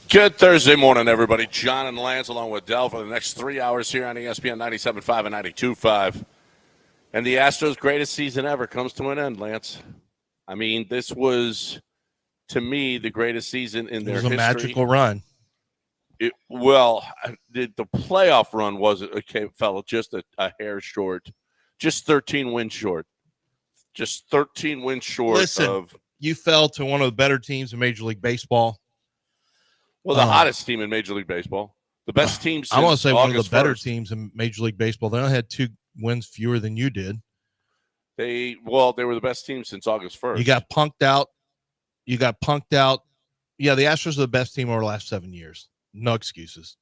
Good Thursday morning, everybody. John and Lance along with Dell for the next 3 hours here on ESPN 97.5 and 92.5. And the Astros' greatest season ever comes to an end, Lance. I mean, this was, to me, the greatest season in their history. It was a magical run. The playoff run fell just a hair short, just 13 wins short. Just 13 wins short. Listen, you fell to one of the better teams in Major League Baseball. Well, the hottest team in Major League Baseball. The best team since I want to say August one of the better 1st. teams in Major League Baseball. They only had 2 wins fewer than you did. They were the best team since August 1st. You got punked out. Yeah, the Astros are the best team over the last 7 years. No excuses.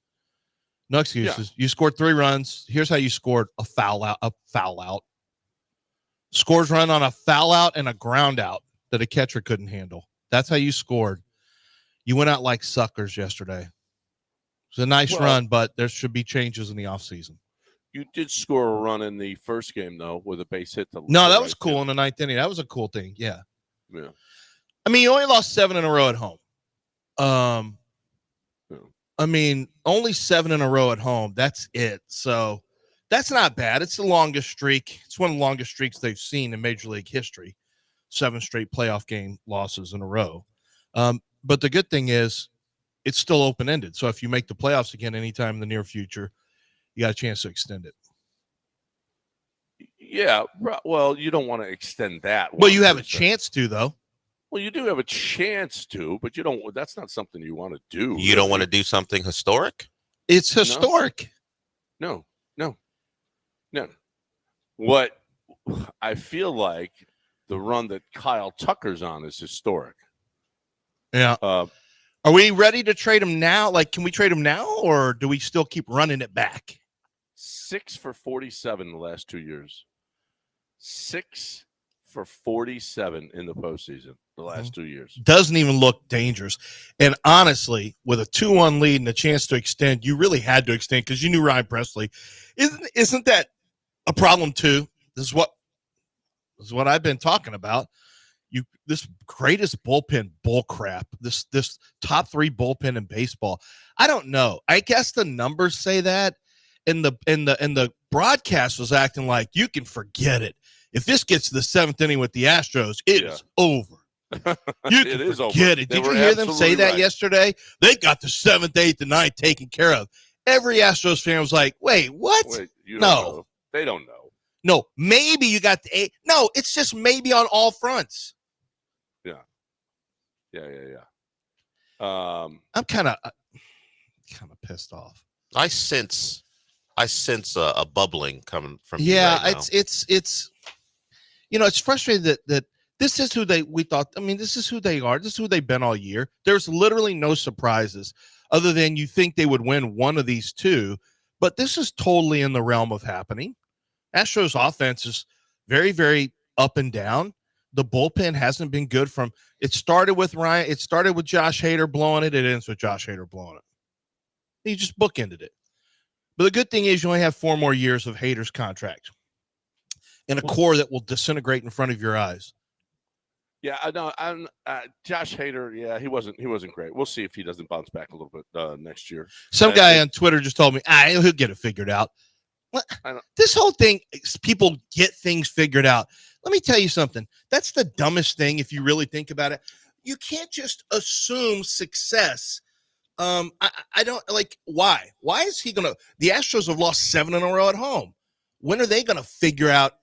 No excuses. Yeah. You scored 3 runs. Here's how you scored: a foul out. Scores run on a foul out and a ground out that a catcher couldn't handle. That's how you scored. You went out like suckers yesterday. It was a nice run, but there should be changes in the offseason. You did score a run in the first game, though, with a base hit. No, that was cool in the 9th inning. That was a cool thing, yeah. Yeah. I mean, you only lost 7 in a row at home. I mean, only 7 in a row at home. That's it. So that's not bad. It's the longest streak. It's one of the longest streaks they've seen in Major League history. 7 straight playoff game losses in a row. But the good thing is it's still open-ended. So if you make the playoffs again anytime in the near future, you got a chance to extend it. Yeah. Well, you don't want to extend that. Well, you have a chance to, though. Well, you do have a chance to, but you don't. That's not something you want to do. You don't want to do something historic? It's historic. No. What I feel like the run that Kyle Tucker's on is historic. Yeah. Are we ready to trade him now? Like, can we trade him now, or do we still keep running it back? 6 for 47 the last 2 years. 6 for 47 in the postseason the last 2 years. Doesn't even look dangerous. And honestly, with a 2-1 lead and a chance to extend, you really had to extend because you knew Ryan Presley. Isn't that a problem too? This is what I've been talking about. This greatest bullpen bull crap. This top 3 bullpen in baseball. I don't know. I guess the numbers say that, and the broadcast was acting like you can forget it. If this gets to the 7th inning with the Astros, it is over. You can forget it. Did you hear them say that yesterday? They got the 7th, 8th, and 9th taken care of. Every Astros fan was like, "Wait, what? No, they don't know. No, maybe you got the 8. No, it's just maybe on all fronts." Yeah. I'm kind of pissed off. I sense a bubbling coming from you right now. It's it's frustrating that this is who we thought. I mean, this is who they are. This is who they've been all year. There's literally no surprises other than you think they would win one of these 2, but this is totally in the realm of happening. Astros offense is very, very up and down. The bullpen hasn't been good it started with Ryan. It started with Josh Hader blowing it. It ends with Josh Hader blowing it. He just bookended it. But the good thing is you only have 4 more years of Hader's contract and a core that will disintegrate in front of your eyes. Yeah, I know. Josh Hader. Yeah, he wasn't great. We'll see if he doesn't bounce back a little bit next year. Some guy on Twitter just told me, he'll get it figured out. This whole thing, people get things figured out. Let me tell you something. That's the dumbest thing if you really think about it. You can't just assume success. I don't like why. Why is he going to – the Astros have lost 7 in a row at home. When are they going to figure out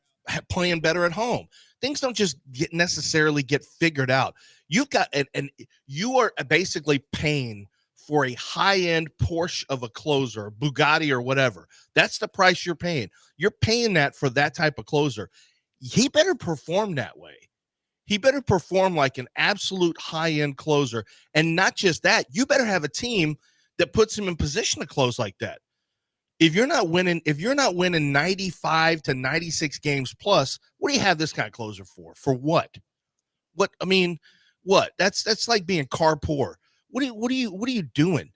playing better at home? Things don't just necessarily get figured out. You've got and you are basically paying for a high-end Porsche of a closer, Bugatti or whatever. That's the price you're paying. You're paying that for that type of closer. He better perform that way. He better perform like an absolute high-end closer. And not just that, you better have a team that puts him in position to close like that. If you're not winning 95 to 96 games plus, what do you have this kind of closer for? For what? What? I mean, what? That's like being car poor. What are you doing?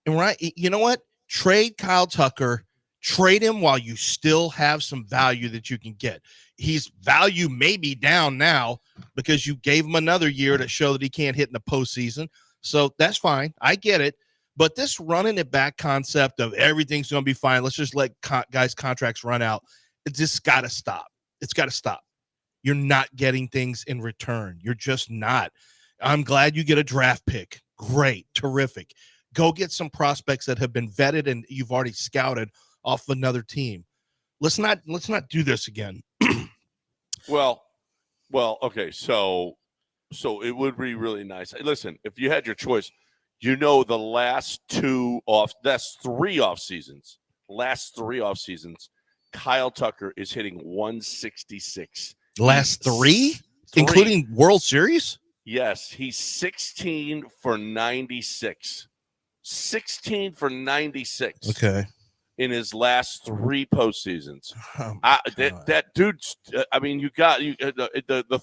And right, you know what? Trade Kyle Tucker. Trade him while you still have some value that you can get. His value may be down now because you gave him another year to show that he can't hit in the postseason. So that's fine. I get it. But this running it back concept of everything's going to be fine, let's just let guys' contracts run out, it's just got to stop. It's got to stop. You're not getting things in return. You're just not. I'm glad you get a draft pick. Great. Terrific. Go get some prospects that have been vetted and you've already scouted off another team. Let's not do this again. Well, okay. So it would be really nice. Listen, if you had your choice, the last 3 off seasons, Kyle Tucker is hitting 166. Last three, including World Series? Yes, he's 16 for 96. 16 for 96. Okay. In his last 3 postseasons. Oh that dude's, the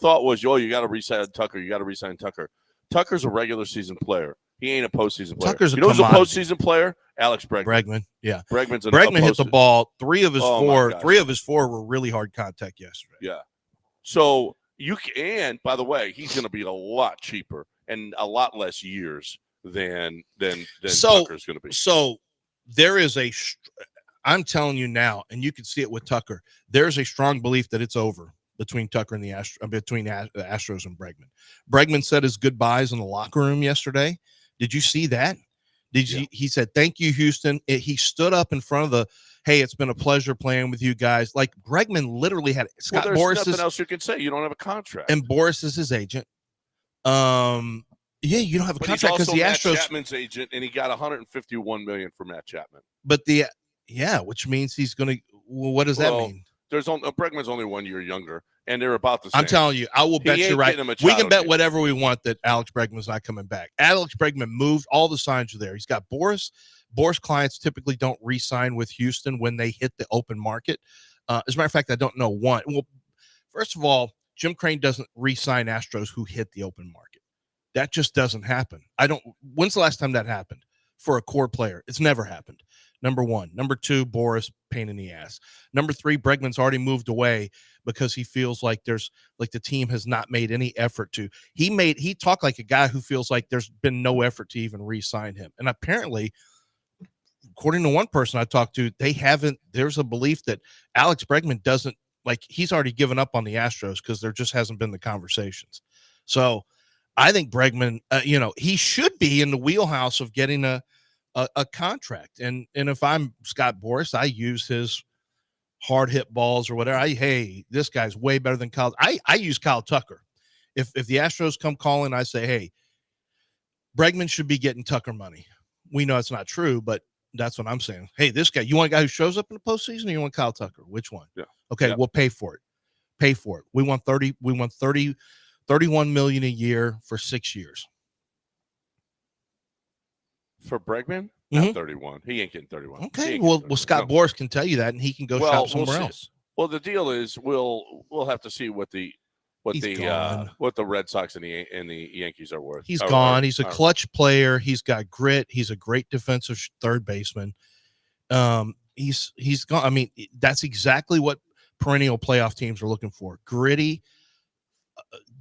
thought was, you got to re-sign Tucker. You got to re-sign Tucker. Tucker's a regular season player. He ain't a postseason player. Tucker's who's a postseason player? Alex Bregman. Bregman, yeah. Bregman hit the ball. 3 of his 4 were really hard contact yesterday. Yeah. So and by the way, he's going to be a lot cheaper and a lot less years than Tucker's going to be. So there is I'm telling you now, and you can see it with Tucker. There's a strong belief that it's over between Tucker and the Astros and Bregman. Bregman said his goodbyes in the locker room yesterday. Did you see that? He said, "Thank you, Houston." He stood up in front of the, "Hey, it's been a pleasure playing with you guys." Like Bregman literally had Scott Boras. There's nothing else you can say. You don't have a contract, and Boras is his agent. Yeah, you don't have a contract because the Astros. Matt Chapman's agent, and he got $151 million for Matt Chapman. But which means he's going to. Well, what does that mean? Bregman's only 1 year younger, and they're about the same. I'm telling you, I will bet you right. We can bet whatever we want that Alex Bregman's not coming back. Alex Bregman moved. All the signs are there. He's got Boras. Boras clients typically don't re-sign with Houston when they hit the open market. As a matter of fact, I don't know one. Well, first of all, Jim Crane doesn't re-sign Astros who hit the open market. That just doesn't happen. When's the last time that happened for a core player? It's never happened. Number 1. Number 2, Boras, pain in the ass. Number 3, Bregman's already moved away because he feels like the team has not made any effort to. He talked like a guy who feels like there's been no effort to even re-sign him. And apparently, according to one person I talked to, there's a belief that Alex Bregman doesn't, he's already given up on the Astros because there just hasn't been the conversations. So I think Bregman, he should be in the wheelhouse of getting a contract. And if I'm Scott Boras, I use his hard hit balls or whatever. Hey, this guy's way better than Kyle. I use Kyle Tucker. If the Astros come calling, I say, hey, Bregman should be getting Tucker money. We know it's not true, but that's what I'm saying. Hey, this guy, you want a guy who shows up in the postseason or you want Kyle Tucker? Which one? Yeah. Okay, We'll pay for it. We want 31 million a year for 6 years. For Bregman? Not 31. He ain't getting 31. Okay. Well, Scott Boras can tell you that, and he can go shop somewhere else. Well, the deal is we'll have to see what the Red Sox and the Yankees are worth. He's gone. He's a clutch player. He's got grit. He's a great defensive third baseman. He's gone. I mean, that's exactly what perennial playoff teams are looking for. Gritty,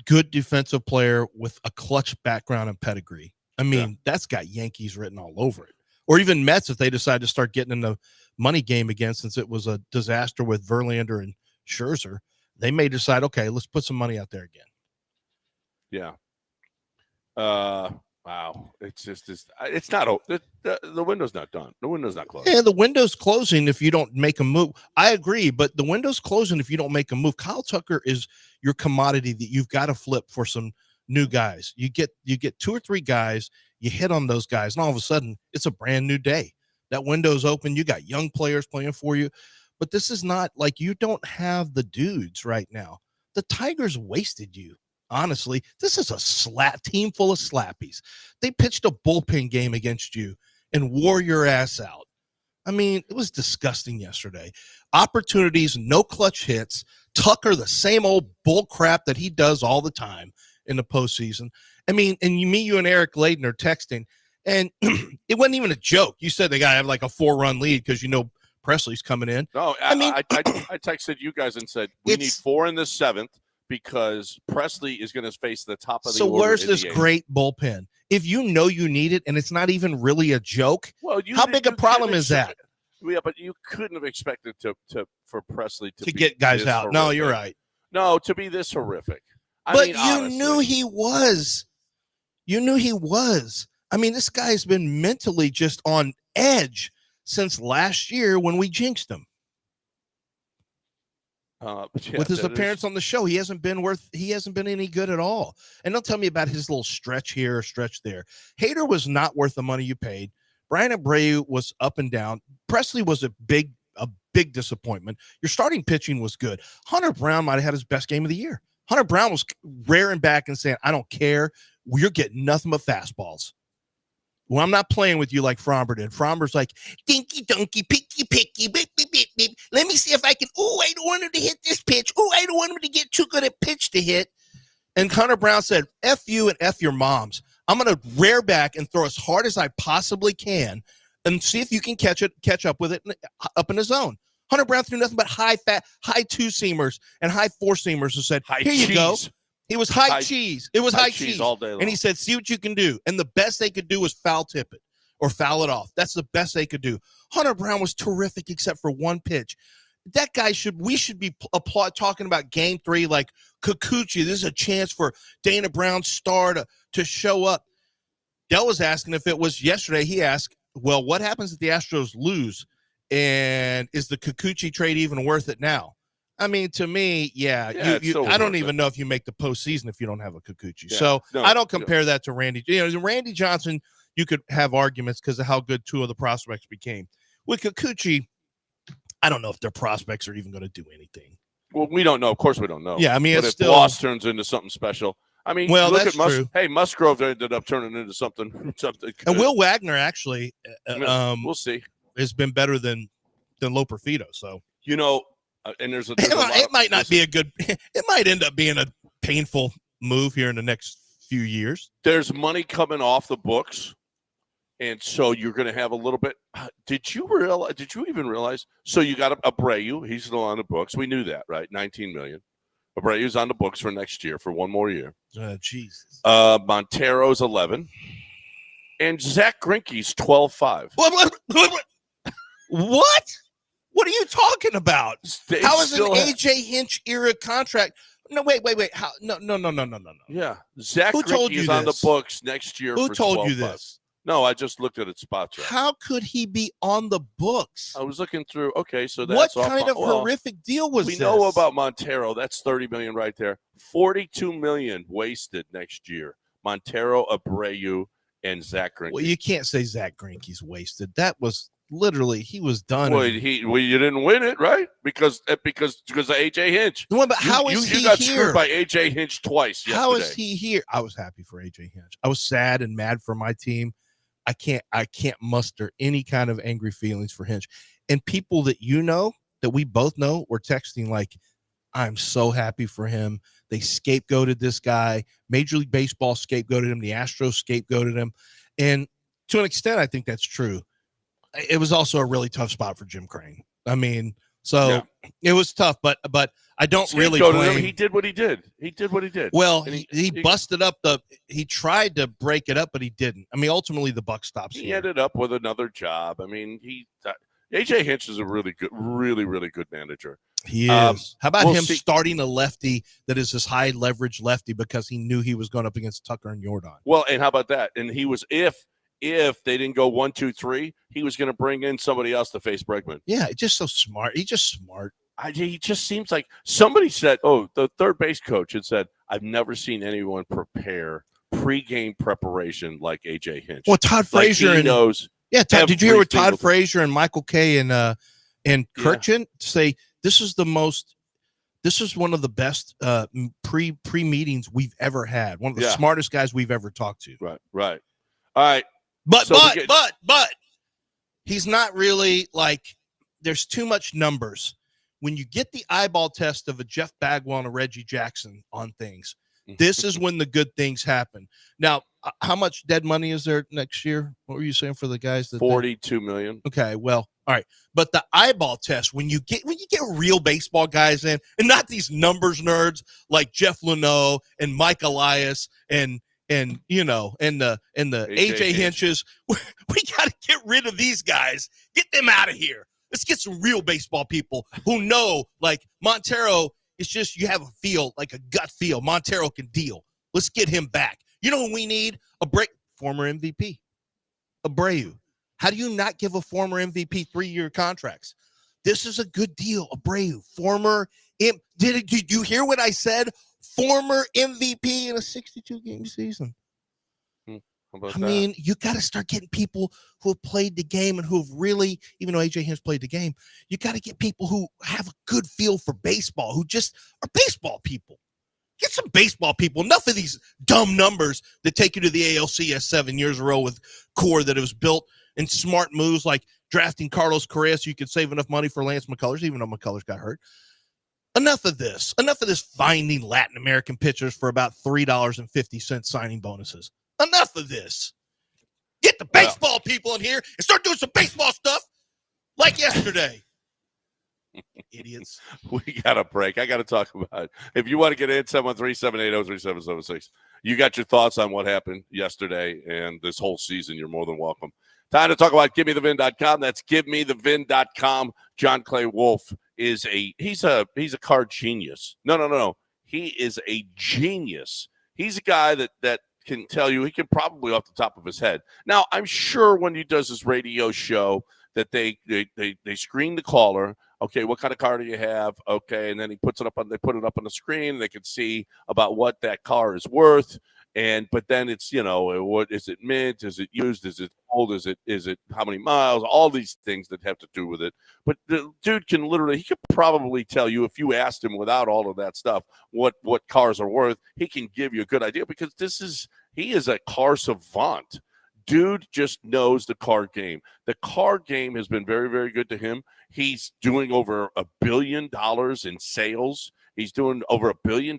good defensive player with a clutch background and pedigree. I mean, that's got Yankees written all over it. Or even Mets if they decide to start getting in the money game again, since it was a disaster with Verlander and Scherzer. They may decide, okay, let's put some money out there again. Yeah. Wow. It's not the window's not done. The window's not closed. Yeah, the window's closing if you don't make a move. I agree, but the window's closing if you don't make a move. Kyle Tucker is your commodity that you've got to flip for some new guys. You get 2 or 3 guys, you hit on those guys, and all of a sudden it's a brand new day. That window's open. You got young players playing for you. But this is not like you don't have the dudes right now. The Tigers wasted you. Honestly, this is a team full of slappies. They pitched a bullpen game against you and wore your ass out. I mean, it was disgusting yesterday. Opportunities, no clutch hits. Tucker, the same old bull crap that he does all the time in the postseason. I mean, and you and Eric Layden are texting, and it wasn't even a joke. You said they got to have like a 4-run lead because Presley's coming in. No, I texted you guys and said we need 4 in the 7th because Presley is going to face the top of the So order. where's in this the eighth. great bullpen? If you know you need it and it's not even really a joke, Well, how big a problem is that? Yeah, but you couldn't have expected for Presley to be get guys this out. horrific. No, you're right. No, to be this horrific. But you honestly. knew he was. You knew he was. I mean, this guy's been mentally just on edge since last year when we jinxed him. With his appearance on the show, he hasn't been any good at all. And don't tell me about his little stretch here or stretch there. Hader was not worth the money you paid. Brian Abreu was up and down. Presley was a big disappointment. Your starting pitching was good. Hunter Brown might have had his best game of the year. Hunter Brown was rearing back and saying, I don't care. You're getting nothing but fastballs. Well, I'm not playing with you like Fromber did. Fromber's like, dinky donkey, picky, picky, beep, beep, beep, beep. Let me see if I can. Oh, I don't want him to hit this pitch. Oh, I don't want him to get too good at pitch to hit. And Hunter Brown said, F you and F your moms. I'm going to rear back and throw as hard as I possibly can and see if you can catch up with it up in the zone. Hunter Brown threw nothing but high two-seamers and high four-seamers and said, here you go. He was high cheese. It was high cheese all day long. And he said, see what you can do. And the best they could do was foul tip it or foul it off. That's the best they could do. Hunter Brown was terrific except for one pitch. That guy we should be talking about game 3 like Kikuchi. This is a chance for Dana Brown's star to show up. Dell was asking if it was yesterday. He asked, well, what happens if the Astros lose? And is the Kikuchi trade even worth it now? I mean, to me, I don't even know if you make the postseason if you don't have a Kikuchi. Yeah, So I don't compare that to Randy. Randy Johnson, you could have arguments because of how good 2 of the prospects became. With Kikuchi, I don't know if their prospects are even going to do anything. Well, we don't know. Of course, we don't know. Yeah, I mean, but it's if Bloss turns into something special. I mean, look at true. Hey, Musgrove ended up turning into something good. And Will Wagner actually, we'll see, has been better than Loper Fido. So and there's it might not be a good. It might end up being a painful move here in the next few years. There's money coming off the books, and so you're going to have a little bit. Did you even realize? So you got Abreu. He's still on the books. We knew that, right? $19 million. Abreu's on the books for next year for one more year. Jesus. Montero's 11, and Zach Greinke's 12.5. What? What are you talking about? How is an AJ Hinch era contract? No, wait. How? No. Yeah, Zach Greinke is on the books next year. Who for told you 12.5. this? No, I just looked at it spots. Right. How could he be on the books? I was looking through. Okay, so that's what kind of horrific deal was this? We know about Montero. That's $30 million right there. $42 million wasted next year. Montero, Abreu, and Zach Greinke. Well, you can't say Zach Greinke's wasted. That was literally he was done. Well, you didn't win it, right? Because of AJ Hinch. No, but how is he you got here? screwed by AJ Hinch twice yesterday. How is he here? I was happy for AJ Hinch. I was sad and mad for my team. I can't muster any kind of angry feelings for Hinch. And people that that we both know, were texting like, I'm so happy for him. They scapegoated this guy. Major League Baseball scapegoated him. The Astros scapegoated him. And to an extent, I think that's true. It was also a really tough spot for Jim Crane. I mean, It was tough, but I don't really blame. He did what he did. Well, he busted up he tried to break it up, but he didn't. I mean, ultimately the buck stops He here. ended up with another job. I mean, AJ Hinch is a really good, really, really good manager. He is. How about him starting a lefty that is this high leverage lefty because he knew he was going up against Tucker and Jordan? Well, and how about that? And he was if they didn't go 1, 2, 3, he was going to bring in somebody else to face Bregman. Yeah, just so smart. He's just smart. He just seems like somebody said. Oh, the third base coach had said, "I've never seen anyone prepare pregame preparation like AJ Hinch." Well, Todd Frazier knows. Yeah, Todd, did you hear what Todd Frazier and Michael Kay and Kirchen say? This is one of the best pre meetings we've ever had. One of the smartest guys we've ever talked to. Right. All right. But he's not really like, there's too much numbers. When you get the eyeball test of a Jeff Bagwell and a Reggie Jackson on things, this is when the good things happen. Now, how much dead money is there next year? What were you saying for the guys? $42 million. Okay, well, All right, but the eyeball test, when you get real baseball guys in, and not these numbers nerds like Jeff Luneau and Mike Elias and the AJ Hinches, we got to get rid of these guys. Get them out of here. Let's get some real baseball people who know, like Montero. It's just you have a feel, like a gut feel. Montero can deal. Let's get him back. You know what we need? Former MVP, Abreu. How do you not give a former MVP 3-year contracts? This is a good deal. Abreu, did you hear what I said? Former MVP in a 62-game season. I mean, you got to start getting people who have played the game and who have really, even though AJ has played the game, you got to get people who have a good feel for baseball, who just are baseball people. Get some baseball people. Enough of these dumb numbers that take you to the ALCS 7 years in a row with core that it was built and smart moves like drafting Carlos Correa so you could save enough money for Lance McCullers, even though McCullers got hurt. Enough of this finding Latin American pitchers for about $3.50 signing bonuses. Enough of this. Get the baseball people in here and start doing some baseball stuff like yesterday. Idiots. We got a break. I got to talk about it. If you want to get in, 713-780-3776. You got your thoughts on what happened yesterday and this whole season, you're more than welcome. Time to talk about GiveMeTheVin.com. That's GiveMeTheVin.com. John Clay Wolf is he's a card genius. No. He is a genius. He's a guy that can tell you, he can probably off the top of his head. Now, I'm sure when he does his radio show that they screen the caller. Okay, what kind of car do you have? Okay, and then they put it up on the screen. And they can see about what that car is worth. But then it's, what is it, mint? Is it used? Is it old? Is it how many miles? All these things that have to do with it. But the dude he could probably tell you, if you asked him without all of that stuff, what cars are worth. He can give you a good idea because he is a car savant. Dude just knows the card game. The card game has been very, very good to him. He's doing over $1 billion in sales. He's doing over $1 billion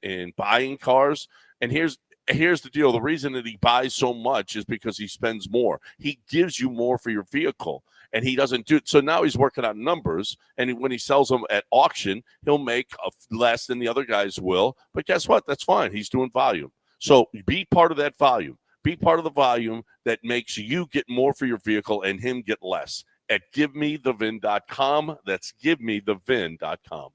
in buying cars. And here's the deal. The reason that he buys so much is because he spends more. He gives you more for your vehicle, and he doesn't do it. So now he's working on numbers, and when he sells them at auction, he'll make less than the other guys will. But guess what? That's fine. He's doing volume. So be part of that volume. Be part of the volume that makes you get more for your vehicle and him get less at GiveMeTheVin.com. That's GiveMeTheVin.com.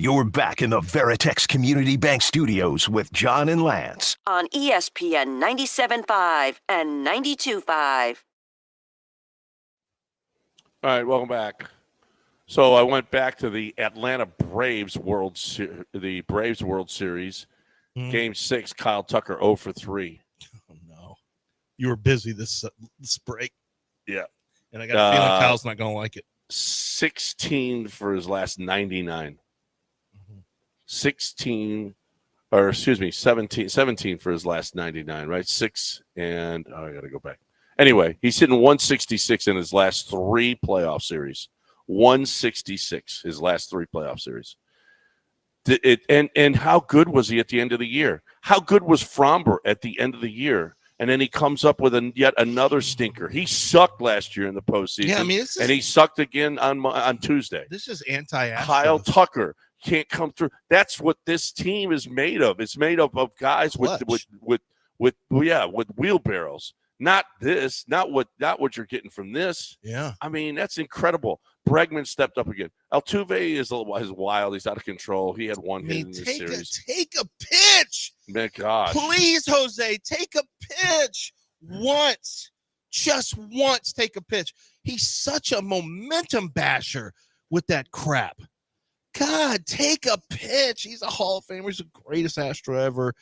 You're back in the Veritex Community Bank Studios with John and Lance on ESPN 97.5 and 92.5. All right, welcome back. So I went back to the Atlanta Braves World Series, Game 6. Kyle Tucker 0 for 3. Oh no, you were busy this break. Yeah, and I got a feeling Kyle's not going to like it. 16 for his last 99. 17 for his last 99, right? 6 and I got to go back. Anyway, he's hitting 166 in his last 3 playoff series. 166 his last 3 playoff series. And how good was he at the end of the year? How good was Fromber at the end of the year? And then he comes up with yet another stinker. He sucked last year in the postseason. Yeah, I mean, and he sucked again on Tuesday. This is anti-Astros. Kyle Tucker can't come through. That's what this team is made of. It's made up of guys with wheelbarrows. Not this. Not what you're getting from this. Yeah. I mean, that's incredible. Bregman stepped up again. Altuve is wild. He's out of control. He had one hit in this series. Take a pitch. My gosh. Please, Jose, take a pitch once. Just once, take a pitch. He's such a momentum basher with that crap. God, take a pitch. He's a Hall of Famer. He's the greatest Astro ever.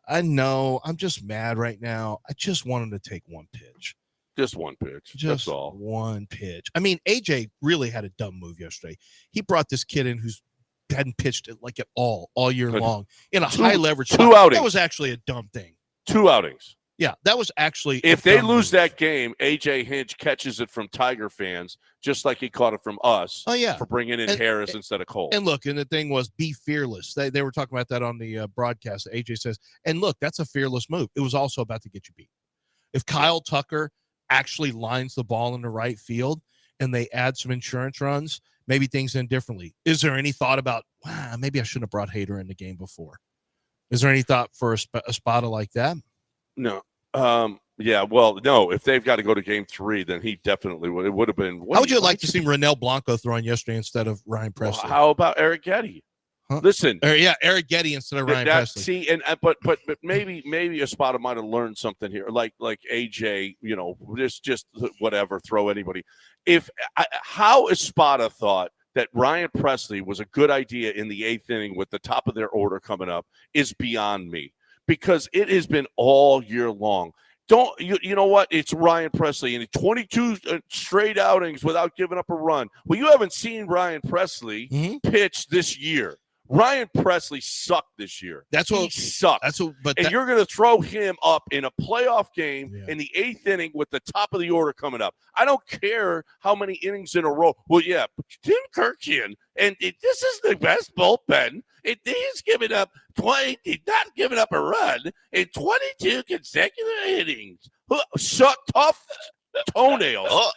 I know. I'm just mad right now. I just want him to take one pitch. Just one pitch. That's all. One pitch. I mean, AJ really had a dumb move yesterday. He brought this kid in who's hadn't pitched it like at all year long in a high leverage. 2 outings. That was actually a dumb thing. 2 outings. Yeah, that was actually. If they lose that game, AJ Hinch catches it from Tiger fans, just like he caught it from us. Oh yeah, for bringing in Harris instead of Cole. And look, and the thing was, be fearless. They were talking about that on the broadcast. AJ says, and look, that's a fearless move. It was also about to get you beat. If Kyle Tucker actually lines the ball in the right field and they add some insurance runs, maybe things end differently. Is there any thought about, maybe I shouldn't have brought Hader in the game before? Is there any thought for a spotter like that? No. Yeah, well, no. If they've got to go to Game 3, then he definitely would. It would have been. How would you like to see Ronel Blanco throwing yesterday instead of Ryan Presley? Well, how about Eric Getty? Huh? Listen, Eric Getty instead of Ryan Presley. See, and but maybe a spotter might have learned something here, like AJ. Just whatever, throw anybody. How Espada thought that Ryan Presley was a good idea in the 8th inning with the top of their order coming up is beyond me, because it has been all year long. You know what? It's Ryan Presley in 22 straight outings without giving up a run. Well, you haven't seen Ryan Presley pitch this year. Ryan Presley sucked this year. He sucked. You're going to throw him up in a playoff game in the 8th inning with the top of the order coming up. I don't care how many innings in a row. Well, yeah, but Tim Kirkian, and this is the best bullpen. He's given up 20. He's not giving up a run in 22 consecutive innings. Shut tough toenails. Oh.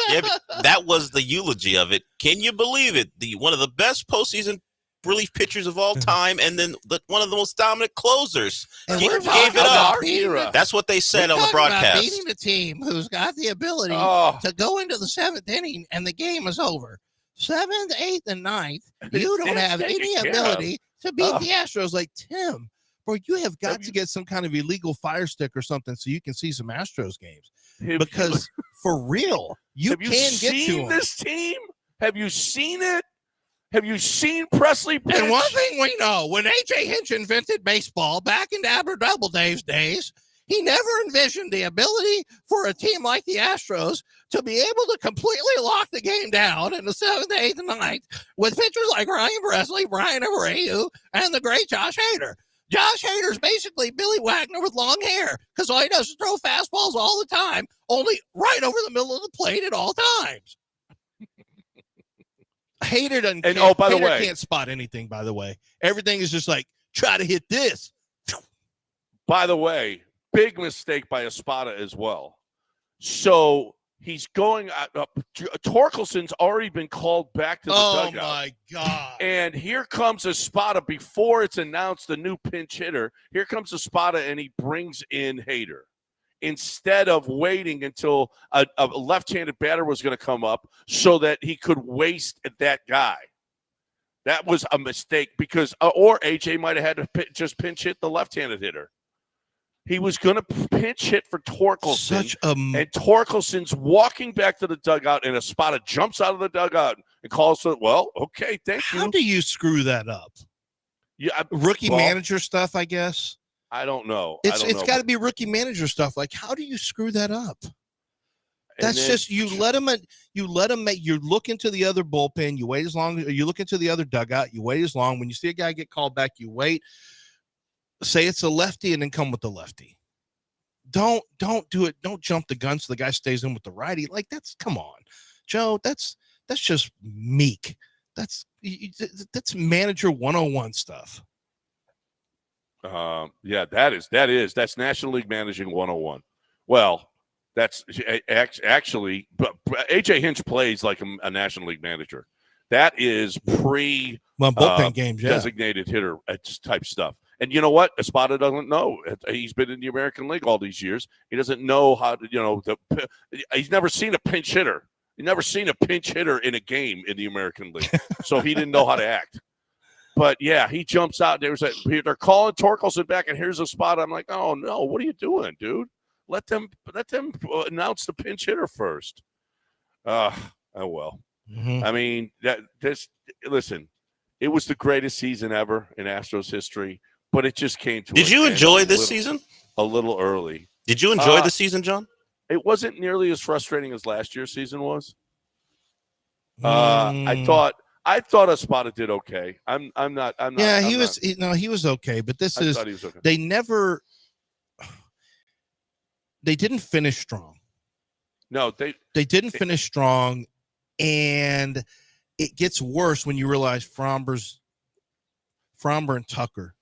Yeah, that was the eulogy of it. Can you believe it? One of the best postseason relief pitchers of all time, and then one of the most dominant closers. He gave it up. That's what they said on the broadcast. Beating the team who's got the ability to go into the 7th inning and the game is over. 7th, 8th, and 9th, you don't have any ability to beat the Astros. Like, Tim, bro, you have got to get some kind of illegal fire stick or something so you can see some Astros games. Because for real, you can get to them. Have you seen this team? Have you seen it? Have you seen Presley pitch? And one thing we know, when A.J. Hinch invented baseball back in Dabber Doubleday's days, he never envisioned the ability for a team like the Astros to be able to completely lock the game down in the 7th, 8th, and 9th with pitchers like Ryan Presley, Brian Abreu, and the great Josh Hader. Josh Hader's basically Billy Wagner with long hair, because all he does is throw fastballs all the time, only right over the middle of the plate at all times. Hader doesn't. And by the way, can't spot anything. By the way, everything is just like, try to hit this. By the way, big mistake by Espada as well. So he's going up. Torkelson's already been called back to the dugout. Oh my God! And here comes Espada before it's announced the new pinch hitter. Here comes Espada, and he brings in Hader instead of waiting until a left-handed batter was going to come up so that he could waste that guy. That was a mistake because, or AJ might have had to just pinch hit the left-handed hitter. He was going to pinch hit for Torkelson, and Torkelson's walking back to the dugout, and Espada jumps out of the dugout and calls for, well, okay, thank you. How do you screw that up? Yeah, rookie manager stuff, I guess. I don't know. It's got to be rookie manager stuff. Like, how do you screw that up? That's just you let him. You look into the other bullpen. You wait as long. You look into the other dugout. You wait as long. When you see a guy get called back, you wait. Say it's a lefty, and then come with the lefty. Don't do it. Don't jump the gun so the guy stays in with the righty. Like, come on, Joe. That's just meek. That's manager 101 stuff. Yeah, that's National League Managing 101. Well, that's actually, but AJ Hinch plays like a National League manager. That is bullpen games, designated hitter type stuff. And you know what? Espada doesn't know. He's been in the American League all these years. He doesn't know how to, he's never seen a pinch hitter. He's never seen a pinch hitter in a game in the American League. So he didn't know how to act. But yeah, he jumps out. They're calling Torkelson back, and here's a spot. I'm like, oh no, what are you doing, dude? Let them announce the pinch hitter first. Oh well. Mm-hmm. I mean, listen, it was the greatest season ever in Astros history, but it just came to. Did you enjoy this season? A little early. Did you enjoy the season, John? It wasn't nearly as frustrating as last year's season was. I thought Espada did okay. I'm not. Yeah, he was okay, but I thought he was okay. They didn't finish strong. No, they didn't finish strong, and it gets worse when you realize Fromber and Tucker,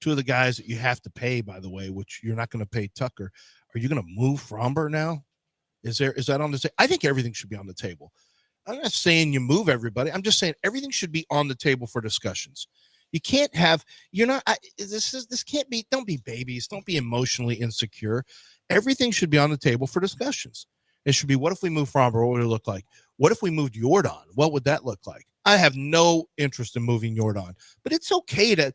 two of the guys that you have to pay, by the way, which you're not going to pay Tucker. Are you going to move Fromber now? Is that on the table? I think everything should be on the table. I'm not saying you move everybody. I'm just saying everything should be on the table for discussions. You can't have, this can't be, don't be babies. Don't be emotionally insecure. Everything should be on the table for discussions. It should be, what if we move Fromber? What would it look like? What if we moved Jordan? What would that look like? I have no interest in moving Jordan, but it's okay to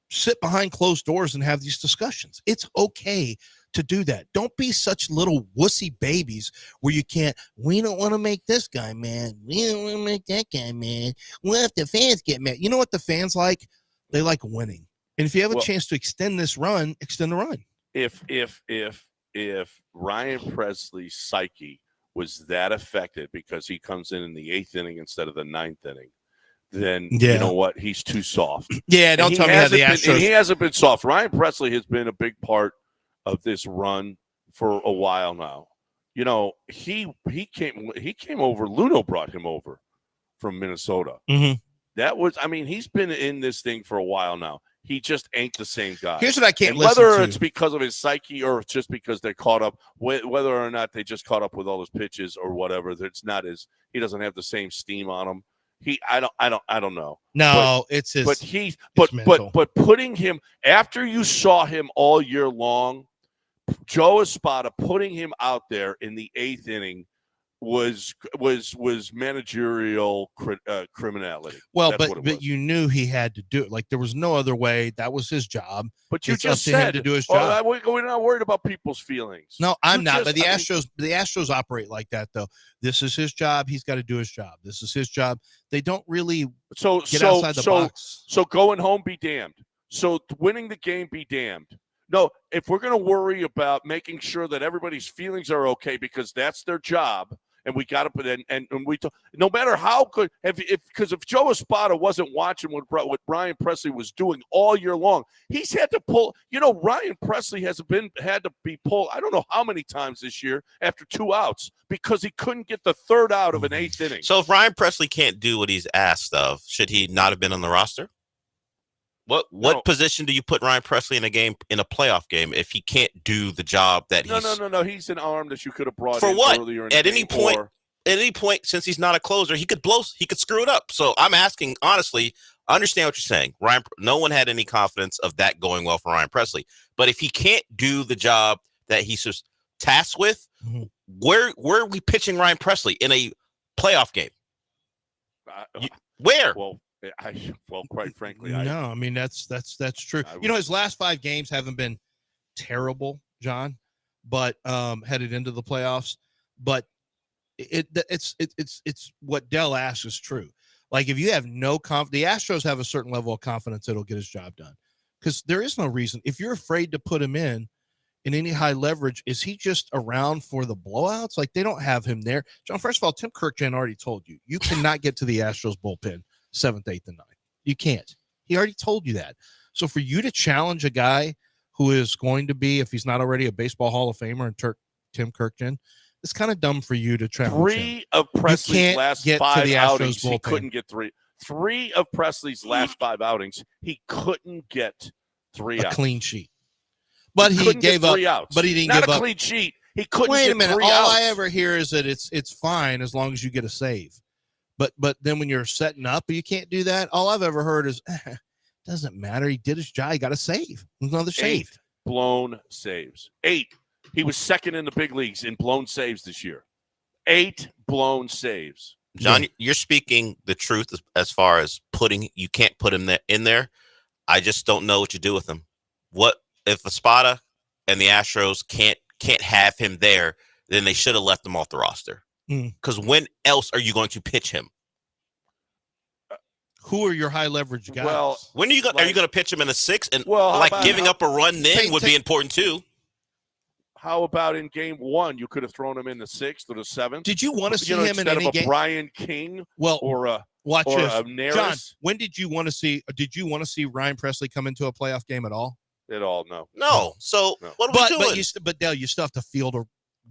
sit behind closed doors and have these discussions. It's okay to do that. Don't be such little wussy babies where you can't, we don't want to make this guy mad. We don't want to make that guy mad. What if the fans get mad? You know what the fans like? They like winning. And if you have a chance to extend this run, extend the run. If Ryan Presley's psyche was that affected because he comes in the 8th inning instead of the 9th inning, then you know what? He's too soft. Yeah, don't tell me how the Astros. He hasn't been soft. Ryan Presley has been a big part of this run for a while now. You know, he came over. Luno brought him over from Minnesota. Mm-hmm. That was, I mean, he's been in this thing for a while now. He just ain't the same guy. Here's what I can't listen to. Whether it's because of his psyche or it's just because they're caught up, whether or not they just caught up with all his pitches or whatever, it's not as, he doesn't have the same steam on him. I don't know. No, it's his. But putting him, after you saw him all year long, Joe Espada putting him out there in the 8th inning was managerial criminality. Well, but you knew he had to do it. Like, there was no other way. That was his job. But you it's just up to said him to do his job. We're not worried about people's feelings. No, I'm not. But the Astros operate like that, though. This is his job. He's got to do his job. This is his job. They don't really get outside the box. So going home, be damned. So winning the game, be damned. No, if we're going to worry about making sure that everybody's feelings are okay because that's their job, and we got to put in, and we no matter how good, because if Joe Espada wasn't watching what Ryan Presley was doing all year long, he's had to pull. You know, Ryan Presley had to be pulled. I don't know how many times this year after 2 outs because he couldn't get the 3rd out of an 8th inning. So if Ryan Presley can't do what he's asked of, should he not have been on the roster? What position do you put Ryan Presley in a game, in a playoff game, if he can't do the job that he's... No. He's an arm that you could have brought for in what? Earlier in At the any game point, at any point, since he's not a closer, he could screw it up. So I'm asking, honestly, I understand what you're saying. No one had any confidence of that going well for Ryan Presley. But if he can't do the job that he's just tasked with, mm-hmm. where are we pitching Ryan Presley in a playoff game? Where? Well, Well, quite frankly, no, I mean that's true. His last 5 games haven't been terrible, John, but headed into the playoffs. But it's what Dell asks is true. Like if you have no the Astros have a certain level of confidence it'll get his job done, because there is no reason if you're afraid to put him in any high leverage. Is he just around for the blowouts? Like they don't have him there, John. First of all, Tim Kirkjian already told you cannot get to the Astros bullpen 7th, 8th, and 9th. You can't. He already told you that. So for you to challenge a guy who is going to be, if he's not already a baseball Hall of Famer, and Tim Kirkjian, it's kind of dumb for you to challenge him. 3 of Presley's last 5 outings, he couldn't get 3. 3 of Presley's last 5 outings, he couldn't get 3 outs. A clean sheet. But he gave up 3 outs. But he didn't not give a up. Clean sheet. He couldn't Wait get a minute. 3 All outs. I ever hear is that it's fine as long as you get a save. But then when you're setting up, you can't do that. All I've ever heard is doesn't matter. He did his job. He got a save. Another save. 8 blown saves. 8. He was second in the big leagues in blown saves this year. 8 blown saves. John, you're speaking the truth as far as you can't put him in there. I just don't know what you do with him. What if Espada and the Astros can't have him there? Then they should have left him off the roster. Because when else are you going to pitch him? Who are your high leverage guys? Well, when are you going to pitch him in the 6th? And giving up a run then would be important too. How about in game 1? You could have thrown him in the 6th or the 7th. Did you want to see him in any game? Brian King, or a Neris? John, when did you want to see? Did you want to see Ryan Presley come into a playoff game at all? At all? No. No. So what are we doing? But Dale, you still have to field a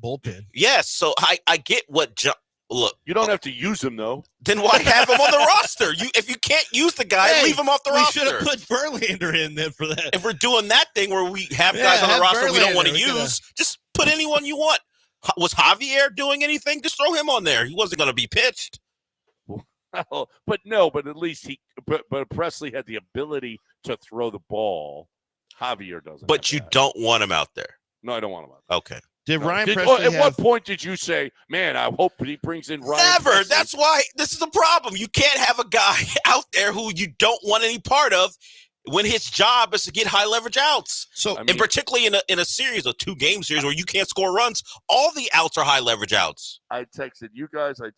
bullpen. Yes. So I get what John. Look, you don't have to use him though. Then why have him on the roster? If you can't use the guy, leave him off the roster. We should have put Verlander in then for that. If we're doing that thing where we have guys on the roster we don't want to use, just put anyone you want. Was Javier doing anything? Just throw him on there. He wasn't going to be pitched. But at least but Presley had the ability to throw the ball. Javier doesn't. But you don't want him out there. No, I don't want him out there. Okay. Presley at what point did you say, man, I hope he brings in Ryan Never. Presley? That's why this is the problem. You can't have a guy out there who you don't want any part of when his job is to get high leverage outs. So, and particularly in a series, a 2-game series where you can't score runs, all the outs are high leverage outs. I texted you guys. I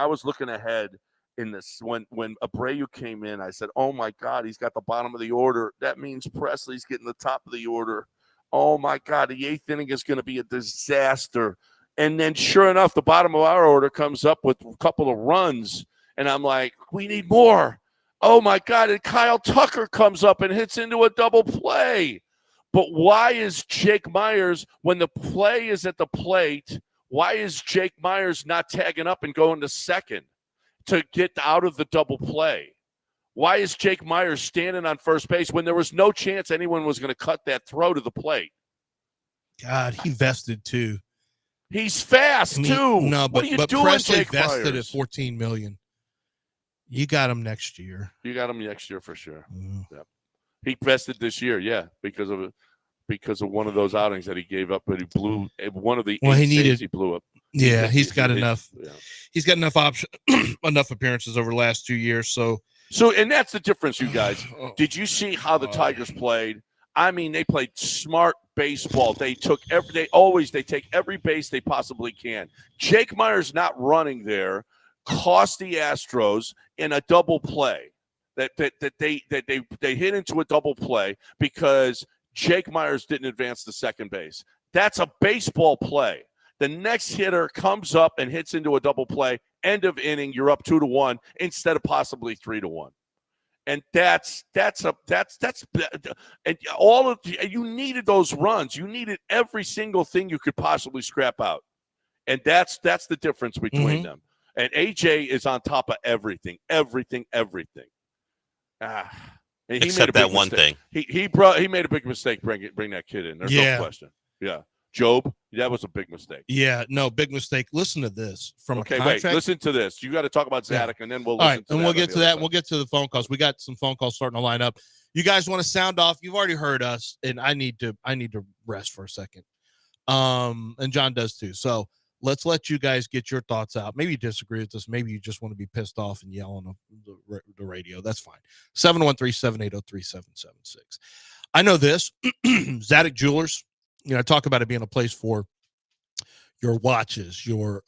was looking ahead in this when Abreu came in. I said, oh, my God, he's got the bottom of the order. That means Presley's getting the top of the order. Oh, my God, the 8th inning is going to be a disaster. And then sure enough, the bottom of our order comes up with a couple of runs. And I'm like, we need more. Oh, my God, and Kyle Tucker comes up and hits into a double play. But why is Jake Myers, when the play is at the plate, why is Jake Myers not tagging up and going to second to get out of the double play? Why is Jake Myers standing on first base when there was no chance anyone was going to cut that throw to the plate? God, he vested too. He's fast too. No, what are you but doing, Presley Jake vested Myers? at $14 million. You got him next year. You got him next year for sure. Yep. He vested this year, because of one of those outings that he gave up, but he blew one of the. Well, he blew up. Yeah, he's got enough. Yeah. He's got enough enough appearances over the last 2 years. So, and that's the difference, you guys. Did you see how the Tigers played? I mean, they played smart baseball. They take every base they possibly can. Jake Myers not running there cost the Astros in a double play. That they hit into a double play because Jake Myers didn't advance to second base. That's a baseball play. The next hitter comes up and hits into a double play. End of inning, you're up 2-1 instead of possibly 3-1. And that's and all of you needed those runs. You needed every single thing you could possibly scrap out. And that's the difference between them. And AJ is on top of everything. Except that one thing. He made a big mistake bring that kid in. There's no question. Yeah. Job, that was a big mistake. Yeah, no, big mistake. Listen to this from a contract. Wait, listen to this. You got to talk about Zadok, and then we'll listen to that. And we'll get to that. We'll get to the phone calls. We got some phone calls starting to line up. You guys want to sound off? You've already heard us, and I need to rest for a second. And John does too. So let's let you guys get your thoughts out. Maybe you disagree with us. Maybe you just want to be pissed off and yell on the radio. That's fine. 713-780-3776. I know this. Zadok Jewelers, I talk about it being a place for your watches, your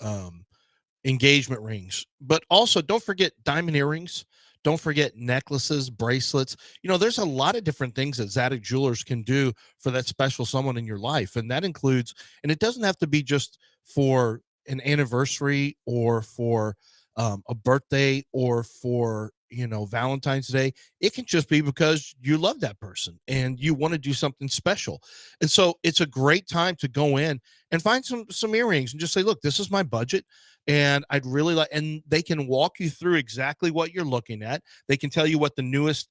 engagement rings, but also don't forget diamond earrings. Don't forget necklaces, bracelets. There's a lot of different things that Zadok Jewelers can do for that special someone in your life. And that includes, and it doesn't have to be just for an anniversary or for a birthday or for, Valentine's Day. It can just be because you love that person and you want to do something special. And so it's a great time to go in and find some earrings and just say, look, this is my budget. And I'd really like, and they can walk you through exactly what you're looking at. They can tell you what the newest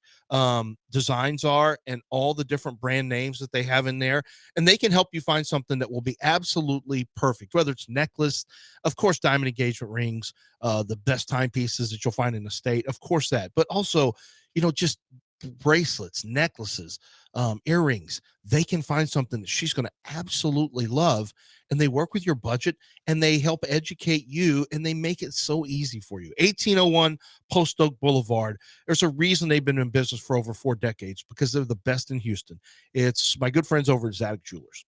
designs are and all the different brand names that they have in there. And they can help you find something that will be absolutely perfect, whether it's necklace, of course, diamond engagement rings, the best timepieces that you'll find in the state, of course that, but also, just bracelets, necklaces, earrings. They can find something that she's going to absolutely love, and they work with your budget and they help educate you and they make it so easy for you. 1801 Post Oak Boulevard. There's a reason they've been in business for over 4 decades, because they're the best in Houston. It's my good friends over at Zadok Jewelers.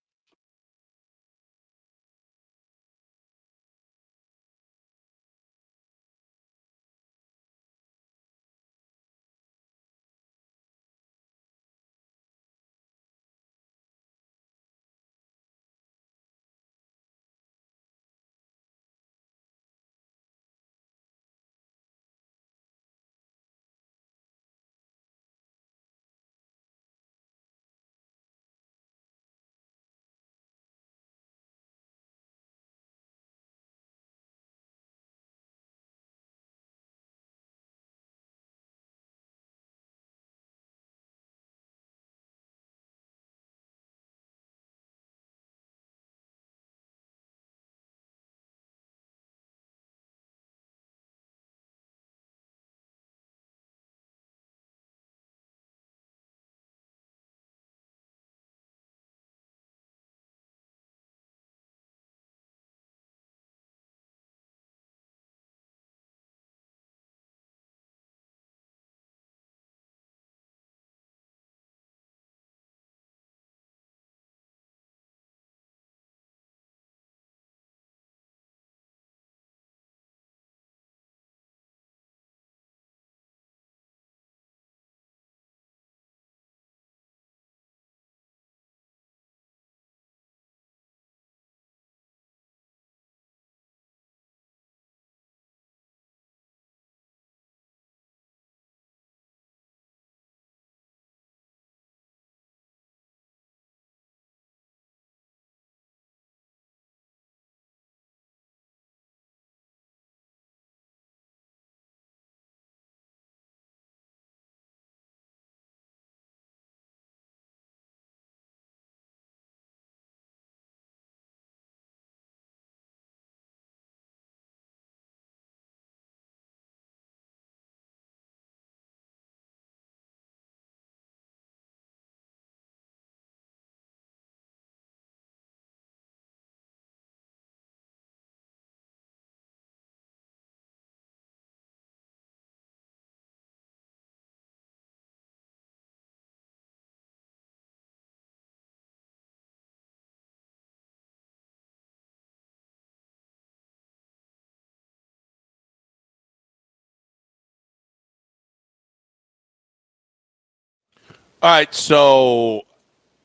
All right, so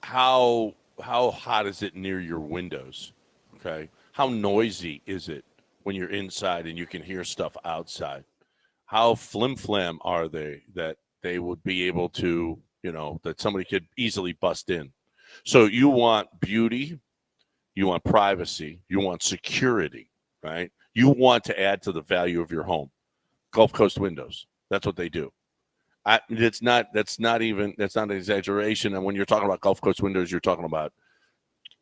how hot is it near your windows? Okay, how noisy is it when you're inside and you can hear stuff outside? How flim-flam are they that they would be able to, that somebody could easily bust in? So you want beauty, you want privacy, you want security, right? You want to add to the value of your home. Gulf Coast Windows, that's what they do. That's not an exaggeration. And when you're talking about Gulf Coast Windows, you're talking about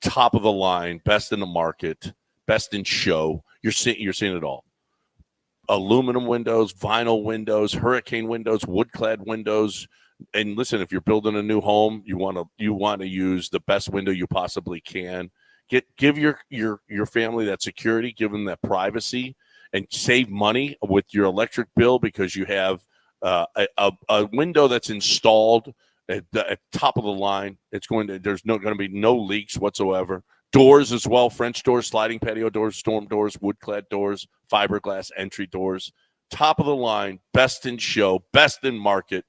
top of the line, best in the market, best in show. You're seeing it all. Aluminum windows, vinyl windows, hurricane windows, wood-clad windows. And listen, if you're building a new home, you want to use the best window you possibly can. Give your family that security, give them that privacy, and save money with your electric bill because you have a window that's installed at top of the line. There's going to be no leaks whatsoever. Doors as well, French doors, sliding patio doors, storm doors, wood-clad doors, fiberglass entry doors. Top of the line, best in show, best in market.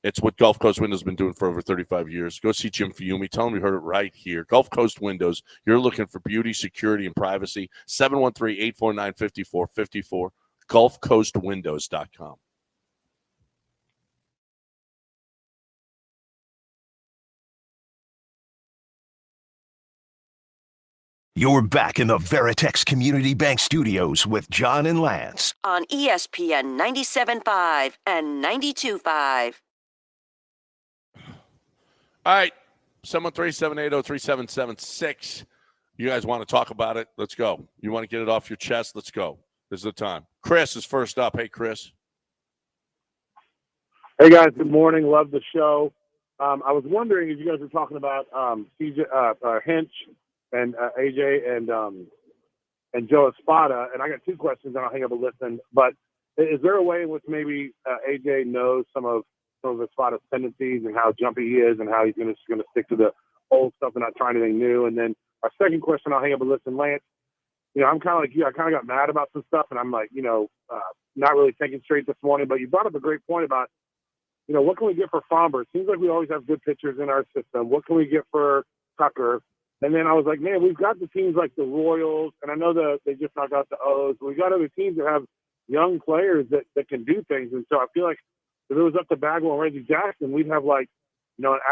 It's what Gulf Coast Windows has been doing for over 35 years. Go see Jim Fiumi. Tell him you heard it right here. Gulf Coast Windows. You're looking for beauty, security, and privacy. 713-849-5454. GulfCoastWindows.com. You're back in the Veritex Community Bank Studios with John and Lance. On ESPN 97.5 and 92.5. All right, 713-780-3776. You guys want to talk about it? Let's go. You want to get it off your chest? Let's go. This is the time. Chris is first up. Hey, Chris. Hey, guys. Good morning. Love the show. I was wondering if you guys were talking about Hinch and AJ and Joe Espada, and I got two questions, and I'll hang up and listen. But is there a way in which maybe AJ knows some of Espada's tendencies and how jumpy he is, and how he's just going to stick to the old stuff and not try anything new? And then our second question, I'll hang up and listen, Lance. I'm kind of like you. I kind of got mad about some stuff, and I'm like, not really thinking straight this morning. But you brought up a great point about, what can we get for Framber? It seems like we always have good pitchers in our system. What can we get for Tucker? And then I was like, man, we've got the teams like the Royals, and I know they just knocked out the O's, but we've got other teams that have young players that can do things. And so I feel like if it was up to Bagwell and Reggie Jackson, we'd have an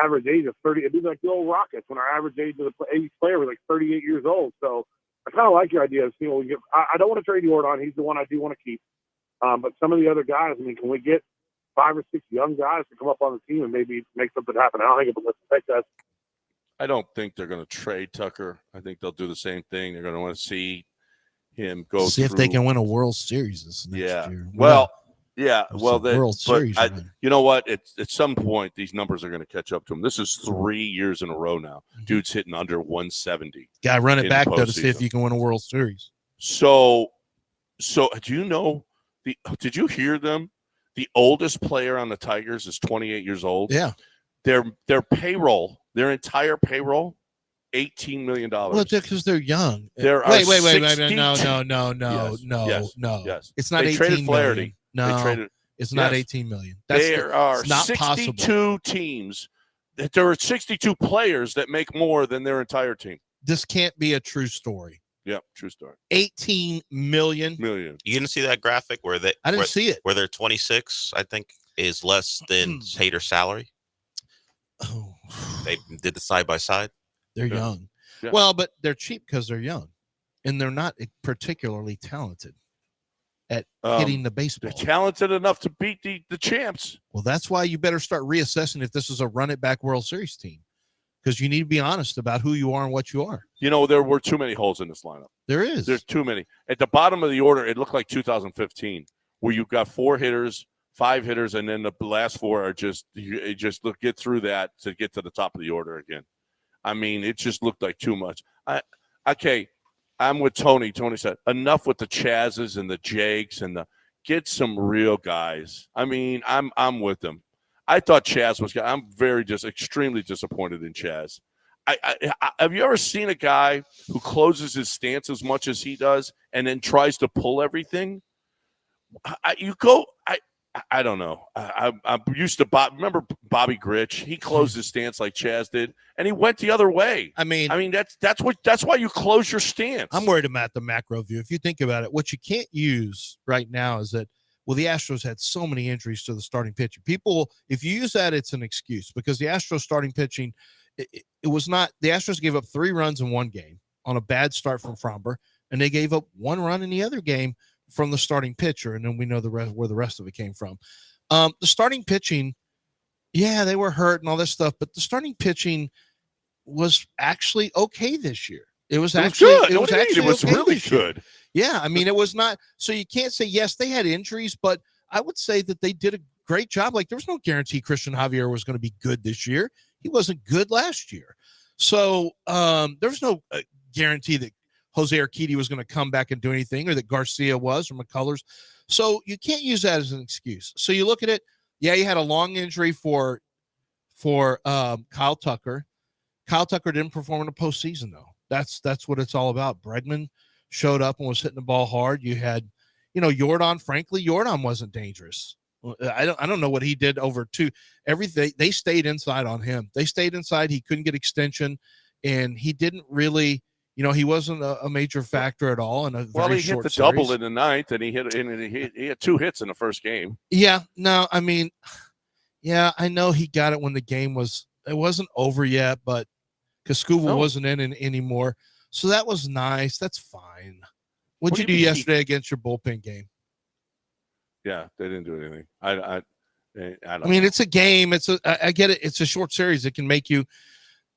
average age of 30. It'd be like the old Rockets when our average age of the average player was like 38 years old. So I kind of like your idea of seeing what we get. I don't want to trade Jordan. He's the one I do want to keep. But some of the other guys, can we get 5 or 6 young guys to come up on the team and maybe make something happen? I'll hang up and listen. Thanks, guys. I don't think they're going to trade Tucker. I think they'll do the same thing. They're going to want to see him go see if they can win a World Series this next year. Well, World Series. You know what? At some point, these numbers are going to catch up to him. This is 3 years in a row now. Dude's hitting under 170. Got to run it back, though, to see if you can win a World Series. So do you know did you hear them? The oldest player on the Tigers is 28 years old. Yeah. Their payroll, their entire payroll, $18 million. Well, because they're young. Wait. No. Yes. It's not 18 million. No, it's not 18 million. There are not 62 possible. teams. There are 62 players that make more than their entire team. This can't be a true story. Yeah, true story. 18 million. You didn't see that graphic where I didn't see it. Where they're 26, I think, is less than Hader's salary. Oh, they did the side by side. They're young. Yeah. Well, but they're cheap because they're young, and they're not particularly talented at hitting the baseball. They're talented enough to beat the champs. Well, that's why you better start reassessing if this is a run-it-back World Series team, because you need to be honest about who you are and what you are. There were too many holes in this lineup. There is. There's too many. At the bottom of the order, it looked like 2015, where you've got 4 hitters, 5 hitters, and then the last 4 are get through that to get to the top of the order again. It just looked like too much. I'm with Tony. Tony said, enough with the Chazzes and the Jakes and get some real guys. I'm with them. I thought Chaz was good. I'm extremely disappointed in Chaz. Have you ever seen a guy who closes his stance as much as he does and then tries to pull everything? I don't know. I'm used to remember Bobby Grich? He closed his stance like Chaz did, and he went the other way. That's why you close your stance. I'm worried about the macro view. If you think about it, what you can't use right now is that, the Astros had so many injuries to the starting pitcher. People, if you use that, it's an excuse, because the Astros starting pitching, it was not. The Astros gave up 3 runs in one game on a bad start from Framber, and they gave up 1 run in the other game from the starting pitcher, and then we know where the rest of it came from. The starting pitching, they were hurt and all this stuff, but the starting pitching was actually okay this year. It was actually really good. Yeah, it was not. So you can't say, yes, they had injuries, but I would say that they did a great job. Like, there was no guarantee Christian Javier was going to be good this year. He wasn't good last year. So there was no guarantee that Jose Urquidy was going to come back and do anything, or that Garcia was, or McCullers. So you can't use that as an excuse. So you look at it. Yeah, you had a long injury for Kyle Tucker. Kyle Tucker didn't perform in the postseason, though. That's what it's all about. Bregman showed up and was hitting the ball hard. You had, Jordan. Frankly, Jordan wasn't dangerous. I don't know what he did over two. Everything they stayed inside on him. They stayed inside. He couldn't get extension, and he didn't really. He wasn't a major factor at all. In a very he hit short the series. double in the ninth, and he had 2 hits in the first game. Yeah, no, I mean, yeah, I know he got it when the game wasn't over yet, but because Scooble wasn't in anymore, so that was nice. That's fine. What'd you do yesterday against your bullpen game? Yeah, they didn't do anything. I mean, it's a game. I get it. It's a short series. It can make you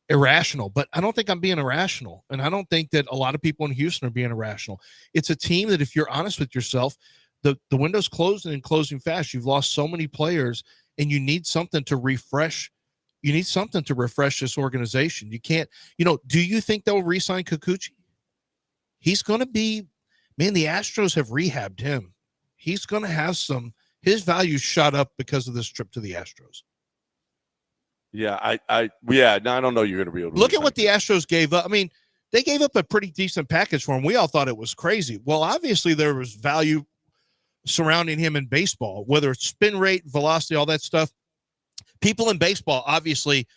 irrational, but I don't think I'm being irrational, and I don't think that a lot of people in Houston are being irrational. It's a team that, if you're honest with yourself, the window's closing and closing fast. You've lost so many players, and you need something to refresh. You need something to refresh this organization. You can't, do you think they'll re-sign Kikuchi? He's going to be, man, the Astros have rehabbed him. He's going to have his value shot up because of this trip to the Astros. Yeah, I don't know you're going to be able to look at what the Astros gave up. I mean, they gave up a pretty decent package for him. We all thought it was crazy. Well, obviously there was value surrounding him in baseball, whether it's spin rate, velocity, all that stuff. People in baseball obviously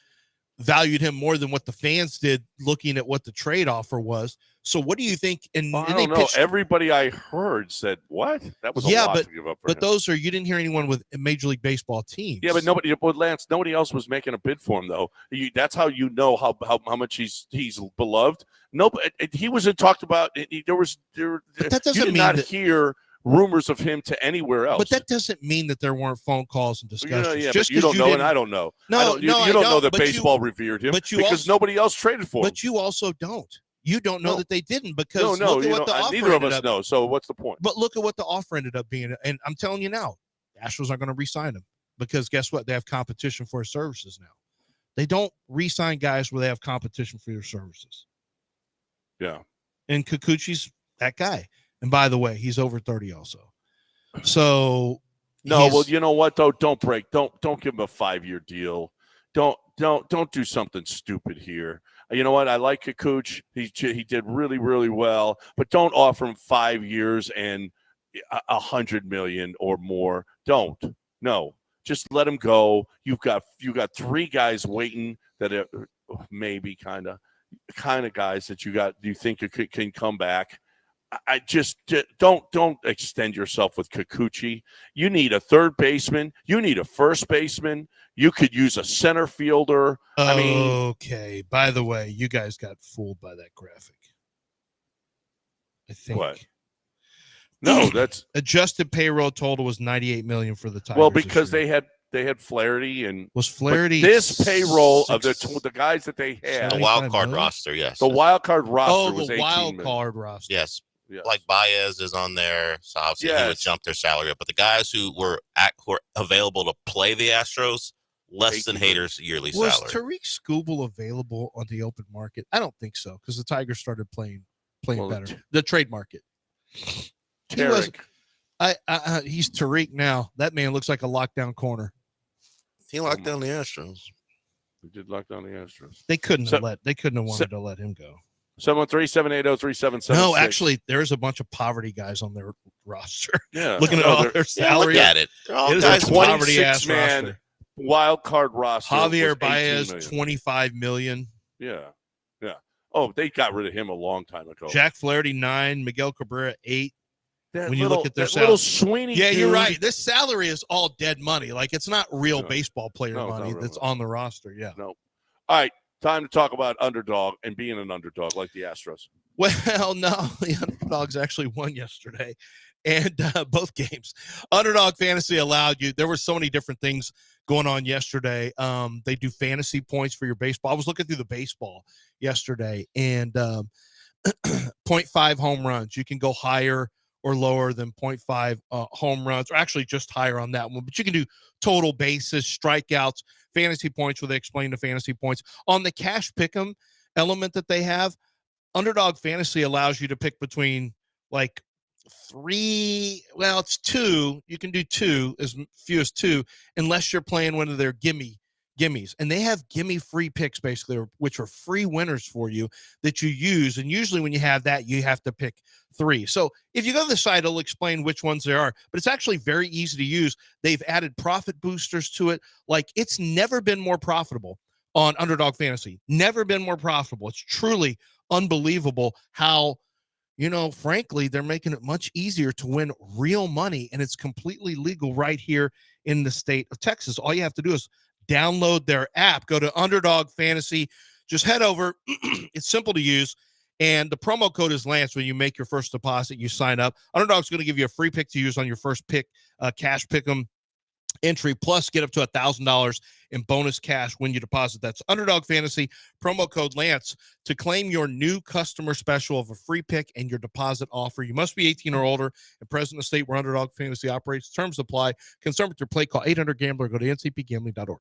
valued him more than what the fans did, looking at what the trade offer was. So what do you think? And I don't know. Everybody I heard said, what? That was a lot to give up for him. But you didn't hear anyone with Major League Baseball teams. Yeah, but Lance, nobody else was making a bid for him, though. That's how you know how much he's beloved. No, but he wasn't talked about. That doesn't mean hear rumors of him to anywhere else. But that doesn't mean that there weren't phone calls and discussions. Yeah, just but you don't know, and I don't know. You don't know that baseball revered him because nobody else traded for him. But you also don't. You don't know that they didn't because look at what the offer neither of us know. So what's the point? But look at what the offer ended up being. And I'm telling you now, the Astros aren't going to re-sign him because guess what? They have competition for his services now. They don't re-sign guys where they have competition for your services. Yeah. And Kikuchi's that guy. And by the way, he's over 30 also. So well, you know what though? Don't give him a 5-year deal. Don't do something stupid here. You know what? I like Kikuchi. He did really, really well, but don't offer him 5 years and $100 million or more. Don't. No. Just let him go. You got 3 guys waiting that are maybe kind of guys that you think can come back. I just don't extend yourself with Kikuchi. You need a third baseman. You need a first baseman. You could use a center fielder. Okay. By the way, you guys got fooled by that graphic. I think. What? No, that's adjusted payroll total was $98 million for the Tigers. Well, because they had Flaherty and was Flaherty this payroll of the guys that they had. The wild card roster, yes. The wild card roster was 18 wild million. Card roster. Yes. Like Baez is on there, so obviously he would jump their salary up. But the guys who were available to play the Astros, less than Hader's yearly salary. Was Tariq Skubal available on the open market? I don't think so because the Tigers started playing better. The trade market. He's Tariq now. That man looks like a lockdown corner. He locked down the Astros. He did lock down the Astros. They couldn't have wanted to let him go. 713-780-3776. No, actually, there's a bunch of poverty guys on their roster. Yeah, looking at all their salary. Look at it. It is a poverty ass roster. Wild card roster. Javier Baez, $25 million. Yeah. Oh, they got rid of him a long time ago. Jack Flaherty, 9. Miguel Cabrera, 8. You look at their salary, little Sweeney. Yeah, dude. You're right. This salary is all dead money. Like it's not real baseball player money that's on the roster. Yeah. No. All right. Time to talk about underdog and being an underdog like the Astros. Well, no, the underdogs actually won yesterday and both games. Underdog Fantasy allowed you. There were so many different things going on yesterday. They do fantasy points for your baseball. I was looking through the baseball yesterday and 0.5 home runs. You can go higher or lower than 0.5 home runs, or actually just higher on that one. But you can do total bases, strikeouts, fantasy points where they explain the fantasy points. On the cash pick'em element that they have, Underdog Fantasy allows you to pick between like it's two. You can do two, as few as two, unless you're playing one of their gimmies. And they have gimme free picks, basically, which are free winners for you that you use. And usually when you have that, you have to pick three. So if you go to the site, it'll explain which ones there are. But it's actually very easy to use. They've added profit boosters to it. Like, it's never been more profitable on Underdog Fantasy. Never been more profitable. It's truly unbelievable how, frankly, they're making it much easier to win real money, and it's completely legal right here in the state of Texas. All you have to do is download their app, go to Underdog Fantasy, just head over. It's simple to use, and the promo code is Lance. When you make your first deposit, you sign up. Underdog's going to give you a free pick to use on your first pick, cash pick'em entry, plus get up to $1,000 in bonus cash when you deposit. That's Underdog Fantasy, promo code Lance, to claim your new customer special of a free pick and your deposit offer. You must be 18 or older and present in the state where Underdog Fantasy operates. Terms apply. Concerned with your play, call 800-GAMBLER. Go to ncpgambling.org.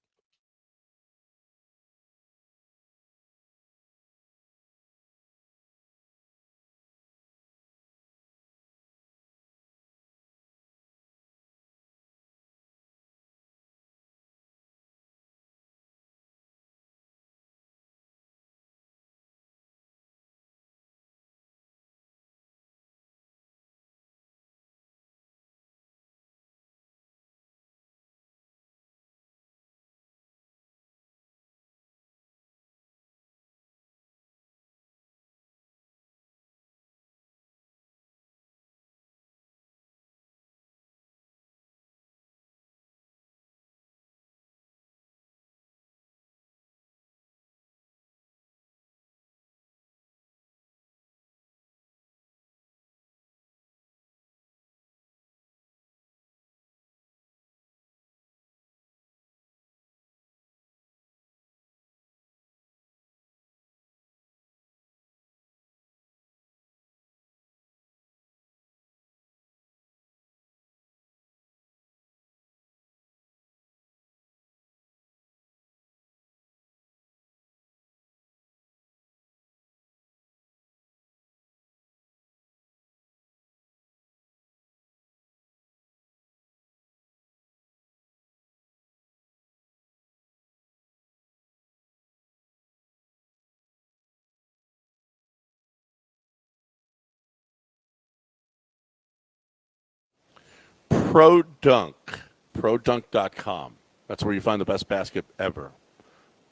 ProDunk.com. That's where you find the best basket ever.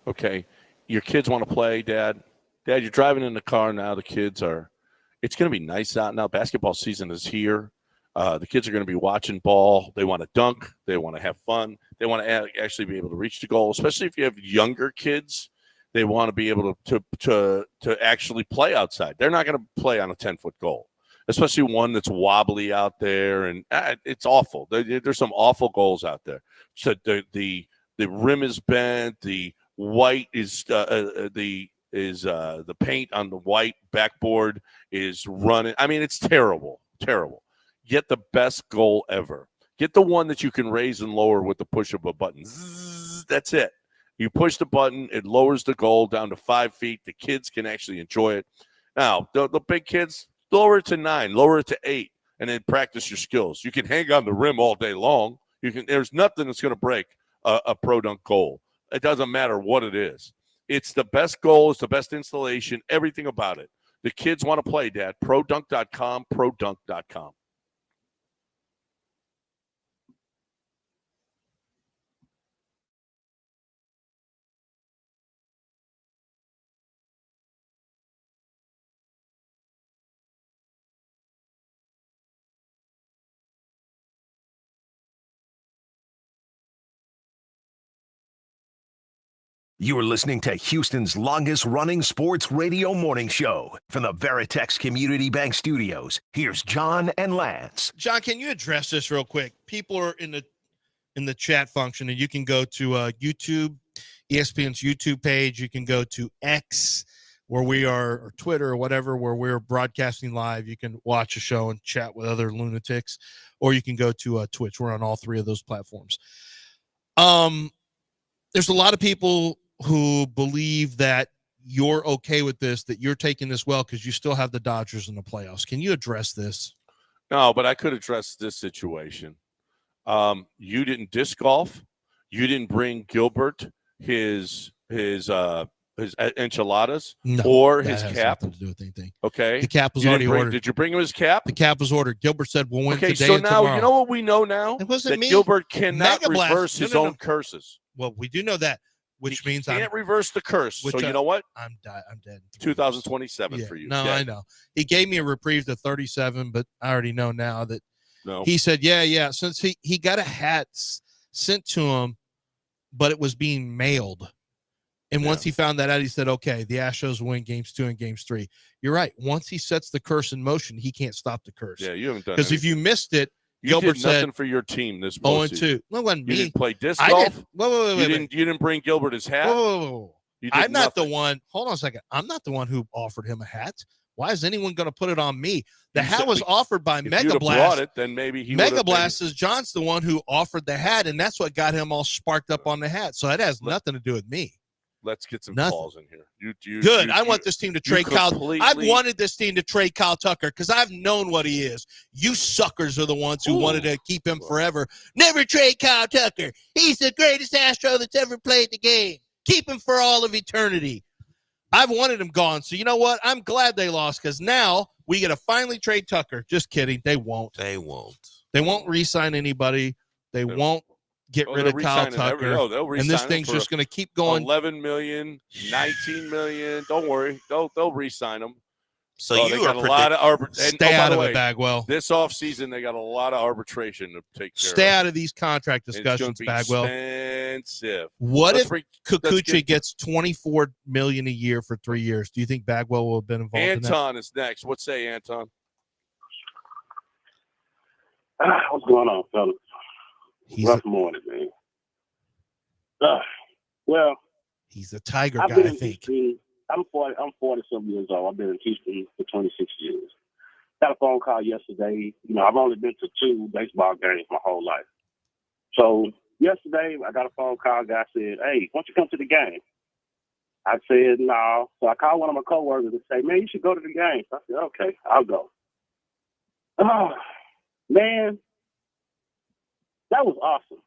Okay, your kids want to play, Dad. Dad, you're driving in the car now. The kids are. It's going to be nice out now. Basketball season is here. The kids are going to be watching ball. They want to dunk. They want to have fun. They want to actually be able to reach the goal, especially if you have younger kids. They want to be able to actually play outside. They're not going to play on a 10-foot goal, especially one that's wobbly out there, and it's awful. There's some awful goals out there. So the rim is bent. The white is the paint on the white backboard is running. I mean, it's terrible, terrible. Get the best goal ever. Get the one that you can raise and lower with the push of a button. Zzz, that's it. You push the button, it lowers the goal down to 5 feet. The kids can actually enjoy it. Now, the big kids, lower it to 9, lower it to 8, and then practice your skills. You can hang on the rim all day long. There's nothing that's going to break a pro dunk goal. It doesn't matter what it is. It's the best goal. It's the best installation, everything about it. The kids want to play, Dad. ProDunk.com, ProDunk.com. You are listening to Houston's longest-running sports radio morning show from the Veritex Community Bank Studios. Here's John and Lance. John, can you address this real quick? People are in the chat function, and you can go to YouTube, ESPN's YouTube page. You can go to X, where we are, or Twitter or whatever, where we're broadcasting live. You can watch a show and chat with other lunatics, or you can go to Twitch. We're on all three of those platforms. There's a lot of people who believe that you're okay with this, that you're taking this well because you still have the Dodgers in the playoffs. Can you address this? No, but I could address this situation. You didn't disc golf. You didn't bring Gilbert his enchiladas or his cap. Nothing to do with anything. Okay, the cap was already ordered. Did you bring him his cap? The cap was ordered. Gilbert said we'll win today so and now tomorrow. you know what we know now. It wasn't that me. Gilbert cannot Mega Blast. reverse his own curses. Well, we do know that, which he means can't reverse the curse. So you know what? I'm dead. 2027 for you. No, dead. I know. He gave me a reprieve to 37, but I already know now that no. He said, yeah. Since he got a hat sent to him, but it was being mailed. And once he found that out, he said, okay, the Astros win games 2 and games 3. You're right. Once he sets the curse in motion, he can't stop the curse. Yeah, you haven't done because if you missed it, you Gilbert did nothing said for your team this 0-2. No, it wasn't me. You didn't play disc golf. Wait. You didn't bring Gilbert his hat. Whoa. You did I'm not nothing. the one. Hold on a second. I'm not the one who offered him a hat. Why is anyone going to put it on me? The hat was offered by Mega Blast. Brought it, then maybe he Mega Blast says John's the one who offered the hat, and that's what got him all sparked up on the hat. So that has nothing to do with me. Let's get some calls in here. Good. I want this team to trade Kyle. I've wanted this team to trade Kyle Tucker because I've known what he is. You suckers are the ones who wanted to keep him forever. Never trade Kyle Tucker. He's the greatest Astro that's ever played the game. Keep him for all of eternity. I've wanted him gone. So you know what? I'm glad they lost because now we get to finally trade Tucker. Just kidding. They won't. They won't re-sign anybody. They won't get rid of Kyle Tucker. And this thing's just going to keep going. $11 million, $19 million. Don't worry. They'll re-sign them. So you got a lot of stay out of it, Bagwell. This offseason, they got a lot of arbitration to take care of. Stay out of these contract discussions, Bagwell. Expensive. What if Kikuchi gets $24 million a year for 3 years? Do you think Bagwell will have been involved in that? Anton is next. What say, Anton? What's going on, fellas? Rough morning, man. Well, he's a Tiger guy, I think. I'm 40-some years old. I've been in Houston for 26 years. Got a phone call yesterday. I've only been to 2 baseball games my whole life. So yesterday, I got a phone call. Guy said, hey, why don't you come to the game? I said, no. So I called one of my coworkers and said, man, you should go to the game. So I said, okay, I'll go. Oh, man, that was awesome.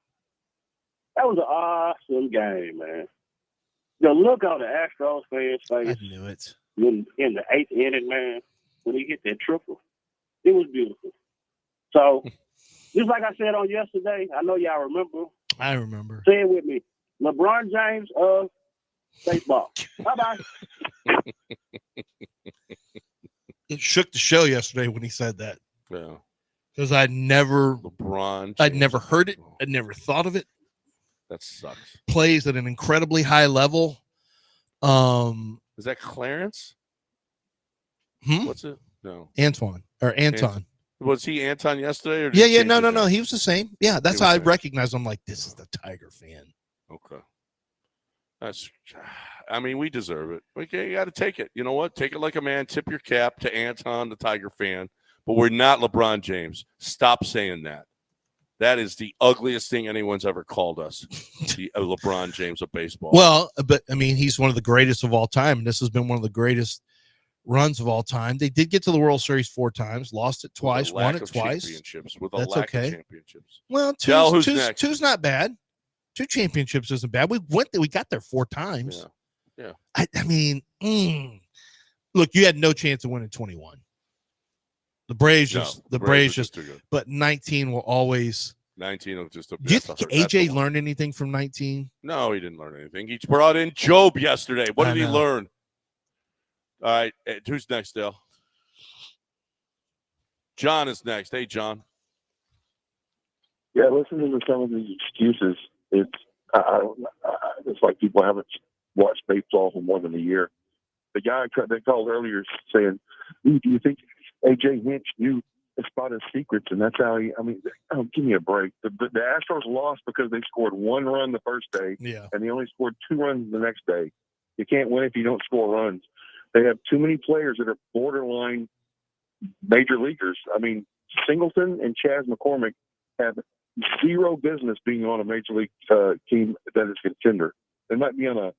That was an awesome game, man. The look on the Astros fans' face. I knew it. In the 8th inning, man, when he hit that triple, it was beautiful. So, just like I said on yesterday, I know y'all remember. I remember. Say it with me. LeBron James of baseball. Bye-bye. It shook the show yesterday when he said that. Yeah. Because I'd never heard it. I'd never thought of it. That sucks. Plays at an incredibly high level. Is that Clarence? What's it? No. Anton. Was he Anton yesterday? Or yeah. No. He was the same. Yeah, that's how I recognized him. Like, this is the Tiger fan. Okay. We deserve it. You got to take it. You know what? Take it like a man. Tip your cap to Anton, the Tiger fan. But we're not LeBron James. Stop saying that. That is the ugliest thing anyone's ever called us, the LeBron James of baseball. Well, but he's one of the greatest of all time, and this has been one of the greatest runs of all time. They did get to the World Series 4 times, lost it twice, won it twice. That's okay. Championships. Well, two's not bad. 2 championships isn't bad. We got there 4 times. Yeah. Look, you had no chance of winning 21. The Braves just too good. But 19 will always. 19 will just. Do you think AJ learned anything from 19? No, he didn't learn anything. He brought in Job yesterday. What did he learn? All right, who's next, Dale? John is next. Hey, John. Yeah, listening to some of these excuses, it's like people haven't watched baseball for more than a year. The guy they called earlier saying, "Do you think AJ Hinch knew Espada's secrets?" And that's how give me a break. The Astros lost because they scored 1 run the first day, and they only scored 2 runs the next day. You can't win if you don't score runs. They have too many players that are borderline major leaguers. Singleton and Chas McCormick have zero business being on a major league team that is contender. They might be on a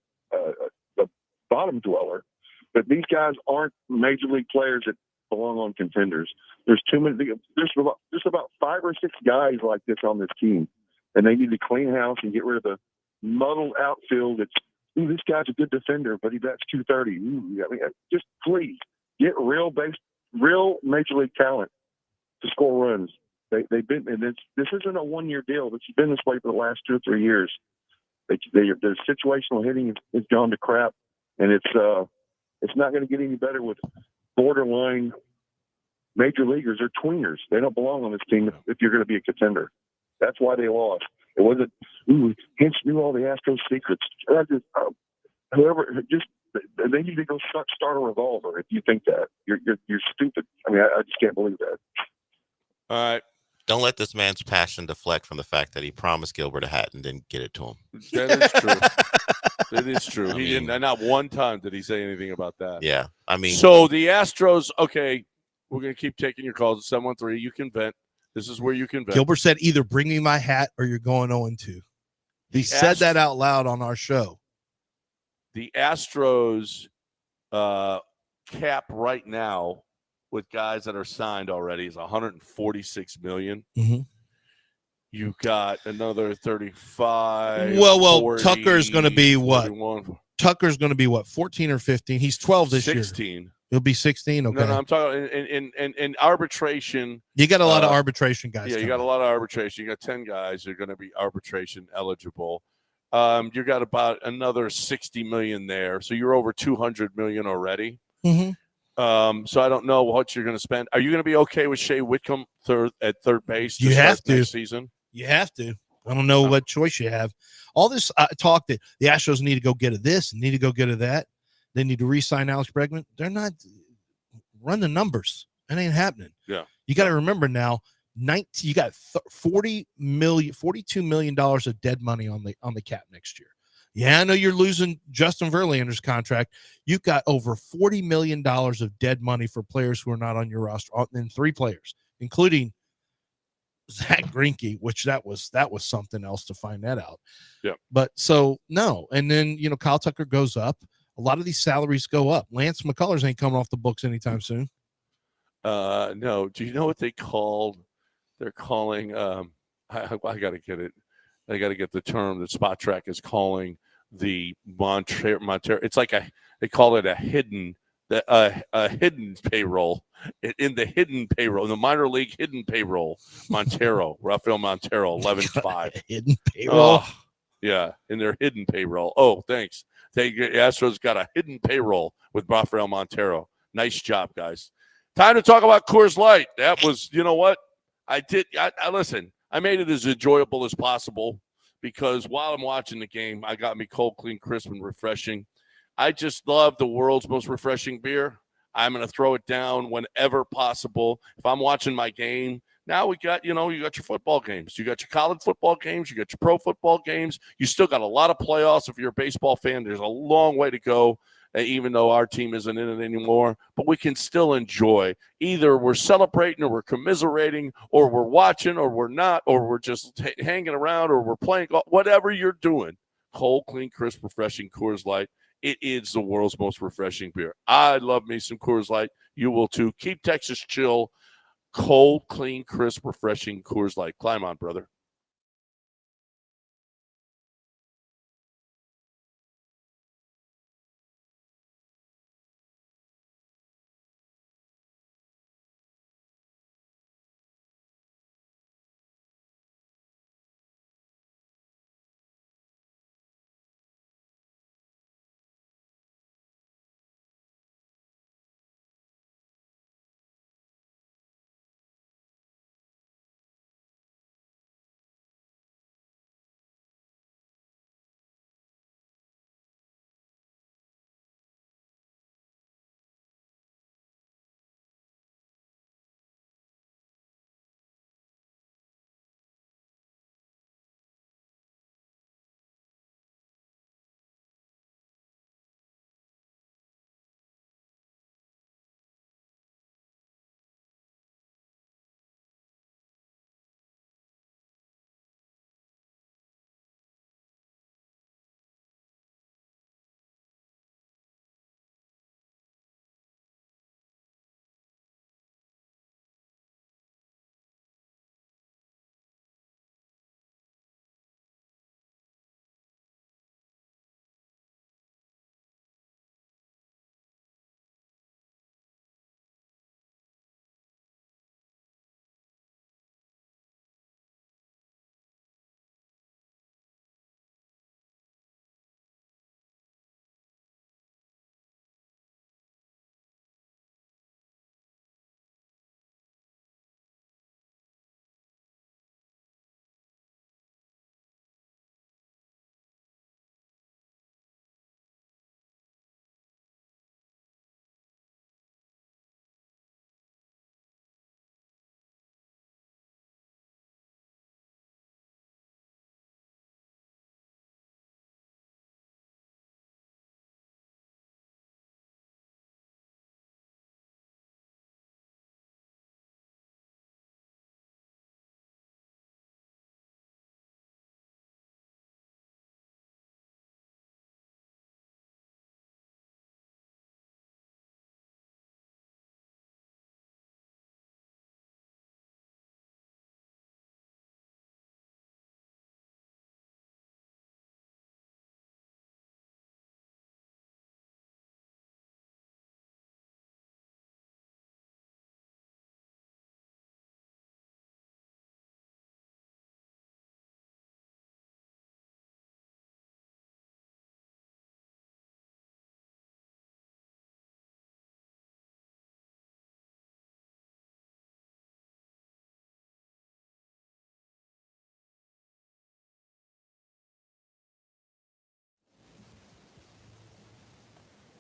bottom dweller. But these guys aren't major league players that belong on contenders. There's too many. There's about 5 or 6 guys like this on this team, and they need to clean house and get rid of the muddled outfield. That's, ooh, this guy's a good defender, but he bats 230. Ooh, I mean, just please get real major league talent to score runs. They've been, and this isn't a 1-year deal. It's been this way for the last 2 or 3 years. Their situational hitting has gone to crap, and it's not going to get any better with borderline major leaguers or tweeners. They don't belong on this team if you're going to be a contender. That's why they lost. It wasn't, ooh, Hinch knew all the Astros secrets. They need to go start a revolver if you think that. You're stupid. I mean, I just can't believe that. All right. Don't let this man's passion deflect from the fact that he promised Gilbert a hat and didn't get it to him. That is true. That is true. He didn't. Not one time did he say anything about that. Yeah. I mean. So the Astros, okay, we're going to keep taking your calls at 713. You can vent. This is where you can vent. Gilbert said, either bring me my hat or you're going 0-2. He said that out loud on our show. The Astros cap right now with guys that are signed already is $146 million. Mm-hmm. You got another 35. Well, 40, Tucker's going to be what? 41. Tucker's going to be what? 14 or 15. He's 12 this 16. year. He'll be 16. Okay. No, I'm talking in arbitration. You got a lot of arbitration guys. Yeah, you got a lot of arbitration. You got 10 guys who are going to be arbitration eligible. You got about another 60 million there, so you're over 200 million already. Mm-hmm. So I don't know what you're going to spend. Are you going to be okay with Shea Whitcomb at third base? You have to next season. You have to. I don't know what choice you have. All this talk that the Astros need to go get this, need to go get that. They need to re-sign Alex Bregman. They're not run the numbers. It ain't happening. Yeah. You got to remember now. You got $42 million of dead money on the cap next year. Yeah, I know you're losing Justin Verlander's contract. You've got over $40 million of dead money for players who are not on your roster, and 3 players, including Zach Greinke, which that was something else to find that out. Yeah. But so no, and then Kyle Tucker goes up. A lot of these salaries go up. Lance McCullers ain't coming off the books anytime soon. No. Do you know what they called? They're calling. I got to get it. I got to get the term that Spot Track is calling the Montero. It's like they call it a hidden payroll in the hidden payroll, in the minor league hidden payroll. Montero, Rafael Montero, 11-5. Hidden payroll. Oh, yeah, in their hidden payroll. Oh, thanks. Astros got a hidden payroll with Rafael Montero. Nice job, guys. Time to talk about Coors Light. That was, you know what? I listen. I made it as enjoyable as possible because while I'm watching the game, I got me cold, clean, crisp, and refreshing. I just love the world's most refreshing beer. I'm going to throw it down whenever possible. If I'm watching my game, now we got, you got your football games. You got your college football games. You got your pro football games. You still got a lot of playoffs. If you're a baseball fan, there's a long way to go. Even though our team isn't in it anymore, but we can still enjoy. Either we're celebrating or we're commiserating or we're watching or we're not, or we're just hanging around or we're playing, whatever you're doing. Cold, clean, crisp, refreshing Coors Light. It is the world's most refreshing beer. I love me some Coors Light. You will too. Keep Texas chill. Cold, clean, crisp, refreshing Coors Light. Climb on, brother.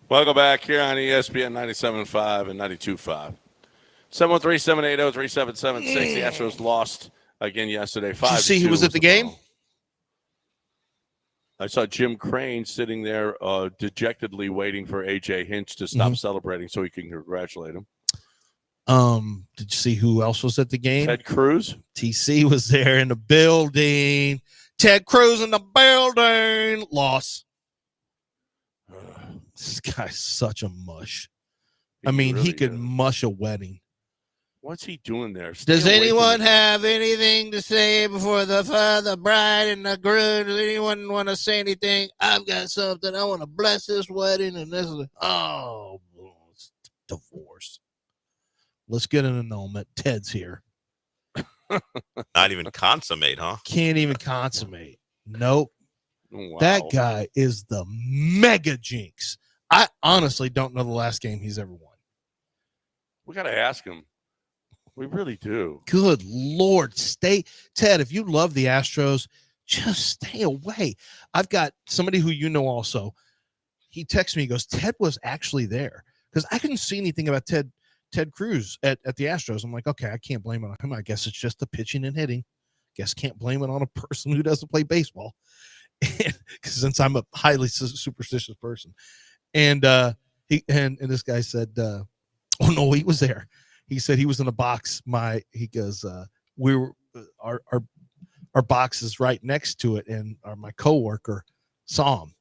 Welcome back here on ESPN 97.5 and 92.5. 713-780-3776. The Astros lost again yesterday. 5-2. Did you see who was at the game? I saw Jim Crane sitting there dejectedly waiting for A.J. Hinch to stop celebrating so he can congratulate him. Did you see who else was at the game? Ted Cruz. TC was there in the building. Ted Cruz in the building. Loss. This guy's such a mush. I mean, really he could is. mush a wedding. What's he doing there? Stay Does away from anyone him. have anything to say before the bride and the groom? Does anyone want to say anything? I've got something. I want to bless this wedding. And this is it's divorce. Let's get an annulment. Ted's here. Not even consummate, huh? Can't even consummate. Nope. Wow. That guy is the mega jinx. I honestly don't know the last game he's ever won. We got to ask him. We really do. Good Lord. Ted, if you love the Astros, just stay away. I've got somebody who you know also. He texts me, he goes, Ted was actually there. Because I couldn't see anything about Ted Cruz at the Astros. I'm like, okay, I can't blame it on him. I guess it's just the pitching and hitting. Guess can't blame it on a person who doesn't play baseball. Since I'm a highly superstitious person. And this guy said, oh no, he was there. He said he was in a box. He goes, we were our box is right next to it, and my coworker saw him,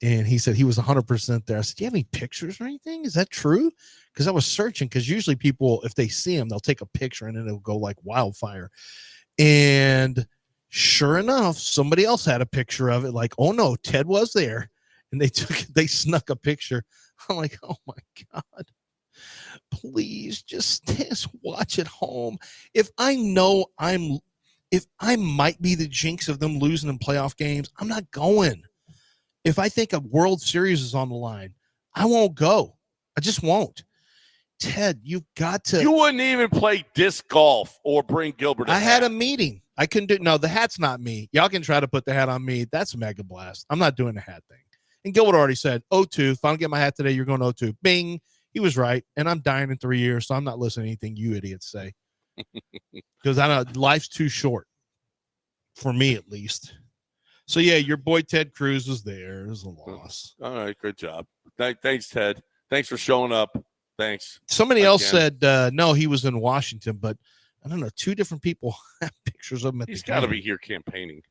and he said he was 100% there. I said, do you have any pictures or anything? Is that true? Because I was searching. Because usually people, if they see him, they'll take a picture, and then it'll go like wildfire. And sure enough, somebody else had a picture of it. Like, oh no, Ted was there, and they snuck a picture. I'm like, oh my God. Please just watch at home. If I know if I might be the jinx of them losing in playoff games, I'm not going. If I think a World Series is on the line, I won't go. I just won't. Ted, you've got to. You wouldn't even play disc golf or bring Gilbert. I had a meeting. I couldn't do. No, the hat's not me. Y'all can try to put the hat on me. That's a mega blast. I'm not doing the hat thing. And Gilbert already said, 0-2. If I don't get my hat today, you're going 0-2. Bing. He was right, and I'm dying in 3 years, so I'm not listening to anything you idiots say. Because I know life's too short, for me at least. So, yeah, your boy Ted Cruz was there. It was a loss. All right, good job. Thanks, Ted. Thanks for showing up. Thanks. Somebody else said, no, he was in Washington, but I don't know. 2 different people have pictures of him at the game. He's got to be here campaigning.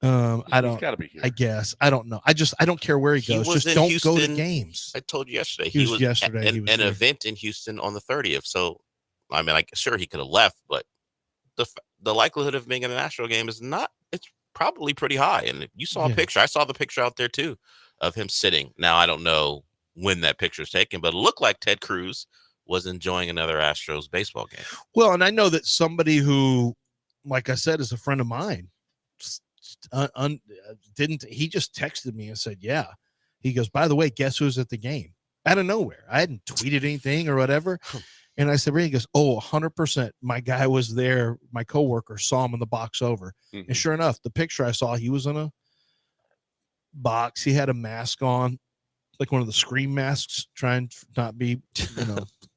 I don't. He's got to be here. I guess. I don't know. I don't care where he goes. Just don't Houston, go to games. I told you yesterday. He was yesterday. At an event in Houston on the 30th. So, I mean, sure he could have left, but the likelihood of being in an Astro game is not. It's probably pretty high. And you saw a picture. I saw the picture out there too of him sitting. Now I don't know when that picture is taken, but it looked like Ted Cruz was enjoying another Astros baseball game. Well, and I know that somebody who, like I said, is a friend of mine. He just texted me and said, yeah. He goes, by the way, guess who's at the game? Out of nowhere. I hadn't tweeted anything or whatever. And I said, he goes, 100%. My guy was there. My coworker saw him in the box over. Mm-hmm. And sure enough, the picture I saw, he was in a box. He had a mask on, like one of the Scream masks, trying to not be,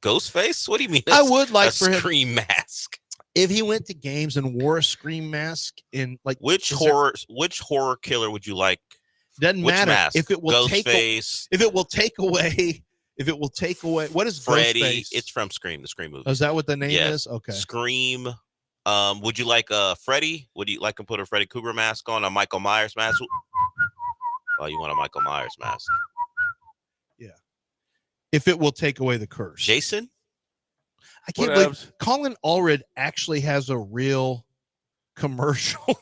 Ghostface? What do you mean? I would like for him. Scream mask. If he went to games and wore a Scream mask in like which horror killer would you like? Doesn't matter. Mask? If it will take away what is Freddy? Ghostface? It's from Scream, the Scream movie. Oh, is that what the name is? Okay. Scream. Would you like Freddy? Would you like to put a Freddy Krueger mask on, a Michael Myers mask? Oh, you want a Michael Myers mask? Yeah. If it will take away the curse. Jason? I can't believe Colin Allred actually has a real commercial.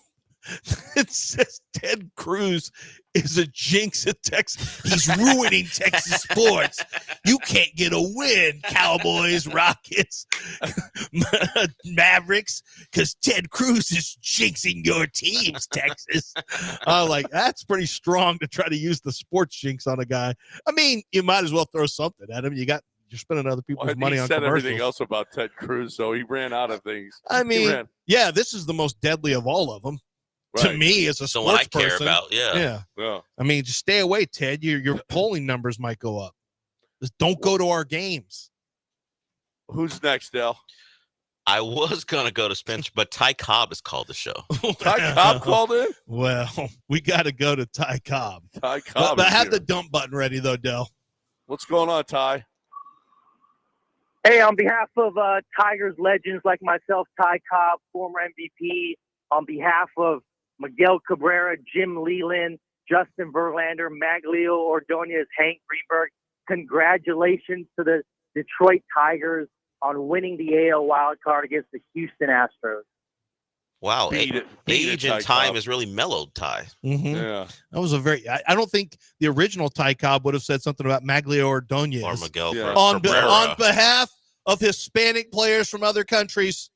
It says Ted Cruz is a jinx at Texas. He's ruining Texas sports. You can't get a win, Cowboys, Rockets, Mavericks, because Ted Cruz is jinxing your teams, Texas. Like, that's pretty strong to try to use the sports jinx on a guy. I mean, you might as well throw something at him. You're spending other people's money on commercials. He said everything else about Ted Cruz, so he ran out of things. I mean, yeah, this is the most deadly of all of them. to me as a someone I sports care person. about. Yeah. I mean, just stay away, Ted. Your polling numbers might go up. Just don't go to our games. Who's next, Dale? I was going to go to Spencer, but Ty Cobb has called the show. Ty Cobb called in? Well, we got to go to Ty Cobb. Ty Cobb. But have the dump button ready, though, Dell. What's going on, Ty? Hey, on behalf of Tigers legends like myself, Ty Cobb, former MVP, on behalf of Miguel Cabrera, Jim Leland, Justin Verlander, Maglio Ordonez, Hank Greenberg, congratulations to the Detroit Tigers on winning the AL wild card against the Houston Astros. Wow. Age and time Cobb has really mellowed, Ty. Mm-hmm. Yeah. That was a very – I don't think the original Ty Cobb would have said something about Maglio Ordonez. Or Miguel on Cabrera. behalf of Hispanic players from other countries,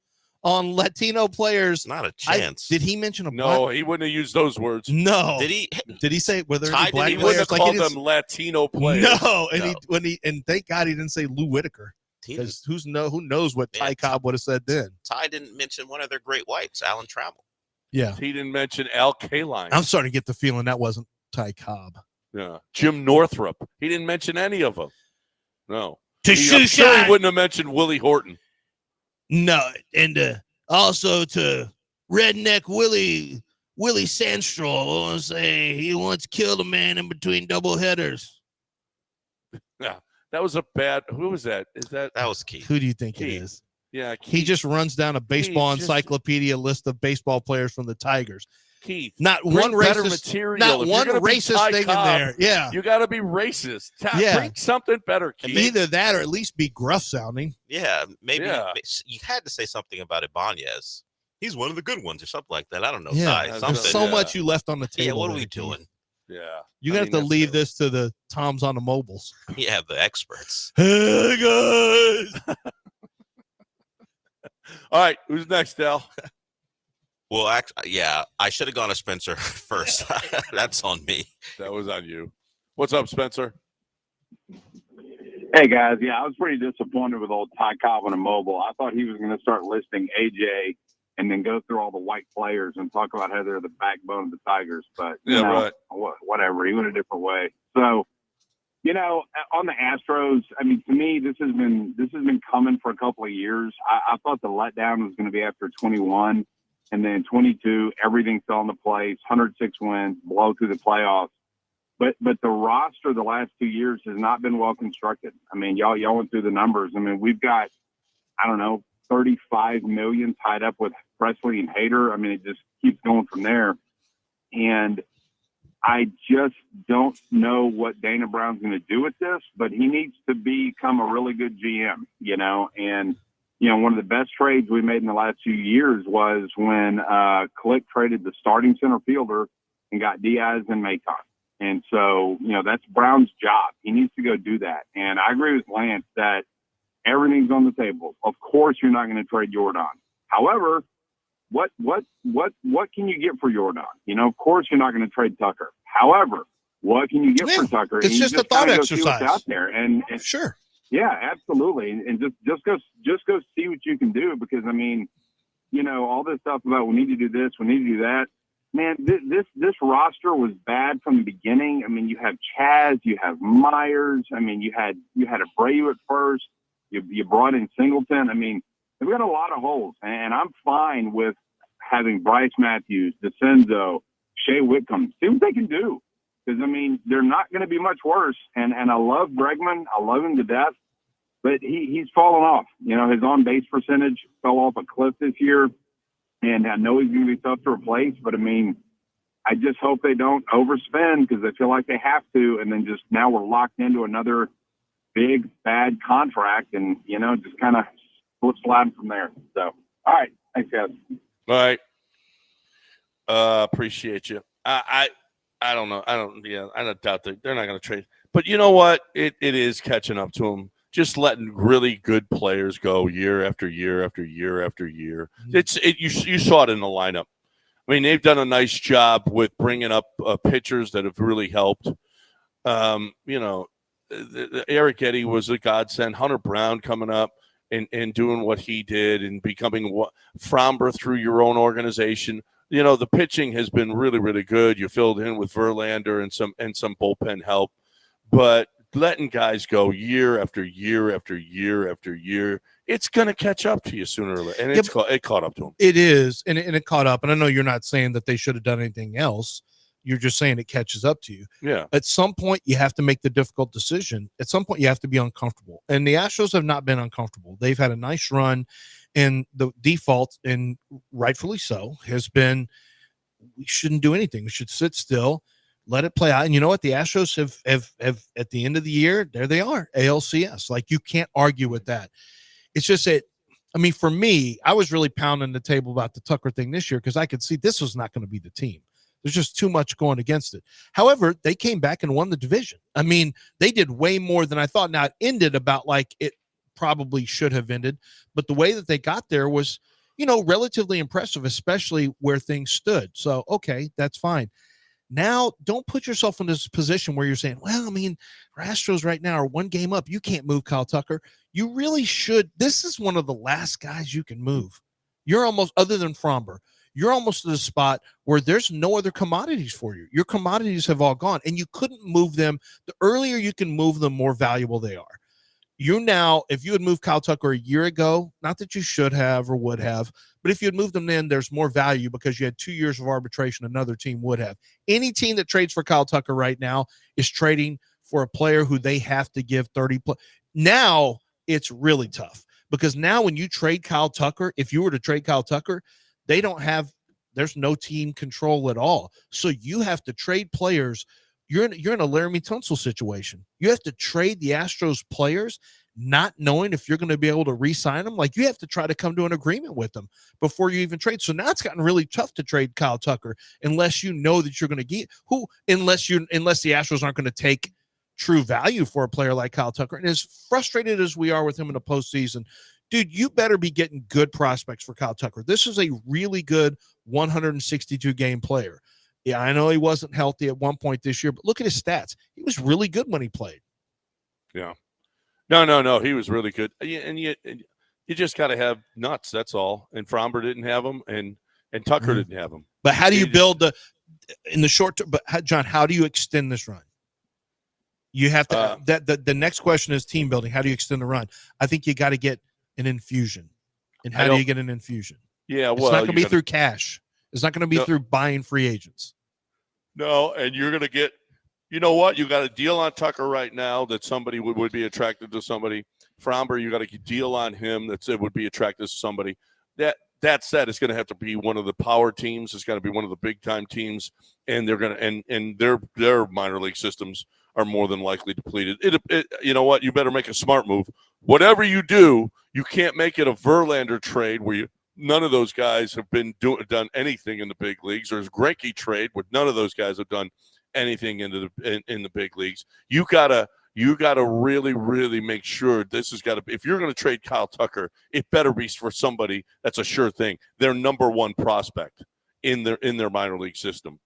on Latino players. Not a chance. Did he mention a No, he wouldn't have used those words. No. Did he? Did he say whether Ty any black He didn't players? wouldn't have called them Latino players. No, and No. and thank God he didn't say Lou Whitaker. Because who knows what Ty Man, Cobb would have said then? Ty didn't mention one of their great whites, Alan Trammell. Yeah, He didn't mention Al Kaline. I'm starting to get the feeling that wasn't Ty Cobb. Yeah. Jim Northrup. He didn't mention any of them. No. To I'm sure he wouldn't have mentioned Willie Horton. No, and also to Redneck Willie Sandstrom. I want to say he once killed a man in between double headers. Yeah. That was a bad. Who was that? That was Keith. Who do you think Keith. it is? Yeah. He just runs down a baseball encyclopedia list of baseball players from the Tigers. Keith. Not Bring one better racist material. Not If one you're gonna be racist Ty thing Cobb, in there. Yeah. You got to be racist. Yeah. Bring something better, Keith. Either that or at least be gruff sounding. Yeah, maybe Yeah. you had to say something about Ibanez. He's one of the good ones or something like that. I don't know, Yeah. Ty. That's Something. So Yeah. much you left on the table. Yeah, what are there, we Keith. doing? Yeah. You I got mean, to that's leave the- this to the Toms on the mobiles. Yeah, the experts. Hey, guys. All right. Who's next, Dal? Well, yeah, I should have gone to Spencer first. That's on me. That was on you. What's up, Spencer? Hey, guys. Yeah, I was pretty disappointed with old Ty Cobb on a mobile. I thought he was going to start listing AJ and then go through all the white players and talk about how they're the backbone of the Tigers. But, you know, right. whatever. He went a different way. So, you know, on the Astros, I mean, to me, this has been coming for a couple of years. I thought the letdown was going to be after 21, and then 22, everything fell into place, 106 wins, blow through the playoffs. But the roster the last 2 years has not been well constructed. I mean, y'all went through the numbers. I mean, we've got, I don't know, $35 million tied up with Presley and Hader. I mean, it just keeps going from there. And I just don't know what Dana Brown's going to do with this, but he needs to become a really good GM, you know. And, you know, one of the best trades we made in the last few years was when Click traded the starting center fielder and got Diaz and Maton. And so, you know, that's Brown's job. He needs to go do that. And I agree with Lance that everything's on the table. Of course, you're not going to trade Jordan. However, what can you get for Jordan? You know, of course, you're not going to trade Tucker. However, what can you get for Tucker? It's And just you a thought gotta go see exercise. what's out there. And Sure. yeah, absolutely. And just go see what you can do, because I mean, you know, all this stuff about we need to do this, we need to do that. Man, this roster was bad from the beginning. I mean, you have Chaz, you have Myers. I mean, you had Abreu at first. You brought in Singleton. I mean, they've got a lot of holes, and I'm fine with having Bryce Matthews, DeCenzo, Shea Whitcomb. See what they can do, because I mean, they're not going to be much worse. And I love Bregman. I love him to death, but he's fallen off. You know, his on base percentage fell off a cliff this year. And I know he's going to be tough to replace, but I mean, I just hope they don't overspend, because they feel like they have to. And then just now we're locked into another big, bad contract, and, you know, just kind of flip slide from there. So, all right. Thanks, guys. All right. Appreciate you. I don't know. I don't doubt that they're not going to trade. But you know what? It is catching up to them. Just letting really good players go year after year after year after year. You saw it in the lineup. I mean, they've done a nice job with bringing up pitchers that have really helped. You know, Eric Eddy was a godsend. Hunter Brown coming up and doing what he did and becoming what Fromber through your own organization. the pitching has been really, really good. You filled in with Verlander and some bullpen help, but letting guys go year after year after year after year, it's going to catch up to you sooner or later. And it caught up to them. It is, and it caught up. And I know you're not saying that they should have done anything else. You're just saying it catches up to you. Yeah. At some point, you have to make the difficult decision. At some point, you have to be uncomfortable. And the Astros have not been uncomfortable. They've had a nice run, and the default, and rightfully so, has been we shouldn't do anything. We should sit still, let it play out. And you know what? The Astros have at the end of the year, there they are, ALCS. Like, you can't argue with that. It's just that, I mean, for me, I was really pounding the table about the Tucker thing this year because I could see this was not going to be the team. There's just too much going against it. However, they came back and won the division. I mean, they did way more than I thought. Now, it ended about like it probably should have ended, but the way that they got there was, relatively impressive, especially where things stood. So, okay, that's fine. Now, don't put yourself in this position where you're saying, well, I mean, Astros right now are one game up. You can't move Kyle Tucker. You really should. This is one of the last guys you can move. You're almost, other than Fromber, you're almost at a spot where there's no other commodities for you. Your commodities have all gone, and you couldn't move them. The earlier you can move them, more valuable they are. You now, if you had moved Kyle Tucker a year ago, not that you should have or would have, but if you had moved them then, there's more value because you had 2 years of arbitration another team would have. Any team that trades for Kyle Tucker right now is trading for a player who they have to give 30 plus. Now it's really tough because now when you trade Kyle Tucker, if you were to trade Kyle Tucker, there's no team control at all. So you have to trade players. You're in a Laramie Tunsil situation. You have to trade the Astros players not knowing if you're going to be able to re-sign them. Like, you have to try to come to an agreement with them before you even trade. So now it's gotten really tough to trade Kyle Tucker unless you know that you're going to get unless the Astros aren't going to take true value for a player like Kyle Tucker. And as frustrated as we are with him in the postseason, dude, you better be getting good prospects for Kyle Tucker. This is a really good 162 game player. Yeah, I know he wasn't healthy at one point this year, but look at his stats. He was really good when he played. Yeah. No. He was really good. And you just got to have nuts. That's all. And Fromber didn't have them, and Tucker didn't have them. But how do you build in the short term? But John, how do you extend this run? You have to. The next question is team building. How do you extend the run? I think you got to get an infusion. And how do you get an infusion? Yeah, well, it's not going to be through cash. It's not going to be through buying free agents. No, and you're going to get, you know what? You got a deal on Tucker right now that somebody would be attracted to somebody. Fromber, you got a deal on him that would be attracted to somebody. That said, it's going to have to be one of the power teams. It's going to be one of the big time teams, and they're going to and their minor league systems are more than likely depleted. You know what? You better make a smart move. Whatever you do, you can't make it a Verlander trade where none of those guys have done anything in the big leagues. There's Greinke trade where none of those guys have done anything in the big leagues. You gotta really, really make sure this has got to be. If you're going to trade Kyle Tucker, it better be for somebody that's a sure thing. Their number one prospect in their minor league system,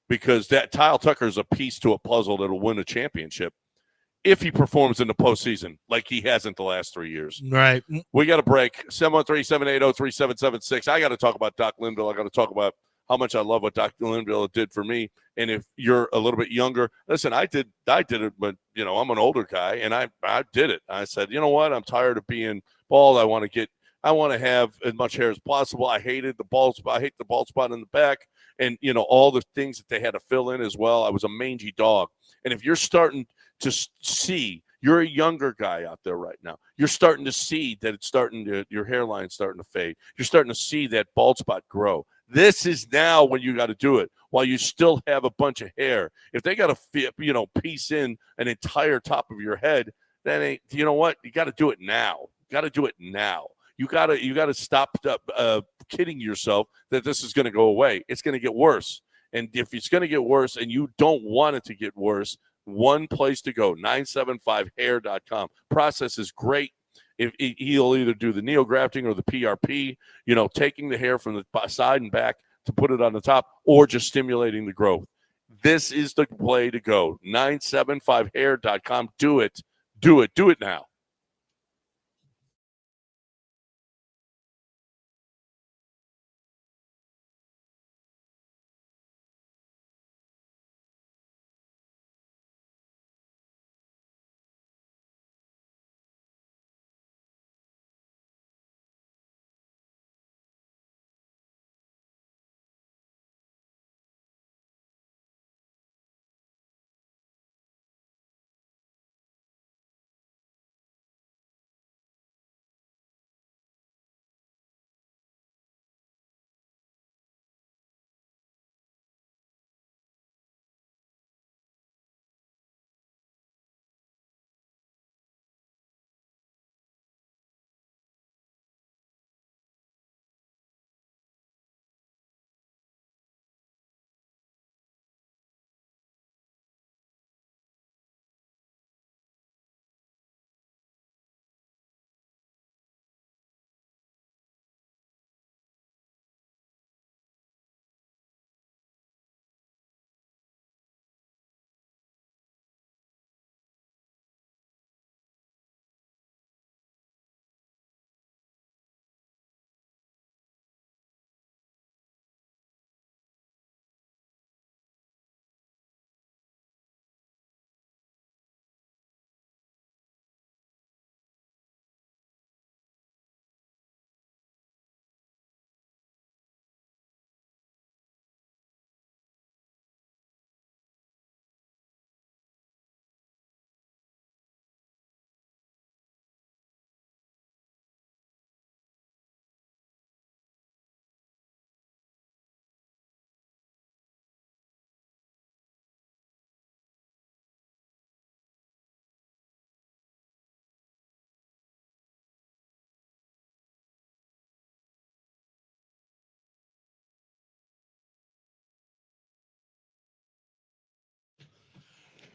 because that Kyle Tucker is a piece to a puzzle that'll win a championship if he performs in the postseason like he hasn't the last 3 years. Right. We got a break. 713-780-3776. I got to talk about Doc Linville. I got to talk about how much I love what Doc Linville did for me. And if you're a little bit younger, listen, I did it, but I'm an older guy, and I did it. I said, you know what? I'm tired of being bald. I want to have as much hair as possible. I hated the bald spot. I hate the bald spot in the back, and all the things that they had to fill in as well. I was a mangy dog. And if you're starting to see, you're a younger guy out there right now, you're starting to see that your hairline's starting to fade. You're starting to see that bald spot grow. This is now when you got to do it while you still have a bunch of hair. If they got to piece in an entire top of your head, then you know what? You got to do it now. You got to do it now. You got to stop kidding yourself that this is going to go away. It's going to get worse. And if it's going to get worse and you don't want it to get worse, one place to go, 975hair.com. Process is great. If he'll either do the neografting or the PRP, taking the hair from the side and back to put it on the top, or just stimulating the growth. This is the play to go. 975hair.com. Do it. Do it. Do it now.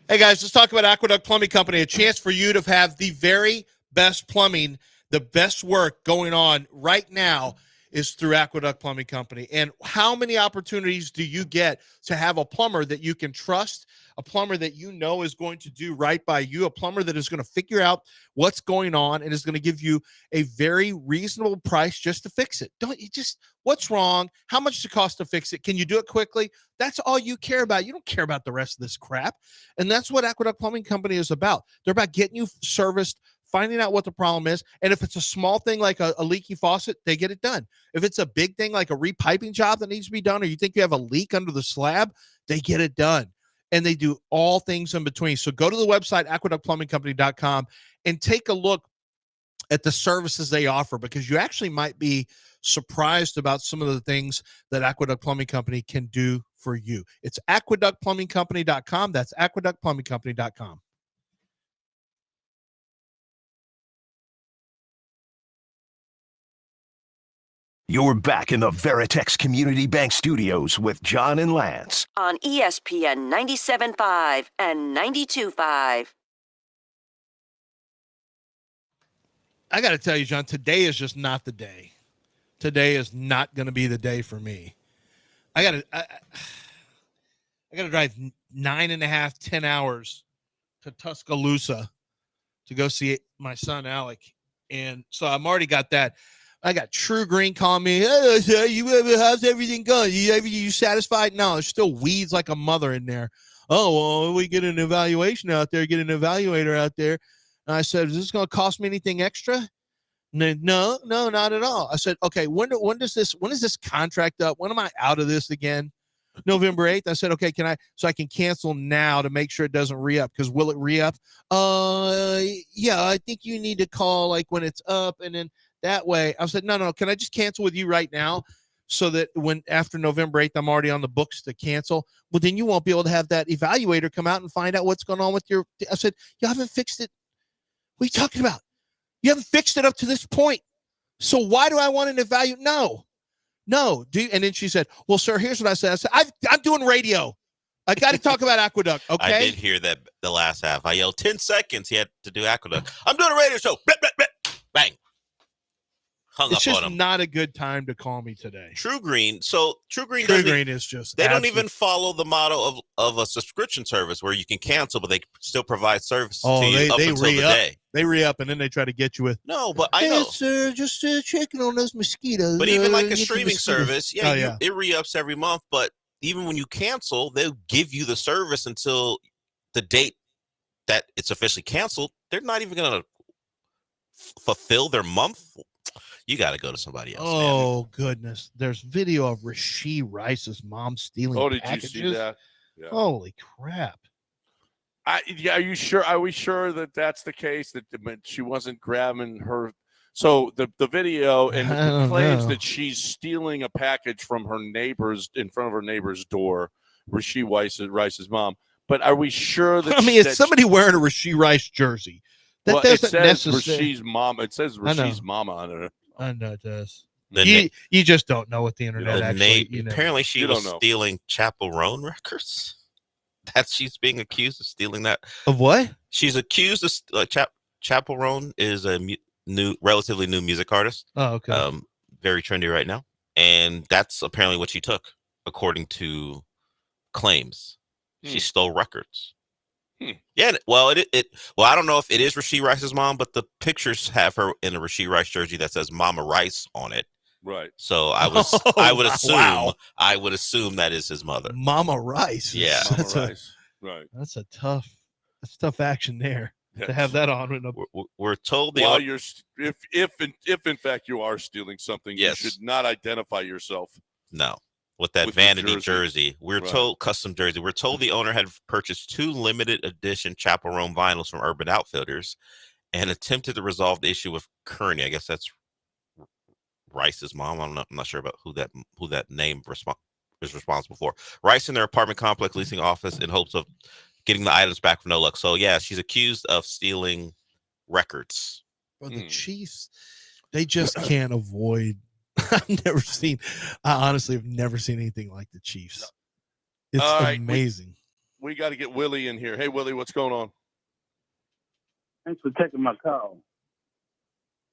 Hey, guys, let's talk about Aqueduct Plumbing Company, a chance for you to have the very best plumbing, the best work going on right now is through Aqueduct Plumbing Company. And how many opportunities do you get to have a plumber that you can trust, a plumber that you know is going to do right by you, a plumber that is going to figure out what's going on and is going to give you a very reasonable price just to fix it? Don't you just, what's wrong? How much does it cost to fix it? Can you do it quickly? That's all you care about. You don't care about the rest of this crap. And that's what Aqueduct Plumbing Company is about. They're about getting you serviced, finding out what the problem is. And if it's a small thing like a leaky faucet, they get it done. If it's a big thing like a repiping job that needs to be done, or you think you have a leak under the slab, they get it done. And they do all things in between. So go to the website, aqueductplumbingcompany.com, and take a look at the services they offer, because you actually might be surprised about some of the things that Aqueduct Plumbing Company can do for you. It's aqueductplumbingcompany.com. That's aqueductplumbingcompany.com. You're back in the Veritex Community Bank Studios with John and Lance. On ESPN 97.5 and 92.5. I got to tell you, John, today is just not the day. Today is not going to be the day for me. I got to drive 9.5, 10 hours to Tuscaloosa to go see my son, Alec. And so I'm already got that. I got True Green calling me. Hey, how's everything going? You satisfied? No, there's still weeds like a mother in there. Oh, well, we get an evaluation out there, get an evaluator out there. And I said, is this going to cost me anything extra? No, not at all. I said, okay, when is this contract up? When am I out of this again? November 8th. I said, okay, I can cancel now to make sure it doesn't re-up, because will it re-up? Yeah, I think you need to call like when it's up, and then that way. I said, no, can I just cancel with you right now, so that when after November 8th, I'm already on the books to cancel? Well, then you won't be able to have that evaluator come out and find out what's going on with your. I said, you haven't fixed it. What are you talking about? You haven't fixed it up to this point. So why do I want an evaluator? No. And then she said, well, sir, here's what I said. I said, I'm doing radio. I got to talk about Aqueduct. Okay. I did hear that the last half. I yelled 10 seconds. He had to do Aqueduct. I'm doing a radio show. Bang. Hung it's up on just him. Not a good time to call me today. True Green. So True Green is just. They don't even follow the model of a subscription service where you can cancel, but they still provide service to you up until the day. They re-up and then they try to get you with. No, but I know. Sir, just checking on those mosquitoes. But even like a streaming service, it re-ups every month. But even when you cancel, they'll give you the service until the date that it's officially canceled. They're not even going to fulfill their month. You got to go to somebody else. Oh, man. Goodness. There's video of Rashee Rice's mom stealing packages. You see that? Yeah. Holy crap. Are you sure? Are we sure that that's the case, that she wasn't grabbing her? So the video and it claims that she's stealing a package from her neighbors in front of her neighbor's door, Rashee Rice's mom. But are we sure that? It's somebody wearing a Rashee Rice jersey. That doesn't necessarily. Rashee's mom. It says Rashee's mama on it. I know it does. You just don't know what the internet actually. Apparently, she was stealing Chapel Roan records. She's being accused of stealing that. Of what? She's accused of Chapel Roan is a relatively new music artist. Oh, okay. Very trendy right now, and that's apparently what she took, according to claims. She stole records. Yeah, well, I don't know if it is Rashee Rice's mom, but the pictures have her in a Rashee Rice jersey that says Mama Rice on it. Right. So I would assume that is his mother. Mama Rice. Yeah. Right. That's tough action there to have that on. We're told if in fact you are stealing something, you should not identify yourself. No. With that vanity jersey. We're told custom jersey. We're told the owner had purchased 2 limited edition Chapel Roan vinyls from Urban Outfitters and attempted to resolve the issue with Kearney. I guess that's Rice's mom. I'm not sure about who that name is responsible for. Rice in their apartment complex leasing office in hopes of getting the items back from no luck. So yeah, she's accused of stealing records. Well, the Chiefs, they just can't avoid. I honestly have never seen anything like the Chiefs. It's amazing. we got to get Willie in here. Hey, Willie, what's going on? Thanks for taking my call.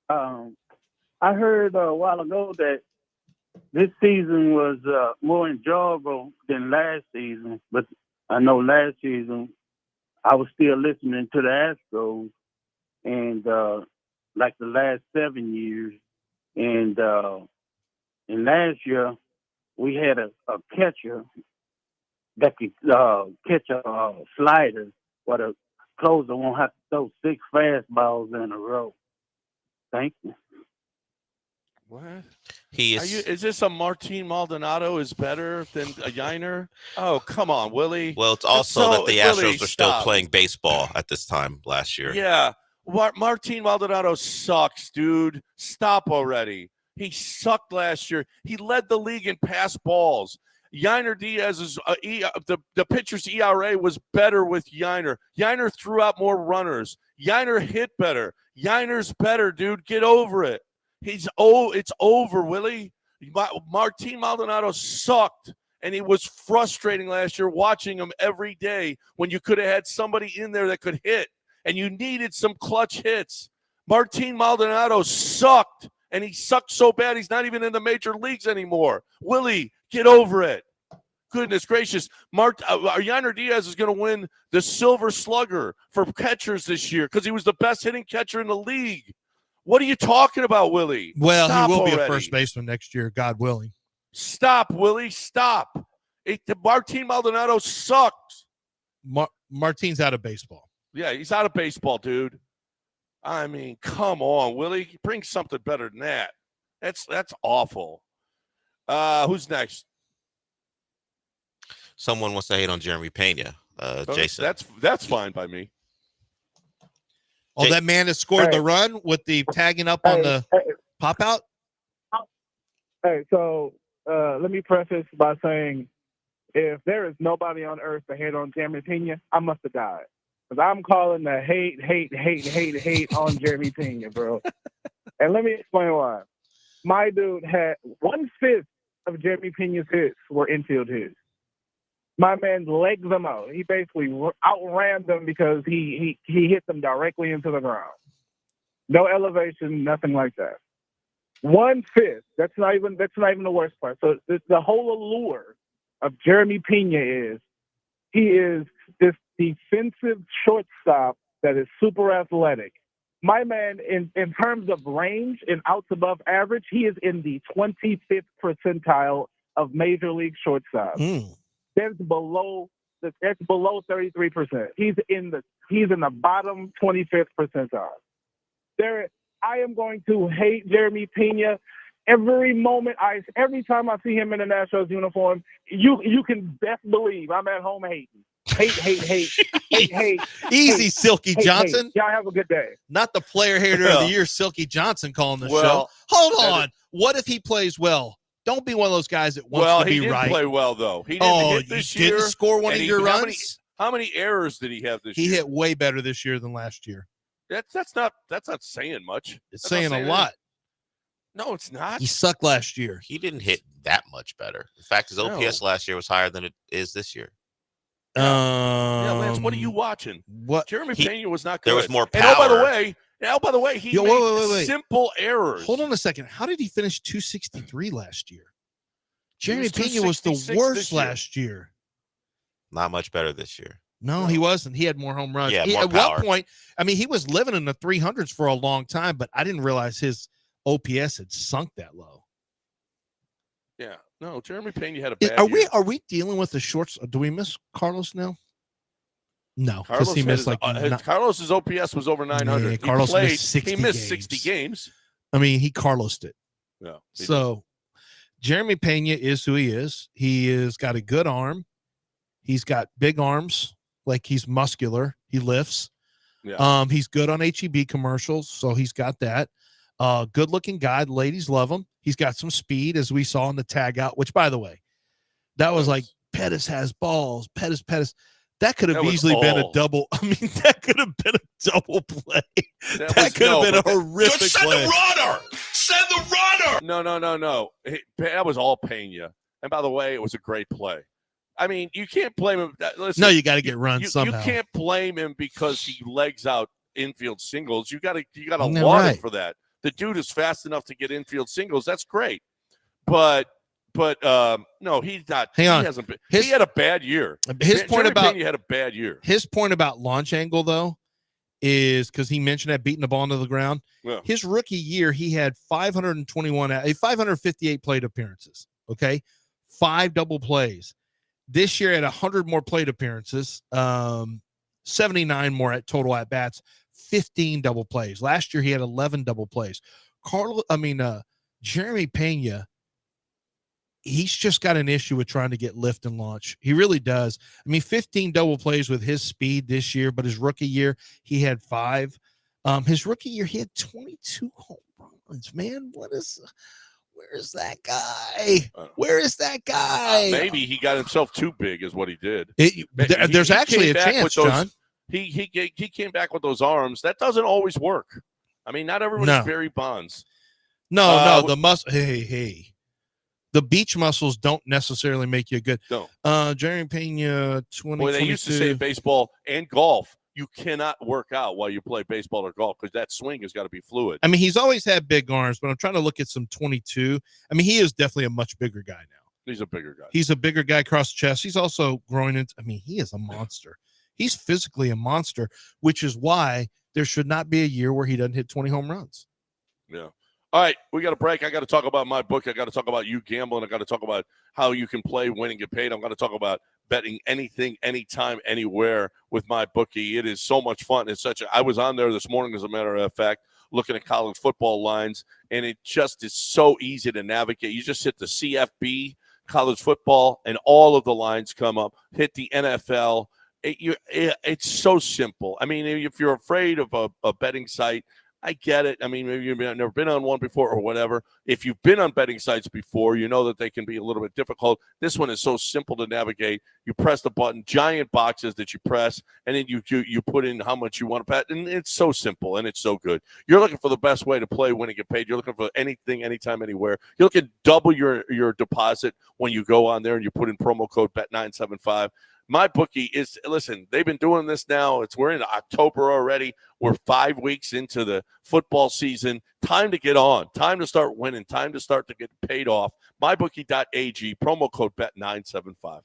I heard a while ago that this season was more enjoyable than last season, but I know last season I was still listening to the Astros, and like the last 7 years, and last year we had a catcher that could catch a slider, but a closer won't have to throw 6 fastballs in a row. Thank you. What? He is. Is this a Martin Maldonado is better than a Yiner? Oh, come on, Willie. Well, it's also that the Astros Willie, are still stop. playing baseball at this time last year. Yeah. Martin Maldonado sucks, dude. Stop already. He sucked last year. He led the league in pass balls. Yiner Diaz's the pitcher's ERA was better with Yiner. Yiner threw out more runners. Yiner hit better. Yiner's better, dude. Get over it. It's over, Willie. Martin Maldonado sucked, and it was frustrating last year watching him every day when you could have had somebody in there that could hit, and you needed some clutch hits. Martin Maldonado sucked, and he sucked so bad he's not even in the major leagues anymore. Willie, get over it. Goodness gracious. Yiner Diaz is going to win the Silver Slugger for catchers this year because he was the best hitting catcher in the league. What are you talking about, Willie? Well, stop he will already. be a first baseman next year, God willing. Stop, Willie. Stop. Martin Maldonado sucks. Martin's out of baseball. Yeah, he's out of baseball, dude. I mean, come on, Willie. Bring something better than that. That's awful. Who's next? Someone wants to hate on Jeremy Pena. Jason. That's fine by me. Oh, that man that scored the run with the tagging up on the pop out? Hey, so let me preface by saying if there is nobody on earth to hate on Jeremy Pena, I must have died. Because I'm calling the hate on Jeremy Pena, bro. And let me explain why. My dude had 1/5 of Jeremy Pena's hits were infield hits. My man legged them out. He basically outran them because he hit them directly into the ground. No elevation, nothing like that. 1/5. That's not even the worst part. So the whole allure of Jeremy Pena is he is this defensive shortstop that is super athletic. My man, in terms of range and outs above average, he is in the 25th percentile of major league shortstops. That's below 33%. He's in the bottom 25th percentile. I am going to hate Jeremy Pena every every time I see him in a Nationals uniform. You can best believe I'm at home hating. Hate. Easy, Silky Johnson. Y'all have a good day. Not the player hater of the year, Silky Johnson, calling the show. Hold on. What if he plays well? Don't be one of those guys that wants to be right. He didn't play well, though. He didn't hit this year. Didn't score one of your runs? How many errors did he have this year? He hit way better this year than last year. That's not saying much. It's saying a lot. No, it's not. He sucked last year. He didn't hit that much better. In fact, his OPS last year was higher than it is this year. Lance, what are you watching? What? Jeremy Pena was not good. There was more power. And by the way, he made simple errors. Hold on a second. How did he finish 263 last year? Jeremy Pena was the worst last year. Not much better this year. No, he wasn't. He had more home runs. Yeah, more at power. one point, I mean, he was living in the 300s for a long time, but I didn't realize his OPS had sunk that low. Yeah. No, Jeremy Pena had a bad year. Are we dealing with the shorts? Do we miss Carlos now? No, because he missed Carlos's OPS was over 900. Yeah, Carlos missed 60 He missed games. 60 games. I mean, he Carlosed it. No. So Jeremy Pena is who he is. He has got a good arm. He's got big arms, like he's muscular. He lifts. Yeah. He's good on HEB commercials, so he's got that. Good looking guy. The ladies love him. He's got some speed, as we saw in the tag out, which, by the way, that was like Pettis has balls. Pettis. That could have easily been a double. I mean, that could have been a double play. That could have been a horrific play. Send the runner. No. That was all Pena. And by the way, it was a great play. I mean, you can't blame him. Listen, No, you got to get runs somehow. You can't blame him because he legs out infield singles. You got to laud right. him for that. The dude is fast enough to get infield singles. That's great. But no, he's not. Hang on. He hasn't been. He had a bad year. Jeremy Pena had a bad year. His point about launch angle, though, is because he mentioned that beating the ball into the ground. Yeah. His rookie year, he had 558 plate appearances. Okay, 5 double plays. This year, at 100 more plate appearances, 79 more at total at bats, 15 double plays. Last year, he had 11 double plays. Jeremy Pena, he's just got an issue with trying to get lift and launch. He really does. 15 double plays with his speed this year, but his rookie year, he had 5. His rookie year, he had 22 home runs. Man, where is that guy? Where is that guy? Maybe he got himself too big, is what he did. There's actually a chance, John. He came back with those arms. That doesn't always work. Not everybody's Barry Bonds. No, the muscle. Hey. The beach muscles don't necessarily make you good. No. Jeremy Pena, 20. Boy, they used to say in baseball and golf, you cannot work out while you play baseball or golf because that swing has got to be fluid. He's always had big arms, but I'm trying to look at some 22. He is definitely a much bigger guy now. He's a bigger guy. He's a bigger guy across the chest. He's also growing into. He is a monster. He's physically a monster, which is why there should not be a year where he doesn't hit 20 home runs. Yeah. All right, we got a break. I got to talk about my book. I got to talk about you gambling. I got to talk about how you can play, win, and get paid. I'm going to talk about betting anything, anytime, anywhere with my bookie. It is so much fun. I was on there this morning, as a matter of fact, looking at college football lines, and it just is so easy to navigate. You just hit the CFB, college football, and all of the lines come up. Hit the NFL. It's so simple. If you're afraid of a betting site, I get it. Maybe you've never been on one before or whatever. If you've been on betting sites before, you know that they can be a little bit difficult. This one is so simple to navigate. You press the button, giant boxes that you press, and then you put in how much you want to bet, and it's so simple, and it's so good. You're looking for the best way to play, win, and get paid. You're looking for anything, anytime, anywhere. You're looking double your deposit when you go on there and you put in promo code BET975. My bookie is, listen, they've been doing this now. We're in October already. We're 5 weeks into the football season. Time to get on. Time to start winning. Time to start to get paid off. MyBookie.ag, promo code BET975.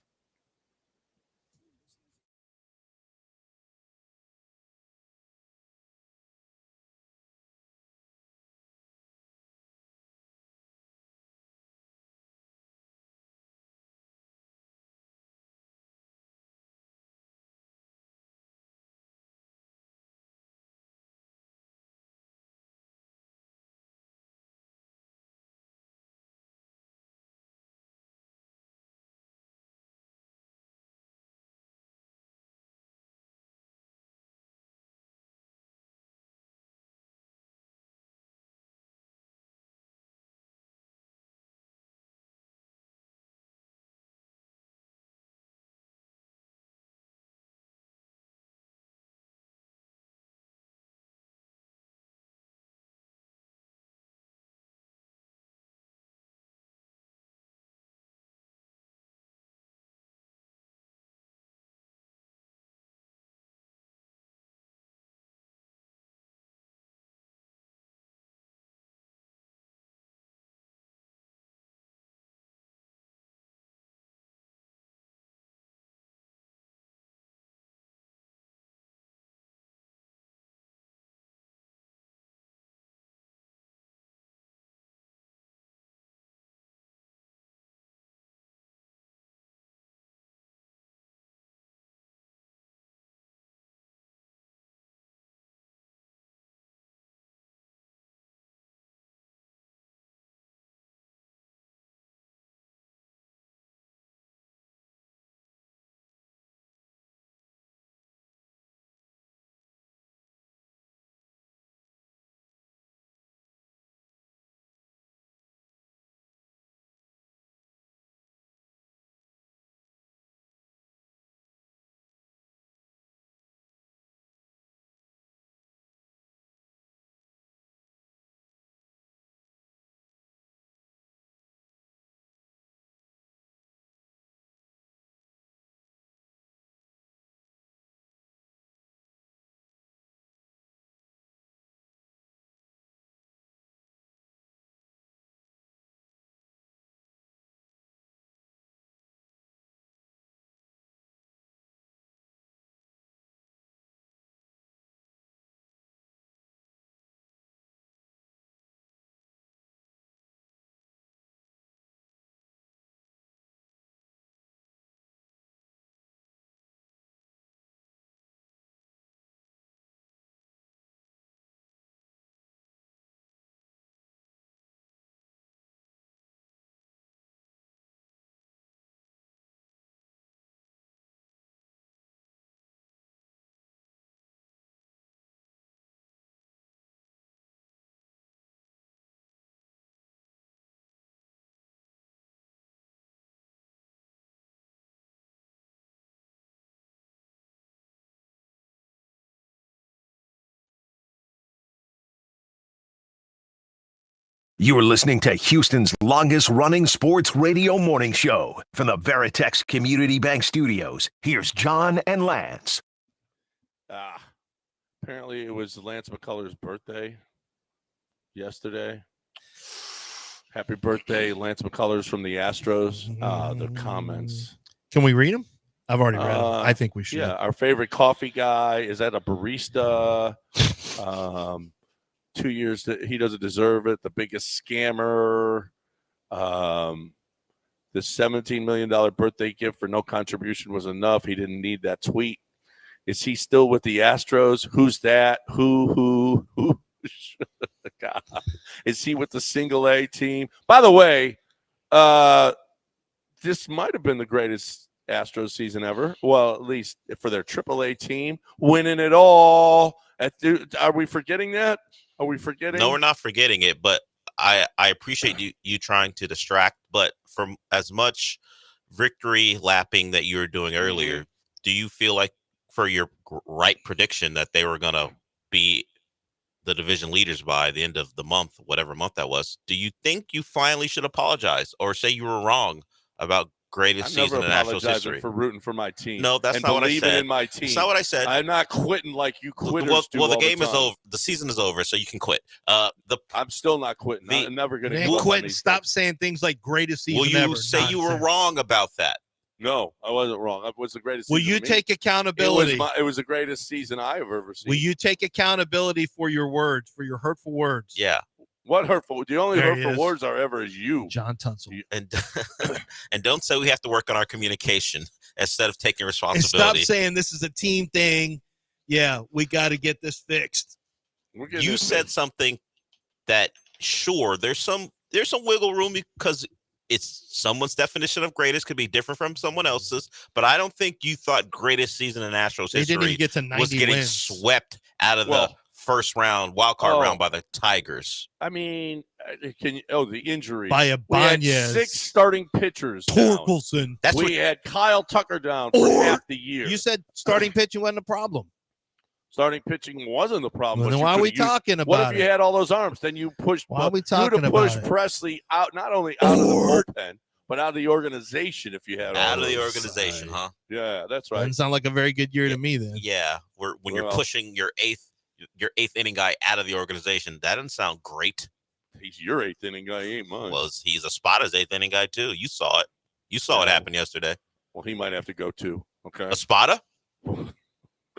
You're listening to Houston's longest-running sports radio morning show. From the Veritex Community Bank Studios, here's John and Lance. Apparently it was Lance McCullers' birthday yesterday. Happy birthday, Lance McCullers from the Astros. The comments. Can we read them? I've already read them. I think we should. Yeah, our favorite coffee guy. Is that a barista? 2 years that he doesn't deserve it. The biggest scammer. The $17 million birthday gift for no contribution was enough. He didn't need that tweet. Is he still with the Astros? Who's that? Who? God. Is he with the single A team? By the way, this might have been the greatest Astros season ever. Well, at least for their AAA team, winning it all. Are we forgetting that? Are we forgetting? No, we're not forgetting it, but I appreciate you trying to distract. But from as much victory lapping that you were doing earlier, do you feel like for your right prediction that they were going to be the division leaders by the end of the month, whatever month that was, do you think you finally should apologize or say you were wrong about greatest season in Astros history? For rooting for my team. No, that's not what I said. In my team. That's not what I said. I'm not quitting like you quitters do. Well, the all game the is time. over. The season is over, so you can quit. I'm still not quitting. I'm never going to quit and stop saying things like greatest season ever. Will you say you were wrong about that? No, I wasn't wrong. It was the greatest Will season. you take accountability? It was the greatest season I have ever seen. Will you take accountability for your words, for your hurtful words? Yeah. What hurtful? The only hurtful words are ever is you, John Tunsil. And don't say we have to work on our communication instead of taking And responsibility. stop saying this is a team thing. Yeah, we got to get this fixed. You said something that sure there's some wiggle room because it's someone's definition of greatest could be different from someone else's, but I don't think you thought greatest season in Astros They history didn't even get to 90 was getting wins. swept out of the first round, wild card round by the Tigers. I mean, the injury By We had Ibanez. 6 starting pitchers Torkelson. down. We had Kyle Tucker down for half the year. You said starting pitching wasn't a problem. Starting pitching wasn't the problem. Well, but then you why are we could've used- talking What about if you it? had all those arms? Then you pushed. Why are we you talking would have about pushed it? Presley out, not only out of the bullpen, but out of the organization. If you had all Out of the those. organization, huh? Yeah, that's right. Doesn't sound like a very good year to me then. Yeah, when you're pushing your eighth inning guy out of the organization, that doesn't sound great. He's your 8th inning guy, he ain't mine. Well, he's a Espada's 8th inning guy too. You saw it. You saw it happen yesterday. Well, he might have to go too. Okay, Espada?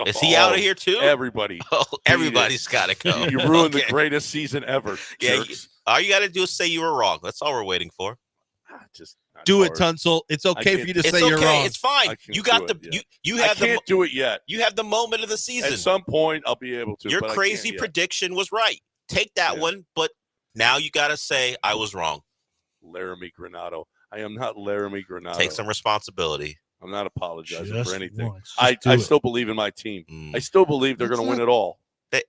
Is he out of here too? Everybody. Oh, everybody's got to go. You ruined the Okay. greatest season ever. Yeah, jerks. all you got to do is say you were wrong. That's all we're waiting for. Just Do it, Tunsil. It's okay for you to It's say you're okay. wrong. It's fine. You got you I have can't do it yet. You have the moment of the season. At some point, I'll be able to. Your but I crazy can't yet. prediction was right. Take that one, but now you got to say I was wrong. Laramie Granado. I am not Laramie Granado. Take some responsibility. I'm not apologizing Just for anything. once. I Just do it. still believe in my team. I still believe they're going to win it all.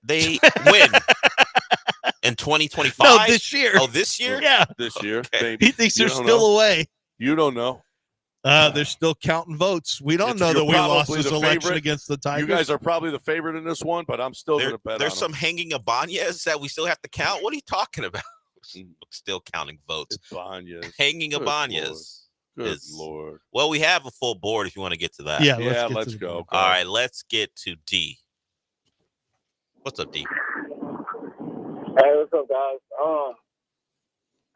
They win in 2025. No, this year. Oh, this year? Yeah. This year. Okay. Maybe. He thinks You they're don't still know. away. You don't know. They're still counting votes. We don't know that we lost probably this the election favorite. against the Tigers. You guys are probably the favorite in this one, but I'm still going to bet There's on some hanging Ibanez that we still have to count. What are you talking about? Still counting votes. Ibanez. Hanging Good Ibanez. Good Lord. Well, we have a full board if you want to get to that. Yeah, let's go. All right, let's get to D. What's up, D? Hey, what's up, guys?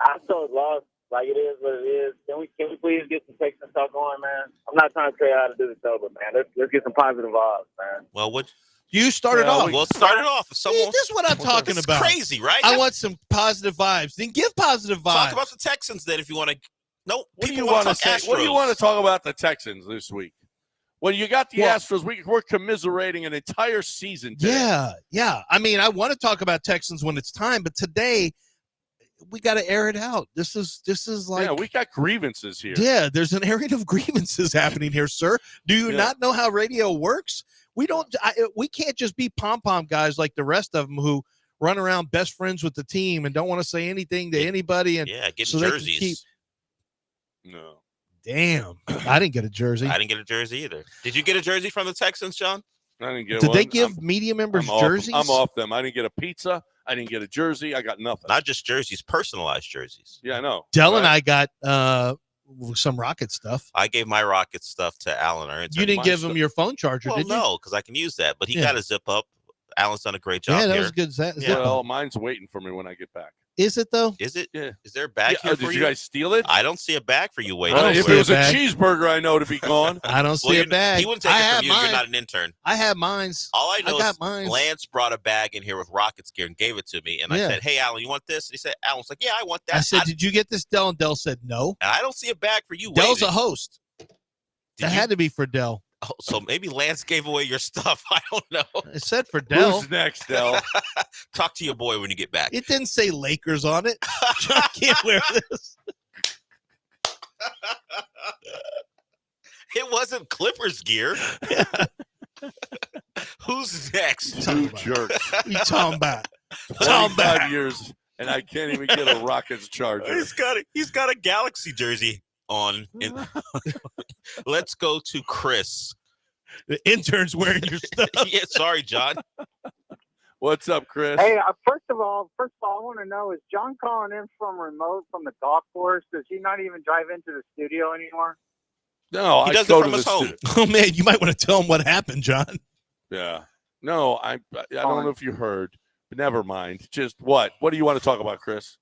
I still lost. Like, it is what it is. Can we please get some Texan stuff going, man? I'm not trying to tell you how to do the show, but man, let's get some positive vibes, man. Well, what You started off. Well, start it off. If someone, this is what I'm talking it's about. Crazy, right? I want some positive vibes. Then give positive vibes. Talk about the Texans then, if you want to. No, What do people you want to talk say? What do you Astros. want to talk about the Texans this week? Well, you got the Astros. We're commiserating an entire season today. Yeah. I mean, I want to talk about Texans when it's time, but today we got to air it out. This is like, Yeah, we got grievances here. yeah, there's an airing of grievances happening here, sir. Do you not know how radio works? We can't just be pom-pom guys like the rest of them who run around best friends with the team and don't want to say anything to anybody. And get so they can jerseys. keep- No. Damn, I didn't get a jersey. I didn't get a jersey either. Did you get a jersey from the Texans, John? I didn't get Did one. they give media members I'm off- jerseys? I'm off them. I didn't get a pizza. I didn't get a jersey. I got nothing. Not just jerseys, personalized jerseys. Yeah, I know. Dell and I got some Rocket stuff. I gave my Rocket stuff to Alan. Our intern. You didn't give him your phone charger, well, did you? no, because I can use that. But he got a zip up. Alan's done a great job. Yeah, that here. was good. Zip Well, up. mine's waiting for me when I get back. Is it though? Is it? Yeah. Is there a bag here for Did you guys steal it? I don't see a bag for you waiting. If it was a cheeseburger, I know to be gone. I don't see a bag. He wouldn't take it from you. You're not an intern. I have mines. All I know is mines. Lance brought a bag in here with Rockets gear and gave it to me. And I said, hey, Alan, you want this? And he said, Alan was like, yeah, I want that. I said, did you get this, Dell? And Dell said no. And I don't see a bag for you Dell's waiting. a host. That had to be for Dell. Oh, so maybe Lance gave away your stuff. I don't know. It said for Dell. Who's next, Dell? Talk to your boy when you get back. It didn't say Lakers on it. I can't wear this. It wasn't Clippers gear. Who's next? You jerks. What you talking about? 25 years, and I can't even get a Rockets charger. He's got a Galaxy jersey on. Let's go to Chris. The intern's wearing your stuff. Yeah, sorry, John. What's up, Chris? Hey, first of all, I want to know, is John calling in from remote from the golf course? Does he not even drive into the studio anymore? No, he I does go it to from his the home. Oh man, you might want to tell him what happened, John. Yeah. No, I don't know if you heard, but never mind. Just what? What do you want to talk about, Chris?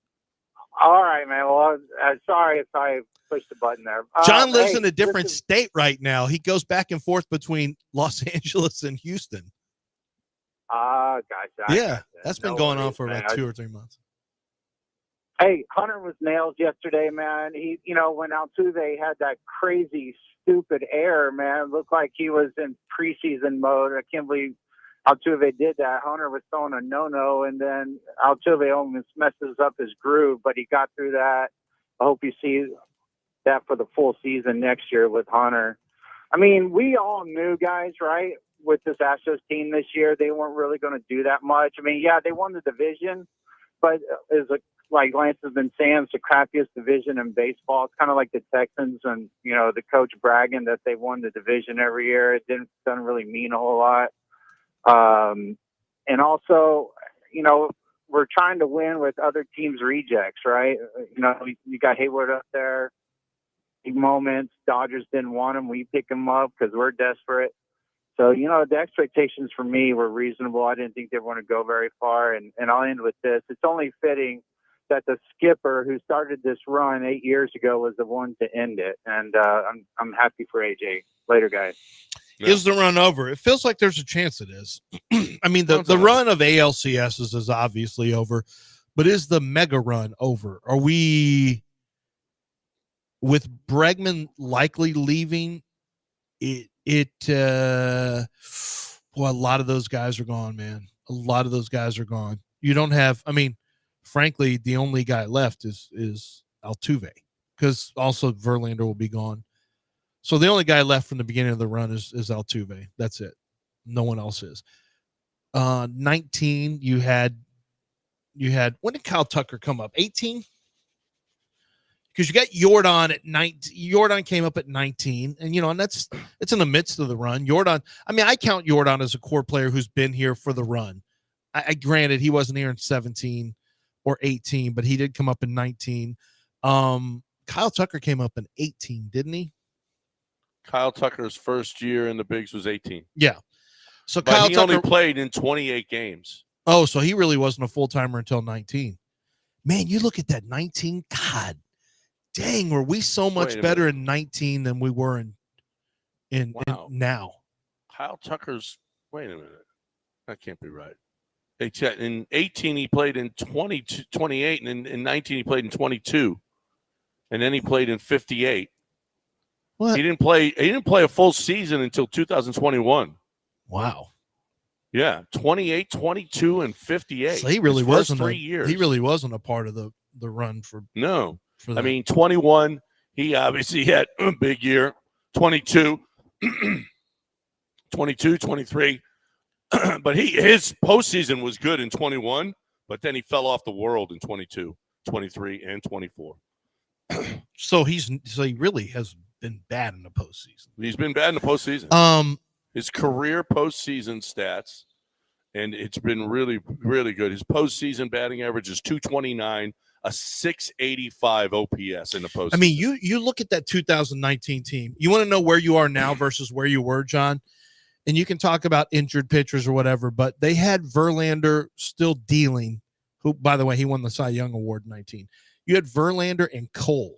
All right, man. Well, sorry if I pushed the button there. John lives hey, in a different state right now. He goes back and forth between Los Angeles and Houston. Gotcha. Yeah, that's been going on for man. about 2 or 3 months. Hey, Hunter was nailed yesterday, man. He, when Altuve had that crazy, stupid error, man, it looked like he was in preseason mode. I can't believe Altuve did that. Hunter was throwing a no-no, and then Altuve almost messes up his groove, but he got through that. I hope you see that for the full season next year with Hunter. I mean, we all knew, guys, right, with this Astros team this year, they weren't really going to do that much. I mean, yeah, they won the division, but like Lance has been saying, it's the crappiest division in baseball. It's kind of like the Texans and, the coach bragging that they won the division every year. It doesn't really mean a whole lot. And also, we're trying to win with other teams' rejects, right? You got Hayward up there. Big moments. Dodgers didn't want him. We pick him up because we're desperate. So, the expectations for me were reasonable. I didn't think they were going to go very far. And I'll end with this. It's only fitting that the skipper who started this run 8 years ago was the one to end it. And I'm happy for AJ. Later, guys. Yeah. Is the run over? It feels like there's a chance it is. I mean, the run of ALCS is obviously over, but is the mega run over? Are we, with Bregman likely leaving, a lot of those guys are gone, man. A lot of those guys are gone. You don't have, frankly, the only guy left is Altuve, because also Verlander will be gone. So the only guy left from the beginning of the run is Altuve. That's it. No one else is. 19, you had, when did Kyle Tucker come up? 18? Because you got Jordan at 19. Jordan came up at 19, and and it's in the midst of the run. Jordan, I count Jordan as a core player who's been here for the run. I granted he wasn't here in 17 or 18, but he did come up in 19. Kyle Tucker came up in 18, didn't he? Kyle Tucker's first year in the bigs was 18. Yeah. So but Kyle he Tucker only played in 28 games. Oh, so he really wasn't a full-timer until 19. Man, you look at that 19. God dang, were we so much better in 19 than we were in now? Kyle Tucker's, wait a minute. That can't be right. In 18, he played in 28, and in 19, he played in 22. And then he played in 58. What? He didn't play a full season until 2021. Wow. Yeah, 28, 22, and 58. So he really wasn't 3 years. He really wasn't a part of the run for. No. For 21, he obviously had a big year. 22, 22, 23. But his postseason was good in 21, but then he fell off the world in 22, 23, and 24. So he really has been bad in the postseason. He's been bad in the postseason. His career postseason stats and it's been really, really good. His postseason batting average is 229, a 685 OPS in the postseason. I mean, you look at that 2019 team. You want to know where you are now versus where you were, John? And you can talk about injured pitchers or whatever, but they had Verlander still dealing, who, by the way, he won the Cy Young Award in 19. You had Verlander and Cole.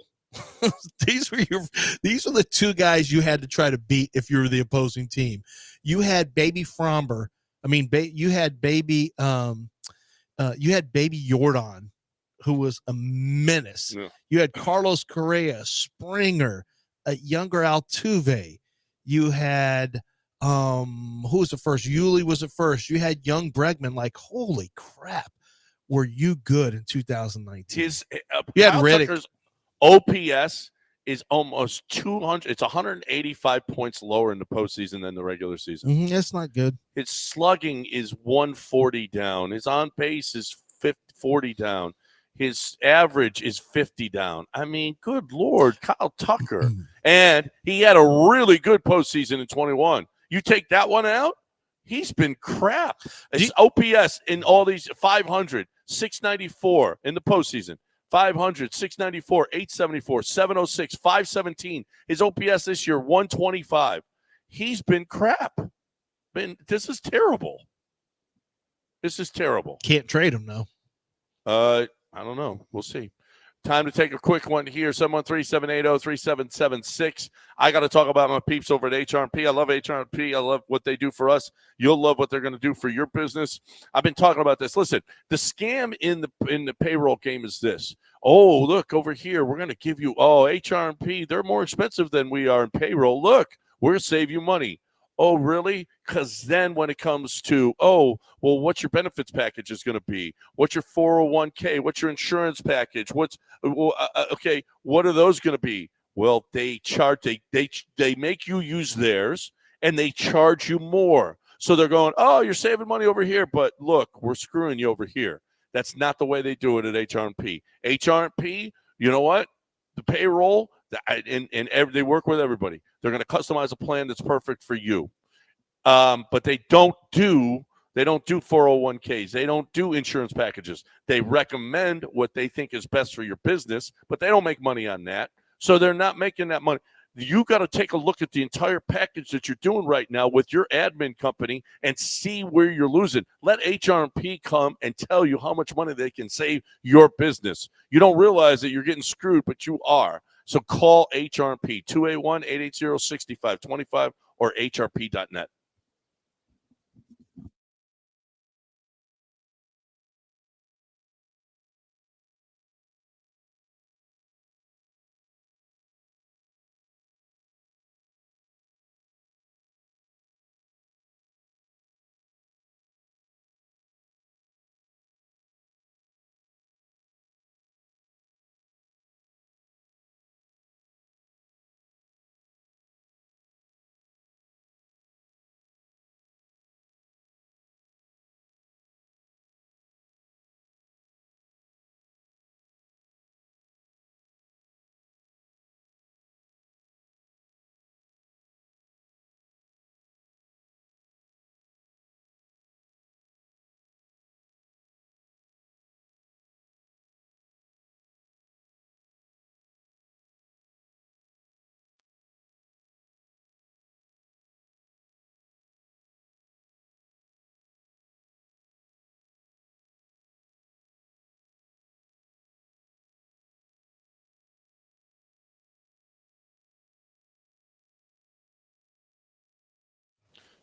These are the two guys you had to try to beat if you were the opposing team. You had Baby Fromber. I mean, you had Baby Jordan, who was a menace. Yeah. You had Carlos Correa, Springer, younger Altuve. You had who was the first? Yuli was the first. You had young Bregman. Like, holy crap, were you good in 2019? You had Kyle Riddick. Tucker's OPS is almost 200. It's 185 points lower in the postseason than the regular season. That's not good. His slugging is 140 down. His on base is 40 down. His average is 50 down. I mean, good Lord, Kyle Tucker. And he had a really good postseason in 21. You take that one out, he's been crap. His OPS in all these 500, 694 in the postseason. 500, 694, 874, 706, 517. His OPS this year, 125. He's been crap. This is terrible. This is terrible. Can't trade him, though. I don't know. We'll see. Time to take a quick one here. 713-780-3776. I got to talk about my peeps over at HRP. I love HRP. I love what they do for us. You'll love what they're going to do for your business. I've been talking about this. Listen, the scam in the payroll game is this. Oh, look over here. We're going to give you, HRP. They're more expensive than we are in payroll. Look, we're going to save you money. Oh, really? Because then when it comes to, what's your benefits package is going to be? What's your 401k? What's your insurance package? What are those going to be? Well, they make you use theirs, and they charge you more. So they're going, you're saving money over here, but look, we're screwing you over here. That's not the way they do it at HRP. HRP, you know what? The payroll, they work with everybody. They're going to customize a plan that's perfect for you. But they don't do 401ks. They don't do insurance packages. They recommend what they think is best for your business, but they don't make money on that. So they're not making that money. You got to take a look at the entire package that you're doing right now with your admin company and see where you're losing. Let HRP come and tell you how much money they can save your business. You don't realize that you're getting screwed, but you are. So call HRP, 281-880-6525 or hrp.net.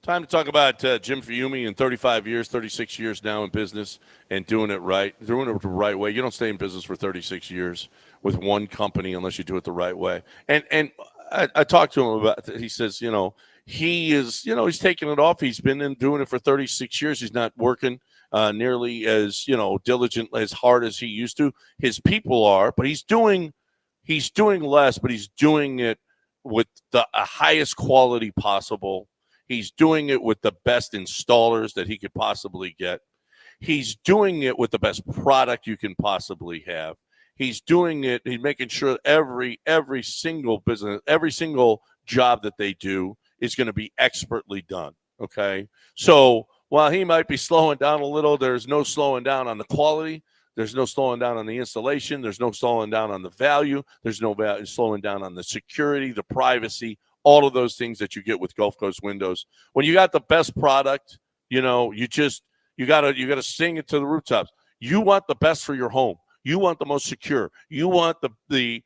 Time to talk about Jim Fiume in 35 years, 36 years now in business and doing it the right way. You don't stay in business for 36 years with one company unless you do it the right way. And I talked to him about it. He says, he's taking it off. He's been doing it for 36 years. He's not working nearly as, diligent, as hard as he used to. His people are, but he's doing less, but he's doing it with the highest quality possible. He's doing it with the best installers that he could possibly get. He's doing it with the best product you can possibly have. He's doing it. He's making sure every single business, every single job that they do is going to be expertly done. Okay. So while he might be slowing down a little, there's no slowing down on the quality. There's no slowing down on the installation. There's no slowing down on the value. There's no slowing down on the security, the privacy, all of those things that you get with Gulf Coast Windows. When you got the best product, you gotta sing it to the rooftops. You want the best for your home. You want the most secure. You want the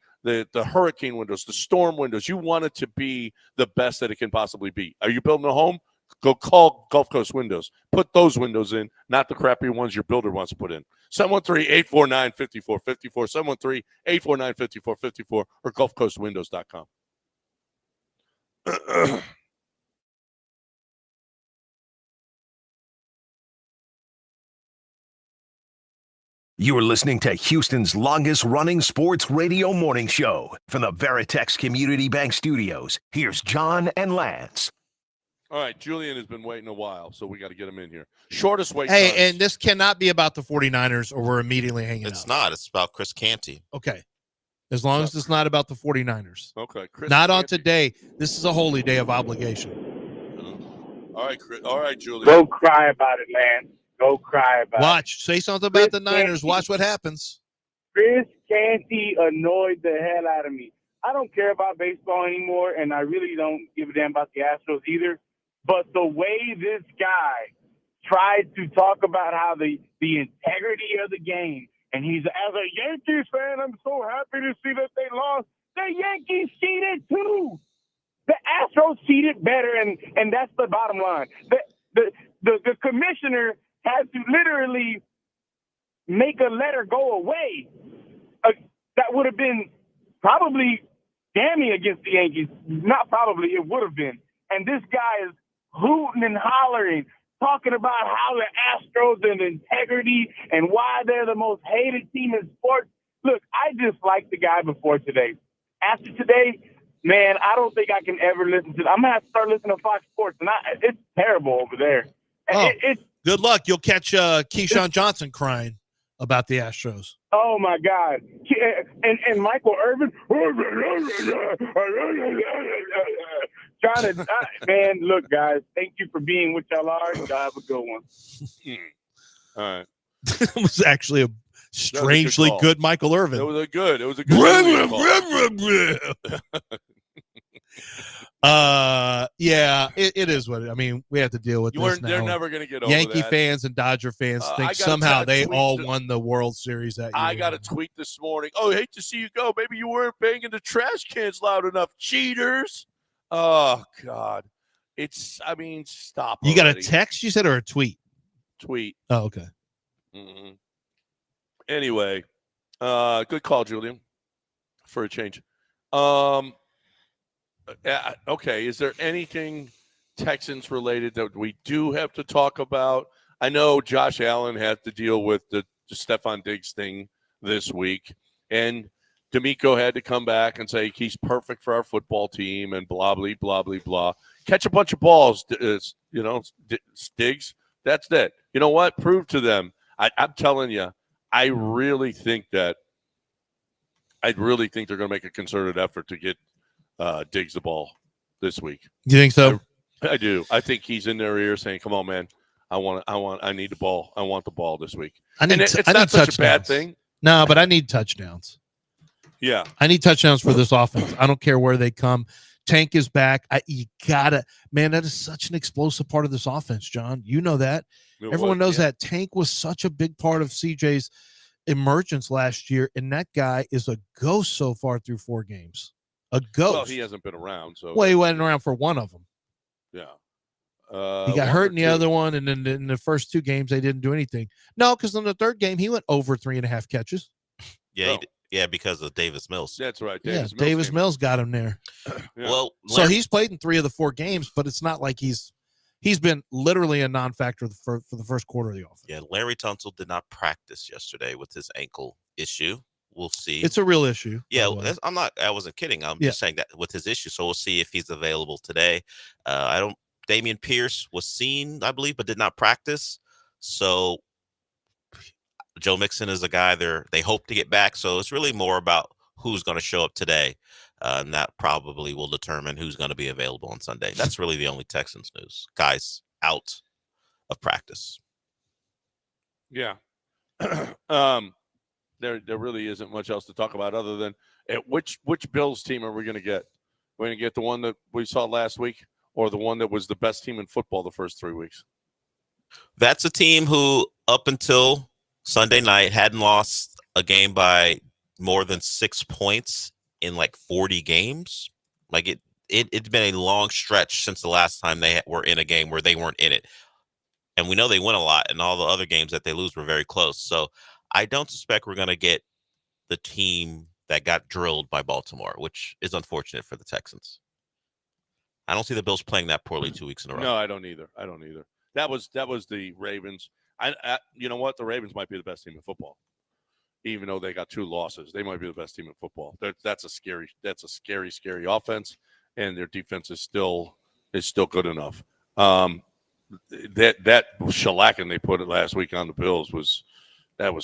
hurricane windows, the storm windows. You want it to be the best that it can possibly be. Are you building a home? Go call Gulf Coast Windows. Put those windows in, not the crappy ones your builder wants to put in. 713-849-5454, 713-849-5454, or GulfCoastWindows.com. You are listening to Houston's longest-running sports radio morning show. From the Veritex Community Bank Studios, here's John and Lance. All right, Julian has been waiting a while, so we got to get him in here. Shortest wait Hey, times. and this cannot be about the 49ers or we're immediately hanging out. It's not. It's about Chris Canty. Okay. As long as it's not about the 49ers. Okay. Chris not Canty. on today. This is a holy day of obligation. All right, Chris. All right, Julian. Go cry about it, man. Go cry about it. Watch. Say something about the Niners. Watch what happens. Chris Canty annoyed the hell out of me. I don't care about baseball anymore, and I really don't give a damn about the Astros either. But the way this guy tried to talk about how the integrity of the game, and he's, as a Yankees fan, I'm so happy to see that they lost. The Yankees cheated too. The Astros cheated better, and that's the bottom line. The commissioner had to literally make a letter go away. That would have been probably damning against the Yankees. Not probably, it would have been. And this guy is hooting and hollering, talking about how the Astros and integrity and why they're the most hated team in sports. Look, I just liked the guy before today. After today, man, I don't think I can ever listen to. I'm gonna have to start listening to Fox Sports, and it's terrible over there. Oh, good luck. You'll catch Keyshawn Johnson crying about the Astros. Oh my God! And Michael Irvin, trying to man. Look, guys, thank you for being what y'all are. Y'all have a good one. All right. It was actually a strangely good Michael Irvin. It was a good call. Yeah, it is what I mean. We have to deal with this now. They're never going to get over Yankee that. fans and Dodger fans think somehow they all won the World Series that year. I got a tweet this morning. Oh, hate to see you go. Maybe you weren't banging the trash cans loud enough. Cheaters. Oh, God. Stop. You got a already. text, you said, or a tweet? Tweet. Oh, okay. Mm-hmm. Anyway, good call, Julian, for a change. Okay, is there anything Texans related that we do have to talk about? I know Josh Allen had to deal with the Stephon Diggs thing this week, and D'Amico had to come back and say he's perfect for our football team and blah, blah, blah, blah, blah. Catch a bunch of balls, Diggs. That's it. You know what? Prove to them. I'm telling you, I really think they're going to make a concerted effort to get Diggs the ball this week. You think so? I do. I think he's in their ear saying, "Come on, man, I need the ball. I want the ball this week." It's not such a bad thing. No, but I need touchdowns. Yeah, I need touchdowns for this offense. I don't care where they come. Tank is back. You gotta, man. That is such an explosive part of this offense, John. You know that. Everyone knows that. Tank was such a big part of CJ's emergence last year, and that guy is a ghost so far through 4 games. A ghost. Well, he hasn't been around, so. Well, he wasn't around for one of them. Yeah. He got hurt in the other one, and then in the first 2 games they didn't do anything. No, because in the 3rd game he went over 3.5 catches. Yeah, because of Davis Mills. That's right. Davis Mills got him there. Yeah. Well, so he's played in 3 of the 4 games, but it's not like he's been literally a non-factor for the first quarter of the offense. Yeah, Larry Tunsil did not practice yesterday with his ankle issue. We'll see. It's a real issue. Yeah, I wasn't kidding. I'm just saying that with his issue. So we'll see if he's available today. Damian Pierce was seen, I believe, but did not practice. So Joe Mixon is a guy they hope to get back. So it's really more about who's going to show up today. And that probably will determine who's going to be available on Sunday. That's really the only Texans news. Guys out. of practice. Yeah. There really isn't much else to talk about other than which Bills team are we going to get? We're going to get the one that we saw last week or the one that was the best team in football the first 3 weeks? That's a team who, up until Sunday night, hadn't lost a game by more than 6 points in like 40 games. Like it's been a long stretch since the last time they were in a game where they weren't in it. And we know they win a lot, and all the other games that they lose were very close. So I don't suspect we're going to get the team that got drilled by Baltimore, which is unfortunate for the Texans. I don't see the Bills playing that poorly 2 weeks in a row. No, I don't either. That was the Ravens. You know what? The Ravens might be the best team in football, even though they got 2 losses. They might be the best team in football. That's a scary offense, and their defense is still good enough. That shellacking they put it last week on the Bills was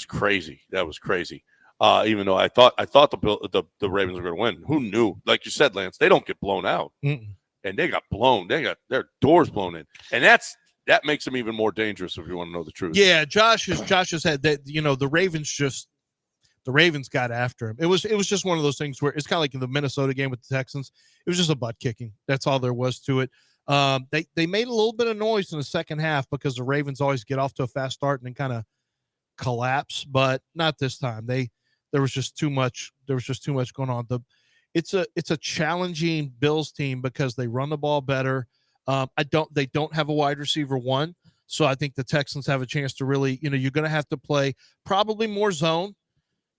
crazy. That was crazy. Even though I thought the Ravens were going to win. Who knew? Like you said, Lance, they don't get blown out. Mm-mm. And they got blown. They got their doors blown in, and that makes them even more dangerous if you want to know the truth. Yeah, Josh has had that. The Ravens got after him. It was just one of those things where it's kind of like in the Minnesota game with the Texans. It was just a butt kicking. That's all there was to it. They made a little bit of noise in the second half because the Ravens always get off to a fast start and then kind of collapse, but not this time. There was just too much going on. It's a challenging Bills team because they run the ball better. They don't have a wide receiver one, so I think the Texans have a chance to really, you're going to have to play probably more zone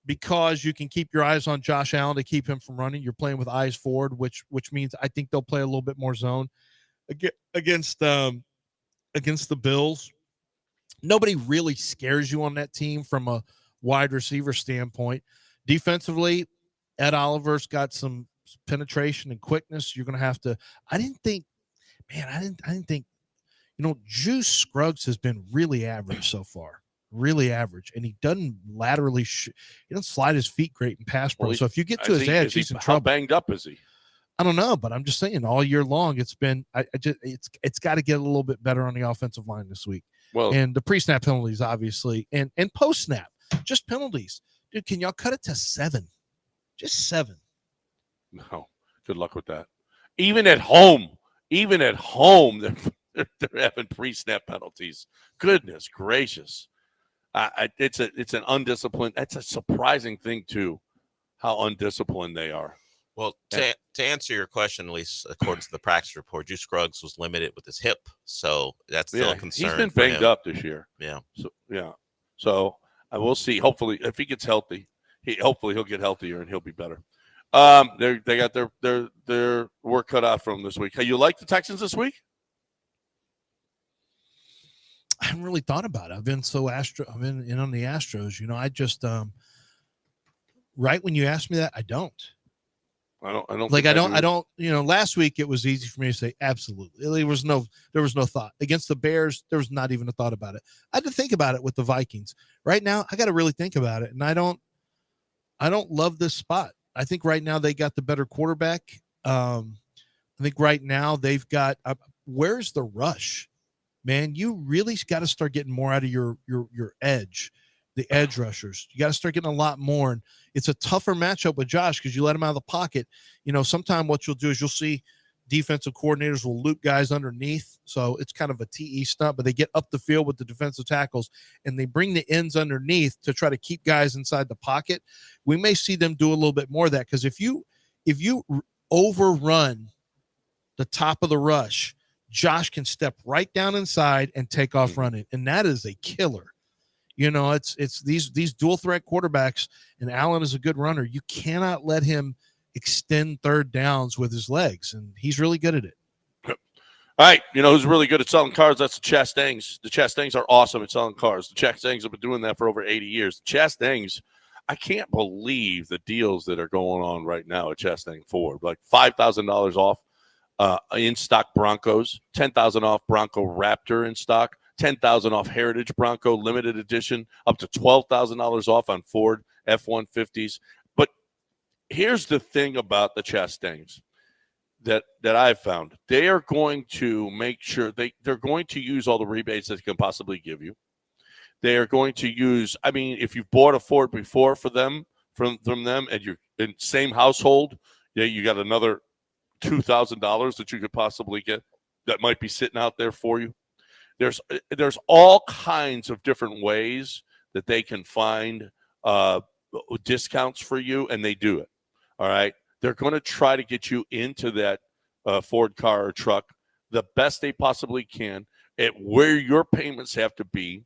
because you can keep your eyes on Josh Allen to keep him from running. You're playing with eyes forward, which means I think they'll play a little bit more zone against the Bills. Nobody really scares you on that team from a wide receiver standpoint. Defensively, Ed Oliver's got some penetration and quickness. You're going to have to. I didn't think. Juice Scruggs has been really average so far. Really average, and he doesn't laterally. He doesn't slide his feet great in pass pro. So if you get to his edge, he's in trouble. How banged up is he? I don't know, but I'm just saying all year long it's been. It's got to get a little bit better on the offensive line this week. Well, and the pre-snap penalties, obviously, and post-snap, just penalties. Dude, can y'all cut it to 7? Just 7. No, good luck with that. Even at home, they're having pre-snap penalties. Goodness gracious. It's an undisciplined. That's a surprising thing too, how undisciplined they are. Well, to answer your question, at least according to the practice report, Juice Scruggs was limited with his hip, so that's still a concern. He's been banged up this year. Yeah. So I will see. Hopefully, if he gets healthy, he'll get healthier and he'll be better. They got their work cut out from this week. Hey, you like the Texans this week? I haven't really thought about it. I've been in on the Astros. I just right when you asked me that, I don't. I don't. Last week it was easy for me to say absolutely. There was no thought. Against the Bears, there was not even a thought about it. I had to think about it with the Vikings. Right now, I got to really think about it, and I don't love this spot. I think right now they got the better quarterback. I think right now they've got. Where's the rush, man? You really got to start getting more out of your edge. The edge rushers. You got to start getting a lot more. And it's a tougher matchup with Josh because you let him out of the pocket. Sometime what you'll do is you'll see defensive coordinators will loop guys underneath. So it's kind of a TE stunt, but they get up the field with the defensive tackles and they bring the ends underneath to try to keep guys inside the pocket. We may see them do a little bit more of that because if you overrun the top of the rush, Josh can step right down inside and take off running. And that is a killer. It's these dual threat quarterbacks, and Allen is a good runner. You cannot let him extend third downs with his legs, and he's really good at it. All right, who's really good at selling cars? That's the Chastangs. The Chastangs are awesome at selling cars. The Chastangs have been doing that for over 80 years. The Chastangs, I can't believe the deals that are going on right now at Chastang Ford. Like $5,000 off in stock Broncos, $10,000 off Bronco Raptor in stock. $10,000 off Heritage Bronco limited edition, up to $12,000 off on Ford F-150s. But here's the thing about the Chastangs. that I've found. They are going to make sure they're going to use all the rebates that they can possibly give you. They are going to use, I mean, if you've bought a Ford before for them, from them, and you're in same household, yeah, you got another $2,000 that you could possibly get that might be sitting out there for you. There's all kinds of different ways that they can find discounts for you, and they do it. All right. They're going to try to get you into that Ford car or truck the best they possibly can at where your payments have to be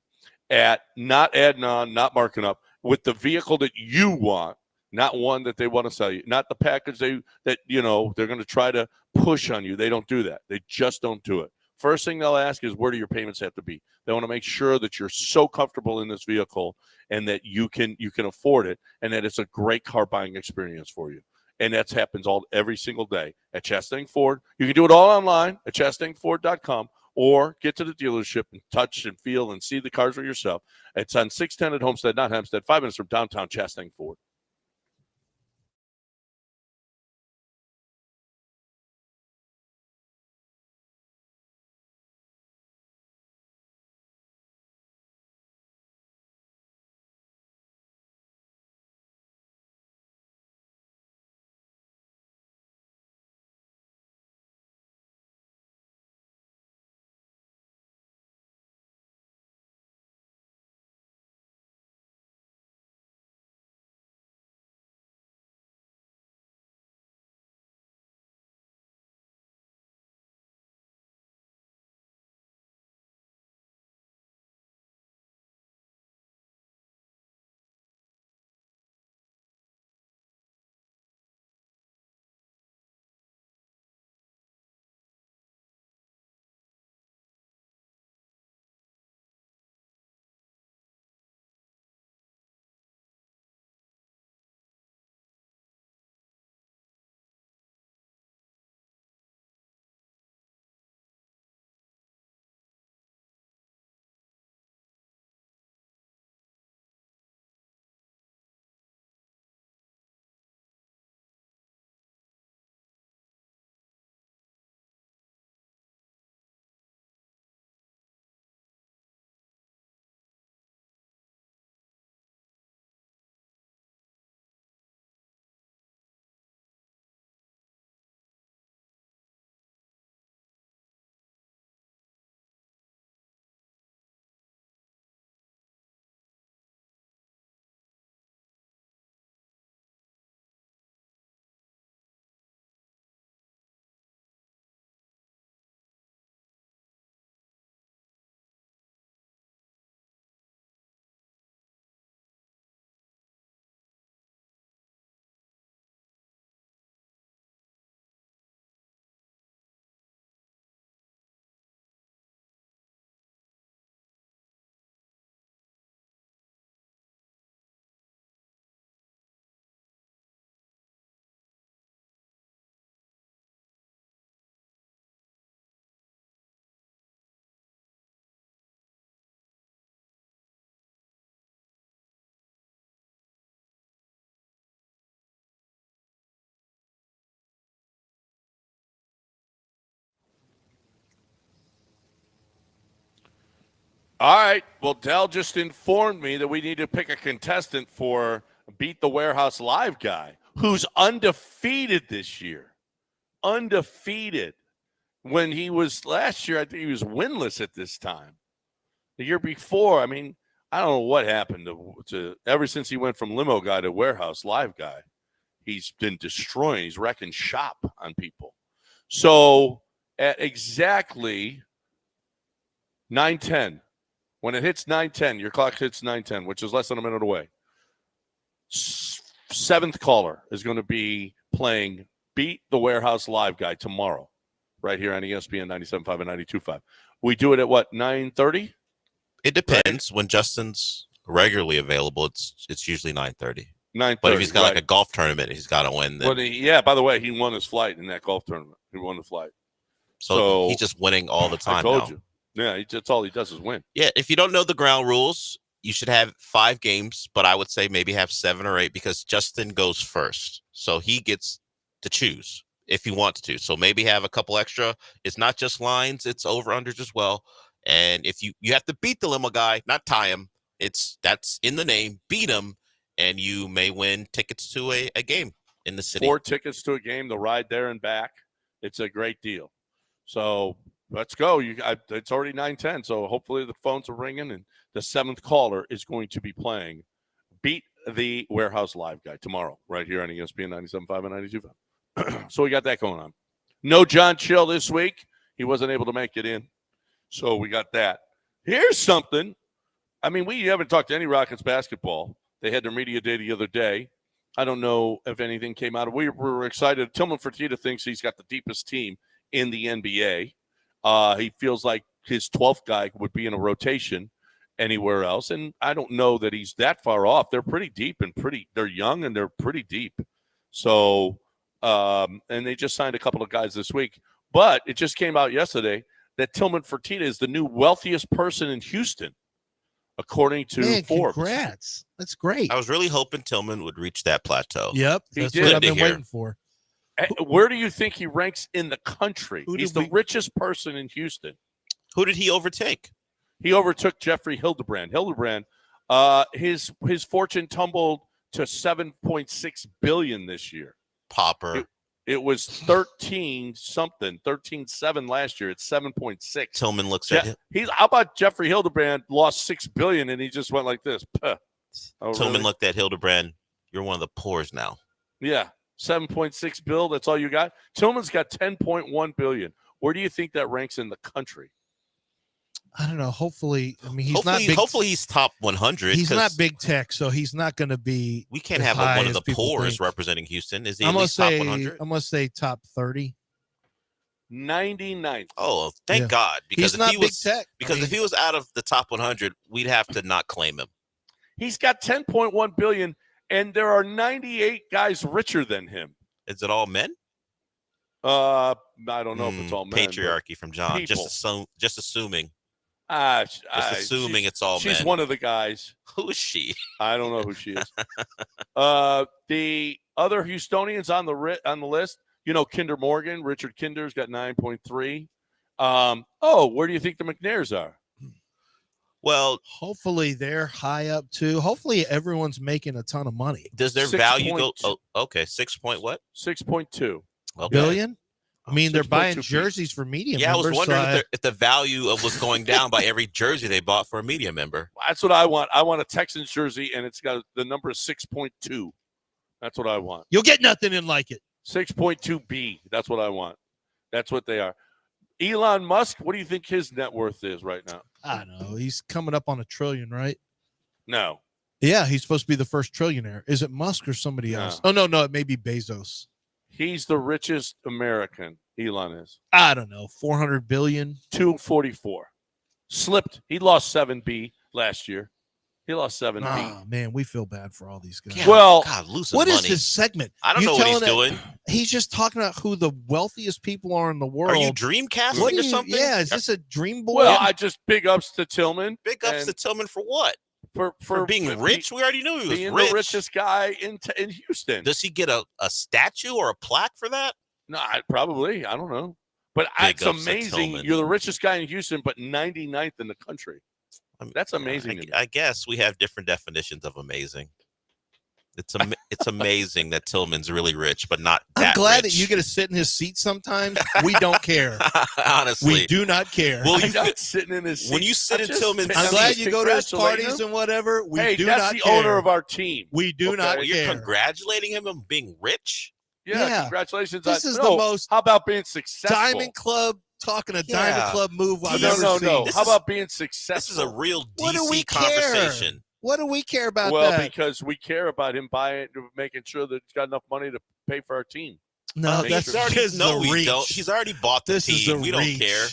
at, not adding on, not marking up, with the vehicle that you want, not one that they want to sell you, not the package they're going to try to push on you. They don't do that. They just don't do it. First thing they'll ask is, where do your payments have to be? They want to make sure that you're so comfortable in this vehicle and that you can afford it, and that it's a great car buying experience for you. And that happens every single day at Chastang Ford. You can do it all online at chastangford.com, or get to the dealership and touch and feel and see the cars for yourself. It's on 610 at Homestead, not Hempstead, 5 minutes from downtown Chastang Ford. All right. Well, Dell just informed me that we need to pick a contestant for Beat the Warehouse Live guy, who's undefeated this year. Undefeated. When he was last year, I think he was winless at this time. The year before, I mean, I don't know what happened to ever since he went from limo guy to warehouse live guy. He's been destroying. He's wrecking shop on people. So at exactly 9:10, when it hits 9:10, your clock hits 9:10, which is less than a minute away. Seventh caller is going to be playing Beat the Warehouse Live guy tomorrow, right here on ESPN 97.5 and 92.5. We do it at what, 9:30? It depends. Right? When Justin's regularly available, it's usually 9:30. 9:30. But if he's got like a golf tournament, he's got to win. Then. Well, by the way, he won his flight in that golf tournament. He won the flight. So he's just winning all the time. I told you. Yeah, that's all he does is win. Yeah, if you don't know the ground rules, you should have 5 games, but I would say maybe have 7 or 8 because Justin goes first. So he gets to choose. if he wants to. So maybe have a couple extra. It's not just lines, it's over-unders as well. And if you have to beat the limo guy, not tie him. That's in the name. Beat him, and you may win tickets to a game in the city. 4 tickets to a game, the ride there and back. It's a great deal. So let's go. It's already 9:10, so hopefully the phones are ringing, and the 7th caller is going to be playing Beat the Warehouse Live guy tomorrow right here on ESPN 97.5 and 92.5. So we got that going on. No John Chill this week. He wasn't able to make it in. So we got that. Here's something. I mean, we haven't talked to any Rockets basketball. They had their media day the other day. I don't know if anything came out of it. We were excited. Tillman Fertitta thinks he's got the deepest team in the NBA. He feels like his 12th guy would be in a rotation anywhere else. And I don't know that he's that far off. They're pretty deep and they're young and they're pretty deep. So, and they just signed a couple of guys this week. But it just came out yesterday that Tillman Fertitta is the new wealthiest person in Houston, according to Forbes. Congrats. That's great. I was really hoping Tillman would reach that plateau. Yep. That's what I've been waiting for. Where do you think he ranks in the country? He's the richest person in Houston. Who did he overtake? He overtook Jeffrey Hildebrand. His fortune tumbled to $7.6 billion this year. Pauper. It was 13.7 last year. It's 7.6. Tillman looks at it. How about Jeffrey Hildebrand lost $6 billion and he just went like this? Oh, Tillman really? looked at Hildebrand. You're one of the poors now. Yeah, 7.6 bill. That's all you got. Tillman's got 10.1 billion. Where do you think that ranks in the country? I don't know. Hopefully, I mean, hopefully he's top 100. He's not big tech, so he's not going to be. We can't have one of the poors representing Houston. Is he at least top 100? I'm going to say top 30. 99. Oh, thank God! Because he's not big tech. If he was out of the top 100, we'd have to not claim him. He's got 10.1 billion, and there are 98 guys richer than him. Is it all men? I don't know if it's all men. Patriarchy from John. People. Just assuming. Assuming it's all men. She's one of the guys. Who is she? I don't know who she is. The other Houstonians on the list, Kinder Morgan, Richard Kinder's got 9.3. Where do you think the McNairs are? Well, hopefully they're high up too. Hopefully everyone's making a ton of money. Does their value go? Oh, okay, 6 point what? 6.2 billion. I mean, they're buying jerseys for media members. Yeah, I was wondering if the value of was going down by every jersey they bought for a media member. That's what I want. I want a Texans jersey, and it's got the number 6.2. That's what I want. You'll get nothing in like it. 6.2B. That's what I want. That's what they are. Elon Musk, what do you think his net worth is right now? I don't know. He's coming up on $1 trillion, right? No. Yeah, he's supposed to be the first trillionaire. Is it Musk or somebody else? Oh, no, it may be Bezos. He's the richest American, Elon is. I don't know, 400 billion? 244. Slipped. He lost 7B last year. He lost 7B. Oh, man, we feel bad for all these guys. Yeah, well, losing what money. is this segment? I don't know what he's doing. He's just talking about who the wealthiest people are in the world. Are you dreamcasting or something? Yeah, is this a dream boy? Well, I just big ups to Tillman. Big ups to Tillman for what? For being rich? We already knew he was being rich. the richest guy in Houston. Does he get a statue or a plaque for that? No, probably. I don't know. But it's amazing. You're the richest guy in Houston, but 99th in the country. That's amazing. I guess we have different definitions of amazing. It's amazing that Tillman's really rich, but not that I'm glad rich. that you get to sit in his seat sometimes. We don't care. Honestly. We do not care. Well, I'm not sitting in his seat. When you sit in Tillman's I'm seat, glad you go to his parties and whatever. We do not care. That's the owner of our team. We do not care. You're congratulating him on being rich? Yeah. Congratulations. This is the most. How about being successful? Diamond Club. Talking a Diamond Club move I've ever seen. No. How about being successful? This is a real What do we DC conversation. Care? What do we care about well, that? because we care about him making sure that he's got enough money to pay for our team. No, that's we don't. He's already bought the team. We don't care.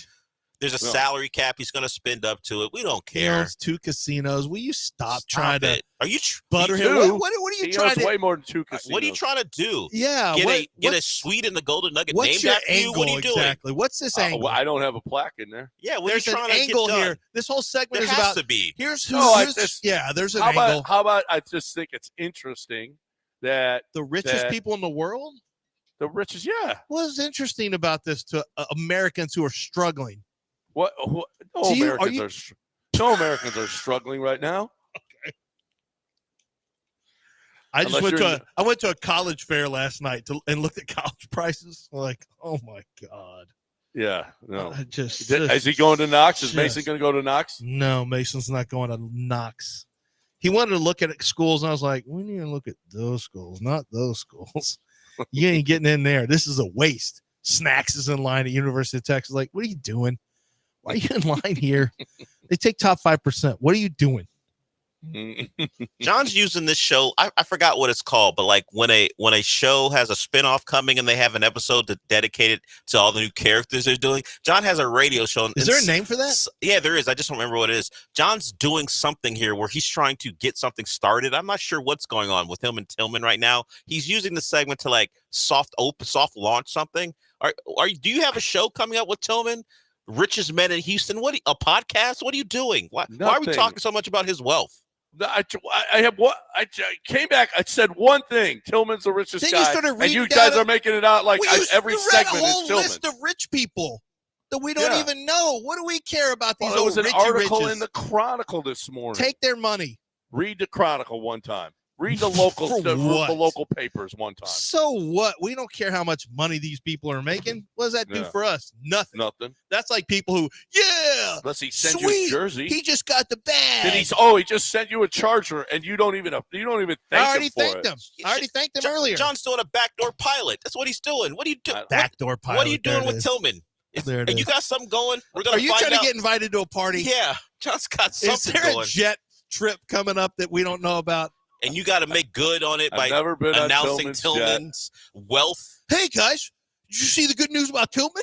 There's a No. salary cap. He's going to spend up to it. We don't He care. owns 2 casinos. Will you stop trying to Are you butter him? What are you He trying owns to? way more than 2 casinos. What are you trying to do? Yeah, Get a suite in the Golden Nugget what's named your after you? angle What are you doing? exactly? What's this angle? Well, I don't have a plaque in there. Yeah, what There's are you an trying to angle get done? here. This whole segment There is has about. to be. Here's who. No, there's an how angle. How about I just think it's interesting that the richest that people in the world. The richest, yeah. What's interesting about this to Americans who are struggling? No Americans are struggling right now. Okay. I went to a college fair last night and looked at college prices. Like, oh my God. Yeah, no. Is he going to Knox? Is Mason going to go to Knox? No, Mason's not going to Knox. He wanted to look at schools, and I was like, we need to look at those schools, not those schools. You ain't getting in there. This is a waste. Snacks is in line at University of Texas. Like, what are you doing? Why are you in line here? They take top 5%. What are you doing? John's using this show. I forgot what it's called, but like when a show has a spinoff coming and they have an episode dedicated to all the new characters they're doing. John has a radio show. Is there a name for that? Yeah, there is. I just don't remember what it is. John's doing something here where he's trying to get something started. I'm not sure what's going on with him and Tillman right now. He's using the segment to like soft launch something. Do you have a show coming up with Tillman? Richest Men in Houston. A podcast? What are you doing? Why are we talking so much about his wealth? I came back. I said one thing. Tillman's the richest guy, and you guys are making it out like every segment is Tillman. A whole list of rich people that we don't even know. What do we care about these? There was an article riches? in the Chronicle this morning. Take their money. Read the Chronicle one time. Read the local papers one time. So what? We don't care how much money these people are making. What does that do for us? Nothing. Nothing. That's like people who, unless he sends you a jersey. He just got the bag. He just sent you a charger, and you don't even thank him for it. I already thanked him earlier. John's doing a backdoor pilot. That's what he's doing. What are you doing? Backdoor pilot. What are you doing with Tillman? And you got something going? Are you trying to get invited to a party? Yeah, John's got something going. Is there a jet trip coming up that we don't know about? And you got to make good on it by announcing Tillman's wealth. Hey, guys, did you see the good news about Tillman?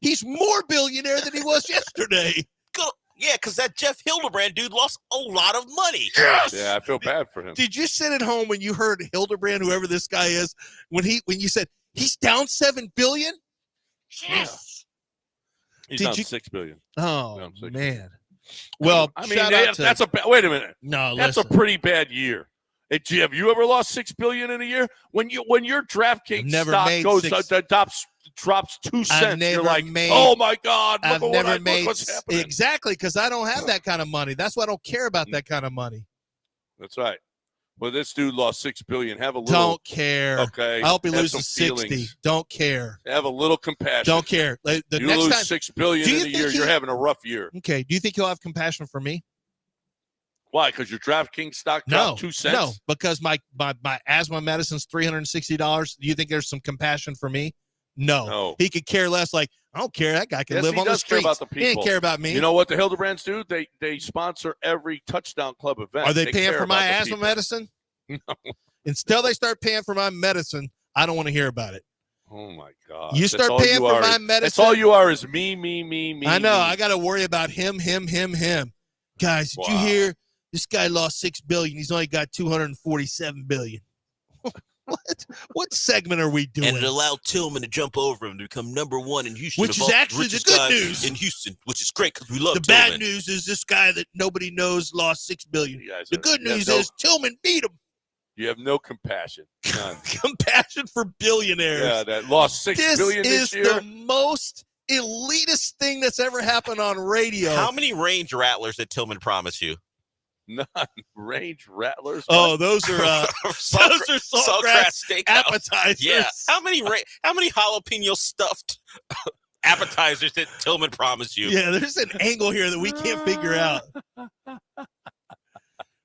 He's more billionaire than he was yesterday. Yeah, because that Jeff Hildebrand dude lost a lot of money. Yes. Yeah, I feel bad for him. Did you sit at home when you heard Hildebrand, whoever this guy is, when you said he's down $7 billion? Yes. He's down $6 billion. Oh, man. Well, I mean, wait a minute. No, that's a pretty bad year. Hey, have you ever lost $6 billion in a year? When your DraftKings stock drops 2 cents, you're like, oh my God! Look what's happening. Exactly, because I don't have that kind of money. That's why I don't care about that kind of money. That's right. Well, this dude lost $6 billion. Have a little. Don't care. Okay. I hope he loses 60. Don't care. Have a little compassion. Don't care. You lose $6 billion in a year, you're having a rough year. Okay. Do you think he'll have compassion for me? Why? Because your DraftKings stock dropped 2 cents? No, because my asthma medicine's $360. Do you think there's some compassion for me? No. He could care less. Like, I don't care. That guy can live on the streets. Care about the people. He didn't care about me. You know what the Hildebrands do? They sponsor every Touchdown Club event. Are they paying for my asthma medicine? No. Until they start paying for my medicine, I don't want to hear about it. Oh, my God. You start paying for my medicine. That's all you are is me. I know. I got to worry about him. Guys, did you hear? This guy lost $6 billion. He's only got $247 billion. What segment are we doing? And it allowed Tillman to jump over him to become #1 in Houston. Which is actually the good news. In Houston, which is great because we love the Tillman. Bad news is this guy that nobody knows lost $6 billion. The good news is Tillman beat him. You have no compassion. None. Compassion for billionaires. Yeah, that lost $6 billion this year. This is the most elitist thing that's ever happened on radio. How many range rattlers did Tillman promise you? None. Range rattlers. Oh, those are saltgrass appetizers. Yeah. How many jalapeno stuffed appetizers did Tillman promise you? Yeah, there's an angle here that we can't figure out.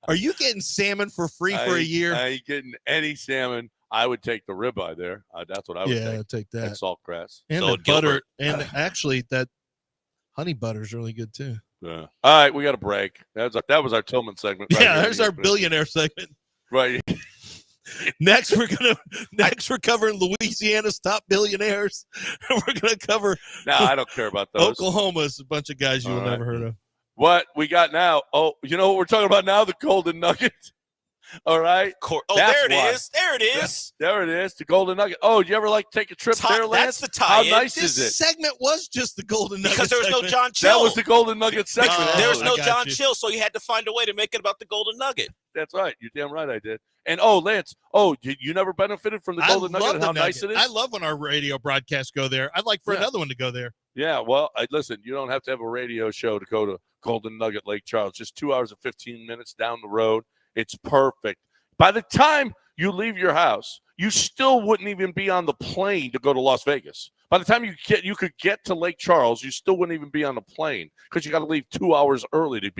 Are you getting salmon for free for a year? I ain't getting any salmon. I would take the ribeye there. That's what I would take. Yeah, take that. And saltgrass. And the butter. And actually, that honey butter is really good too. Yeah. All right, we got a break. That was our Tillman segment. Right yeah, there's our billionaire segment. Right. Next, we're covering Louisiana's top billionaires. We're gonna cover. No, I don't care about those. Oklahoma's a bunch of guys you'll never heard of. What we got now? Oh, you know what we're talking about now? The Golden Nugget. All right. There it is. There it is. The Golden Nugget. Oh, did you ever take a trip there, Lance? That's the tie-in. How nice is it? This segment was just the Golden Nugget. Because there was no John Chill. That was the Golden Nugget segment. There was no John Chill, so you had to find a way to make it about the Golden Nugget. That's right. You're damn right I did. And, Lance, you never benefited from the Golden Nugget and how nice it is? I love when our radio broadcasts go there. I'd like for another one to go there. Yeah, well, listen, you don't have to have a radio show to go to Golden Nugget Lake Charles. Just 2 hours and 15 minutes down the road. It's perfect. By the time you leave your house, you still wouldn't even be on the plane to go to Las Vegas. By the time you could get to Lake Charles, you still wouldn't even be on the plane because you got to leave 2 hours early to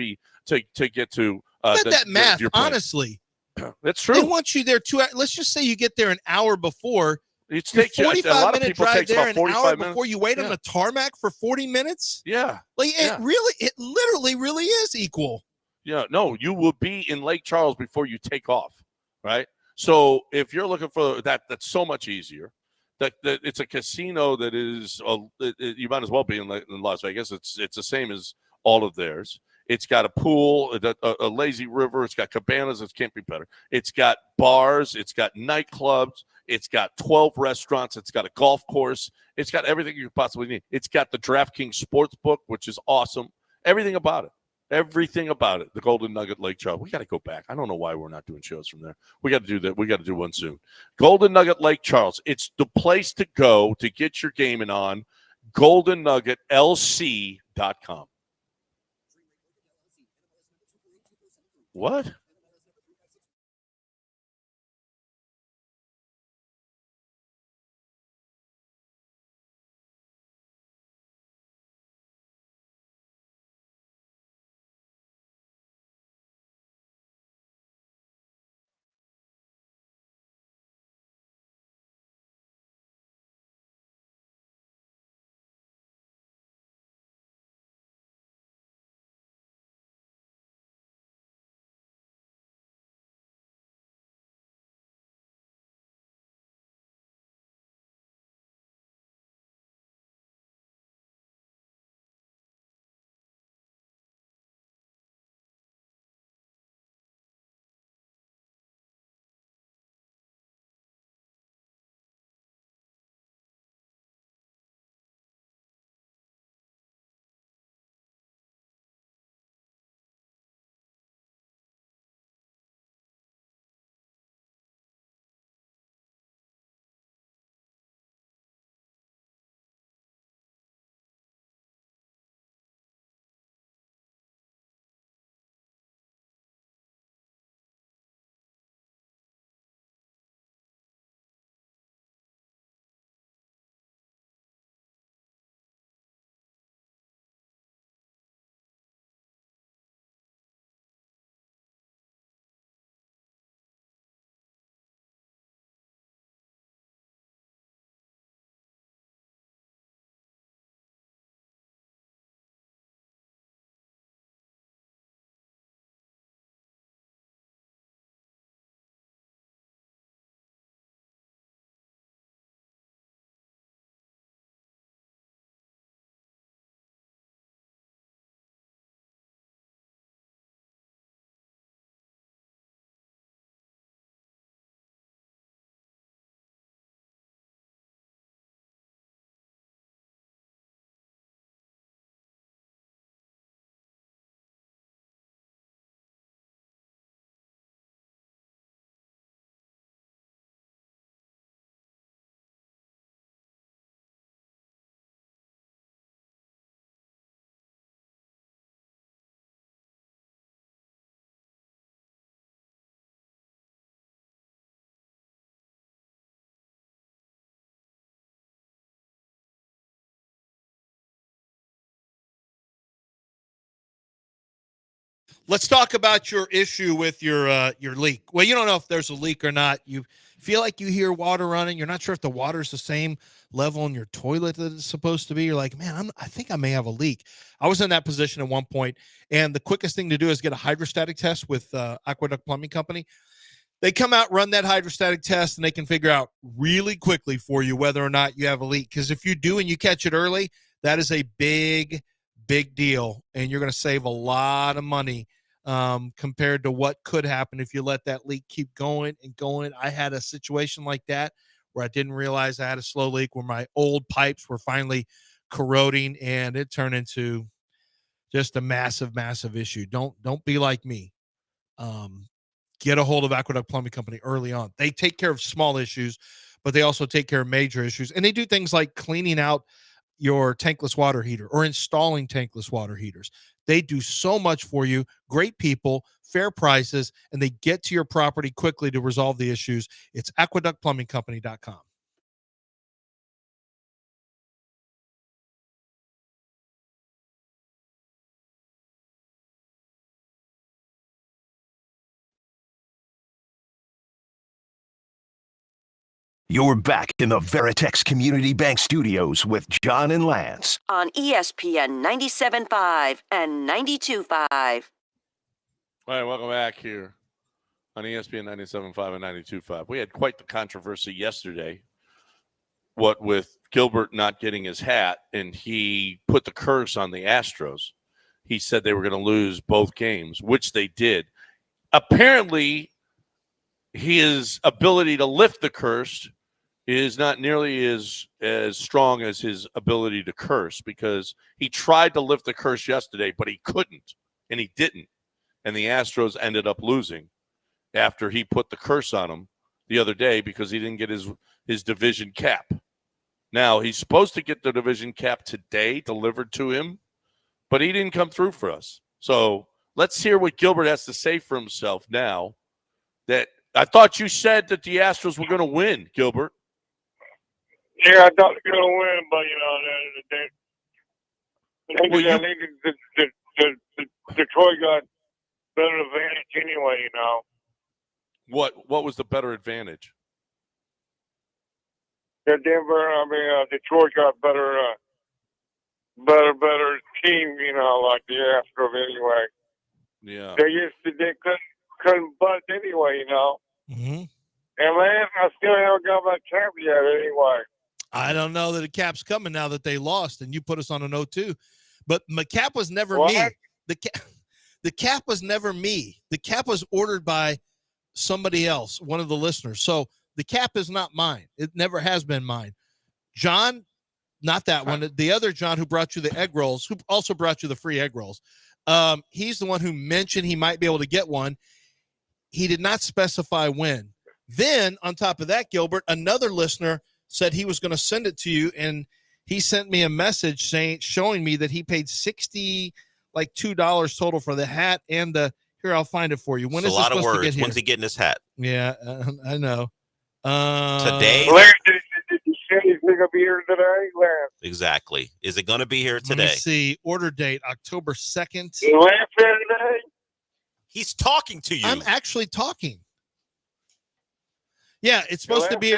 get to. That math, honestly. That's true. They want you there 2 hours. Let's just say you get there an hour before. It's 45-minute drive there an hour minutes. before you wait on the tarmac for 40 minutes. Yeah, it literally really is equal. Yeah, no, you will be in Lake Charles before you take off, right? So if you're looking for that, that's so much easier. That it's a casino that is you might as well be in Las Vegas. It's the same as all of theirs. It's got a pool, a lazy river. It's got cabanas. It can't be better. It's got bars. It's got nightclubs. It's got 12 restaurants. It's got a golf course. It's got everything you could possibly need. It's got the DraftKings Sportsbook, which is awesome. Everything about it. Everything about it. The Golden Nugget Lake Charles. We got to go back. I don't know why we're not doing shows from there. We got to do that. We got to do one soon. Golden Nugget Lake Charles. It's the place to go to get your gaming on. GoldenNuggetLC.com. What? Let's talk about your issue with your leak. Well, you don't know if there's a leak or not. You feel like you hear water running. You're not sure if the water's the same level in your toilet that it's supposed to be. You're like, man, I think I may have a leak. I was in that position at one point, and the quickest thing to do is get a hydrostatic test with Aqueduct Plumbing Company. They come out, run that hydrostatic test, and they can figure out really quickly for you whether or not you have a leak. Because if you do and you catch it early, that is a big deal, and you're going to save a lot of money compared to what could happen if you let that leak keep going and going. I had a situation like that where I didn't realize I had a slow leak, where my old pipes were finally corroding, and it turned into just a massive issue. Don't be like me. get a hold of Aqueduct Plumbing Company early on. They take care of small issues, but they also take care of major issues. And they do things like cleaning out your tankless water heater or installing tankless water heaters. They do so much for you. Great people, fair prices, and they get to your property quickly to resolve the issues. It's aqueductplumbingcompany.com. You're back in the Veritex Community Bank Studios with John and Lance. On ESPN 97.5 and 92.5. All right, welcome back here on ESPN 97.5 and 92.5. We had quite the controversy yesterday, what with Gilbert not getting his hat, and he put the curse on the Astros. He said they were going to lose both games, which they did. Apparently, his ability to lift the curse is not nearly as strong as his ability to curse, because he tried to lift the curse yesterday, but he couldn't, and he didn't. And the Astros ended up losing after he put the curse on him the other day because he didn't get his division cap. Now, he's supposed to get the division cap today delivered to him, but he didn't come through for us. So let's hear what Gilbert has to say for himself now. That I thought you said that the Astros were going to win, Gilbert. Yeah, I thought they were going to win, but, Detroit got better advantage anyway, What was the better advantage? Detroit got better team, like the Astros anyway. Yeah. They couldn't budge anyway, Mm-hmm. And Lance, I still haven't got my champ yet anyway. I don't know that a cap's coming now that they lost and you put us on an 0-2. But my cap was never What? me. The cap was never me. The cap was ordered by somebody else, one of the listeners. So the cap is not mine. It never has been mine. John, not that one. The other John who brought you the egg rolls, who also brought you the free egg rolls. He's the one who mentioned he might be able to get one. He did not specify when. Then on top of that, Gilbert, another listener said he was going to send it to you, and he sent me a message showing me that he paid $2 total for the hat and the. Here, I'll find it for you. When it's is a lot of words? words. When's he getting his hat? Yeah, I know. Today. Did you say he's going to be here today, Lance? Exactly. Is it going to be here today? Let me see. Order date October 2nd. Lance here today? He's talking to you. I'm actually talking. Yeah, it's supposed to be.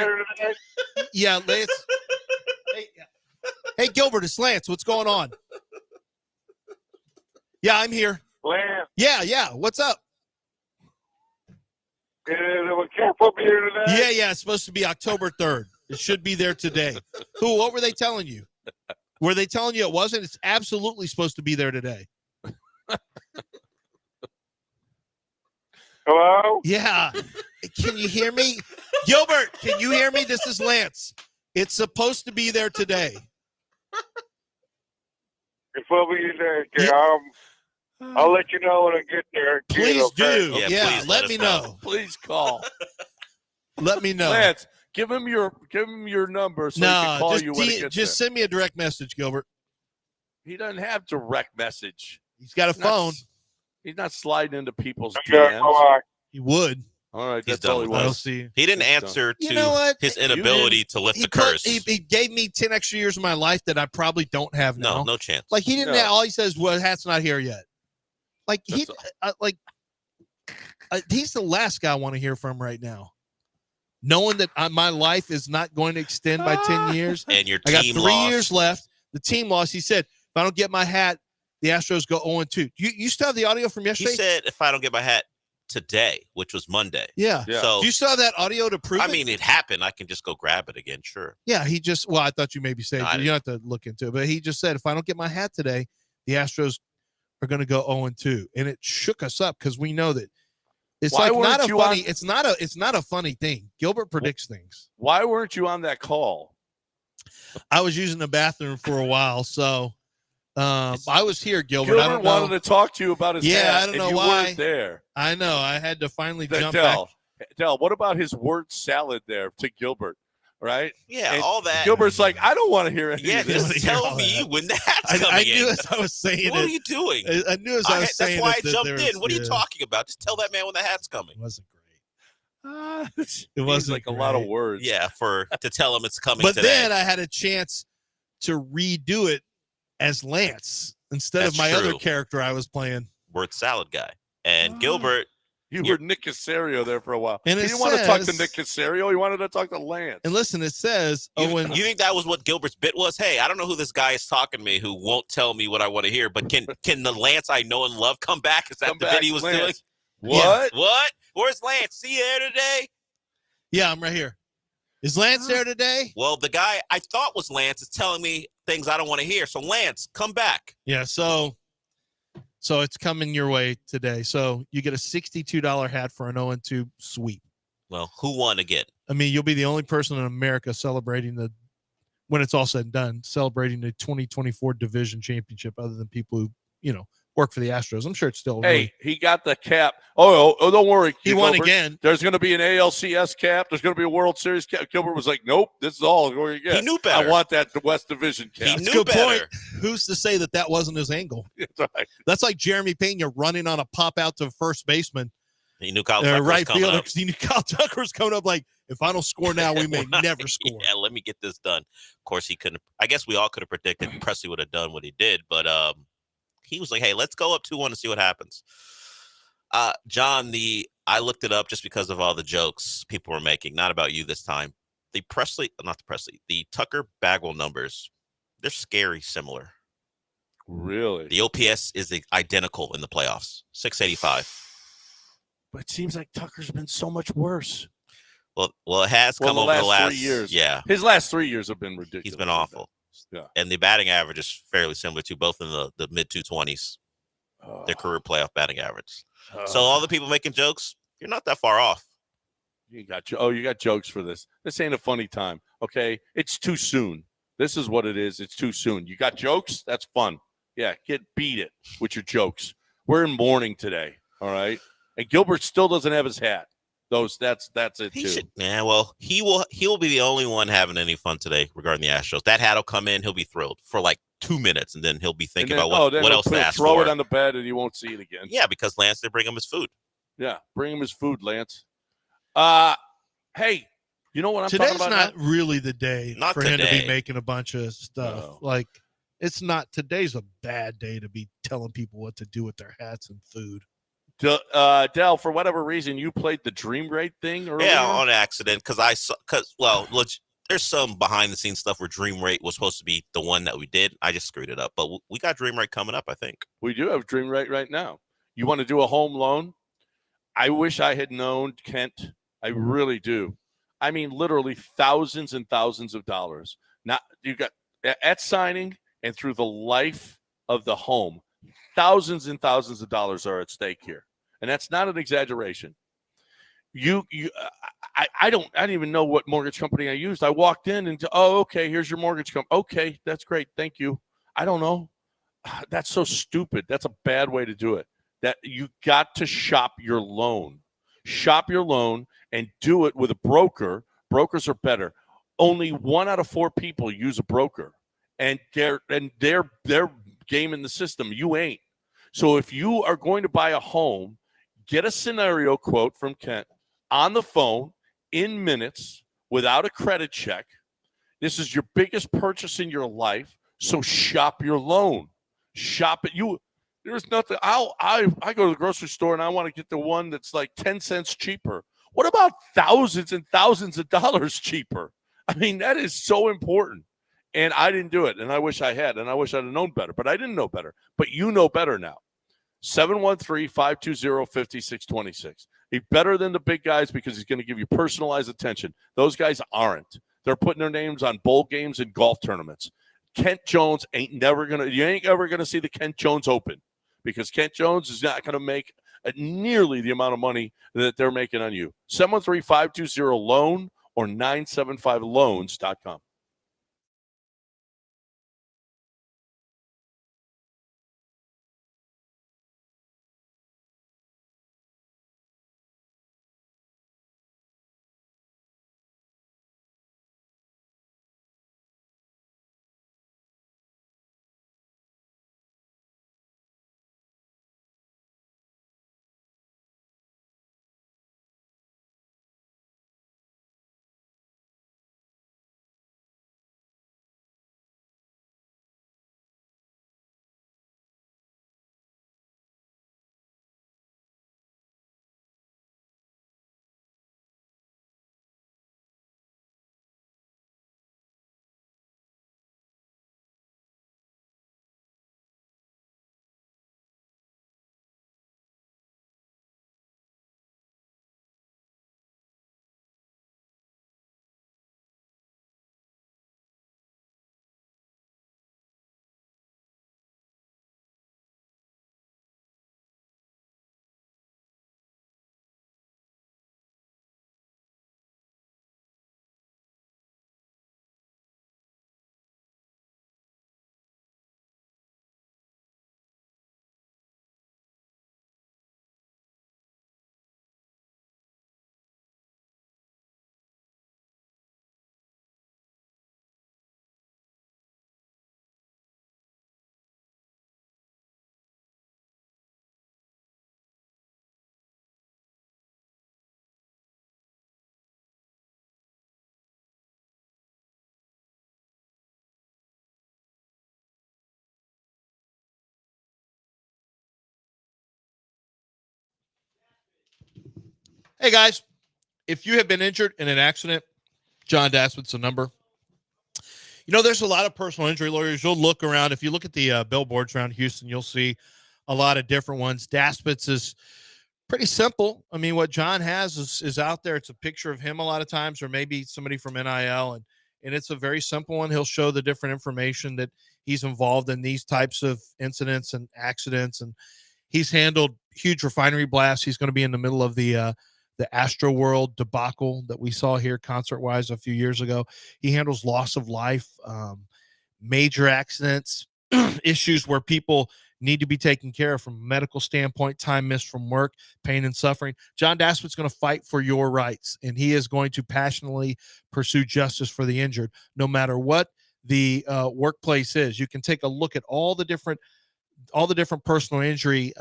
Yeah, Lance. Hey, Gilbert, it's Lance. What's going on? Yeah, I'm here. Lance. Yeah. What's up? Was Cap up here today? Yeah. It's supposed to be October 3rd. It should be there today. What were they telling you? Were they telling you it wasn't? It's absolutely supposed to be there today. Hello? Yeah. Can you hear me? Gilbert, can you hear me? This is Lance. It's supposed to be there today. It's supposed to be there. Okay, I'll let you know when I get there. Please do. Yeah, please let me know. Please call. Let me know. Lance, give him your number so he can call you when he gets just send me a direct message, Gilbert. He doesn't have direct message. He's got a phone. He's not sliding into people's DMs. He would. All right, He's that's done all he with was. us. He didn't answer You to know what? his inability to lift the curse. He gave me 10 extra years of my life that I probably don't have now. No chance. Like he didn't. All he says, "Well, hat's not here yet." Like he's the last guy I want to hear from right now. Knowing that my life is not going to extend by 10 years, and your I got team 3 lost. years left. The team lost. He said, "If I don't get my hat, the Astros go 0-2." You still have the audio from yesterday? He said, "If I don't get my hat today," which was Monday. Yeah. So do you still have that audio to prove it? I mean, it happened. I can just go grab it again. Sure. Yeah, he just. Well, I thought you maybe said you don't have to look into it, but he just said, "If I don't get my hat today, the Astros are going to go 0-2," and it shook us up because we know that it's Why like not a weren't funny. you It's not a funny thing. Gilbert predicts things. Why weren't you on that call? I was using the bathroom for a while, so I was here, Gilbert. I Gilbert don't know. wanted to talk to you about his hat, I don't know and you why. weren't there. I know. I had to finally jump back. Del, what about his word salad there to Gilbert? Right? Yeah, and all that. Gilbert's like, I don't want to hear any of this. Just tell me when the hat's coming I in. knew as I was saying What it. are you doing? I knew as I was saying that's why it. I jumped in. What are you talking about? Just tell that man when the hat's coming. It wasn't great. It wasn't like a lot of words. Yeah, to tell him it's coming But today. then I had a chance to redo it as Lance instead of my other character I was playing. Word salad guy. And Gilbert. You were Nick Casario there for a while. And he didn't want to talk to Nick Casario. He wanted to talk to Lance. And listen, it says, you think that was what Gilbert's bit was? Hey, I don't know who this guy is talking to me who won't tell me what I want to hear, but can the Lance I know and love come back? Is that the bit he was doing? What? Yeah. What? Where's Lance? See you there today? Yeah, I'm right here. Is Lance there today? Well, the guy I thought was Lance is telling me things I don't want to hear. So, Lance, come back. Yeah, so it's coming your way today. So you get a $62 hat for an 0-2 sweep. Well, who won again? I mean, you'll be the only person in America celebrating when it's all said and done, celebrating the 2024 division championship other than people who, work for the Astros. I'm sure it's still. Hey, he got the cap. Oh, don't worry. He won again. There's going to be an ALCS cap. There's going to be a World Series cap. Gilbert was like, nope, this is all going to get. He knew better. I want that West Division cap. He That's knew a good better. point. Who's to say that wasn't his angle? That's right. That's like Jeremy Pena running on a pop out to first baseman. He knew Kyle Tucker was right coming fielder up. because he knew Kyle Tucker was coming up like, if I don't score now, we may never score. Yeah, let me get this done. Of course, he couldn't. I guess we all could have predicted Presley would have done what he did, but he was like, hey, let's go up 2-1 and see what happens. John, I looked it up just because of all the jokes people were making, not about you this time. The Tucker Bagwell numbers, they're scary similar. Really? The OPS is identical in the playoffs, 685. But it seems like Tucker's been so much worse. Well, it has come over the last 3 years. Yeah. His last 3 years have been ridiculous. He's been awful. Yeah. And the batting average is fairly similar to both in the mid 220s, their career playoff batting average. So all the people making jokes, you're not that far off. You got jokes for this. This ain't a funny time. Okay. It's too soon. This is what it is. It's too soon. You got jokes? That's fun. Yeah. Beat it with your jokes. We're in mourning today. All right. And Gilbert still doesn't have his hat. That's it too. Yeah, well, he will be the only one having any fun today regarding the Astros. That hat will come in, he'll be thrilled for like 2 minutes, and then he'll be thinking about what else to ask throw for. it on the bed, and you won't see it again. Yeah, because Lance did bring him his food. Yeah, bring him his food, Lance. Hey, you know what I'm Today's talking about? not really the day Not for him to today. be making a bunch of stuff. No. Like, it's not. Today's a bad day to be telling people what to do with their hats and food. Del, for whatever reason, you played the Dream Rate thing earlier? Yeah, on accident, there's some behind the scenes stuff where Dream Rate was supposed to be the one that we did. I just screwed it up, but we got Dream Rate coming up, I think. We do have Dream Rate right now. You want to do a home loan? I wish I had known, Kent. I really do. I mean, literally thousands and thousands of dollars. Now, you got at signing and through the life of the home, thousands and thousands of dollars are at stake here. And that's not an exaggeration. I don't even know what mortgage company I used. I walked in and, okay, here's your mortgage company. Okay, that's great. Thank you. I don't know. That's so stupid. That's a bad way to do it. That you got to shop your loan. Shop your loan and do it with a broker. Brokers are better. Only 1 out of 4 people use a broker, and they're gaming the system. You ain't. So if you are going to buy a home, get a scenario quote from Kent on the phone in minutes without a credit check. This is your biggest purchase in your life, so shop your loan. Shop it. There's nothing. I go to the grocery store and I want to get the one that's like 10 cents cheaper. What about thousands and thousands of dollars cheaper? I mean, that is so important. And I didn't do it, and I wish I had, and I wish I'd have known better, but I didn't know better. But you know better now. 713-520-5626. He's better than the big guys because he's going to give you personalized attention. Those guys aren't. They're putting their names on bowl games and golf tournaments. Kent Jones you ain't ever going to see the Kent Jones Open because Kent Jones is not going to make nearly the amount of money that they're making on you. 713-520-LOAN or 975loans.com. Hey, guys, if you have been injured in an accident, John Daspit's the number. You know, there's a lot of personal injury lawyers. You'll look around. If you look at the billboards around Houston, you'll see a lot of different ones. Daspit's is pretty simple. I mean, what John has is out there. It's a picture of him a lot of times, or maybe somebody from NIL, and it's a very simple one. He'll show the different information that he's involved in these types of incidents and accidents, and he's handled huge refinery blasts. He's going to be in the middle of the Astro World debacle that we saw here concert-wise a few years ago. He handles loss of life, major accidents, issues where people need to be taken care of from a medical standpoint, time missed from work, pain and suffering. John Daspit's going to fight for your rights, and he is going to passionately pursue justice for the injured, no matter what the workplace is. You can take a look at all the different personal injury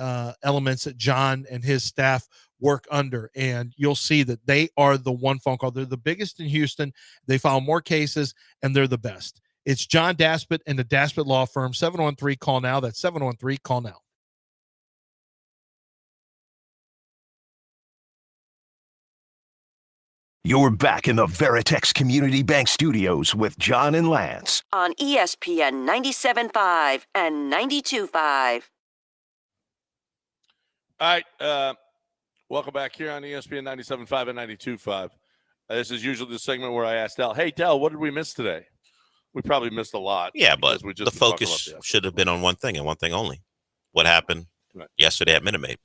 elements that John and his staff work under, and you'll see that they are the one phone call. They're the biggest in Houston. They file more cases, and they're the best. It's John Daspit and the Daspit Law Firm. 713-CALL-NOW. That's 713-CALL-NOW. You're back in the Veritex Community Bank Studios with John and Lance. On ESPN 97.5 and 92.5. All right. Welcome back here on ESPN 97.5 and 92.5. This is usually the segment where I ask Del, hey, Del, what did we miss today? We probably missed a lot. Yeah, but the focus should have been on one thing and one thing only. What happened yesterday at Minute Maid.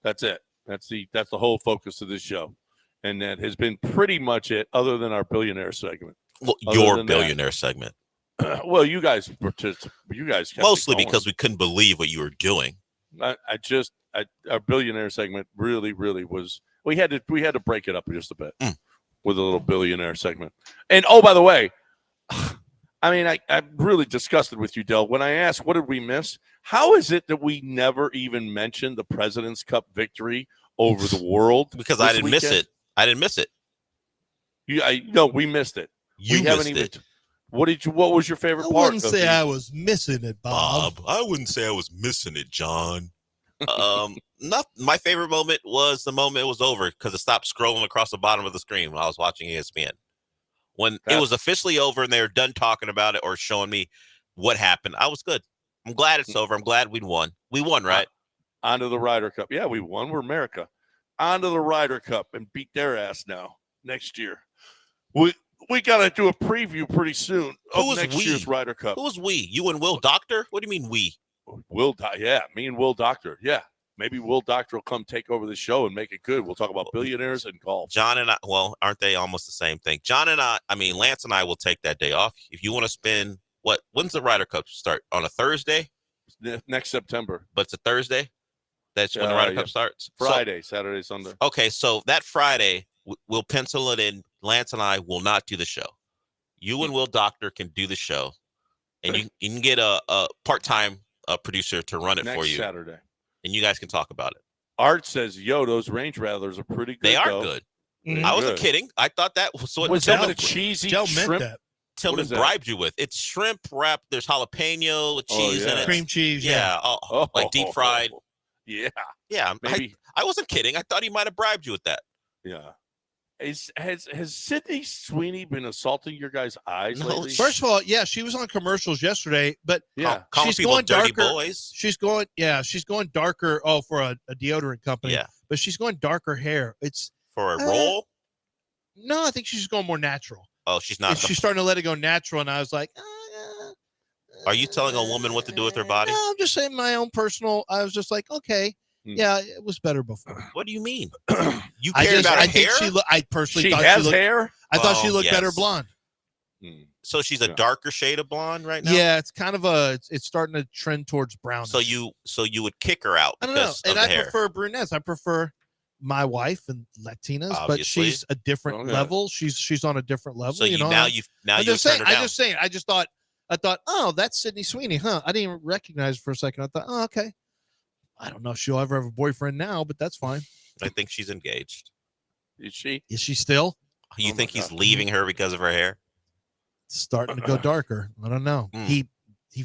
That's it. That's the whole focus of this show. And that has been pretty much it, other than our billionaire segment. Well, your billionaire segment. Well, you guys kept mostly it going. because we couldn't believe what you were doing. Our billionaire segment really was. We had to break it up just a bit with a little billionaire segment. And oh, by the way, I mean, I'm really disgusted with you, Del. When I asked what did we miss, how is it that we never even mentioned the President's Cup victory over the world? Because I didn't miss it. I didn't miss it. No, we missed it. You missed it. What was your favorite part? I wouldn't say I was missing it, Bob. I wouldn't say I was missing it, John. Not my favorite moment was the moment it was over because it stopped scrolling across the bottom of the screen when I was watching ESPN. When it was officially over and they were done talking about it or showing me what happened, I was good. I'm glad it's over. I'm glad we won. We won, right? Onto the Ryder Cup. Yeah, we won. We're America. Onto the Ryder Cup and beat their ass now next year. We got to do a preview pretty soon of next year's Ryder Cup. Who was we? You and Will Doctor? What do you mean we? Me and Will Doctor. Yeah. Maybe Will Doctor will come take over the show and make it good. We'll talk about billionaires and golf. John and I, well, aren't they almost the same thing? Lance and I will take that day off. If you want to spend, when's the Ryder Cup start? On a Thursday? Next September. But it's a Thursday? That's when the Ryder Cup starts? Friday, Saturday, Sunday. Okay, so that Friday, we'll pencil it in. Lance and I will not do the show. You and Will Doctor can do the show. And you can get a part-time producer to run it for you. Next Saturday. And you guys can talk about it. Art says, those Range Rattlers are pretty good. They are good. Mm-hmm. I wasn't kidding. I thought that was what the cheesy shrimp Tillman bribed you with. It's shrimp wrapped. There's jalapeno with cheese in it. Cream cheese. Yeah. Like deep fried. Yeah. Yeah. Maybe. I wasn't kidding. I thought he might have bribed you with that. Yeah. Has Sydney Sweeney been assaulting your guys' eyes lately? First of all, yeah, she was on commercials yesterday, but she's going darker. Boys. She's going darker. Oh, for a deodorant company. Yeah, but she's going darker hair. It's for a role. No, I think she's going more natural. Oh, she's not. She's starting to let it go natural, and I was like, are you telling a woman what to do with her body? No, I'm just saying my own personal. I was just like, okay. Yeah, it was better before. What do you mean? You care about her hair? I personally she thought has she looked, hair. I thought she looked better blonde. So she's a darker shade of blonde right now. Yeah, it's kind of it's starting to trend towards brown. So you would kick her out? I don't know, and I hair. prefer brunettes. I prefer my wife and Latinas, Obviously. but she's a different level. She's on a different level. So I'm just saying. I just thought, oh, that's Sydney Sweeney, huh? I didn't even recognize her for a second. I thought, oh, okay. I don't know if she'll ever have a boyfriend now, but that's fine. I think she's engaged. Is she? Is she still? You think he's leaving her because of her hair? It's starting to go darker. I don't know. He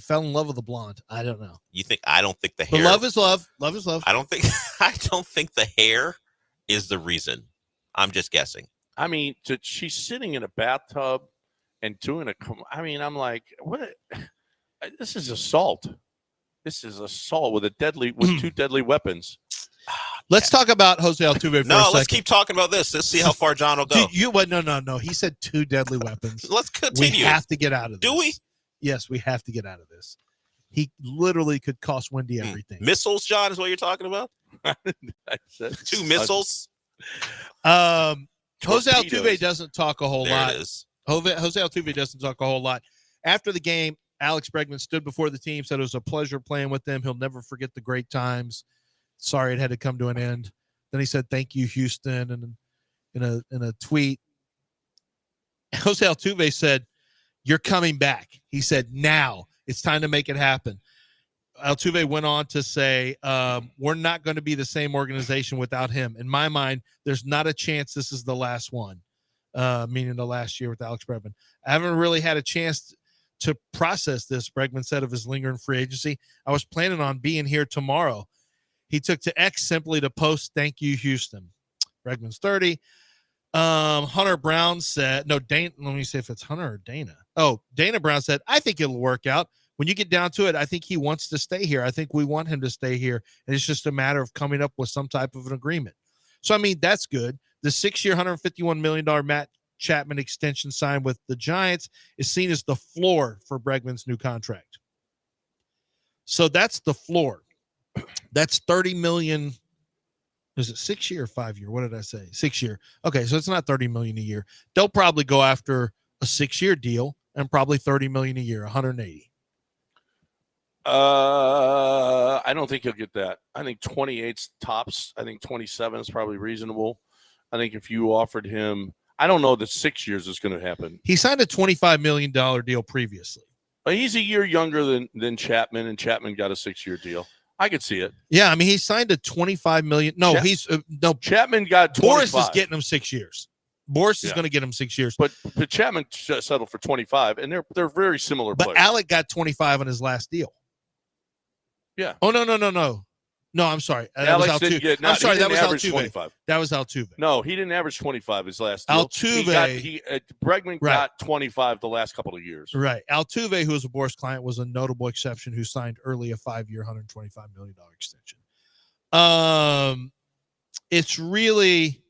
fell in love with the blonde. I don't know. I don't think the hair. But love is love. Love is love. I don't think the hair is the reason. I'm just guessing. I mean, she's sitting in a bathtub and doing I'm like, what? This is assault. This is assault with two deadly weapons. Let's talk about Jose Altuve for a second. Let's keep talking about this. Let's see how far John will go. No. He said two deadly weapons. Let's continue. We have to get out of this. Do we? Yes, we have to get out of this. He literally could cost Wendy everything. Missiles, John, is what you're talking about? I said 2 missiles? Jose Altuve doesn't talk a whole lot. It is. Jose Altuve doesn't talk a whole lot. After the game, Alex Bregman stood before the team, said it was a pleasure playing with them. He'll never forget the great times. Sorry it had to come to an end. Then he said, "Thank you, Houston." And in a tweet, Jose Altuve said, "You're coming back." He said, "Now it's time to make it happen." Altuve went on to say, "We're not going to be the same organization without him. In my mind, there's not a chance this is the last one," meaning the last year with Alex Bregman. "I haven't really had a chance to process this," Bregman said of his lingering free agency. "I was planning on being here tomorrow." He took to X simply to post, "Thank you, Houston." Bregman's 30. Hunter Brown said, let me see if it's Hunter or Dana. Oh, Dana Brown said, "I think it'll work out. When you get down to it, I think he wants to stay here. I think we want him to stay here. And it's just a matter of coming up with some type of an agreement." So, I mean, that's good. The 6-year, $151 million Matt Chapman extension signed with the Giants is seen as the floor for Bregman's new contract. So that's the floor. That's $30 million. Is it 6 year or 5 year? What did I say? 6 year. Okay, so it's not $30 million a year. They'll probably go after a 6-year deal and probably $30 million a year, 180. I don't think he'll get that. I think 28's tops. I think 27 is probably reasonable. I think if you offered him, I don't know that 6 years is going to happen. He signed a $25 million deal previously. But he's a year younger than Chapman, and Chapman got a 6-year deal. I could see it. Yeah, I mean, he signed a $25 million. No, Chapman got 25. Boris is getting him 6 years. Boris is going to get him 6 years. But Chapman settled for 25, and they're very similar But players. Alec got 25 on his last deal. Yeah. Oh, no. No, I'm sorry. That Alex was didn't Altuve. get, I'm sorry, that was average Altuve. 25. That was Altuve. No, he didn't average 25 his last deal. Altuve. Bregman got 25 the last couple of years. Right. Altuve, who was a Boris client, was a notable exception who signed early a 5-year, $125 million extension. It's really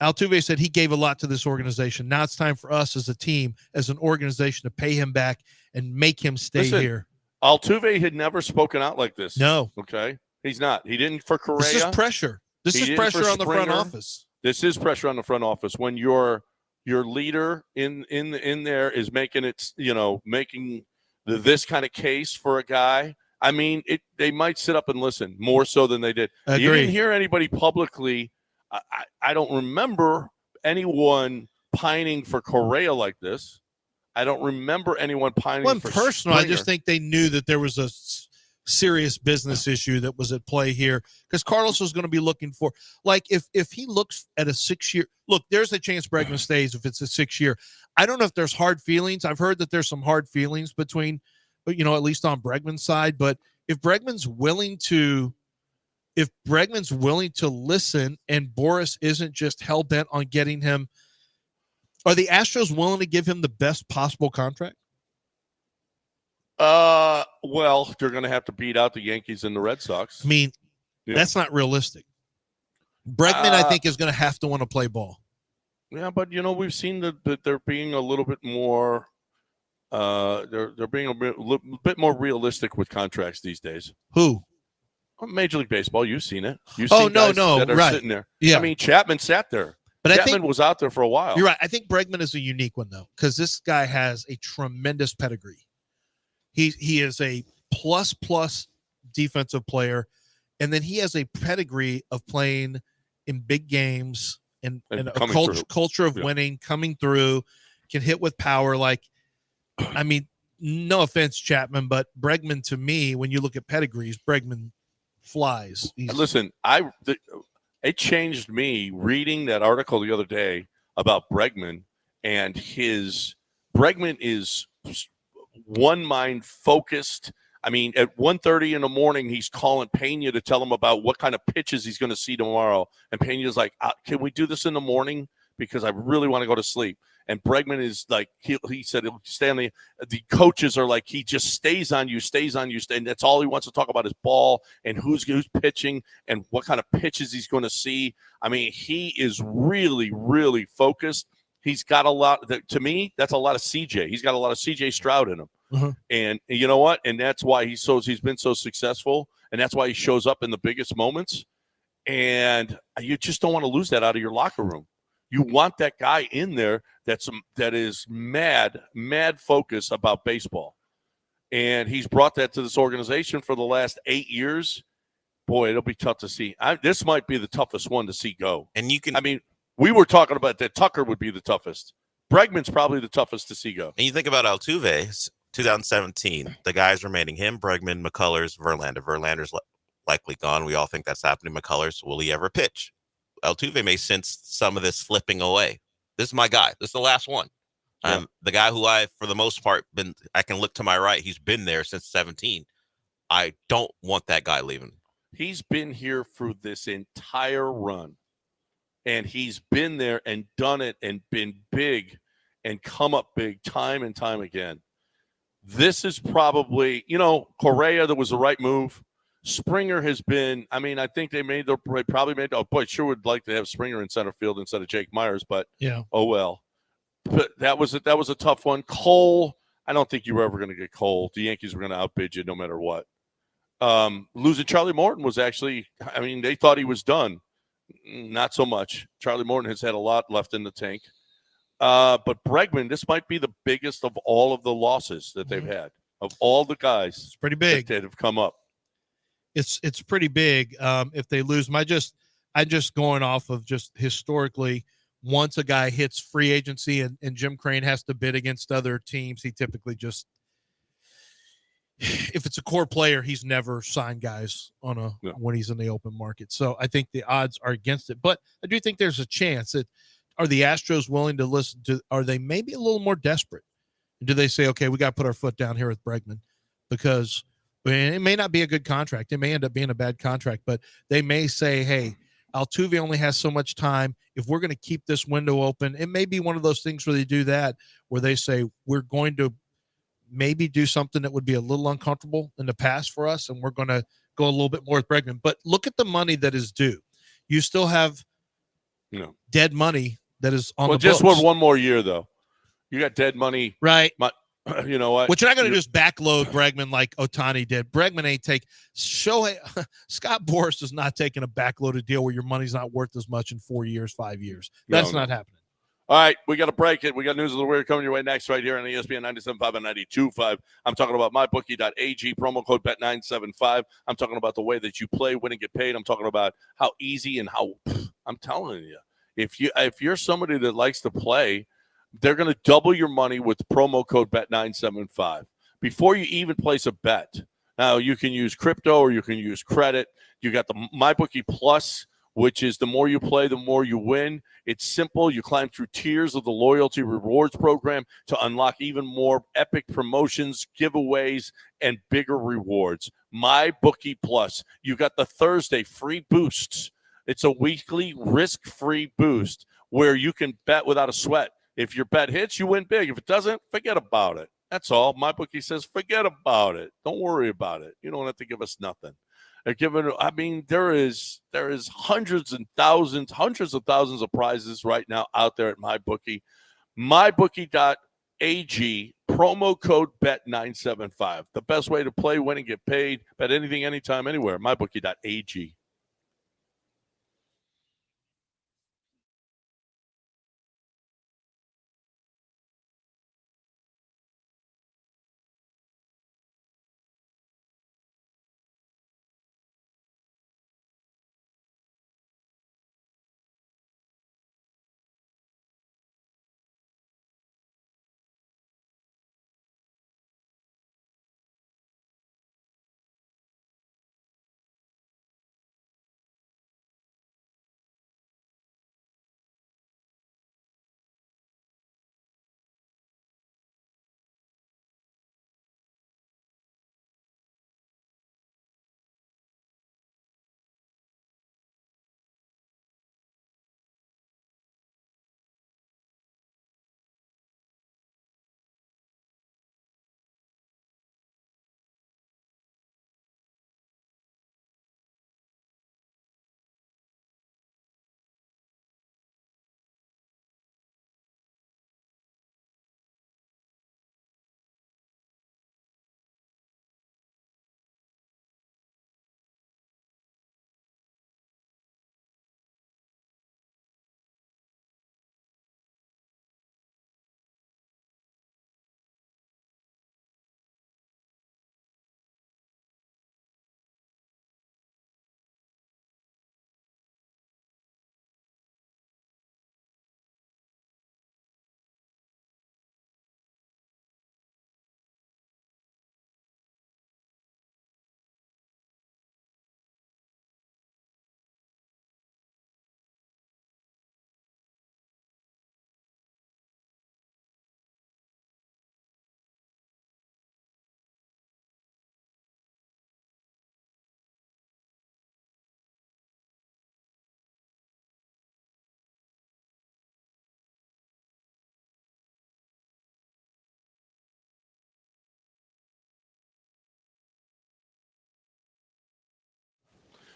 Altuve said he gave a lot to this organization. Now it's time for us as a team, as an organization, to pay him back and make him stay here. Altuve had never spoken out like this. No. Okay. He's not. He didn't for Correa. This is pressure. This is pressure on the front office. This is pressure on the front office when your leader in there is making it, making this kind of case for a guy. I mean, they might sit up and listen more so than they did. Agreed. You didn't hear anybody publicly. I don't remember anyone pining for Correa like this. I don't remember anyone pining for personal. Springer. I just think they knew that there was a serious business issue that was at play here because Carlos was going to be looking for, like, if he looks at a 6-year, look, there's a chance Bregman stays if it's a 6-year. I don't know if there's hard feelings. I've heard that there's some hard feelings between, at least on Bregman's side. But if Bregman's willing to listen and Boris isn't just hell bent on getting him, are the Astros willing to give him the best possible contract? Well, they're going to have to beat out the Yankees and the Red Sox. I mean, that's not realistic. Bregman, I think, is going to have to want to play ball. Yeah, but we've seen that they're being a little bit more. They're being a bit more realistic with contracts these days. Who? Major League Baseball. You've seen it. You've seen guys that are right. sitting there. Yeah. I mean, Chapman sat there. But Chapman was out there for a while. You're right. I think Bregman is a unique one, though, because this guy has a tremendous pedigree. He is a plus defensive player, and then he has a pedigree of playing in big games and a culture of winning, coming through, can hit with power. Like, I mean, no offense, Chapman, but Bregman, to me, when you look at pedigrees, Bregman flies. Listen, it changed me reading that article the other day about Bregman, and Bregman is one mind focused. I mean, at 1:30 in the morning, he's calling Pena to tell him about what kind of pitches he's going to see tomorrow. And Pena's like, can we do this in the morning? Because I really want to go to sleep. And Bregman is like, he said, Stanley, the coaches are like, he just stays on you. And that's all he wants to talk about is ball and who's pitching and what kind of pitches he's going to see. I mean, he is really, really focused. He's got a lot. To me, that's a lot of CJ. He's got a lot of CJ Stroud in him. And you know what? And that's why he's been so successful. And that's why he shows up in the biggest moments. And you just don't want to lose that out of your locker room. You want that guy in there that is mad focused about baseball. And he's brought that to this organization for the last 8 years. Boy, it'll be tough to see. This might be the toughest one to see go. And we were talking about that Tucker would be the toughest. Bregman's probably the toughest to see go. And you think about Altuve, 2017, the guys remaining him, Bregman, McCullers, Verlander. Verlander's likely gone. We all think that's happening. McCullers, will he ever pitch? Altuve may sense some of this slipping away. This is my guy. This is the last one. Yeah. The guy who I, for the most part, I can look to my right. He's been there since 17. I don't want that guy leaving. He's been here for this entire run. And he's been there and done it and been big and come up big time and time again. This is probably, Correa, that was the right move. Springer has been, I think they probably made, sure would like to have Springer in center field instead of Jake Myers, but oh well. But that was a tough one. Cole, I don't think you were ever going to get Cole. The Yankees were going to outbid you no matter what. Losing Charlie Morton was actually, they thought he was done. Not so much. Charlie Morton has had a lot left in the tank. But Bregman, this might be the biggest of all of the losses that they've had, of all the guys. It's pretty big that have come up. It's pretty big if they lose. I'm just going off of just historically, once a guy hits free agency and Jim Crane has to bid against other teams, he typically just, if it's a core player, he's never signed guys when he's in the open market. So I think the odds are against it. But I do think there's a chance that, are the Astros willing to listen to, are they maybe a little more desperate? Do they say, okay, we got to put our foot down here with Bregman? Because it may not be a good contract. It may end up being a bad contract, but they may say, hey, Altuve only has so much time. If we're going to keep this window open, it may be one of those things where they do that, where they say, we're going to maybe do something that would be a little uncomfortable in the past for us, and we're going to go a little bit more with Bregman. But look at the money that is due. You still have dead money that is on the books. Just one more year, though. You got dead money. Right. You know what? But you're not going to just backload Bregman like Ohtani did. Bregman ain't Scott Boras is not taking a backloaded deal where your money's not worth as much in 4 years, 5 years. That's not happening. All right, we got to break it. We got news of the weird coming your way next right here on ESPN 97.5 and 92.5. I'm talking about mybookie.ag, promo code BET975. I'm talking about the way that you play, win, and get paid. I'm talking about how easy and how I'm telling you, if you're somebody that likes to play, they're going to double your money with promo code BET975 before you even place a bet. Now, you can use crypto or you can use credit. You got the MyBookie Plus, which is the more you play, the more you win. It's simple. You climb through tiers of the loyalty rewards program to unlock even more epic promotions, giveaways, and bigger rewards. MyBookie Plus. You got the Thursday free boosts. It's a weekly risk-free boost where you can bet without a sweat. If your bet hits, you win big. If it doesn't, forget about it. That's all. MyBookie says, forget about it. Don't worry about it. You don't have to give us nothing. There is hundreds of thousands of prizes right now out there at MyBookie. MyBookie.ag, promo code BET975. The best way to play, win, and get paid. Bet anything, anytime, anywhere. MyBookie.ag.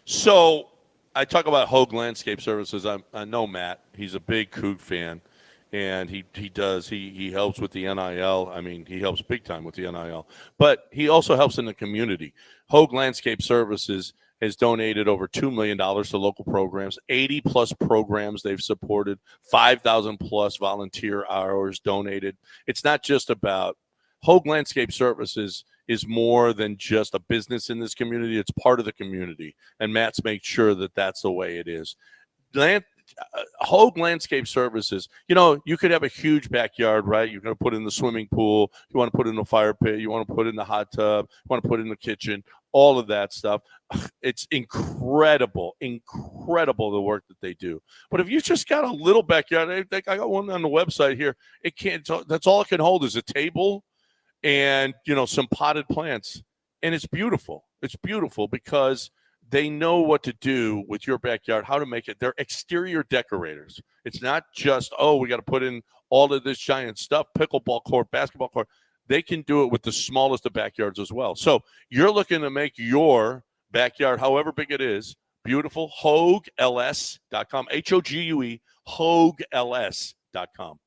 So I talk about Hogue Landscape Services. I know Matt. He's a big Coug fan, and he helps with the NIL. I mean, he helps big time with the NIL, but he also helps in the community. Hogue Landscape Services has donated over $2 million to local programs, 80-plus programs they've supported, 5,000-plus volunteer hours donated. It's not just about Hogue Landscape Services is more than just a business in this community. It's part of the community, and Matt's made sure that that's the way it is. Hogue Landscape Services, you could have a huge backyard, right? You're going to put in the swimming pool. You want to put in the fire pit. You want to put in the hot tub. You want to put in the kitchen, all of that stuff. It's incredible the work that they do. But if you just got a little backyard, I think I got one on the website here. That's all it can hold is a table and, some potted plants. And it's beautiful. It's beautiful because they know what to do with your backyard, how to make it. They're exterior decorators. It's not just, we got to put in all of this giant stuff, pickleball court, basketball court. They can do it with the smallest of backyards as well. So you're looking to make your backyard, however big it is, beautiful. HogueLS.com, HOGUE, HogueLS.com.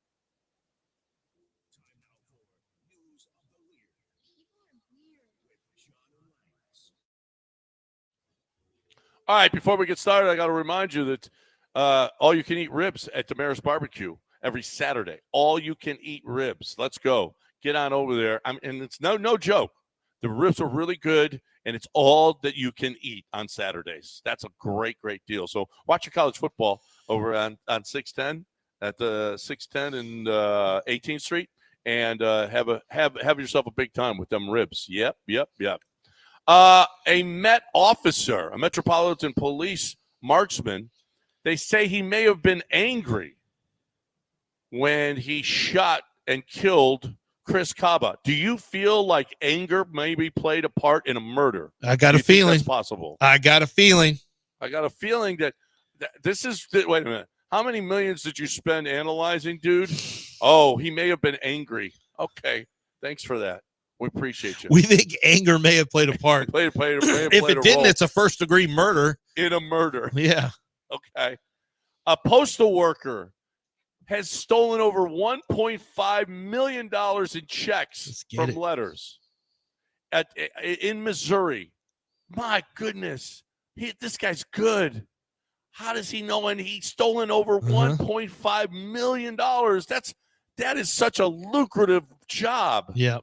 All right, before we get started, I got to remind you that all you can eat ribs at Damaris Barbecue every Saturday. All you can eat ribs. Let's go. Get on over there. And it's no joke. The ribs are really good, and it's all that you can eat on Saturdays. That's a great deal. So watch your college football over on 610 at the 610 and 18th Street, and have yourself a big time with them ribs. Yep. A Met officer, a Metropolitan Police marksman, they say he may have been angry when he shot and killed Chris Kaba. Do you feel like anger maybe played a part in a murder? I got a feeling that's possible. I got a feeling that this is. Wait a minute. How many millions did you spend analyzing, dude? Oh, he may have been angry. Okay, thanks for that. We appreciate you. We think anger may have played a part. If it didn't, it's a first-degree murder. In a murder. Yeah. Okay. A postal worker has stolen over $1.5 million in checks from letters in Missouri. My goodness. This guy's good. How does he know? And he's stolen over $1.5 million. That is such a lucrative job. Yeah.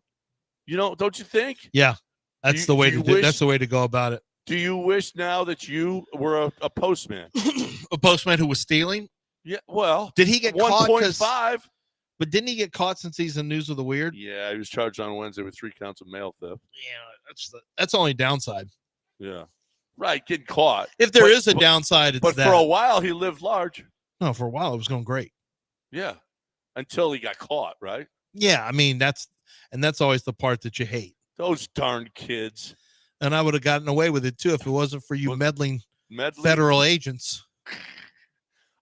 Don't you think? Yeah, that's the way to do. That's the way to go about it. Do you wish now that you were a postman? A postman who was stealing? Yeah. Well, did he get caught? 1.5. But didn't he get caught since he's in News of the Weird? Yeah, he was charged on Wednesday with 3 counts of mail theft. Yeah, that's the only downside. Yeah. Right, getting caught. If there is a downside, it's but that. For a while, he lived large. No, for a while it was going great. Yeah, until he got caught. Right. Yeah, I mean that's always the part that you hate. Those darn kids. And I would have gotten away with it too if it wasn't for you meddling federal agents.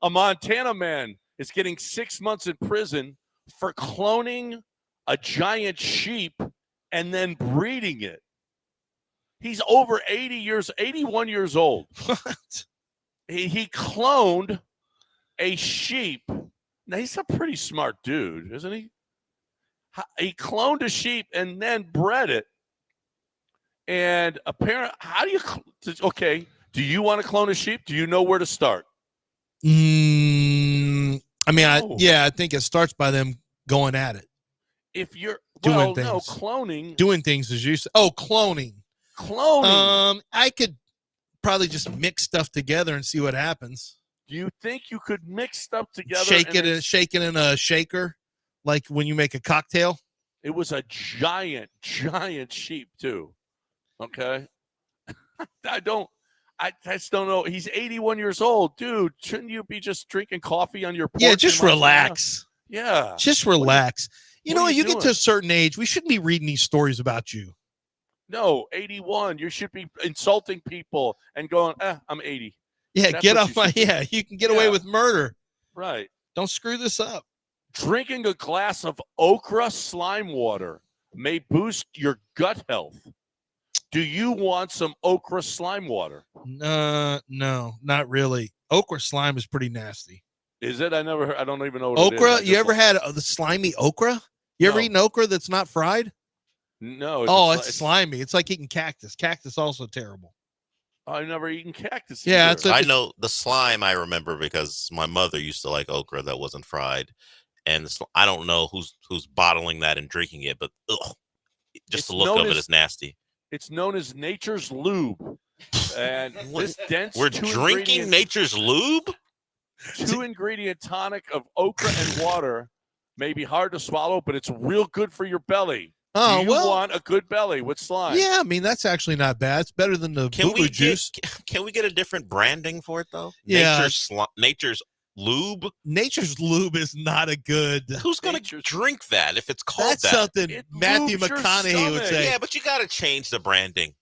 A Montana man is getting 6 months in prison for cloning a giant sheep and then breeding it. He's over 81 years old. What? He cloned a sheep. Now, he's a pretty smart dude, isn't he? He cloned a sheep and then bred it. And apparently, do you want to clone a sheep? Do you know where to start? I mean, I think it starts by them going at it. If you're doing things. No, cloning. Doing things as you say. Oh, cloning. I could probably just mix stuff together and see what happens. Do you think you could mix stuff together? Shake it in a shaker, like when you make a cocktail. It was a giant sheep too. Okay. I just don't know. He's 81 years old, dude. Shouldn't you be just drinking coffee on your porch? Yeah, just relax. Yeah. Just relax. You get doing? to a certain age, we shouldn't be reading these stories about you. No, 81. You should be insulting people and going, I'm 80. Yeah, That's get off you can get away with murder. Right. Don't screw this up. Drinking a glass of okra slime water may boost your gut health. Do you want some okra slime water? No, not really. Okra slime is pretty nasty. Is it? I never heard. I don't even know what Okra? it is. You ever had the slimy okra? You ever eaten okra that's not fried? No. It's slimy. It's like eating cactus. Cactus also terrible. I've never eaten cactus. Yeah, I know the slime. I remember because my mother used to like okra that wasn't fried, and I don't know who's bottling that and drinking it, but just the look of it is nasty. It's known as nature's lube, and this dense. We're drinking nature's lube. 2-ingredient tonic of okra and water may be hard to swallow, but it's real good for your belly. Oh, Do you want a good belly with slime? Yeah, I mean, that's actually not bad. It's better than the boo-boo juice. Can we get a different branding for it, though? Yeah. Nature's lube? Nature's lube is not a good. Who's going to drink that if it's called That's that? something Matthew McConaughey would say. Yeah, but you got to change the branding.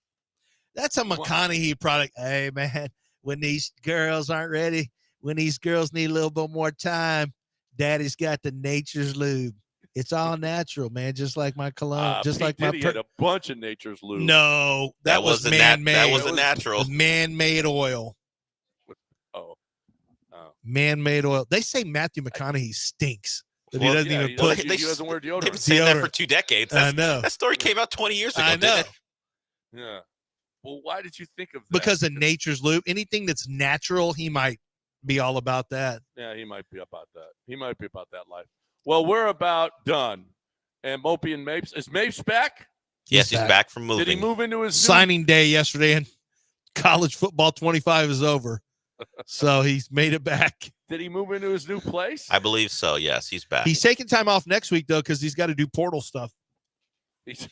That's a McConaughey product. Hey, man, when these girls aren't ready, when these girls need a little bit more time, Daddy's got the nature's lube. It's all natural, man. Just like my cologne, just like my. He had a bunch of nature's lube. No, that was man-made. That was a natural. Man-made oil. Oh. Man-made oil. They say Matthew McConaughey stinks. That he doesn't even he put. he doesn't wear deodorant. They've been saying that for 2 decades. I know. That story came out 20 years ago. I know. Didn't it? Yeah. Well, why did you think of that? Because of nature's lube. Anything that's natural, he might be all about that. Yeah, he might be about that. He might be about that life. Well, we're about done. And Mopey and Mapes. Is Mapes back? Yes, he's back from moving. Did he move into his signing day yesterday, and college football 25 is over. So he's made it back. Did he move into his new place? I believe so. Yes, he's back. He's taking time off next week, though, because he's got to do portal stuff. He's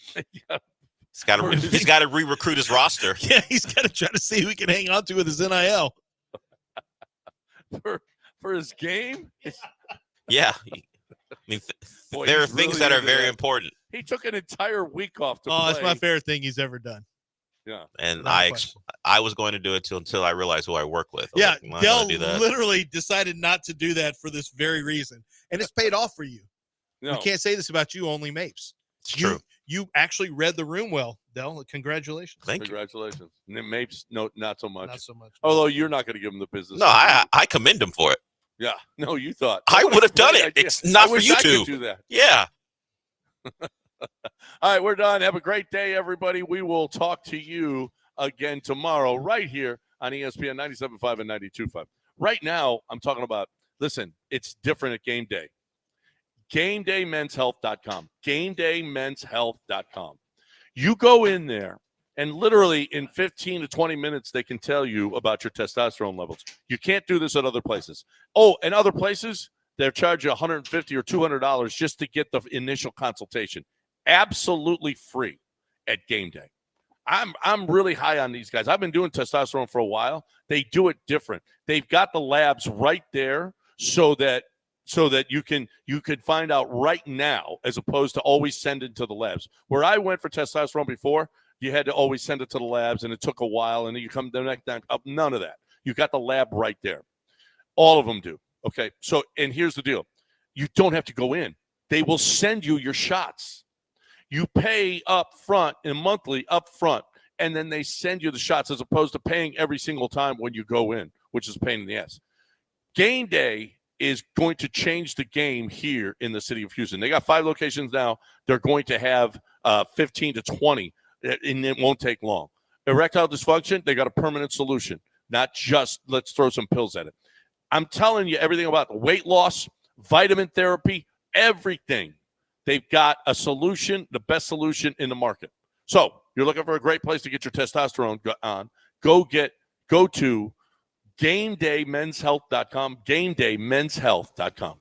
got to re-recruit his roster. Yeah, he's got to try to see who he can hang on to with his NIL. For his game? Yeah. I mean, there are things that are very important. He took an entire week off to play. Oh, it's my favorite thing he's ever done. Yeah. And I was going to do it until I realized who I work with. Yeah, Dell literally decided not to do that for this very reason. And it's paid off for you. No. We can't say this about you, only Mapes. It's true. You actually read the room well, Dell. Congratulations. Congratulations. And then Mapes, no, not so much. Not so much. Although you're not going to give him the business. No, I commend him for it. Yeah. No, you thought. I would have done it. Idea. It's not for you I to could do that. Yeah. All right, we're done. Have a great day, everybody. We will talk to you again tomorrow right here on ESPN 97.5 and 92.5. Right now, I'm talking about, listen, it's different at game day. GameDayMen'sHealth.com. GameDayMen'sHealth.com. You go in there, and literally in 15 to 20 minutes, they can tell you about your testosterone levels. You can't do this at other places. Oh, and other places, they'll charge you $150 or $200 just to get the initial consultation. Absolutely free at Game Day. I'm really high on these guys. I've been doing testosterone for a while. They do it different. They've got the labs right there so that you can find out right now, as opposed to always send it to the labs. Where I went for testosterone before, you had to always send it to the labs, and it took a while, and then you come the next time up. None of that. You got the lab right there. All of them do. Okay. So, and here's the deal: you don't have to go in. They will send you your shots. You pay up front and monthly up front, and then they send you the shots, as opposed to paying every single time when you go in, which is a pain in the ass. Game Day is going to change the game here in the city of Houston. They got 5 locations now. They're going to have 15 to 20, and it won't take long. Erectile dysfunction, they got a permanent solution, not just let's throw some pills at it. I'm telling you everything about the weight loss, vitamin therapy, everything. They've got a solution, the best solution in the market. So you're looking for a great place to get your testosterone on. Go to GameDayMen'sHealth.com, GameDayMen'sHealth.com.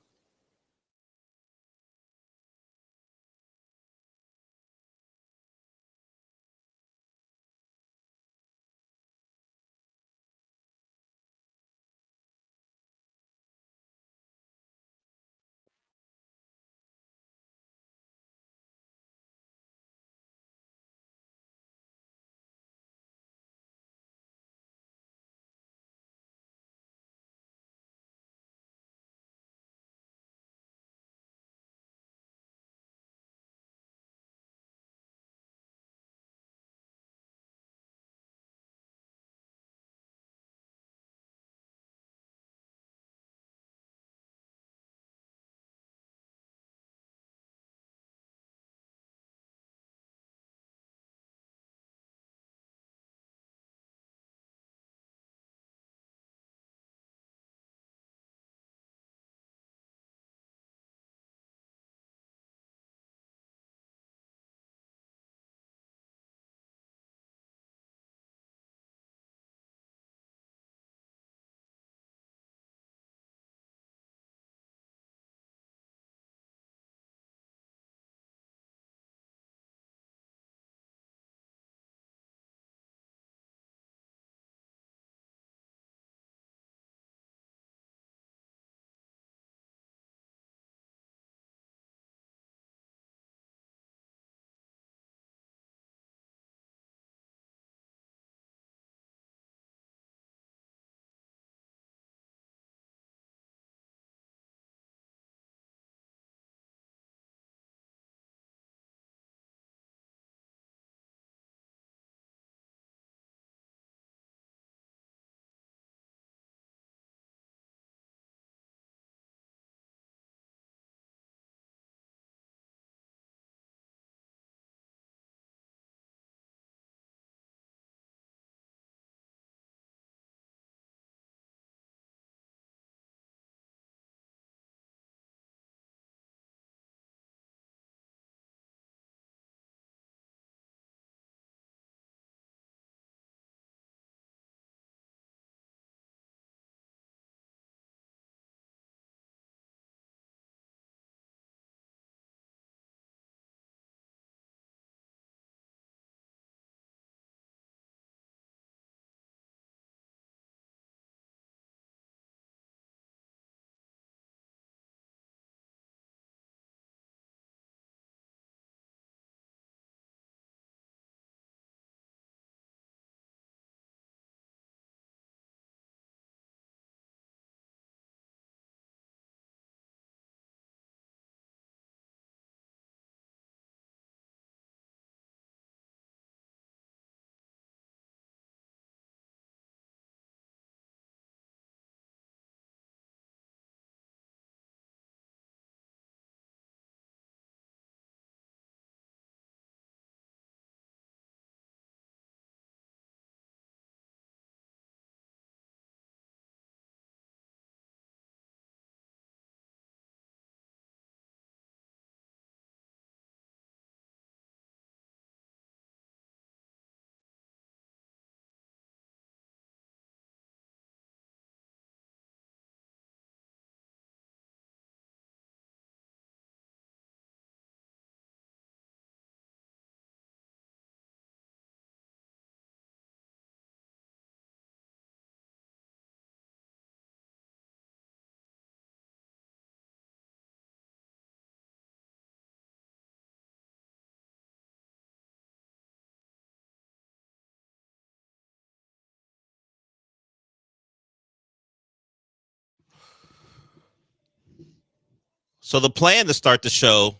So the plan to start the show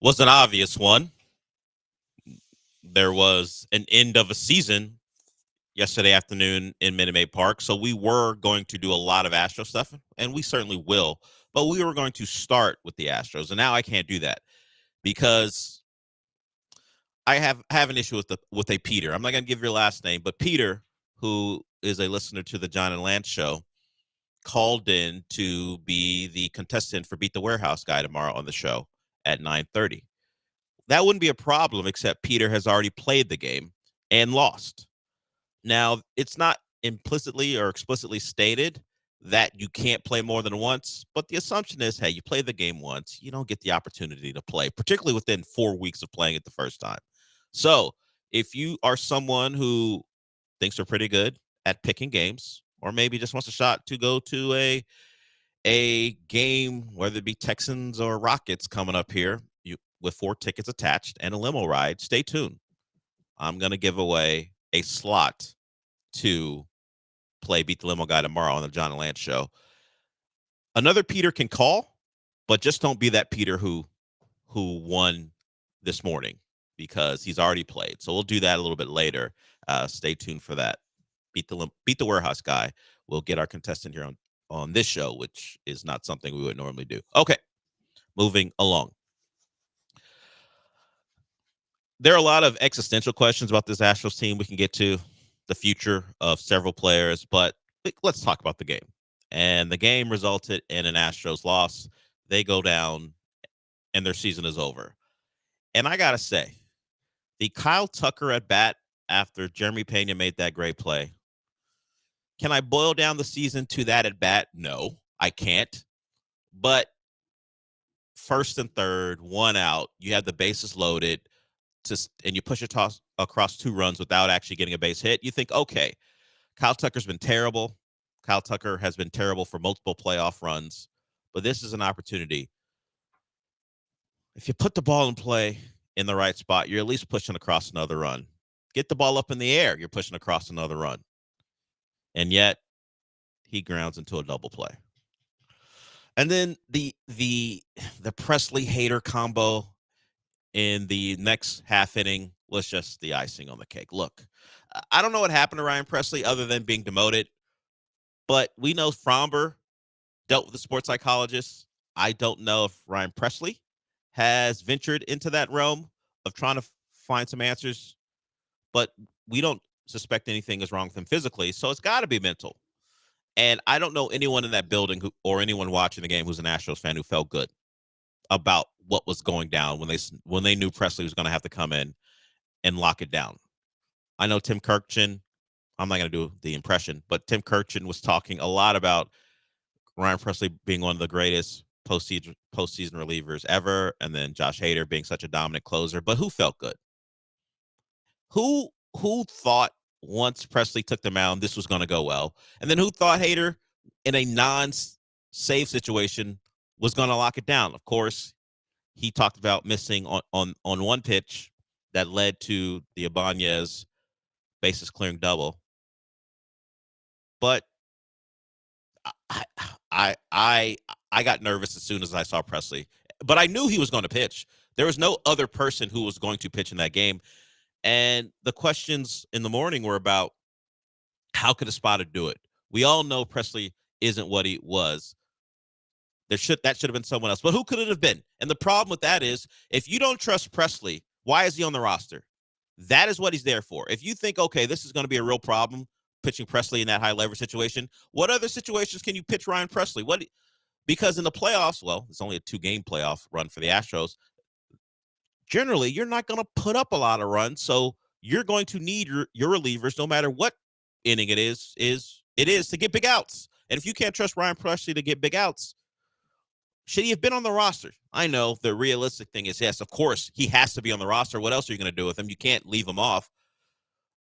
was an obvious one. There was an end of a season yesterday afternoon in Minute Maid Park, so we were going to do a lot of Astro stuff, and we certainly will. But we were going to start with the Astros, and now I can't do that because I have an issue with a Peter. I'm not going to give your last name, but Peter, who is a listener to the John and Lance show, called in to be the contestant for Beat the Warehouse guy tomorrow on the show at 9:30. That wouldn't be a problem, except Peter has already played the game and lost. Now, it's not implicitly or explicitly stated that you can't play more than once, but the assumption is, hey, you play the game once, you don't get the opportunity to play, particularly within 4 weeks of playing it the first time. So if you are someone who thinks they're pretty good at picking games, or maybe just wants a shot to go to a game, whether it be Texans or Rockets coming up here, with 4 tickets attached and a limo ride, stay tuned. I'm going to give away a slot to play Beat the Limo Guy tomorrow on the John and Lance show. Another Peter can call, but just don't be that Peter who won this morning, because he's already played. So we'll do that a little bit later. Stay tuned for that. Beat the Warehouse Guy. We'll get our contestant here on this show, which is not something we would normally do. Okay, moving along. There are a lot of existential questions about this Astros team. We can get to the future of several players, but let's talk about the game. And the game resulted in an Astros loss. They go down, and their season is over. And I got to say, the Kyle Tucker at bat after Jeremy Pena made that great play, can I boil down the season to that at bat? No, I can't. But first and third, 1 out, you have the bases loaded, and you push a toss across 2 runs without actually getting a base hit. You think, okay, Kyle Tucker's been terrible. Kyle Tucker has been terrible for multiple playoff runs, but this is an opportunity. If you put the ball in play in the right spot, you're at least pushing across another run. Get the ball up in the air, you're pushing across another run. And yet, he grounds into a double play. And then the Presley Hader combo in the next half inning was just the icing on the cake. Look, I don't know what happened to Ryan Presley other than being demoted, but we know Fromber dealt with a sports psychologist. I don't know if Ryan Presley has ventured into that realm of trying to find some answers, but we don't suspect anything is wrong with him physically, so it's got to be mental. And I don't know anyone in that building or anyone watching the game who's an Astros fan who felt good about what was going down when they knew Presley was going to have to come in and lock it down. I know Tim Kirkchin, I'm not going to do the impression, but Tim Kirkchin was talking a lot about Ryan Presley being one of the greatest postseason relievers ever, and then Josh Hader being such a dominant closer. But who felt good? Who thought once Presley took the mound, this was going to go well? And then who thought Hader, in a non-save situation, was going to lock it down? Of course, he talked about missing on one pitch that led to the Ibanez bases clearing double. But I got nervous as soon as I saw Presley. But I knew he was going to pitch. There was no other person who was going to pitch in that game. And the questions in the morning were about how could Espada do it? We all know Presley isn't what he was. That should have been someone else. But who could it have been? And the problem with that is, if you don't trust Presley, why is he on the roster? That is what he's there for. If you think, okay, this is going to be a real problem, pitching Presley in that high leverage situation, what other situations can you pitch Ryan Presley? Because in the playoffs, well, it's only a 2-game playoff run for the Astros. Generally, you're not going to put up a lot of runs, so you're going to need your relievers, no matter what inning it is to get big outs. And if you can't trust Ryan Presley to get big outs, should he have been on the roster? I know the realistic thing is, yes, of course, he has to be on the roster. What else are you going to do with him? You can't leave him off.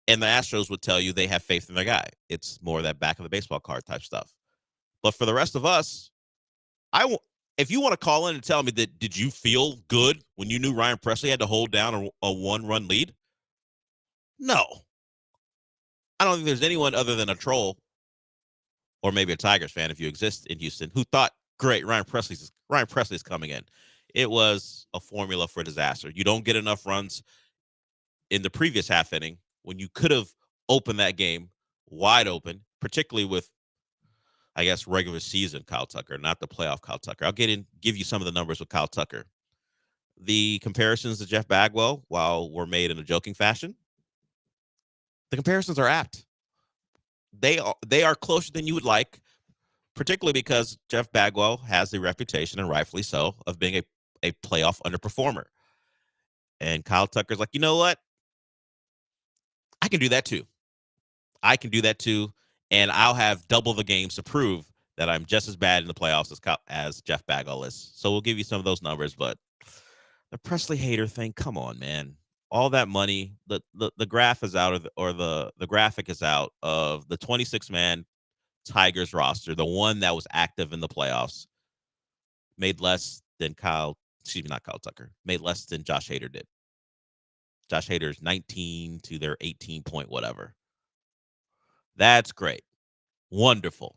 And the Astros would tell you they have faith in their guy. It's more that back of the baseball card type stuff. But for the rest of us, if you want to call in and tell me that, did you feel good when you knew Ryan Presley had to hold down a 1-run lead? No. I don't think there's anyone other than a troll, or maybe a Tigers fan if you exist in Houston, who thought Great. Ryan Presley's coming in. It was a formula for disaster. You don't get enough runs in the previous half inning when you could have opened that game wide open, particularly with, I guess, regular season Kyle Tucker, not the playoff Kyle Tucker. I'll give you some of the numbers with Kyle Tucker. The comparisons to Jeff Bagwell, while were made in a joking fashion, the comparisons are apt. They are closer than you would like, particularly because Jeff Bagwell has the reputation, and rightfully so, of being a playoff underperformer. And Kyle Tucker's like, you know what? I can do that too. And I'll have double the games to prove that I'm just as bad in the playoffs as Jeff Bagwell is. So we'll give you some of those numbers, but the Presley hater thing, come on, man. All that money, the graph is out, the graphic is out of the 26-man Tigers roster, the one that was active in the playoffs, made less than made less than Josh Hader did. Josh Hader's 19 to their 18 point whatever. That's great. Wonderful.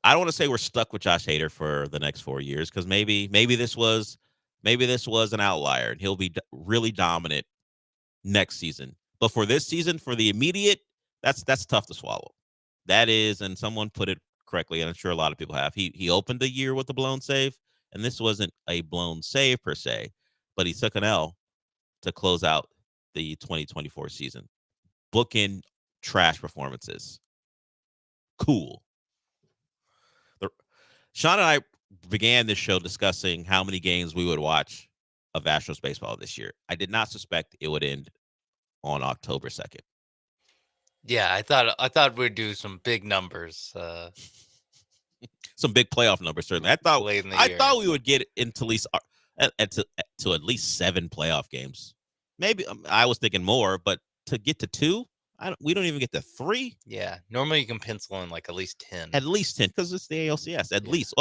I don't want to say we're stuck with Josh Hader for the next 4 years, because maybe this was an outlier and he'll be really dominant next season. But for this season, for the immediate, that's tough to swallow. That is, and someone put it correctly, and I'm sure a lot of people have. He opened the year with a blown save, and this wasn't a blown save per se, but he took an L to close out the 2024 season. Bookend trash performances. Cool. Sean and I began this show discussing how many games we would watch of Astros baseball this year. I did not suspect it would end on October 2nd. Yeah, I thought we'd do some big numbers. Some big playoff numbers, certainly. I thought we would get into to at least 7 playoff games. Maybe I was thinking more, but to get to 2, we don't even get to 3. Yeah, normally you can pencil in like at least 10. At least 10, because it's the ALCS. At least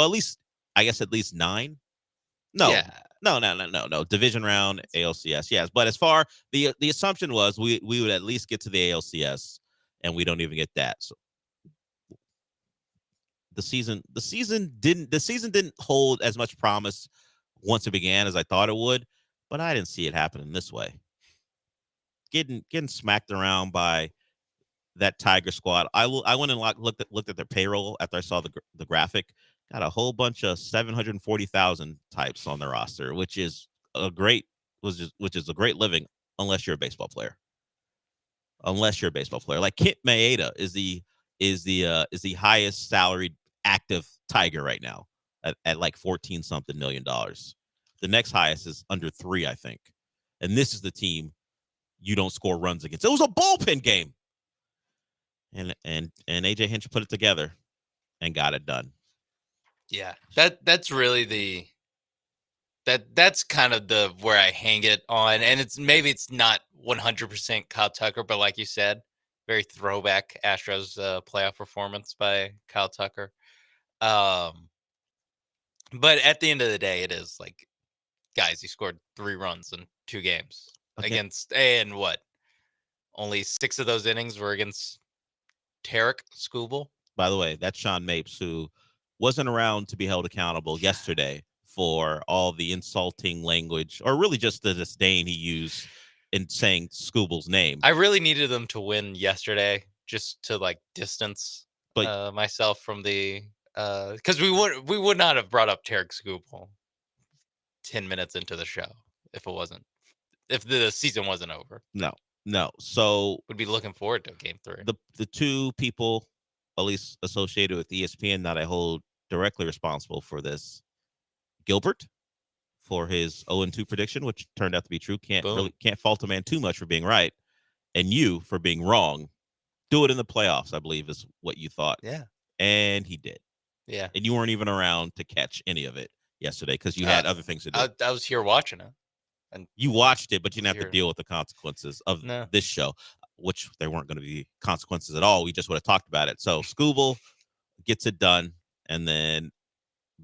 9. No, yeah. No. Division round, ALCS, yes. But as far the assumption was we would at least get to the ALCS, and we don't even get that. So the season didn't hold as much promise once it began as I thought it would, but I didn't see it happening this way. Getting smacked around by that Tiger squad. I went and looked at their payroll after I saw the graphic. Got a whole bunch of 740,000 types on their roster, which is a great living unless you're a baseball player. Like Kent Maeda is the highest salaried active Tiger right now at like 14-something million dollars. The next highest is under 3, I think. And this is the team you don't score runs against. It was a bullpen game. And AJ Hinch put it together and got it done. Yeah. That's really that's kind of where I hang it on. And it's not 100% Kyle Tucker, but like you said, very throwback Astros playoff performance by Kyle Tucker. But at the end of the day, it is like, guys, he scored 3 runs in 2 games against, and what? Only 6 of those innings were against Tarek Skubal. By the way, that's Sean Mapes, who wasn't around to be held accountable yesterday for all the insulting language, or really just the disdain he used in saying Skubal's name. I really needed them to win yesterday just to like distance myself from the because we would not have brought up Tarek Skubal 10 minutes into the show if the season wasn't over. No. So we'd be looking forward to Game 3. The 2 people, at least associated with ESPN, that I hold directly responsible for this: Gilbert for his 0-2 prediction, which turned out to be true. Can't fault a man too much for being right, and you for being wrong. Do it in the playoffs, I believe, is what you thought. Yeah, and he did. Yeah, and you weren't even around to catch any of it yesterday because you had other things to do. I was here watching it. And you watched it, but you didn't have to deal with the consequences of this show, which there weren't going to be consequences at all. We just would have talked about it. So Skubal gets it done, and then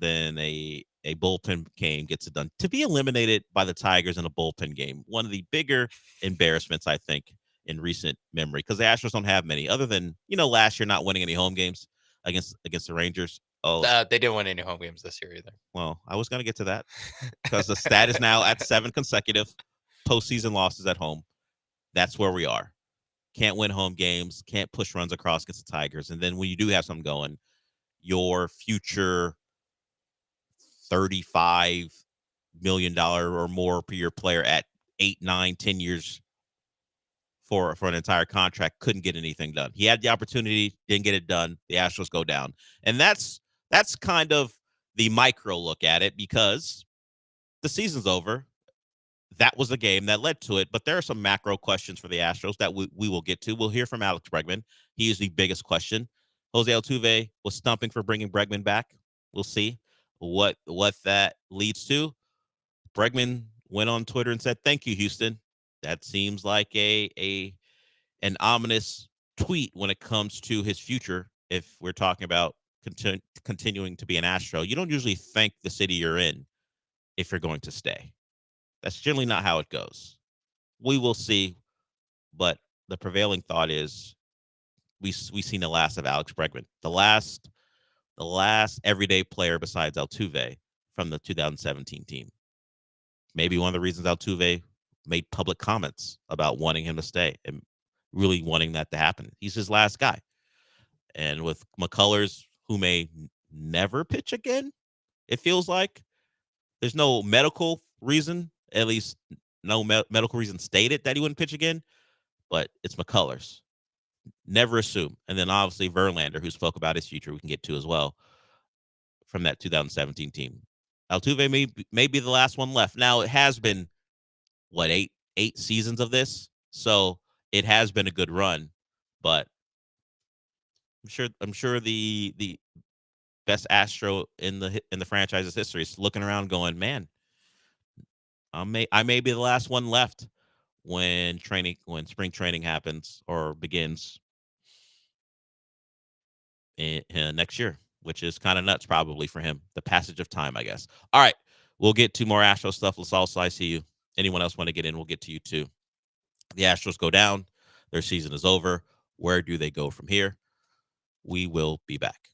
a bullpen game gets it done. To be eliminated by the Tigers in a bullpen game, one of the bigger embarrassments, I think, in recent memory, because the Astros don't have many, other than last year not winning any home games against the Rangers. Oh, They didn't win any home games this year either. well, I was going to get to that because the stat is now at 7 consecutive postseason losses at home. That's where we are. Can't win home games, can't push runs across against the Tigers. And then when you do have something going, your future $35 million or more per year player at 8, 9, 10 years for an entire contract couldn't get anything done. He had the opportunity, didn't get it done. The Astros go down. And that's kind of the micro look at it because the season's over. That was the game that led to it. But there are some macro questions for the Astros that we will get to. We'll hear from Alex Bregman. He is the biggest question. Jose Altuve was stumping for bringing Bregman back. We'll see what that leads to. Bregman went on Twitter and said, "Thank you, Houston." That seems like an ominous tweet when it comes to his future. If we're talking about continuing to be an Astro, you don't usually thank the city you're in if you're going to stay. That's generally not how it goes. We will see, but the prevailing thought is we've seen the last of Alex Bregman, the last everyday player besides Altuve from the 2017 team. Maybe one of the reasons Altuve made public comments about wanting him to stay and really wanting that to happen. He's his last guy. And with McCullers, who may never pitch again, it feels like there's no medical reason, at least no medical reason stated that he wouldn't pitch again, but it's McCullers. Never assume. And then obviously Verlander, who spoke about his future, we can get to as well from that 2017 team. Altuve may be the last one left. Now, it has been, what, eight seasons of this? So it has been a good run, but I'm sure the best Astro in the franchise's history is looking around going, man, I may be the last one left when spring training happens or begins next year, which is kind of nuts probably for him. The passage of time, I guess. All right, we'll get to more Astro stuff. LaSalle, I see you. Anyone else want to get in? We'll get to you too. The Astros go down. Their season is over. Where do they go from here? We will be back.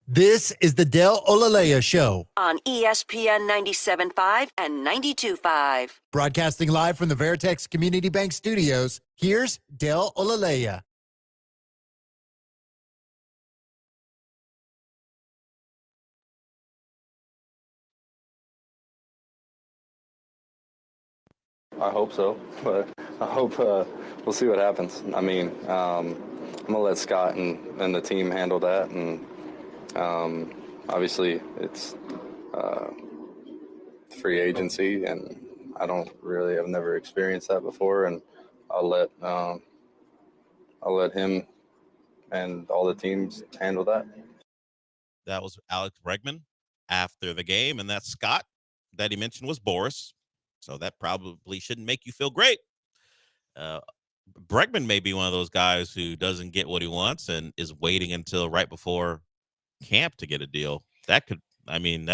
This is the Del Olaleye Show, on ESPN 97.5 and 92.5. broadcasting live from the Veritex Community Bank Studios. Here's Del Olaleye. I hope so, but I hope we'll see what happens. I mean, I'm gonna let Scott and the team handle that, and obviously it's free agency, and I've never experienced that before, and I'll let him and all the teams handle that. That was Alex Bregman after the game, and that Scott that he mentioned was Boris. So that probably shouldn't make you feel great. Bregman may be one of those guys who doesn't get what he wants and is waiting until right before camp to get a deal. That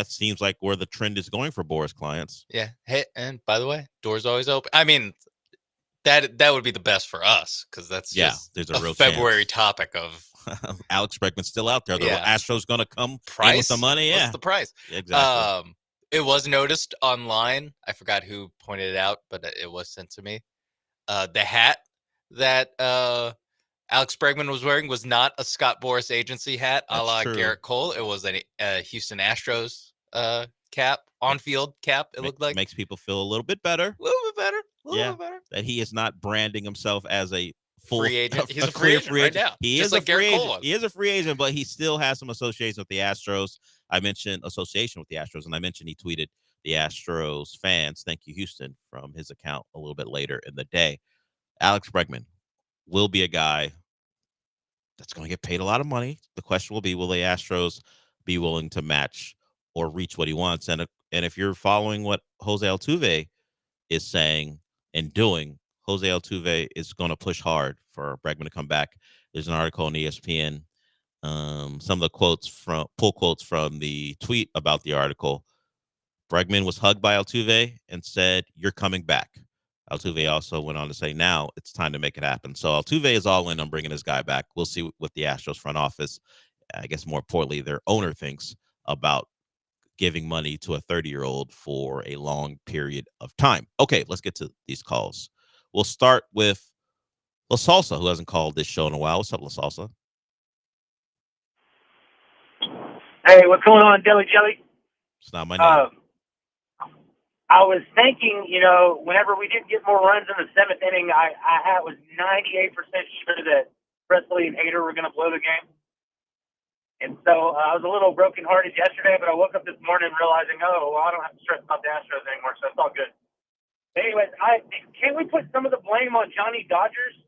seems like where the trend is going for Boris clients. Yeah. Hey, and by the way, door's always open. I mean, that would be the best for us because that's just there's a real February chance. topic of Alex Bregman's still out there. The Astros going to come price in with the money. Yeah, what's the price? Exactly. It was noticed online. I forgot who pointed it out, but it was sent to me. The hat that Alex Bregman was wearing was not a Scott Boras agency hat, a la Garrett Cole. It was a Houston Astros cap, on-field cap. It looked like makes people feel a little bit better. A little bit better. That he is not branding himself as a full free agent. He's a free agent right now. He is a free agent. He is a free agent, but he still has some association with the Astros. I mentioned association with the Astros, and I mentioned he tweeted the Astros fans, "Thank you, Houston," from his account a little bit later in the day. Alex Bregman will be a guy that's going to get paid a lot of money. The question will be, will the Astros be willing to match or reach what he wants? And if you're following what Jose Altuve is saying and doing, Jose Altuve is going to push hard for Bregman to come back. There's an article on ESPN. Some of the pull quotes from the tweet about the article. Bregman was hugged by Altuve and said, "You're coming back." Altuve also went on to say, "Now it's time to make it happen." So Altuve is all in on bringing his guy back. We'll see what the Astros front office, I guess more importantly, their owner thinks about giving money to a 30-year-old for a long period of time. Okay, let's get to these calls. We'll start with La Salsa, who hasn't called this show in a while. What's up, La Salsa? Hey, what's going on, Deli Jelly? It's not my name. I was thinking, whenever we didn't get more runs in the seventh inning, I was 98% sure that Presley and Hader were going to blow the game. And so I was a little brokenhearted yesterday, but I woke up this morning realizing, I don't have to stress about the Astros anymore, so it's all good. Anyways, can we put some of the blame on Johnny Dodgers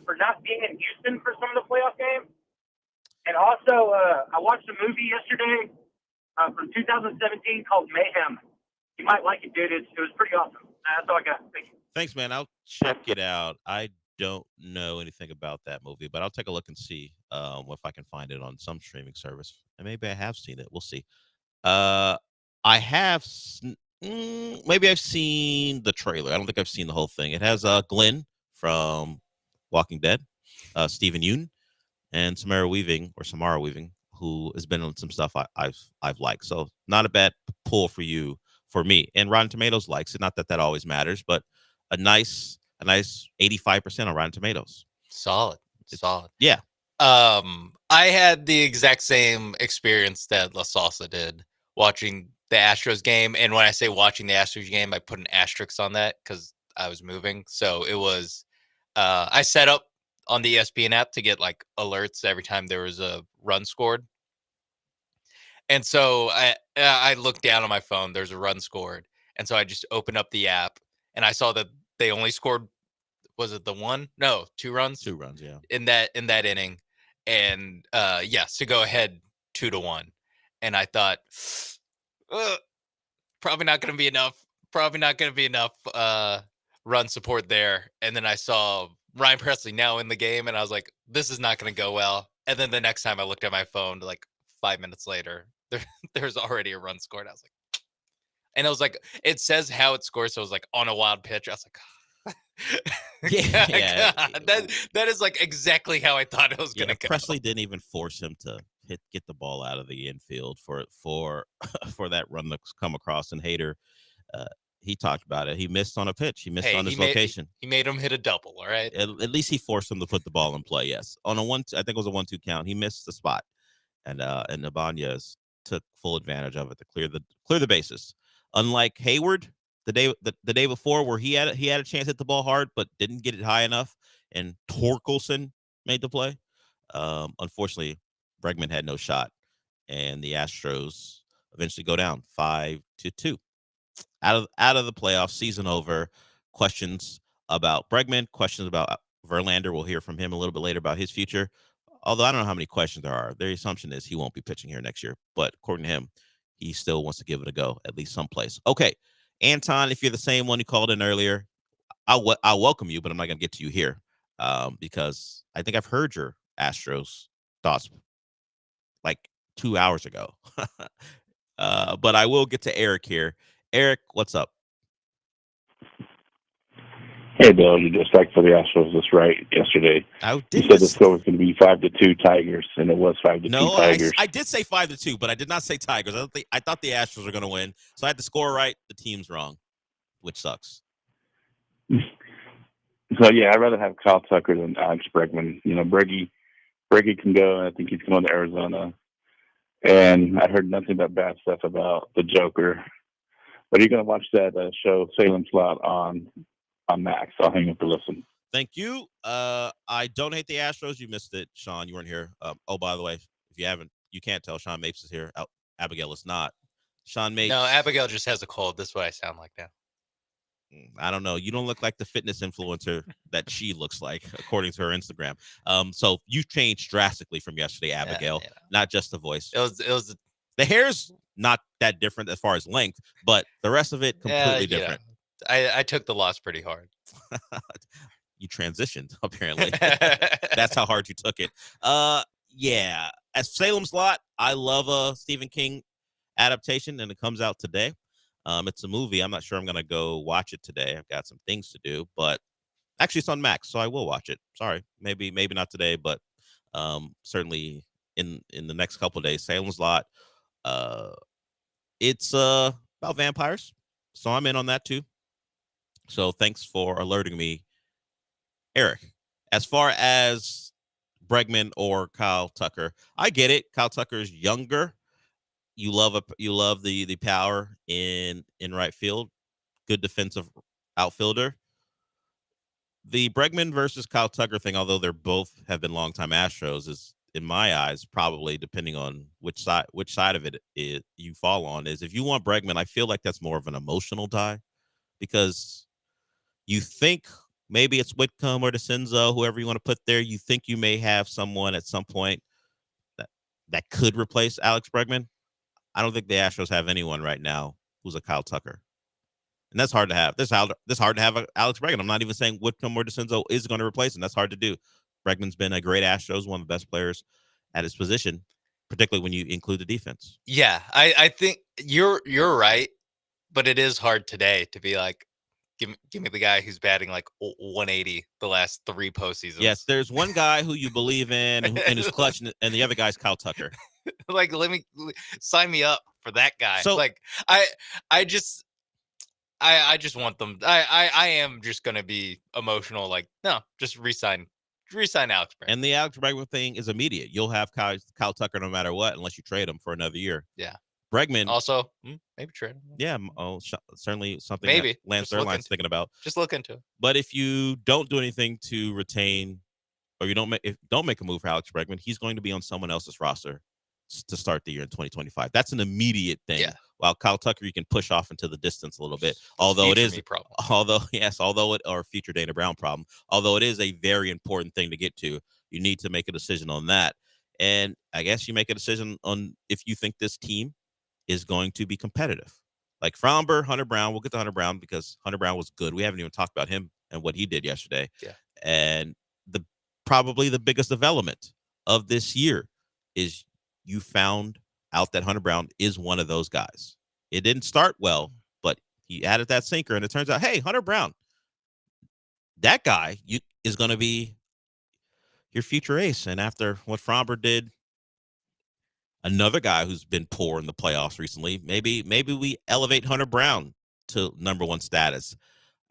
for not being in Houston for some of the playoff games? And also, I watched a movie yesterday from 2017 called Mayhem. You might like it, dude. It was pretty awesome. That's all I got. Thank you. Thanks, man. I'll check it out. I don't know anything about that movie, but I'll take a look and see if I can find it on some streaming service. And maybe I have seen it. We'll see. I have. Maybe I've seen the trailer. I don't think I've seen the whole thing. It has Glenn from Walking Dead, Stephen Yeun, and Samara Weaving, who has been on some stuff I've liked. So not a bad pull for you. For me, and Rotten Tomatoes likes it. Not that always matters, but a nice 85% on Rotten Tomatoes. Solid. Yeah. I had the exact same experience that La Salsa did watching the Astros game. And when I say watching the Astros game, I put an asterisk on that because I was moving. So it was, I set up on the ESPN app to get like alerts every time there was a run scored. And so I looked down on my phone. There's a run scored. And so I just opened up the app and I saw that they only scored, was it the one? No, 2 runs? 2 runs, yeah. In that inning. And yes, to go ahead 2-1. And I thought, probably not going to be enough run support there. And then I saw Ryan Presley now in the game. And I was like, this is not going to go well. And then the next time I looked at my phone, like 5 minutes later, there's already a run scored. I was like, and it was like, it says how it scores. So it was like on a wild pitch. I was like, yeah. that is like exactly how I thought it was going to go. Presley didn't even force him to get the ball out of the infield for for that run to come across. And Hader, he talked about it. He missed on a pitch. He missed on his location. He made him hit a double. All right. At least he forced him to put the ball in play. Yes, on a I think it was a 1-2 count. He missed the spot, and Ibanez took full advantage of it to clear the bases. Unlike Hayward the day before, where he had a chance to hit the ball hard but didn't get it high enough, and Torkelson made the play. Unfortunately, Bregman had no shot, and the Astros eventually go down 5-2. Out of the playoffs, season over. Questions about Bregman, questions about Verlander. We'll hear from him a little bit later about his future. Although I don't know how many questions there are. Their assumption is he won't be pitching here next year. But according to him, he still wants to give it a go, at least someplace. Okay, Anton, if you're the same one who called in earlier, I'll welcome you, but I'm not going to get to you here because I think I've heard your Astros thoughts like 2 hours ago. But I will get to Eric here. Eric, what's up? Hey, Bill, you just like for the Astros this right yesterday. You said the score was going to be 5-2 Tigers, and it was 5-2 Tigers. I did say 5-2, but I did not say Tigers. I thought the Astros were going to win, so I had the score right. The team's wrong, which sucks. So yeah, I'd rather have Kyle Tucker than Alex Bregman. You know, Breggy can go, and I think he's going to Arizona. And I heard nothing but bad stuff about the Joker. But you're going to watch that show, Salem Slot, on Max. I'll hang up to listen. Thank you. I don't hate the Astros. You missed it, Sean. You weren't here. Oh, by the way, if you haven't, you can't tell Sean Mapes is here. Abigail is not. Sean Mapes. No, Abigail just has a cold. That's why I sound like that. I don't know. You don't look like the fitness influencer that she looks like, according to her Instagram. So you changed drastically from yesterday, Abigail. Yeah. Not just the voice. It was the hair's not that different as far as length, but the rest of it completely different. I took the loss pretty hard. You transitioned, apparently. That's how hard you took it. Yeah. As Salem's Lot, I love a Stephen King adaptation, and it comes out today. It's a movie. I'm not sure I'm going to go watch it today. I've got some things to do, but actually it's on Max, so I will watch it. Sorry. Maybe not today, but certainly in the next couple of days. Salem's Lot. It's about vampires, so I'm in on that too. So thanks for alerting me, Eric. As far as Bregman or Kyle Tucker, I get it. Kyle Tucker is younger. You love the power in right field. Good defensive outfielder. The Bregman versus Kyle Tucker thing, although they're both have been longtime Astros, is in my eyes probably, depending on which side of it you fall on, is if you want Bregman, I feel like that's more of an emotional tie, because you think maybe it's Whitcomb or DeCenzo, whoever you want to put there. You think you may have someone at some point that could replace Alex Bregman. I don't think the Astros have anyone right now who's a Kyle Tucker. And that's hard to have. This hard to have a Alex Bregman. I'm not even saying Whitcomb or DeCenzo is going to replace him. That's hard to do. Bregman's been a great Astros, one of the best players at his position, particularly when you include the defense. Yeah, I think you're right, but it is hard today to be like, give me the guy who's batting like 180 the last 3 postseasons. Yes, there's one guy who you believe in and is clutch, and the other guy's Kyle Tucker. Like, sign me up for that guy. So, like, I just want them. I am just gonna be emotional. Like, no, just resign Alex Bregman. And the Alex Bregman thing is immediate. You'll have Kyle Tucker no matter what, unless you trade him for another year. Yeah. Bregman also maybe trade him. Yeah, certainly something maybe that Lance Zierlein's thinking about. Just look into it. But if you don't do anything to retain, or you don't make a move for Alex Bregman, he's going to be on someone else's roster to start the year in 2025. That's an immediate thing. Yeah. While Kyle Tucker, you can push off into the distance a little bit. Although or future Dana Brown problem. Although it is a very important thing to get to, you need to make a decision on that. And I guess you make a decision on if you think this team is going to be competitive. Like Fromber, Hunter Brown. We'll get to Hunter Brown because Hunter Brown was good. We haven't even talked about him and what he did yesterday. Yeah. And probably the biggest development of this year is you found out that Hunter Brown is one of those guys. It didn't start well, but he added that sinker, and it turns out, hey, Hunter Brown, that guy is going to be your future ace. And after what Fromber did Another guy who's been poor in the playoffs recently. Maybe we elevate Hunter Brown to number one status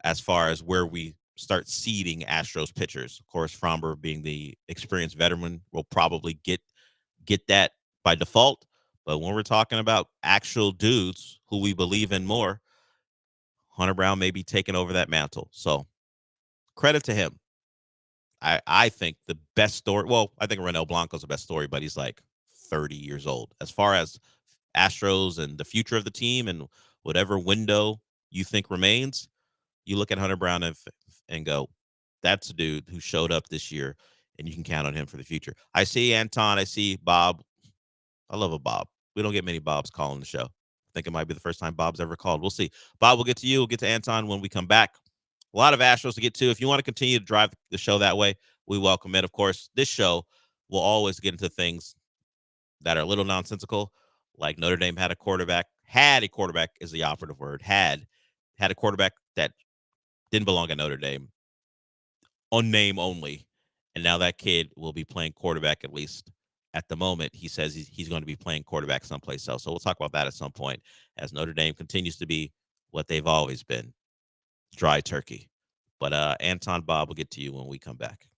as far as where we start seeding Astros pitchers. Of course, Fromber being the experienced veteran will probably get that by default. But when we're talking about actual dudes who we believe in more, Hunter Brown may be taking over that mantle. So credit to him. I think the best story, well, I think Renel Blanco's the best story, but he's like 30 years old. As far as Astros and the future of the team and whatever window you think remains, you look at Hunter Brown and go, that's a dude who showed up this year, and you can count on him for the future. I see Anton. I see Bob. I love a Bob. We don't get many Bobs calling the show. I think it might be the first time Bob's ever called. We'll see. Bob, we'll get to you. We'll get to Anton when we come back. A lot of Astros to get to. If you want to continue to drive the show that way, we welcome it. Of course, this show will always get into things that are a little nonsensical, like Notre Dame had a quarterback is the operative word, had a quarterback that didn't belong at Notre Dame, on name only, and now that kid will be playing quarterback, at least at the moment. He says he's going to be playing quarterback someplace else. So we'll talk about that at some point as Notre Dame continues to be what they've always been, dry turkey. But Anton, Bob, will get to you when we come back.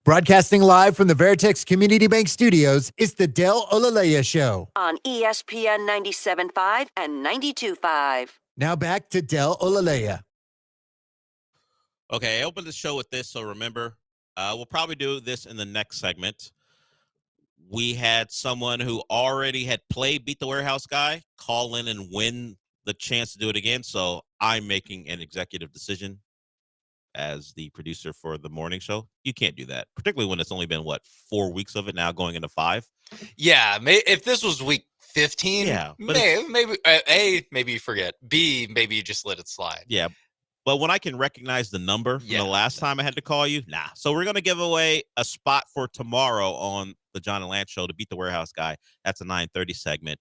Broadcasting live from the Veritex Community Bank Studios, it's the Del Olaleye Show. On ESPN 97.5 and 92.5. Now back to Del Olaleye. Okay, I opened the show with this, so remember, we'll probably do this in the next segment. We had someone who already had played Beat the Warehouse Guy call in and win the chance to do it again, so I'm making an executive decision as the producer for the morning show. You can't do that, particularly when it's only been, 4 weeks of it now going into 5? Yeah, if this was week 15, yeah, maybe A, maybe you forget. B, maybe you just let it slide. Yeah, but when I can recognize the number from the last time I had to call you, nah. So we're going to give away a spot for tomorrow on the John and Lance Show to Beat the Warehouse Guy. That's a 9:30 segment.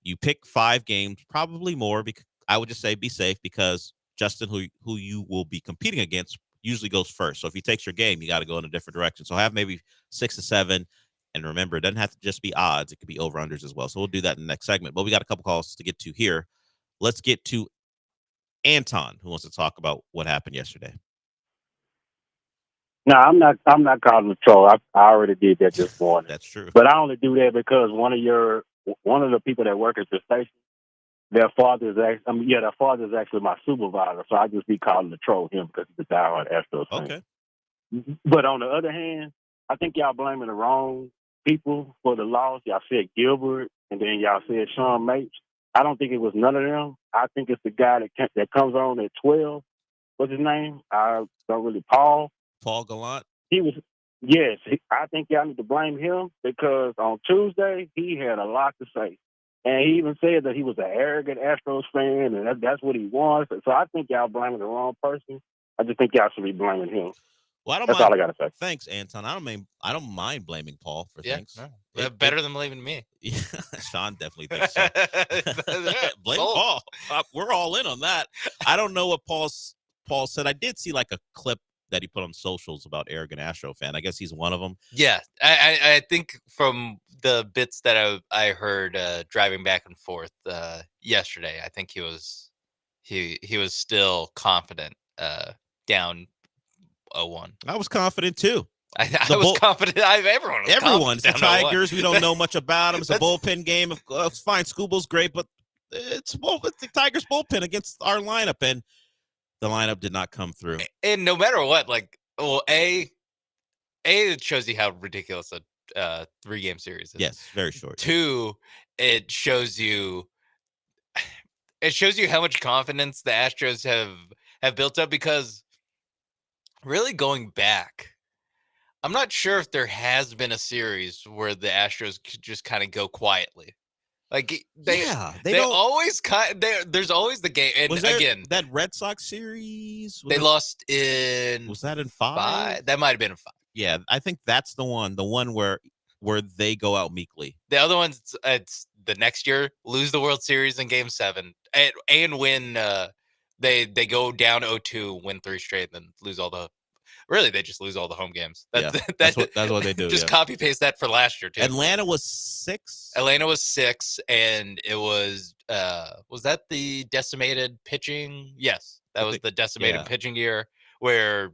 You pick 5 games, probably more. Because I would just say be safe because Justin, who you will be competing against, usually goes first. So if he takes your game, you got to go in a different direction. So have maybe 6 to 7. And remember, it doesn't have to just be odds. It could be over-unders as well. So we'll do that in the next segment. But we got a couple calls to get to here. Let's get to Anton, who wants to talk about what happened yesterday. No, I'm not calling the troll. I already did that this morning. That's true. But I only do that because one of the people that work at the station, their father is actually my supervisor. So I just be calling the troll him because he's a diehard Astros fan. Okay. But on the other hand, I think y'all blaming the wrong people for the loss. Y'all said Gilbert, and then y'all said Sean Mapes. I don't think it was none of them. I think it's the guy that comes on at 12. What's his name? I don't really. Paul Gallant. He was. Yes, I think y'all need to blame him because on Tuesday he had a lot to say, and he even said that he was an arrogant Astros fan, and that's what he was. So I think y'all blaming the wrong person. I just think y'all should be blaming him. Well, That's all I gotta say. Thanks, Anton. I don't mind blaming Paul for things. No. Better than blaming me. Yeah, Sean definitely thinks so. Blame Paul. We're all in on that. I don't know what Paul said. I did see like a clip that he put on socials about arrogant Astro fan. I guess he's one of them. Yeah, I think from the bits that I heard driving back and forth yesterday, I think he was still confident down 0-1. I was confident too. I was confident. Everyone was Everyone's the confident Tigers. We don't know much about them. It's a bullpen game. It's fine. Scubal's great, but it's the Tigers bullpen against our lineup, and the lineup did not come through. And no matter what, it shows you how ridiculous a 3-game series is. Yes, very short. 2, it shows you how much confidence the Astros have built up because really going back, I'm not sure if there has been a series where the Astros could just kind of go quietly. Like they always there's always the game. And again, that Red Sox series lost in. Was that in 5? That might have been in 5. Yeah, I think that's the one where they go out meekly. The other ones, it's the next year lose the World Series in Game 7 and win. They go down 0-2, win 3 straight, and then lose all the. Really, they just lose all the home games. That's what they do. Just copy paste that for last year too. Atlanta was 6. Atlanta was 6, and it was that the decimated pitching? Yes, that was the decimated pitching year where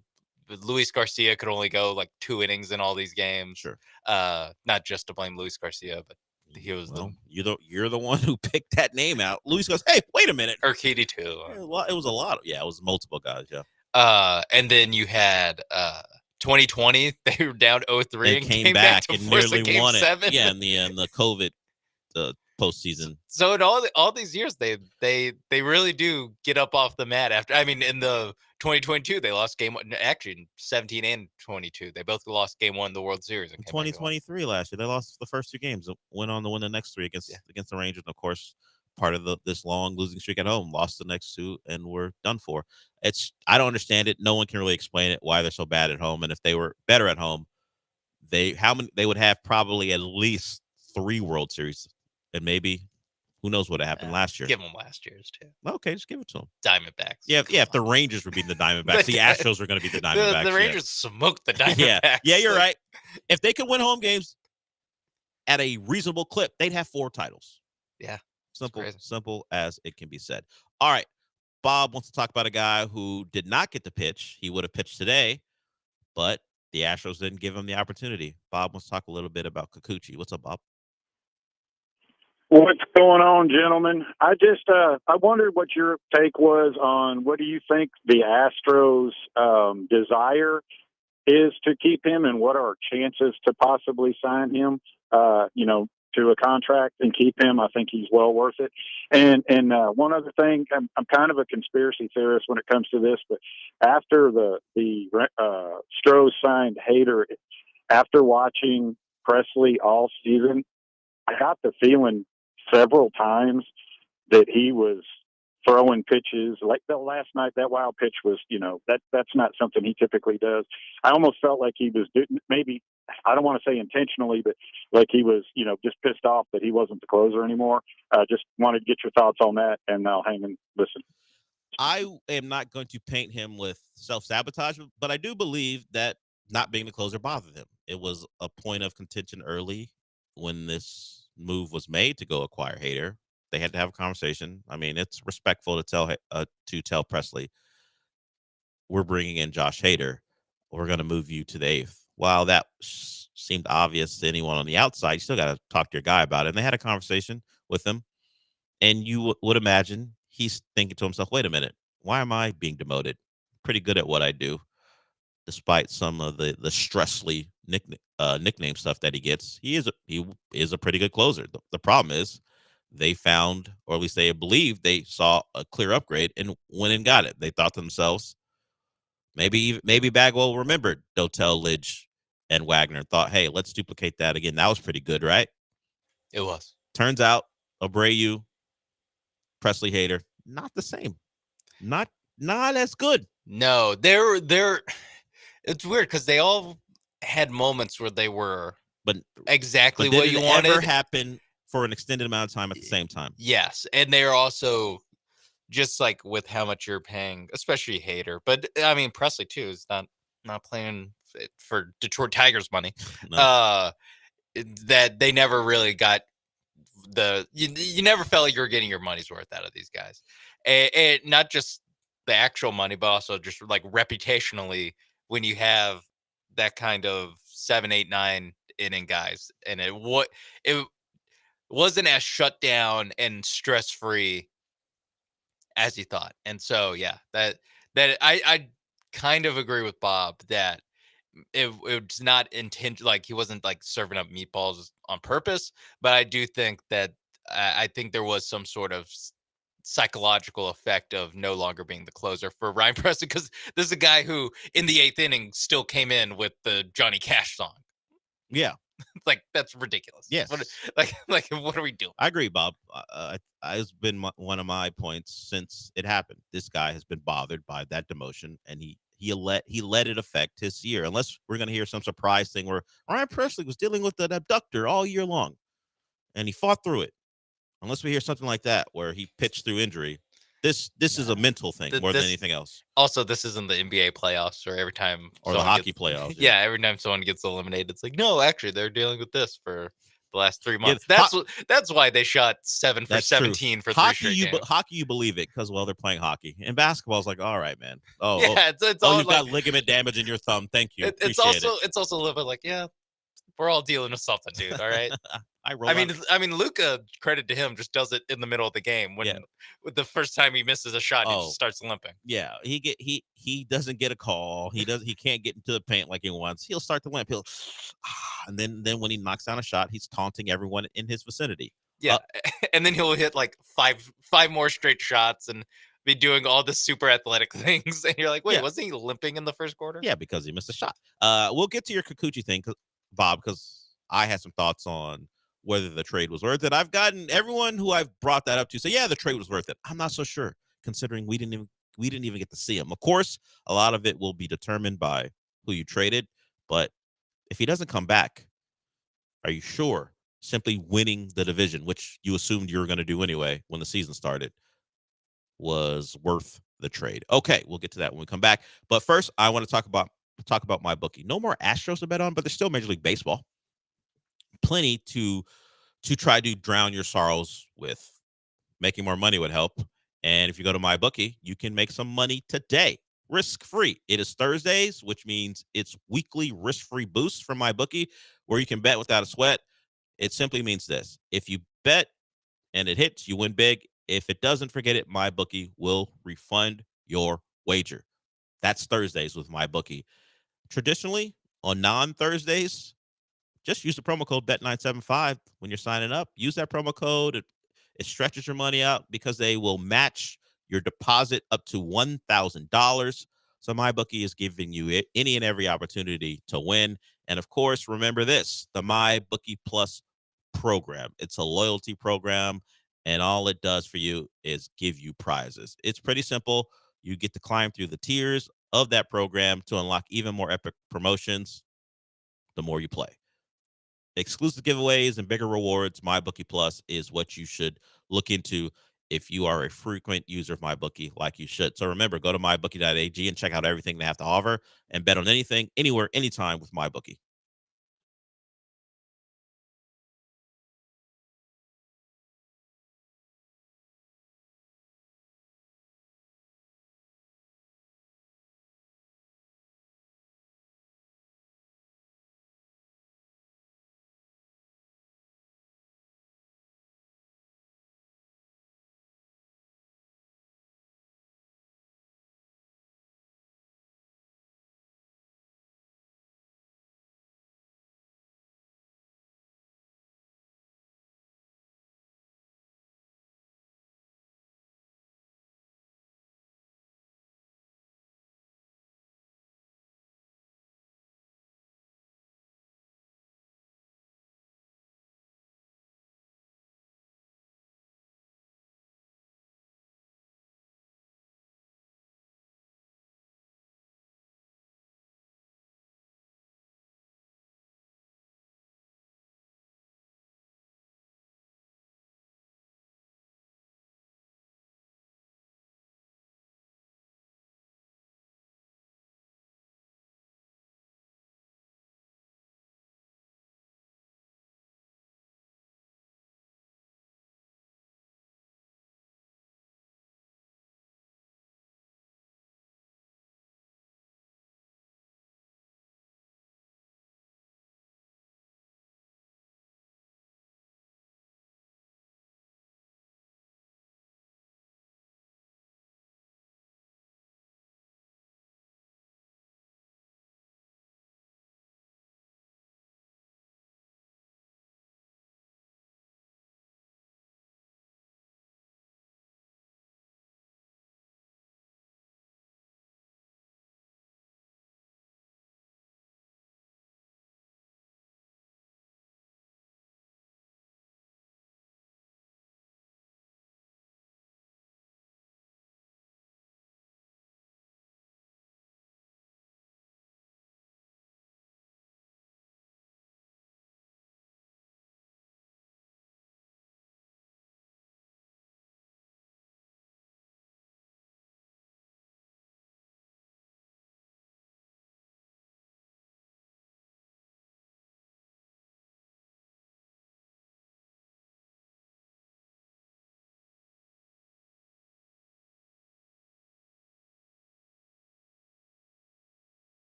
Luis Garcia could only go like 2 innings in all these games. Sure. Not just to blame Luis Garcia, but he was you're the one who picked that name out. Luis goes, hey, wait a minute. Urquidy too. It was a lot. It was multiple guys. Yeah. And then you had 2020. They were down 0-3 and came back to and nearly won it. 7. Yeah, in the COVID postseason. So in all these years, they really do get up off the mat after. I mean, in the 2022, they lost game 1. Actually, in 17 and 22, they both lost game 1 of the World Series. In 2023 last year, they lost the first 2 games. Went on to win the next 3 against the Rangers. And of course, part of this long losing streak at home, lost the next 2, and were done for. I don't understand it. No one can really explain it why they're so bad at home. And if they were better at home, they would have probably at least 3 World Series, and maybe who knows what happened last year. Give them last year's too. Okay, just give it to them. Diamondbacks. Yeah. If the Rangers were beating the Diamondbacks, the Astros were going to beat the Diamondbacks. The Rangers smoked the Diamondbacks. Yeah, you're right. If they could win home games at a reasonable clip, they'd have 4 titles. Yeah. Simple as it can be said. All right. Bob wants to talk about a guy who did not get to pitch. He would have pitched today, but the Astros didn't give him the opportunity. Bob wants to talk a little bit about Kikuchi. What's up, Bob? What's going on, gentlemen? I wondered what your take was on what do you think the Astros' desire is to keep him, and what are our chances to possibly sign him, to a contract and keep him. I think he's well worth it. And one other thing, I'm kind of a conspiracy theorist when it comes to this, but after the Stros signed Hader, after watching Presley all season, I got the feeling several times that he was throwing pitches like the last night. That wild pitch was, that's not something he typically does. I almost felt like he was maybe, I don't want to say intentionally, but like he was, just pissed off that he wasn't the closer anymore. Just wanted to get your thoughts on that, and I'll hang and listen. I am not going to paint him with self-sabotage, but I do believe that not being the closer bothered him. It was a point of contention early when this move was made to go acquire Hader. They had to have a conversation. I mean, it's respectful to tell Presley, we're bringing in Josh Hader. We're going to move you to the 8th. While that seemed obvious to anyone on the outside, you still got to talk to your guy about it. And they had a conversation with him. And you would imagine he's thinking to himself, wait a minute, why am I being demoted? Pretty good at what I do, despite some of the Stressley nickname stuff that he gets. He is a pretty good closer. The problem is they found, or at least they believed, they saw a clear upgrade and went and got it. They thought to themselves, maybe Bagwell remembered Dotel, Lidge, and Wagner, thought, hey, let's duplicate that again. That was pretty good, right? It was. Turns out Abreu, Presley, Hader, not the same. Not as good. No, they're it's weird because they all had moments where they were exactly what you wanted. Ever happen for an extended amount of time at the same time? Yes, and they're also just like with how much you're paying, especially Hader. But I mean, Presley too is not playing for Detroit Tigers money. No. That they never really got you never felt like you were getting your money's worth out of these guys, and not just the actual money, but also just like reputationally when you have that kind of 7, 8, 9 inning guys, and it wasn't as shut down and stress free as you thought. And so yeah, that I kind of agree with Bob that it's not intent, like he wasn't like serving up meatballs on purpose, but I do think that I think there was some sort of psychological effect of no longer being the closer for Ryan Presley, because this is a guy who in the 8th inning still came in with the Johnny Cash song. Yeah. Like, that's ridiculous. Yes. What are we doing? I agree, Bob. It's been one of my points since it happened. This guy has been bothered by that demotion, and he let it affect his year. Unless we're going to hear some surprise thing where Ryan Presley was dealing with an abductor all year long, and he fought through it. Unless we hear something like that where he pitched through injury. This is a mental thing more than anything else. Also, this isn't the NBA playoffs or every time or the hockey playoffs. Yeah, every time someone gets eliminated, it's like, no, actually, they're dealing with this for the last 3 months. Yeah, that's why they shot 7 for 17 for 3 straight games. Hockey, you believe it because they're playing hockey. And basketball is like, all right, man. It's all you've got ligament damage in your thumb. Thank you. It's also a little bit like, yeah, we're all dealing with something, dude. All right. I mean, Luka, credit to him, just does it in the middle of the game when with the first time he misses a shot, he just starts limping. Yeah, he doesn't get a call. He can't get into the paint like he wants. He'll start to limp. And then when he knocks down a shot, he's taunting everyone in his vicinity. Yeah, and then he'll hit like five more straight shots and be doing all the super athletic things. And you're like, wait, wasn't he limping in the first quarter? Yeah, because he missed a shot. We'll get to your Kikuchi thing, Bob, because I had some thoughts on whether the trade was worth it. I've gotten everyone who I've brought that up to say, yeah, the trade was worth it. I'm not so sure, considering we didn't even get to see him. Of course, a lot of it will be determined by who you traded, but if he doesn't come back, are you sure simply winning the division, which you assumed you were going to do anyway when the season started, was worth the trade? Okay, we'll get to that when we come back. But first, I want to talk about my bookie. No more Astros to bet on, but there's still Major League Baseball. Plenty to try to drown your sorrows with. Making more money would help. And if you go to my bookie, you can make some money today. risk-free. It is Thursdays, which means it's weekly risk-free boosts from MyBookie, where you can bet without a sweat. It simply means this. If you bet and it hits, you win big. If it doesn't, forget it. MyBookie will refund your wager. That's Thursdays with MyBookie. Traditionally, on non-Thursdays, just use the promo code BET975 when you're signing up. Use that promo code. It stretches your money out because they will match your deposit up to $1,000. So MyBookie is giving you any and every opportunity to win. And of course, remember this, the MyBookie Plus program. It's a loyalty program, and all it does for you is give you prizes. It's pretty simple. You get to climb through the tiers of that program to unlock even more epic promotions the more you play. Exclusive giveaways and bigger rewards. MyBookie Plus is what you should look into if you are a frequent user of MyBookie, like you should. So remember, go to mybookie.ag and check out everything they have to offer and bet on anything, anywhere, anytime with MyBookie.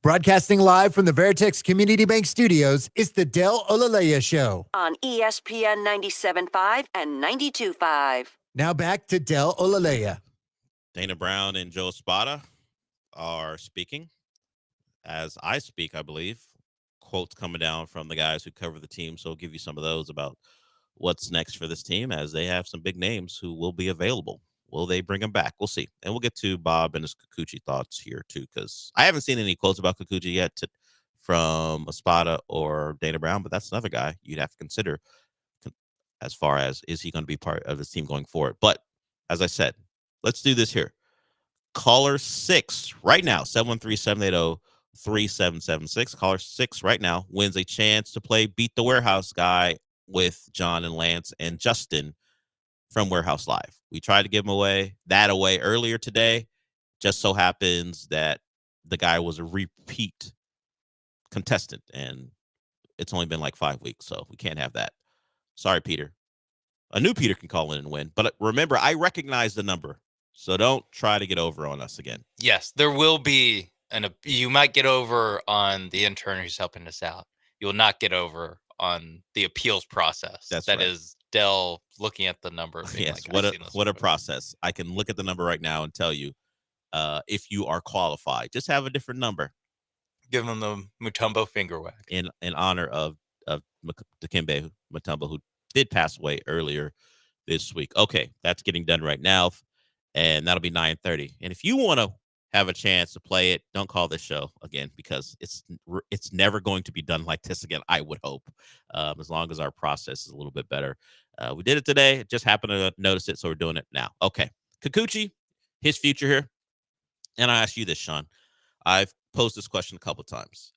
Broadcasting live from the Veritex Community Bank Studios, it's the Del Olaleye Show. On ESPN 97.5 and 92.5. Now back to Del Olaleye. Dana Brown and Joe Espada are speaking. As I speak, I believe. Quotes coming down from the guys who cover the team. So I'll give you some of those about what's next for this team, as they have some big names who will be available. Will they bring him back? We'll see. And we'll get to Bob and his Kikuchi thoughts here, too, because I haven't seen any quotes about Kikuchi yet from Espada or Dana Brown, but that's another guy you'd have to consider as far as is he going to be part of this team going forward. But as I said, let's do this here. Caller 6 right now, 713-780-3776. Caller 6 right now wins a chance to play Beat the Warehouse Guy with John and Lance and Justin from Warehouse Live. We tried to give him away earlier today. Just so happens that the guy was a repeat contestant, and it's only been like 5 weeks, so we can't have that. Sorry, Peter. A new Peter can call in and win. But remember, I recognize the number, so don't try to get over on us again. Yes, there will be you might get over on the intern who's helping us out. You will not get over on the appeals process. That right. is Dell looking at the number. Yes, what a process. I can look at the number right now and tell you if you are qualified. Just have a different number. Give them the Mutombo finger whack. In honor of Dikembe Mutombo, who did pass away earlier this week. Okay, that's getting done right now, and that'll be 9:30. And if you want to have a chance to play it, don't call this show again, because it's never going to be done like this again, I would hope, as long as our process is a little bit better. We did it today. Just happened to notice it, so we're doing it now. Okay, Kikuchi, his future here. And I ask you this, Sean. I've posed this question a couple times.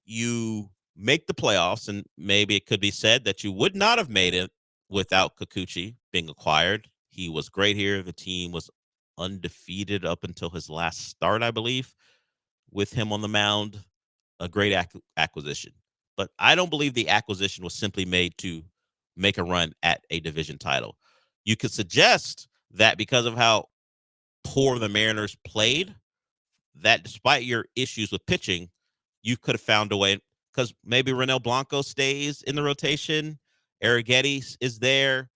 You make the playoffs, and maybe it could be said that you would not have made it without Kikuchi being acquired. He was great here. The team was undefeated up until his last start, I believe, with him on the mound. A great acquisition. But I don't believe the acquisition was simply made to make a run at a division title. You could suggest that because of how poor the Mariners played, that despite your issues with pitching, you could have found a way, because maybe Ronel Blanco stays in the rotation. Arrighetti is there.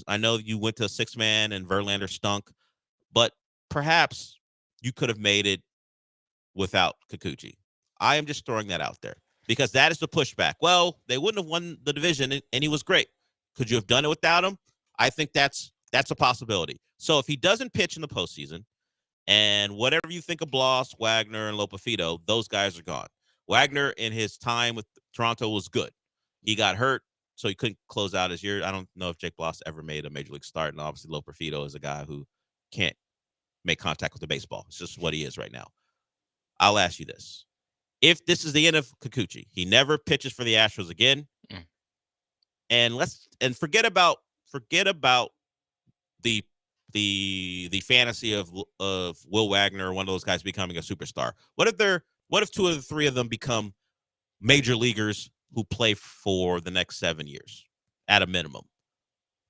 I know you went to a 6-man and Verlander stunk, but perhaps you could have made it without Kikuchi. I am just throwing that out there because that is the pushback. Well, they wouldn't have won the division, and he was great. Could you have done it without him? I think that's a possibility. So if he doesn't pitch in the postseason, and whatever you think of Bloss, Wagner, and Lopafito, those guys are gone. Wagner in his time with Toronto was good. He got hurt, so he couldn't close out his year. I don't know if Jake Bloss ever made a major league start, and obviously Lopafito is a guy who can't make contact with the baseball. It's just what he is right now. I'll ask you this. If this is the end of Kikuchi, he never pitches for the Astros again, and forget about the fantasy of Will Wagner or one of those guys becoming a superstar. What if 2 of the 3 of them become major leaguers who play for the next 7 years at a minimum?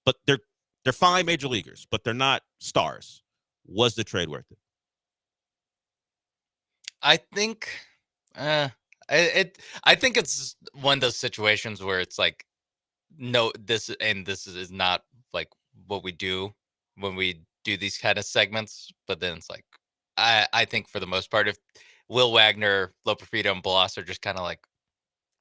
But they're fine major leaguers, but they're not stars. Was the trade worth it? I think I think it's one of those situations where it's like, no, this is not like what we do when we do these kind of segments. But then it's like, I think for the most part, if Will Wagner, Lopafito, and Bloss are just kind of like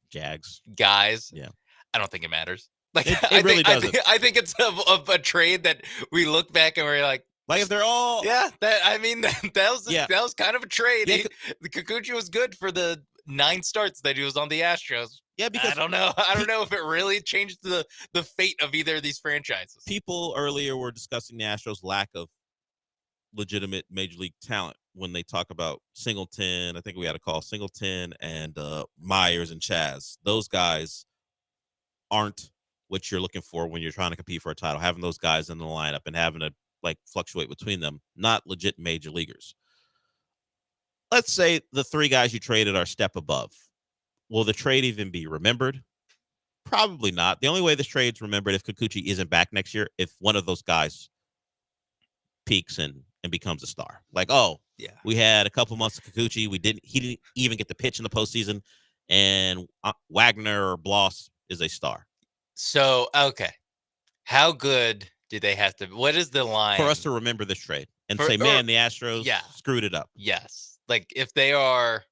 Jags guys, yeah, I don't think it matters. Like it really doesn't. I think it's a trade that we look back and we're like if they're all that was kind of a trade. Yeah, The Kikuchi was good for the 9 starts that he was on the Astros. Yeah, because I don't know if it really changed the fate of either of these franchises. People earlier were discussing the Astros' lack of legitimate major league talent when they talk about Singleton. I think we had to call Singleton and Myers and Chaz. Those guys aren't what you're looking for when you're trying to compete for a title. Having those guys in the lineup and having to fluctuate between them, not legit major leaguers. Let's say the 3 guys you traded are a step above. Will the trade even be remembered? Probably not. The only way this trade's remembered if Kikuchi isn't back next year, if one of those guys peaks and becomes a star. We had a couple months of Kikuchi. He didn't even get the pitch in the postseason, and Wagner or Bloss is a star. So, okay. How good do they have to? What is the line for us to remember this trade and say, man, the Astros screwed it up? Yes. Like if they are,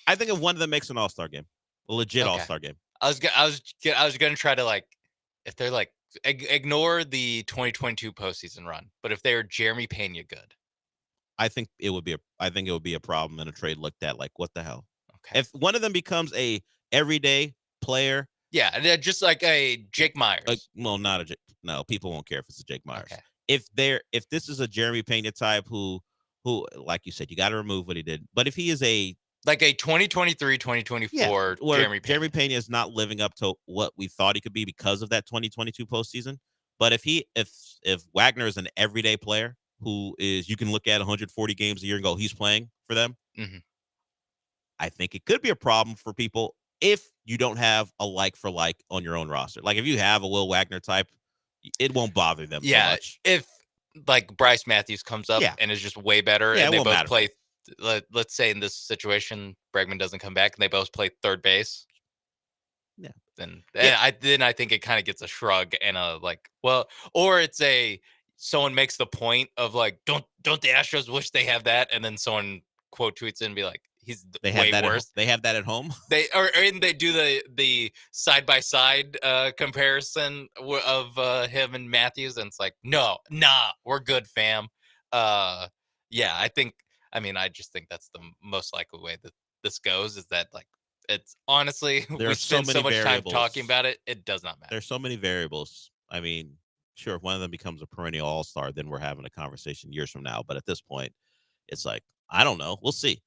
I think if one of them makes an all-star game, a legit all-star game. I was going to try to if they're ignore the 2022 postseason run, but if they're Jeremy Pena good, I think it would be a problem in a trade looked at like, what the hell? If one of them becomes a everyday player, yeah, just like a Jake Myers. well, not a Jake. No, people won't care if it's a Jake Myers. Okay. If this is a Jeremy Pena type who like you said, you got to remove what he did. But if he is a 2023, 2024 Jeremy Pena is not living up to what we thought he could be because of that 2022 postseason. But if Wagner is an everyday player who is, you can look at 140 games a year and go, he's playing for them. Mm-hmm. I think it could be a problem for people if you don't have a like for like on your own roster. Like if you have a Will Wagner type, it won't bother them so much. If like Bryce Matthews comes up and is just way better, and they both play. Let's say in this situation, Bregman doesn't come back, and they both play third base. Yeah. Then I think it kind of gets a shrug and a or it's someone makes the point of like, don't the Astros wish they have that, and then someone quote tweets in and be like, he's way worse. They have that at home. They do the side by side comparison of him and Matthews, and it's like, nah, we're good, fam. I just think that's the most likely way that this goes. Is that like, it's honestly, we spend so much time talking about it. It does not matter. There's so many variables. I mean, sure, if one of them becomes a perennial all-star, then we're having a conversation years from now. But at this point, it's like, I don't know. We'll see.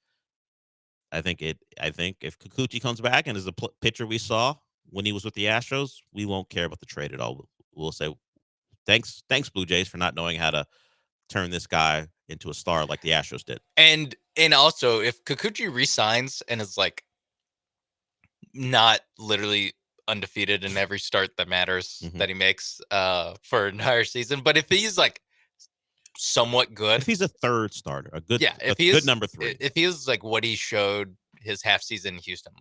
I think if Kikuchi comes back and is the pitcher we saw when he was with the Astros, we won't care about the trade at all. We'll say, thanks, Blue Jays, for not knowing how to turn this guy into a star like the Astros did. And also, if Kikuchi resigns and is like not literally undefeated in every start that matters that he makes for an entire season, but if he's like somewhat good, if he's a third starter, good number 3, if he is like what he showed his half season in Houston,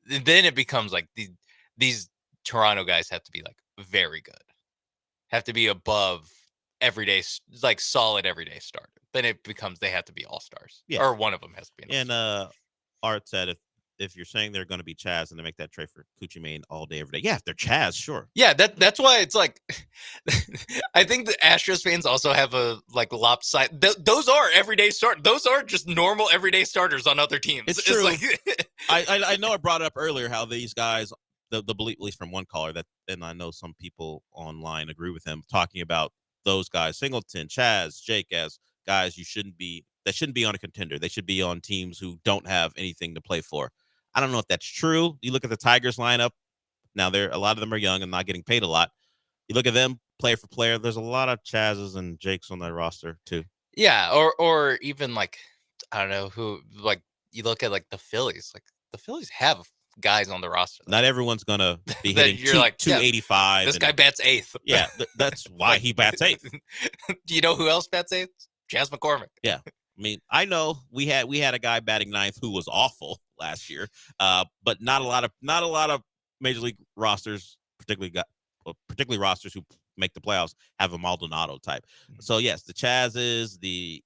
then it becomes like these Toronto guys have to be like very good, have to be above everyday, like solid everyday starter. Then it becomes they have to be all stars, or one of them has to be. And Art said if you're saying they're going to be Chaz and they make that trade for Coochie Mane all day, every day. Yeah, if they're Chaz, sure. Yeah, that's why it's like, I think the Astros fans also have a like lopsided. Those are everyday start. Those are just normal everyday starters on other teams. It's true. Like, I know I brought it up earlier how these guys, the belief, at least from one caller, that, and I know some people online agree with him, talking about those guys, Singleton, Chaz, Jake, as guys that shouldn't be on a contender. They should be on teams who don't have anything to play for. I don't know if that's true. You look at the Tigers lineup. Now, a lot of them are young and not getting paid a lot. You look at them player for player. There's a lot of Chaz's and Jakes on that roster too. Yeah, or even like, I don't know who. Like you look at like the Phillies. Like the Phillies have guys on the roster. Not everyone's gonna be hitting 285. This guy bats 8th. Yeah, that's why he bats 8th. Do you know who else bats 8th? Chas McCormick. Yeah. I mean, I know we had a guy batting 9th who was awful last year, but not a lot of major league rosters, particularly rosters who make the playoffs, have a Maldonado type. So yes, the Chaz's, the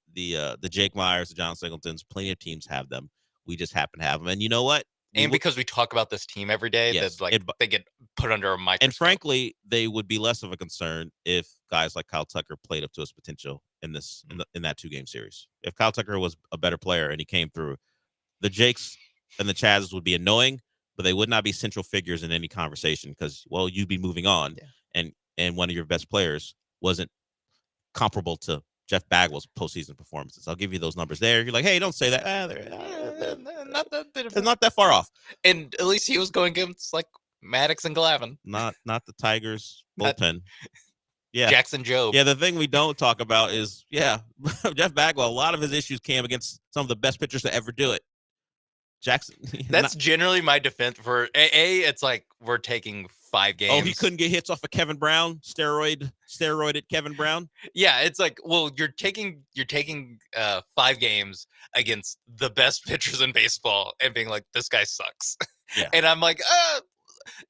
Jake Myers, the John Singletons, plenty of teams have them. We just happen to have them, and you know what? And because we talk about this team every day, that's like they get put under a microscope. And frankly, they would be less of a concern if guys like Kyle Tucker played up to his potential in that 2-game series. If Kyle Tucker was a better player and he came through, the Jakes and the Chaz's would be annoying, but they would not be central figures in any conversation because, well, you'd be moving on, and one of your best players wasn't comparable to Jeff Bagwell's postseason performances. I'll give you those numbers there. You're like, hey, don't say that. They're not that far off. And at least he was going against like Maddox and Glavine. Not the Tigers bullpen. Yeah. Jackson Jobe. Yeah, the thing we don't talk about is, Jeff Bagwell, a lot of his issues came against some of the best pitchers to ever do it. Jackson. That's generally my defense for it's like we're taking 5 games. Oh, he couldn't get hits off of Kevin Brown, steroided Kevin Brown. Yeah, it's like, well, you're taking 5 games against the best pitchers in baseball and being like, this guy sucks. Yeah. And I'm like,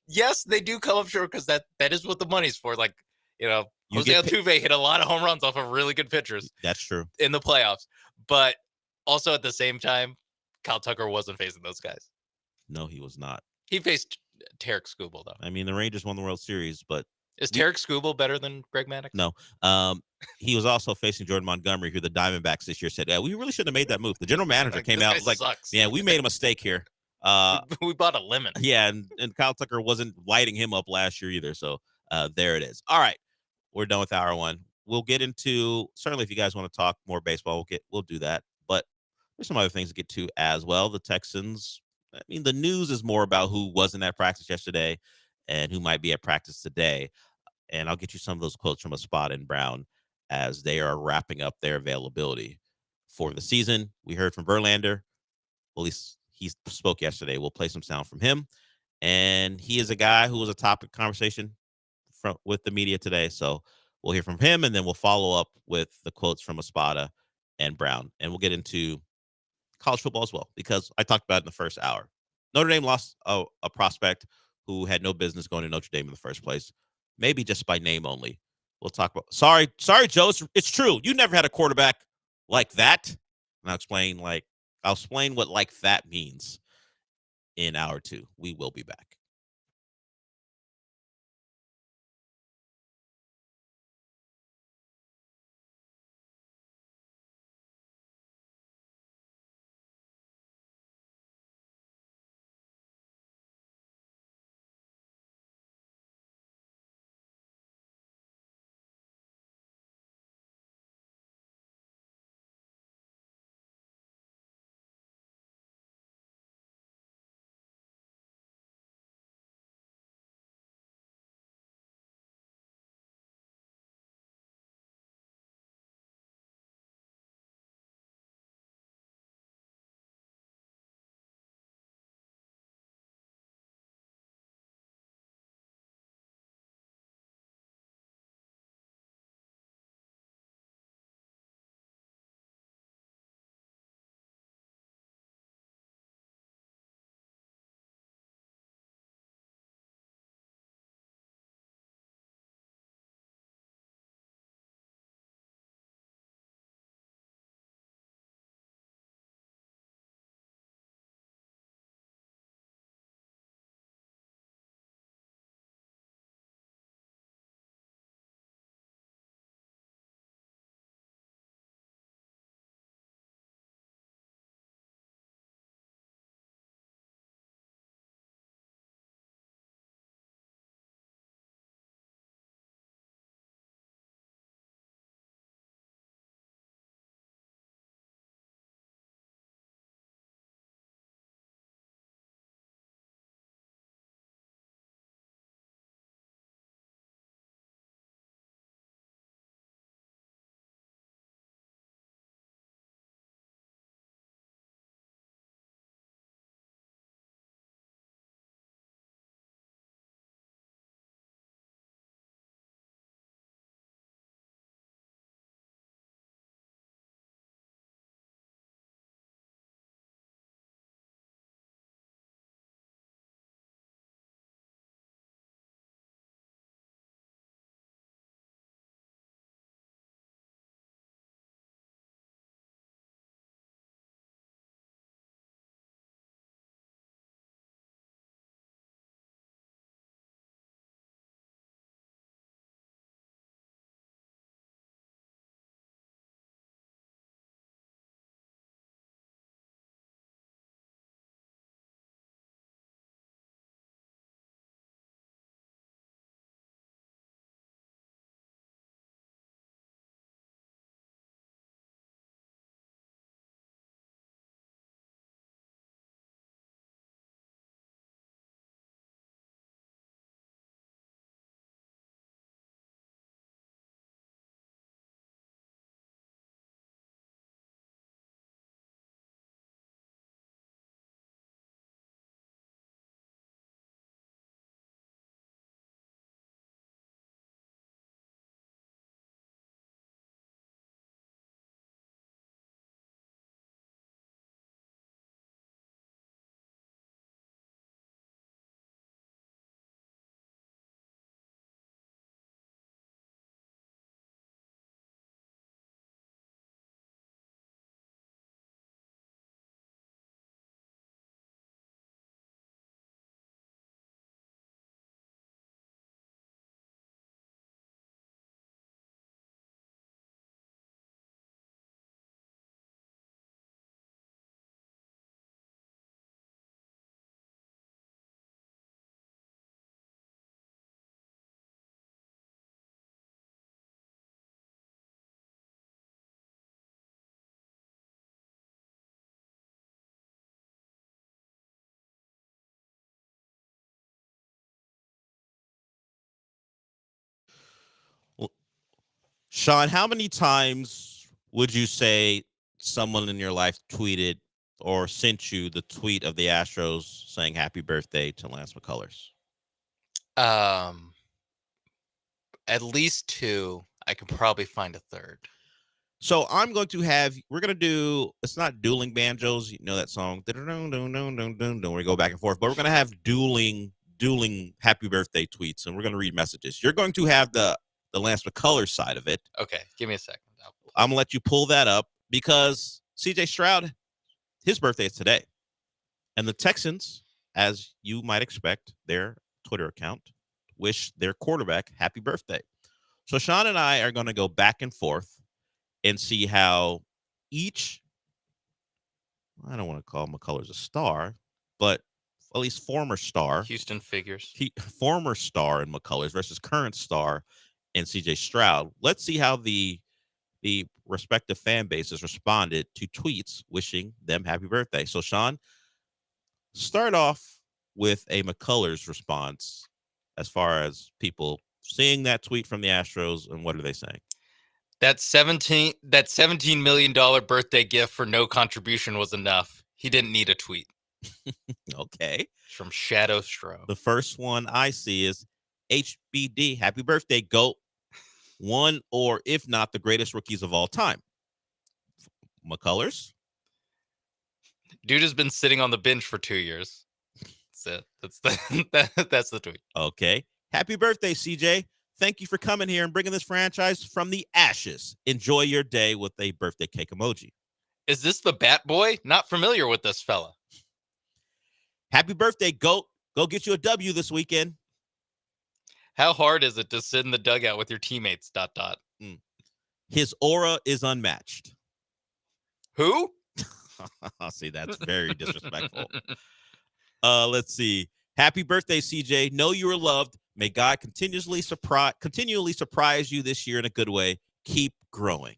yes, they do come up short because that is what the money's for. Like, Jose Altuve hit a lot of home runs off of really good pitchers. That's true. In the playoffs. But also at the same time, Kyle Tucker wasn't facing those guys. No, he was not. He faced Tarek Skubal, though. I mean, the Rangers won the World Series, but Is Tarek Skubal better than Greg Maddux? No. He was also facing Jordan Montgomery, who the Diamondbacks this year said, "Yeah, we really shouldn't have made that move." The general manager came This out guy was like, sucks. "Yeah, we made a mistake here." We bought a lemon. Yeah, and Kyle Tucker wasn't lighting him up last year either. So there it is. All right, we're done with hour one. We'll get into, certainly if you guys want to talk more baseball, we'll do that. But there's some other things to get to as well. The Texans, I mean, the news is more about who wasn't at practice yesterday and who might be at practice today. And I'll get you some of those quotes from Espada and Brown as they are wrapping up their availability for the season. We heard from Verlander. Well, at least he spoke yesterday. We'll play some sound from him. And he is a guy who was a topic of conversation with the media today. So we'll hear from him, and then we'll follow up with the quotes from Espada and Brown. And we'll get into college football as well, because I talked about it in the first hour. Notre Dame lost a prospect who had no business going to Notre Dame in the first place, maybe just by name only. We'll talk about. Sorry, Joe. It's true. You never had a quarterback like that. And I'll explain what like that means in hour two. We will be back. Sean, how many times would you say someone in your life tweeted or sent you the tweet of the Astros saying happy birthday to Lance McCullers? At least 2. I could probably find a third. So we're going to do, it's not dueling banjos. You know that song? Where we go back and forth. But we're going to have dueling happy birthday tweets, and we're going to read messages. You're going to have the Lance McCullers side of it. Okay, give me a second. I'm going to let you pull that up because CJ Stroud, his birthday is today. And the Texans, as you might expect, their Twitter account, wish their quarterback happy birthday. So Sean and I are going to go back and forth and see how each, I don't want to call McCullers a star, but at least former star. Houston figures. Former star in McCullers versus current star in CJ Stroud. Let's see how the respective fan bases responded to tweets wishing them happy birthday. So Sean, start off with a McCullers response as far as people seeing that tweet from the Astros, and what are they saying? That $17 million birthday gift for no contribution was enough. He didn't need a tweet. Okay. From Shadow Stroh. The first one I see is HBD, happy birthday, GOAT. One, or if not, the greatest rookies of all time. McCullers. Dude has been sitting on the bench for 2 years. That's it. That's the tweet. Okay. Happy birthday, CJ. Thank you for coming here and bringing this franchise from the ashes. Enjoy your day with a birthday cake emoji. Is this the Bat Boy? Not familiar with this fella. Happy birthday, GOAT. Go get you a W this weekend. How hard is it to sit in the dugout with your teammates, ... His aura is unmatched. Who? See, that's very disrespectful. Let's see. Happy birthday, CJ. Know you are loved. May God continually surprise you this year in a good way. Keep growing.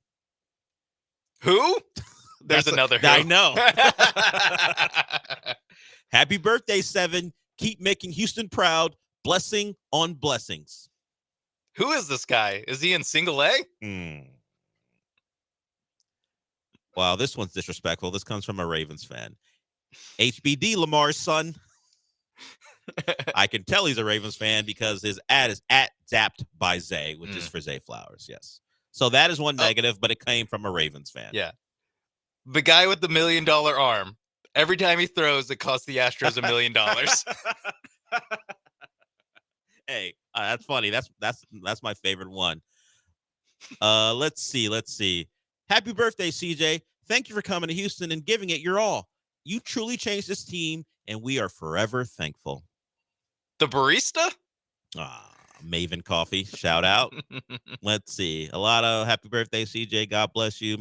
Who? There's another who. I know. Happy birthday, 7. Keep making Houston proud. Blessing on blessings. Who is this guy? Is he in single A? Wow, this one's disrespectful. This comes from a Ravens fan. HBD, Lamar's son. I can tell he's a Ravens fan because his ad is @zapped by Zay, which is for Zay Flowers. Yes. So that is one negative, but it came from a Ravens fan. Yeah. The guy with the $1 million arm. Every time he throws, it costs the Astros $1 million. Hey, that's funny. That's my favorite one. Let's see. Happy birthday, CJ. Thank you for coming to Houston and giving it your all. You truly changed this team, and we are forever thankful. The barista? Maven Coffee, shout out. Let's see. A lot of happy birthday, CJ. God bless you.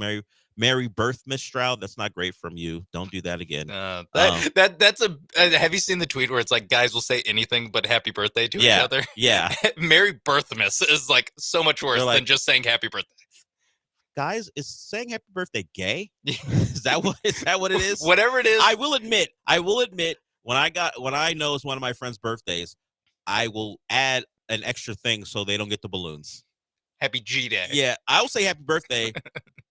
Merry birth, Miss Stroud. That's not great from you. Don't do that again. That's have you seen the tweet where it's like guys will say anything but happy birthday to each other? Yeah. Merry birthmas is like so much worse than just saying happy birthday. Guys, is saying happy birthday gay? Is that what it is? Whatever it is. I will admit, when I know it's one of my friends' birthdays, I will add an extra thing so they don't get the balloons. Happy G Day. Yeah, I'll say happy birthday,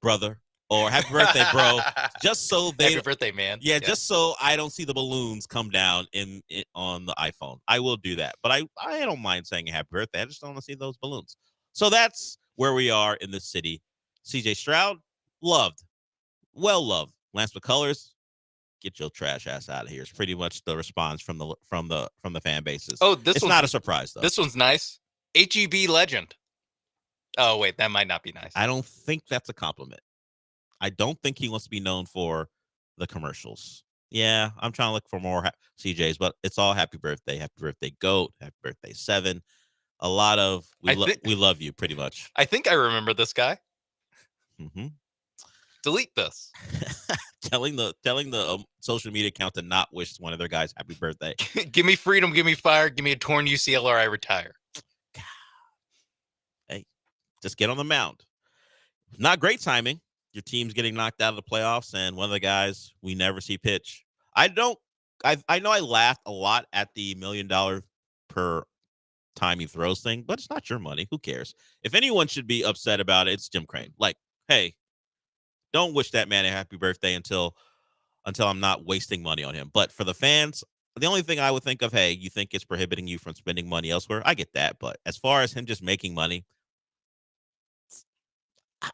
brother, or happy birthday, bro, just so they happy birthday, man. Yeah, just so I don't see the balloons come down on the iPhone. I will do that, but I don't mind saying happy birthday. I just don't want to see those balloons. So that's where we are in this city. CJ Stroud, loved, well loved. Lance McCullers, get your trash ass out of here. It's pretty much the response from the fan bases. Oh, it's not a surprise though. This one's nice. HEB legend. Oh wait, that might not be nice. I don't think that's a compliment. I don't think he wants to be known for the commercials. Yeah, I'm trying to look for more CJs, but it's all happy birthday, GOAT, happy birthday 7. A lot of we love you, pretty much. I think I remember this guy. Mm-hmm. Delete this. telling the social media account to not wish one of their guys happy birthday. Give me freedom, give me fire, give me a torn UCL or I retire. Hey, just get on the mound. Not great timing. Your team's getting knocked out of the playoffs, and one of the guys we never see pitch. I know I laughed a lot at the $1 million per time he throws thing, but it's not your money. Who cares? If anyone should be upset about it, it's Jim Crane. Like, hey, don't wish that man a happy birthday until I'm not wasting money on him. But for the fans, the only thing I would think of, hey, you think it's prohibiting you from spending money elsewhere? I get that, but as far as him just making money,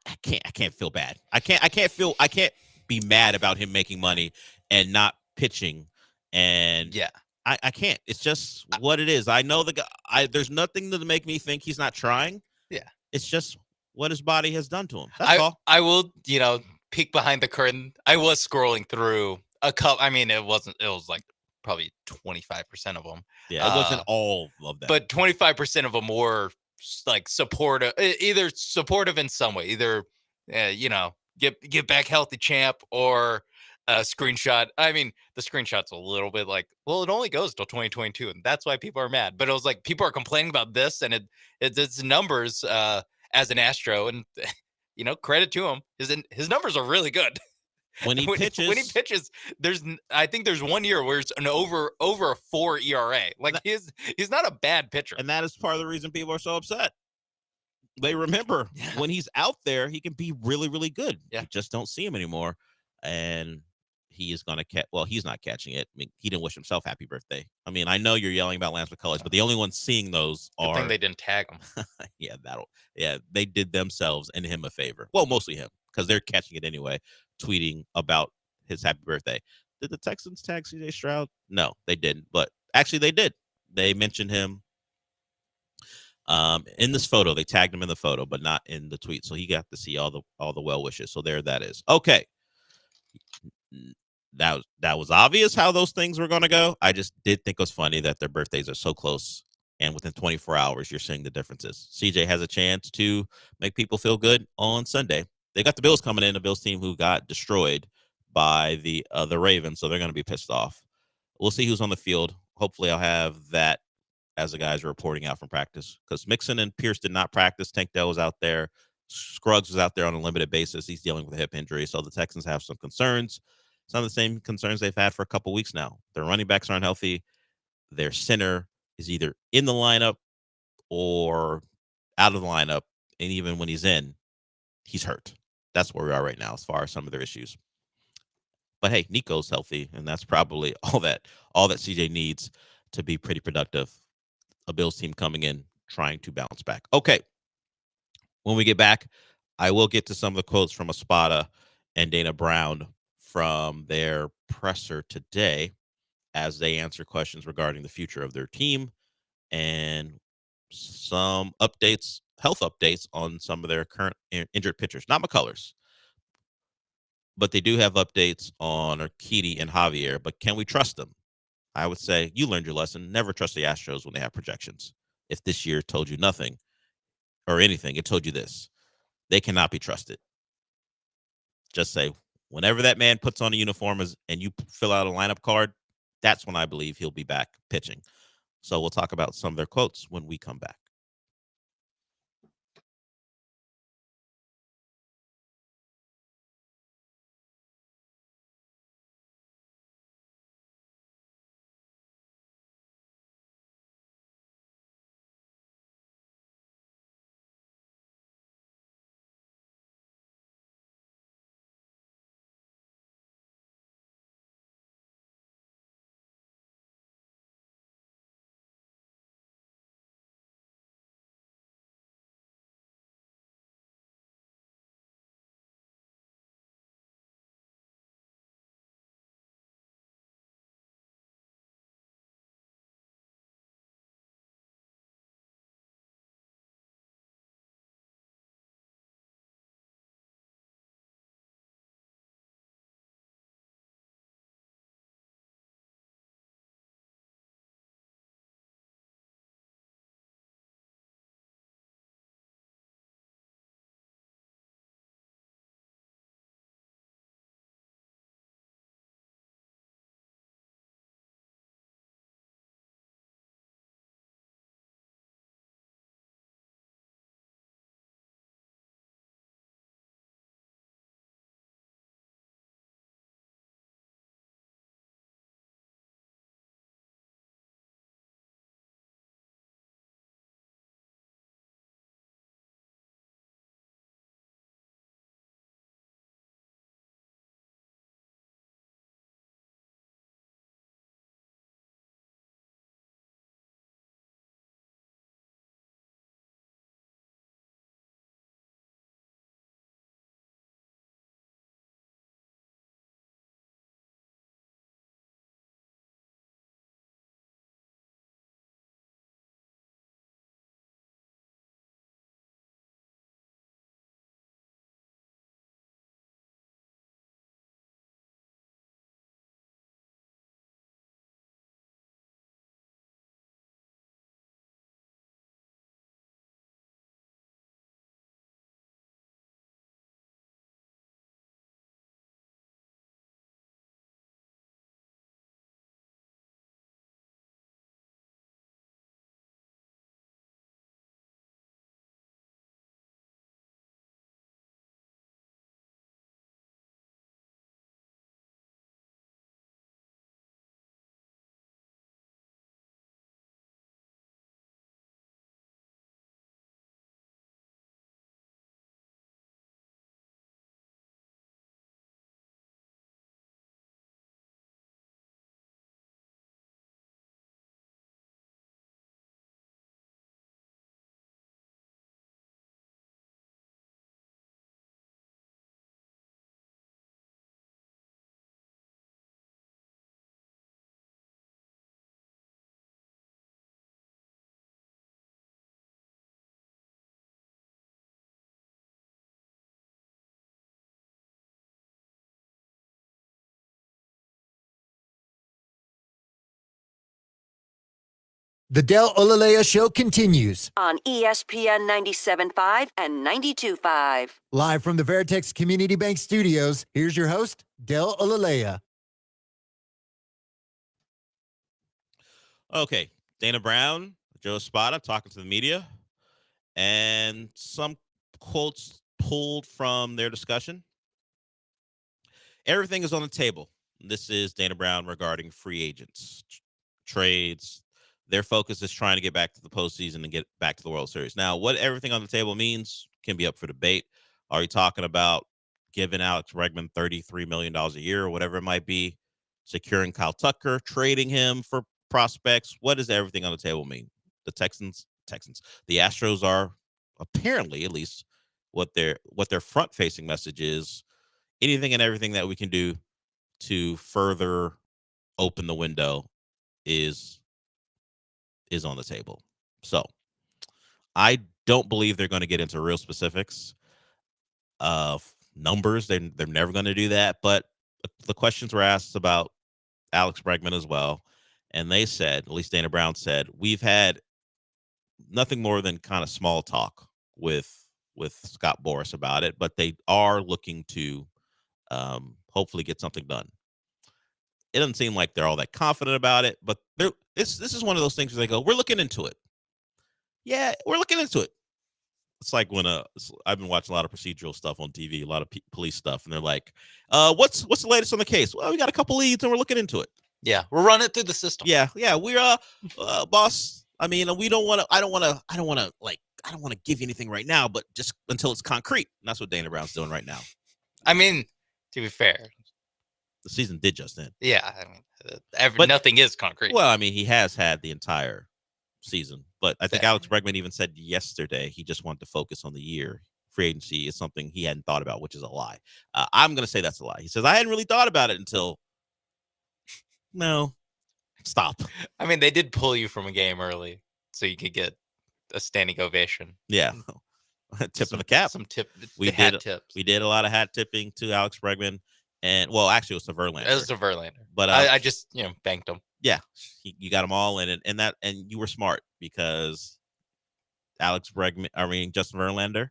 I can't feel bad. I can't be mad about him making money and not pitching. And yeah, I can't. It's just what it is. I know the guy. There's nothing to make me think he's not trying. Yeah, it's just what his body has done to him. That's all. I will, peek behind the curtain. I was scrolling through a couple. I mean, it wasn't. It was like probably 25% of them. Yeah, it wasn't all of them, but 25% of them were like supportive, either supportive in some way, either get back healthy, champ, or a screenshot. I mean, the screenshot's a little bit like, well, it only goes till 2022, and that's why people are mad. But it was like people are complaining about this, and it's numbers as an Astro, and credit to him. His numbers are really good. When he pitches, I think there's 1 year where it's an over a 4 ERA. Like he's not a bad pitcher, and that is part of the reason people are so upset. They remember when he's out there, he can be really, really good. Yeah, you just don't see him anymore, and he is going to catch. Well, he's not catching it. I mean, he didn't wish himself happy birthday. I mean, I know you're yelling about Lance McCullers, but the only ones seeing those Good are. thing they didn't tag him. They did themselves and him a favor. Well, mostly him, because they're catching it anyway, tweeting about his happy birthday. Did the Texans tag CJ Stroud? No, they didn't. But actually, they did. They mentioned him in this photo. They tagged him in the photo, but not in the tweet. So he got to see all the well wishes. So there that is. Okay. That was obvious how those things were going to go. I just did think it was funny that their birthdays are so close, and within 24 hours, you're seeing the differences. CJ has a chance to make people feel good on Sunday. They got the Bills coming in, the Bills team who got destroyed by the Ravens, so they're going to be pissed off. We'll see who's on the field. Hopefully, I'll have that as the guys are reporting out from practice, because Mixon and Pierce did not practice. Tank Dell was out there. Scruggs was out there on a limited basis. He's dealing with a hip injury, so the Texans have some concerns. Some of the same concerns they've had for a couple weeks now. Their running backs aren't healthy. Their center is either in the lineup or out of the lineup, and even when he's in, he's hurt. That's where we are right now as far as some of their issues. But hey, Nico's healthy, and that's probably all that CJ needs to be pretty productive. A Bills team coming in trying to bounce back. Okay. When we get back, I will get to some of the quotes from Espada and Dana Brown from their presser today as they answer questions regarding the future of their team and some updates, health updates on some of their current injured pitchers. Not McCullers, but they do have updates on Urquidy and Javier. But can we trust them? I would say you learned your lesson. Never trust the Astros when they have projections. If this year told you nothing or anything, it told you this. They cannot be trusted. Just say, whenever that man puts on a uniform and you fill out a lineup card, that's when I believe he'll be back pitching. So we'll talk about some of their quotes when we come back. The Del Olaleye Show continues on ESPN 97.5 and 92.5. live from the Veritex Community Bank Studios. Here's your host, Del Olaleye. Okay, Dana Brown, Joe Espada talking to the media, and some quotes pulled from their discussion. Everything is on the table. This is Dana Brown regarding free agents, trades. Their focus is trying to get back to the postseason and get back to the World Series. Now, what everything on the table means can be up for debate. Are you talking about giving Alex Bregman $33 million a year or whatever it might be, securing Kyle Tucker, trading him for prospects? What does everything on the table mean? The Texans, the Astros are apparently, at least what their front-facing message is, anything and everything that we can do to further open the window is on the table. So I don't believe they're going to get into real specifics of numbers. They're never going to do that. But the questions were asked about Alex Bregman as well. And they said, at least Dana Brown said, we've had nothing more than kind of small talk with Scott Boras about it, but they are looking to hopefully get something done. It doesn't seem like they're all that confident about it, but this is one of those things where they go, we're looking into it. Yeah, we're looking into it. It's like when I've been watching a lot of procedural stuff on TV, a lot of police stuff, and they're like, what's the latest on the case? Well, we got a couple leads and we're looking into it. Yeah, we're running it through the system. Yeah, we're boss. I mean, we don't want to. I don't want to give you anything right now, but just until it's concrete. And that's what Dana Brown's doing right now. I mean, to be fair, the season did just end. Yeah, I mean, nothing is concrete. Well, I mean, he has had the entire season, but I think Alex Bregman even said yesterday he just wanted to focus on the year. Free agency is something he hadn't thought about, which is a lie. I'm going to say that's a lie. He says, I hadn't really thought about it until. No, stop. I mean, they did pull you from a game early so you could get a standing ovation. Yeah. Tip of the cap. Some tip. We did a lot of hat tipping to Alex Bregman. And well, actually, it was to Verlander. It was to Verlander, but I just banked him. Yeah, you got them all in, and you were smart because Justin Verlander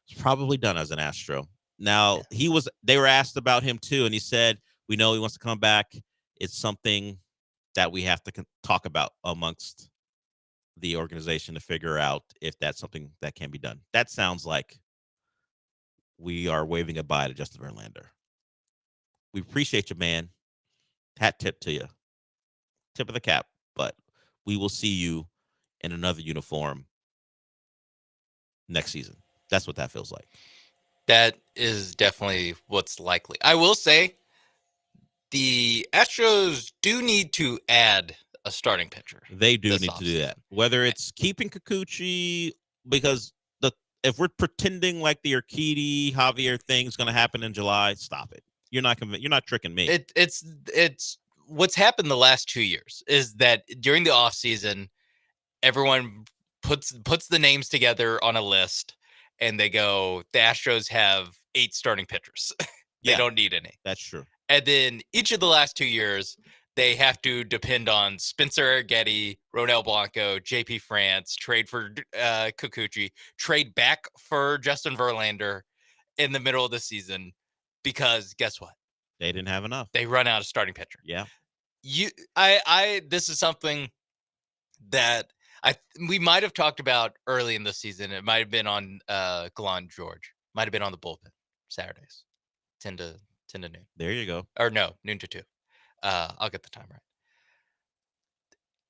is probably done as an Astro. Now they were asked about him too, and he said, "We know he wants to come back. It's something that we have to talk about amongst the organization to figure out if that's something that can be done." That sounds like we are waving goodbye to Justin Verlander. We appreciate you, man. Hat tip to you. Tip of the cap. But we will see you in another uniform next season. That's what that feels like. That is definitely what's likely. I will say the Astros do need to add a starting pitcher. They do need to do that. Whether it's keeping Kikuchi, because if we're pretending like the Urquidy, Javier thing's going to happen in July, stop it. You're not tricking me. It's what's happened the last 2 years is that during the offseason, everyone puts the names together on a list and they go, the Astros have 8 starting pitchers. They don't need any. That's true. And then each of the last 2 years, they have to depend on Spencer Arrighetti, Ronel Blanco, JP France, trade for Kikuchi, trade back for Justin Verlander in the middle of the season. Because guess what? They didn't have enough. They run out of starting pitcher. Yeah. This is something that we might have talked about early in the season. It might have been on Gallant George. Might have been on the bullpen Saturdays, 10 to noon. There you go. Or no, noon to 2. I'll get the time right.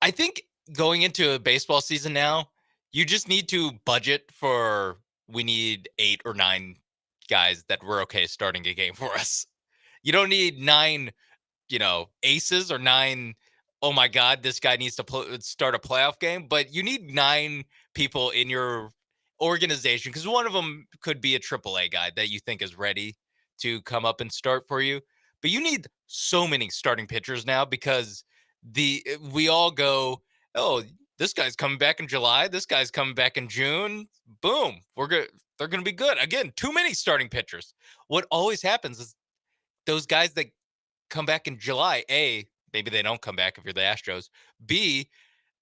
I think going into a baseball season now, you just need to budget for. We need 8 or 9 guys that were okay starting a game for us. You don't need 9, aces or 9. Oh my God, this guy needs to start a playoff game. But you need 9 people in your organization because one of them could be a AAA guy that you think is ready to come up and start for you. But you need so many starting pitchers now because we all go, oh, this guy's coming back in July. This guy's coming back in June. Boom, we're good. They're going to be good. Again, too many starting pitchers. What always happens is those guys that come back in July, A, maybe they don't come back if you're the Astros. B,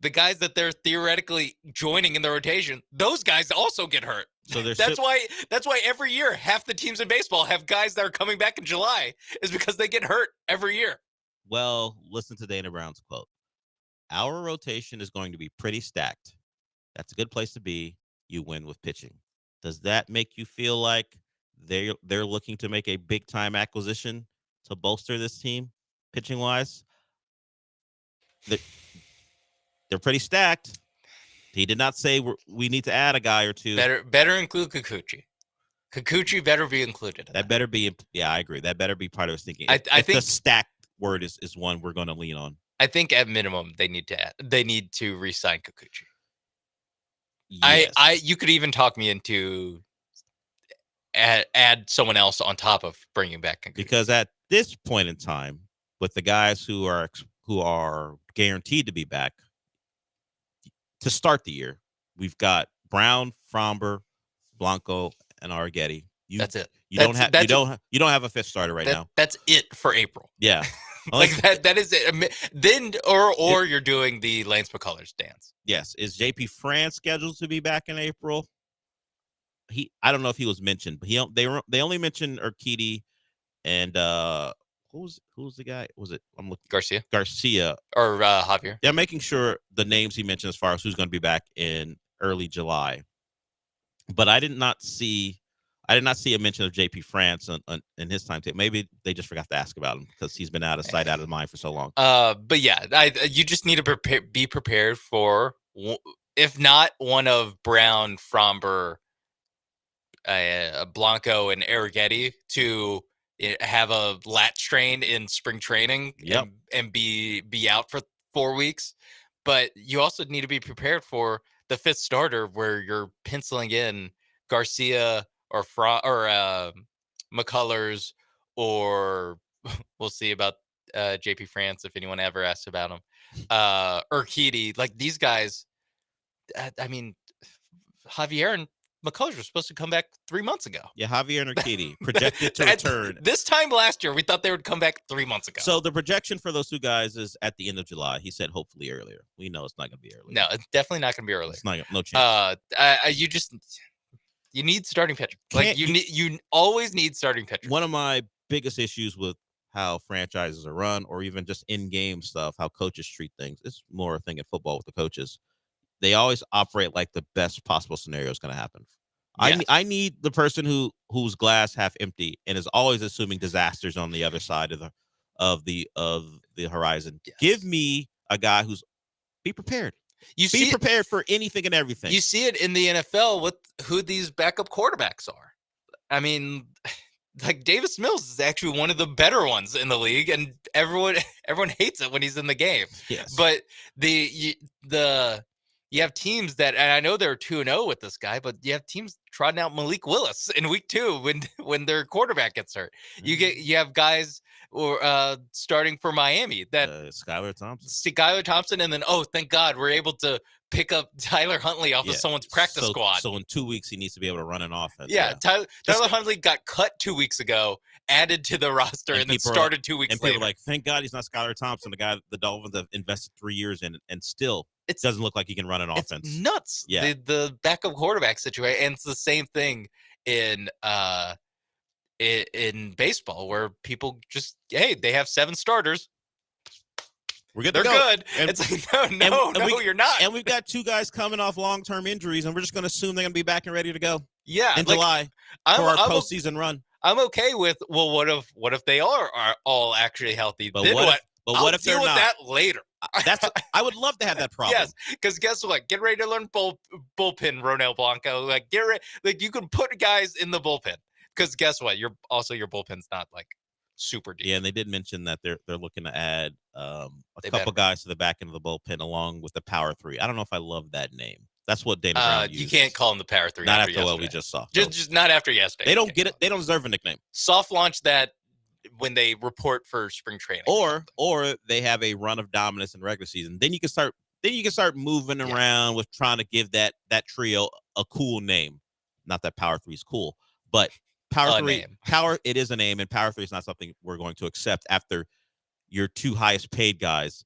the guys that they're theoretically joining in the rotation, those guys also get hurt. So that's why every year half the teams in baseball have guys that are coming back in July is because they get hurt every year. Well, listen to Dana Brown's quote. Our rotation is going to be pretty stacked. That's a good place to be. You win with pitching. Does that make you feel like they're looking to make a big time acquisition to bolster this team, pitching wise? They're pretty stacked. He did not say we need to add a guy or two. Better include Kikuchi. Kikuchi better be included. That better be. Yeah, I agree. That better be part of his thinking. I think the stacked word is one we're going to lean on. I think at minimum they need to re-sign Kikuchi. Yes. You could even talk me into add someone else on top of bringing back Kikuchi. Because at this point in time, with the guys who are guaranteed to be back to start the year, we've got Brown, Fromber, Blanco, and Arrighetti. That's it. You don't have a fifth starter right now. That's it for April. Yeah. Like that is it. Then or you're doing the Lance McCullers dance. Yes. Is JP France scheduled to be back in April? I don't know if he was mentioned, but they only mentioned Urquidy and who's the guy? Was it Garcia or Javier? Yeah, making sure the names he mentioned as far as who's going to be back in early July. But I did not see a mention of JP France in his timetable. Maybe they just forgot to ask about him because he's been out of sight, out of mind for so long. But yeah, you just need to be prepared for, if not one of Brown, Fromber, Blanco, and Arrighetti to have a lat strain in spring training and be out for 4 weeks. But you also need to be prepared for the fifth starter where you're penciling in Garcia or McCullers, or we'll see about JP France if anyone ever asks about him. Urquidy, like these guys. I mean, Javier and McCullers were supposed to come back 3 months ago. Yeah, Javier and Urquidy projected to return. This time last year, we thought they would come back 3 months ago. So the projection for those two guys is at the end of July. He said hopefully earlier. We know it's not going to be early. No, it's definitely not going to be early. It's not, no chance. You need starting pitcher. You always need starting pitcher. One of my biggest issues with how franchises are run, or even just in-game stuff, how coaches treat things, it's more a thing in football with the coaches. They always operate like the best possible scenario is going to happen. Yes. I need the person whose glass half empty and is always assuming disasters on the other side of the horizon. Yes. Give me a guy who's be prepared. Be prepared for anything and everything. You see it in the NFL with who these backup quarterbacks are. I mean, like Davis Mills is actually one of the better ones in the league, and everyone hates it when he's in the game. Yes. But you have teams that, and I know they're 2-0 with this guy, but you have teams trotting out Malik Willis in week 2 when their quarterback gets hurt. Mm-hmm. You have guys starting for Miami that Skylar Thompson, and then thank God we're able to pick up Tyler Huntley off of someone's practice squad. So in 2 weeks he needs to be able to run an offense. Yeah. Tyler Huntley got cut 2 weeks ago, added to the roster, and then started 2 weeks later. And people are like, thank God he's not Skylar Thompson, the guy the Dolphins have invested 3 years in, and still it doesn't look like he can run an offense. It's nuts. Yeah. The backup quarterback situation, and it's the same thing in baseball where people just they have 7 starters. They're good. And, it's like no, you're not. And we've got 2 guys coming off long-term injuries, and we're just going to assume they're going to be back and ready to go. Yeah, in July for our postseason run. I'm okay with what if they are all actually healthy? But then what if they're not? Deal with that later. I would love to have that problem. Yes, because guess what? Get ready to learn bullpen, Ronel Blanco. Like get ready, like you can put guys in the bullpen. Because guess what? Your bullpen's not like super deep. Yeah, and they did mention that they're looking to add a couple guys to the back end of the bullpen along with the Power 3. I don't know if I love that name. That's what Dana Brown uses. You can't call them the Power 3. Not after what we just saw. Just not after yesterday. They don't get it. They don't deserve a nickname. Soft launch that when they report for spring training. Or they have a run of dominance in regular season. Then you can start moving around with trying to give that trio a cool name. Not that Power 3 is cool, but Power 3, it is a name, and Power 3 is not something we're going to accept after your 2 highest paid guys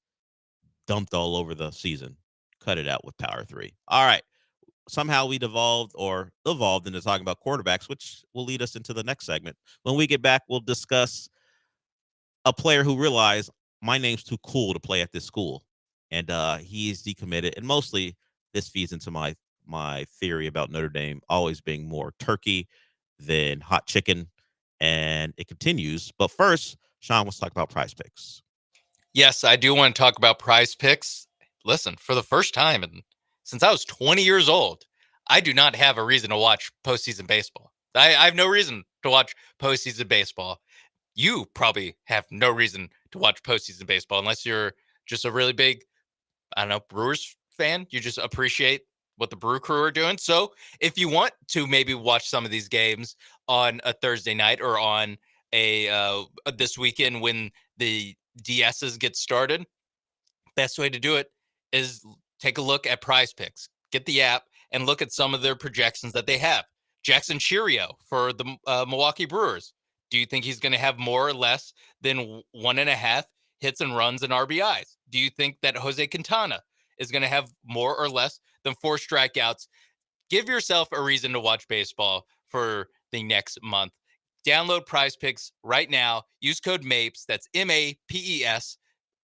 dumped all over the season. cut it out with power 3. All right. Somehow we evolved into talking about quarterbacks, which will lead us into the next segment. When we get back, we'll discuss a player who realized my name's too cool to play at this school, and he's decommitted. And mostly this feeds into my theory about Notre Dame always being more turkey than hot chicken, and it continues. But first, Sean wants to talk about Prize Picks. Yes, I do want to talk about Prize Picks. Listen, for the first time since I was 20 years old, I do not have a reason to watch postseason baseball. I have no reason to watch postseason baseball. You probably have no reason to watch postseason baseball unless you're just a really big, I don't know, Brewers fan. You just appreciate what the Brew Crew are doing. So if you want to maybe watch some of these games on a Thursday night or on this weekend when the DSs get started, best way to do it is take a look at Prize Picks. Get the app and look at some of their projections that they have. Jackson Cheerio for the Milwaukee Brewers. Do you think he's going to have more or less than 1.5 hits and runs and RBIs? Do you think that Jose Quintana is going to have more or less than 4 strikeouts? Give yourself a reason to watch baseball for the next month. Download Prize Picks right now. Use code MAPES, that's MAPES,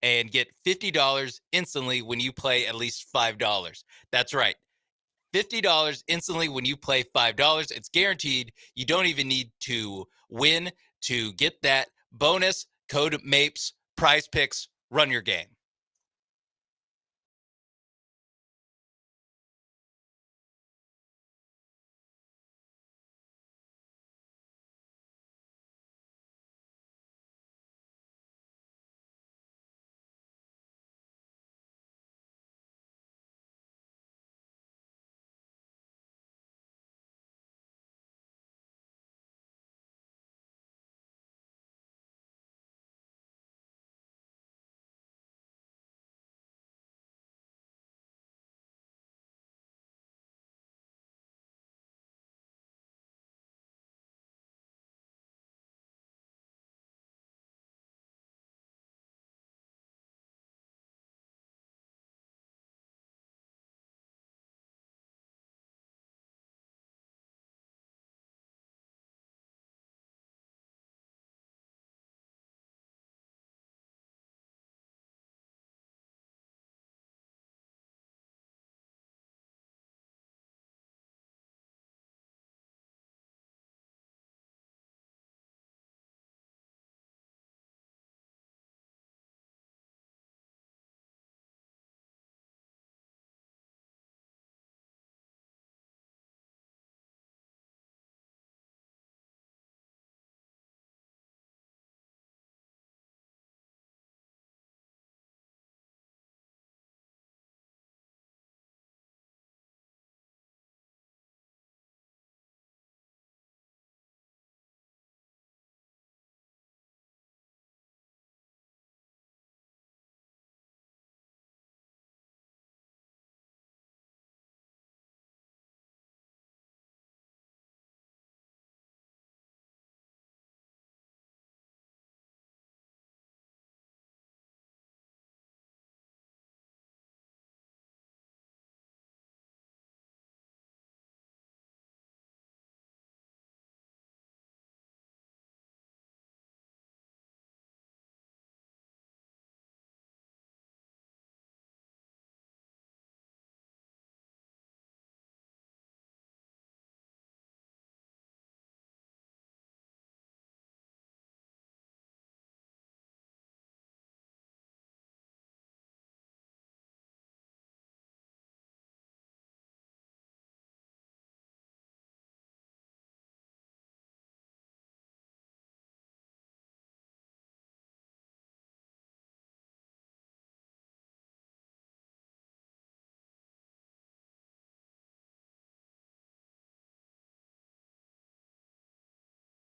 and get $50 instantly when you play at least $5. That's right. $50 instantly when you play $5. It's guaranteed. You don't even need to win to get that bonus. Code MAPES, Prize Picks, run your game.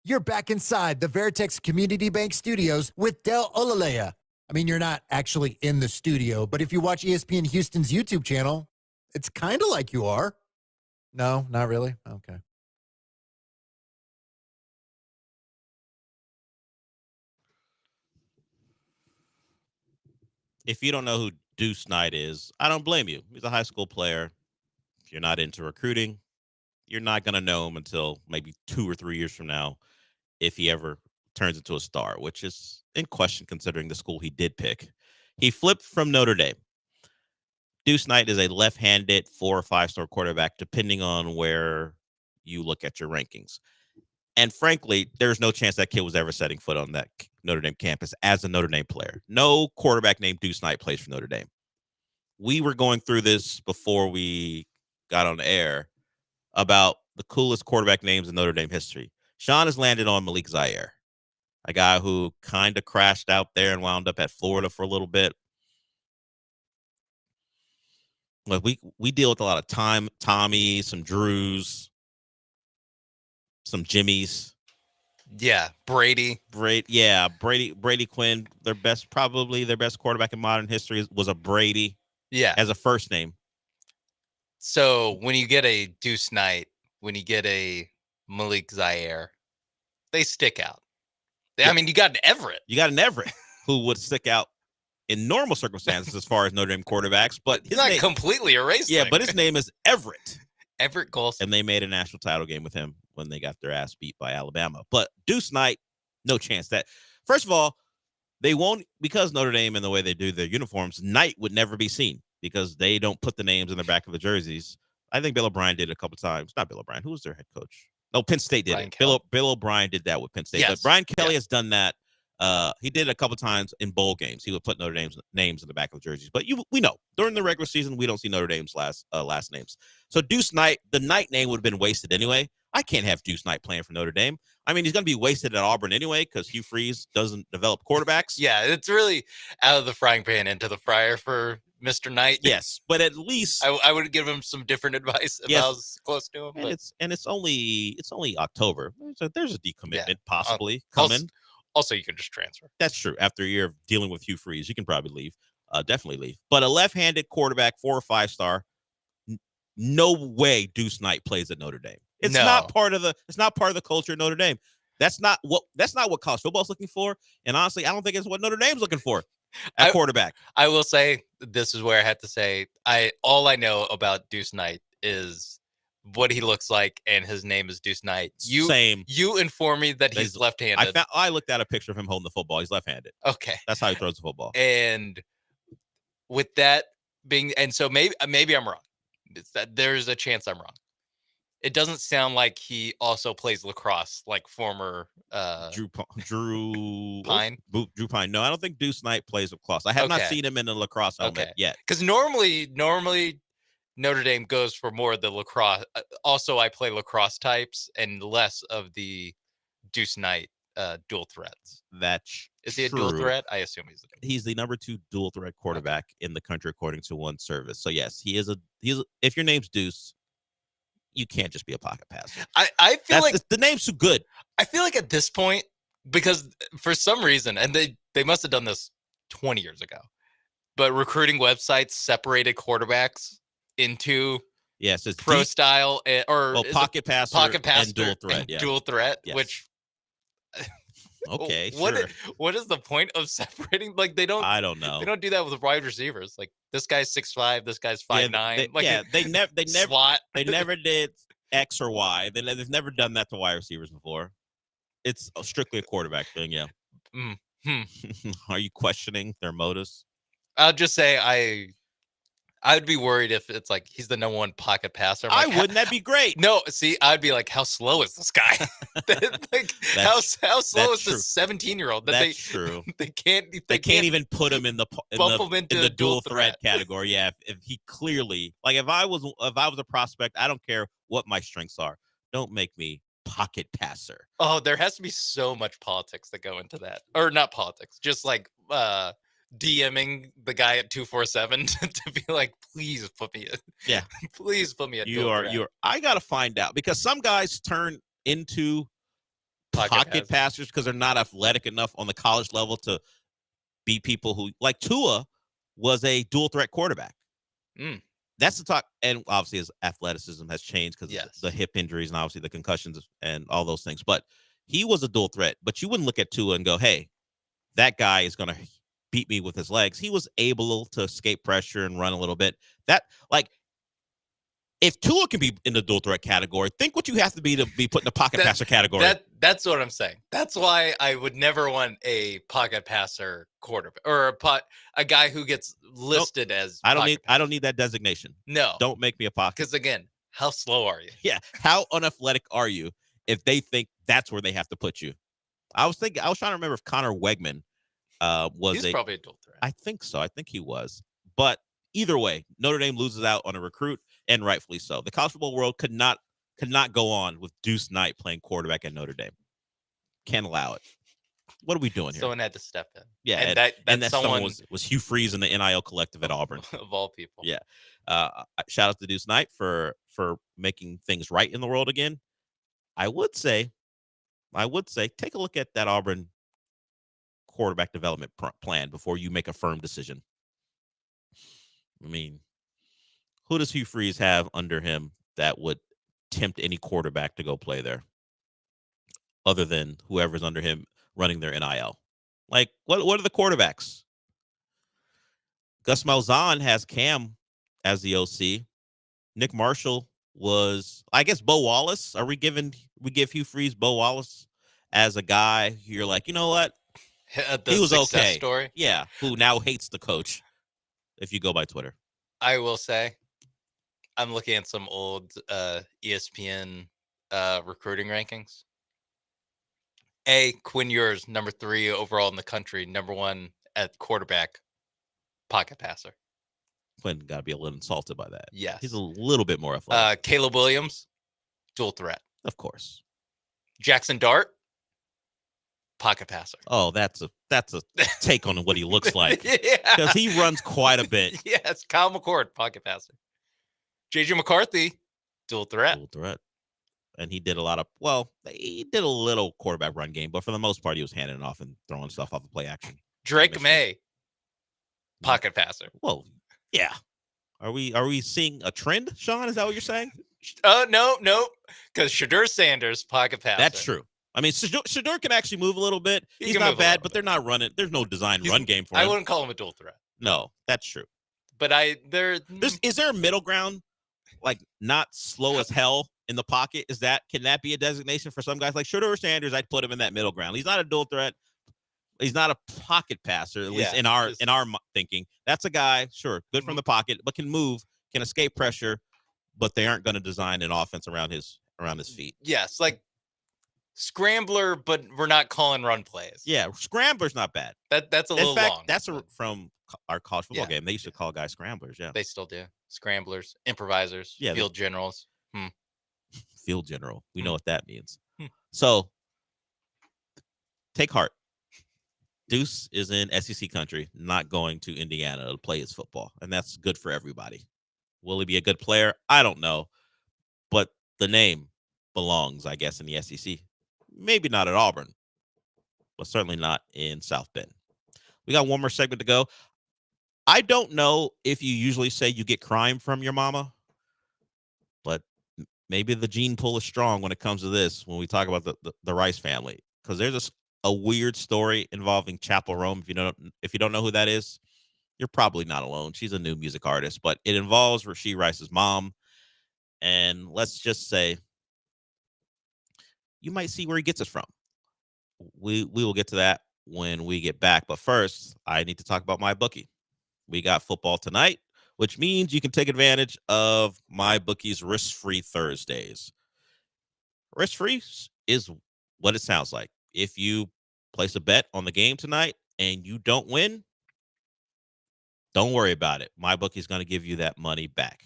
You're back inside the Veritex Community Bank Studios with Del Olaleye. I mean, you're not actually in the studio, but if you watch ESPN Houston's YouTube channel, it's kind of like you are. No, not really? Okay. If you don't know who Deuce Knight is, I don't blame you. He's a high school player. If you're not into recruiting, you're not going to know him until maybe 2 or 3 years from now, if he ever turns into a star, which is in question considering the school he did pick. He flipped from Notre Dame. Deuce Knight is a left-handed 4 or 5-star quarterback, depending on where you look at your rankings. And frankly, there's no chance that kid was ever setting foot on that Notre Dame campus as a Notre Dame player. No quarterback named Deuce Knight plays for Notre Dame. We were going through this before we got on the air about the coolest quarterback names in Notre Dame history. Sean has landed on Malik Zaire, a guy who kind of crashed out there and wound up at Florida for a little bit. Like we deal with a lot of Tommy, some Drews, some Jimmies. Yeah, Brady Quinn. Probably their best quarterback in modern history was a Brady. Yeah, as a first name. So when you get a Deuce Knight, when you get a Malik Zaire, they stick out. I mean, you got an Everett. You got an Everett who would stick out in normal circumstances as far as Notre Dame quarterbacks, but he's not completely erased. Yeah, but his name is Everett. Everett Golson. And they made a national title game with him when they got their ass beat by Alabama. But Deuce Knight, no chance. That first of all, they won't, because Notre Dame and the way they do their uniforms, Knight would never be seen because they don't put the names in the back of the jerseys. I think Bill O'Brien did it a couple times. Not Bill O'Brien. Who was their head coach? No, Penn State did it. Bill O'Brien did that with Penn State. Yes. But Brian Kelly has done that. He did it a couple times in bowl games. He would put Notre Dame's names in the back of jerseys. But we know during the regular season, we don't see Notre Dame's last names. So Deuce Knight, the Knight name would have been wasted anyway. I can't have Deuce Knight playing for Notre Dame. I mean, he's going to be wasted at Auburn anyway because Hugh Freeze doesn't develop quarterbacks. Yeah, it's really out of the frying pan into the fryer for Mr. Knight. Yes, but at least I would give him some different advice if I was close to him. And it's only October. There's a decommitment possibly coming. Also, you can just transfer. That's true. After a year of dealing with Hugh Freeze, you can probably leave. Definitely leave. But a left-handed quarterback, 4 or 5 star, no way Deuce Knight plays at Notre Dame. It's not part of the culture of Notre Dame. That's not what college football's looking for. And honestly, I don't think it's what Notre Dame's looking for at quarterback. I will say this is where I have to say all I know about Deuce Knight is what he looks like, and his name is Deuce Knight. You inform me that he's left-handed. I looked at a picture of him holding the football. He's left-handed. Okay, that's how he throws the football. And with that being, and so maybe I'm wrong. There's a chance I'm wrong. It doesn't sound like he also plays lacrosse, like former Drew Pine. Drew Pine. No, I don't think Deuce Knight plays lacrosse. I have not seen him in a lacrosse helmet yet. Because normally Notre Dame goes for more of the lacrosse. Also, I play lacrosse types and less of the Deuce Knight dual threats. Is he a dual threat? I assume he's the number 2 dual threat quarterback in the country according to one service. So yes, he is if your name's Deuce, you can't just be a pocket passer. I feel like the name's too good. I feel like at this point, because for some reason, and they must have done this 20 years ago, but recruiting websites separated quarterbacks into pro style or pocket passer and dual threat. Dual threat, yes. Which okay, what is the point of separating? Like they don't. I don't know. They don't do that with wide receivers. Like this guy's 6'5", this guy's 5'9". They never slot. They never did X or Y. They've never done that to wide receivers before. It's strictly a quarterback thing. Yeah. Are you questioning their motives? I'll just say I'd be worried if it's like he's the number 1 pocket passer. Like, wouldn't that be great? No, see, I'd be like, how slow is this guy? How slow is this 17-year-old? That's true. They can't even put him in the dual threat category. Yeah, if he clearly, like if I was a prospect, I don't care what my strengths are. Don't make me pocket passer. Oh, there has to be so much politics that go into that, or not politics, just like DMing the guy at 247 to be like, please put me in. Yeah. Please put me in. I got to find out because some guys turn into pocket passers because they're not athletic enough on the college level to be people who, like Tua was a dual threat quarterback. That's the talk. And obviously his athleticism has changed because of the hip injuries and obviously the concussions and all those things. But he was a dual threat. But you wouldn't look at Tua and go, hey, that guy is going to beat me with his legs. He was able to escape pressure and run a little bit. That, like, if Tua can be in the dual threat category, think what you have to be put in the pocket passer category. That's what I'm saying. That's why I would never want a pocket passer quarterback or a guy who gets listed as. I don't need that designation. No, don't make me a pocket. Because again, how slow are you? Yeah, how unathletic are you if they think that's where they have to put you? I was trying to remember if Connor Wegman was He's probably a dual threat. I think so. I think he was. But either way, Notre Dame loses out on a recruit, and rightfully so. The college football world could not go on with Deuce Knight playing quarterback at Notre Dame. Can't allow it. What are we doing here? Someone had to step in. Yeah, and that someone was Hugh Freeze in the NIL collective at Auburn. Of all people. Yeah. Shout out to Deuce Knight for making things right in the world again. I would say, take a look at that Auburn quarterback development plan before you make a firm decision. I mean, who does Hugh Freeze have under him that would tempt any quarterback to go play there, other than whoever's under him running their NIL? Like, what are the quarterbacks? Gus Malzahn has Cam as the OC. Nick Marshall was, I guess, Bo Wallace. We give Hugh Freeze Bo Wallace as a guy who you're like, you know what? He was okay. Story. Yeah, who now hates the coach, if you go by Twitter. I will say, I'm looking at some old ESPN recruiting rankings. Quinn Ewers, number 3 overall in the country, number 1 at quarterback, pocket passer. Quinn got to be a little insulted by that. Yes. He's a little bit more athletic. Caleb Williams, dual threat. Of course. Jackson Dart, pocket passer. Oh, that's a take on what he looks like. Yeah. Because he runs quite a bit. Yes, Kyle McCord, pocket passer. JJ McCarthy, dual threat. Dual threat. And he did he did a little quarterback run game, but for the most part, he was handing it off and throwing stuff off of play action. Drake May, pocket passer. Well, yeah. Are we seeing a trend, Sean? Is that what you're saying? No. Because Shadur Sanders, pocket passer. That's true. I mean, Shadur can actually move a little bit. He's not bad, but they're not running. There's no design run game for him. I wouldn't call him a dual threat. No, that's true. But is there a middle ground, like not slow as hell in the pocket? Can that be a designation for some guys like Shadur Sanders? I'd put him in that middle ground. He's not a dual threat. He's not a pocket passer, at least in our thinking. That's a guy, sure, good from the pocket, but can move, can escape pressure, but they aren't going to design an offense around his feet. Yes, like scrambler, but we're not calling run plays. Yeah, scrambler's not bad. That's a little long. That's from our college football game. They used to call guys scramblers. Yeah, they still do. Scramblers, improvisers, field generals. Field general. We know what that means. So take heart. Deuce is in SEC country, not going to Indiana to play his football, and that's good for everybody. Will he be a good player? I don't know, but the name belongs, I guess, in the SEC. Maybe not at Auburn, but certainly not in South Bend. We got one more segment to go. I don't know if you usually say you get crime from your mama, but maybe the gene pool is strong when it comes to this, when we talk about the Rice family, because there's a weird story involving Chapel Rome. If you don't know who that is, you're probably not alone. She's a new music artist, but it involves Rasheed Rice's mom. And let's just say you might see where he gets it from. We will get to that when we get back. But first, I need to talk about MyBookie. We got football tonight, which means you can take advantage of MyBookie's risk-free Thursdays. Risk-free is what it sounds like. If you place a bet on the game tonight and you don't win, don't worry about it. MyBookie's going to give you that money back.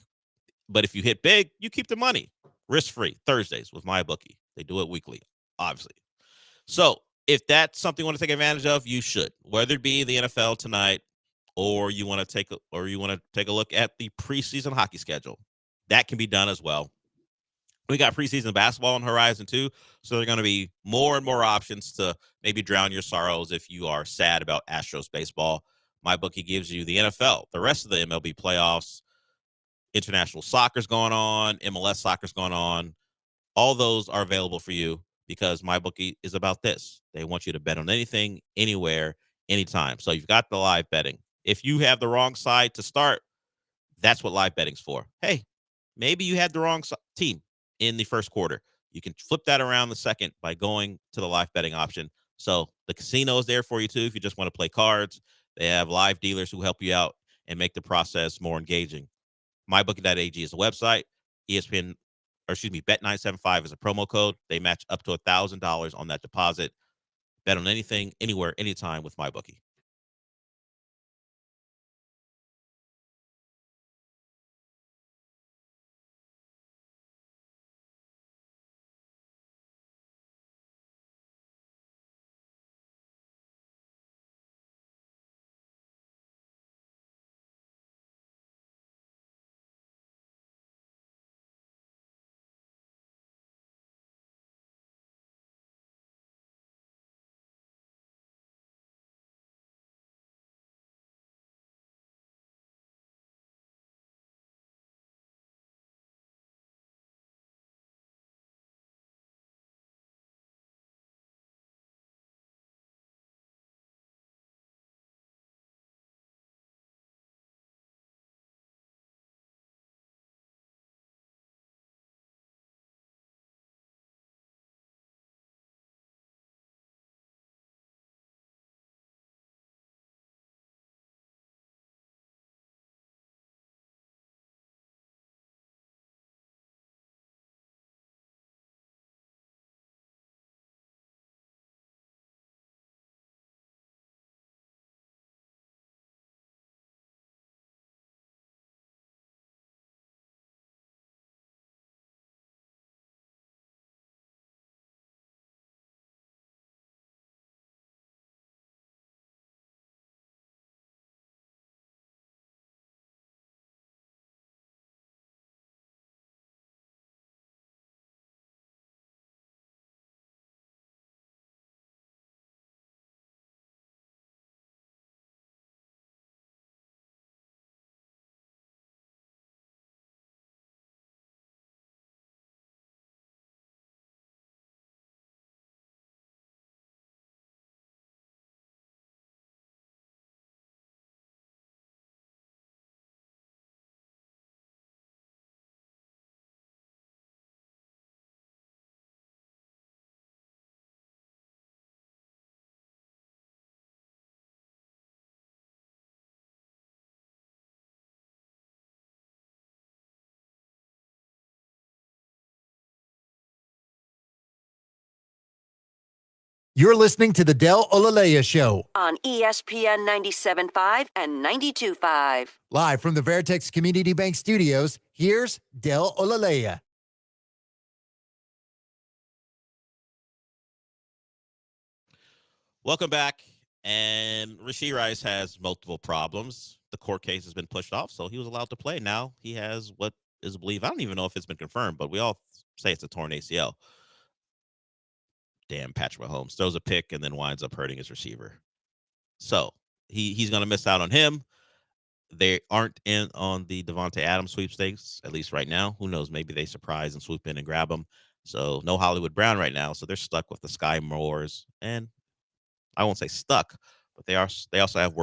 But if you hit big, you keep the money. Risk-free Thursdays with MyBookie. They do it weekly, obviously. So if that's something you want to take advantage of, you should. Whether it be the NFL tonight, or you want to take a look at the preseason hockey schedule, that can be done as well. We got preseason basketball on the horizon too, so there are going to be more and more options to maybe drown your sorrows if you are sad about Astros baseball. MyBookie gives you the NFL, the rest of the MLB playoffs, international soccer's going on, MLS soccer's going on. All those are available for you because MyBookie is about this. They want you to bet on anything, anywhere, anytime. So you've got the live betting. If you have the wrong side to start, that's what live betting's for. Hey, maybe you had the wrong team in the first quarter. You can flip that around the second by going to the live betting option. So the casino is there for you too if you just want to play cards. They have live dealers who help you out and make the process more engaging. MyBookie.ag is the website. ESPN, or excuse me, Bet975 is a promo code. They match up to $1,000 on that deposit. Bet on anything, anywhere, anytime with MyBookie. You're listening to the Del Olaleye Show. On ESPN 97.5 and 92.5. Live from the Veritex Community Bank Studios, here's Del Olaleye. Welcome back. And Rashee Rice has multiple problems. The court case has been pushed off, so he was allowed to play. Now he has what is believed. I don't even know if it's been confirmed, but we all say it's a torn ACL. Damn, Patrick Mahomes throws a pick and then winds up hurting his receiver. So he's going to miss out on him. They aren't in on the Devontae Adams sweepstakes, at least right now. Who knows? Maybe they surprise and swoop in and grab him. So no Hollywood Brown right now. So they're stuck with the Sky Moores, and I won't say stuck, but they also have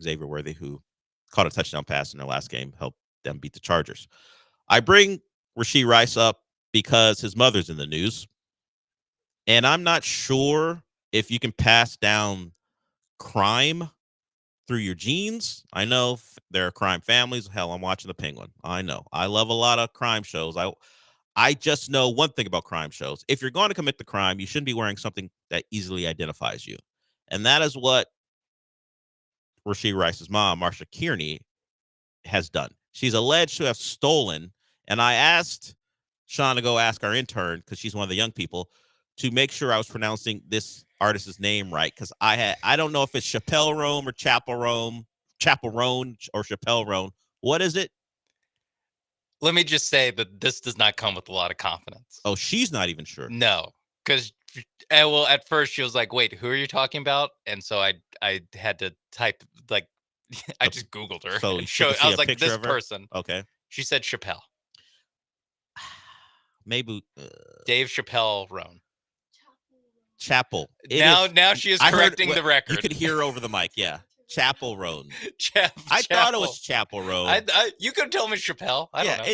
Xavier Worthy, who caught a touchdown pass in their last game, helped them beat the Chargers. I bring Rashee Rice up because his mother's in the news. And I'm not sure if you can pass down crime through your genes. I know there are crime families. Hell, I'm watching The Penguin. I know. I love a lot of crime shows. I just know one thing about crime shows. If you're going to commit the crime, you shouldn't be wearing something that easily identifies you. And that is what Rashee Rice's mom, Marsha Kearney, has done. She's alleged to have stolen, and I asked Sean to go ask our intern, because she's one of the young people, to make sure I was pronouncing this artist's name right, because I don't know if it's Chappelle Rome or Chapel Rome or Chappelle Rome. What is it? Let me just say that this does not come with a lot of confidence. Oh, she's not even sure. No, because well, at first she was like, "Wait, who are you talking about?" And so I had to type, like, I just Googled her. So and I was like, "This person." Okay. She said Chappelle. Maybe Dave Chappelle Roan. Chapel. Now she is correcting the record. You could hear her over the mic. Yeah. Chapel Roan. I thought it was Chapel Roan. You could tell me Chappelle. I don't know.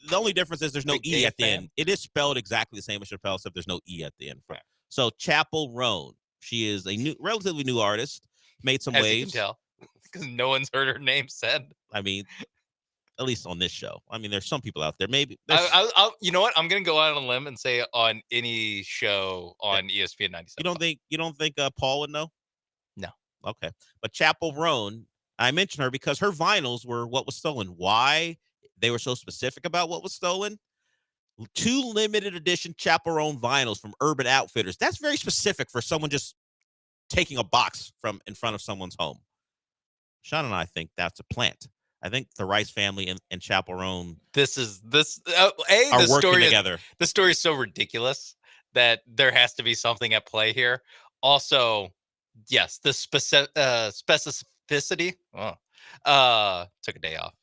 The only difference is there's no Big E Dave at the fan. end. It is spelled exactly the same as Chappelle, except there's no E at the end. So Chapel Roan. She is a relatively new artist. Made some As waves. you can tell, because no one's heard her name said. I mean, at least on this show. I mean, there's some people out there. Maybe. You know what? I'm gonna go out on a limb and say on any show on ESPN 97. You don't think Paul would know? No. Okay. But Chapel Roan, I mentioned her because her vinyls were what was stolen. Why they were so specific about what was stolen? 2 limited edition Chapel Roan vinyls from Urban Outfitters. That's very specific for someone just taking a box from in front of someone's home. Sean and I think that's a plant. I think the Rice family and Chapel Roan The working together. The story is so ridiculous that there has to be something at play here. Also, yes, the specificity. Took a day off,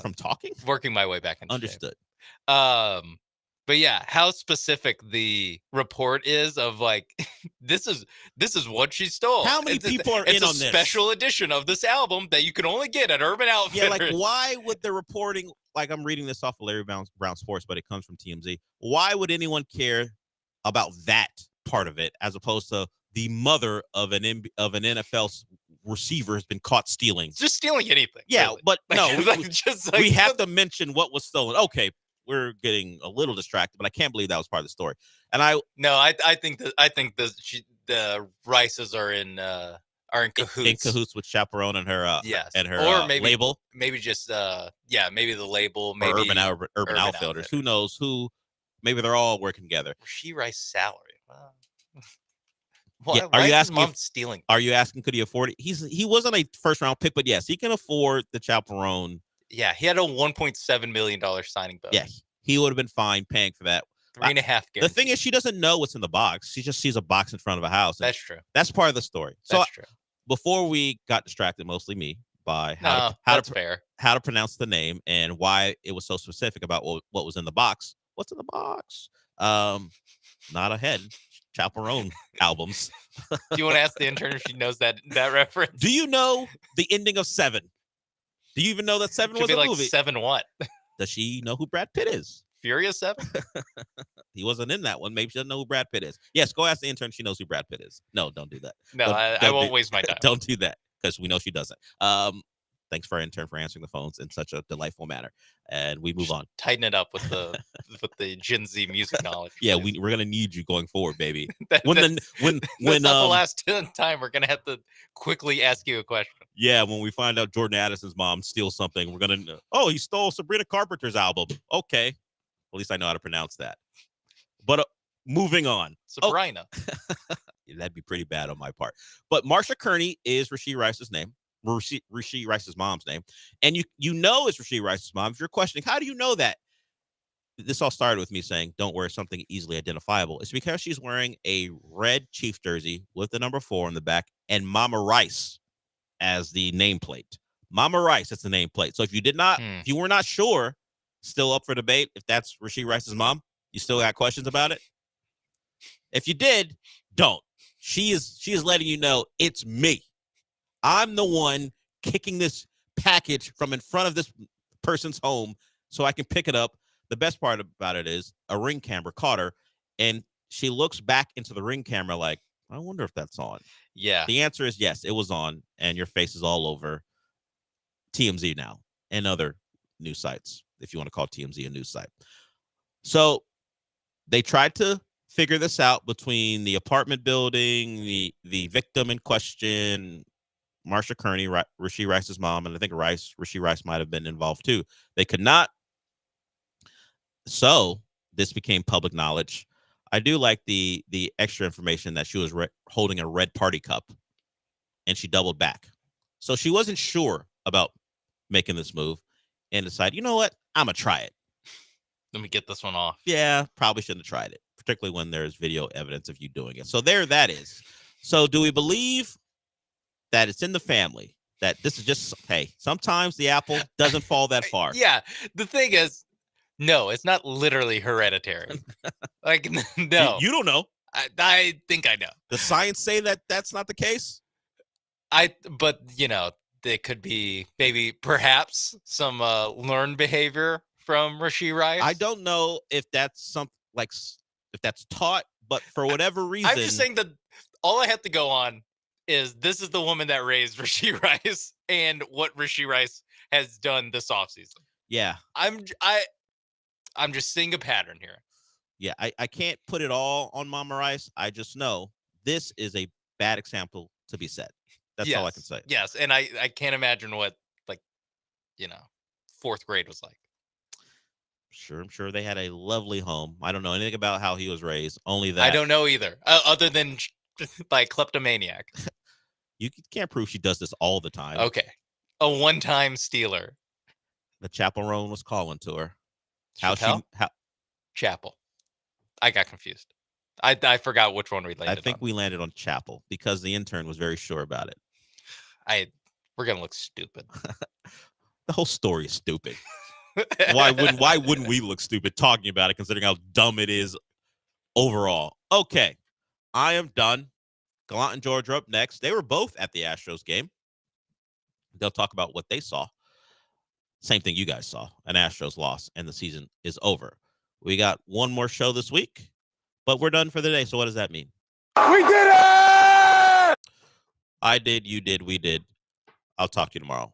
from talking, working my way back into Understood. shape. But yeah, how specific the report is of like this is what she stole. How many people are in on this? this? Special edition of this album that you can only get at Urban Outfitters. Yeah, like why would the reporting? Like I'm reading this off of Larry Brown Sports, but it comes from TMZ. Why would anyone care about that part of it as opposed to the mother of an NFL receiver has been caught stealing? Just stealing anything. Yeah, really. but no, We we have to mention what was stolen. Okay, we're getting a little distracted, but I can't believe that was part of the story. And I think the Rices are in cahoots. In cahoots with Chaperone and her and her or maybe, label. Maybe just maybe the label, maybe or Urban Outfitters. Who knows who? Maybe they're all working together. She Rice salary. Yeah. Are you asking? Stealing? Are you asking? Could he afford it? He wasn't a first round pick, but yes, he can afford the Chaperone. Yeah, he had a $1.7 million signing bonus. Yeah, he would have been fine paying for that. 3.5. The thing is, she doesn't know what's in the box. She just sees a box in front of a house. That's true. That's part of the story. That's true. Before we got distracted, mostly me, by how to pronounce the name and why it was so specific about what was in the box. What's in the box? Not ahead. Chaperone albums. Do you want to ask the intern if she knows that reference? Do you know the ending of 7? Do you even know that 7 was a like movie? 7 what? Does she know who Brad Pitt is? Furious 7? He wasn't in that one. Maybe she doesn't know who Brad Pitt is. Yes, go ask the intern. She knows who Brad Pitt is. No, don't do that. No, I won't waste my time. Don't do that because we know she doesn't. Thanks for our intern for answering the phones in such a delightful manner. And we move on. Tighten it up with the Gen Z music knowledge. Yeah, we're gonna need you going forward, baby. That's not the last time we're gonna have to quickly ask you a question. Yeah, when we find out Jordan Addison's mom steals something, we're gonna he stole Sabrina Carpenter's album. Okay, at least I know how to pronounce that. But moving on, Sabrina. That'd be pretty bad on my part. But Marsha Kearney is Rasheed Rice's name. Rasheed Rice's mom's name, and you know it's Rasheed Rice's mom. If you're questioning, how do you know that? This all started with me saying, "Don't wear something easily identifiable." It's because she's wearing a red Chiefs jersey with the number 4 on the back and Mama Rice as the nameplate. Mama Rice, that's the nameplate. So if you were not sure, still up for debate if that's Rasheed Rice's mom. You still got questions about it? If you did, don't. She is letting you know it's me. I'm the one kicking this package from in front of this person's home so I can pick it up. The best part about it is a Ring camera caught her, and she looks back into the Ring camera like, I wonder if that's on. Yeah. The answer is yes, it was on, and your face is all over TMZ now and other news sites, if you want to call TMZ a news site. So they tried to figure this out between the apartment building, the victim in question, Marsha Kearney, Rasheed Rice's mom, and I think Rasheed Rice might have been involved too. They could not. So this became public knowledge. I do like the extra information that she was holding a red party cup, and she doubled back. So she wasn't sure about making this move and decided, you know what? I'm going to try it. Let me get this one off. Yeah, probably shouldn't have tried it, particularly when there's video evidence of you doing it. So there that is. So do we believe that it's in the family, that this is just, hey, sometimes the apple doesn't fall that far? Yeah. The thing is, no, it's not literally hereditary. Like, no. You don't know. I think I know. Does science say that that's not the case? But there could be perhaps some learned behavior from Rashee Rice. I don't know if that's something if that's taught, but for whatever reason, I'm just saying that all I have to go on is this is the woman that raised Rashee Rice and what Rashee Rice has done this offseason. Yeah. I'm just seeing a pattern here. Yeah, I can't put it all on Mama Rice. I just know this is a bad example to be set. That's all I can say. Yes, and I can't imagine what fourth grade was like. I'm sure they had a lovely home. I don't know anything about how he was raised. Only that I don't know either, other than by kleptomaniac. You can't prove she does this all the time. Okay, a one-time stealer. The chaperone was calling to her. Chapel. I got confused. I forgot which one we landed on. I think we landed on Chapel because the intern was very sure about it. We're gonna look stupid. The whole story is stupid. Why wouldn't we look stupid talking about it, considering how dumb it is overall? Okay, I am done. Gallant and George are up next. They were both at the Astros game. They'll talk about what they saw. Same thing you guys saw, an Astros loss, and the season is over. We got one more show this week, but we're done for the day. So what does that mean? We did it! I did, you did, we did. I'll talk to you tomorrow.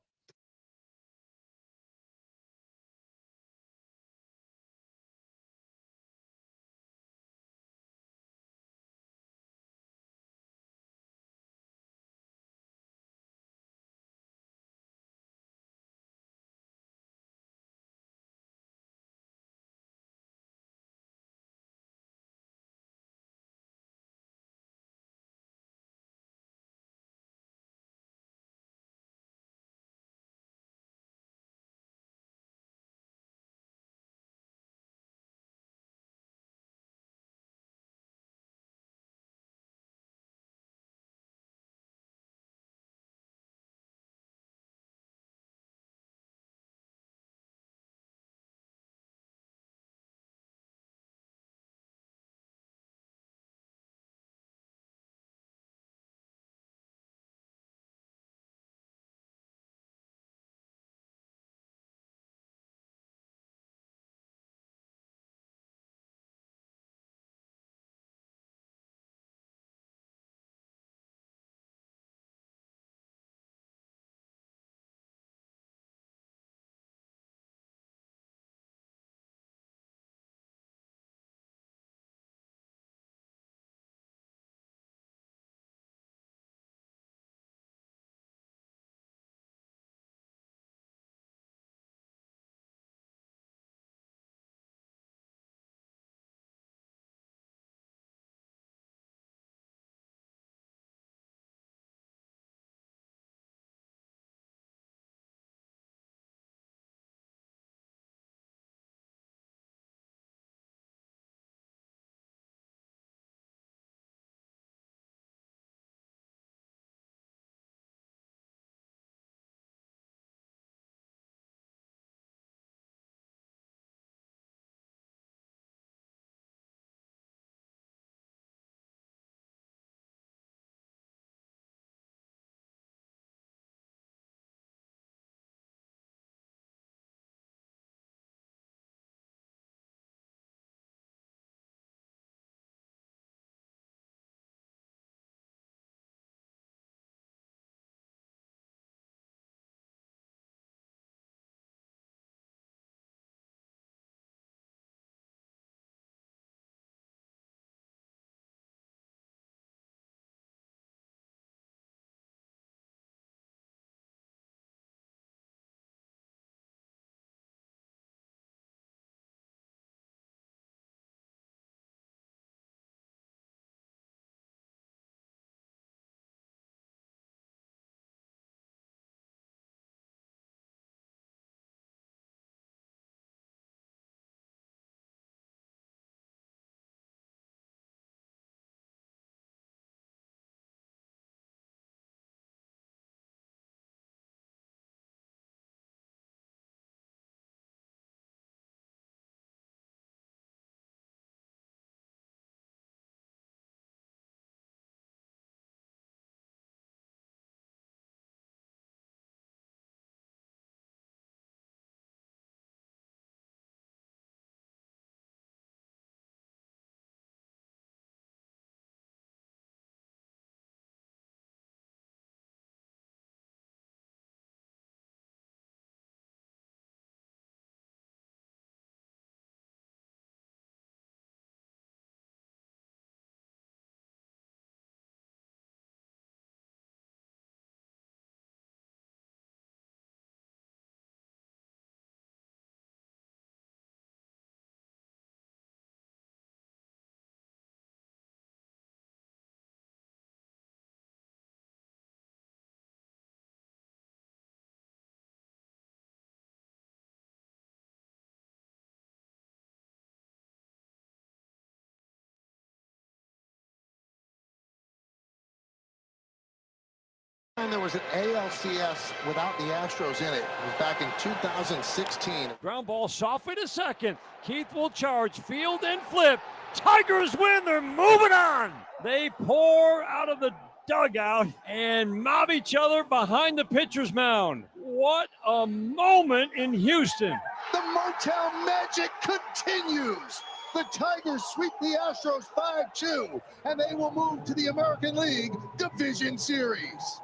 And there was an ALCS without the Astros in it. It was back in 2016. Ground ball softly to second. Keith will charge, field and flip. Tigers win. They're moving on. They pour out of the dugout and mob each other behind the pitcher's mound. What a moment in Houston. The Motown magic continues. The Tigers sweep the Astros 5-2, and they will move to the American League Division Series.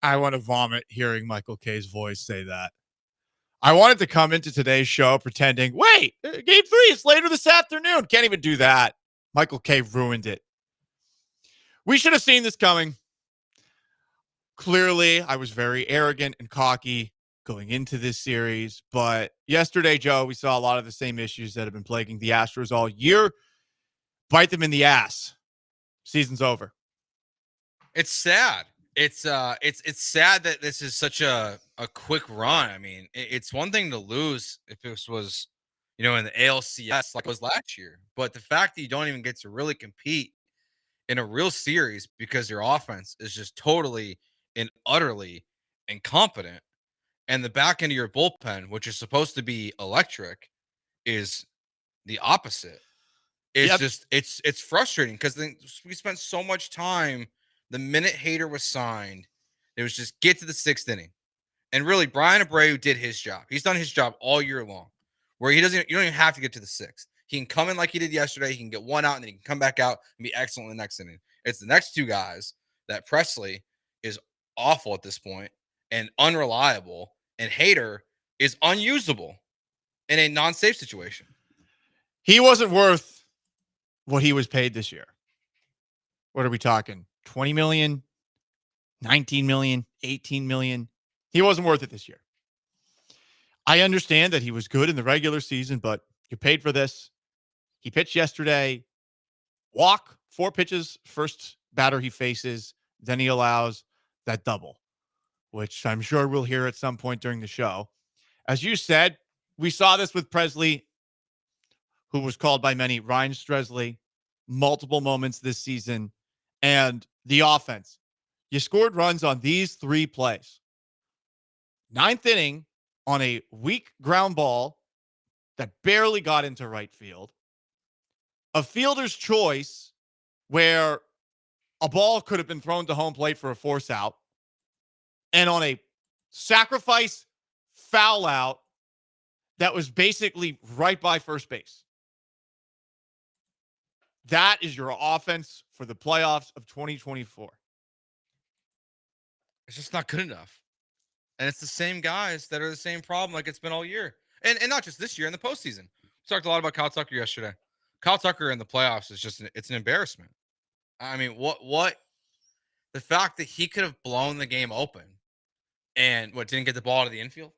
I want to vomit hearing Michael K's voice say that. I wanted to come into today's show pretending, wait, game 3, it's later this afternoon. Can't even do that. Michael K ruined it. We should have seen this coming. Clearly, I was very arrogant and cocky going into this series. But yesterday, Joe, we saw a lot of the same issues that have been plaguing the Astros all year. Bite them in the ass. Season's over. It's sad. It's sad that this is such a quick run. I mean, it's one thing to lose if this was, in the ALCS like it was last year. But the fact that you don't even get to really compete in a real series because your offense is just totally and utterly incompetent, and the back end of your bullpen, which is supposed to be electric, is the opposite. It's just it's frustrating because we spent so much time. The minute Hader was signed, it was just get to the 6th inning. And really, Brian Abreu did his job. He's done his job all year long, where you don't even have to get to the 6th. He can come in like he did yesterday. He can get one out, and then he can come back out and be excellent in the next inning. It's the next two guys that Presley is awful at this point and unreliable, and Hader is unusable in a non-safe situation. He wasn't worth what he was paid this year. What are we talking? 20 million, 19 million, 18 million. He wasn't worth it this year. I understand that he was good in the regular season, but you're paid for this. He pitched yesterday. Walk, 4 pitches, first batter he faces. Then he allows that double, which I'm sure we'll hear at some point during the show. As you said, we saw this with Presley, who was called by many Ryan Stresley, multiple moments this season. And the offense, you scored runs on these 3 plays. 9th inning on a weak ground ball that barely got into right field. A fielder's choice where a ball could have been thrown to home plate for a force out. And on a sacrifice foul out that was basically right by first base. That is your offense for the playoffs of 2024. It's just not good enough. And it's the same guys that are the same problem like it's been all year. And not just this year, in the postseason. We talked a lot about Kyle Tucker yesterday. Kyle Tucker in the playoffs is just it's an embarrassment. I mean, what the fact that he could have blown the game open and didn't get the ball to the infield?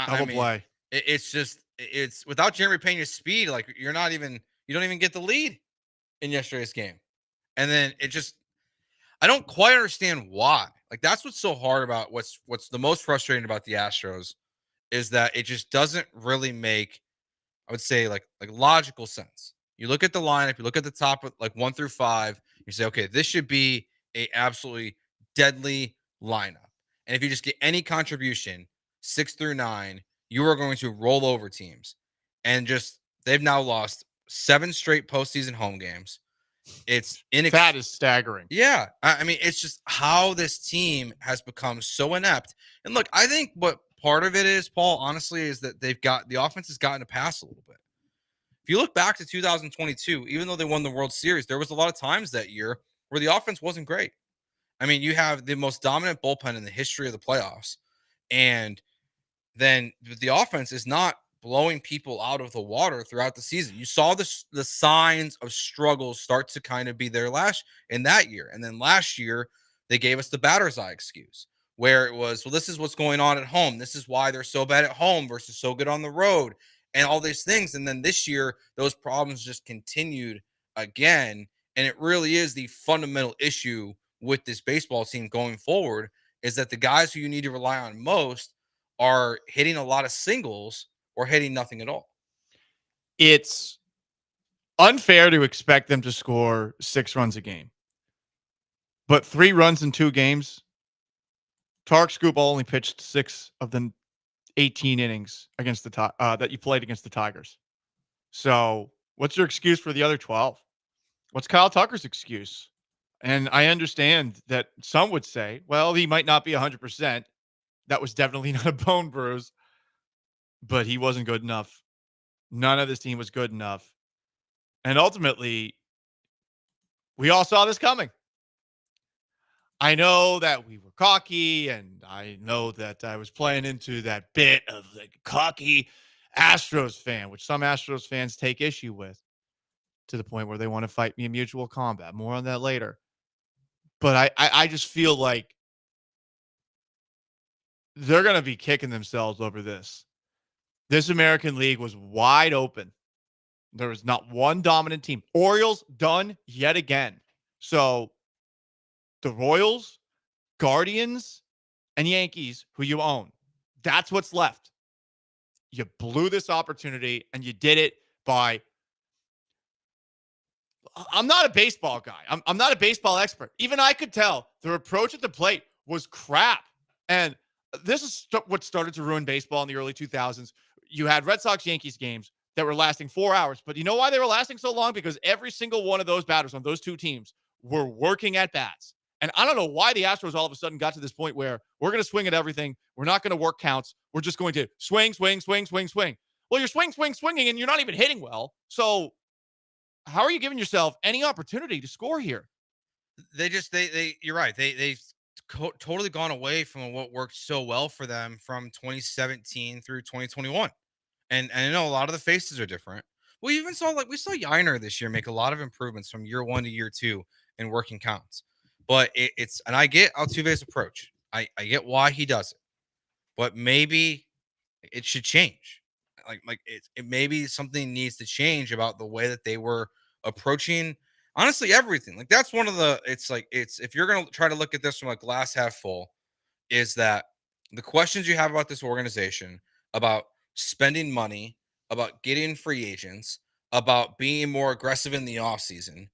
Double play. It's without Jeremy Pena's speed, like you don't even get the lead in yesterday's game. And then I don't quite understand why. Like that's what's so hard about what's the most frustrating about the Astros is that it just doesn't really make, I would say, like logical sense. You look at the lineup, you look at the top of 1 through 5, you say, okay, this should be a absolutely deadly lineup. And if you just get any contribution, 6 through 9, you are going to roll over teams. And they've now lost 7 straight postseason home games. That is staggering. Yeah. I mean, it's just how this team has become so inept. And look, I think what part of it is, Paul, honestly, is that the offense has gotten a pass a little bit. If you look back to 2022, even though they won the World Series, there was a lot of times that year where the offense wasn't great. I mean, you have the most dominant bullpen in the history of the playoffs. And then the offense is not blowing people out of the water throughout the season. You saw the signs of struggles start to kind of be there in that year. And then last year, they gave us the batter's eye excuse, where it was, well, this is what's going on at home. This is why they're so bad at home versus so good on the road and all these things. And then this year, those problems just continued again. And it really is the fundamental issue with this baseball team going forward is that the guys who you need to rely on most are hitting a lot of singles or hitting nothing at all. It's unfair to expect them to score 6 runs a game. But 3 runs in 2 games Tarek Skubal only pitched 6 of the 18 innings against the that you played against the Tigers. So what's your excuse for the other 12? What's Kyle Tucker's excuse? And I understand that some would say, well, he might not be 100%. That was definitely not a bone bruise, but he wasn't good enough. None of this team was good enough. And ultimately, we all saw this coming. I know that we were cocky, and I know that I was playing into that bit of the cocky Astros fan, which some Astros fans take issue with to the point where they want to fight me in mutual combat. More on that later. But I just feel like they're going to be kicking themselves over this. This American League was wide open. There was not one dominant team. Orioles done yet again. So the Royals, Guardians, and Yankees, who you own, that's what's left. You blew this opportunity, and you did it by... I'm not a baseball guy. I'm not a baseball expert. Even I could tell their approach at the plate was crap. And this is what started to ruin baseball in the early 2000s. You had Red Sox-Yankees games that were lasting 4 hours. But you know why they were lasting so long? Because every single one of those batters on those two teams were working at bats. And I don't know why the Astros all of a sudden got to this point where we're going to swing at everything. We're not going to work counts. We're just going to swing, swing, swing, swing, swing. Well, you're swinging, and you're not even hitting well. So how are you giving yourself any opportunity to score here? You're right. They've totally gone away from what worked so well for them from 2017 through 2021. And I know a lot of the faces are different. We even saw we saw Yiner this year make a lot of improvements from year 1 to year 2 in working counts. But and I get Altuve's approach. I get why he does it. But maybe it should change. It maybe something needs to change about the way that they were approaching honestly everything. That's one of the it's if you're going to try to look at this from a glass half full, is that the questions you have about this organization, about spending money, about getting free agents, about being more aggressive in the offseason.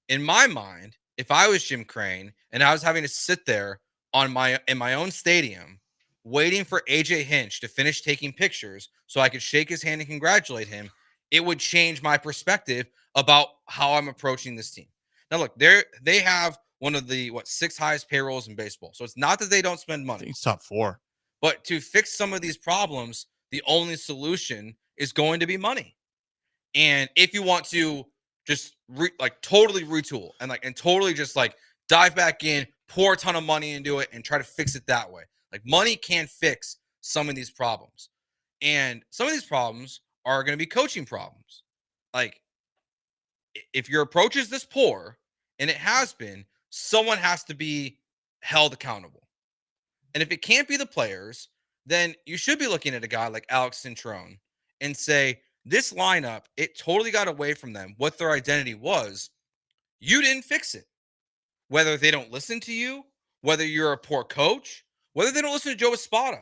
In my mind, if I was Jim Crane and I was having to sit there in my own stadium waiting for AJ Hinch to finish taking pictures so I could shake his hand and congratulate him, it would change my perspective about how I'm approaching this team. Now, look, they have one of the 6 highest payrolls in baseball. So it's not that they don't spend money. I think it's top 4. But to fix some of these problems, the only solution is going to be money. And if you want to just totally retool and totally just dive back in, pour a ton of money into it and try to fix it that way. Money can't fix some of these problems. And some of these problems are going to be coaching problems. If your approach is this poor, and it has been, someone has to be held accountable. And if it can't be the players, then you should be looking at a guy like Alex Cintrone and say, this lineup, it totally got away from them, what their identity was. You didn't fix it. Whether they don't listen to you, whether you're a poor coach, whether they don't listen to Joe Espada.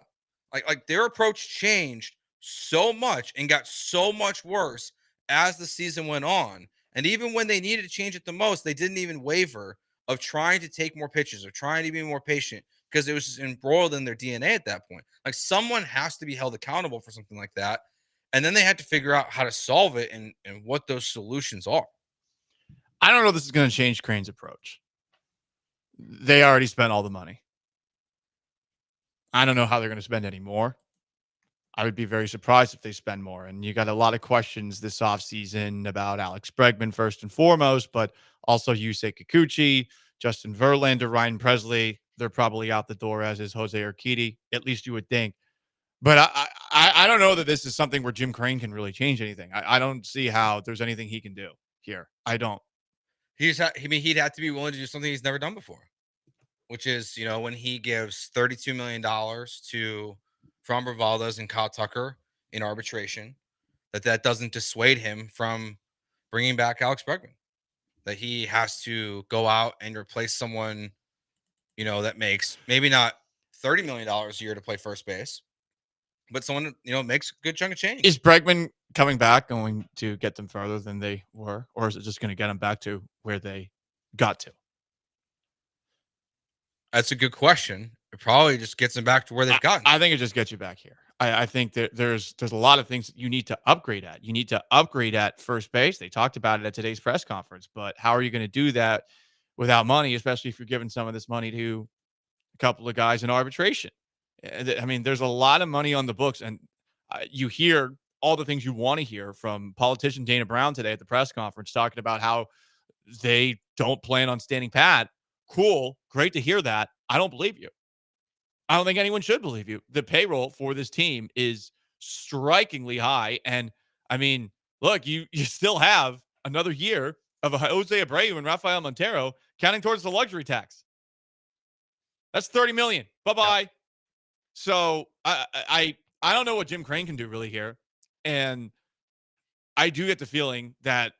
Their approach changed so much and got so much worse as the season went on. And even when they needed to change it the most, they didn't even waver of trying to take more pitches, of trying to be more patient, because it was just embroiled in their DNA at that point. Someone has to be held accountable for something like that. And then they had to figure out how to solve it and what those solutions are. I don't know if this is going to change Crane's approach. They already spent all the money. I don't know how they're going to spend any more. I would be very surprised if they spend more. And you got a lot of questions this offseason about Alex Bregman first and foremost, but also Yusei Kikuchi, Justin Verlander, Ryan Presley. They're probably out the door, as is Jose Urquidy. At least you would think. But I don't know that this is something where Jim Crane can really change anything. I don't see how there's anything he can do here. I don't. He'd have to be willing to do something he's never done before, which is, when he gives $32 million to Framber Valdez and Kyle Tucker in arbitration, that doesn't dissuade him from bringing back Alex Bregman. That he has to go out and replace someone, that makes maybe not $30 million a year to play first base, but someone, makes a good chunk of change. Is Bregman coming back going to get them further than they were, or is it just going to get them back to where they got to? That's a good question. It probably just gets them back to where they've gotten. I think it just gets you back here. I think that there's a lot of things you need to upgrade at. You need to upgrade at first base. They talked about it at today's press conference, but how are you going to do that without money, especially if you're giving some of this money to a couple of guys in arbitration? I mean, there's a lot of money on the books, and you hear all the things you want to hear from politician Dana Brown today at the press conference, talking about how they don't plan on standing pat. Cool. Great to hear that. I don't believe you. I don't think anyone should believe you. The payroll for this team is strikingly high. And I mean, look, you still have another year of a Jose Abreu and Rafael Montero counting towards the luxury tax. That's $30 million. Bye-bye. Yep. So I don't know what Jim Crane can do really here. And I do get the feeling that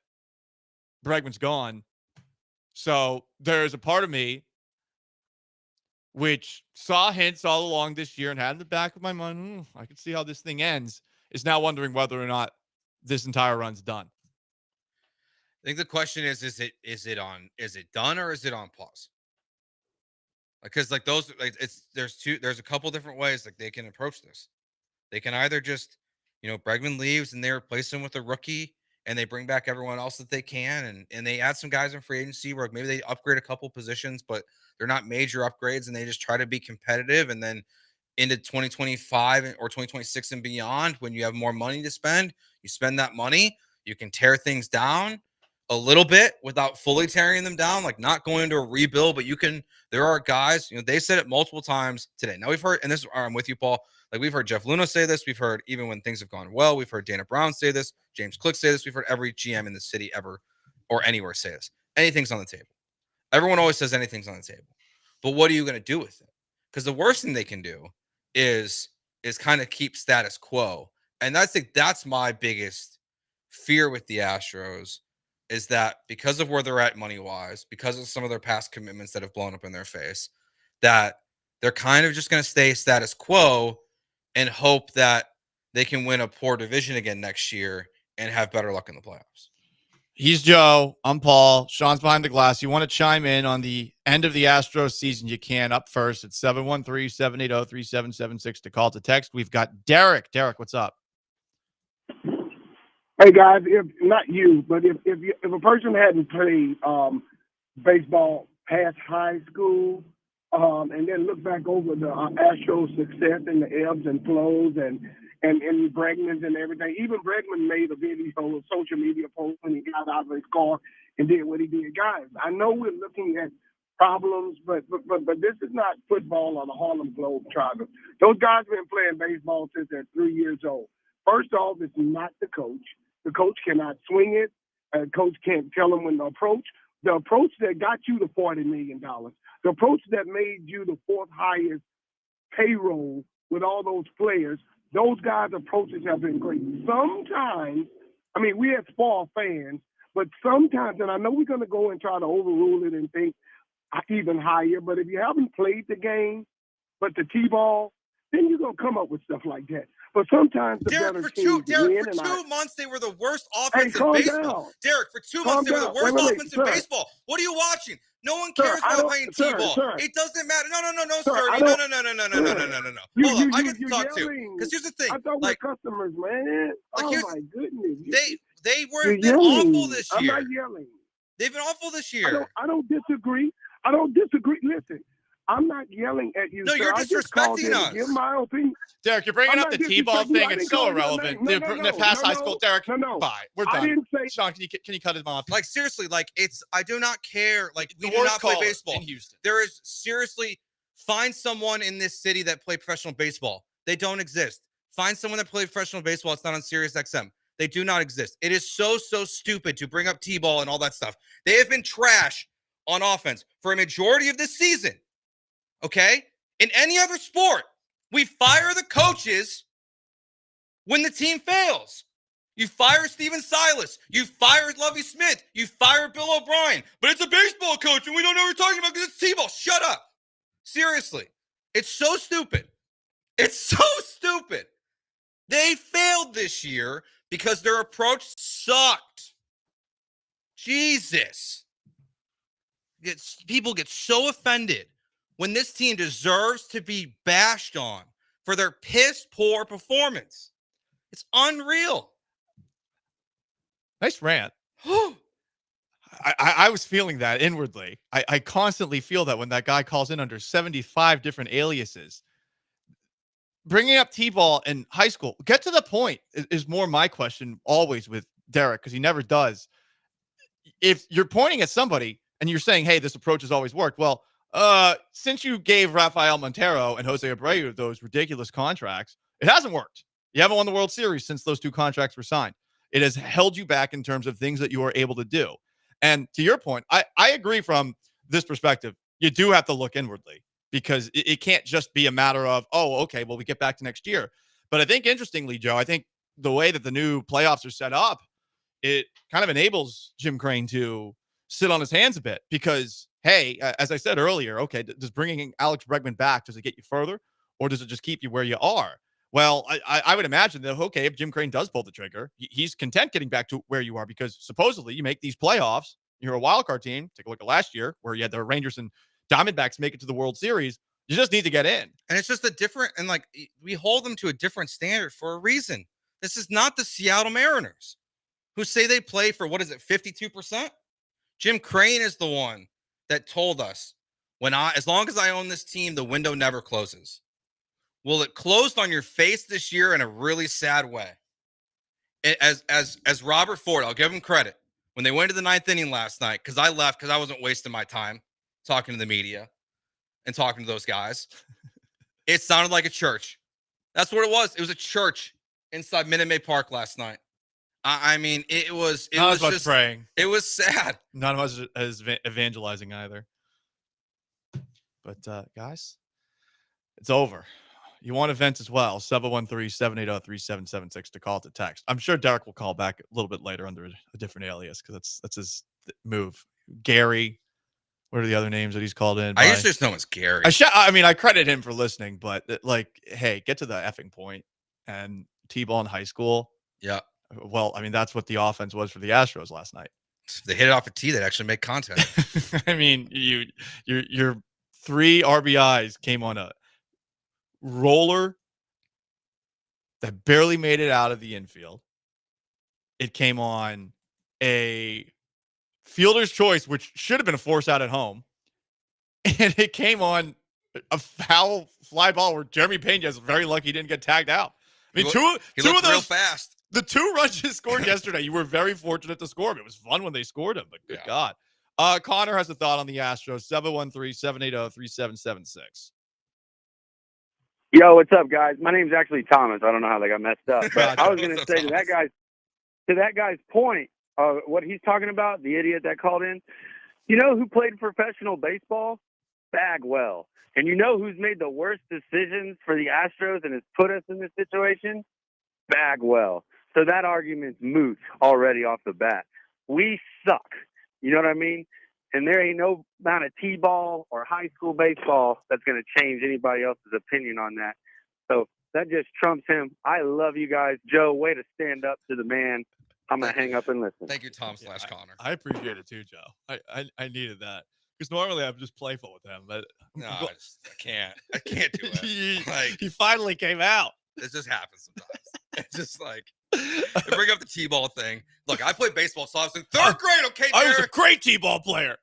Bregman's gone. So there's a part of me which saw hints all along this year and had in the back of my mind, I could see how this thing ends, is now wondering whether or not this entire run's done. I think the question is it done or is it on pause? Because like those, like there's a couple different ways like they can approach this. They can either just, Bregman leaves and they replace him with a rookie and they bring back everyone else that they can and they add some guys in free agency where maybe they upgrade a couple positions, but they're not major upgrades and they just try to be competitive. And then into 2025 or 2026 and beyond, when you have more money to spend, you spend that money, you can tear things down a little bit without fully tearing them down, like not going into a rebuild, but there are guys, they said it multiple times today. Now we've heard, and this, I'm with you, Paul, like we've heard Jeff Luna say this. We've heard, even when things have gone well, we've heard Dana Brown say this, James Click say this. We've heard every GM in the city ever or anywhere say this. Anything's on the table. Everyone always says anything's on the table. But what are you going to do with it? Because the worst thing they can do is kind of keep status quo. And I think that's my biggest fear with the Astros, is that because of where they're at money-wise, because of some of their past commitments that have blown up in their face, that they're kind of just going to stay status quo and hope that they can win a poor division again next year and have better luck in the playoffs. He's Joe. I'm Paul. Sean's behind the glass. You want to chime in on the end of the Astros season, you can. Up first at 713-780-3776 to call to text. We've got Derek. Derek, what's up? Hey, guys, if not you, but if a person hadn't played baseball past high school and then look back over the Astros' success and the ebbs and flows and Bregman's and everything. Even Bregman made a video, a social media post when he got out of his car and did what he did. Guys, I know we're looking at problems, but this is not football or the Harlem Globetrotters. Those guys have been playing baseball since they're 3 years old. First off, it's not the coach. The coach cannot swing it. The coach can't tell them when to approach. The approach that got you the $40 million, the approach that made you the fourth highest payroll with all those players, those guys' approaches have been great. Sometimes, I mean, we have spoiled fans, but sometimes, and I know we're going to go and try to overrule it and think even higher, but if you haven't played the game, but the T-ball, then you're going to come up with stuff like that. But sometimes the Derek, better for teams two win. months, they were the worst offense in calm baseball. down. Derek, for 2 Calm months, they were the down. worst Wait, offense in sir. baseball. What are you watching? No one Sir, cares I about don't- playing sir, T-ball. sir. It doesn't matter. No, Sir, sir. I No. don't- Hold up. I get to you're talk too. yelling. Because here's the thing. I thought Like, we're customers, man. Like, Oh, here's- my goodness. they were You're been awful yelling. this I'm year. not yelling. They've been awful this year. I don't disagree. Listen, I'm not yelling at you. No, sir. you're I just called in disrespecting to give us. my opinion. Derek, you're bringing I'm up not the T-ball disrespecting you. thing. I It's didn't so call your irrelevant. name. The past high school, Derek. No. Bye. We're I done. didn't say. Sean, can you cut him off? Like, seriously, like, I do not care. Like, we The do worst not play caller baseball. in Houston. There is seriously, find someone in this city that play professional baseball. They don't exist. Find someone that played professional baseball. It's not on Sirius XM. They do not exist. It is so stupid to bring up T-ball and all that stuff. They have been trash on offense for a majority of this season. Okay? In any other sport, we fire the coaches when the team fails. You fire Steven Silas. You fired Lovie Smith. You fired Bill O'Brien. But it's a baseball coach and we don't know what we're talking about because it's T-ball. Shut up. Seriously. It's so stupid. It's so stupid. They failed this year because their approach sucked. Jesus. People get so offended when this team deserves to be bashed on for their piss poor performance. It's unreal. Nice rant. I was feeling that inwardly. I constantly feel that when that guy calls in under 75 different aliases. Bringing up T-ball in high school, get to the point is more my question always with Derek, because he never does. If you're pointing at somebody and you're saying, hey, this approach has always worked, well, since you gave Rafael Montero and Jose Abreu those ridiculous contracts, it hasn't worked. You haven't won the World Series since those two contracts were signed. It has held you back in terms of things that you are able to do. And to your point, I agree from this perspective. You do have to look inwardly, because it can't just be a matter of, oh, okay, well, we get back to next year. But I think, interestingly, Joe, I think the way that the new playoffs are set up, it kind of enables Jim Crane to sit on his hands a bit, because, hey, as I said earlier, okay, does bringing Alex Bregman back, does it get you further, or does it just keep you where you are? Well, I would imagine that, okay, if Jim Crane does pull the trigger, he's content getting back to where you are, because supposedly you make these playoffs, you're a wild card team. Take a look at last year where you had the Rangers and Diamondbacks make it to the World Series. You just need to get in. And it's just a different, and like, we hold them to a different standard for a reason. This is not the Seattle Mariners, who say they play for, 52%? Jim Crane is the one that told us, as long as I own this team, the window never closes. Well, it closed on your face this year in a really sad way. As Robert Ford, I'll give him credit, when they went to the ninth inning last night, because I left because I wasn't wasting my time talking to the media and talking to those guys. It sounded like a church. That's what it was. It was a church inside Minute Maid Park last night. I mean, it was Not as much just praying. It was sad. Not as much as evangelizing either. But guys, it's over. You want events as well. 713-780-3776 to call to text. I'm sure Derek will call back a little bit later under a different alias, because that's his move. Gary. What are the other names that he's called in? I used to just know it's Gary. I credit him for listening, but hey, get to the effing point. And T-ball in high school. Yeah. Well, I mean, that's what the offense was for the Astros last night. If they hit it off a tee, they'd actually make contact. I mean, your 3 RBIs came on a roller that barely made it out of the infield. It came on a fielder's choice, which should have been a force out at home. And it came on a foul fly ball where Jeremy Pena is very lucky he didn't get tagged out. I mean, two of those real fast. The 2 runs you scored yesterday, you were very fortunate to score them. It was fun when they scored them, but good God. Connor has a thought on the Astros. 713-780-3776. Yo, what's up, guys? My name's actually Thomas. I don't know how they got messed up, but I was going to say to that guy's point, what he's talking about, the idiot that called in. You know who played professional baseball? Bagwell. And you know who's made the worst decisions for the Astros and has put us in this situation? Bagwell. So that argument's moot already off the bat. We suck. You know what I mean? And there ain't no amount of T-ball or high school baseball that's going to change anybody else's opinion on that. So that just trumps him. I love you guys. Joe, way to stand up to the man. I'm going to hang up and listen. Thank you, Tom / Connor. I appreciate it too, Joe. I needed that. Because normally I'm just playful with him, but No, I can't do it. he finally came out. It just happens sometimes. It's just like, they bring up the T-ball thing. Look, I played baseball, so I was in 3rd grade, okay, Derek? I was a great T-ball player.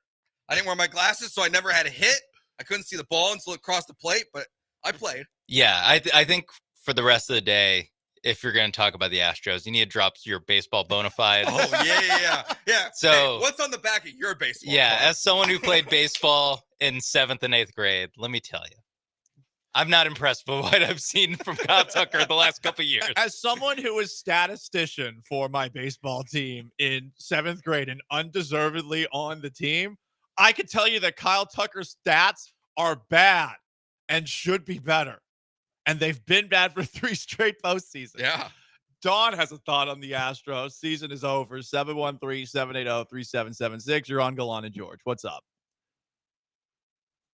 I didn't wear my glasses, so I never had a hit. I couldn't see the ball until it crossed the plate, but I played. Yeah, I think for the rest of the day, if you're going to talk about the Astros, you need to drop your baseball bona fides. Oh, yeah. So, hey, what's on the back of your baseball Yeah, card? as someone who played baseball in 7th and 8th grade, let me tell you, I'm not impressed with what I've seen from Kyle Tucker the last couple of years. As someone who was statistician for my baseball team in 7th grade and undeservedly on the team, I can tell you that Kyle Tucker's stats are bad and should be better. And they've been bad for 3 straight postseasons. Yeah. Dawn has a thought on the Astros. Season is over. 713-780-3776. You're on Gallant George. What's up?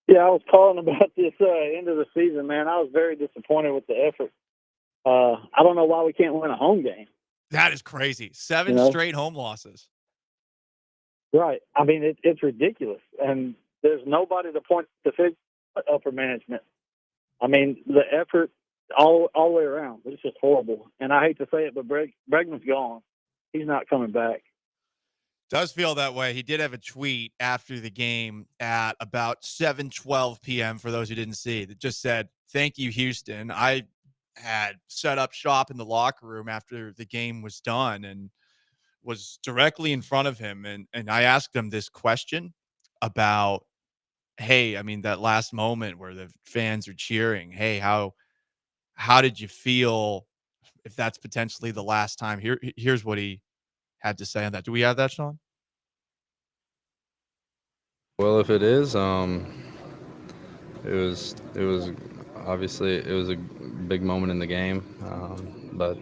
Yeah, I was calling about this end of the season, man. I was very disappointed with the effort. I don't know why we can't win a home game. That is crazy. 7 straight home losses. Right. I mean, it's ridiculous. And there's nobody to point to upper management. I mean, the effort all the way around. It's just horrible. And I hate to say it, but Bregman's gone. He's not coming back. Does feel that way. He did have a tweet after the game at about 7:12 p.m. for those who didn't see that just said, "Thank you, Houston." I had set up shop in the locker room after the game was done and was directly in front of him. And I asked him this question about, hey, I mean, that last moment where the fans are cheering, hey, how did you feel if that's potentially the last time? Here's what he had to say on that. Do we have that, Sean? Well, if it is, it was obviously it was a big moment in the game, but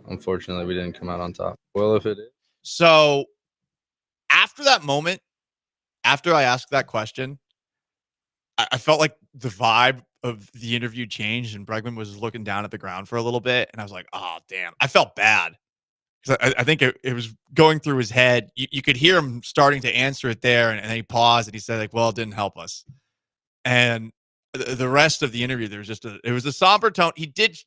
unfortunately we didn't come out on top. Well, if it is. So after that moment, after I asked that question, I felt like the vibe of the interview changed and Bregman was looking down at the ground for a little bit. And I was like, oh, damn. I felt bad. Because I think it was going through his head. You could hear him starting to answer it there. And then he paused and he said, like, well, it didn't help us. And the rest of the interview, there was just it was a somber tone. He did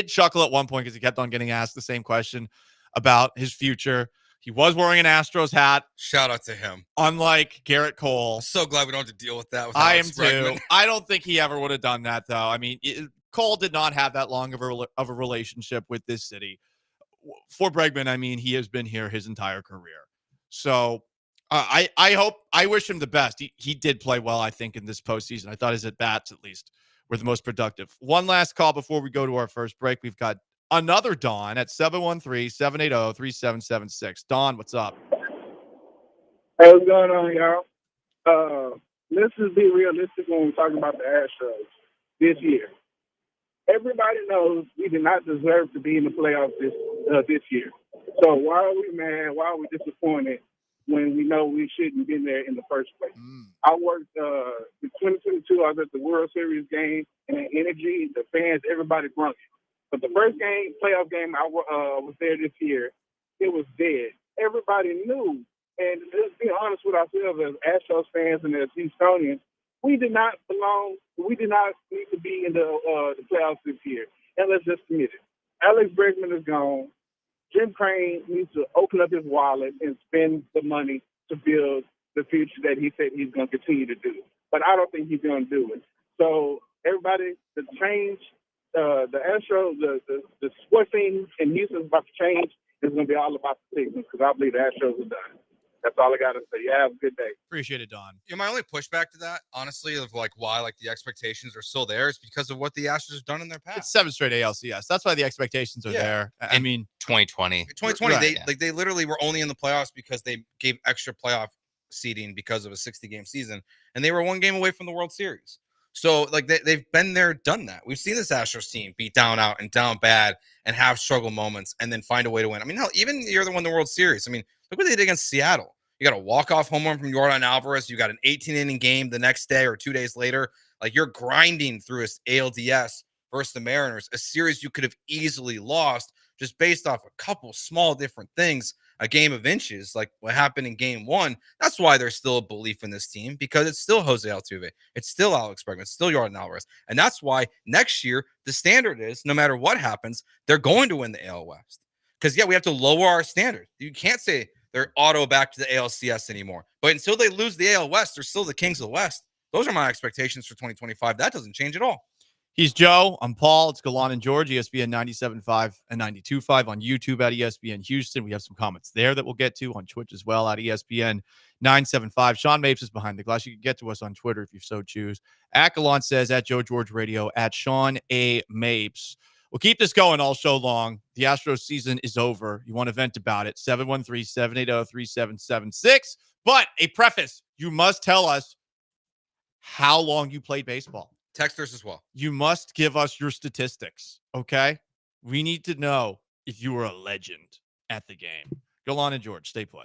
chuckle at one point because he kept on getting asked the same question about his future. He was wearing an Astros hat. Shout out to him. Unlike Garrett Cole. I'm so glad we don't have to deal with that. With I am Alex Bregman. too. I don't think he ever would have done that, though. I mean, Cole did not have that long of a relationship with this city. For Bregman, I mean, he has been here his entire career. So I wish him the best. He did play well, I think, in this postseason. I thought his at-bats, at least, were the most productive. One last call before we go to our first break. We've got another Don at 713-780-3776. Don, what's up? Hey, what's going on, y'all? Let's just be realistic when we're talking about the Astros this year. Everybody knows we did not deserve to be in the playoffs this year. So why are we mad? Why are we disappointed when we know we shouldn't have been there in the first place? I worked in 2022. I was at the World Series game, and the energy, the fans, everybody drunk. But the first game, playoff game, I was there this year. It was dead. Everybody knew. And let's be honest with ourselves as Astros fans and as Houstonians, we did not belong. We did not need to be in the playoffs this year. And let's just admit it. Alex Bregman is gone. Jim Crane needs to open up his wallet and spend the money to build the future that he said he's going to continue to do. But I don't think he's going to do it. So everybody, the change, the Astros, the sports scene in Houston is about to change. It's going to be all about the Signals because I believe the Astros are done. That's all I got to say. Yeah, have a good day. Appreciate it, Don. Yeah, my only pushback to that, honestly, of like why like the expectations are still there is because of what the Astros have done in their past. It's 7 straight ALCS. That's why the expectations are there. I mean, 2020. 2020, Right, they literally were only in the playoffs because they gave extra playoff seeding because of a 60-game season, and they were one game away from the World Series. So like they've been there, done that. We've seen this Astros team beat down out and down bad and have struggle moments and then find a way to win. I mean, hell, even the year they won the World Series. I mean, look what they did against Seattle. You got a walk-off home run from Yordan Alvarez. You got an 18-inning game the next day or 2 days later. Like you're grinding through this ALDS versus the Mariners, a series you could have easily lost just based off a couple small different things, a game of inches, like what happened in game one. That's why there's still a belief in this team because it's still Jose Altuve. It's still Alex Bregman. It's still Yordan Alvarez. And that's why next year the standard is no matter what happens, they're going to win the AL West. Because, yeah, we have to lower our standard. You can't say they're auto back to the ALCS anymore. But until they lose the AL West, they're still the Kings of the West. Those are my expectations for 2025. That doesn't change at all. he's Joe. I'm Paul. It's Gallant and George, ESPN 97.5 and 92.5 on YouTube at ESPN Houston. We have some comments there that we'll get to on Twitch as well at ESPN 975. Sean Mapes is behind the glass. You can get to us on Twitter if you so choose. At Gallant says, at Joe George Radio, at Sean A. Mapes. We'll keep this going all show long. The Astros season is over. You want to vent about it, 713-780-3776. But a preface, you must tell us how long you played baseball. Texters as well. You must give us your statistics, okay? We need to know if you were a legend at the game. Gallant and George, stay put.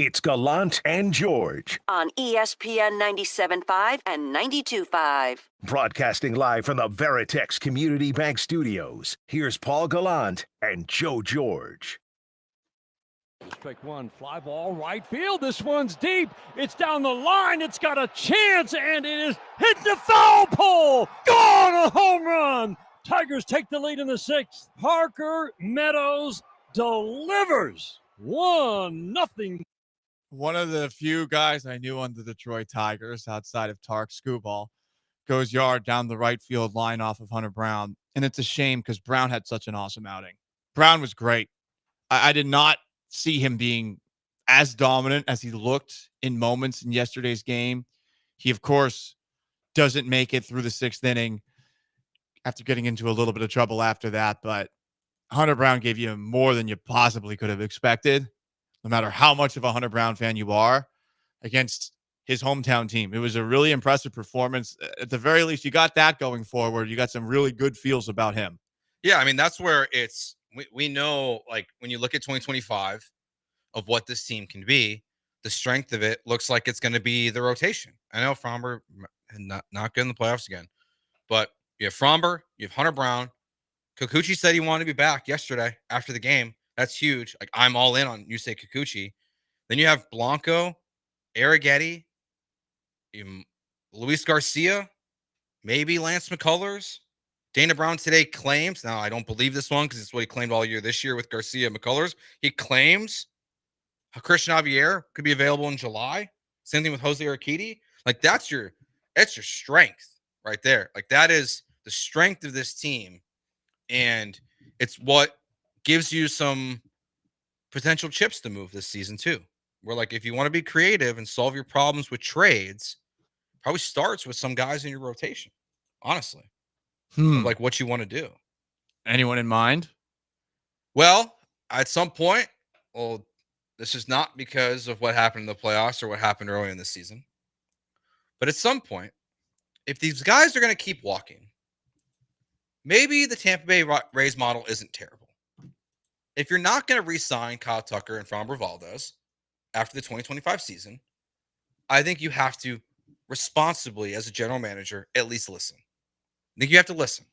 It's Gallant and George. On ESPN 97.5 and 92.5. Broadcasting live from the Veritex Community Bank Studios. Here's Paul Gallant and Joe George. Pick one, fly ball, right field. This one's deep. It's down the line. It's got a chance, and it is hit the foul pole. Gone, a home run. Tigers take the lead in the sixth. Parker Meadows delivers 1-0. One of the few guys I knew on the Detroit Tigers outside of Tark Skubal goes yard down the right field line off of Hunter Brown. And it's a shame because Brown had such an awesome outing. Brown was great. I did not see him being as dominant as he looked in moments in yesterday's game. He, of course, doesn't make it through the sixth inning after getting into a little bit of trouble after that. But Hunter Brown gave you more than you possibly could have expected, no matter how much of a Hunter Brown fan you are, against his hometown team. It was a really impressive performance. At the very least, you got that going forward. You got some really good feels about him. Yeah, I mean, that's where we know, like, when you look at 2025 of what this team can be, the strength of it looks like it's going to be the rotation. I know Fromber not good in the playoffs again, but you have Fromber, you have Hunter Brown. Kikuchi said he wanted to be back yesterday after the game. That's huge. Like, I'm all in on Yusei Kikuchi. Then you have Blanco, Arrighetti, Luis Garcia, maybe Lance McCullers. Dana Brown today claims, now I don't believe this one because it's what he claimed all year this year with Garcia and McCullers. He claims Christian Javier could be available in July. Same thing with Jose Urquidy. Like, that's your strength right there. Like, that is the strength of this team. And it's what gives you some potential chips to move this season too. Where, like, if you want to be creative and solve your problems with trades, probably starts with some guys in your rotation, honestly. Of, like, what you want to do. Anyone in mind? Well, at some point, this is not because of what happened in the playoffs or what happened early in the season. But at some point, if these guys are going to keep walking, maybe the Tampa Bay Rays model isn't terrible. If you're not going to re-sign Kyle Tucker and Framber Valdez after the 2025 season, I think you have to responsibly, as a general manager, at least listen. I think you have to listen.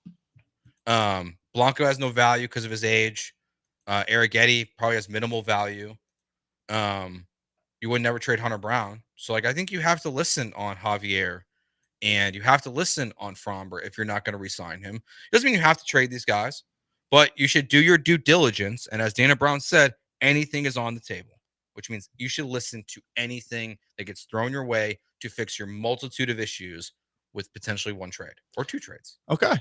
Blanco has no value because of his age. Arrighetti probably has minimal value. You would never trade Hunter Brown. So, like, I think you have to listen on Javier and you have to listen on Fromber if you're not going to re-sign him. Doesn't mean you have to trade these guys, but you should do your due diligence. And as Dana Brown said, anything is on the table, which means you should listen to anything that gets thrown your way to fix your multitude of issues with potentially one trade or two trades. Okay.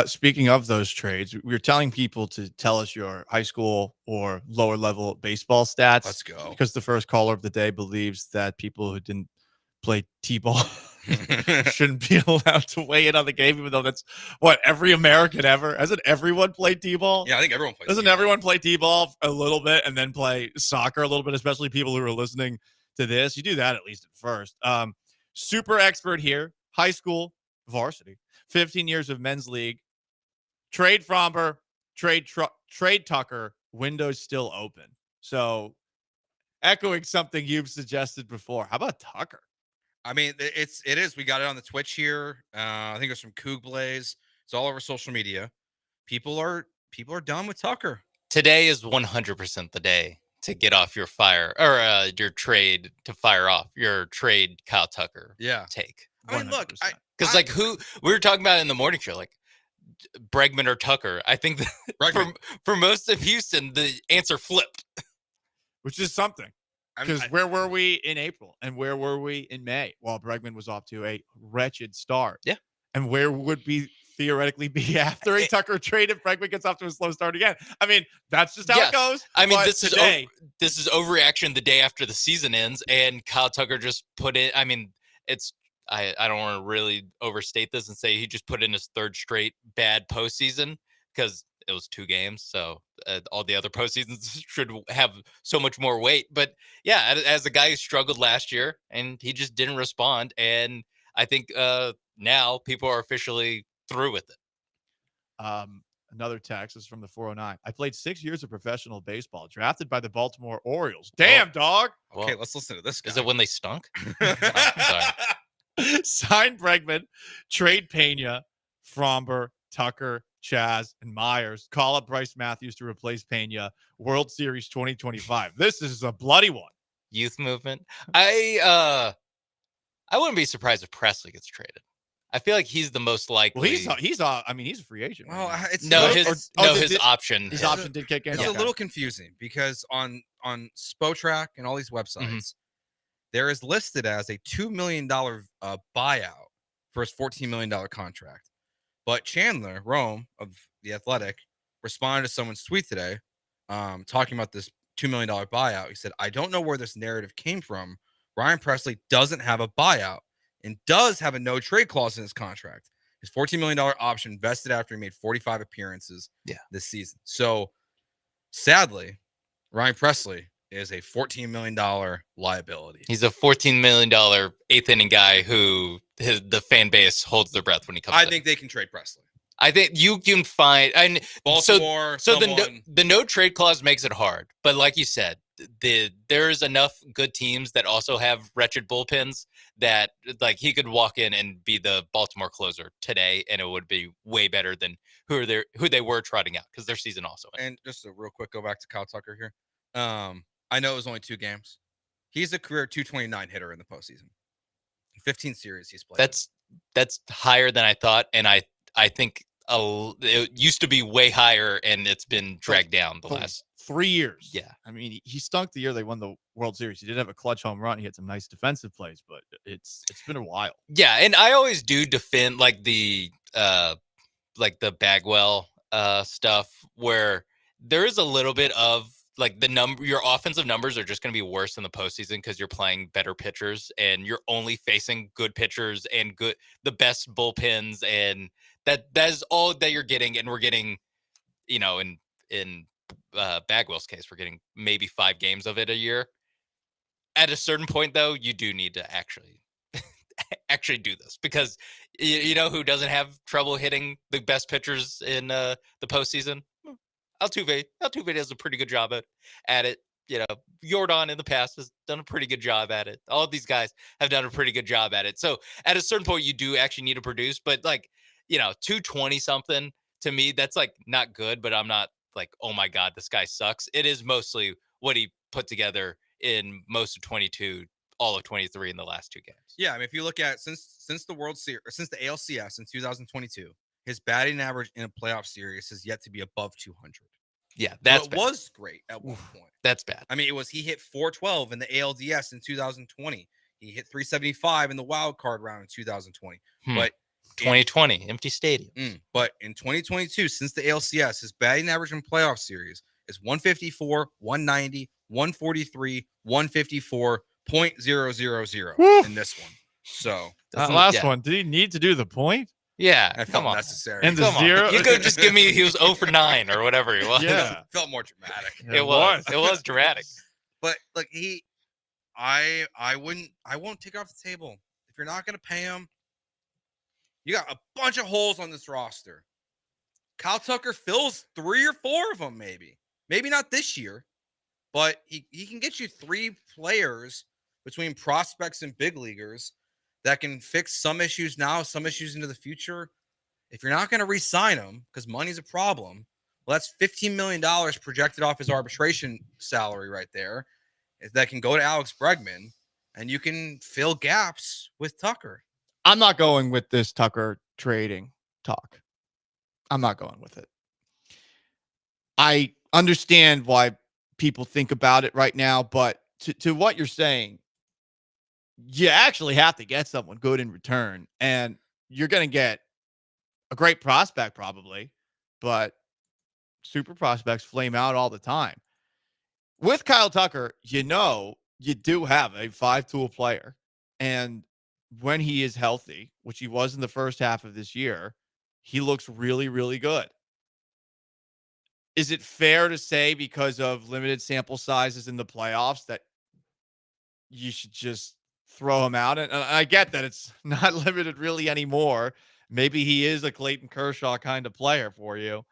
Speaking of those trades, we were telling people to tell us your high school or lower level baseball stats. Let's go. Because the first caller of the day believes that people who didn't play T-ball shouldn't be allowed to weigh in on the game, even though that's what every American ever. Hasn't everyone played T-ball? Yeah, I think everyone plays. Doesn't everyone play T-ball a little bit and then play soccer a little bit, especially people who are listening to this? You do that at least at first. Super expert here. High school, varsity, 15 years of men's league. Trade Fromber, trade Tucker, windows still open. So, echoing something you've suggested before, how about Tucker? I mean, it is. We got it on the Twitch here. I think there's some Coug Blaze. It's all over social media. People are done with Tucker. Today is 100% the day to get off your fire or your trade to fire off your trade Kyle Tucker take. I mean, look, because like who we were talking about in the morning show, like Bregman or Tucker. I think that for most of Houston, the answer flipped, which is something. Because where were we in April and where were we in May? Well, Bregman was off to a wretched start. Yeah. And where would we theoretically be after a Tucker trade if Bregman gets off to a slow start again? I mean, that's just how it goes. I mean, but this is overreaction the day after the season ends, and Kyle Tucker just put in. I mean, it's I don't want to really overstate this and say he just put in his third straight bad postseason because it was 2 games. So all the other postseasons should have so much more weight. But yeah, as a guy who struggled last year and he just didn't respond. And I think now people are officially through with it. Another text is from the 409. I played 6 years of professional baseball, drafted by the Baltimore Orioles. Damn, dog. Okay, let's listen to this guy. Is it when they stunk? Sign Bregman, trade Pena, Fromber, Tucker, Chaz, and Myers. Call up Bryce Matthews to replace Pena. World Series 2025. This is a bloody one. Youth movement. I wouldn't be surprised if Presley gets traded. I feel like he's the most likely. Well, he's a free agent. Well, right now. it's his option. His option did kick in. It's a little confusing because on Spotrac and all these websites, there is listed as a $2 million buyout for his $14 million contract. But Chandler Rome of The Athletic responded to someone's tweet today talking about this $2 million buyout. He said, I don't know where this narrative came from. Ryan Presley doesn't have a buyout and does have a no trade clause in his contract. His $14 million option vested after he made 45 appearances this season. So sadly, Ryan Presley is a $14 million liability. He's a $14 million eighth inning guy who the fan base holds their breath when he comes. I think they can trade Presley. I think you can find Baltimore. So the no trade clause makes it hard, but like you said, there's enough good teams that also have wretched bullpens that like he could walk in and be the Baltimore closer today, and it would be way better than who they were trotting out because their season also ended. And just a real quick go back to Kyle Tucker here. I know it was only 2 games. He's a career 229 hitter in the postseason. 15 series he's played. That's higher than I thought, and I think it used to be way higher, and it's been dragged down the last 3 years. Yeah. I mean, he stunk the year they won the World Series. He did have a clutch home run. He had some nice defensive plays, but it's been a while. Yeah, and I always do defend like the Bagwell stuff where there is a little bit of like your offensive numbers are just going to be worse in the postseason because you're playing better pitchers and you're only facing good pitchers and the best bullpens, and that is all that you're getting. And we're getting, in Bagwell's case, we're getting maybe 5 games of it a year. At a certain point, though, you do need to actually do this because you know who doesn't have trouble hitting the best pitchers in the postseason? Altuve does a pretty good job at it. Jordan in the past has done a pretty good job at it. All of these guys have done a pretty good job at it. So at a certain point, you do actually need to produce. But 220 something to me, that's like not good. But I'm not like, oh my God, this guy sucks. It is mostly what he put together in most of 22, all of 23 in the last 2 games. Yeah, I mean, if you look at since the World Series, since the ALCS in 2022. His batting average in a playoff series has yet to be above 200. Yeah, that's bad. Was great at one point. That's bad. I mean, he hit 412 in the ALDS in 2020. He hit 375 in the wild card round in 2020. But 2020, empty stadium. But in 2022, since the ALCS, his batting average in playoff series is 154, 190, 143, 154.000 in this one. So that last one, did he need to do the point? Yeah, I felt necessary. And the zero. You could just give me he was 0 for 9 or whatever he was. Yeah, felt more dramatic. It was dramatic. But like I won't take off the table if you're not going to pay him. You got a bunch of holes on this roster. Kyle Tucker fills 3 or 4 of them, maybe not this year, but he can get you 3 players between prospects and big leaguers that can fix some issues now, some issues into the future. If you're not going to re-sign him because money's a problem, well, that's $15 million projected off his arbitration salary right there that can go to Alex Bregman, and you can fill gaps with Tucker. I'm not going with this Tucker trading talk. I'm not going with it. I understand why people think about it right now, but to what you're saying, you actually have to get someone good in return, and you're going to get a great prospect probably, but super prospects flame out all the time. With Kyle Tucker, you do have a 5-tool player, and when he is healthy, which he was in the first half of this year, he looks really, really good. Is it fair to say because of limited sample sizes in the playoffs that you should just throw him out? And I get that it's not limited really anymore. Maybe he is a Clayton Kershaw kind of player for you.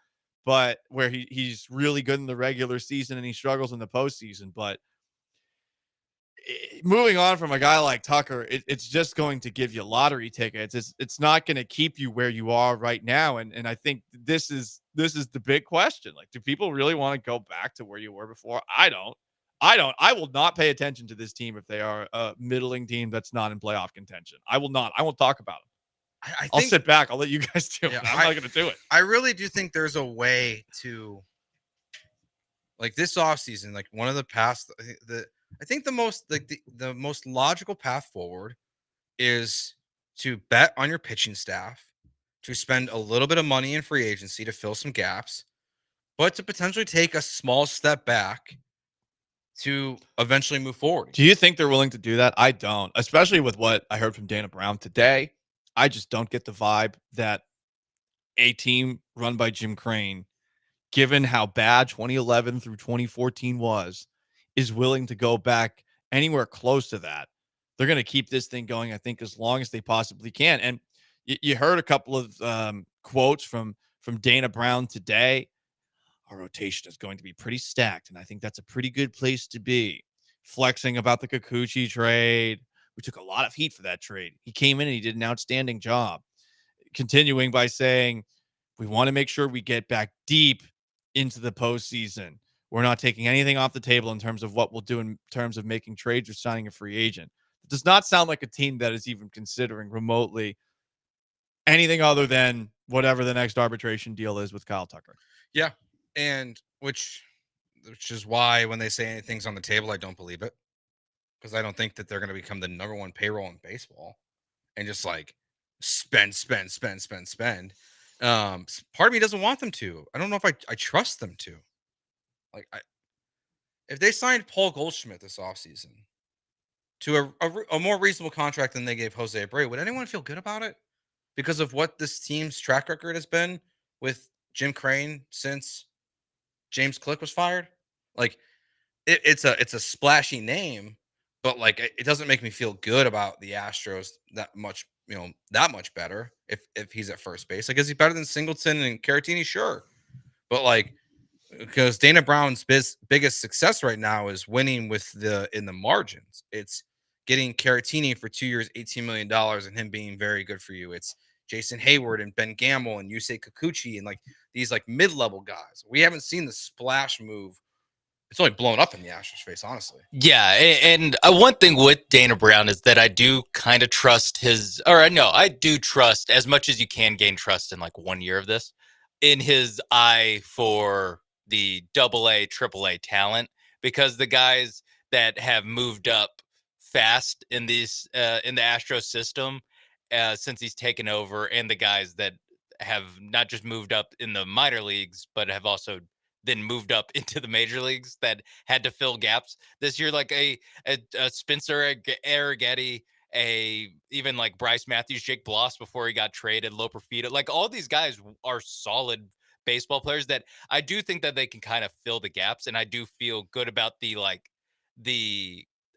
but where he's really good in the regular season and he struggles in the postseason. But moving on from a guy like Tucker, it's just going to give you lottery tickets. It's not going to keep you where you are right now. And I think this is the big question. Like, do people really want to go back to where you were before? I don't. I will not pay attention to this team if they are a middling team that's not in playoff contention. I will not. I won't talk about them. I'll sit back. I'll let you guys do it. I'm not going to do it. I really do think there's a way to, like, this offseason, like one of the past, I think the most the most logical path forward is to bet on your pitching staff, to spend a little bit of money in free agency to fill some gaps, but to potentially take a small step back to eventually move forward. Do you think they're willing to do that? I don't, especially with what I heard from Dana Brown today. I just don't get the vibe that a team run by Jim Crane, given how bad 2011 through 2014 was, is willing to go back anywhere close to that. They're going to keep this thing going, I think, as long as they possibly can. And you heard a couple of quotes from Dana Brown today. Our rotation is going to be pretty stacked, and I think that's a pretty good place to be. Flexing about the Kikuchi trade. We took a lot of heat for that trade. He came in and he did an outstanding job. Continuing by saying, we want to make sure we get back deep into the postseason. We're not taking anything off the table in terms of what we'll do in terms of making trades or signing a free agent. It does not sound like a team that is even considering remotely anything other than whatever the next arbitration deal is with Kyle Tucker. Yeah. And which is why when they say anything's on the table, I don't believe it. Because I don't think that they're going to become the number one payroll in baseball and just like spend. Part of me doesn't want them to. I don't know if I trust them to. Like, if they signed Paul Goldschmidt this offseason to a more reasonable contract than they gave Jose Abreu, would anyone feel good about it? Because of what this team's track record has been with Jim Crane since James Click was fired? Like, it's a splashy name, but like it doesn't make me feel good about the Astros that much better if he's at first base. Like, is he better than Singleton and Caratini? Sure. But like, because Dana Brown's biggest success right now is winning in the margins. It's getting Caratini for 2 years, $18 million, and him being very good for you. It's Jason Hayward and Ben Gamble and Yusei Kikuchi and like these like mid-level guys. We haven't seen the splash move. It's only blown up in the Astros' face, honestly. Yeah, and one thing with Dana Brown is that I do kind of trust I do trust, as much as you can gain trust in like 1 year of this, in his eye for the AA, AAA talent, because the guys that have moved up fast in these in the Astros system since he's taken over, and the guys that have not just moved up in the minor leagues, but have also then moved up into the major leagues that had to fill gaps this year, like a Spencer Arrighetti, even like Bryce Matthews, Jake Bloss before he got traded, Loper Fita. Like, all these guys are solid baseball players that I do think that they can kind of fill the gaps. And I do feel good about the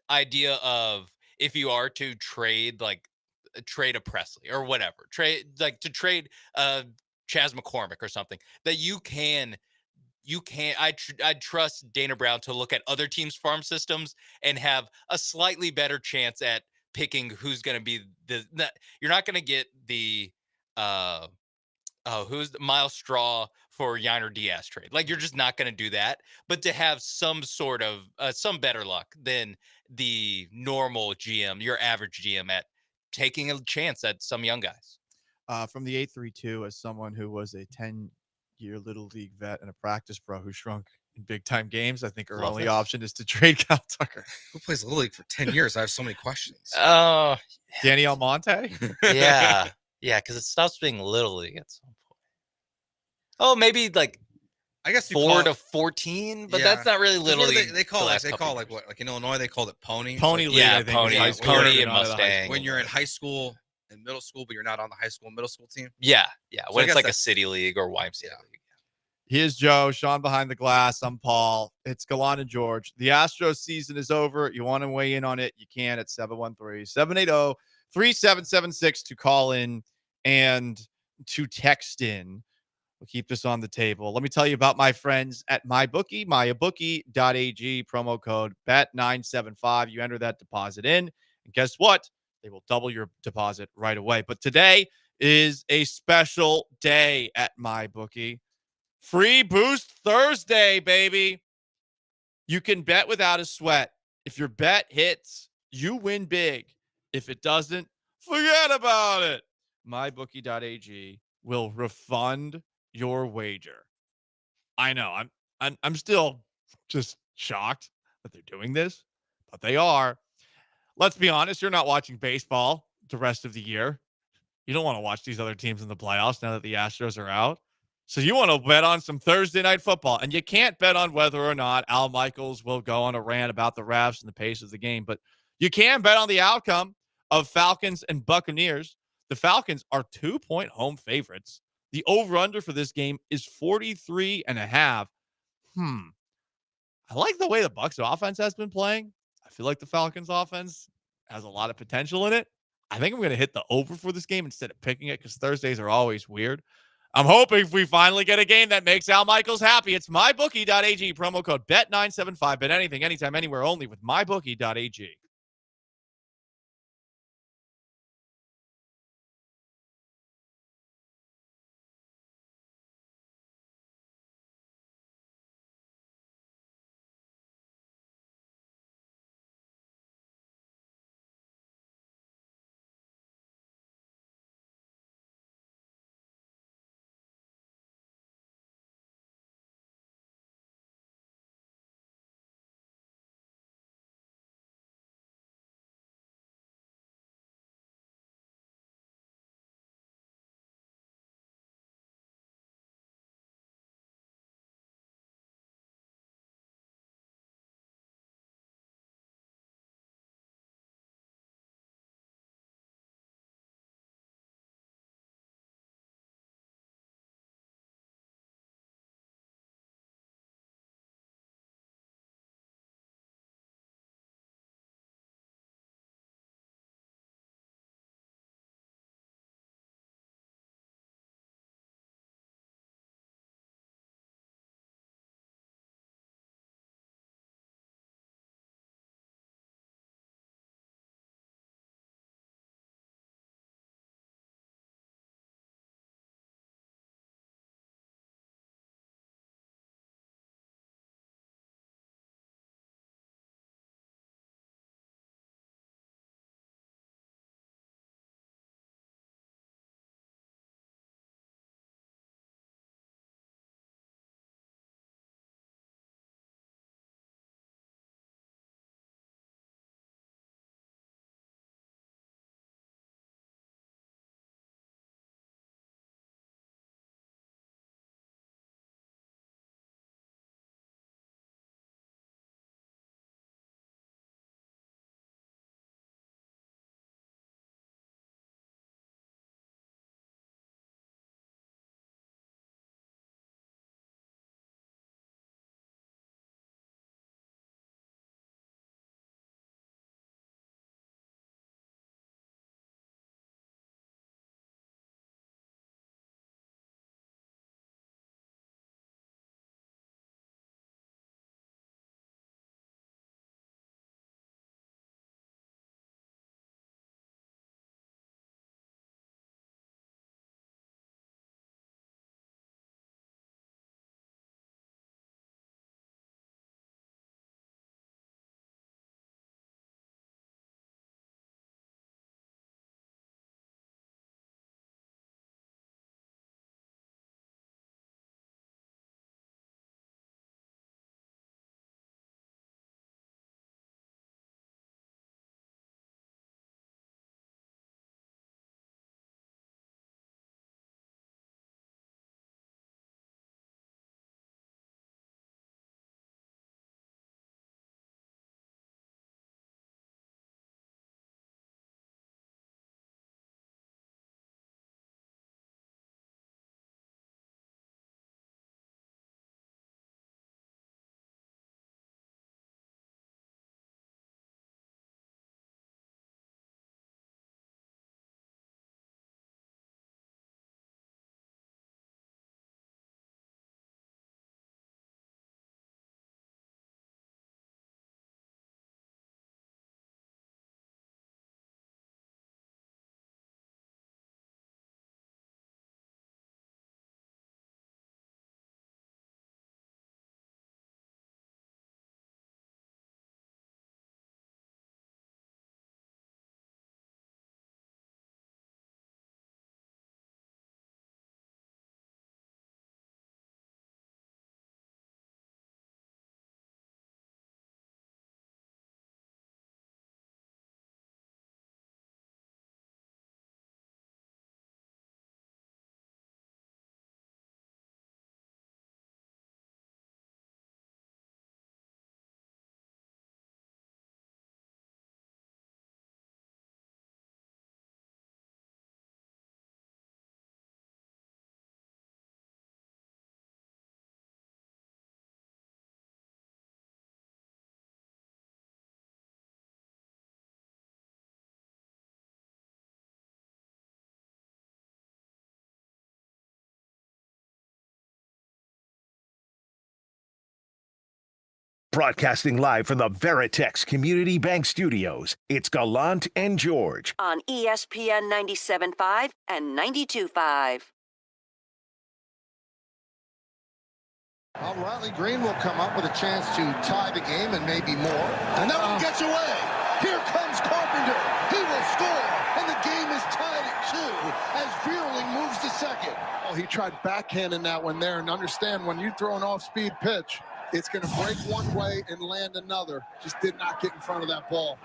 idea of, if you are to trade a Presley or whatever, trade Chas McCormick or something, that you can. I trust Dana Brown to look at other teams' farm systems and have a slightly better chance at picking who's going to be you're not going to get the who's the Miles Straw for Yainer Diaz trade. Like, you're just not going to do that. But to have some sort of some better luck than the normal GM, your average GM, at taking a chance at some young guys. From the 832, as someone who was a 10-year Little League vet and a practice pro who shrunk in big-time games, I think our only option is to trade Kyle Tucker. Who plays Little League for 10 years? I have so many questions. Danny Almonte? Yeah. Yeah, because it stops being Little League at some point. Oh, maybe like I guess 4 to 14, but that's not really Little League. They call like in Illinois they called it pony. Pony League, yeah, I think. Pony and Mustang. When you're in high school and middle school, but you're not on the high school and middle school team. Yeah. So When it's like a city league or YMCA league. Here's Joe, Sean behind the glass. I'm Paul. It's Gallant and George. The Astros season is over. You want to weigh in on it? You can at 713-780-3776 to call in and to text in. We'll keep this on the table. Let me tell you about my friends at MyBookie, mybookie.ag, promo code BET975. You enter that deposit in, and guess what? They will double your deposit right away. But today is a special day at MyBookie. Free Boost Thursday, baby. You can bet without a sweat. If your bet hits, you win big. If it doesn't, forget about it. MyBookie.ag will refund your wager. I know. I'm still just shocked that they're doing this, but they are. Let's be honest, you're not watching baseball the rest of the year. You don't want to watch these other teams in the playoffs now that the Astros are out. So you want to bet on some Thursday night football, and you can't bet on whether or not Al Michaels will go on a rant about the refs and the pace of the game, but you can bet on the outcome of Falcons and Buccaneers. The Falcons are 2-point home favorites. The over-under for this game is 43.5. I like the way the Bucs offense has been playing. I feel like the Falcons offense has a lot of potential in it. I think I'm going to hit the over for this game instead of picking it because Thursdays are always weird. I'm hoping we finally get a game that makes Al Michaels happy. It's mybookie.ag, promo code BET975. Bet anything, anytime, anywhere, only with mybookie.ag. Broadcasting live from the Veritex Community Bank Studios, it's Gallant and George. On ESPN 97.5 and 92.5. Riley Green will come up with a chance to tie the game and maybe more. And that one gets away. Here comes Carpenter. He will score. And the game is tied at 2 as Vierling moves to second. Oh, he tried backhanding that one there. And understand, when you throw an off-speed pitch, it's going to break one way and land another. Just did not get in front of that ball.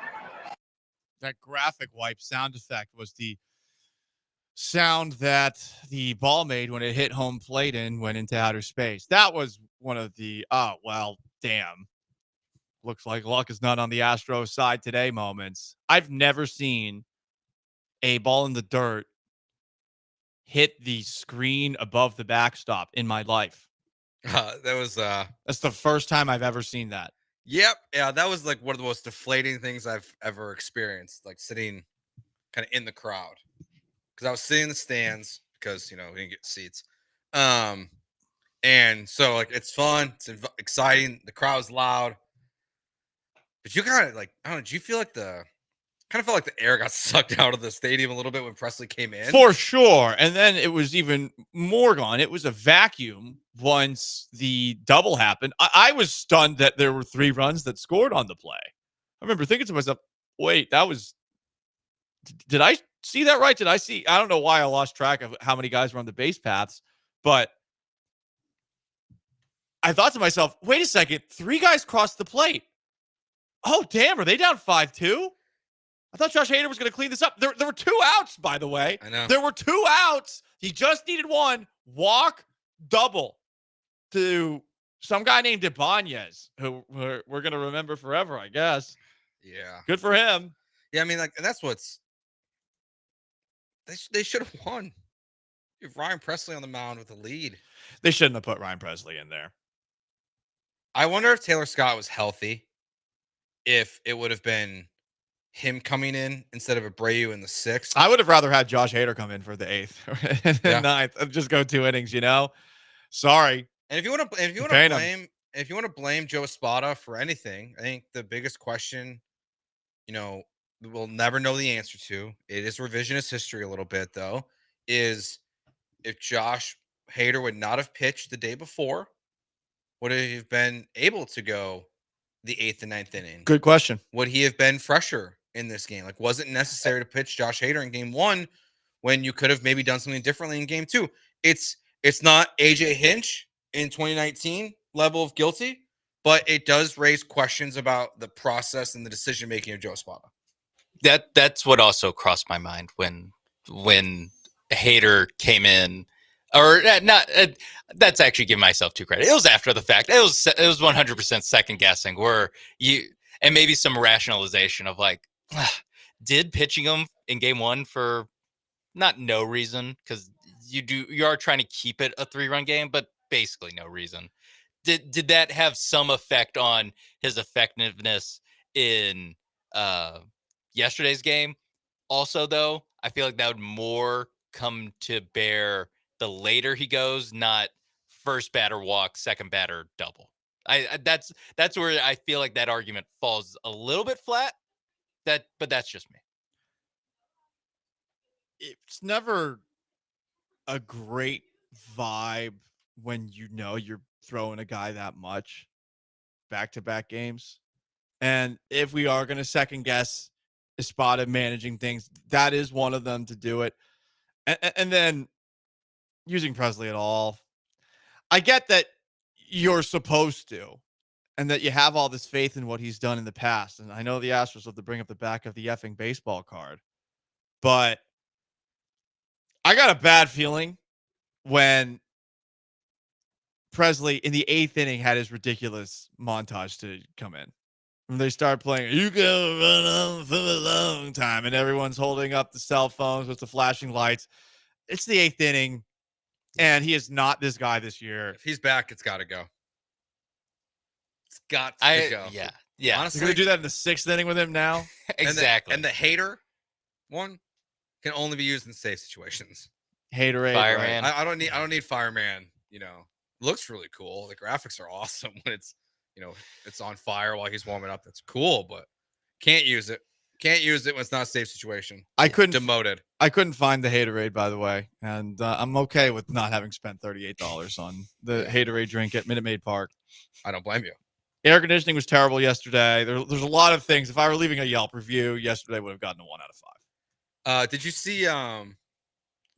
That graphic wipe sound effect was the sound that the ball made when it hit home plate and went into outer space. That was one of the, oh, well, damn. Looks like luck is not on the Astros side today moments. I've never seen a ball in the dirt hit the screen above the backstop in my life. That's the first time I've ever seen that. Yep. Yeah, that was like one of the most deflating things I've ever experienced, like sitting kind of in the crowd. Because I was sitting in the stands because, we didn't get seats. And so, like, it's fun. It's exciting. The crowd's loud. But you kind of, like, I don't know, did you feel like the air got sucked out of the stadium a little bit when Presley came in? For sure. And then it was even more gone. It was a vacuum once the double happened. I was stunned that there were 3 runs that scored on the play. I remember thinking to myself, wait, did I see that right? I don't know why I lost track of how many guys were on the base paths, but I thought to myself, wait a second, 3 guys crossed the plate. Oh, damn, are they down 5-2? I thought Josh Hader was going to clean this up. There were 2 outs, by the way. I know. There were 2 outs. He just needed 1. Walk, double to some guy named Ibanez, who we're going to remember forever, I guess. Yeah. Good for him. Yeah, I mean, like, and that's what's they should have won. You have Ryan Presley on the mound with the lead. They shouldn't have put Ryan Presley in there. I wonder if Taylor Scott was healthy, if it would have been him coming in instead of Abreu in the 6th. I would have rather had Josh Hader come in for the 8th and Yeah. 9th. Just go 2 innings, Sorry. And if you want to blame Joe Espada for anything, I think the biggest question, we'll never know the answer to. It is revisionist history a little bit, though, is if Josh Hader would not have pitched the day before, would he have been able to go the 8th and 9th inning? Good question. Would he have been fresher in this game? Like, was it necessary to pitch Josh Hader in game 1 when you could have maybe done something differently in game 2? It's not AJ Hinch in 2019 level of guilty, but it does raise questions about the process and the decision making of Joe Espada. That's what also crossed my mind when Hader came in, or not. That's actually giving myself too credit. It was after the fact. It was 100% second guessing. And maybe some rationalization of like, did pitching him in game 1 for not no reason, because you are trying to keep it a 3-run game, but basically no reason. Did that have some effect on his effectiveness in yesterday's game? Also, though, I feel like that would more come to bear the later he goes, not first batter walk, second batter double. That's where I feel like that argument falls a little bit flat. But that's just me. It's never a great vibe when you're throwing a guy that much back-to-back games. And if we are going to second guess Espada managing things, that is one of them to do it. And then using Presley at all. I get that you're supposed to, and that you have all this faith in what he's done in the past. And I know the Astros love to bring up the back of the effing baseball card, but I got a bad feeling when Presley in the 8th inning had his ridiculous montage to come in. When they start playing, you can run on for a long time, and everyone's holding up the cell phones with the flashing lights. It's the 8th inning, and he is not this guy this year. If he's back, it's got to go. It's got to go. Yeah. Honestly, you're going to do that in the 6th inning with him now? Exactly. And the Hader one can only be used in safe situations. Haterade, Fireman. Right? I don't need Fireman. Looks really cool. The graphics are awesome when it's it's on fire while he's warming up. That's cool, but can't use it. Can't use it when it's not a safe situation. I couldn't demoted. I couldn't find the haterade, by the way, and I'm okay with not having spent $38 on the haterade drink at Minute Maid Park. I don't blame you. Air conditioning was terrible yesterday. There's a lot of things. If I were leaving a Yelp review, yesterday would have gotten a 1 out of 5. Did you see?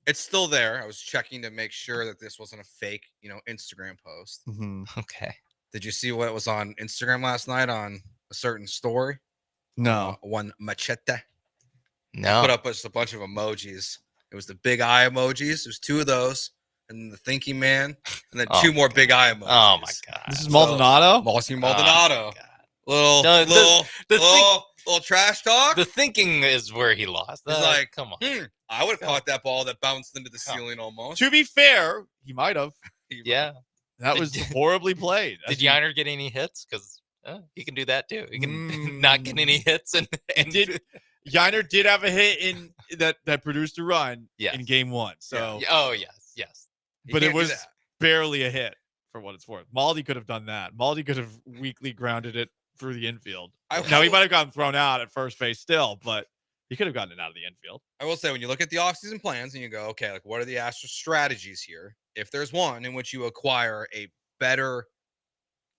It's still there. I was checking to make sure that this wasn't a fake, Instagram post. Okay. Did you see what was on Instagram last night on a certain story? No. One machete. No. Put up just a bunch of emojis. It was the big eye emojis. There's 2 of those, and then the thinking man, and then 2 more big eye emojis. Oh my god. This is Maldonado? Maldonado. Little trash talk. The thinking is where he lost. It's like, come on. I would have caught that ball that bounced into the ceiling almost. To be fair, he might have. Yeah. That was horribly played. Did Yiner get any hits? Because he can do that too. He can not get any hits. And Yiner did have a hit in that produced a run Yes. in game 1. So Oh, yes. but it was barely a hit for what it's worth. Maldi could have done that. Maldi could have weakly grounded it through the infield. Now he might have gotten thrown out at first base still, but he could have gotten it out of the infield. I will say, when you look at the offseason plans and you go, okay, like what are the Astros strategies here? If there's one in which you acquire a better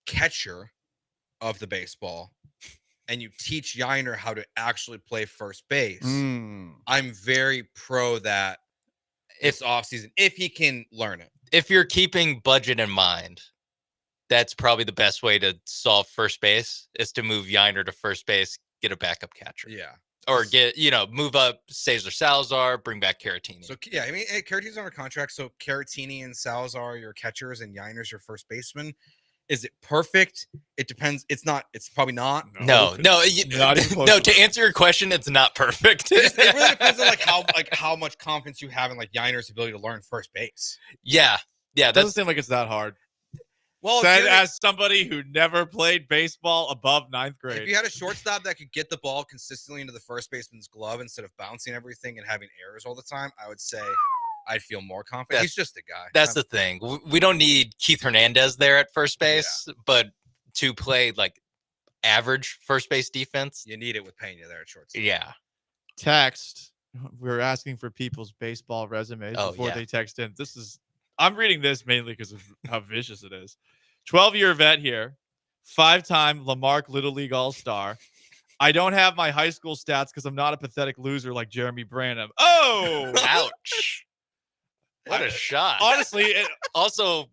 catcher of the baseball and you teach Yiner how to actually play first base, I'm very pro that this offseason, if he can learn it. If you're keeping budget in mind, that's probably the best way to solve first base is to move Yiner to first base, get a backup catcher. Yeah. Or move up Cesar Salazar, bring back Caratini. So, yeah, I mean, Caratini's under contract. So, Caratini and Salazar are your catchers and Yiner's your first baseman. Is it perfect? It depends. It's not. It's probably not. No. To answer your question, it's not perfect. It really depends on how much confidence you have in Yiner's ability to learn first base. Yeah. It doesn't seem like it's that hard. Well, said as somebody who never played baseball above 9th grade. If you had a shortstop that could get the ball consistently into the first baseman's glove instead of bouncing everything and having errors all the time, I would say I'd feel more confident. He's just a guy. That's the thing. We don't need Keith Hernandez there at first base, but to play average first base defense, you need it with Pena there at shortstop. Yeah. Text. We're asking for people's baseball resumes before they text in. I'm reading this mainly because of how vicious it is. 12-year vet here, 5-time Lamarck Little League All-Star. I don't have my high school stats because I'm not a pathetic loser like Jeremy Branham. Oh! Ouch. What a shot. Honestly. Also,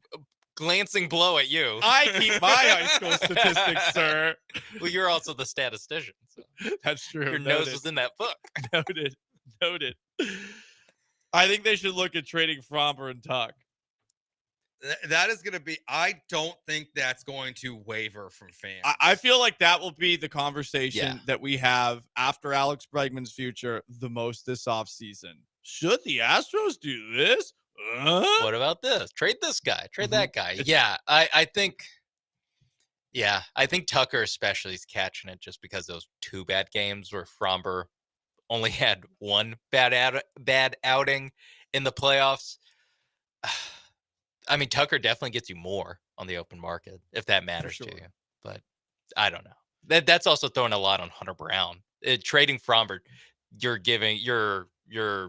glancing blow at you. I keep my high school statistics, sir. Well, you're also the statistician. So. That's true. Your nose was in that book. Noted. I think they should look at trading Fromber and Tuck. That is going to be, I don't think that's going to waver from fans. I feel like that will be the conversation that we have after Alex Bregman's future the most this offseason. Should the Astros do this? What about this? Trade this guy. Trade that guy. Yeah, I think Tucker especially is catching it just because those 2 bad games where Fromber only had 1 bad outing in the playoffs. I mean, Tucker definitely gets you more on the open market if that matters to you. But I don't know. That's also throwing a lot on Hunter Brown. Trading Fromber, you're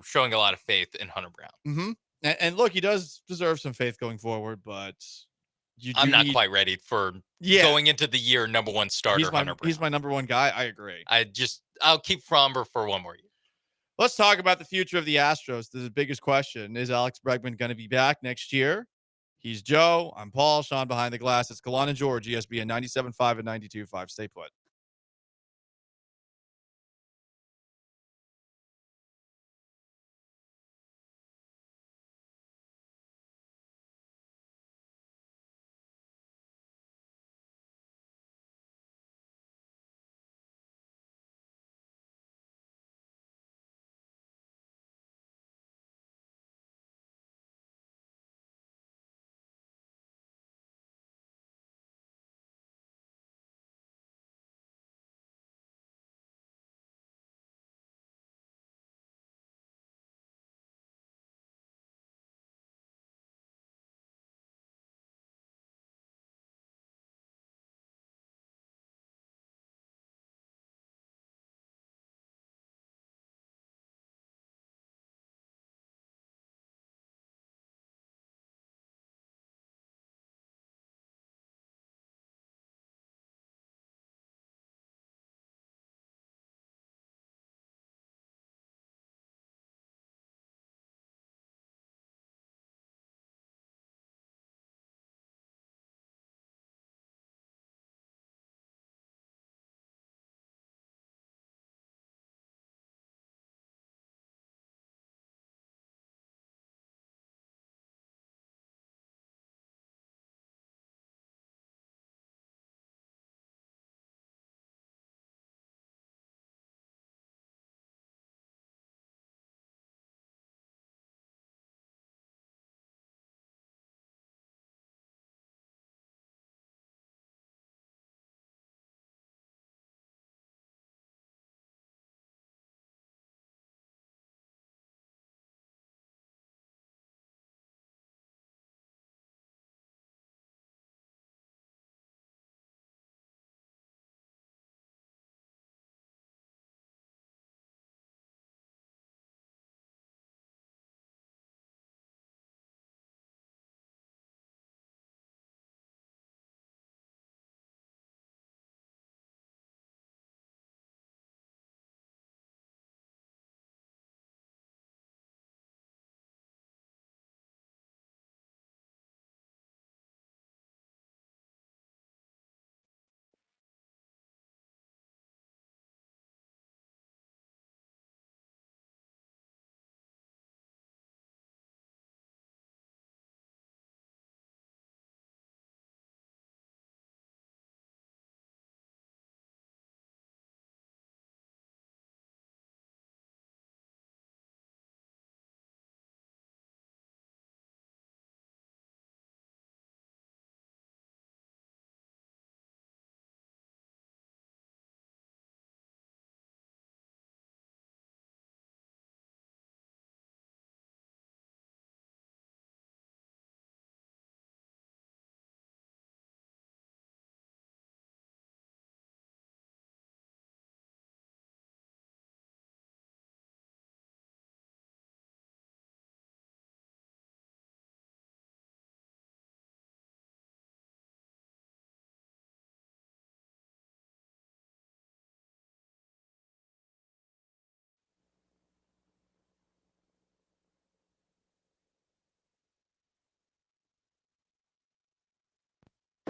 showing a lot of faith in Hunter Brown. Mm-hmm. And look, he does deserve some faith going forward, but I'm not quite ready for going into the year number 1 starter. Hunter Brown. He's my number 1 guy. I agree. I'll keep Fromber for 1 more year. Let's talk about the future of the Astros. The biggest question is Alex Bregman going to be back next year? He's Joe. I'm Paul. Sean behind the glass. It's Gallant George, ESPN 97.5 and 92.5. Stay put.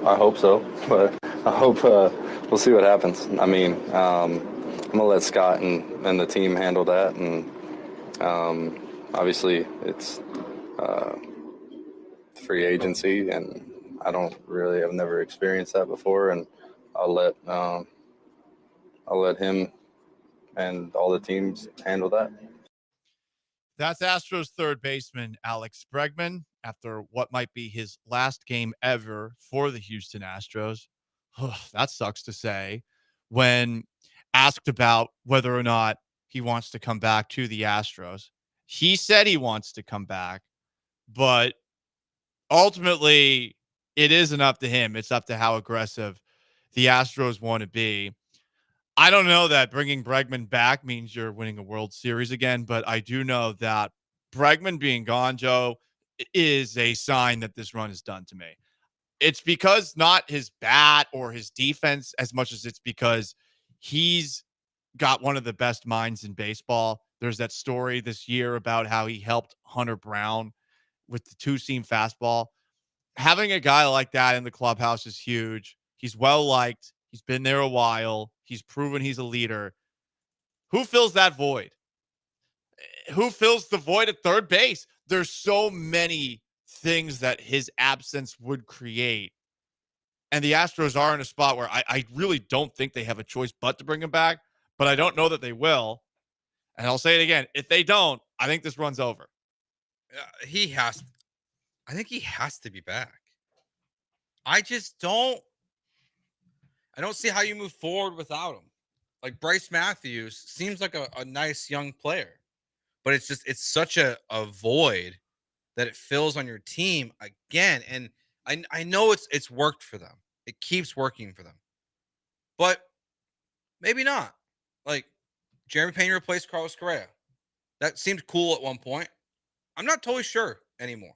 I hope so, but I hope we'll see what happens. I mean, I'm gonna let Scott and the team handle that, and obviously it's free agency, and I've never experienced that before, and I'll let him and all the teams handle that. That's Astros third baseman Alex Bregman after what might be his last game ever for the Houston Astros. That sucks to say. When asked about whether or not he wants to come back to the Astros, he said he wants to come back, but ultimately it isn't up to him. It's up to how aggressive the Astros want to be. I don't know that bringing Bregman back means you're winning a World Series again, but I do know that Bregman being gone, Joe, is a sign that this run is done to me. It's because not his bat or his defense as much as it's because he's got one of the best minds in baseball. There's that story this year about how he helped Hunter Brown with the two-seam fastball. Having a guy like that in the clubhouse is huge. He's well-liked. He's been there a while. He's proven he's a leader. Who fills that void? Who fills the void at third base? There's so many things that his absence would create. And the Astros are in a spot where I really don't think they have a choice but to bring him back, but I don't know that they will. And I'll say it again. If they don't, I think this run's over. I think he has to be back. I don't see how you move forward without him. Like Bryce Matthews seems like a nice young player, but it's such a void that it fills on your team again. And I know it's worked for them. It keeps working for them, but maybe not. Like Jeremy Pena replaced Carlos Correa. That seemed cool at one point. I'm not totally sure anymore.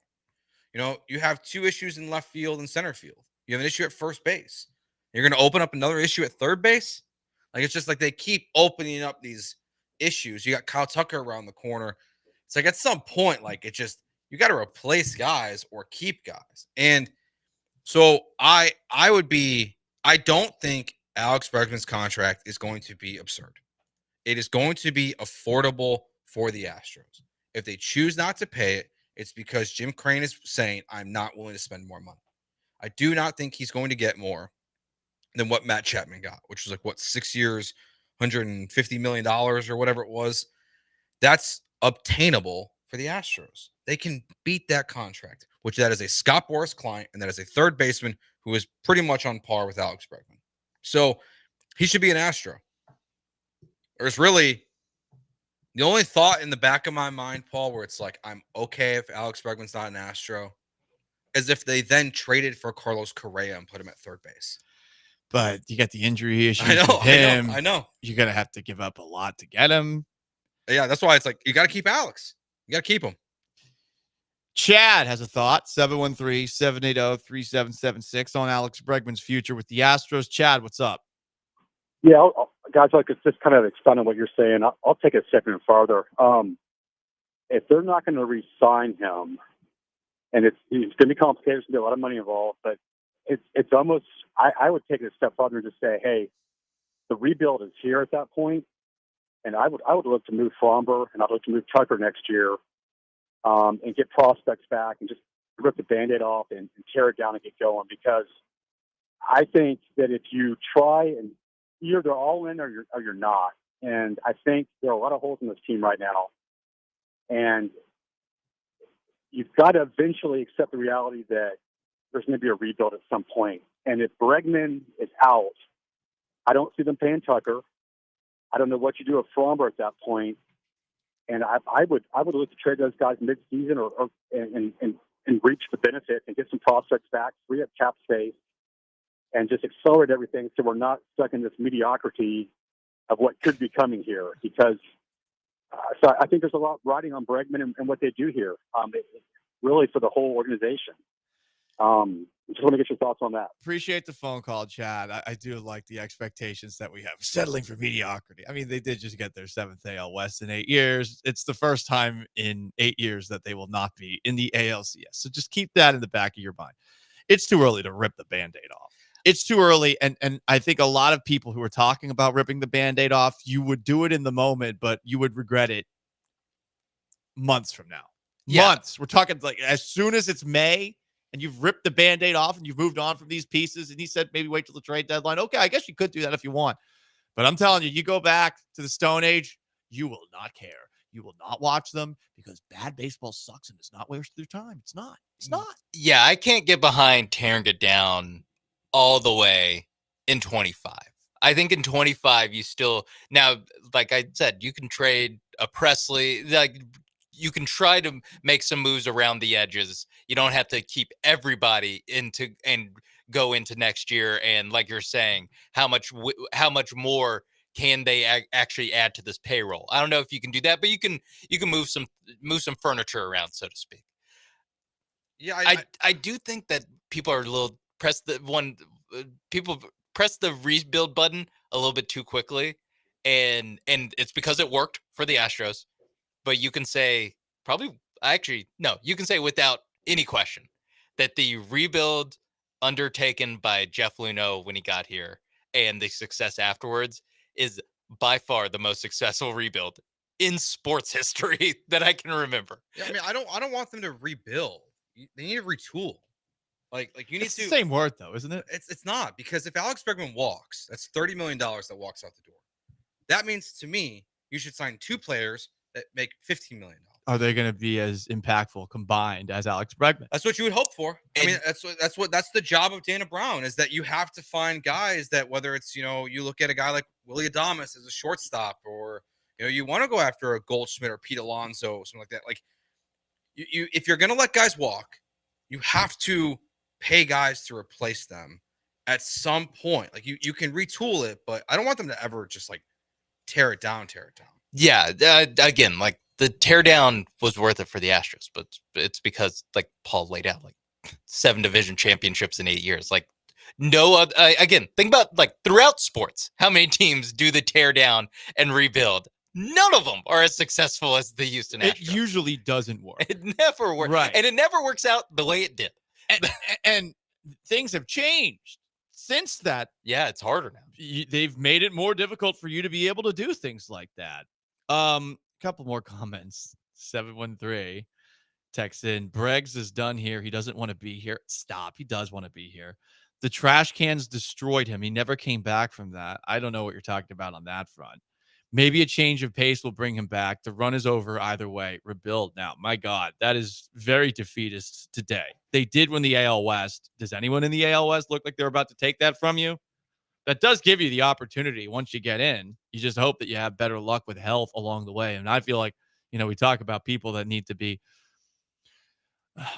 You know, you have two issues in left field and center field. You have an issue at first base. You're going to open up another issue at third base. Like, it's just like they keep opening up these issues. You got Kyle Tucker around the corner. It's like at some point, like you got to replace guys or keep guys. And so I don't think Alex Bregman's contract is going to be absurd. It is going to be affordable for the Astros. If they choose not to pay it, it's because Jim Crane is saying, I'm not willing to spend more money. I do not think he's going to get more than what Matt Chapman got, which was like, 6 years, $150 million or whatever it was. That's obtainable for the Astros. They can beat that contract, which that is a Scott Boras client, and that is a third baseman who is pretty much on par with Alex Bregman. So he should be an Astro. There's really the only thought in the back of my mind, Paul, where it's like, I'm okay if Alex Bregman's not an Astro, as if they then traded for Carlos Correa and put him at third base. But you got the injury issues with him. I know. You're going to have to give up a lot to get him. Yeah, that's why it's like, you got to keep Alex. You got to keep him. Chad has a thought, 713-780-3776 on Alex Bregman's future with the Astros. Chad, what's up? Yeah, guys, like it's just kind of extending what you're saying. I'll take it a second farther. If they're not going to re-sign him, and it's going to be complicated, there's going to be a lot of money involved, but it's almost, I would take it a step further and just say, hey, the rebuild is here at that point, and I would look to move Fromber, and I'd look to move Tucker next year, and get prospects back and just rip the Band-Aid off and tear it down and get going, because I think that if you try and either they're all in or you're not. And I think there are a lot of holes in this team right now. And you've got to eventually accept the reality that there's going to be a rebuild at some point. And if Bregman is out, I don't see them paying Tucker. I don't know what you do with Fromber at that point. And I would look to trade those guys mid-season and reach the benefit and get some prospects back, free up cap space, and just accelerate everything so we're not stuck in this mediocrity of what could be coming here. Because so I think there's a lot riding on Bregman and what they do here, really for the whole organization. Just want to get your thoughts on that. Appreciate the phone call, Chad. I do like the expectations that we have. Settling for mediocrity. I mean, they did just get their 7th AL West in 8 years. It's the first time in 8 years that they will not be in the ALCS. So just keep that in the back of your mind. it's too early to rip the Band-Aid off. It's too early, and I think a lot of people who are talking about ripping the Band-Aid off, you would do it in the moment, but you would regret it months from now. Yeah. Months. We're talking like as soon as it's May and you've ripped the Band-Aid off and you've moved on from these pieces, and he said maybe wait till the trade deadline. Okay, I guess you could do that if you want. But I'm telling you, you go back to the Stone Age, you will not care. You will not watch them because bad baseball sucks and it's not worth your time. It's not. It's not. Yeah, I can't get behind tearing it down all the way in 25. I think in 25, you still now, like I said, you can trade a Presley, like you can try to make some moves around the edges. You don't have to keep everybody into and go into next year. And like you're saying, how much more can they actually add to this payroll? I don't know if you can do that, but you can move some furniture around, so to speak. Yeah, I do think that people are a little people press the rebuild button a little bit too quickly, and it's because it worked for the Astros. But you can say you can say without any question that the rebuild undertaken by Jeff Luhnow when he got here and the success afterwards is by far the most successful rebuild in sports history that I can remember. Yeah, I mean, I don't want them to rebuild. They need to retool. Like you need It's to. the same word though, isn't it? It's not, because if Alex Bregman walks, that's $30 million that walks out the door. That means to me, you should sign 2 players that make $15 million. Are they going to be as impactful combined as Alex Bregman? That's what you would hope for. I mean, that's the job of Dana Brown, is that you have to find guys that, whether it's, you look at a guy like Willie Adames as a shortstop, or you want to go after a Goldschmidt or Pete Alonso, something like that. Like you if you're going to let guys walk, you have to pay guys to replace them at some point. Like you can retool it, but I don't want them to ever just like tear it down. Yeah, again, like the teardown was worth it for the Astros, but it's because, like Paul laid out, like 7 division championships in 8 years. Like no, again, think about like throughout sports, how many teams do the teardown and rebuild? None of them are as successful as the Houston Astros. It usually doesn't work. It never works, Right. and it never works out the way it did. And things have changed since that. Yeah, it's harder now. They've made it more difficult for you to be able to do things like that. Couple more comments. 713 texts in. Breggs is done here. He doesn't want to be here. Stop. He does want to be here. The trash cans destroyed him. He never came back from that. I don't know what you're talking about on that front. Maybe a change of pace will bring him back. The run is over either way. Rebuild now. My God, that is very defeatist today. They did win the AL West. Does anyone in the AL West look like they're about to take that from you? That does give you the opportunity once you get in. You just hope that you have better luck with health along the way. And I feel like, we talk about people that need to be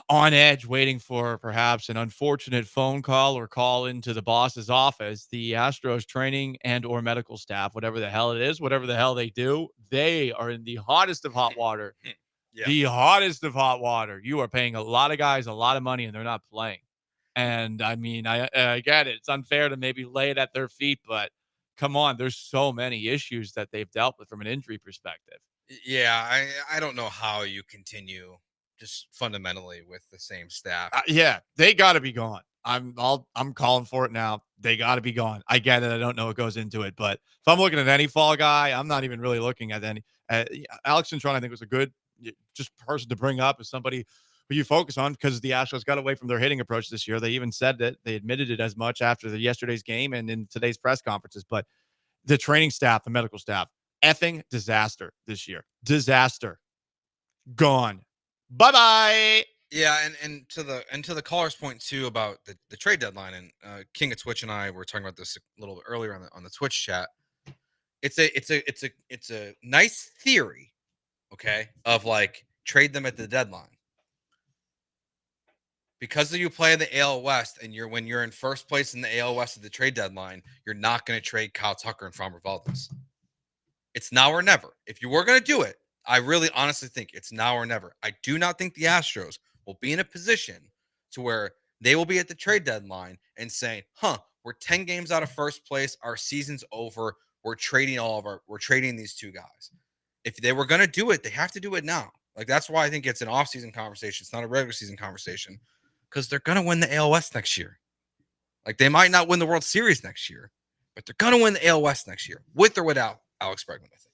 on edge, waiting for perhaps an unfortunate phone call or call into the boss's office. The Astros training and or medical staff, whatever the hell it is, whatever the hell they do, they are in the hottest of hot water. Yeah. The hottest of hot water. You are paying a lot of guys a lot of money and they're not playing. And I mean, I get it. It's unfair to maybe lay it at their feet, but come on, there's so many issues that they've dealt with from an injury perspective. Yeah, I don't know how you continue just fundamentally with the same staff. Yeah, they got to be gone. I'm calling for it now. They got to be gone. I get it. I don't know what goes into it, but if I'm looking at any fall guy, I'm not even really looking at any. Alex Cintron, I think, was a good just person to bring up as somebody who you focus on, because the Astros got away from their hitting approach this year. They even said that they admitted it as much after yesterday's game and in today's press conferences. But the training staff, the medical staff, effing disaster this year. Disaster. Gone. Bye-bye. Yeah, and to the caller's point too about the trade deadline, and King of Twitch and I were talking about this a little bit earlier on the Twitch chat. It's a nice theory, okay, of like trade them at the deadline. Because you play in the AL West, and when you're in first place in the AL West at the trade deadline, you're not going to trade Kyle Tucker and Framber Valdez. It's now or never. If you were going to do it, I really honestly think it's now or never. I do not think the Astros will be in a position to where they will be at the trade deadline and saying, we're 10 games out of first place. Our season's over. We're trading these 2 guys. If they were going to do it, they have to do it now. Like, that's why I think it's an off-season conversation. It's not a regular season conversation. because they're going to win the AL West next year. Like, they might not win the World Series next year, but they're going to win the AL West next year, with or without Alex Bregman, I think.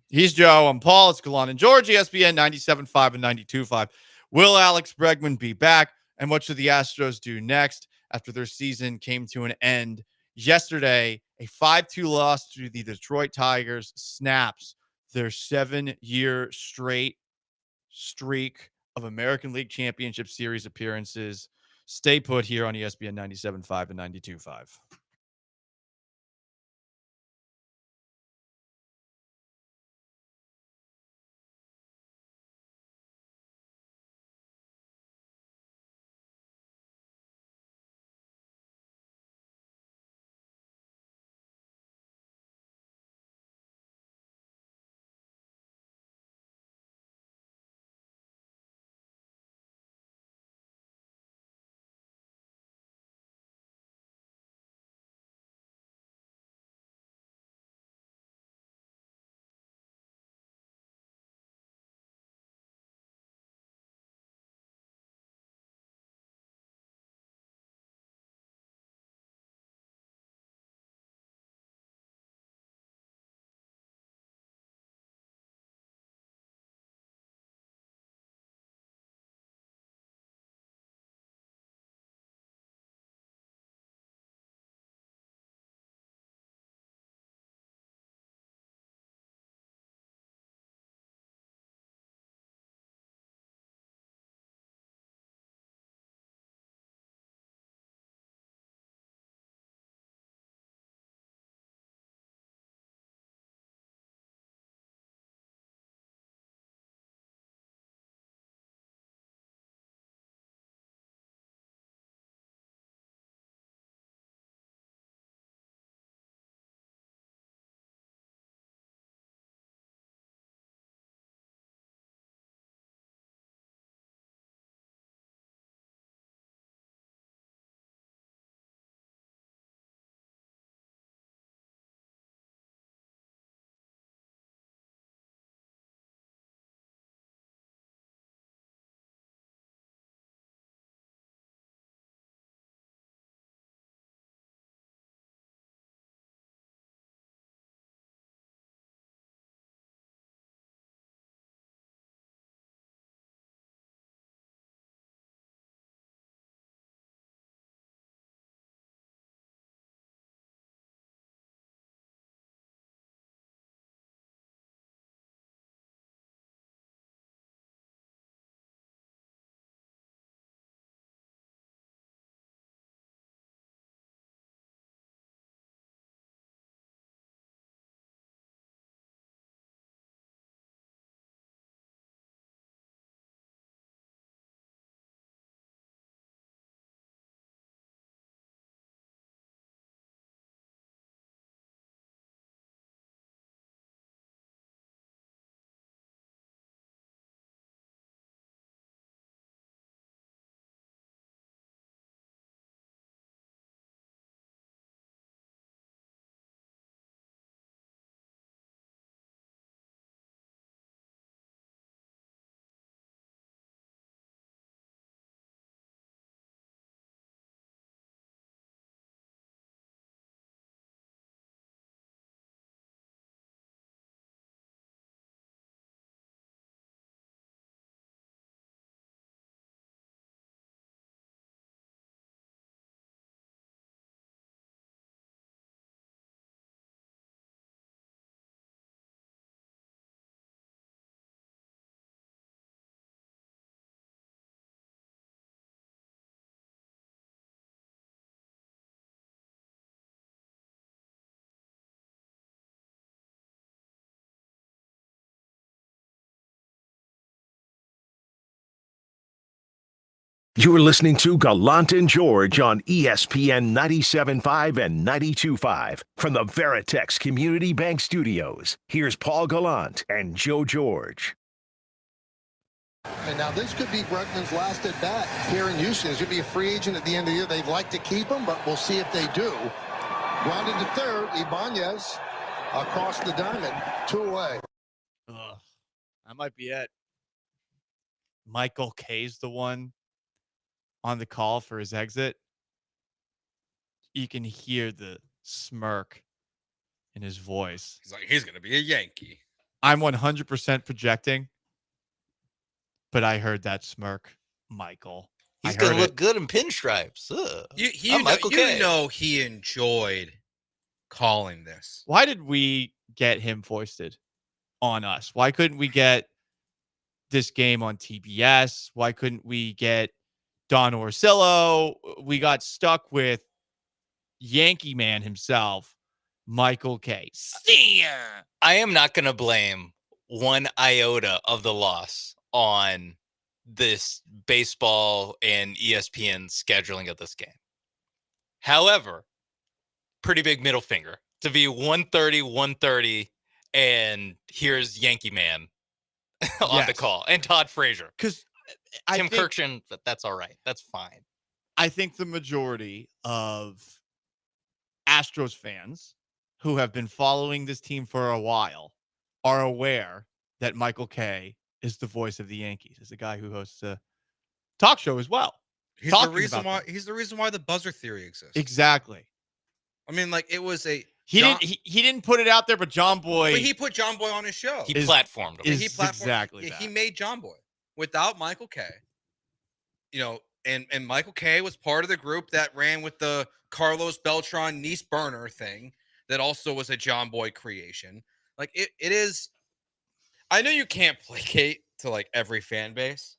He's Joe. I'm Paul. It's Gallant and George, ESPN 97.5 and 92.5. Will Alex Bregman be back? And what should the Astros do next after their season came to an end yesterday? A 5-2 loss to the Detroit Tigers snaps their 7-year straight streak of American League Championship Series appearances. Stay put here on ESPN 97.5 and 92.5. You're listening to Gallant and George on ESPN 97.5 and 92.5 from the Veritex Community Bank Studios. Here's Paul Gallant and Joe George. And now this could be Bregman's last at bat here in Houston. He's going to be a free agent at the end of the year. They'd like to keep him, but we'll see if they do. Grounded to third, Ibanez across the diamond, 2 away. That might be it. Michael K's the one on the call for his exit, you can hear the smirk in his voice. He's like, he's going to be a Yankee. I'm 100% projecting, but I heard that smirk, Michael. He's going to look good in pinstripes. You know he enjoyed calling this. Why did we get him foisted on us? Why couldn't we get this game on TBS? Why couldn't we get Don Orsillo? We got stuck with Yankee Man himself, Michael K. See ya! I am not going to blame one iota of the loss on this baseball and ESPN scheduling of this game. However, pretty big middle finger to be 130, and here's Yankee Man on the call, and Todd Frazier. Because Tim Kirkshin, that's all right. That's fine. I think the majority of Astros fans who have been following this team for a while are aware that Michael Kay is the voice of the Yankees. Is a guy who hosts a talk show as well. He's the reason why the buzzer theory exists. Exactly. I mean, like, it was a he didn't put it out there, but John Boy. But he put John Boy on his show. He platformed him. Exactly. He made John Boy without Michael Kay. You know, and Michael Kay was part of the group that ran with the Carlos Beltran Nice burner thing. That also was a John Boy creation. Like it is. I know you can't placate to like every fan base,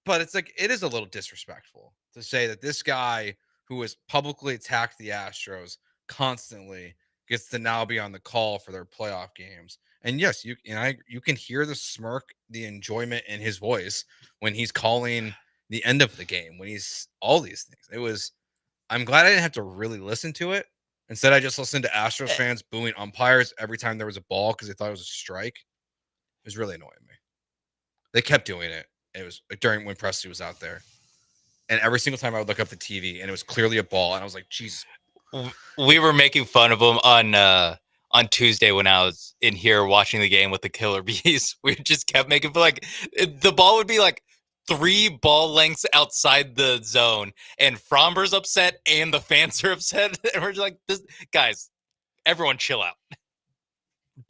but it's like it is a little disrespectful to say that this guy who has publicly attacked the Astros constantly gets to now be on the call for their playoff games. And yes, you can hear the smirk, the enjoyment in his voice when he's calling the end of the game, when he's all these things. I'm glad I didn't have to really listen to it. Instead, I just listened to Astros fans booing umpires every time there was a ball because they thought it was a strike. It was really annoying me. They kept doing it. It was during when Presley was out there. And every single time I would look up the TV and it was clearly a ball. And I was like, Jesus. We were making fun of him on Tuesday when I was in here watching the game with the Killer Bees. We just kept making fun. Like, the ball would be like 3 ball lengths outside the zone, and Fromber's upset and the fans are upset. And we're just like, guys, everyone chill out.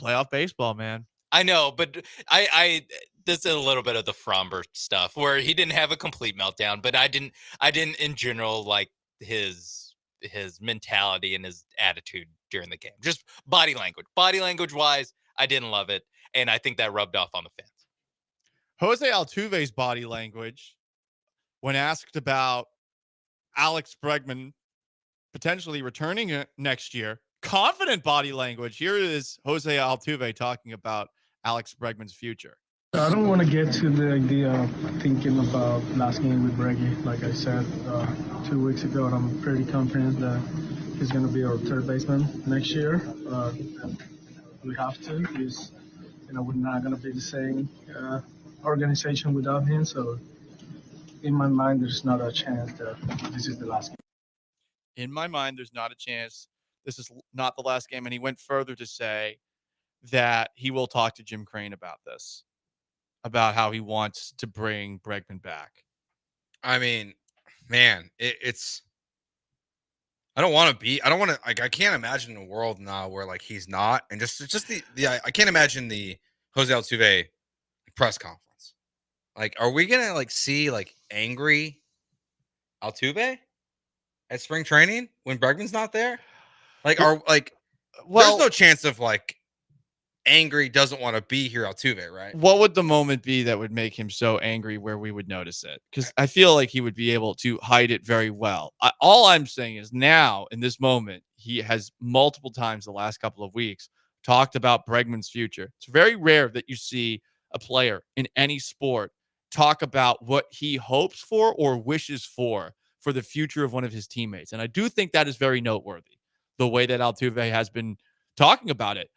Playoff baseball, man. I know, but this is a little bit of the Fromber stuff where he didn't have a complete meltdown, but I didn't in general like his mentality and his attitude during the game. Just body language wise, I didn't love it. And I think that rubbed off on the fans. Jose Altuve's body language, when asked about Alex Bregman potentially returning next year, confident body language. Here is Jose Altuve talking about Alex Bregman's future. I don't want to get to the idea of thinking about last game with Breggy. Like I said 2 weeks ago, I'm pretty confident that he's going to be our third baseman next year. We have to. We're not going to be the same organization without him. So in my mind, there's not a chance that this is the last game. In my mind, there's not a chance this is not the last game. And he went further to say that he will talk to Jim Crane about this, about how he wants to bring Bregman back. I mean, man, it's I don't want to like, I can't imagine a world now where like he's not, and just I can't imagine the Jose Altuve press conference. Like, are we gonna like see like angry Altuve at spring training when Bregman's not there? Like, there's no chance of like angry doesn't want to be here Altuve, right? What would the moment be that would make him so angry where we would notice it? Because I feel like he would be able to hide it very well. All I'm saying is now, in this moment, he has multiple times the last couple of weeks talked about Bregman's future. It's very rare that you see a player in any sport talk about what he hopes for or wishes for the future of one of his teammates. And I do think that is very noteworthy, the way that Altuve has been talking about it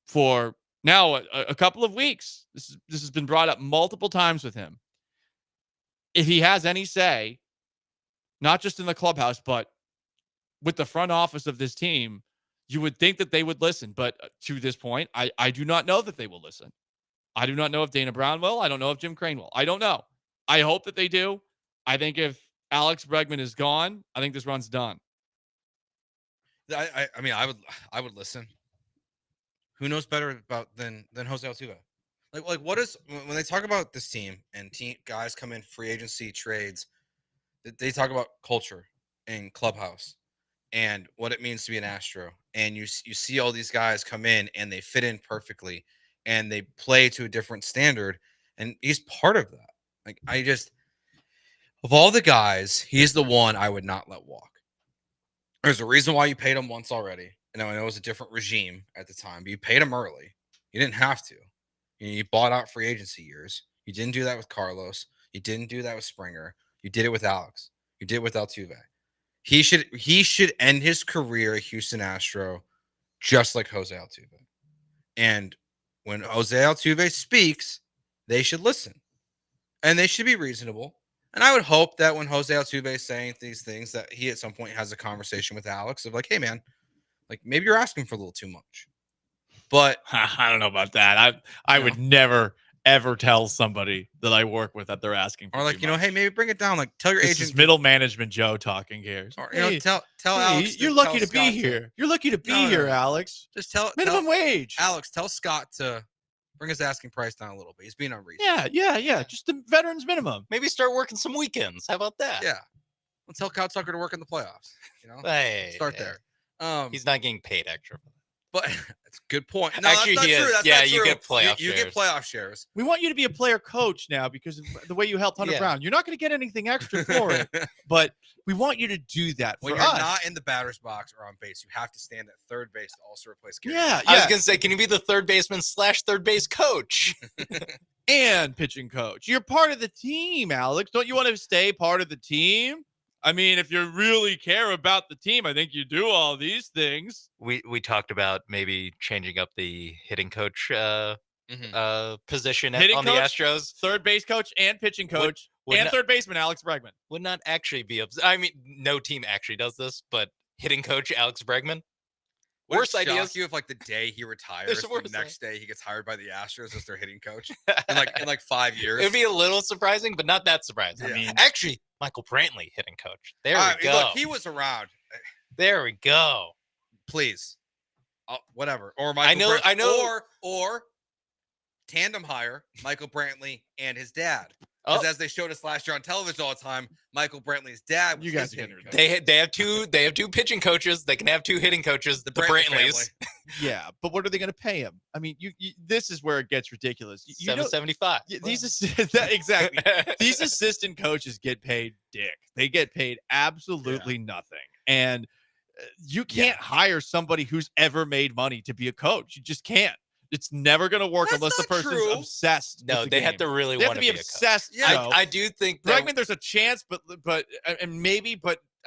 for now a couple of weeks. This has been brought up multiple times with him. If he has any say, not just in the clubhouse, but with the front office of this team, you would think that they would listen. But to this point, I do not know that they will listen. I do not know if Dana Brown will. I don't know if Jim Crane will. I don't know. I hope that they do. I think if Alex Bregman is gone, I think this run's done. I mean, I would listen. Who knows better about than Jose Altuve? Like what is when they talk about this team and guys come in free agency trades, they talk about culture and clubhouse and what it means to be an Astro. And you see all these guys come in and they fit in perfectly and they play to a different standard. And he's part of that. Like of all the guys, he's the one I would not let walk. There's a reason why you paid him once already. And I know it was a different regime at the time, but you paid him early. You didn't have to. You bought out free agency years. You didn't do that with Carlos. You didn't do that with Springer. You did it with Alex. You did it with Altuve. He should end his career at Houston Astro just like Jose Altuve. And when Jose Altuve speaks, they should listen. And they should be reasonable. And I would hope that when Jose Altuve is saying these things, that he at some point has a conversation with Alex of like, hey, man, like maybe you're asking for a little too much. But I don't know about that. I would never, ever tell somebody that I work with that they're asking for or like, too much. hey, maybe bring it down. Like tell your This agent. is middle management Joe talking here. Or, tell hey, Alex. You're lucky to be here. You're lucky to be here, Alex. Just tell minimum wage. Alex, tell Scott to bring his asking price down a little bit. He's being unreasonable. Yeah. Just the veterans minimum. Maybe start working some weekends. How about that? Yeah. Let's tell Kyle Tucker to work in the playoffs. Hey, start there. He's not getting paid extra. But that's a good point. No, actually, that's not true. That's not you true. get playoff You shares. get playoff shares. We want you to be a player coach now because of the way you helped Hunter Brown. You're not going to get anything extra for it, but we want you to do that When for you're us. not in the batter's box or on base, you have to stand at third base to also replace Gary. Yeah. I was going to say, can you be the third baseman / third base coach? And pitching coach. You're part of the team, Alex. Don't you want to stay part of the team? I mean, if you really care about the team, I think you do all these things. We talked about maybe changing up the hitting coach position Hitting on the coach, Astros. Third base coach and pitching coach and third baseman Alex Bregman. Would not actually be I mean, no team actually does this, but hitting coach Alex Bregman. Worst Worst idea ideas. you if like the day he retires, There's the worse next day he gets hired by the Astros as their hitting coach in like 5 years. It'd be a little surprising, but not that surprising. Yeah. I mean, actually, Michael Brantley hitting coach. There we go. Look, he was around. There we go. Please, whatever. Or Michael. I know. Or tandem hire Michael Brantley and his dad. Because as they showed us last year on television all the time, Michael Brantley's dad was You guys his hitting coach. They have two pitching coaches. They can have two hitting coaches. The Brantley Brantleys. Yeah, but what are they going to pay him? I mean, you this is where it gets ridiculous. $775. Exactly. These assistant coaches get paid dick. They get paid absolutely nothing, and you can't hire somebody who's ever made money to be a coach. You just can't. It's never going to work unless the person's obsessed. No, with the they game. have to really They have want to be be obsessed. A coach. Joe. I do think that Bregman, there's a chance, but I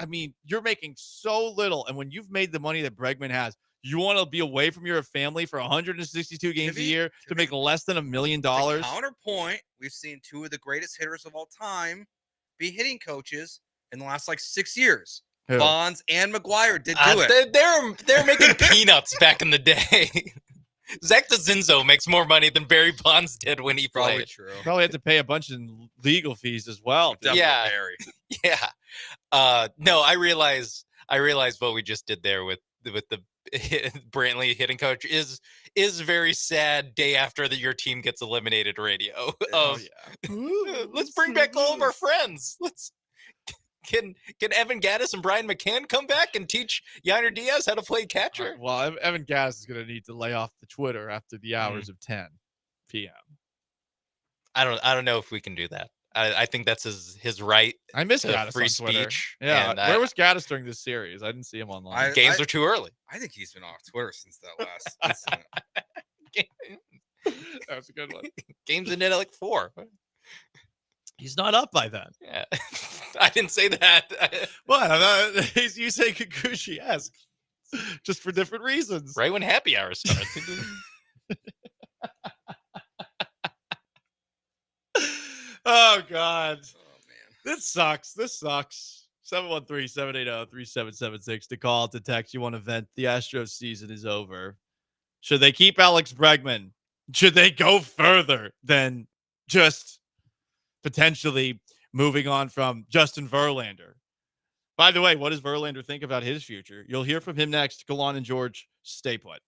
mean, you're making so little, and when you've made the money that Bregman has, you want to be away from your family for 162 games a year to make less than $1 million. Counterpoint, we've seen two of the greatest hitters of all time be hitting coaches in the last 6 years. Who? Bonds and McGuire did do it. They're making peanuts back in the day. Zach DeZinzo makes more money than Barry Bonds did when he Probably played. true. Probably had to pay a bunch of legal fees as well. Yeah. No, I realize what we just did there with the Brantley hitting coach is very sad day after your team gets eliminated radio. Let's bring back all of our friends. Can Evan Gaddis and Brian McCann come back and teach Yainer Diaz how to play catcher? Well, Evan Gaddis is going to need to lay off the Twitter after the hours of 10 p.m. I don't know if we can do that. I think that's his right. I miss to Gaddis free on Twitter. speech. Yeah, and where was Gaddis during this series? I didn't see him online. games are too early. I think he's been off Twitter since that last incident. That was a good one. Games ended at 4. He's not up by then. Yeah, I didn't say that. What? You say Kikuchi-esque, just for different reasons. Right when happy hour starts. Oh, God. Oh, man. This sucks. 713-780-3776 to call, to text. You want to vent. The Astros season is over. Should they keep Alex Bregman? Should they go further than just potentially moving on from Justin Verlander. By the way, what does Verlander think about his future? You'll hear from him next. Gallant and George, stay put.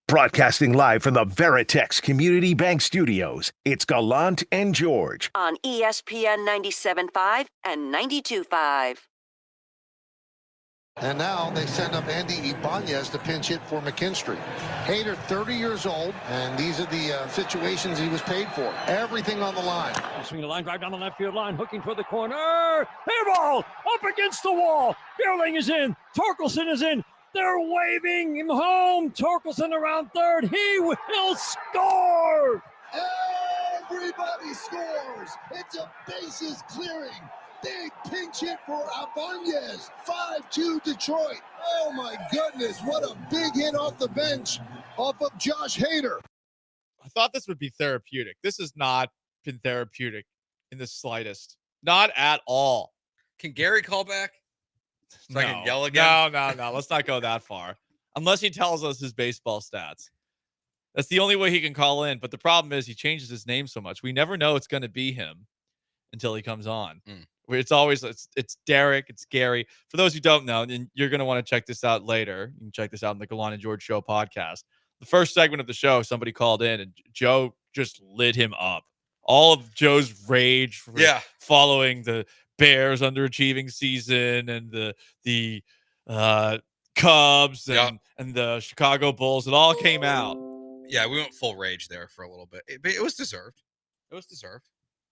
Broadcasting live from the Veritex Community Bank Studios, it's Gallant and George. On ESPN 97.5 and 92.5. And now they send up Andy Ibanez to pinch hit for McKinstry. Hader, 30 years old, and these are the situations he was paid for. Everything on the line. Swinging the line drive down the left field line, hooking toward the corner. Air ball up against the wall. Bierling is in. Torkelson is in. They're waving him home. Torkelson around third. He will score. Everybody scores. It's a bases clearing. Big pinch hit for Ibanez. 5-2 Detroit. Oh my goodness, what a big hit off the bench off of Josh Hader. I thought this would be therapeutic. This has not been therapeutic in the slightest. Not at all. Can Gary call back? So I No. can yell again? No. Let's not go that far. Unless he tells us his baseball stats. That's the only way he can call in. But the problem is he changes his name so much. We never know it's going to be him until he comes on. It's always it's Derek, it's Gary. For those who don't know, and you're going to want to check this out later. You can check this out in the Gallant and George Show podcast. The first segment of the show, somebody called in and Joe just lit him up. All of Joe's rage for following the Bears underachieving season and the Cubs and the Chicago Bulls. It all came out. Yeah, we went full rage there for a little bit. It was deserved. It was deserved.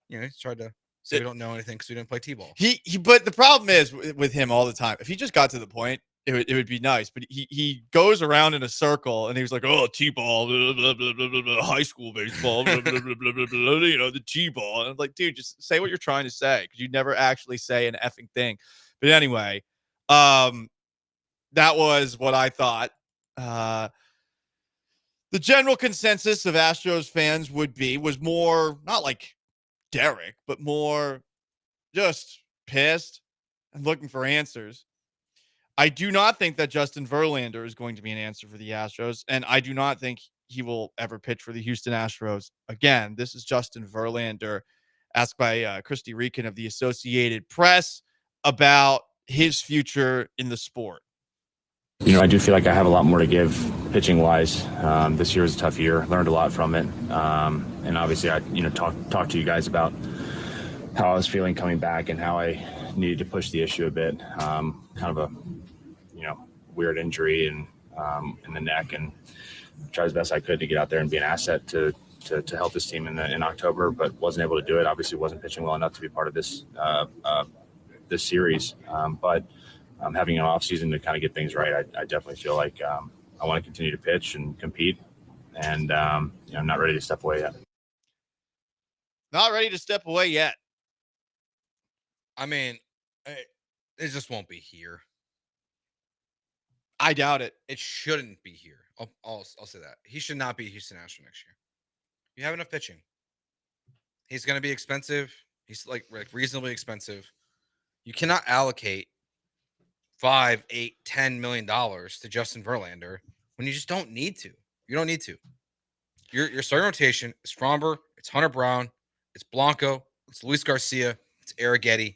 He tried to say we don't know anything because we didn't play T-ball. But the problem is with him all the time. If he just got to the point, it would be nice. But he goes around in a circle and he was like, oh, T-ball, blah, blah, blah, blah, blah, blah, high school baseball, blah, blah, blah, blah, blah, blah, the T-ball. And I'm like, dude, just say what you're trying to say because you never actually say an effing thing. But anyway, that was what I thought. The general consensus of Astros fans was more not like Derek, but more just pissed and looking for answers. I do not think that Justin Verlander is going to be an answer for the Astros, and I do not think he will ever pitch for the Houston Astros again. This is Justin Verlander, asked by Christy Reekin of the Associated Press about his future in the sport. I do feel like I have a lot more to give pitching-wise. This year was a tough year. Learned a lot from it, and obviously, I talked to you guys about how I was feeling coming back and how I needed to push the issue a bit. Kind of a weird injury and in the neck, and tried as best I could to get out there and be an asset to help this team in October, but wasn't able to do it. Obviously, wasn't pitching well enough to be part of this series, but. Having an off season to kind of get things right, I definitely feel like I want to continue to pitch and compete, and I'm not ready to step away yet. Not ready to step away yet. I mean, it just won't be here. I doubt it. It shouldn't be here. I'll say that. He should not be Houston Astros next year. You have enough pitching. He's going to be expensive. He's like reasonably expensive. You cannot allocate $5, $8, $10 million to Justin Verlander when you just don't need to. You don't need to. Your starting rotation is Fromber, it's Hunter Brown, it's Blanco, it's Luis Garcia, it's Arrighetti,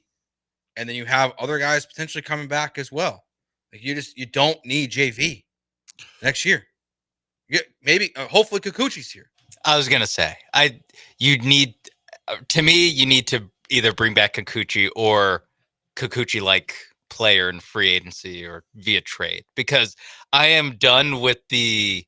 and then you have other guys potentially coming back as well. Like you don't need JV next year. Maybe hopefully Kikuchi's here. I was gonna say you need to either bring back Kikuchi or Kikuchi like player in free agency or via trade, because I am done with the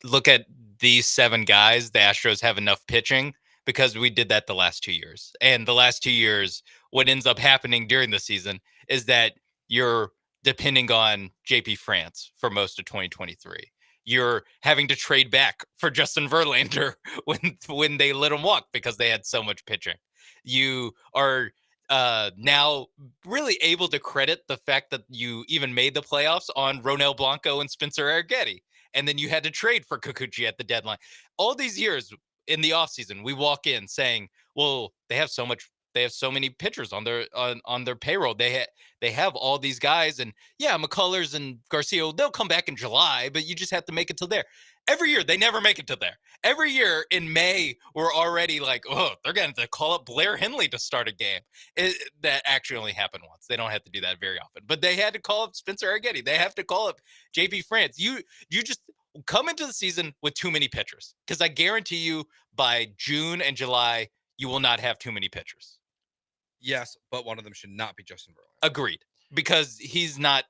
look at these 7 guys. The Astros have enough pitching, because we did that the last 2 years. And the last 2 years, what ends up happening during the season is that you're depending on JP France for most of 2023. You're having to trade back for Justin Verlander when they let him walk because they had so much pitching. You are now really able to credit the fact that you even made the playoffs on Ronel Blanco and Spencer Arrighetti, and then you had to trade for Kikuchi at the deadline. All these years in the offseason, we walk in saying, well, they have so many pitchers on their payroll. They have all these guys, and yeah, McCullers and Garcia, they'll come back in July, but you just have to make it till there. Every year, they never make it to there. Every year in May, we're already like, oh, they're going to call up Blair Henley to start a game. That actually only happened once. They don't have to do that very often. But they had to call up Spencer Arrighetti. They have to call up JP France. You just come into the season with too many pitchers, because I guarantee you by June and July, you will not have too many pitchers. Yes, but one of them should not be Justin Verlander. Agreed, because he's not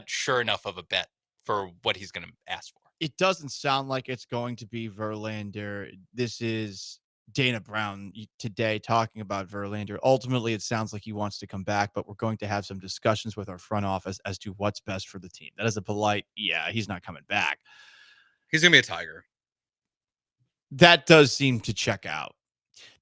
sure enough of a bet for what he's going to ask for. It doesn't sound like it's going to be Verlander. This is Dana Brown today talking about Verlander. Ultimately, it sounds like he wants to come back, but we're going to have some discussions with our front office as to what's best for the team. That is a polite, yeah, he's not coming back. He's going to be a Tiger. That does seem to check out.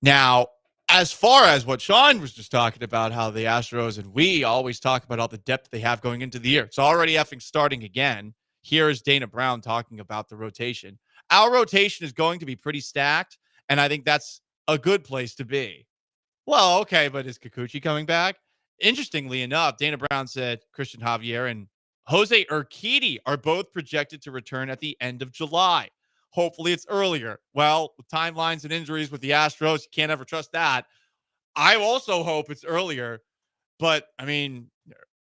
Now, as far as what Sean was just talking about, how the Astros and we always talk about all the depth they have going into the year. It's already effing starting again. Here is Dana Brown talking about the rotation. Our rotation is going to be pretty stacked, and I think that's a good place to be. Well, okay, but is Kikuchi coming back? Interestingly enough, Dana Brown said Christian Javier and Jose Urquidy are both projected to return at the end of July. Hopefully it's earlier. Well, with timelines and injuries with the Astros, you can't ever trust that. I also hope it's earlier, but I mean,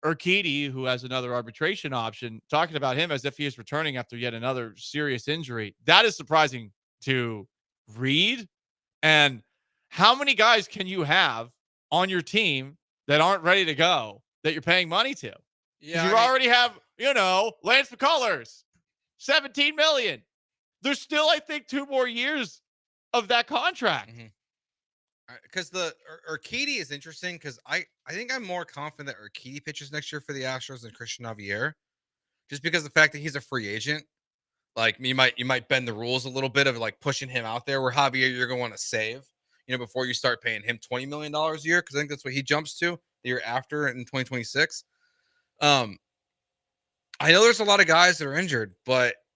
Urquidy, who has another arbitration option, talking about him as if he is returning after yet another serious injury. That is surprising to read. And how many guys can you have on your team that aren't ready to go that you're paying money to? Yeah, you already have, Lance McCullers, $17 million. There's still, I think, 2 more years of that contract. Mm-hmm. Because the Urquidy is interesting because I think I'm more confident that Urquidy pitches next year for the Astros than Christian Javier, just because of the fact that he's a free agent. Like you might bend the rules a little bit of like pushing him out there, where Javier you're going to want to save, before you start paying him $20 million a year, because I think that's what he jumps to the year after in 2026. I know there's a lot of guys that are injured,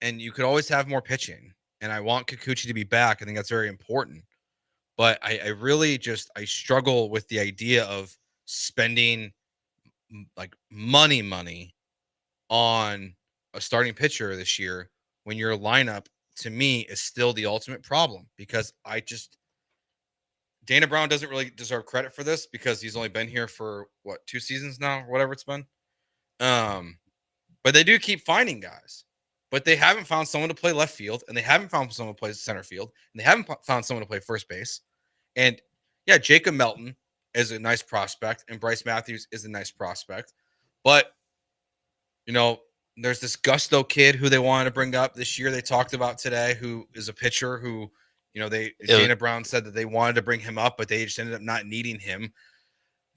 and you could always have more pitching, and I want Kikuchi to be back. I think that's very important. But I really I struggle with the idea of spending like money on a starting pitcher this year when your lineup to me is still the ultimate problem, because Dana Brown doesn't really deserve credit for this because he's only been here for 2 seasons now or whatever it's been. But they do keep finding guys, but they haven't found someone to play left field, and they haven't found someone to play center field, and they haven't found someone to play first base. And yeah, Jacob Melton is a nice prospect, and Bryce Matthews is a nice prospect. But, there's this Gusto kid who they wanted to bring up this year. They talked about today, who is a pitcher who, Dana Brown said that they wanted to bring him up, but they just ended up not needing him.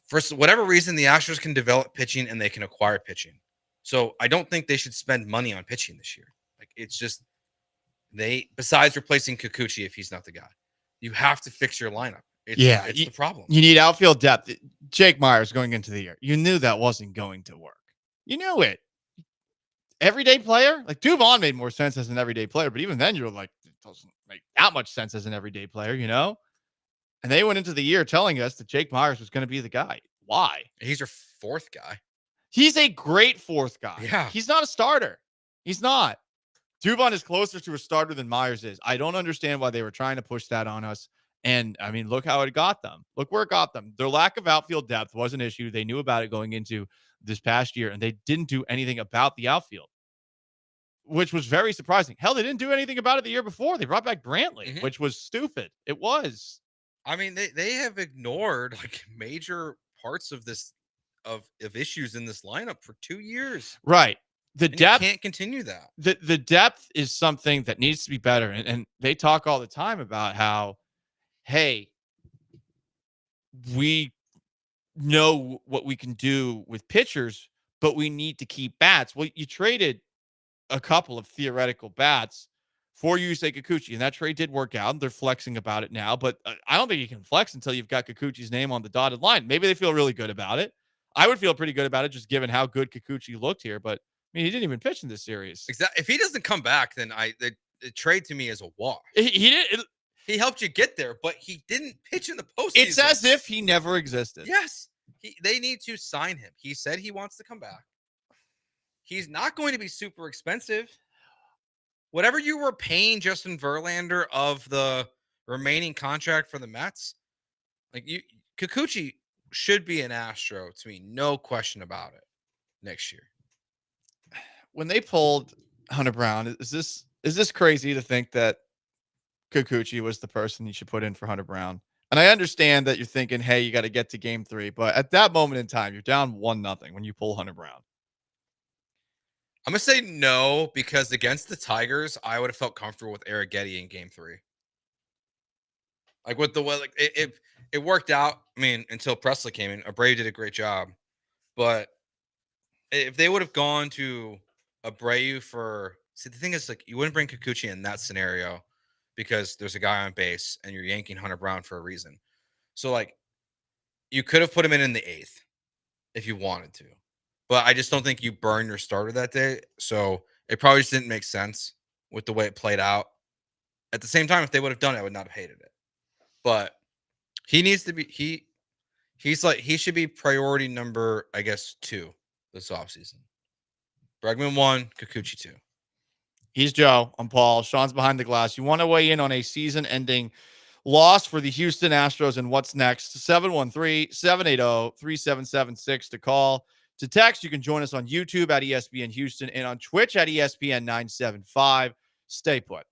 For whatever reason, the Astros can develop pitching and they can acquire pitching. So I don't think they should spend money on pitching this year. Like, it's just besides replacing Kikuchi, if he's not the guy, you have to fix your lineup. It's the problem. You need outfield depth. Jake Myers going into the year, you knew that wasn't going to work. You knew it. Everyday player, like Duvon made more sense as an everyday player, but even then you're like, it doesn't make that much sense as an everyday player, And they went into the year telling us that Jake Myers was going to be the guy. Why? He's your fourth guy. He's a great fourth guy. Yeah. He's not a starter. He's not. Duvon is closer to a starter than Myers is. I don't understand why they were trying to push that on us. And, I mean, look how it got them. Look where it got them. Their lack of outfield depth was an issue. They knew about it going into this past year, and they didn't do anything about the outfield, which was very surprising. Hell, they didn't do anything about it the year before. They brought back Brantley, which was stupid. It was. I mean, they have ignored like major parts of this of issues in this lineup for 2 years. Right. The depth can't continue that. The depth is something that needs to be better. And they talk all the time about how, hey, we know what we can do with pitchers, but we need to keep bats. Well, you traded a couple of theoretical bats for Yusei Kikuchi, and that trade did work out. They're flexing about it now, but I don't think you can flex until you've got Kikuchi's name on the dotted line. Maybe they feel really good about it. I would feel pretty good about it just given how good Kikuchi looked here, but I mean, he didn't even pitch in this series. Exactly. If he doesn't come back, then the trade to me is a wash. He did. He helped you get there, but he didn't pitch in the postseason. It's as if he never existed. Yes. They need to sign him. He said he wants to come back. He's not going to be super expensive. Whatever you were paying Justin Verlander of the remaining contract for the Mets, Kikuchi should be an Astro to me, no question about it, next year. When they pulled Hunter Brown, is this crazy to think that Kikuchi was the person you should put in for Hunter Brown? And I understand that you're thinking, hey, you got to get to game 3, but at that moment in time, you're down 1-0 when you pull Hunter Brown. I'm gonna say no, because against the Tigers, I would have felt comfortable with Eric Getty in game 3. Like with the way, like it worked out. I mean, until Presley came in, Abreu did a great job, but if they would have gone to Abreu the thing is, like, you wouldn't bring Kikuchi in that scenario because there's a guy on base and you're yanking Hunter Brown for a reason. So, like, you could have put him in the 8th if you wanted to, but I just don't think you burn your starter that day. So it probably just didn't make sense with the way it played out. At the same time, if they would have done it, I would not have hated it. But he needs to be he should be priority number, I guess, 2 this offseason. Bregman 1, Kikuchi 2. He's Joe. I'm Paul. Sean's behind the glass. You want to weigh in on a season-ending loss for the Houston Astros and what's next? 713-780-3776 to call. To text, you can join us on YouTube at ESPN Houston and on Twitch at ESPN 975. Stay put.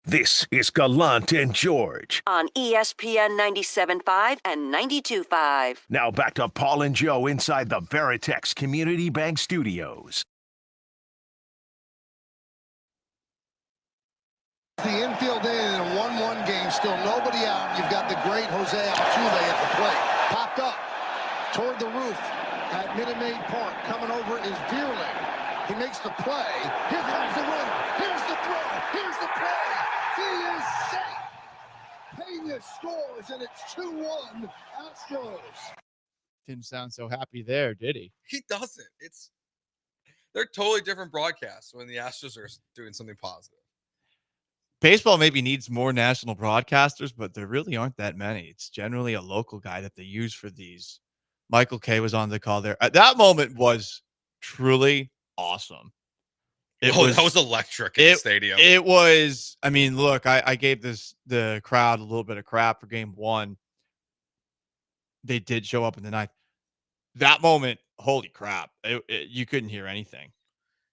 This is Gallant and George. On ESPN 97.5 and 92.5. Now back to Paul and Joe inside the Veritex Community Bank Studios. The infield in a 1-1 game, still nobody out. You've got the great Jose Altuve at the plate. Popped up toward the roof at Minute Maid Park. Coming over is Vierling. He makes the play. Here comes the runner. Here's the throw. Here's the play. He is safe. Pena scores, and it's 2-1 Astros. Didn't sound so happy there, did he? He doesn't. They're totally different broadcasts when the Astros are doing something positive. Baseball maybe needs more national broadcasters, but there really aren't that many. It's generally a local guy that they use for these. Michael Kay was on the call there. That moment was truly awesome. That was electric in the stadium. It was. I mean, look, I gave the crowd a little bit of crap for game one. They did show up in the ninth. That moment, holy crap! You couldn't hear anything.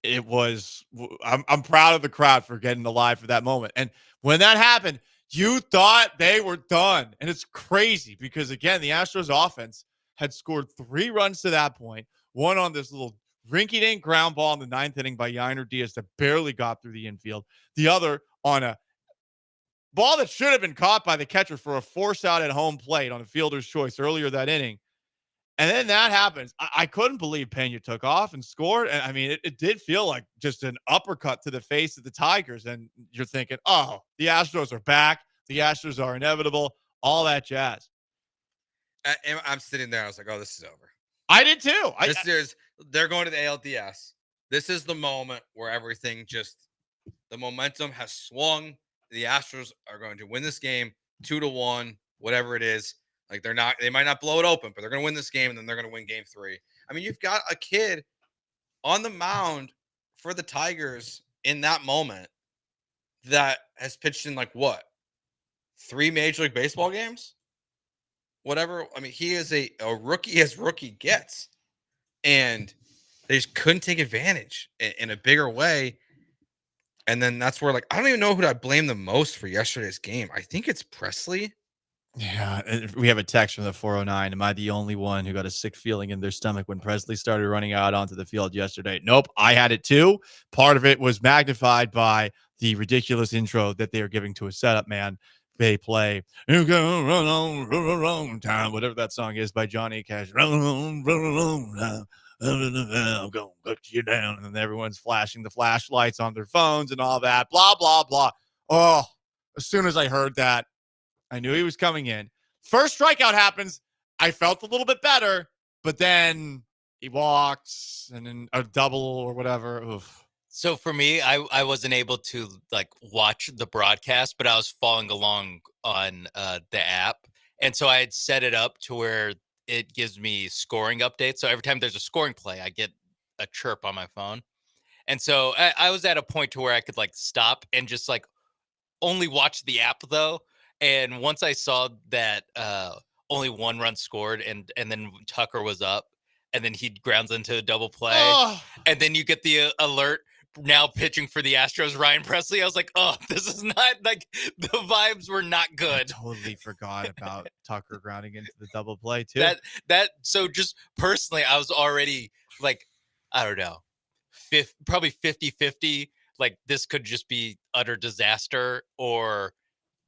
It was. I'm proud of the crowd for getting alive for that moment. And when that happened, you thought they were done. And it's crazy because again, the Astros offense had scored 3 runs to that point. One on this little rinky-dink ground ball in the 9th inning by Yainer Diaz that barely got through the infield. The other on a ball that should have been caught by the catcher for a force out at home plate on a fielder's choice earlier that inning. And then that happens. I couldn't believe Pena took off and scored. And I mean, it did feel like just an uppercut to the face of the Tigers. And you're thinking, oh, the Astros are back. The Astros are inevitable. All that jazz. I'm sitting there. I was like, oh, this is over. I did too. They're going to the ALDS. This is the moment where everything the momentum has swung. The Astros are going to win this game 2-1, whatever it is. Like they might not blow it open, but they're going to win this game and then they're going to win game 3. I mean, you've got a kid on the mound for the Tigers in that moment that has pitched in 3 Major League Baseball games? Whatever. I mean, he is a rookie as rookie gets. And they just couldn't take advantage in a bigger way. And then that's where, I don't even know who I blame the most for yesterday's game. I think it's Presley. Yeah, we have a text from the 409. Am I the only one who got a sick feeling in their stomach when Presley started running out onto the field yesterday? Nope, I had it too. Part of it was magnified by the ridiculous intro that they are giving to a setup man. They play "You Can Run On Time," whatever that song is by Johnny Cash. Run on time. I'm gonna cut you down, and then everyone's flashing the flashlights on their phones and all that. Blah blah blah. Oh, as soon as I heard that, I knew he was coming in. First strikeout happens. I felt a little bit better, but then he walks and then a double or whatever. Oof. So for me, I wasn't able to watch the broadcast, but I was following along on the app. And so I had set it up to where it gives me scoring updates. So every time there's a scoring play, I get a chirp on my phone. And so I was at a point to where I could stop and just only watch the app though. And once I saw that only 1 run scored and then Tucker was up and then he grounds into a double play. Oh. And then you get the alert now pitching for the Astros, Ryan Presley. I was like, oh, this is not the vibes were not good. I totally forgot about Tucker grounding into the double play too. So just personally, I was already I don't know, probably 50-50. This could just be utter disaster or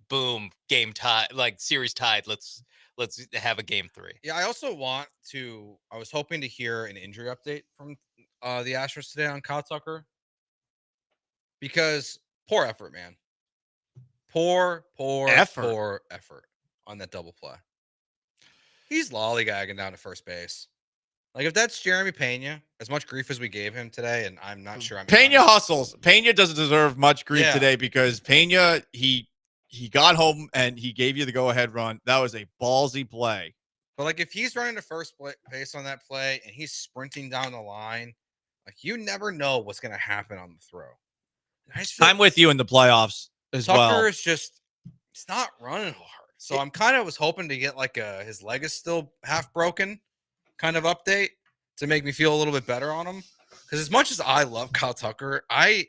boom, game tie, series tied. Let's have a game 3. Yeah, I also I was hoping to hear an injury update from the Astros today on Kyle Tucker. Because poor effort, man. Poor effort on that double play. He's lollygagging down to first base. If that's Jeremy Pena, as much grief as we gave him today, and I'm not sure. Pena hustles. Pena doesn't deserve much grief today because Pena, he got home and he gave you the go-ahead run. That was a ballsy play. But if he's running to first base on that play and he's sprinting down the line, you never know what's going to happen on the throw. I'm with you in the playoffs as well. Tucker is just, he's not running hard. So I'm kind of was hoping to get his leg is still half broken kind of update to make me feel a little bit better on him. Because as much as I love Kyle Tucker, I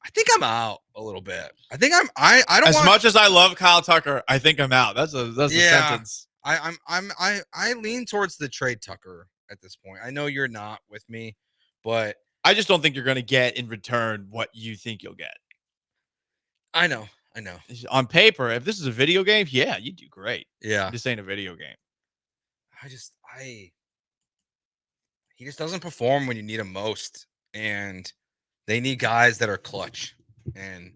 I think I'm out a little bit. I think I don't As want, much as I love Kyle Tucker, I think I'm out. That's a sentence. I lean towards the trade Tucker at this point. I know you're not with me, but I just don't think you're going to get in return what you think you'll get. I know. On paper, if this is a video game, yeah, you do great. Yeah. This ain't a video game. He just doesn't perform when you need him most, and they need guys that are clutch, and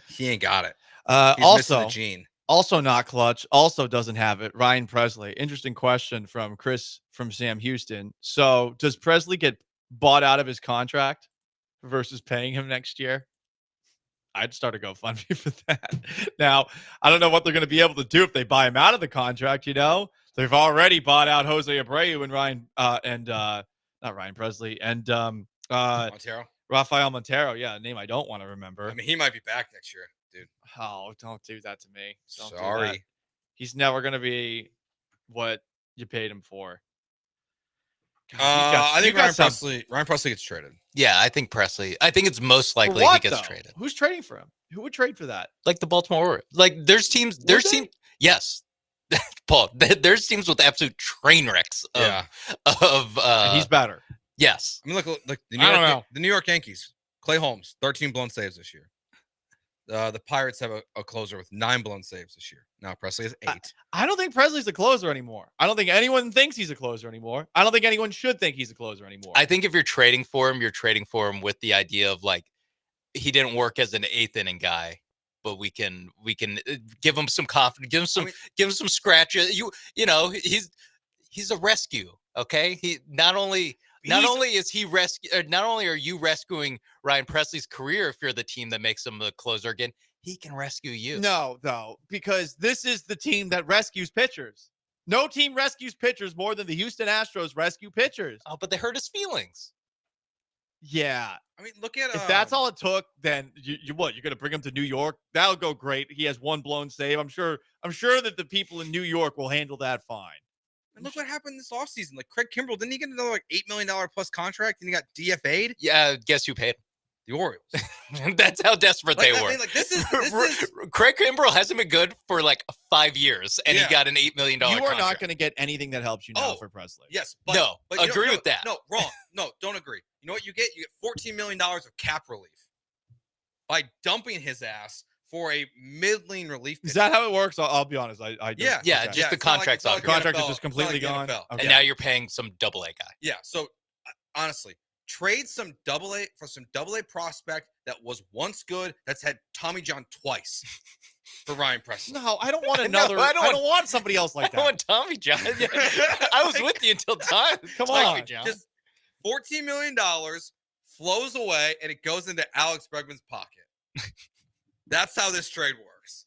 he ain't got it. He's missing the gene. Also not clutch, also doesn't have it. Ryan Presley. Interesting question from Chris from Sam Houston. So does Presley get bought out of his contract versus paying him next year? I'd start a GoFundMe for that. Now, I don't know what they're going to be able to do if they buy him out of the contract, you know? They've already bought out Jose Abreu and not Ryan Presley and Montero. Rafael Montero. Yeah, a name I don't want to remember. I mean, he might be back next year, dude. Oh, don't do that to me. Don't do that. Sorry. He's never going to be what you paid him for. I think Ryan Presley gets traded. Yeah, I think it's most likely what, he gets though? traded. Who's trading for him? Who would trade for that? Like the Baltimore Orioles. Like there's teams. Yes, Paul. There's teams with absolute train wrecks. And he's better. Yes. I mean, look the I don't know. The New York Yankees. Clay Holmes, 13 blown saves this year. The Pirates have a closer with 9 blown saves this year. Now Presley has 8. I don't think Presley's a closer anymore. I don't think anyone thinks he's a closer anymore. I don't think anyone should think he's a closer anymore. I think if you're trading for him, you're trading for him with the idea of like he didn't work as an 8th inning guy, but we can give him some confidence, give him some scratches. You know, he's a rescue. Okay, he not only is he not only are you rescuing Ryan Presley's career if you're the team that makes him the closer again, he can rescue you. No, because this is the team that rescues pitchers. No team rescues pitchers more than the Houston Astros rescue pitchers. Oh, but they hurt his feelings. Yeah. I mean, look at if that's all it took, then you're going to bring him to New York? That'll go great. He has 1 blown save. I'm sure that the people in New York will handle that fine. And look what happened this offseason. Like Craig Kimbrell, didn't he get another like $8 million plus contract and he got DFA'd? Yeah, guess who paid him? The Orioles. That's how desperate they were. I mean, like this is Craig Kimbrell hasn't been good for like 5 years, and he got an $8 million You are contract. not going to get anything that helps you now for Presley. Yes, but agree with that. No, wrong. No, don't agree. You know what you get? You get $14 million of cap relief by dumping his ass for a middling relief. Is that how it works? I'll be honest. Just the contract's the contract is just completely gone. Okay. And now you're paying some AA guy. Yeah. So honestly, trade some AA for some AA prospect that was once good. That's had Tommy John twice for Ryan Presley. No, I don't want another. I don't want somebody else like that. I want Tommy John. I was with you until time. Come on, John. Just $14 million flows away and it goes into Alex Bregman's pocket. That's how this trade works.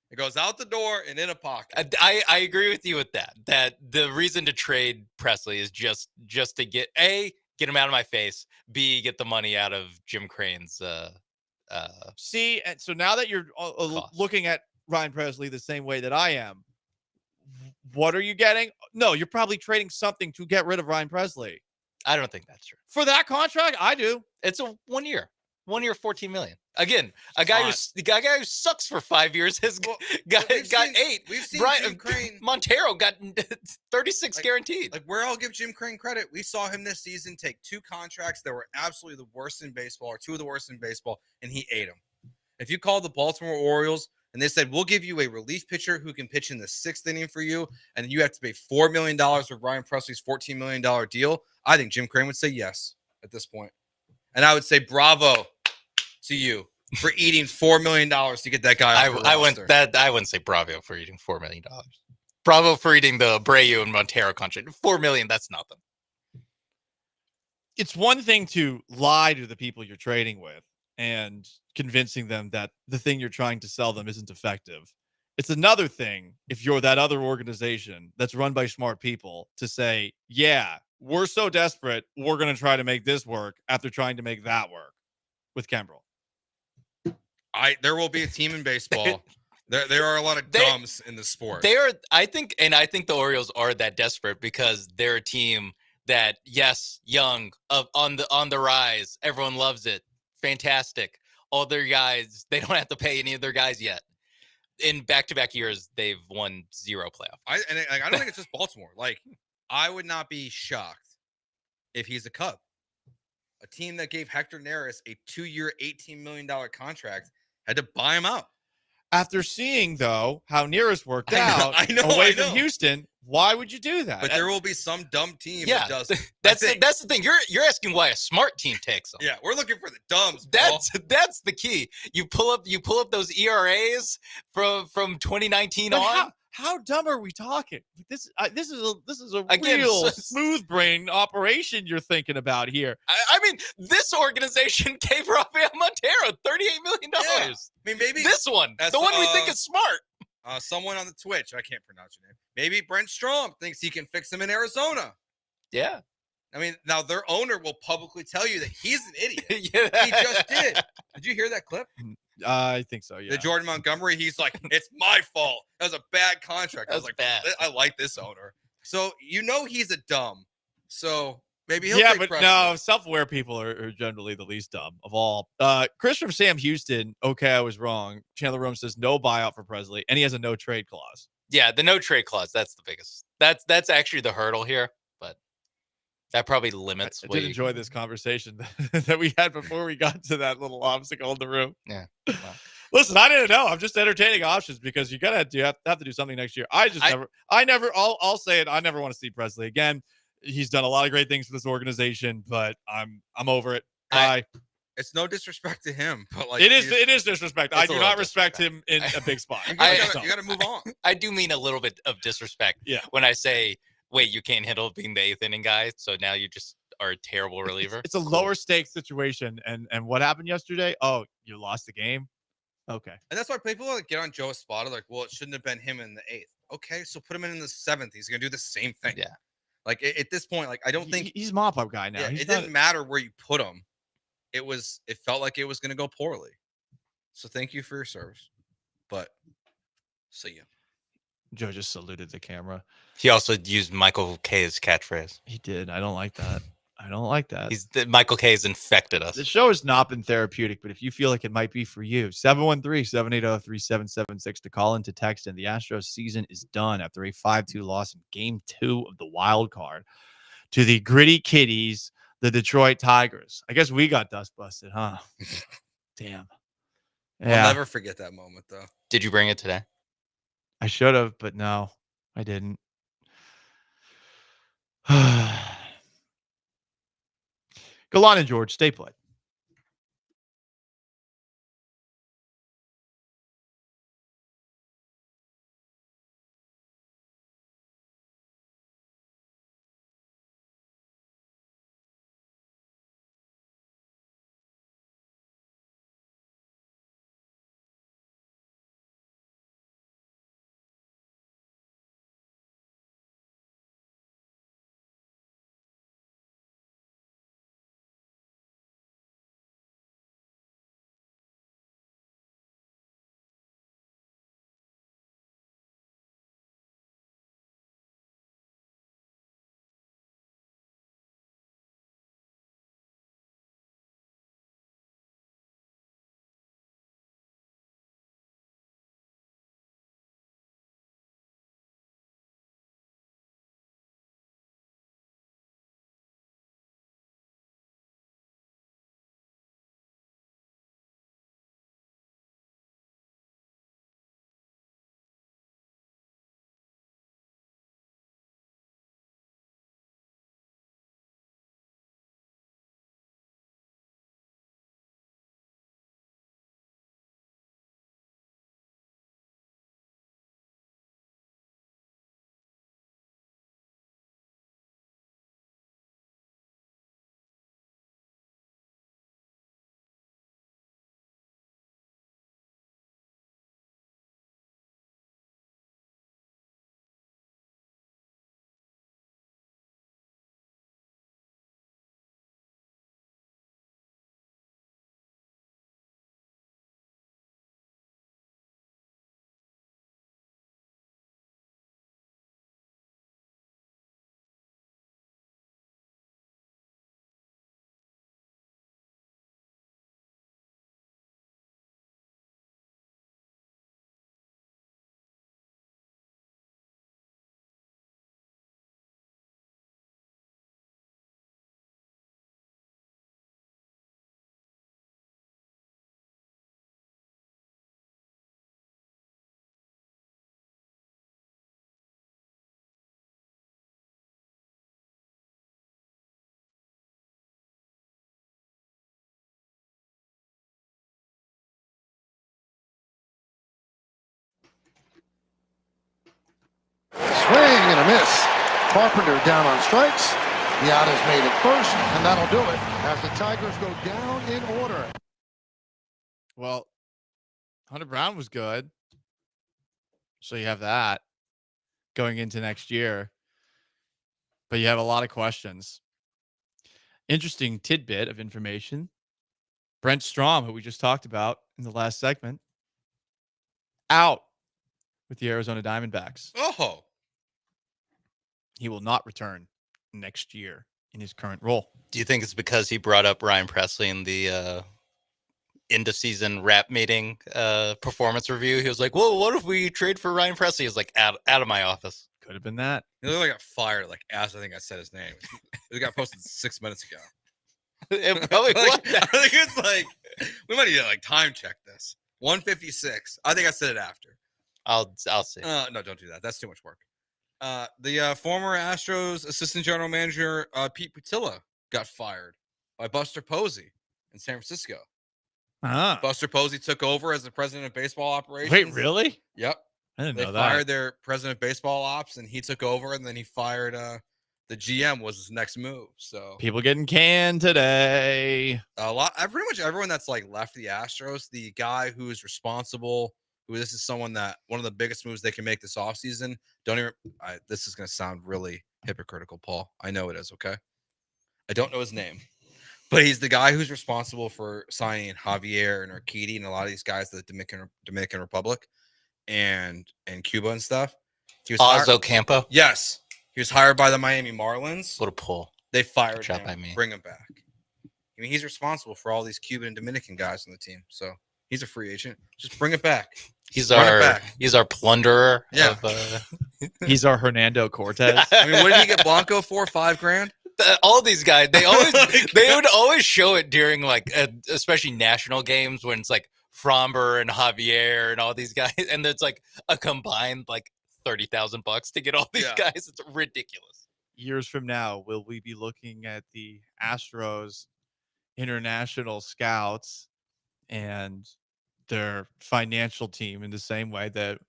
It goes out the door and in a pocket. I agree with you with that. That the reason to trade Presley is just to get him out of my face. B, get the money out of Jim Crane's. See, and so now that you're looking at Ryan Presley the same way that I am, what are you getting? No, you're probably trading something to get rid of Ryan Presley. I don't think that's true. For that contract, I do. It's a 1 year. 1 year, $14 million. Again, a guy who sucks for 5 years has got 8. We've seen Brian Jim Crane. Montero got 36 guaranteed. Like where I'll give Jim Crane credit, we saw him this season take 2 contracts that were absolutely the worst in baseball, or 2 of the worst in baseball, and he ate them. If you called the Baltimore Orioles and they said, we'll give you a relief pitcher who can pitch in the 6th inning for you, and you have to pay $4 million for Ryan Presley's $14 million deal, I think Jim Crane would say yes at this point. And I would say bravo to you for eating $4 million to get that guy off I wouldn't say bravo for eating $4 million. Bravo for eating the Abreu and Montero contract. $4 million, that's nothing. It's one thing to lie to the people you're trading with and convincing them that the thing you're trying to sell them isn't effective. It's another thing if you're that other organization that's run by smart people to say, yeah, we're so desperate, we're going to try to make this work after trying to make that work with Kimbrell. There will be a team in baseball. There are a lot of dumbs in the sport. I think the Orioles are that desperate because they're a team that, yes, young, on the rise, everyone loves it, fantastic. all their guys. They don't have to pay any of their guys yet. In back-to-back years, they've won 0 playoff. I don't think it's just Baltimore. Like, I would not be shocked if he's a Cub. A team that gave Hector Neris a 2-year, $18 million contract had to buy him out. After seeing, though, how Neris worked out away from Houston, why would you do that? But there will be some dumb team Yeah, that does it. that's the thing. You're asking why a smart team takes them. Yeah, we're looking for the dumbs. That's the key. You pull up those ERAs from 2019 But on. How dumb are we talking? This is a Again, real smooth brain operation you're thinking about here. I mean, this organization gave Rafael Montero $38 million. Yeah. I mean, maybe this one, the one we think is smart. Someone on the Twitch, I can't pronounce your name. Maybe Brent Strom thinks he can fix him in Arizona. Yeah. I mean, now their owner will publicly tell you that he's an idiot. Yeah. He just did. Did you hear that clip? I think so, yeah. The Jordan Montgomery, he's like, it's my fault. That was a bad contract. I was like, bad. I like this owner. So he's a dumb. So maybe he'll Yeah, take but pressure. no, self-aware people are generally the least dumb of all. Chris from Sam Houston, okay, I was wrong. Chandler Rome says no buyout for Presley, and he has a no trade clause. Yeah, the no trade clause. That's the biggest. That's actually the hurdle here, but that probably limits. I did enjoy this conversation that we had before we got to that little obstacle in the room. Yeah. Listen, I didn't know. I'm just entertaining options because you have to do something next year. I'll say it. I never want to see Presley again. He's done a lot of great things for this organization, but I'm over it. Bye. It's no disrespect to him, but like it is disrespect. I do not respect him in a big spot. You got to move on. I do mean a little bit of disrespect. Yeah. When I say, wait, you can't handle being the 8th inning guy, so now you just are a terrible reliever. It's a lower stakes situation, and what happened yesterday? Oh, you lost the game. Okay. And that's why people like get on Joe Espada, like, well, it shouldn't have been him in the 8th. Okay, so put him in the 7th. He's gonna do the same thing. Yeah. Like at this point, like I don't think he's mop-up guy now. Yeah, it didn't matter where you put him. It felt like it was gonna go poorly. So thank you for your service. But see ya. Joe just saluted the camera. He also used Michael K's catchphrase. He did. I don't like that. Michael K has infected us. The show has not been therapeutic, but if you feel like it might be for you, 713-780-3776 to call in, to text, and the Astros season is done after a 5-2 loss in Game 2 of the wild card to the Gritty Kitties, the Detroit Tigers. I guess we got dust busted, huh? Damn. Yeah. I'll never forget that moment, though. Did you bring it today? I should have, but no, I didn't. Gallant and George, stay put. and a miss. Carpenter down on strikes. The out is made at first, and that'll do it as the Tigers go down in order. Well, Hunter Brown was good. So you have that going into next year. But you have a lot of questions. Interesting tidbit of information. Brent Strom, who we just talked about in the last segment, out with the Arizona Diamondbacks. Oh. He will not return next year in his current role. Do you think it's because he brought up Ryan Presley in the end of season rap meeting performance review? He was like, "Whoa, what if we trade for Ryan Presley?" He's like, out of my office. Could have been that. He literally got fired like as I think I said his name. It got posted 6 minutes ago. It probably like, was. I think it's like we might need to like time check this. 156. I think I said it after. I'll see. No, don't do that. That's too much work. The former Astros assistant general manager Pete Putila got fired by Buster Posey in San Francisco. Buster Posey took over as the president of baseball operations. Wait, really? Yep. I didn't know They that. fired their president of baseball ops, and he took over, and then he fired the GM was his next move. So People getting canned today. pretty much everyone that's like left the Astros, the guy who's responsible, this is someone that one of the biggest moves they can make this offseason. This is going to sound really hypocritical, Paul. I know it is, okay? I don't know his name, but he's the guy who's responsible for signing Javier and Urquidy and a lot of these guys, the Dominican Republic and Cuba and stuff. He was Ozzo Campo? Yes. He was hired by the Miami Marlins. What a pull. They fired Good job him. by me. Bring him back. I mean, he's responsible for all these Cuban and Dominican guys on the team. So he's a free agent. Just bring it back. He's our plunderer. Yeah. He's our Hernando Cortez. I mean, what did he get Blanco for? $5,000? All these guys, they would always show it during like especially national games when it's like Fromber and Javier and all these guys, and it's like a combined like $30,000 to get all these guys. It's ridiculous. Years from now, will we be looking at the Astros international scouts and their financial team in the same way that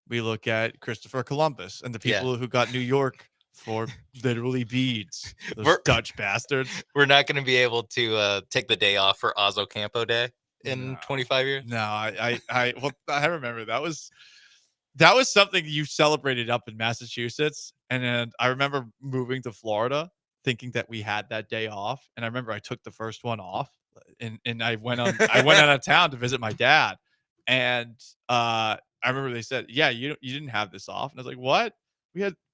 we look at Christopher Columbus and the people who got New York for literally beads? Those Dutch bastards. We're not going to be able to take the day off for Ozzo Campo Day in 25 years. No, I remember that was something you celebrated up in Massachusetts. And then I remember moving to Florida thinking that we had that day off. And I remember I took the first one off and I went out of town to visit my dad. And I remember they said, "Yeah, you didn't have this off." And I was like, "What?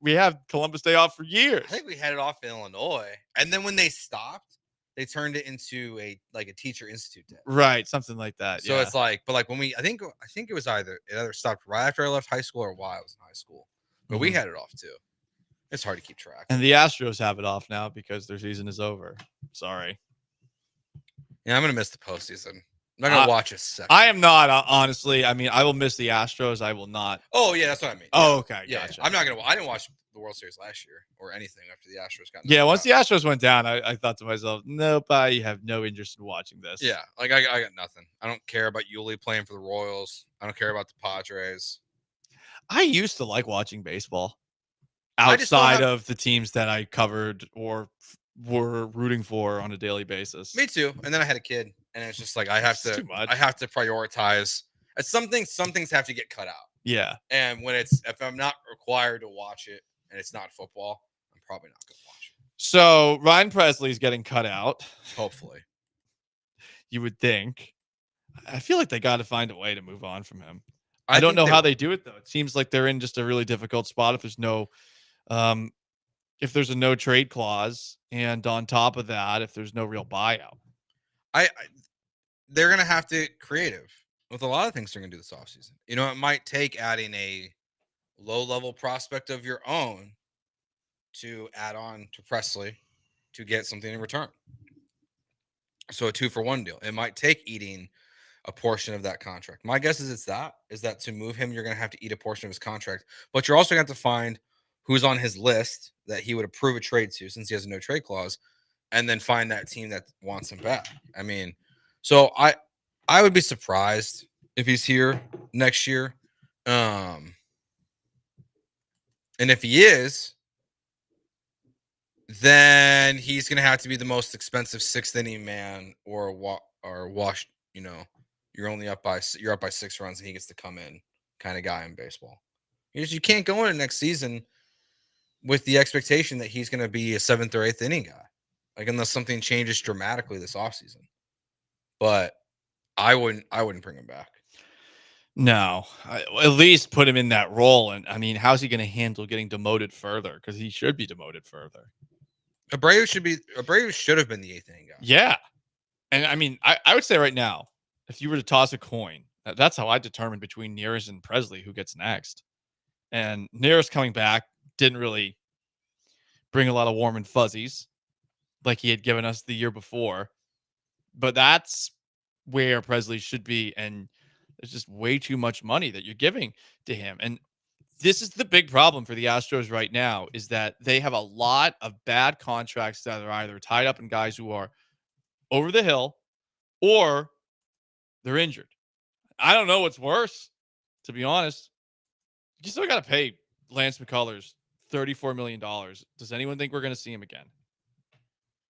We have Columbus Day off for years." I think we had it off in Illinois. And then when they stopped, they turned it into a teacher institute day. Right, something like that. So yeah. it's like, but like when I think it was either stopped right after I left high school or while I was in high school. But we had it off too. It's hard to keep track. And the Astros have it off now because their season is over. Sorry. Yeah, I'm gonna miss the postseason. I'm not gonna watch a second. I am not, honestly. I mean, I will miss the Astros. I will not. Oh yeah, that's what I mean. Oh, okay, yeah. gotcha. I'm not gonna. I didn't watch the World Series last year or anything after the Astros got. Yeah, once the Astros went down, I thought to myself, nope, I have no interest in watching this. Yeah, like I got nothing. I don't care about Yuli playing for the Royals. I don't care about the Padres. I used to like watching baseball outside of the teams that I covered or were rooting for on a daily basis. Me too. And then I had a kid, and it's just like I have to prioritize. Some things have to get cut out. Yeah. And if I'm not required to watch it and it's not football, I'm probably not going to watch it. So Ryan Presley's getting cut out. Hopefully. You would think. I feel like they got to find a way to move on from him. I don't know how they do it though. It seems like they're in just a really difficult spot if there's a no trade clause, and on top of that, if there's no real buyout. They're gonna have to get creative with a lot of things they're gonna do this offseason. You know, it might take adding a low-level prospect of your own to add on to Presley to get something in return. So a 2-for-1 deal. It might take eating a portion of that contract. My guess is that to move him, you're going to have to eat a portion of his contract, but you're also going to have to find who's on his list that he would approve a trade to since he has a no trade clause, and then find that team that wants him back. I mean, so I would be surprised if he's here next year. And And if he is, then he's going to have to be the most expensive sixth inning man or washed, you're up by 6 runs and he gets to come in kind of guy in baseball. You can't go into next season with the expectation that he's going to be a 7th or 8th inning guy, like unless something changes dramatically this offseason. But I wouldn't bring him back. No, at least put him in that role. And I mean, how's he going to handle getting demoted further? Because he should be demoted further. Abreu should have been the 8th inning guy. Yeah. And I mean, I would say right now, if you were to toss a coin, that's how I determine between Nearest and Presley who gets next. And Nearest coming back didn't really bring a lot of warm and fuzzies like he had given us the year before. But that's where Presley should be. And there's just way too much money that you're giving to him. And this is the big problem for the Astros right now, is that they have a lot of bad contracts that are either tied up in guys who are over the hill or they're injured. I don't know what's worse, to be honest. You still got to pay Lance McCullers $34 million. Does anyone think we're going to see him again?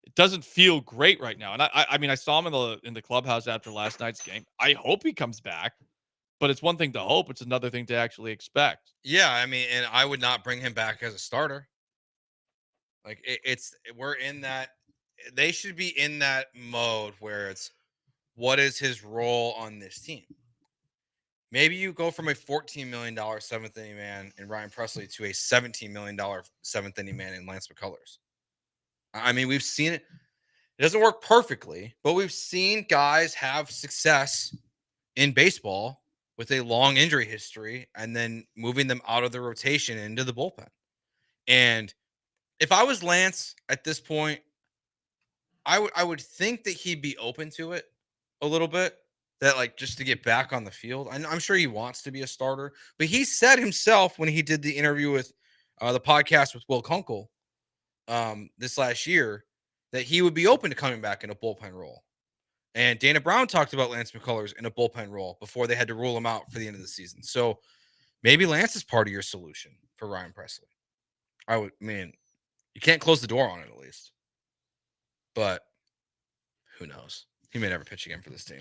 It doesn't feel great right now. And I mean, I saw him in the clubhouse after last night's game. I hope he comes back, but it's one thing to hope. It's another thing to actually expect. Yeah, I mean, and I would not bring him back as a starter. Like we're in that. They should be in that mode where it's, what is his role on this team? Maybe you go from a $14 million 7th inning man in Ryan Presley to a $17 million 7th inning man in Lance McCullers. I mean, we've seen it. It doesn't work perfectly, but we've seen guys have success in baseball with a long injury history and then moving them out of the rotation into the bullpen. And if I was Lance at this point, I would think that he'd be open to it a little bit, that like just to get back on the field. I'm sure he wants to be a starter, but he said himself when he did the interview with the podcast with Will Kunkel this last year that he would be open to coming back in a bullpen role. And Dana Brown talked about Lance McCullers in a bullpen role before they had to rule him out for the end of the season. So maybe Lance is part of your solution for Ryan Presley. You can't close the door on it at least. But who knows? He may never pitch again for this team.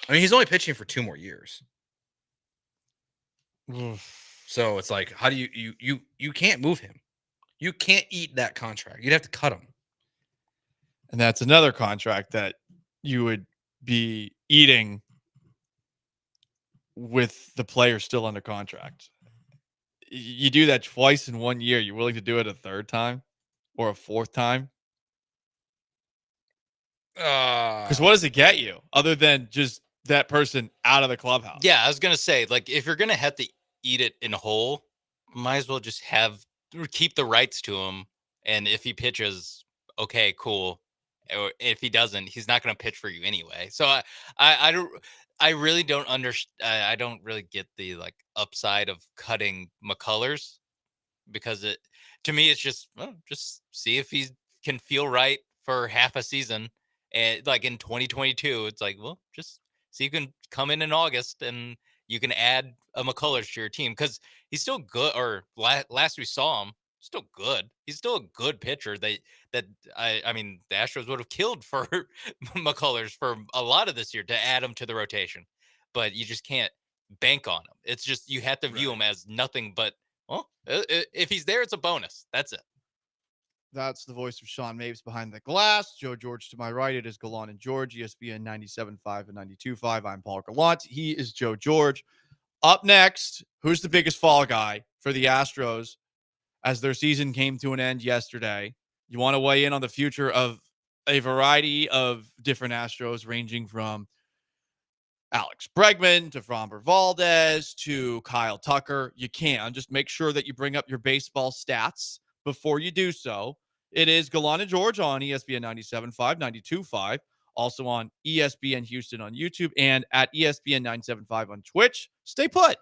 I mean, he's only pitching for 2 more years. So it's like, how do you can't move him. You can't eat that contract. You'd have to cut him. And that's another contract that you would be eating with the player still under contract. You do that twice in 1 year. You're willing to do it a 3rd time or a 4th time? Because what does it get you other than just that person out of the clubhouse? Yeah, I was going to say, like, if you're going to have to eat it in whole, might as well just keep the rights to him. And if he pitches, okay, cool. Or if he doesn't, he's not going to pitch for you anyway. So I really don't I don't really get the like upside of cutting McCullers, because to me it's just see if he can feel right for half a season, and like in 2022 it's like, well, just see, you can come in August and you can add a McCullers to your team, because he's still good. Or last we saw him, still good. He's still a good pitcher. I mean, the Astros would have killed for McCullers for a lot of this year to add him to the rotation, but you just can't bank on him. It's just, you have to view him as nothing but, well, if he's there, it's a bonus. That's it. That's the voice of Sean Mapes behind the glass. Joe George to my right. It is Gallant and George, ESPN 97.5 and 92.5. I'm Paul Gallant. He is Joe George. Up next, who's the biggest fall guy for the Astros as their season came to an end yesterday? You want to weigh in on the future of a variety of different Astros, ranging from Alex Bregman to Framber Valdez to Kyle Tucker. You can. Just make sure that you bring up your baseball stats before you do so. It is Gallant and George on ESPN 97.5, 92.5. Also on ESPN Houston on YouTube and at ESPN 975 on Twitch. Stay put.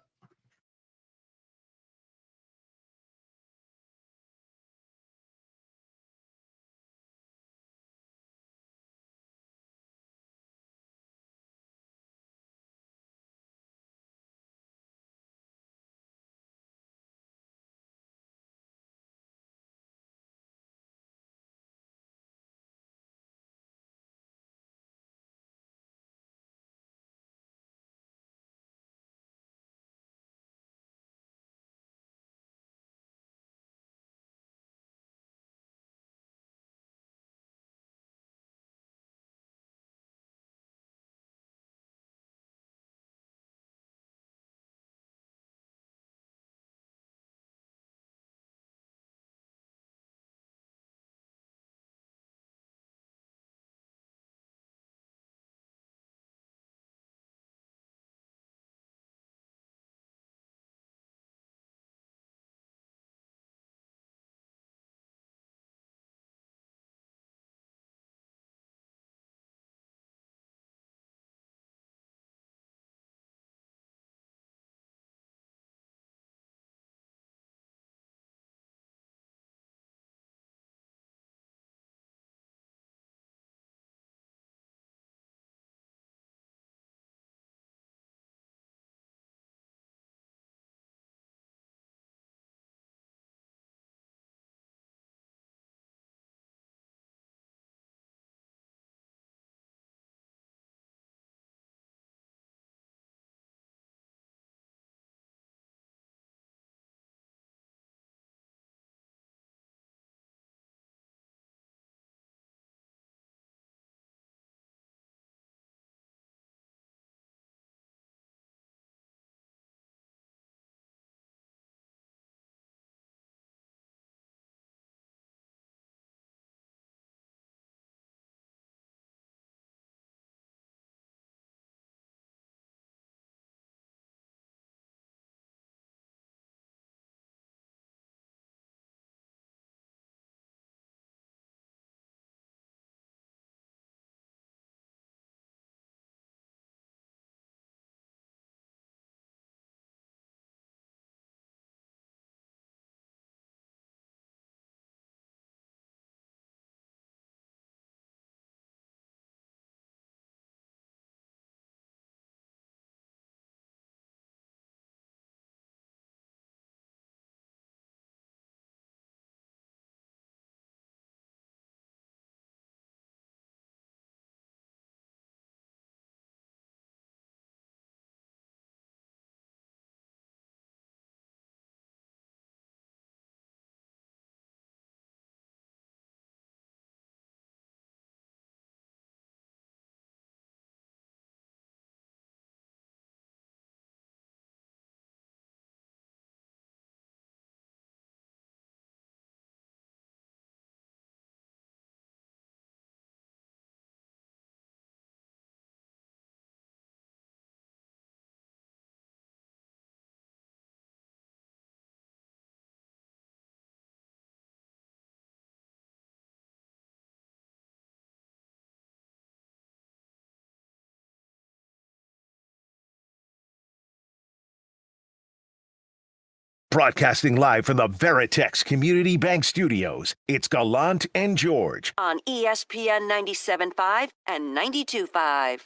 Broadcasting live from the Veritex Community Bank Studios, it's Gallant and George. On ESPN 97.5 and 92.5.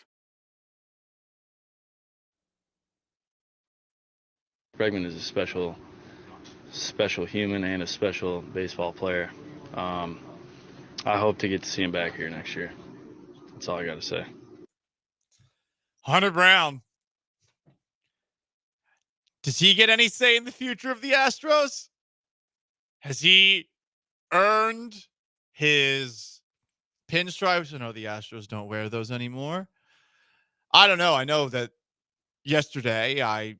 Bregman is a special human and a special baseball player. I hope to get to see him back here next year. That's all I got to say. Hunter Brown. Does he get any say in the future of the Astros? Has he earned his pinstripes? I know the Astros don't wear those anymore. I don't know. I know that yesterday I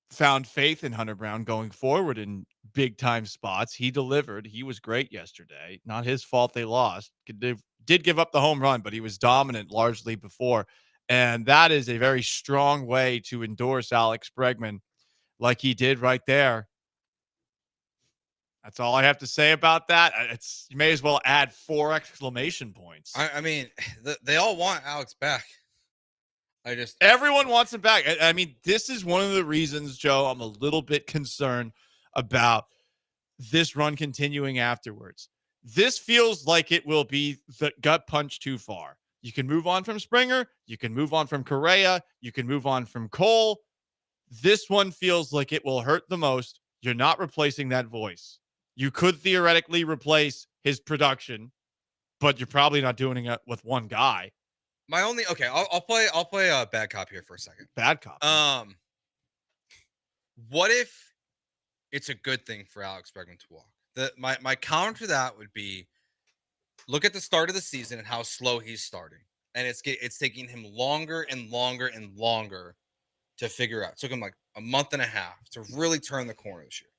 found faith in Hunter Brown going forward in big time spots. He delivered. He was great yesterday. Not his fault they lost. Did give up the home run, but he was dominant largely before. And that is a very strong way to endorse Alex Bregman like he did right there. That's all I have to say about that. You may as well add 4 exclamation points. I mean, they all want Alex back. Everyone wants him back. I mean, this is one of the reasons, Joe, I'm a little bit concerned about this run continuing afterwards. This feels like it will be the gut punch too far. You can move on from Springer. You can move on from Correa. You can move on from Cole. This one feels like it will hurt the most. You're not replacing that voice. You could theoretically replace his production, but you're probably not doing it with one guy. I'll play a bad cop here for a second. Bad cop. What if it's a good thing for Alex Bregman to walk? My counter to that would be, look at the start of the season and how slow he's starting, and it's taking him longer and longer and longer to figure out. It took him like a month and a half to really turn the corner this year.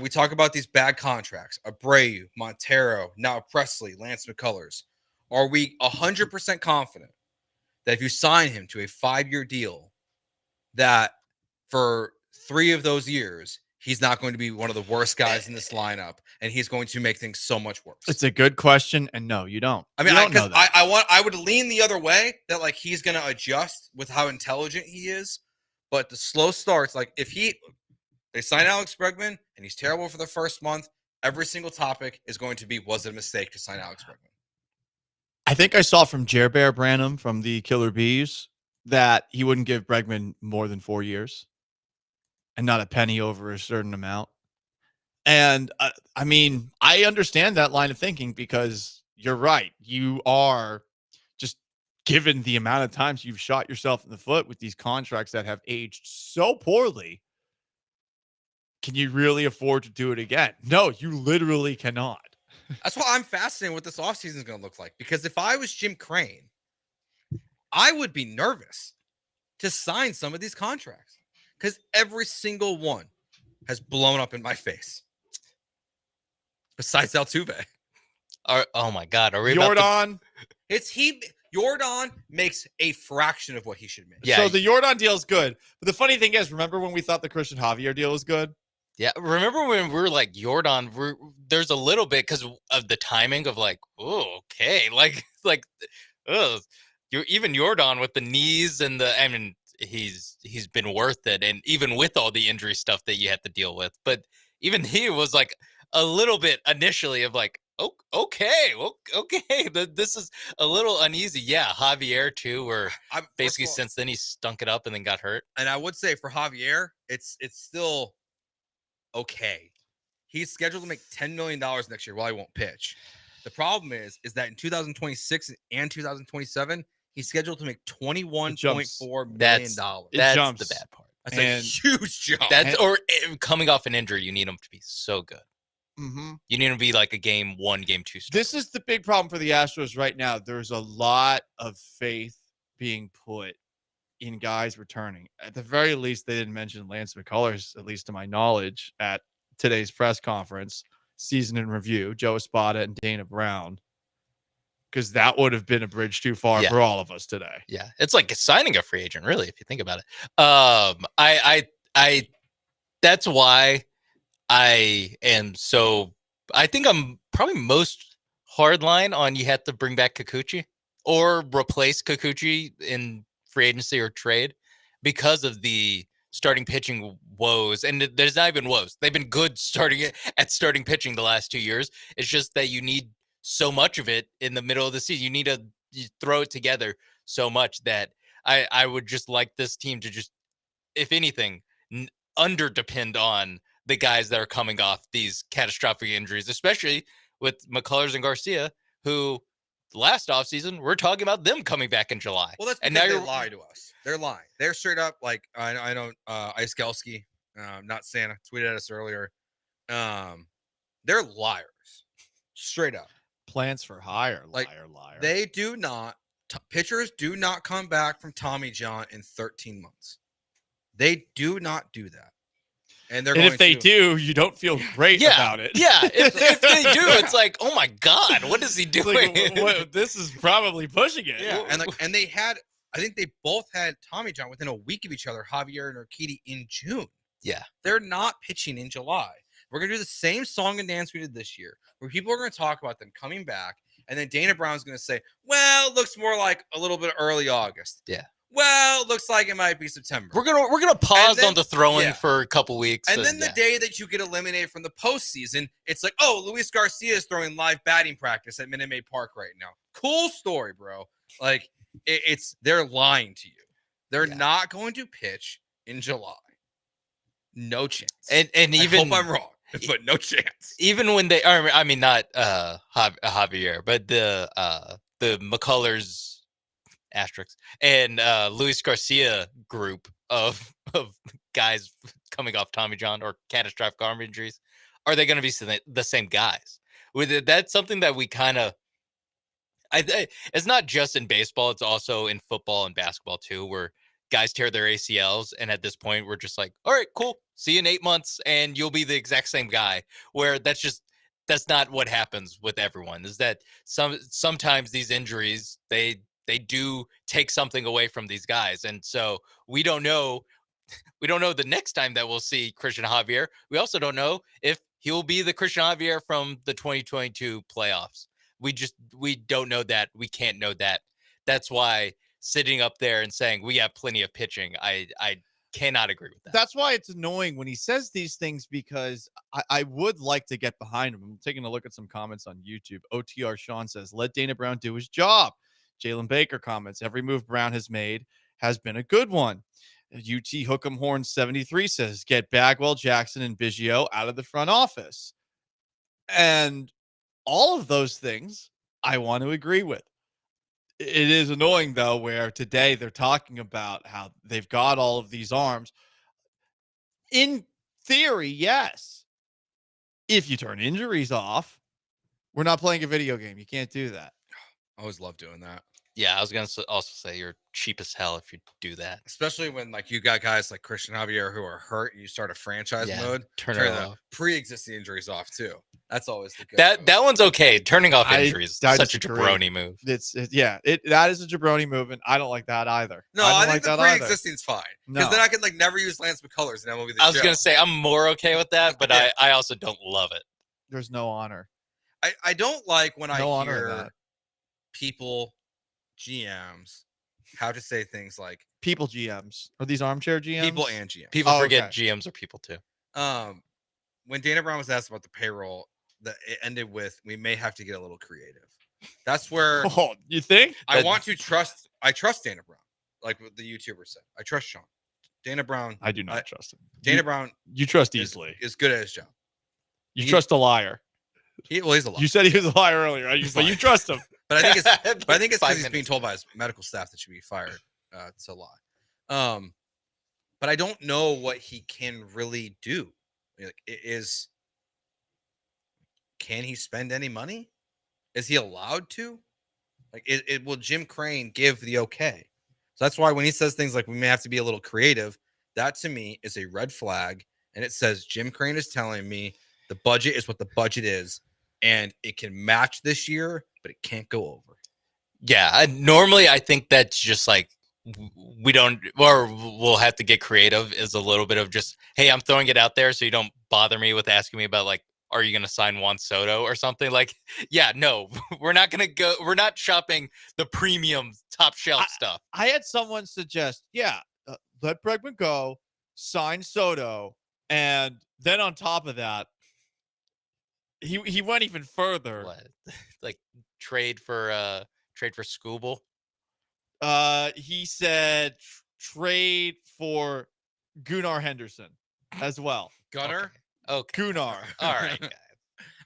We talk about these bad contracts? Abreu, Montero, now Presley, Lance McCullers. Are we 100% confident that if you sign him to a 5-year deal, that for 3 of those years, he's not going to be one of the worst guys in this lineup, and he's going to make things so much worse? It's a good question, and no, you don't. I mean, I would lean the other way, that like he's going to adjust with how intelligent he is, but the slow starts, like if they sign Alex Bregman and he's terrible for the first month, every single topic is going to be, was it a mistake to sign Alex Bregman? I think I saw from Jer Bear Branham from the Killer Bees that he wouldn't give Bregman more than 4 years and not a penny over a certain amount. And I mean, I understand that line of thinking because you're right. You are just, given the amount of times you've shot yourself in the foot with these contracts that have aged so poorly, can you really afford to do it again? No, you literally cannot. That's why I'm fascinated what this offseason is going to look like. Because if I was Jim Crane, I would be nervous to sign some of these contracts because every single one has blown up in my face. Besides Altuve. Oh my God. Are we Jordan? Jordan makes a fraction of what he should make. Yeah. So the Jordan deal is good. But the funny thing is, remember when we thought the Christian Javier deal was good? Yeah, remember when we were like Jordan? There's a little bit because of the timing of like, oh, okay, even Jordan with the knees and I mean, he's been worth it, and even with all the injury stuff that you had to deal with, but even he was like a little bit initially of like, oh, okay, this is a little uneasy. Yeah, Javier too, where basically since then he stunk it up and then got hurt. And I would say for Javier, it's still okay. He's scheduled to make $10 million next year while he won't pitch. The problem is that in 2026 and 2027, he's scheduled to make $21.4 million. That's the bad part. That's a huge jump. Or coming off an injury, you need him to be so good. Mm-hmm. You need him to be like a game 1, game 2 star. This is the big problem for the Astros right now. There's a lot of faith being put in guys returning. At the very least, they didn't mention Lance McCullers, at least to my knowledge, at today's press conference, season in review, Joe Espada and Dana Brown, because that would have been a bridge too far for all of us today. Yeah, it's like signing a free agent, really, if you think about it. That's why I am so. I think I'm probably most hardline on you have to bring back Kikuchi or replace Kikuchi in free agency or trade because of the starting pitching woes, and there's not even woes. They've been good at starting pitching the last 2 years. It's just that you need so much of it in the middle of the season. You need to throw it together so much that I would just like this team to just, if anything, under depend on the guys that are coming off these catastrophic injuries, especially with McCullers and Garcia, who last offseason we're talking about them coming back in July. Well, that's because now they lie to us. They're lying. They're straight up like I know Ice Gelsky, not Santa, tweeted at us earlier. They're liars, straight up. Plans for hire, Like, liar. They do not. Pitchers do not come back from Tommy John in 13 months. They do not do that. And if they do, you don't feel great about it. Yeah, if they do, it's like, oh my God, what is he doing? This is probably pushing it. Yeah, and they had, I think they both had Tommy John within a week of each other, Javier and Urquidy in June. Yeah. They're not pitching in July. We're going to do the same song and dance we did this year, where people are going to talk about them coming back, and then Dana Brown's going to say, well, it looks more like a little bit early August. Yeah. Well, it looks like it might be September. We're gonna pause on the throwing for a couple weeks. And then the day that you get eliminated from the postseason, it's like, oh, Luis Garcia is throwing live batting practice at Minute Maid Park right now. Cool story, bro. Like, they're lying to you. They're not going to pitch in July. No chance. And even, I hope I'm wrong, but no chance. Even when they are, I mean, not Javier, but the McCullers asterisks and Luis Garcia group of guys coming off Tommy John or catastrophic arm injuries, are they going to be the same guys? That's something that we kind of, it's not just in baseball, it's also in football and basketball too, where guys tear their ACLs, and at this point we're just like, all right, cool, see you in 8 months and you'll be the exact same guy. Where that's not what happens with everyone. Is that sometimes these injuries, they do take something away from these guys. And so we don't know the next time that we'll see Christian Javier. We also don't know if he'll be the Christian Javier from the 2022 playoffs. We don't know that. We can't know that. That's why sitting up there and saying we have plenty of pitching, I cannot agree with that. That's why it's annoying when he says these things, because I would like to get behind him. I'm taking a look at some comments on YouTube. OTR Sean says, let Dana Brown do his job. Jalen Baker comments, every move Brown has made has been a good one. UT Hook'em Horn 73 says, get Bagwell, Jackson, and Biggio out of the front office. And all of those things I want to agree with. It is annoying, though, where today they're talking about how they've got all of these arms. In theory, yes. If you turn injuries off, we're not playing a video game. You can't do that. I always love doing that. Yeah, I was going to also say you're cheap as hell if you do that. Especially when, like, you got guys like Christian Javier who are hurt and you start a franchise mode. Turn the off. Pre-existing injuries off, too. That's always the good That one's okay. Turning off injuries, I such a disagree. jabroni move. That is a jabroni move, and I don't like that either. No, I think the pre-existing is fine. Because then I can, like, never use Lance McCullers and MLB The I was Show. going to say I'm more okay with that, but I also don't love it. There's no honor. I don't like when No I honor in hear that. people, GMs, how to say things like People GMs. Are these armchair GMs? people and GMs. People forget GMs are people too. When Dana Brown was asked about the payroll, that it ended with, we may have to get a little creative. That's where you think? I trust Dana Brown, like what the YouTuber said. I trust Sean. Dana Brown. I do not trust him. Dana Brown. You trust easily. Is good at his job. You trust a liar. He's a liar. You said he was a liar earlier, but you trust him. But I think it's because he's being told by his medical staff that should be fired to lie. But I don't know what he can really do. Like, can he spend any money? Is he allowed to? Like, will Jim Crane give the okay? So that's why when he says things like we may have to be a little creative, that to me is a red flag. And it says Jim Crane is telling me the budget is what the budget is, and it can match this year, but it can't go over. Yeah, normally I think that's just like we don't, or we'll have to get creative. Is a little bit of just, hey, I'm throwing it out there so you don't bother me with asking me about, like, are you going to sign Juan Soto or something? Like, yeah, no, we're not going to go. We're not shopping the premium top shelf stuff. I had someone suggest, let Bregman go. sign Soto, and then on top of that, he went even further. What? Like trade for Scooble? He said trade for Gunnar Henderson as well. Gunner. Okay. Gunnar. All right, guys.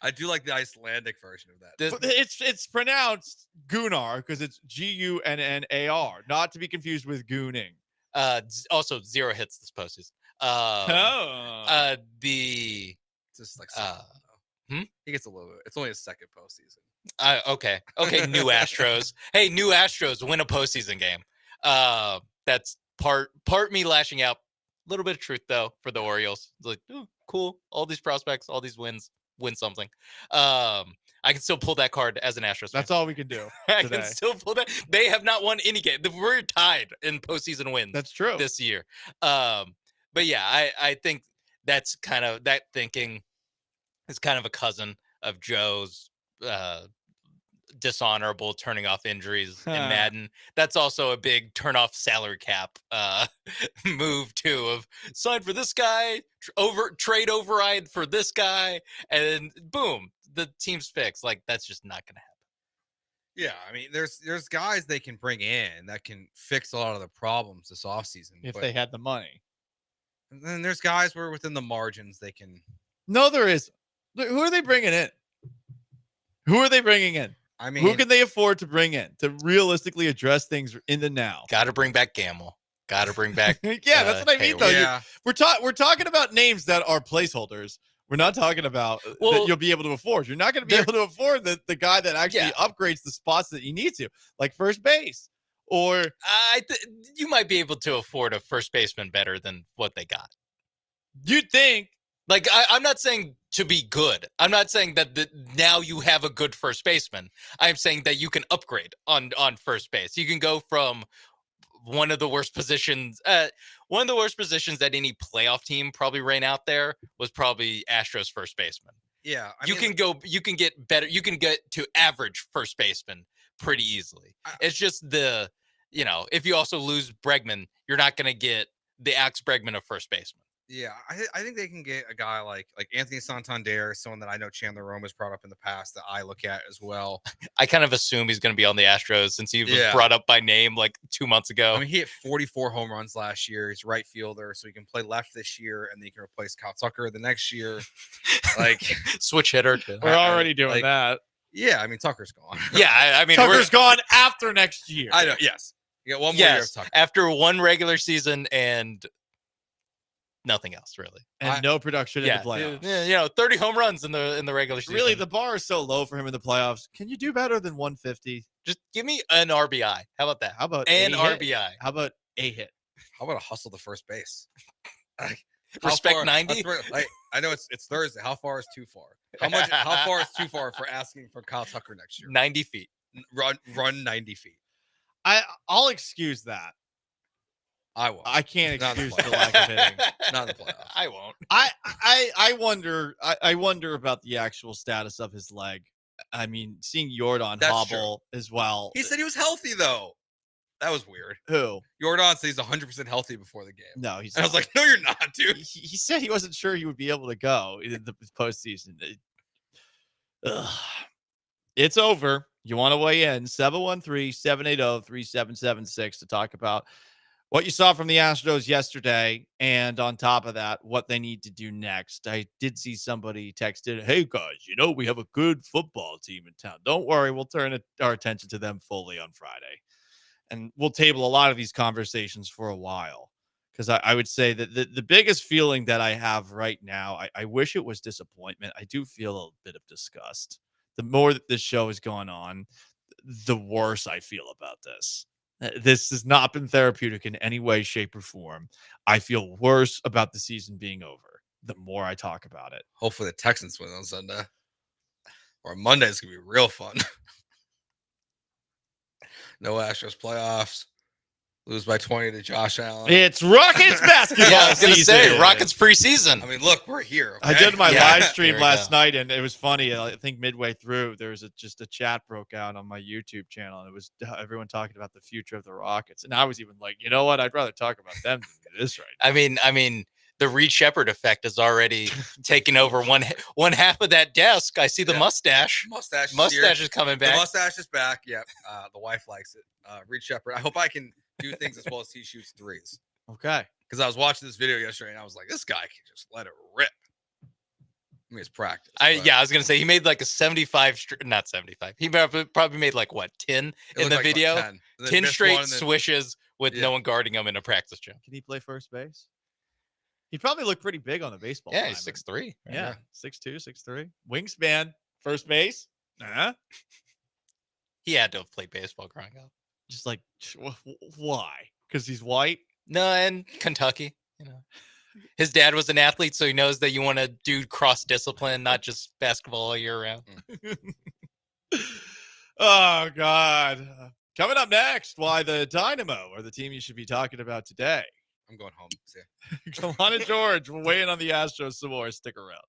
I do like the Icelandic version of that. But it's pronounced Gunnar because it's Gunnar, not to be confused with gooning. Also 0 hits this postseason. The just like he gets a little bit. It's only his second postseason. Okay, new Astros. Hey, new Astros win a postseason game. That's part me lashing out. A little bit of truth though for the Orioles. It's like, oh, cool. All these prospects, all these wins, win something. I can still pull that card as an Astros fan. That's all we can do. I today. can still pull that. They have not won any game. We're tied in postseason wins. That's true. This year. But yeah, I think that's kind of that thinking is kind of a cousin of Joe's dishonorable turning off injuries in Madden. That's also a big turn off salary cap move too, of sign for this guy, trade override for this guy, and boom, the team's fixed. Like, that's just not gonna happen. Yeah, I mean, there's guys they can bring in that can fix a lot of the problems this offseason if they had the money. And then there's guys where within the margins they can. No, there is. Who are they bringing in? Who are they bringing in? I mean, who can they afford to bring in to realistically address things in the now? Got to bring back Gamble. Got to bring back. Yeah, that's what I mean. Though yeah. we're talking about names that are placeholders. We're not talking about that you'll be able to afford. You're not going to be able to afford the guy that actually upgrades the spots that you need to, like first base. Or you might be able to afford a first baseman better than what they got. You'd think. Like, I'm not saying to be good. I'm not saying that now you have a good first baseman. I'm saying that you can upgrade on first base. You can go from one of the worst positions. One of the worst positions that any playoff team probably ran out there was probably Astros first baseman. Yeah, you can get better. You can get to average first baseman pretty easily. It's just if you also lose Bregman, you're not going to get the Alex Bregman of first baseman. Yeah, I think they can get a guy like Anthony Santander, someone that I know Chandler Rome has brought up in the past that I look at as well. I kind of assume he's going to be on the Astros since he was brought up by name like 2 months ago. I mean, he hit 44 home runs last year. He's right fielder, so he can play left this year, and then he can replace Kyle Tucker the next year. Like switch hitter. Too. We're already doing that. Yeah, I mean Tucker's gone. Yeah, I mean Tucker's gone after next year. I know. Yes, you got one more year of Tucker after one regular season and nothing else really, and no production in the playoffs. Yeah, 30 home runs in the regular season. Really, the bar is so low for him in the playoffs. Can you do better than 150? Just give me an RBI. How about that? How about an RBI? How about a hit? How about a hustle to first base? Respect 90. I know it's Thursday. How far is too far? How far is too far for asking for Kyle Tucker next year? 90 feet. Run 90 feet. I'll excuse that. I won't. I can't excuse the lack of hitting. Not in the playoffs. I won't. I wonder about the actual status of his leg. I mean, seeing Jordan hobble as well. He said he was healthy though. That was weird. Who? Jordan said he's 100% healthy before the game. No, he's. And I was like, no, you're not, dude. He said he wasn't sure he would be able to go in the postseason. It's over. You want to weigh in? 713-780-3776 to talk about what you saw from the Astros yesterday, and on top of that, what they need to do next. I did see somebody texted, "Hey guys, we have a good football team in town. Don't worry, we'll turn our attention to them fully on Friday." And we'll table a lot of these conversations for a while, because I would say that the biggest feeling that I have right now, I wish it was disappointment. I do feel a bit of disgust. The more that this show is going on, the worse I feel about this. This has not been therapeutic in any way, shape, or form. I feel worse about the season being over the more I talk about it. Hopefully the Texans win on Sunday. Or Monday's going to be real fun. No Astros playoffs. Lose by 20 to Josh Allen. It's Rockets basketball. Yeah, I was gonna say season. Rockets preseason. I mean, look, we're here. I okay? did my Yeah, live stream there we last go. night, and it was funny. I think midway through, there was just a chat broke out on my YouTube channel, and it was everyone talking about the future of the Rockets. And I was even like, you know what? I'd rather talk about them than this right now. I mean, the Reed Shepherd effect is already taking over one half of that desk. I see the mustache. Mustache is coming back. The mustache is back. Yep. The wife likes it. Reed Shepherd. I hope I can do things as well as he shoots threes. Okay. Because I was watching this video yesterday, and I was like, this guy can just let it rip. I mean, it's practice. Yeah, I was gonna say he made like a 75, not 75. He probably made like what 10 It in the looked like video. about 10. And then 10 missed straight one and then- swishes with Yeah. no one guarding him in a practice gym. Can he play first base? He probably looked pretty big on the baseball. Yeah, he's diamond. 6'3". Yeah, 6'2", 6'3". Wingspan, first base. He had to have played baseball growing up. Just like, why? Because he's white? No, and Kentucky. You know, his dad was an athlete, so he knows that you want to do cross discipline, not just basketball all year round. Oh, God. Coming up next, why the Dynamo are the team you should be talking about today. I'm going home. See ya. Gallant George, we're weighing on the Astros some more. Stick around.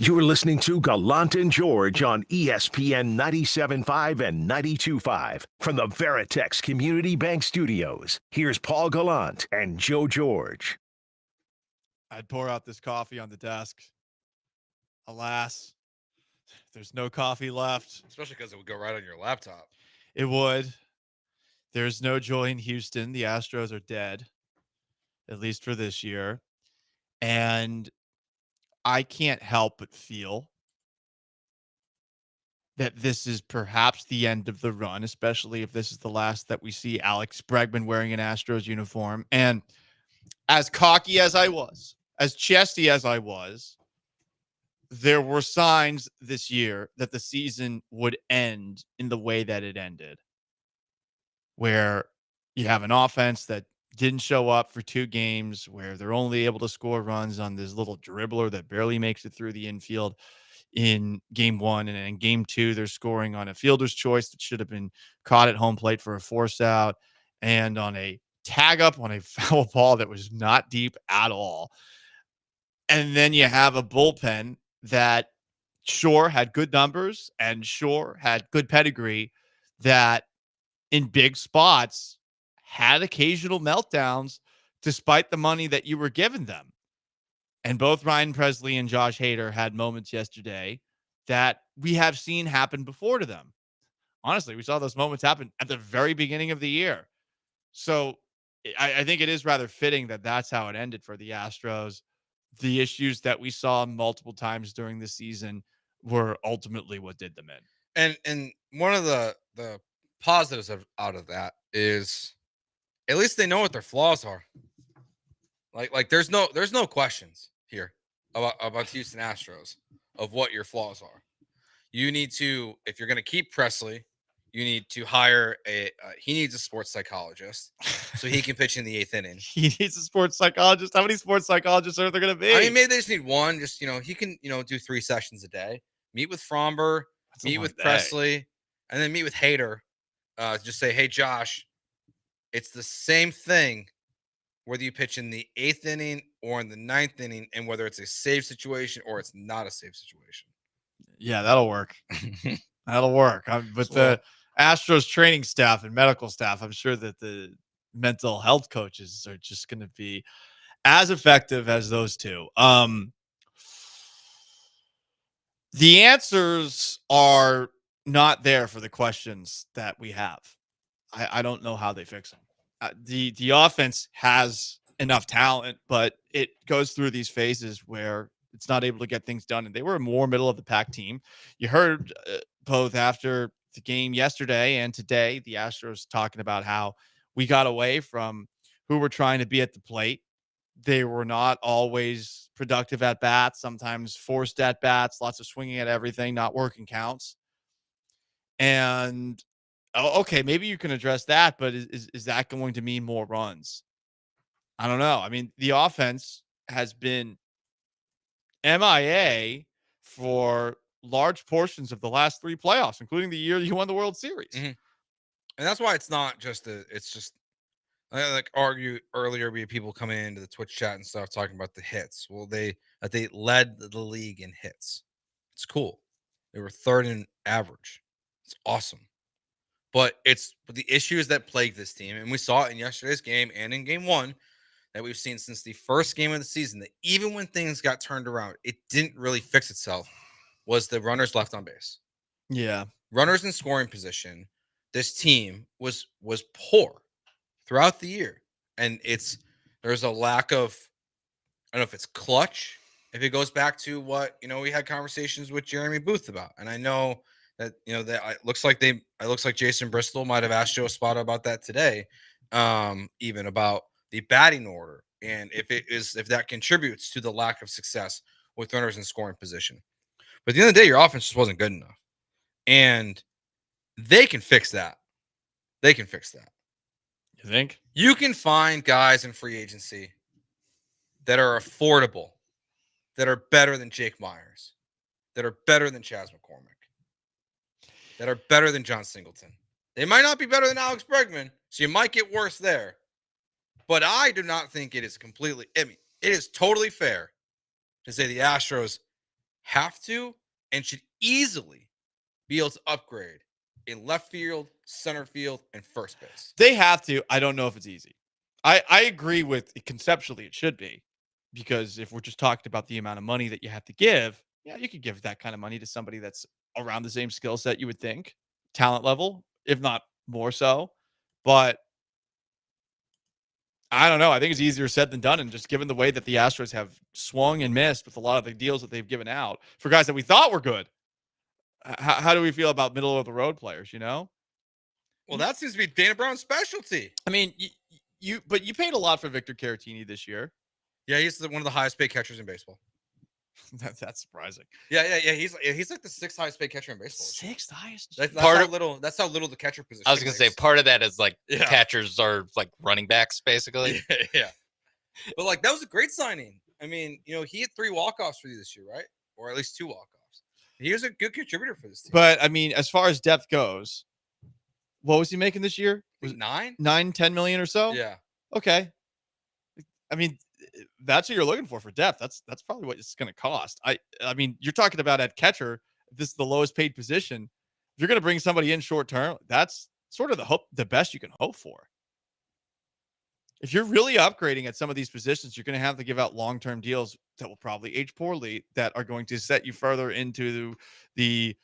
You're listening to Gallant and George on ESPN 97.5 and 92.5 from the Veritex Community Bank Studios. Here's Paul Gallant and Joe George. I'd pour out this coffee on the desk. Alas, There's no coffee left. Especially because it would go right on your laptop. It would. There's no joy in Houston. The Astros are dead, at least for this year. And I can't help but feel that this is perhaps the end of the run, especially if this is the last that we see Alex Bregman wearing an Astros uniform. And as cocky as I was, as chesty as I was, there were signs this year that the season would end in the way that it ended, where you have an offense that didn't show up for 2 games, where they're only able to score runs on this little dribbler that barely makes it through the infield in game 1. And in game 2, they're scoring on a fielder's choice that should have been caught at home plate for a force out, and on a tag up on a foul ball that was not deep at all. And then you have a bullpen that sure had good numbers and sure had good pedigree, that in big spots had occasional meltdowns despite the money that you were giving them. And both Ryan Presley and Josh Hader had moments yesterday that we have seen happen before to them. Honestly, we saw those moments happen at the very beginning of the year. So I think it is rather fitting that that's how it ended for the Astros. The issues that we saw multiple times during the season were ultimately what did them in. And one of the positives out of that is at least they know what their flaws are. Like there's no questions here about Houston Astros of what your flaws are. You need to, if you're going to keep Presley, you need to hire he needs a sports psychologist so he can pitch in the 8th inning. He needs a sports psychologist. How many sports psychologists are there going to be? I mean, maybe they just need one. Just, he can, do 3 sessions a day. Meet with Fromber, meet with Presley, and then meet with Hader. Just say, hey, Josh, it's the same thing whether you pitch in the 8th inning or in the 9th inning, and whether it's a save situation or it's not a save situation. Yeah, that'll work. That'll work. With the Astros training staff and medical staff, I'm sure that the mental health coaches are just going to be as effective as those two. The answers are not there for the questions that we have. I don't know how they fix them. The offense has enough talent, but it goes through these phases where it's not able to get things done. And they were a more middle of the pack team. You heard both after the game yesterday and today, the Astros talking about how we got away from who were trying to be at the plate. They were not always productive at bats, sometimes forced at bats, lots of swinging at everything, not working counts. And okay, maybe you can address that, but is that going to mean more runs? I don't know. I mean, the offense has been MIA for large portions of the last 3 playoffs, including the year you won the World Series. Mm-hmm. And that's why it's not just it's just like argue earlier. We had people coming into the Twitch chat and stuff talking about the hits. Well, they led the league in hits. It's cool. They were 3rd in average. It's awesome. But it's the issues that plague this team, and we saw it in yesterday's game and in game 1 that we've seen since the first game of the season, that even when things got turned around, it didn't really fix itself, was the runners left on base. Yeah. Runners in scoring position. This team was poor throughout the year. And there's a lack of, I don't know if it's clutch, if it goes back to what, we had conversations with Jeremy Booth about. And I know that, that it looks like Jason Bristol might have asked Joe Espada about that today, even about the batting order, and if that contributes to the lack of success with runners in scoring position. But at the end of the day, your offense just wasn't good enough, and they can fix that. They can fix that. You think? You can find guys in free agency that are affordable, that are better than Jake Myers, that are better than Chas McCormick, that are better than John Singleton. They might not be better than Alex Bregman, so you might get worse there. But I do not think it is completely, it is totally fair to say the Astros have to and should easily be able to upgrade in left field, center field, and first base. They have to. I don't know if it's easy. I agree with conceptually it should be, because if we're just talking about the amount of money that you have to give, Yeah, you could give that kind of money to somebody that's around the same skill set, you would think, talent level, if not more so. But I don't know. I think it's easier said than done. And just given the way that the Astros have swung and missed with a lot of the deals that they've given out for guys that we thought were good, how do we feel about middle of the road players, you know? Well, that seems to be Dana Brown's specialty. I mean, you paid a lot for Victor Caratini this year. Yeah, he's one of the highest paid catchers in baseball. That's surprising. Yeah. He's like the 6th highest paid catcher in baseball. 6th highest. That's how little the catcher position. I was gonna say part of that is like catchers are like running backs basically. Yeah. But like that was a great signing. I mean, you know, he had 3 walk-offs for you this year, right? Or at least 2 walk-offs. He was a good contributor for this team. But I mean, as far as depth goes, what was he making this year? Was it 9, 10 million or so? Yeah. Okay. I mean, that's what you're looking for depth. That's probably what it's going to cost. I mean, you're talking about at catcher. This is the lowest paid position. If you're going to bring somebody in short term, that's sort of the best you can hope for. If you're really upgrading at some of these positions, you're going to have to give out long-term deals that will probably age poorly, that are going to set you further into the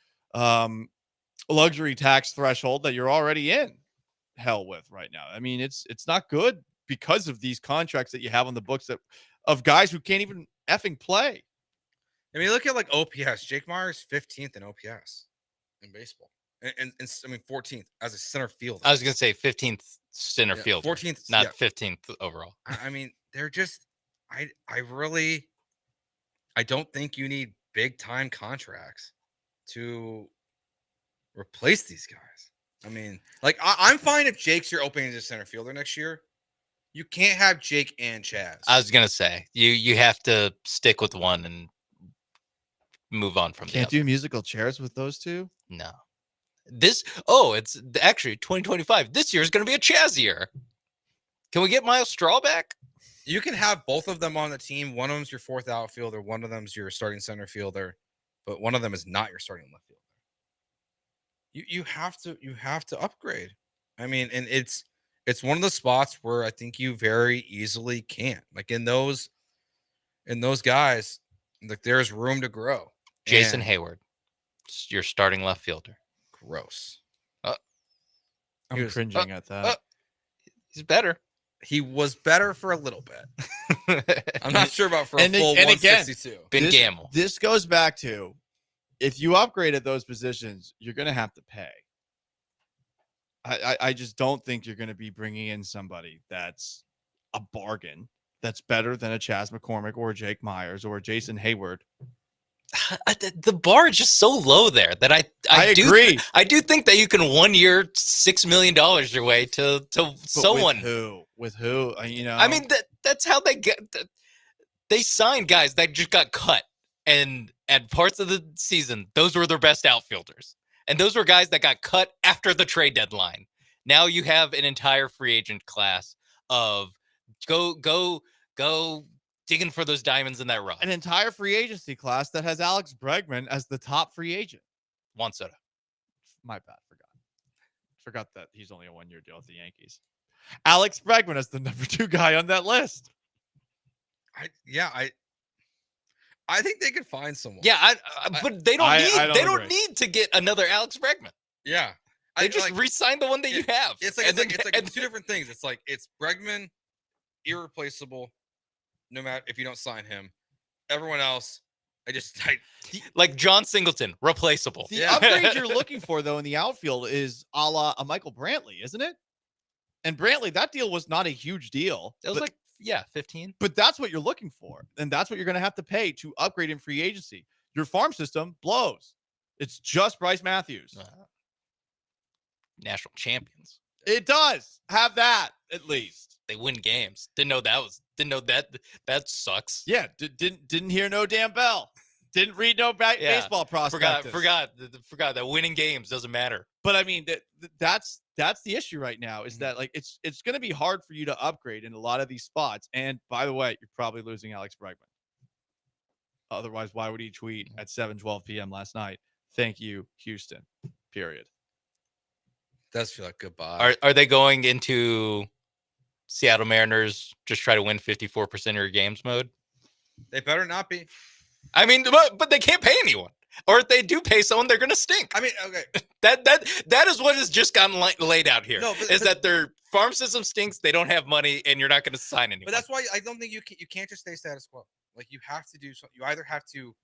luxury tax threshold that you're already in hell with right now. I mean, it's not good because of these contracts that you have on the books of guys who can't even effing play. I mean, look at like OPS. Jake Myers 15th in OPS in baseball, and I mean 14th as a center fielder. I was gonna say 15th center fielder, 14th, not 15th overall. I mean, they're just I don't think you need big time contracts to replace these guys. I mean, like I'm fine if Jake's your opening as a center fielder next year. You can't have Jake and Chaz. I was gonna say you have to stick with one and move on from. Can't do musical chairs with those two. No. It's actually 2025. This year is going to be a Chaz year. Can we get Miles Straw back? You can have both of them on the team. One of them's your 4th outfielder. One of them's your starting center fielder, but one of them is not your starting left fielder. You have to upgrade. I mean, and it's one of the spots where I think you very easily can't. Like in those guys, like there's room to grow. Jason Hayward, your starting left fielder. Gross. I'm cringing at that. He's better. He was better for a little bit. I'm not sure about for a full 162. Ben Gamble. This goes back to, if you upgraded those positions, you're going to have to pay. I just don't think you're going to be bringing in somebody that's a bargain, that's better than a Chas McCormick or a Jake Myers or a Jason Hayward. The bar is just so low there that I agree. I do think that you can 1 year $6 million your way to someone. With who? You know, I mean, that's how they signed guys that just got cut, and at parts of the season, those were their best outfielders, and those were guys that got cut after the trade deadline. Now you have an entire free agent class of go digging for those diamonds in that rough. An entire free agency class that has Alex Bregman as the top free agent. Juan Soto. My bad. Forgot that he's only a 1 year deal with the Yankees. Alex Bregman is the number 2 guy on that list. I think they could find someone. Yeah, but they don't need to get another Alex Bregman. Yeah. They just re-sign the one that you have. It's like two different things. It's like it's Bregman, irreplaceable. No matter if you don't sign him, everyone else, like John Singleton, replaceable. The upgrade you're looking for, though, in the outfield is a la a Michael Brantley, isn't it? And Brantley, that deal was not a huge deal. It was 15. But that's what you're looking for, and that's what you're going to have to pay to upgrade in free agency. Your farm system blows. It's just Bryce Matthews. National champions. It does have that at least. They win games. Didn't know that sucks. Yeah, didn't hear no damn bell. Didn't read no baseball prospectus. Forgot that winning games doesn't matter. But I mean, that's the issue right now is that like it's going to be hard for you to upgrade in a lot of these spots. And by the way, you're probably losing Alex Bregman. Otherwise, why would he tweet at 7:12 p.m. last night? Thank you, Houston. Period. Does feel like goodbye. Are they going into Seattle Mariners just try to win 54% of your games mode? They better not be. I mean, but they can't pay anyone. Or if they do pay someone, they're going to stink. I mean, okay. That is what has just gotten laid out here. No, is that their farm system stinks, they don't have money, and you're not going to sign anyone. But that's why I don't think you can't just stay status quo. Like you have to do something. You either have to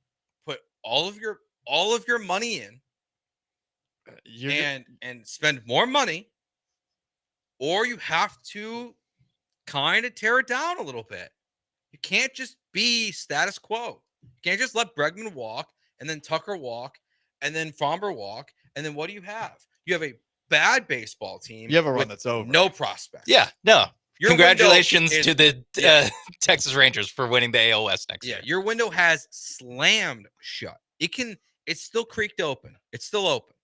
put all of your money in and spend more money, or you have to kind of tear it down a little bit. You can't just be status quo. You can't just let Bregman walk and then Tucker walk and then Fromber walk. And then what do you have? You have a bad baseball team. You have a run that's over. No prospects. Yeah, no. Your Congratulations window to the Texas Rangers for winning the AL West next year. Your window has slammed shut. It's still creaked open. It's still open.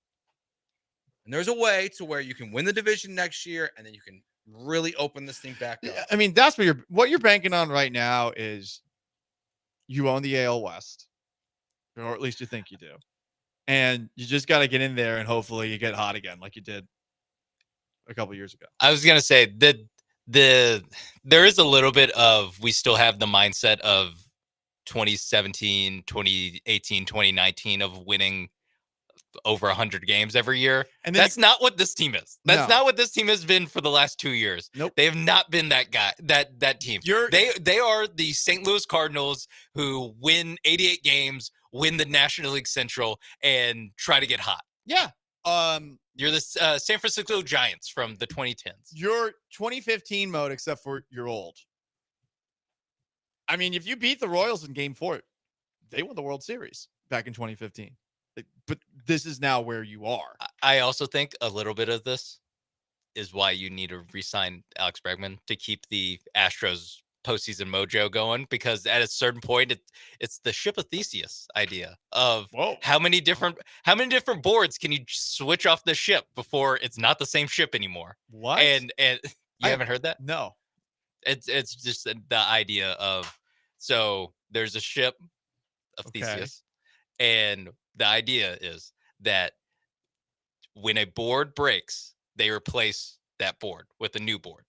And there's a way to where you can win the division next year and then you can really open this thing back up. I mean, that's what you're banking on right now is you own the AL West, or at least you think you do. And you just got to get in there and hopefully you get hot again like you did a couple years ago. I was going to say that there is a little bit of, we still have the mindset of 2017, 2018, 2019 of winning over 100 games every year. And that's not what this team is. That's not what this team has been for the last 2 years. Nope. They have not been that guy, that team. They are the St. Louis Cardinals who win 88 games, win the National League Central, and try to get hot. Yeah. You're the San Francisco Giants from the 2010s. You're 2015 mode, except for you're old. I mean, if you beat the Royals in Game 4, they won the World Series back in 2015. But this is now where you are. I also think a little bit of this is why you need to re-sign Alex Bregman to keep the Astros postseason mojo going, because at a certain point it's the ship of Theseus idea of how many different boards can you switch off the ship before it's not the same ship anymore. What? And you haven't heard that? No. It's just the idea of, so there's a ship of Theseus, and the idea is that when a board breaks, they replace that board with a new board.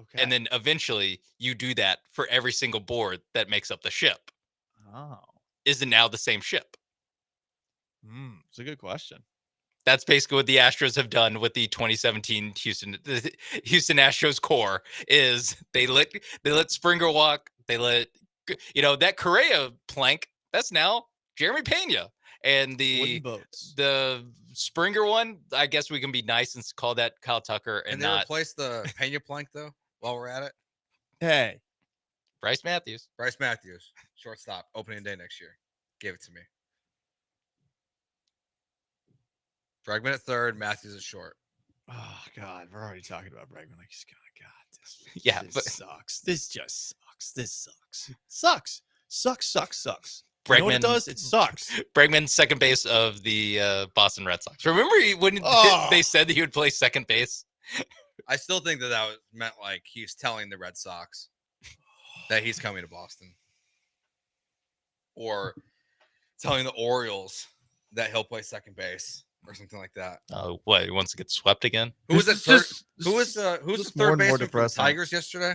Okay. And then eventually you do that for every single board that makes up the ship. Oh. Is it now the same ship? It's a good question. That's basically what the Astros have done with the 2017 Houston Astros core. Is they let Springer walk. They let that Correa plank. That's now Jeremy Pena. And the Springer one, I guess we can be nice and call that Kyle Tucker, and they replace the Pena plank though. While we're at it, hey, Bryce Matthews, shortstop, opening day next year. Gave it to me. Bregman at third, Matthews at short. Oh God, we're already talking about Bregman like he's gonna. God, this sucks. This just sucks. This sucks. Sucks. Bregman, you know what it does? It sucks. Bregman, second base of the Boston Red Sox. Remember when they said that he would play second base? I still think that was meant like he's telling the Red Sox that he's coming to Boston, or telling the Orioles that he'll play second base or something like that. Oh, what? He wants to get swept again? Who was the third baseman for the Tigers yesterday?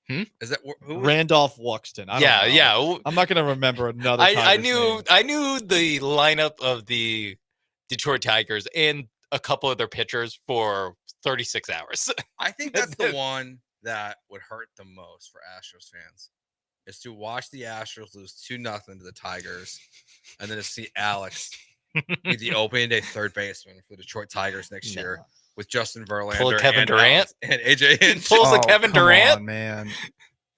Is that who? Randolph Wuxton. Yeah. I'm not gonna remember another. I knew the lineup of the Detroit Tigers and a couple of their pitchers for 36 hours. I think that's the one that would hurt the most for Astros fans, is to watch the Astros lose 2-0 to the Tigers, and then to see Alex be the opening day third baseman for the Detroit Tigers next year with Justin Verlander, pull Kevin Durant, and AJ Hinch. Pulls a Kevin Durant.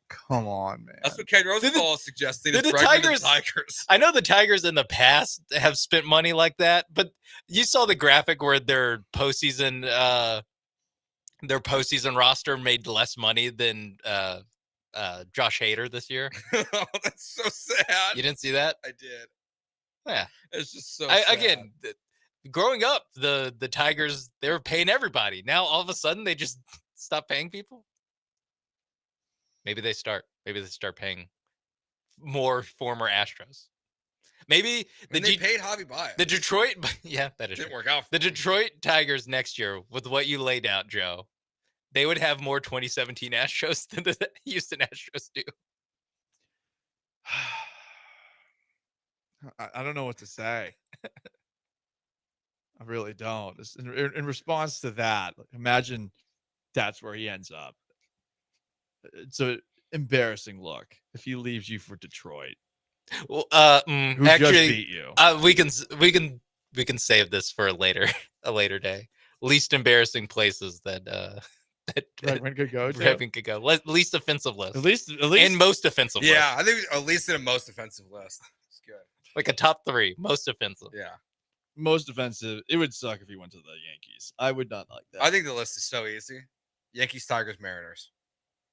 Come on, man. That's what Ken Rosenthal is suggesting. The Tigers. I know the Tigers in the past have spent money like that, but you saw the graphic where their postseason roster made less money than Josh Hader this year. Oh, that's so sad. You didn't see that? I did. Yeah, it's just so sad. Again, growing up, the Tigers, they were paying everybody. Now all of a sudden they just stop paying people. Maybe they start paying more former Astros. Maybe they paid Javi Baez. The Detroit, yeah, that didn't work out. The Detroit Tigers next year, with what you laid out, Joe, they would have more 2017 Astros than the Houston Astros do. I don't know what to say. I really don't. In response to that, imagine that's where he ends up. It's an embarrassing look if he leaves you for Detroit. Well, Who actually, just beat you? We can save this for a later day. Least embarrassing places that Bregman could go to. Bregman could go. Least offensive list. At least, and most offensive list. Yeah, I think at least in a most offensive list. It's good. Like a top 3, most offensive. Yeah. Most offensive. It would suck if he went to the Yankees. I would not like that. I think the list is so easy. Yankees, Tigers, Mariners.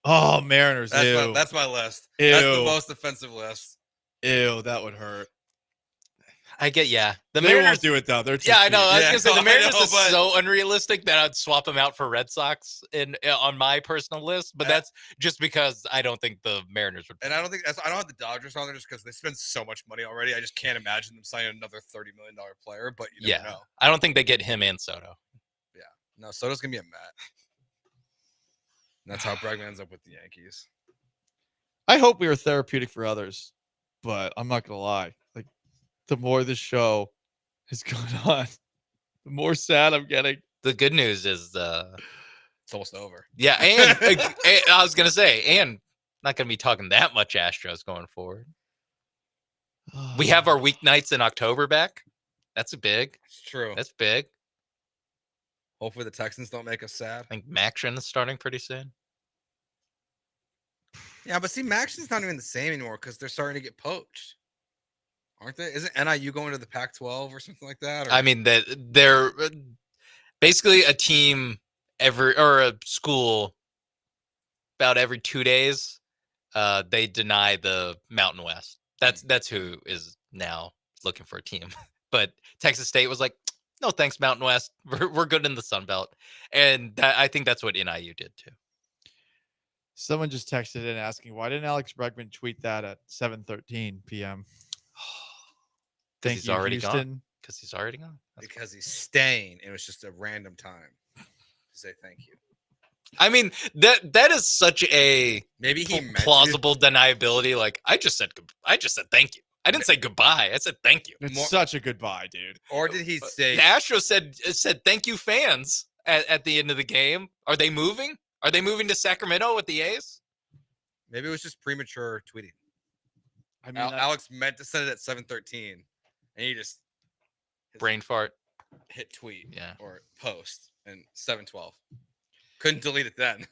Oh, Mariners. That's my list. Ew. That's the most offensive list. Ew, that would hurt. I get, yeah. They Mariners won't do it though. They're too I know. I was cheap. gonna say the Mariners is so unrealistic that I'd swap them out for Red Sox on my personal list. But that's just because I don't think the Mariners would. And I don't have the Dodgers on there just because they spend so much money already. I just can't imagine them signing another $30 million player. But you never know. I don't think they get him and Soto. Yeah, no, Soto's gonna be a Met. And that's how Bregman ends up with the Yankees. I hope we are therapeutic for others, but I'm not gonna lie. Like, the more this show has gone on, the more sad I'm getting. The good news is it's almost over. Yeah, and I was gonna say, and not gonna be talking that much Astros going forward. We have our weeknights in October back. That's big. It's true. That's big. Hopefully the Texans don't make us sad. I think Maction is starting pretty soon. Yeah, but see, Maction's not even the same anymore because they're starting to get poached, aren't they? Isn't NIU going to the Pac-12 or something like that? Or? I mean, they're basically a team or a school about every 2 days. They deny the Mountain West. That's who is now looking for a team. But Texas State was like, no, thanks, Mountain West. We're good in the Sun Belt. And I think that's what NIU did too. Someone just texted in asking, why didn't Alex Bregman tweet that at 7:13 p.m.? Thank he's you, already Houston. gone. Because he's already gone. Because he's staying. It was just a random time to say thank you. I mean, that is such a maybe he plausible deniability. Like, I just said thank you. I didn't say goodbye. I said thank you. It's such a goodbye, dude. Or did he say the Astros said thank you, fans, at the end of the game? Are they moving? Are they moving to Sacramento with the A's? Maybe it was just premature tweeting. I mean, Alex meant to send it at 7:13, and he just brain fart, hit tweet, yeah, or post, and 7:12. Couldn't delete it then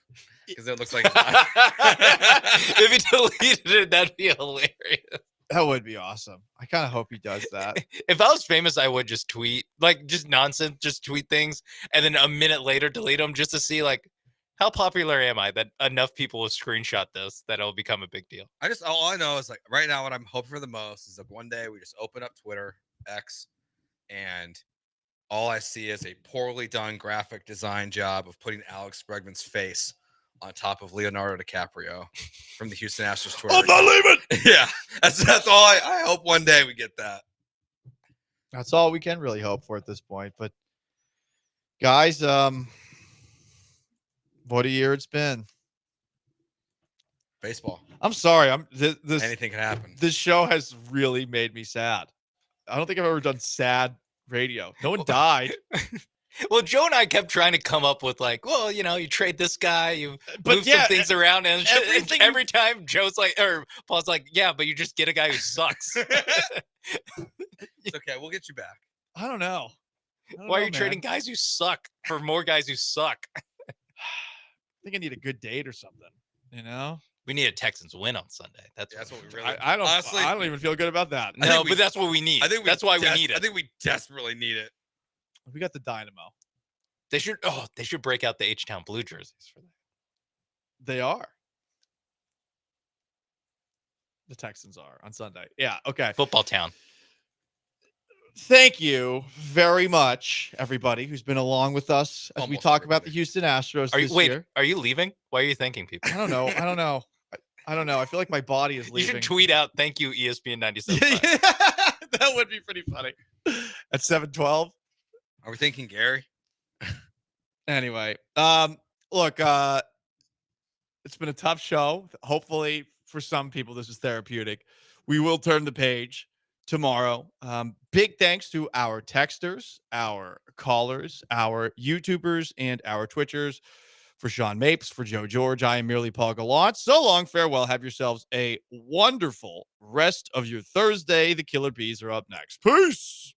because it looks like if he deleted it, that'd be hilarious. That would be awesome. I kind of hope he does that. If I was famous, I would just tweet, like, just nonsense, just tweet things, and then a minute later delete them just to see, like, how popular am I that enough people will screenshot this that it'll become a big deal. All I know is, like, right now what I'm hoping for the most is, like, one day we just open up Twitter, X, and all I see is a poorly done graphic design job of putting Alex Bregman's face on top of Leonardo DiCaprio from the Houston Astros Twitter. I'm not leaving. Yeah, that's all I hope one day we get that. That's all we can really hope for at this point. But guys, what a year it's been. Baseball. I'm sorry. Anything can happen. This show has really made me sad. I don't think I've ever done sad radio. No one died. Well, Joe and I kept trying to come up with, like, well, you know, you trade this guy, you move some things around, and every time Joe's like, or Paul's like, yeah, but you just get a guy who sucks. It's okay. We'll get you back. I don't know. Why are you trading guys who suck for more guys who suck? I think I need a good date or something. You know, we need a Texans win on Sunday. That's what we really. I don't even feel good about that. No, but that's what we need. I think that's why we need it. I think we desperately need it. We got the dynamo. They should break out the H-Town blue jerseys for that. They are. The Texans are on Sunday. Yeah. Okay. Football town. Thank you very much, everybody who's been along with us as we talk about the Houston Astros this year. Are you leaving? Why are you thanking people? I don't know. I feel like my body is leaving. You should tweet out, "Thank you, ESPN 97." That would be pretty funny. At 7:12. Are we thinking Gary? Anyway, look, it's been a tough show. Hopefully, for some people, this is therapeutic. We will turn the page tomorrow. Big thanks to our texters, our callers, our YouTubers, and our Twitchers. For Sean Mapes, for Joe George, I am merely Paul Gallant. So long, farewell. Have yourselves a wonderful rest of your Thursday. The Killer Bees are up next. Peace.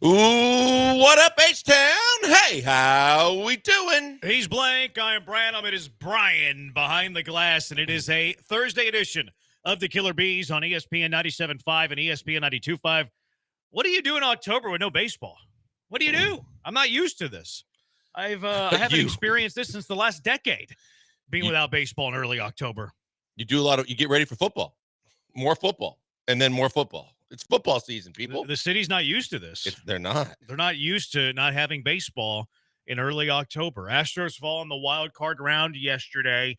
Ooh, what up, H-Town? Hey, how we doing? He's Blank. I am Branham. It is Brian behind the glass, and it is a Thursday edition of the Killer Bees on ESPN 97.5 and ESPN 92.5. What do you do in October with no baseball? What do you do? I'm not used to this. I haven't experienced this since the last decade, being without baseball in early October. You get ready for football, more football, and then more football. It's football season, people. The city's not used to this. They're not. They're not used to not having baseball in early October. Astros fall in the wild card round yesterday,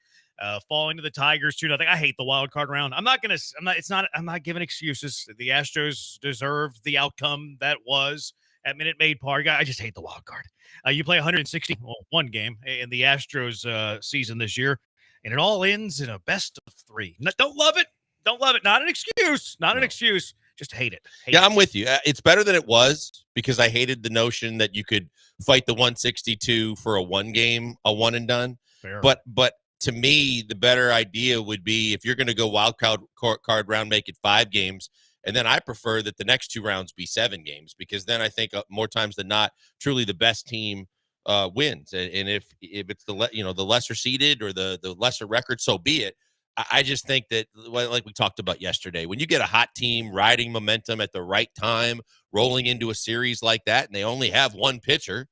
falling to the Tigers 2-0. I hate the wild card round. I'm not giving excuses. The Astros deserved the outcome that was at Minute Maid Park. I just hate the wild card. You play 161 game in the Astros season this year, and it all ends in a best of 3. Don't love it. Don't love it. Not an excuse. Not an excuse. Just hate it. I'm with you. It's better than it was because I hated the notion that you could fight the 162 for a one and done. Fair. But to me, the better idea would be if you're going to go wild card round, make it 5 games. And then I prefer that the next 2 rounds be 7 games because then I think more times than not, truly the best team wins. And if it's the lesser seeded or the lesser record, so be it. I just think that, like we talked about yesterday, when you get a hot team riding momentum at the right time, rolling into a series like that, and they only have one pitcher,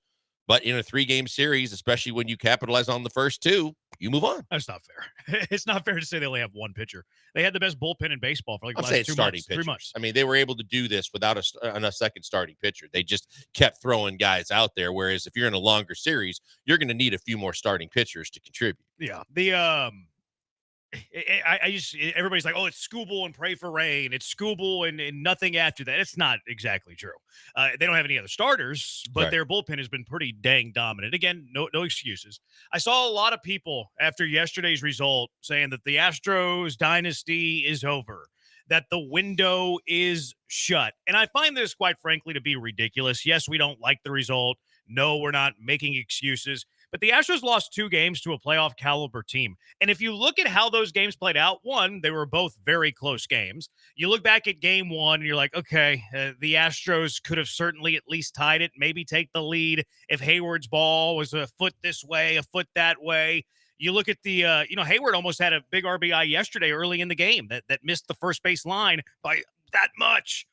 but in a 3-game series, especially when you capitalize on the first 2, you move on. That's not fair. It's not fair to say they only have one pitcher. They had the best bullpen in baseball for the I'm last 2 months, 3 months. I mean, they were able to do this without a second starting pitcher. They just kept throwing guys out there, whereas if you're in a longer series, you're going to need a few more starting pitchers to contribute. Yeah. Everybody's like, oh, it's Scooble and pray for rain. It's Scooble and nothing after that. It's not exactly true. They don't have any other starters, but their bullpen has been pretty dang dominant. Again, no excuses. I saw a lot of people after yesterday's result saying that the Astros dynasty is over, that the window is shut. And I find this, quite frankly, to be ridiculous. Yes, we don't like the result. No, we're not making excuses. But the Astros lost 2 games to a playoff caliber team. And if you look at how those games played out, one, they were both very close games. You look back at game 1 and you're like, okay, the Astros could have certainly at least tied it, maybe take the lead if Hayward's ball was a foot this way, a foot that way. You look at the, Hayward almost had a big RBI yesterday early in the game that missed the first base line by that much.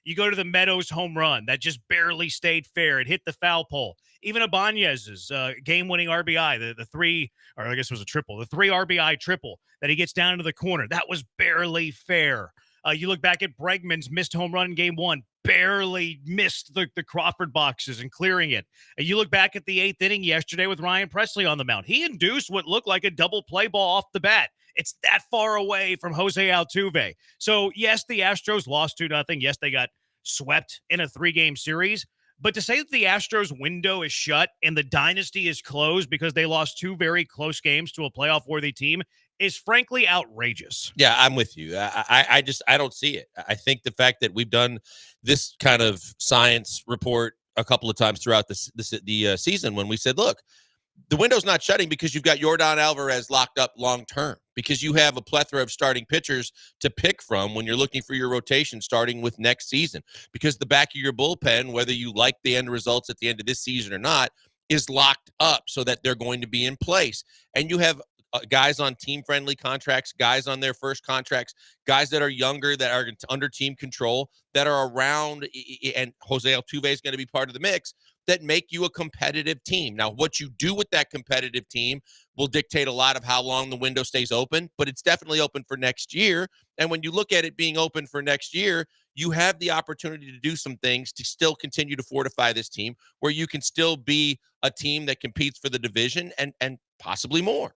You go to the Meadows home run that just barely stayed fair. It hit the foul pole. Even Ibanez's game-winning RBI, the 3, or I guess it was a triple, the 3 RBI triple that he gets down into the corner. That was barely fair. You look back at Bregman's missed home run in game 1, barely missed the Crawford boxes and clearing it. And you look back at the 8th inning yesterday with Ryan Presley on the mound. He induced what looked like a double play ball off the bat. It's that far away from Jose Altuve. So, yes, the Astros lost 2-0. Yes, they got swept in a 3-game series. But to say that the Astros window is shut and the dynasty is closed because they lost 2 very close games to a playoff-worthy team is frankly outrageous. Yeah, I'm with you. I don't see it. I think the fact that we've done this kind of science report a couple of times throughout the season when we said, look, the window's not shutting because you've got Yordan Alvarez locked up long-term, because you have a plethora of starting pitchers to pick from when you're looking for your rotation starting with next season, because the back of your bullpen, whether you like the end results at the end of this season or not, is locked up so that they're going to be in place. And you have guys on team-friendly contracts, guys on their first contracts, guys that are younger, that are under team control, that are around, and Jose Altuve is going to be part of the mix, that make you a competitive team. Now, what you do with that competitive team will dictate a lot of how long the window stays open, but it's definitely open for next year. And when you look at it being open for next year, you have the opportunity to do some things to still continue to fortify this team where you can still be a team that competes for the division and possibly more.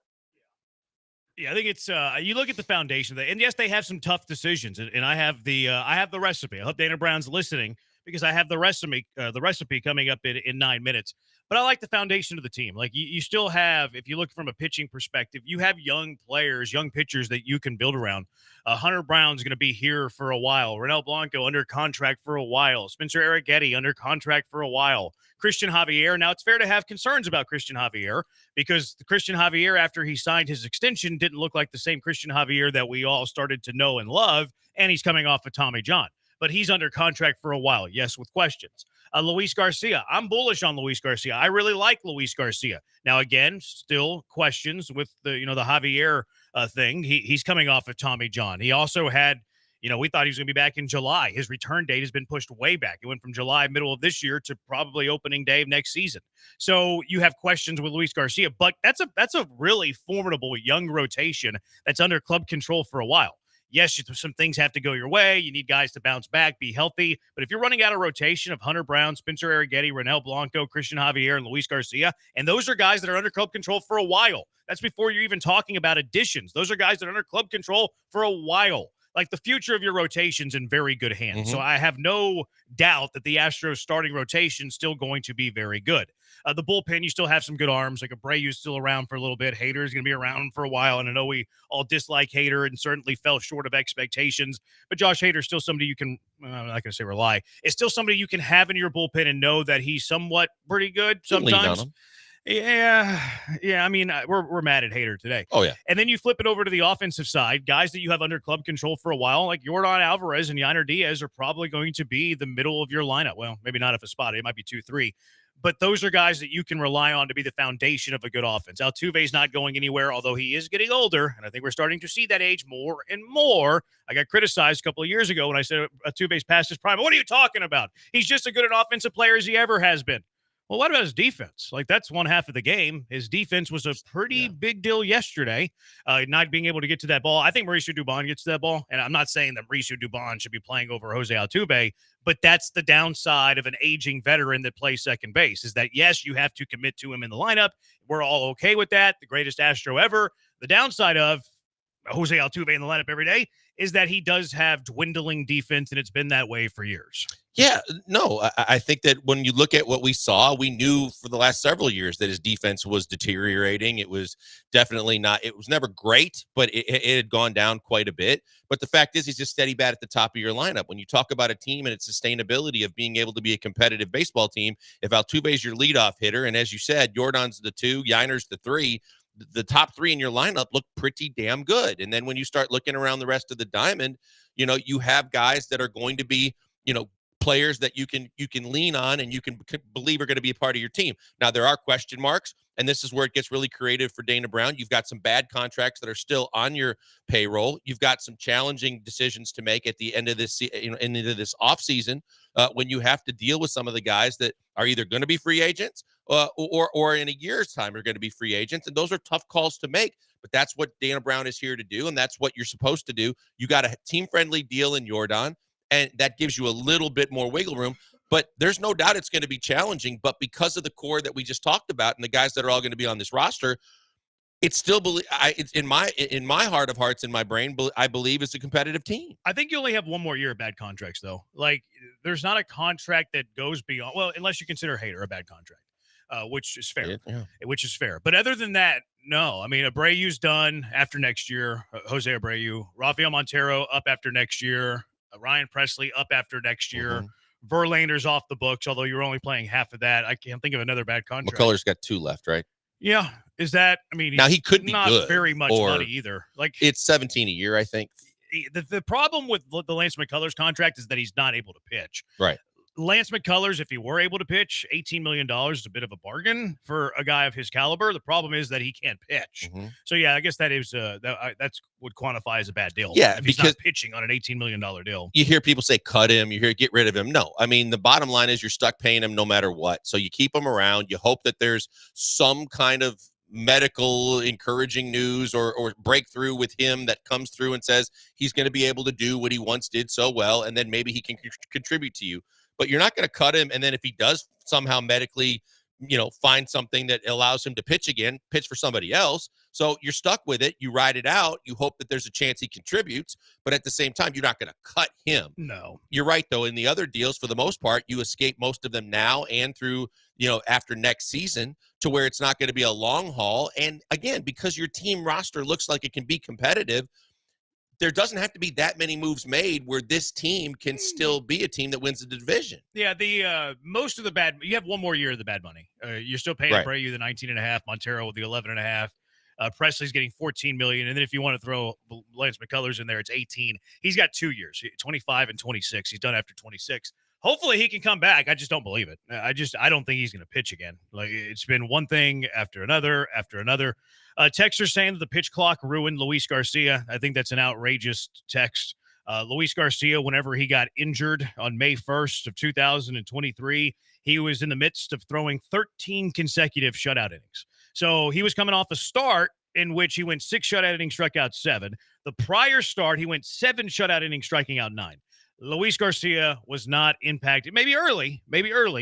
Yeah, I think it's you look at the foundation, and yes, they have some tough decisions, and I have the recipe. I hope Dana Brown's listening, because I have the recipe coming up in 9 minutes. But I like the foundation of the team. Like you still have, if you look from a pitching perspective, you have young players, young pitchers that you can build around. Hunter Brown's going to be here for a while. Renel Blanco under contract for a while. Spencer Arrighetti under contract for a while. Christian Javier. Now, it's fair to have concerns about Christian Javier, because the Christian Javier, after he signed his extension, didn't look like the same Christian Javier that we all started to know and love, and he's coming off of Tommy John. but he's under contract for a while. Yes, with questions. Luis Garcia. I'm bullish on Luis Garcia. I really like Luis Garcia. Now, again, still questions with the Javier thing. He's coming off of Tommy John. He also had, we thought he was going to be back in July. His return date has been pushed way back. It went from July, middle of this year, to probably opening day of next season. So you have questions with Luis Garcia, but that's a really formidable young rotation that's under club control for a while. Yes, some things have to go your way. You need guys to bounce back, be healthy. But if you're running out of rotation of Hunter Brown, Spencer Arrighetti, Ronel Blanco, Christian Javier, and Luis Garcia, and those are guys that are under club control for a while. That's before you're even talking about additions. Those are guys that are under club control for a while. Like, the future of your rotation's in very good hands. So I have no doubt that the Astros starting rotation is still going to be very good. The bullpen, you still have some good arms. Like, Abreu's still around for a little bit. Hader's going to be around for a while. And I know we all dislike Hader and certainly fell short of expectations. But Josh Hader's still somebody you can, I'm not going to say rely. It's still somebody you can have in your bullpen and know that he's somewhat pretty good sometimes. Yeah. I mean, we're mad at Hader today. Oh, yeah. And then you flip it over to the offensive side. Guys that you have under club control for a while, like Yordan Alvarez and Yainer Diaz, are probably going to be the middle of your lineup. Well, maybe not if a spot. It might be 2-3. But those are guys that you can rely on to be the foundation of a good offense. Altuve's not going anywhere, although he is getting older, and I think we're starting to see that age more and more. I got criticized a couple of years ago when I said Altuve's past his prime. What are you talking about? He's just as good an offensive player as he ever has been. Well, what about his defense? Like, that's one half of the game. His defense was a pretty big deal yesterday, not being able to get to that ball. I think Mauricio Dubon gets to that ball, and I'm not saying that Mauricio Dubon should be playing over Jose Altuve, but that's the downside of an aging veteran that plays second base, is that, yes, you have to commit to him in the lineup. We're all okay with that. The greatest Astro ever. The downside of Jose Altuve in the lineup every day is that he does have dwindling defense, and it's been that way for years. Yeah, no, I think that when you look at what we saw, we knew for the last several years that his defense was deteriorating. It was definitely not, it was never great, but it had gone down quite a bit. But the fact is, he's just steady bat at the top of your lineup. When you talk about a team and its sustainability of being able to be a competitive baseball team, if Altuve's your leadoff hitter, and as you said, Yordan's the 2, Yainer's the 3, the top 3 in your lineup look pretty damn good. And then when you start looking around the rest of the diamond, you have guys that are going to be, players that you can lean on and you can believe are going to be a part of your team. Now, there are question marks, and this is where it gets really creative for Dana Brown. You've got some bad contracts that are still on your payroll. You've got some challenging decisions to make at the end of this, into this offseason, when you have to deal with some of the guys that are either going to be free agents or in a year's time are going to be free agents. And those are tough calls to make, but that's what Dana Brown is here to do, and that's what you're supposed to do. You got a team-friendly deal in Yordan, and that gives you a little bit more wiggle room. But there's no doubt it's going to be challenging. But because of the core that we just talked about and the guys that are all going to be on this roster, it's still it's in my heart of hearts, in my brain, I believe it's a competitive team. I think you only have one more year of bad contracts, though. Like, there's not a contract that goes beyond, well, unless you consider Hader a bad contract, which is fair. Yeah. Which is fair. But other than that, no. I mean, Abreu's done after next year. Jose Abreu, Rafael Montero up after next year. Ryan Presley up after next year. Verlander's off the books, although you're only playing half of that. I can't think of another bad contract. McCullers got 2 left, right? Yeah. Is that, I mean, now he could be not good, very much money either. Like, it's 17 a year, I think. The problem with the Lance McCullers contract is that he's not able to pitch. Right. Lance McCullers, if he were able to pitch, $18 million is a bit of a bargain for a guy of his caliber. The problem is that he can't pitch. So, yeah, I guess that is that's would quantify as a bad deal. Yeah, if he's not pitching on an $18 million deal. You hear people say cut him. You hear get rid of him. No, I mean, the bottom line is you're stuck paying him no matter what. So you keep him around. You hope that there's some kind of medical encouraging news or breakthrough with him that comes through and says he's going to be able to do what he once did so well, and then maybe he can contribute to you. But you're not going to cut him, and then if he does somehow medically, find something that allows him to pitch again, pitch for somebody else. So you're stuck with it. You ride it out. You hope that there's a chance he contributes, but at the same time, you're not going to cut him. No. You're right, though. In the other deals, for the most part, you escape most of them now and through, after next season, to where it's not going to be a long haul. And again, because your team roster looks like it can be competitive, there doesn't have to be that many moves made where this team can still be a team that wins the division. Yeah, the most of the you have one more year of the bad money. You're still paying Right. Abreu the 19.5, Montero with the 11.5. Presley's getting $14 million, and then if you want to throw Lance McCullers in there, it's 18. He's got 2 years, 25 and 26. He's done after 26. Hopefully he can come back. I just don't believe it. I don't think he's going to pitch again. Like, it's been one thing after another after another. Texter's saying that the pitch clock ruined Luis Garcia. I think that's an outrageous text. Luis Garcia, whenever he got injured on May 1st of 2023, he was in the midst of throwing 13 consecutive shutout innings. So he was coming off a start in which he went 6 shutout innings, struck out 7. The prior start, he went 7 shutout innings, striking out 9. Luis Garcia was not impacted. Maybe early,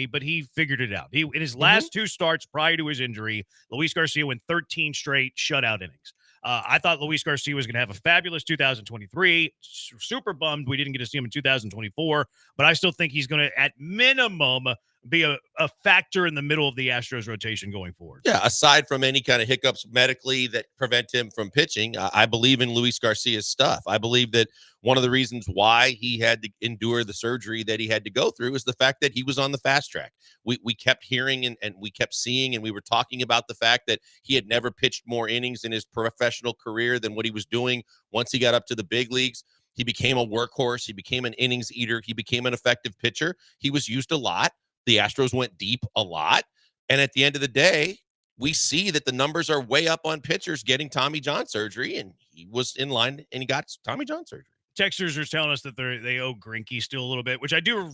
but he figured it out. In his last 2 starts prior to his injury, Luis Garcia went 13 straight shutout innings. I thought Luis Garcia was going to have a fabulous 2023. Super bummed we didn't get to see him in 2024, but I still think he's going to, at minimum, be a factor in the middle of the Astros rotation going forward. Yeah, aside from any kind of hiccups medically that prevent him from pitching, I believe in Luis Garcia's stuff. I believe that one of the reasons why he had to endure the surgery that he had to go through is the fact that he was on the fast track. We kept hearing and we kept seeing, and we were talking about the fact that he had never pitched more innings in his professional career than what he was doing once he got up to the big leagues. He became a workhorse. He became an innings eater. He became an effective pitcher. He was used a lot. The Astros went deep a lot. And at the end of the day, we see that the numbers are way up on pitchers getting Tommy John surgery, and he was in line and he got Tommy John surgery. Texters are telling us that they owe Greinke still a little bit, which I do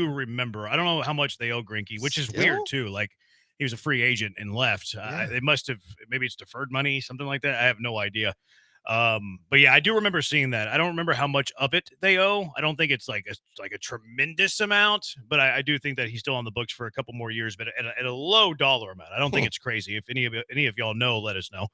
remember. I don't know how much they owe Greinke, which is weird too. Like, he was a free agent and left. They must have, maybe it's deferred money, something like that. I have no idea. But yeah, I do remember seeing that. I don't remember how much of it they owe. I don't think it's like a tremendous amount, but I do think that he's still on the books for a couple more years, but at a low dollar amount. I don't think it's crazy. If any of y'all know, let us know.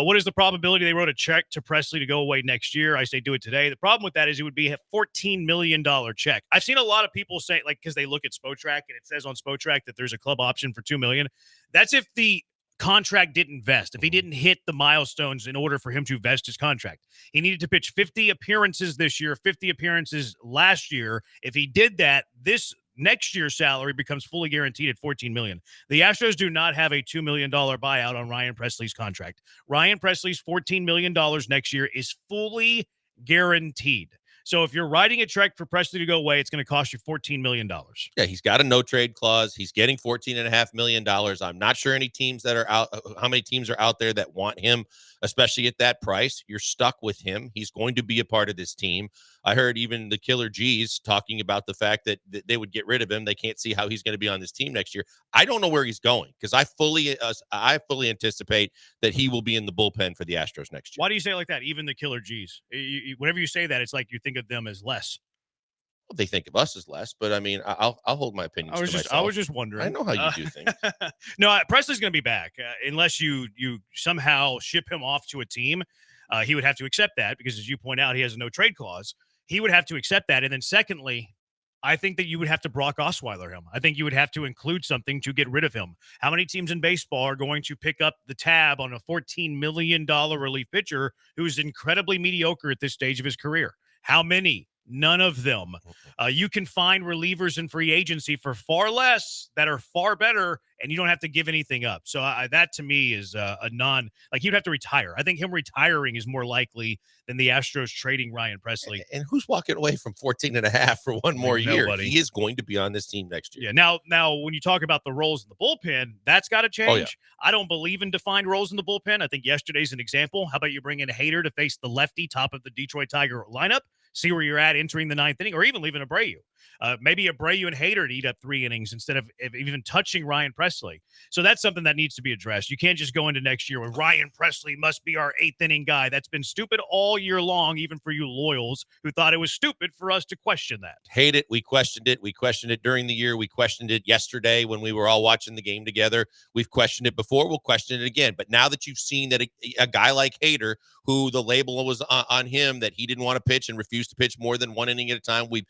What is the probability they wrote a check to Presley to go away next year? I say do it today. The problem with that is it would be a $14 million check. I've seen a lot of people say, like, because they look at Spotrac and it says on Spotrac that there's a club option for $2 million. That's if the contract didn't vest, if he didn't hit the milestones in order for him to vest his contract. He needed to pitch 50 appearances this year, 50 appearances last year. If he did that, this next year's salary becomes fully guaranteed at $14 million. The Astros do not have a $2 million buyout on Ryan Presley's contract. Ryan Presley's $14 million next year is fully guaranteed. So if you're writing a check for Presley to go away, it's going to cost you $14 million. Yeah, he's got a no trade clause. He's getting $14.5 million. I'm not sure any teams that are out, how many teams are out there that want him, especially at that price. You're stuck with him. He's going to be a part of this team. I heard even the Killer G's talking about the fact that they would get rid of him. They can't see how he's going to be on this team next year. I don't know where he's going, because I fully anticipate that he will be in the bullpen for the Astros next year. Why do you say it like that? Even the Killer G's. Whenever you say that, it's like you think of them as less. Well, they think of us as less, but I mean, I'll hold my opinions to myself. I was just wondering. I know how you do things. No, Presley's going to be back unless you somehow ship him off to a team. He would have to accept that because, as you point out, he has a no trade clause. He would have to accept that. And then secondly, I think that you would have to Brock Osweiler him. I think you would have to include something to get rid of him. How many teams in baseball are going to pick up the tab on a $14 million relief pitcher who's incredibly mediocre at this stage of his career? How many? None of them. You can find relievers in free agency for far less that are far better, and you don't have to give anything up. So that to me is like, you'd have to retire. I think him retiring is more likely than the Astros trading Ryan Presley. And who's walking away from 14.5 for one more year? Nobody. He is going to be on this team next year. Yeah. Now, when you talk about the roles in the bullpen, that's got to change. Oh, yeah. I don't believe in defined roles in the bullpen. I think yesterday's an example. How about you bring in Hader to face the lefty top of the Detroit Tiger lineup? See where you're at entering the ninth inning, or even leaving Abreu. Maybe Abreu and Hader to eat up 3 innings instead of even touching Ryan Presley. So that's something that needs to be addressed. You can't just go into next year with Ryan Presley must be our 8th inning guy. That's been stupid all year long, even for you loyals who thought it was stupid for us to question that. Hate it. We questioned it. We questioned it during the year. We questioned it yesterday when we were all watching the game together. We've questioned it before. We'll question it again. But now that you've seen that a guy like Hader, who the label was on him that he didn't want to pitch and refused to pitch more than 1 inning at a time, we've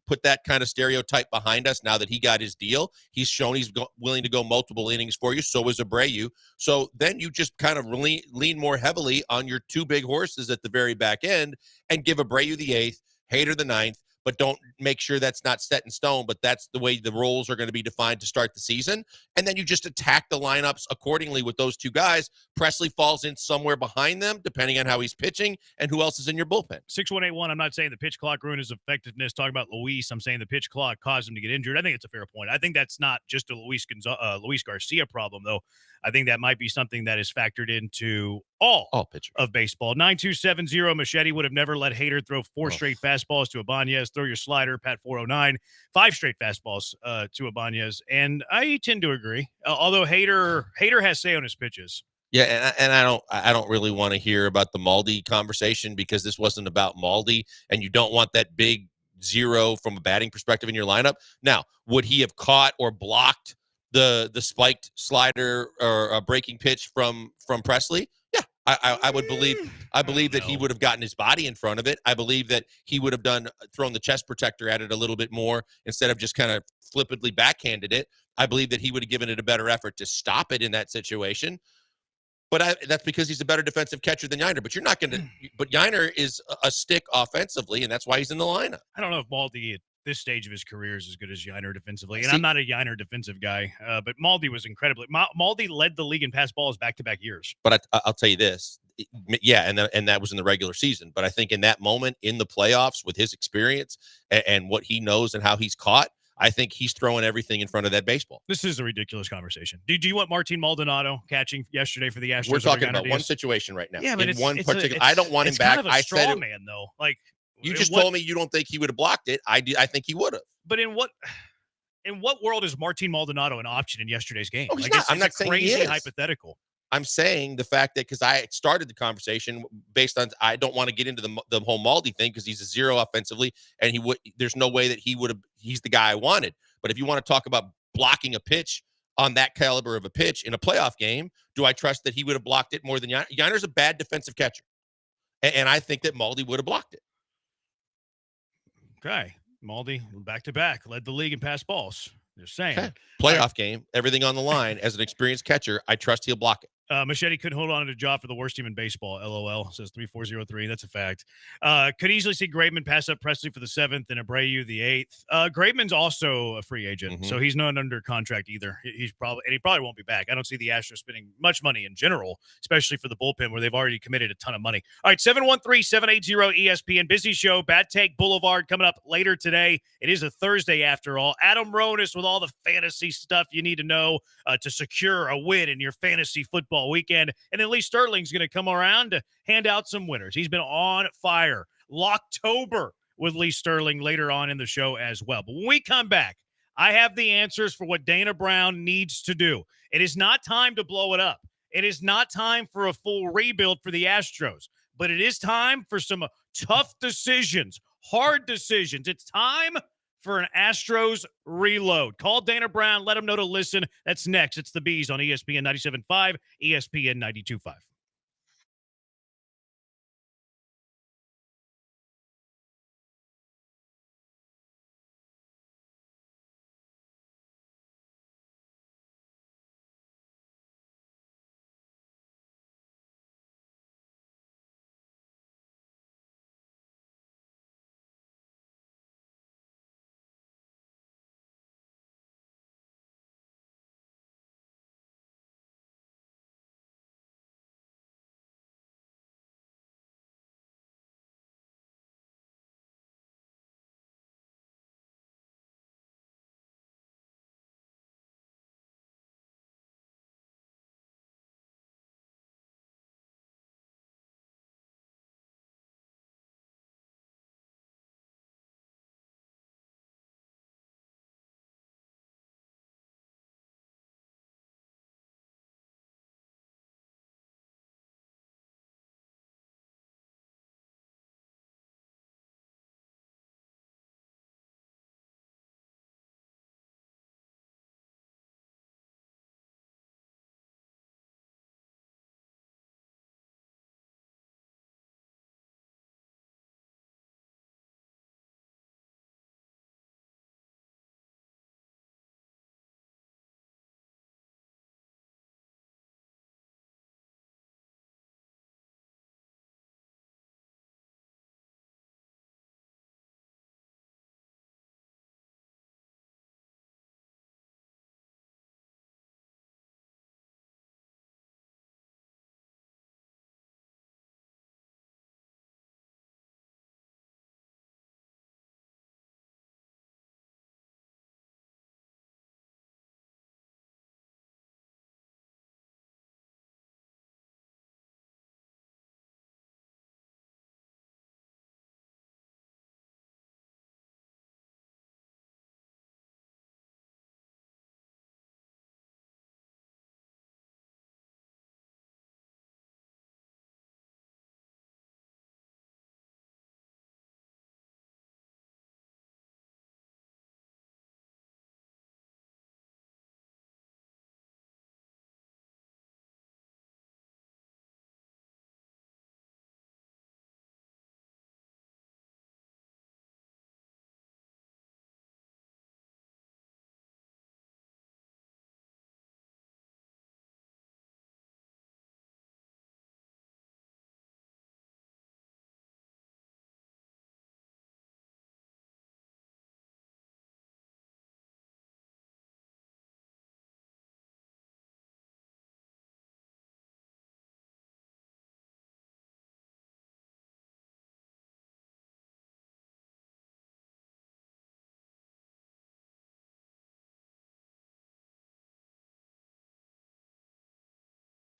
put that kind of stereotype behind us. Now that he got his deal, he's shown he's willing to go multiple innings for you. So is Abreu. So then you just kind of lean more heavily on your 2 big horses at the very back end and give Abreu the 8th, Hader the 9th, but don't make sure that's not set in stone, but that's the way the roles are going to be defined to start the season. And then you just attack the lineups accordingly with those two guys. Presley falls in somewhere behind them, depending on how he's pitching and who else is in your bullpen. 6181, I'm not saying the pitch clock ruined his effectiveness. Talking about Luis, I'm saying the pitch clock caused him to get injured. I think it's a fair point. I think that's not just a Luis Garcia problem, though. I think that might be something that is factored into all pitchers of baseball. 9270, Machete would have never let Hader throw 4 straight fastballs to Ibanez. Throw your slider, Pat 409. 5 straight fastballs to Ibanez. And I tend to agree. Although Hader has say on his pitches. Yeah, and I don't really want to hear about the Maldi conversation because this wasn't about Maldi, and you don't want that big zero from a batting perspective in your lineup. Now, would he have caught or blocked the spiked slider or a breaking pitch from Presley? Yeah, I would believe. I believe that he would have gotten his body in front of it. I believe that he would have thrown the chest protector at it a little bit more instead of just kind of flippantly backhanded it. I believe that he would have given it a better effort to stop it in that situation. But that's because he's a better defensive catcher than Yiner. But you're not going to. But Yiner is a stick offensively, and that's why he's in the lineup. I don't know if Maldi at this stage of his career is as good as Yiner defensively, and I'm not a Yiner defensive guy. But Maldi was incredibly. Maldi led the league in pass balls back-to-back years. But I'll tell you this, yeah, and that was in the regular season. But I think in that moment in the playoffs, with his experience and what he knows and how he's caught, I think he's throwing everything in front of that baseball. This is a ridiculous conversation. Do you want Martin Maldonado catching yesterday for the Astros? We're talking about one situation right now. Yeah, but in one particular. I don't want him back. Kind of a straw man, though. Like you just told me you don't think he would have blocked it. I think he would have. But in what world is Martin Maldonado an option in yesterday's game? Oh, he's not. I'm not saying crazy he is. Hypothetical. I'm saying the fact that because I started the conversation based on I don't want to get into the whole Maldi thing because he's a zero offensively and there's no way that he's the guy I wanted. But if you want to talk about blocking a pitch on that caliber of a pitch in a playoff game, do I trust that he would have blocked it more than Yiner? Yiner's a bad defensive catcher. And I think that Maldi would have blocked it. Okay. Maldi, back-to-back, led the league in pass balls. Just saying. Okay. Playoff game, everything on the line. As an experienced catcher, I trust he'll block it. Machete couldn't hold on to a job for the worst team in baseball. LOL, says 3403. That's a fact. Could easily see Graveman pass up Presley for the 7th and Abreu the 8th. Graveman's also a free agent, so he's not under contract either. He probably won't be back. I don't see the Astros spending much money in general, especially for the bullpen where they've already committed a ton of money. All right, 713-780 ESPN. Busy show. Bad Take Boulevard coming up later today. It is a Thursday after all. Adam Ronis with all the fantasy stuff you need to know to secure a win in your fantasy football weekend. And then Lee Sterling's going to come around to hand out some winners. He's been on fire. Locktober with Lee Sterling later on in the show as well. But when we come back, I have the answers for what Dana Brown needs to do. It is not time to blow it up. It is not time for a full rebuild for the Astros, but it is time for some tough decisions, hard decisions. It's time for an Astros reload. Call Dana Brown. Let him know to listen. That's next. It's the Bees on ESPN 97.5, ESPN 92.5.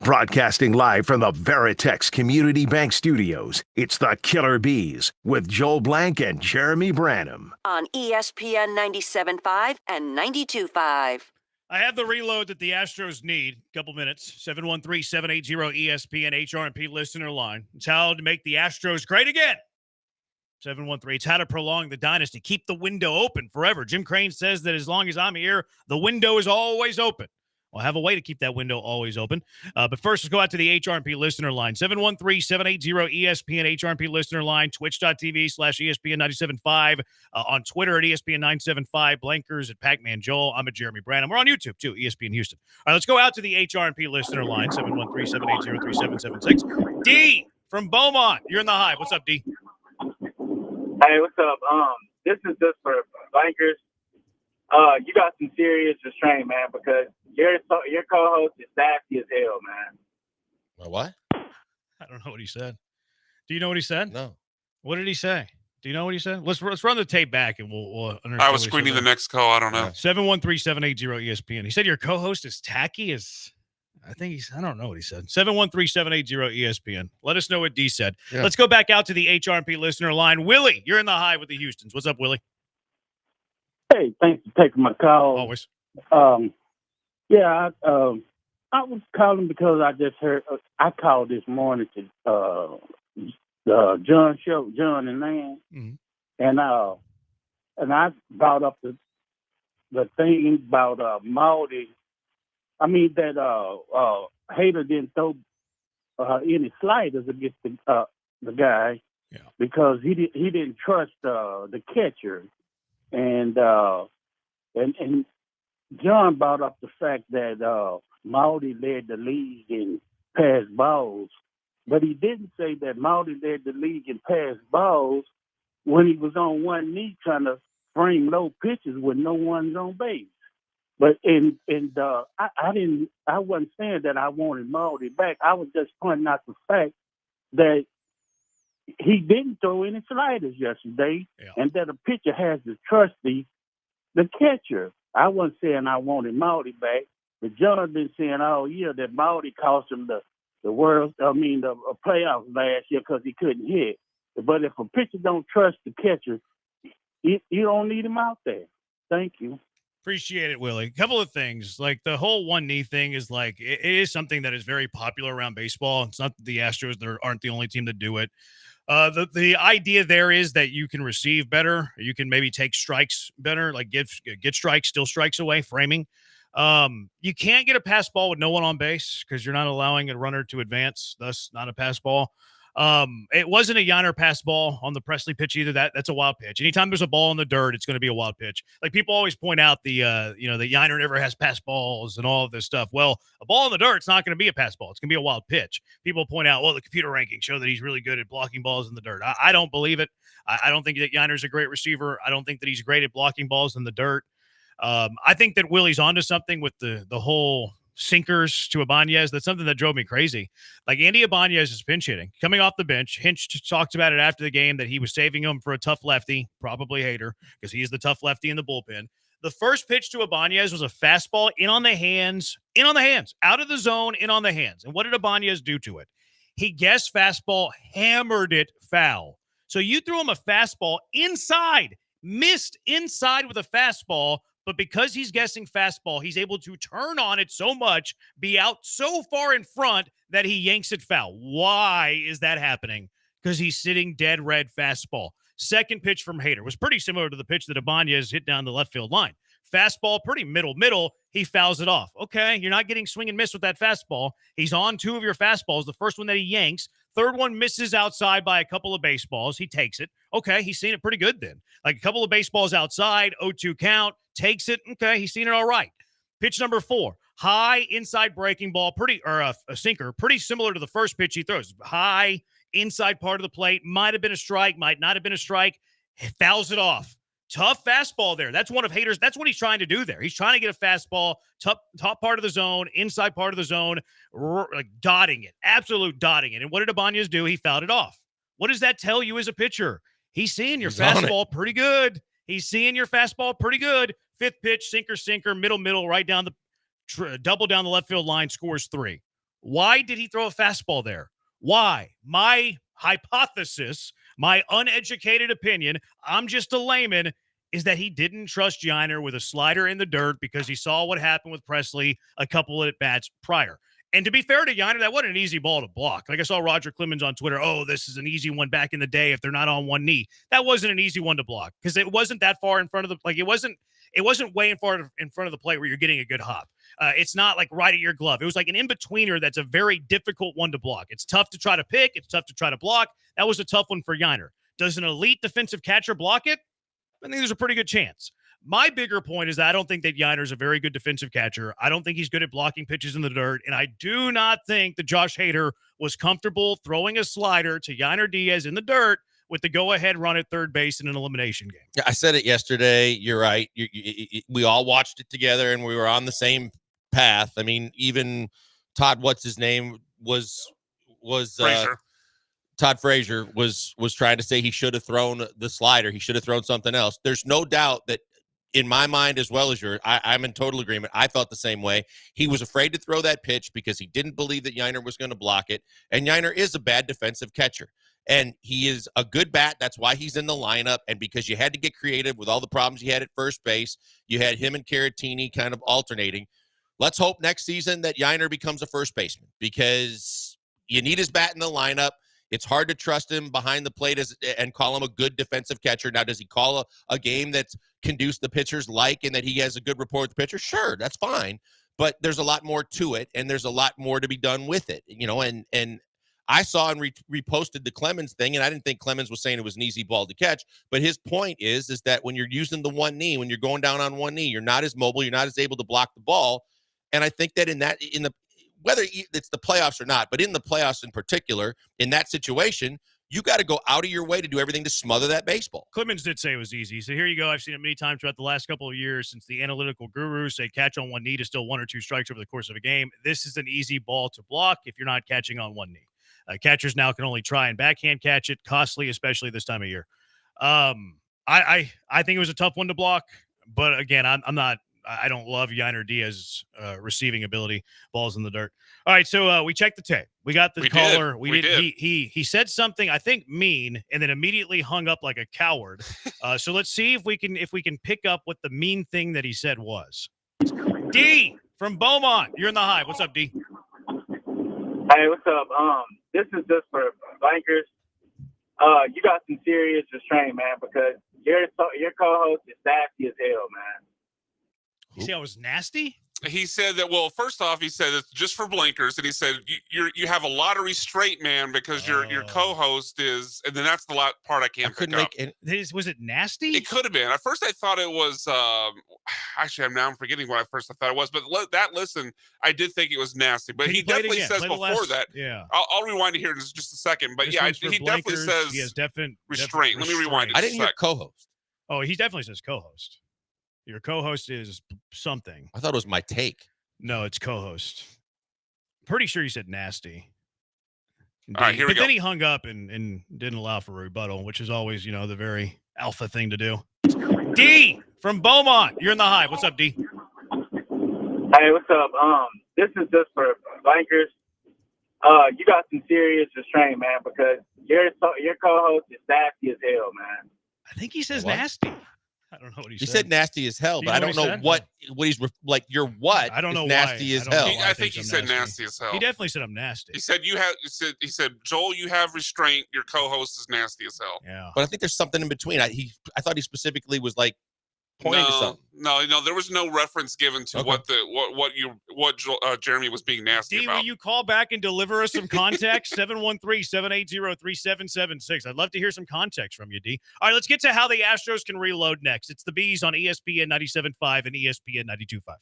Broadcasting live from the Veritex Community Bank Studios, it's the Killer Bees with Joel Blank and Jeremy Branham. On ESPN 97.5 and 92.5. I have the reload that the Astros need. Couple minutes. 713-780-ESPN HRP listener line. It's how to make the Astros great again. 713. It's how to prolong the dynasty. Keep the window open forever. Jim Crane says that as long as I'm here, the window is always open. Well, have a way to keep that window always open. But first, let's go out to the HRP listener line. 713-780-ESPN HRP listener line. Twitch.tv/ESPN975. On Twitter at ESPN975. Blankers at Pac-Man Joel. I'm at Jeremy Branham. We're on YouTube, too, ESPN Houston. All right, let's go out to the HRP listener line. 713-780-3776. D from Beaumont. You're in the hive. What's up, D? Hey, what's up? This is just for Blankers. You got some serious restraint, man, because your co-host is nasty as hell, man. What? I don't know what he said. Do you know what he said? No. What did he say? Do you know what he said? Let's run the tape back and we'll understand. I was screening the next call. I don't know. 713-780-ESPN. He said your co-host is tacky. I don't know what he said. 713-780-ESPN. Let us know what D said. Yeah. Let's go back out to the HRP listener line. Willie, you're in the hive with the Houstons. What's up, Willie? Hey, thanks for taking my call. Always. I was calling because I just heard. I called this morning to John show, John and Nan, and I brought up the thing about Maudie. I mean that Hader didn't throw any sliders against the guy because he didn't trust the catcher. And John brought up the fact that Maudie led the league in pass balls, but he didn't say that Maudie led the league in pass balls when he was on one knee trying to frame low pitches with no one's on base. But I wasn't saying that I wanted Maudie back. I was just pointing out the fact that he didn't throw any sliders yesterday, and that a pitcher has to trust the catcher. I wasn't saying I wanted Maudie back, but John been saying all year that Maudie cost him the playoffs last year because he couldn't hit. But if a pitcher don't trust the catcher, you don't need him out there. Thank you. Appreciate it, Willie. A couple of things. Like the whole one knee thing is like, it is something that is very popular around baseball. It's not that the Astros aren't the only team that do it. The idea there is that you can receive better. You can maybe take strikes better, like get strikes, still strikes away, framing. You can't get a pass ball with no one on base because you're not allowing a runner to advance, thus not a pass ball. It wasn't a Yiner pass ball on the Presley pitch either. That's a wild pitch. Anytime there's a ball in the dirt, it's going to be a wild pitch. Like people always point out the Yiner never has pass balls and all of this stuff. Well, a ball in the dirt, it's not going to be a pass ball. It's going to be a wild pitch. People point out, well, the computer rankings show that he's really good at blocking balls in the dirt. I don't believe it. I don't think that Yiner's a great receiver. I don't think that he's great at blocking balls in the dirt. I think that Willie's onto something with the whole sinkers to Ibanez. That's something that drove me crazy. Like Andy Ibanez is pinch hitting, coming off the bench. Hinch talked about it after the game that he was saving him for a tough lefty, probably Hader, because he's the tough lefty in the bullpen. The first pitch to Ibanez was a fastball in on the hands, out of the zone, in on the hands. And what did Ibanez do to it? He guessed fastball, hammered it foul. So you threw him a fastball inside, missed inside with a fastball. But because he's guessing fastball, he's able to turn on it so much, be out so far in front that he yanks it foul. Why is that happening? Because he's sitting dead red fastball. Second pitch from Hader was pretty similar to the pitch that Ibanez hit down the left field line. Fastball, pretty middle. He fouls it off. Okay, you're not getting swing and miss with that fastball. He's on two of your fastballs. The first one that he yanks. Third one misses outside by a couple of baseballs. He takes it. Okay, he's seen it pretty good then. Like a couple of baseballs outside, 0-2 count, takes it. Okay, he's seen it all right. Pitch number 4, high inside breaking ball, a sinker, pretty similar to the first pitch he throws. High inside part of the plate, might have been a strike, might not have been a strike. He fouls it off. Tough fastball there. That's one of Hader's. That's what he's trying to do there. He's trying to get a fastball, top part of the zone, inside part of the zone, like dotting it, absolute dotting it. And what did Ibanez do? He fouled it off. What does that tell you as a pitcher? He's seeing your fastball pretty good. He's seeing your fastball pretty good. Fifth pitch, sinker, middle, right down the double down the left field line, scores 3. Why did he throw a fastball there? Why? My hypothesis, my uneducated opinion, I'm just a layman, is that he didn't trust Yiner with a slider in the dirt because he saw what happened with Presley a couple of at-bats prior. And to be fair to Yiner, that wasn't an easy ball to block. Like I saw Roger Clemens on Twitter, oh, this is an easy one back in the day if they're not on one knee. That wasn't an easy one to block because it wasn't that far in front of the, like it wasn't way in front of the plate where you're getting a good hop. It's not like right at your glove. It was like an in-betweener that's a very difficult one to block. It's tough to try to pick. It's tough to try to block. That was a tough one for Yiner. Does an elite defensive catcher block it? I think there's a pretty good chance. My bigger point is that I don't think that Yiner's a very good defensive catcher. I don't think he's good at blocking pitches in the dirt. And I do not think that Josh Hader was comfortable throwing a slider to Yiner Diaz in the dirt with the go-ahead run at third base in an elimination game. Yeah, I said it yesterday. You're right. We all watched it together, and we were on the same path. I mean, even Todd, what's his name, was Frazier. Todd Frazier was trying to say he should have thrown the slider. He should have thrown something else. There's no doubt that in my mind, as well as yours, I'm in total agreement. I felt the same way. He was afraid to throw that pitch because he didn't believe that Yiner was going to block it. And Yiner is a bad defensive catcher. And he is a good bat. That's why he's in the lineup. And because you had to get creative with all the problems you had at first base, you had him and Caratini kind of alternating. Let's hope next season that Yiner becomes a first baseman because you need his bat in the lineup. It's hard to trust him behind the plate and call him a good defensive catcher. Now, does he call a game that's conducive the pitchers like and that he has a good rapport with the pitcher? Sure, that's fine. But there's a lot more to it, and there's a lot more to be done with it. And I saw and reposted the Clemens thing, and I didn't think Clemens was saying it was an easy ball to catch. But his point is that when you're using the one knee, when you're going down on one knee, you're not as mobile, you're not as able to block the ball. And I think that whether it's the playoffs or not, but in the playoffs in particular, in that situation, you got to go out of your way to do everything to smother that baseball. Clemens did say it was easy. So here you go. I've seen it many times throughout the last couple of years since the analytical gurus say catch on one knee to still 1 or 2 strikes over the course of a game. This is an easy ball to block if you're not catching on one knee. Catchers now can only try and backhand catch it, costly, especially this time of year. I think it was a tough one to block, but again, I don't love Yiner Diaz's receiving ability, balls in the dirt. All right, so we checked the tape. We got the caller. We did. He said something I think mean, and then immediately hung up like a coward. So let's see if we can pick up what the mean thing that he said was. D from Beaumont, you're in the Hive. What's up, D? Hey, what's up? This is just for bankers. You got some serious restraint, man, because your co-host is nasty as hell, man. You see, I was nasty. He said that. Well, first off, he said it's just for blinkers, and he said you have a lot of restraint, man, because your co-host is, and then that's the part I can't pick up. Was it nasty? It could have been. At first, I thought it was. Actually, I'm forgetting what I thought it was, but listen, I did think it was nasty. But he definitely says before that. Yeah, I'll rewind it here in just a second. But yeah, he definitely says he has definite restraint. Let me rewind it. I didn't hear co-host. Oh, he definitely says co-host. Your co-host is something. I thought it was my take. No, it's co-host. Pretty sure you said nasty. All right, here we go. But then he hung up and didn't allow for a rebuttal, which is always, the very alpha thing to do. D from Beaumont, you're in the Hive. What's up, D? Hey, what's up? This is just for bankers. You got some serious restraint, man, because your co-host is nasty as hell, man. I think he says nasty. I don't know what he said. Nasty as hell, but I don't know what he's like. You're what? I don't know. Nasty as hell. I think he said nasty as hell. He definitely said I'm nasty. He said He said Joel, you have restraint. Your co-host is nasty as hell. Yeah, but I think there's something in between. I thought he specifically was like pointing to something. No, there was no reference given to what Jeremy was being nasty about. Will you call back and deliver us some context? 713-780-3776. I'd love to hear some context from you, D. All right, let's get to how the Astros can reload next. It's the Bees on ESPN 97.5 and ESPN 92.5.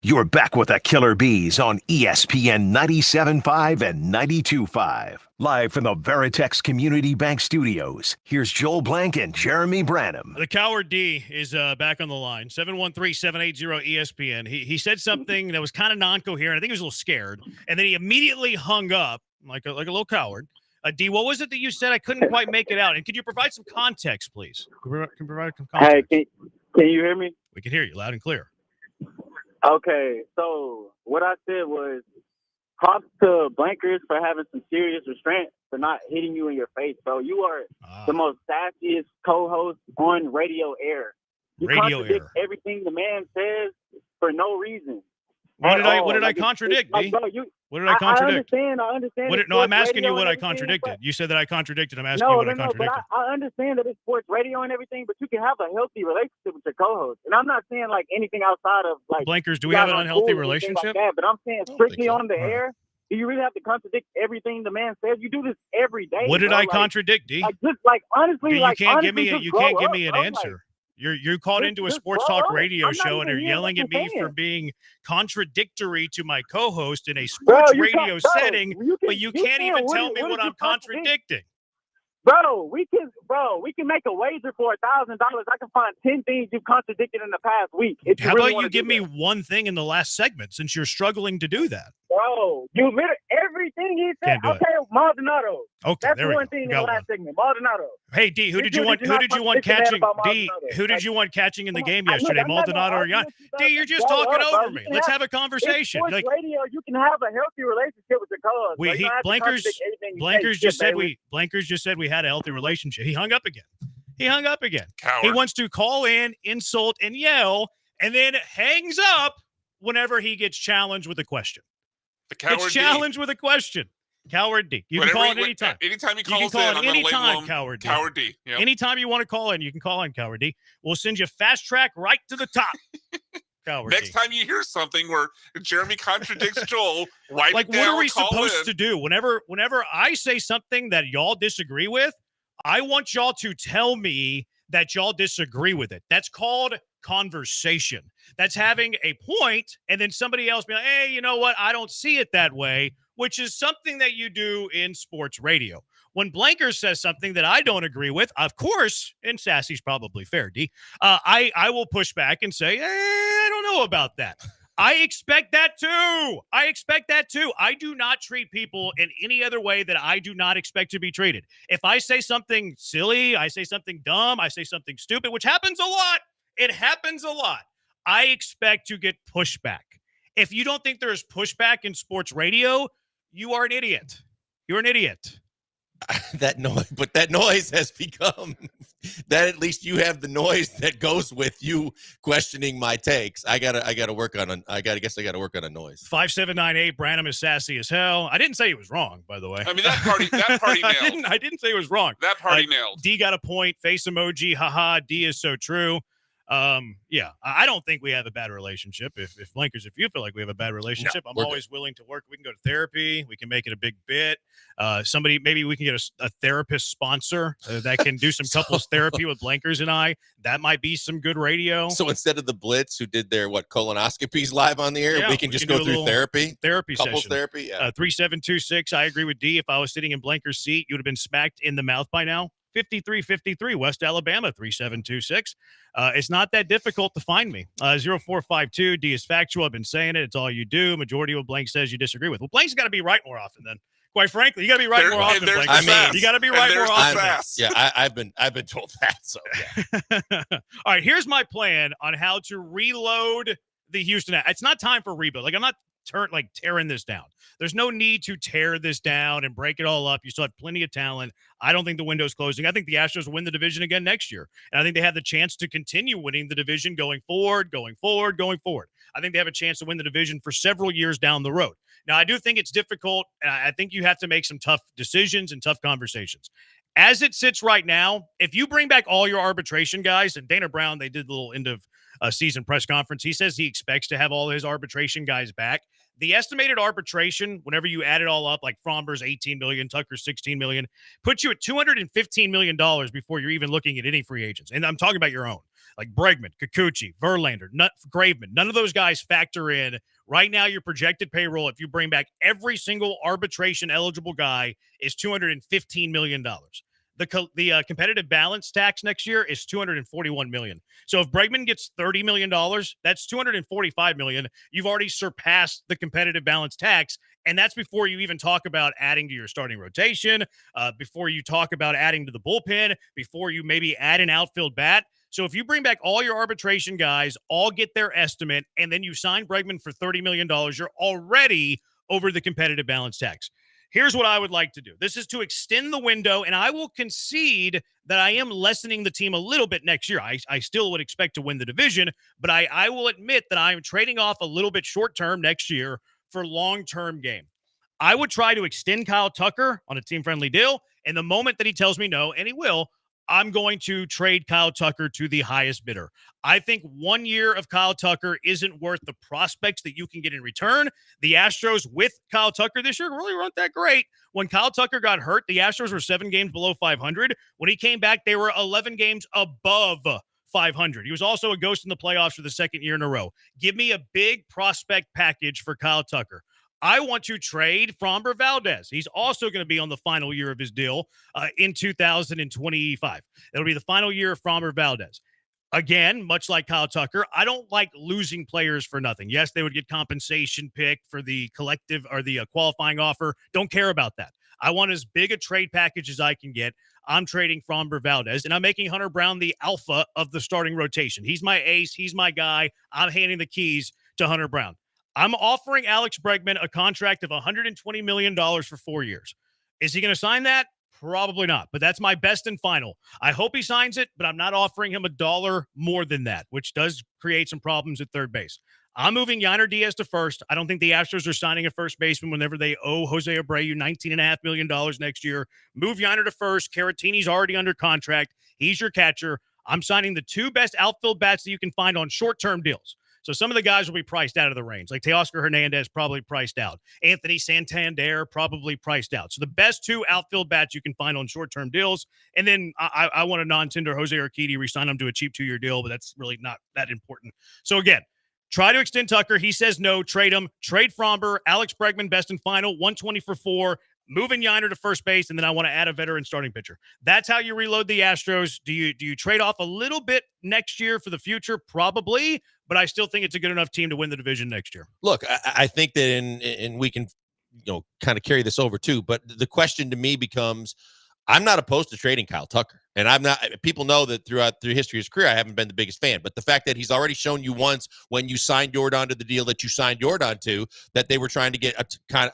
You're back with the Killer Bees on ESPN 97.5 and 92.5. Live from the Veritex Community Bank Studios, here's Joel Blank and Jeremy Branham. The Coward D is back on the line, 713-780-ESPN. He said something that was kind of non-coherent. I think he was a little scared, and then he immediately hung up like a little coward. D, what was it that you said? I couldn't quite make it out. And could you provide some context, please? Can you provide some context? Hey, can you hear me? We can hear you loud and clear. Okay, so what I said was props to Blankers for having some serious restraint for not hitting you in your face, bro. You are the most sassiest co-host on radio air. You contradict everything the man says for no reason. What did I contradict, D? Bro, what did I contradict? I understand. No, I'm asking you what I contradicted. You said that I contradicted. I'm asking you what I contradicted. But I understand that it's sports radio and everything, but you can have a healthy relationship with your co-host. And I'm not saying like anything outside of like Blankers. Do we have an unhealthy relationship? Like that, but I'm saying strictly on the air. Do you really have to contradict everything the man says? You do this every day. What did I contradict, D? Honestly, you can't give me an answer. You're called into a sports talk radio show and are yelling at me for being contradictory to my co-host in a sports radio setting, but you can't even tell me what I'm contradicting. Bro, we can make a wager for $1,000. I can find 10 things you've contradicted in the past week. How about you give me one thing in the last segment since you're struggling to do that? Bro, you literally everything he said. Okay, Maldonado. Okay, that's the one thing in the last segment. Maldonado. Hey D, who did you want catching? D, who did you want catching in the game yesterday? Maldonado or Jan? D, you're just talking over me. Let's have a conversation. Like radio, you can have a healthy relationship with your co-host. Blankers just said we had a healthy relationship. He hung up again. Coward. He wants to call in, insult, and yell, and then hangs up whenever he gets challenged with a question. The Coward Gets challenged with a question. Coward D. You can call it anytime. Anytime he calls you can call in, it anytime, Coward D. Coward D. Yep. Anytime you want to call in, you can call in, Coward D. We'll send you fast track right to the top. Coward Next time you hear something where Jeremy contradicts Joel, write like it down, what are we call supposed in. to do? Whenever I say something that y'all disagree with, I want y'all to tell me that y'all disagree with it. That's called conversation. That's having a point and then somebody else be like, hey, you know what? I don't see it that way, which is something that you do in sports radio. When Blanker says something that I don't agree with, of course, and Sassy's probably fair, D, I will push back and say, I don't know about that. I expect that too. I do not treat people in any other way that I do not expect to be treated. If I say something silly, I say something dumb, I say something stupid, which happens a lot. It happens a lot. I expect to get pushback. If you don't think there is pushback in sports radio, you are an idiot. You're an idiot. That noise has become that. At least you have the noise that goes with you questioning my takes. I gotta work on I gotta work on a noise. 5798 Branham is sassy as hell. I didn't say he was wrong, by the way. I mean that party nailed. I didn't say he was wrong. That party nailed. D got a point. Face emoji. Haha. D is so true. Yeah, I don't think we have a bad relationship. If Blankers, if you feel like we have a bad relationship, I'm always willing to work. We can go to therapy. We can make it a big bit. Maybe we can get a therapist sponsor that can do some couples therapy with Blankers and I. That might be some good radio. So instead of the Blitz who did their colonoscopies live on the air, we can just go through therapy couples session. Therapy. Yeah. 3726. I agree with D. If I was sitting in Blankers' seat, you would have been smacked in the mouth by now. 5353 West Alabama 3726. It's not that difficult to find me. 0452 D is factual. I've been saying it. It's all you do. Majority of what Blank says you disagree with. Well, Blank's got to be right more often then. Quite frankly, you got to be right more often. Blank. You got to be right more often. Yeah, I've been told that. So yeah. All right, here's my plan on how to reload the Houston. It's not time for rebuild. Like I'm not tearing this down. There's no need to tear this down and break it all up. You still have plenty of talent. I don't think the window's closing. I think the Astros will win the division again next year. And I think they have the chance to continue winning the division going forward. I think they have a chance to win the division for several years down the road. Now, I do think it's difficult. I think you have to make some tough decisions and tough conversations. As it sits right now, if you bring back all your arbitration guys, and Dana Brown, they did a little end of season press conference. He says he expects to have all his arbitration guys back. The estimated arbitration, whenever you add it all up, like Fromber's $18 million, Tucker's $16 million, puts you at $215 million before you're even looking at any free agents. And I'm talking about your own, like Bregman, Kikuchi, Verlander, Graveman. None of those guys factor in. Right now, your projected payroll, if you bring back every single arbitration-eligible guy, is $215 million. The competitive balance tax next year is $241 million. So if Bregman gets $30 million, that's $245 million. You've already surpassed the competitive balance tax, and that's before you even talk about adding to your starting rotation, before you talk about adding to the bullpen, before you maybe add an outfield bat. So if you bring back all your arbitration guys, all get their estimate, and then you sign Bregman for $30 million, you're already over the competitive balance tax. Here's what I would like to do. This is to extend the window, and I will concede that I am lessening the team a little bit next year. I still would expect to win the division, but I will admit that I am trading off a little bit short-term next year for long-term game. I would try to extend Kyle Tucker on a team-friendly deal, and the moment that he tells me no, and he will, I'm going to trade Kyle Tucker to the highest bidder. I think 1 year of Kyle Tucker isn't worth the prospects that you can get in return. The Astros with Kyle Tucker this year really weren't that great. When Kyle Tucker got hurt, the Astros were 7 games below 500. When he came back, they were 11 games above 500. He was also a ghost in the playoffs for the second year in a row. Give me a big prospect package for Kyle Tucker. I want to trade Framber Valdez. He's also going to be on the final year of his deal in 2025. It'll be the final year of Framber Valdez. Again, much like Kyle Tucker, I don't like losing players for nothing. Yes, they would get compensation pick for the collective or the qualifying offer. Don't care about that. I want as big a trade package as I can get. I'm trading Framber Valdez, and I'm making Hunter Brown the alpha of the starting rotation. He's my ace. He's my guy. I'm handing the keys to Hunter Brown. I'm offering Alex Bregman a contract of $120 million for 4 years. Is he going to sign that? Probably not, but that's my best and final. I hope he signs it, but I'm not offering him $1 more than that, which does create some problems at third base. I'm moving Yainer Diaz to first. I don't think the Astros are signing a first baseman whenever they owe Jose Abreu $19.5 million next year. Move Yainer to first. Caratini's already under contract. He's your catcher. I'm signing the 2 best outfield bats that you can find on short-term deals. So some of the guys will be priced out of the range, like Teoscar Hernandez probably priced out. Anthony Santander probably priced out. So the best 2 outfield bats you can find on short-term deals. And then I want a non-tender Jose Urquidy, re-sign him to a cheap 2-year deal, but that's really not that important. So again, try to extend Tucker. He says no. Trade him. Trade Framber. Alex Bregman, best and final, 120 for 4. Moving Yainer to first base, and then I want to add a veteran starting pitcher. That's how you reload the Astros. Do you trade off a little bit next year for the future? Probably, but I still think it's a good enough team to win the division next year. Look, I think that and we can, kind of carry this over too. But the question to me becomes, I'm not opposed to trading Kyle Tucker. And I'm not, people know that through history of his career, I haven't been the biggest fan. But the fact that he's already shown you once when you signed Jordan to the deal that you signed Jordan to, that they were trying to get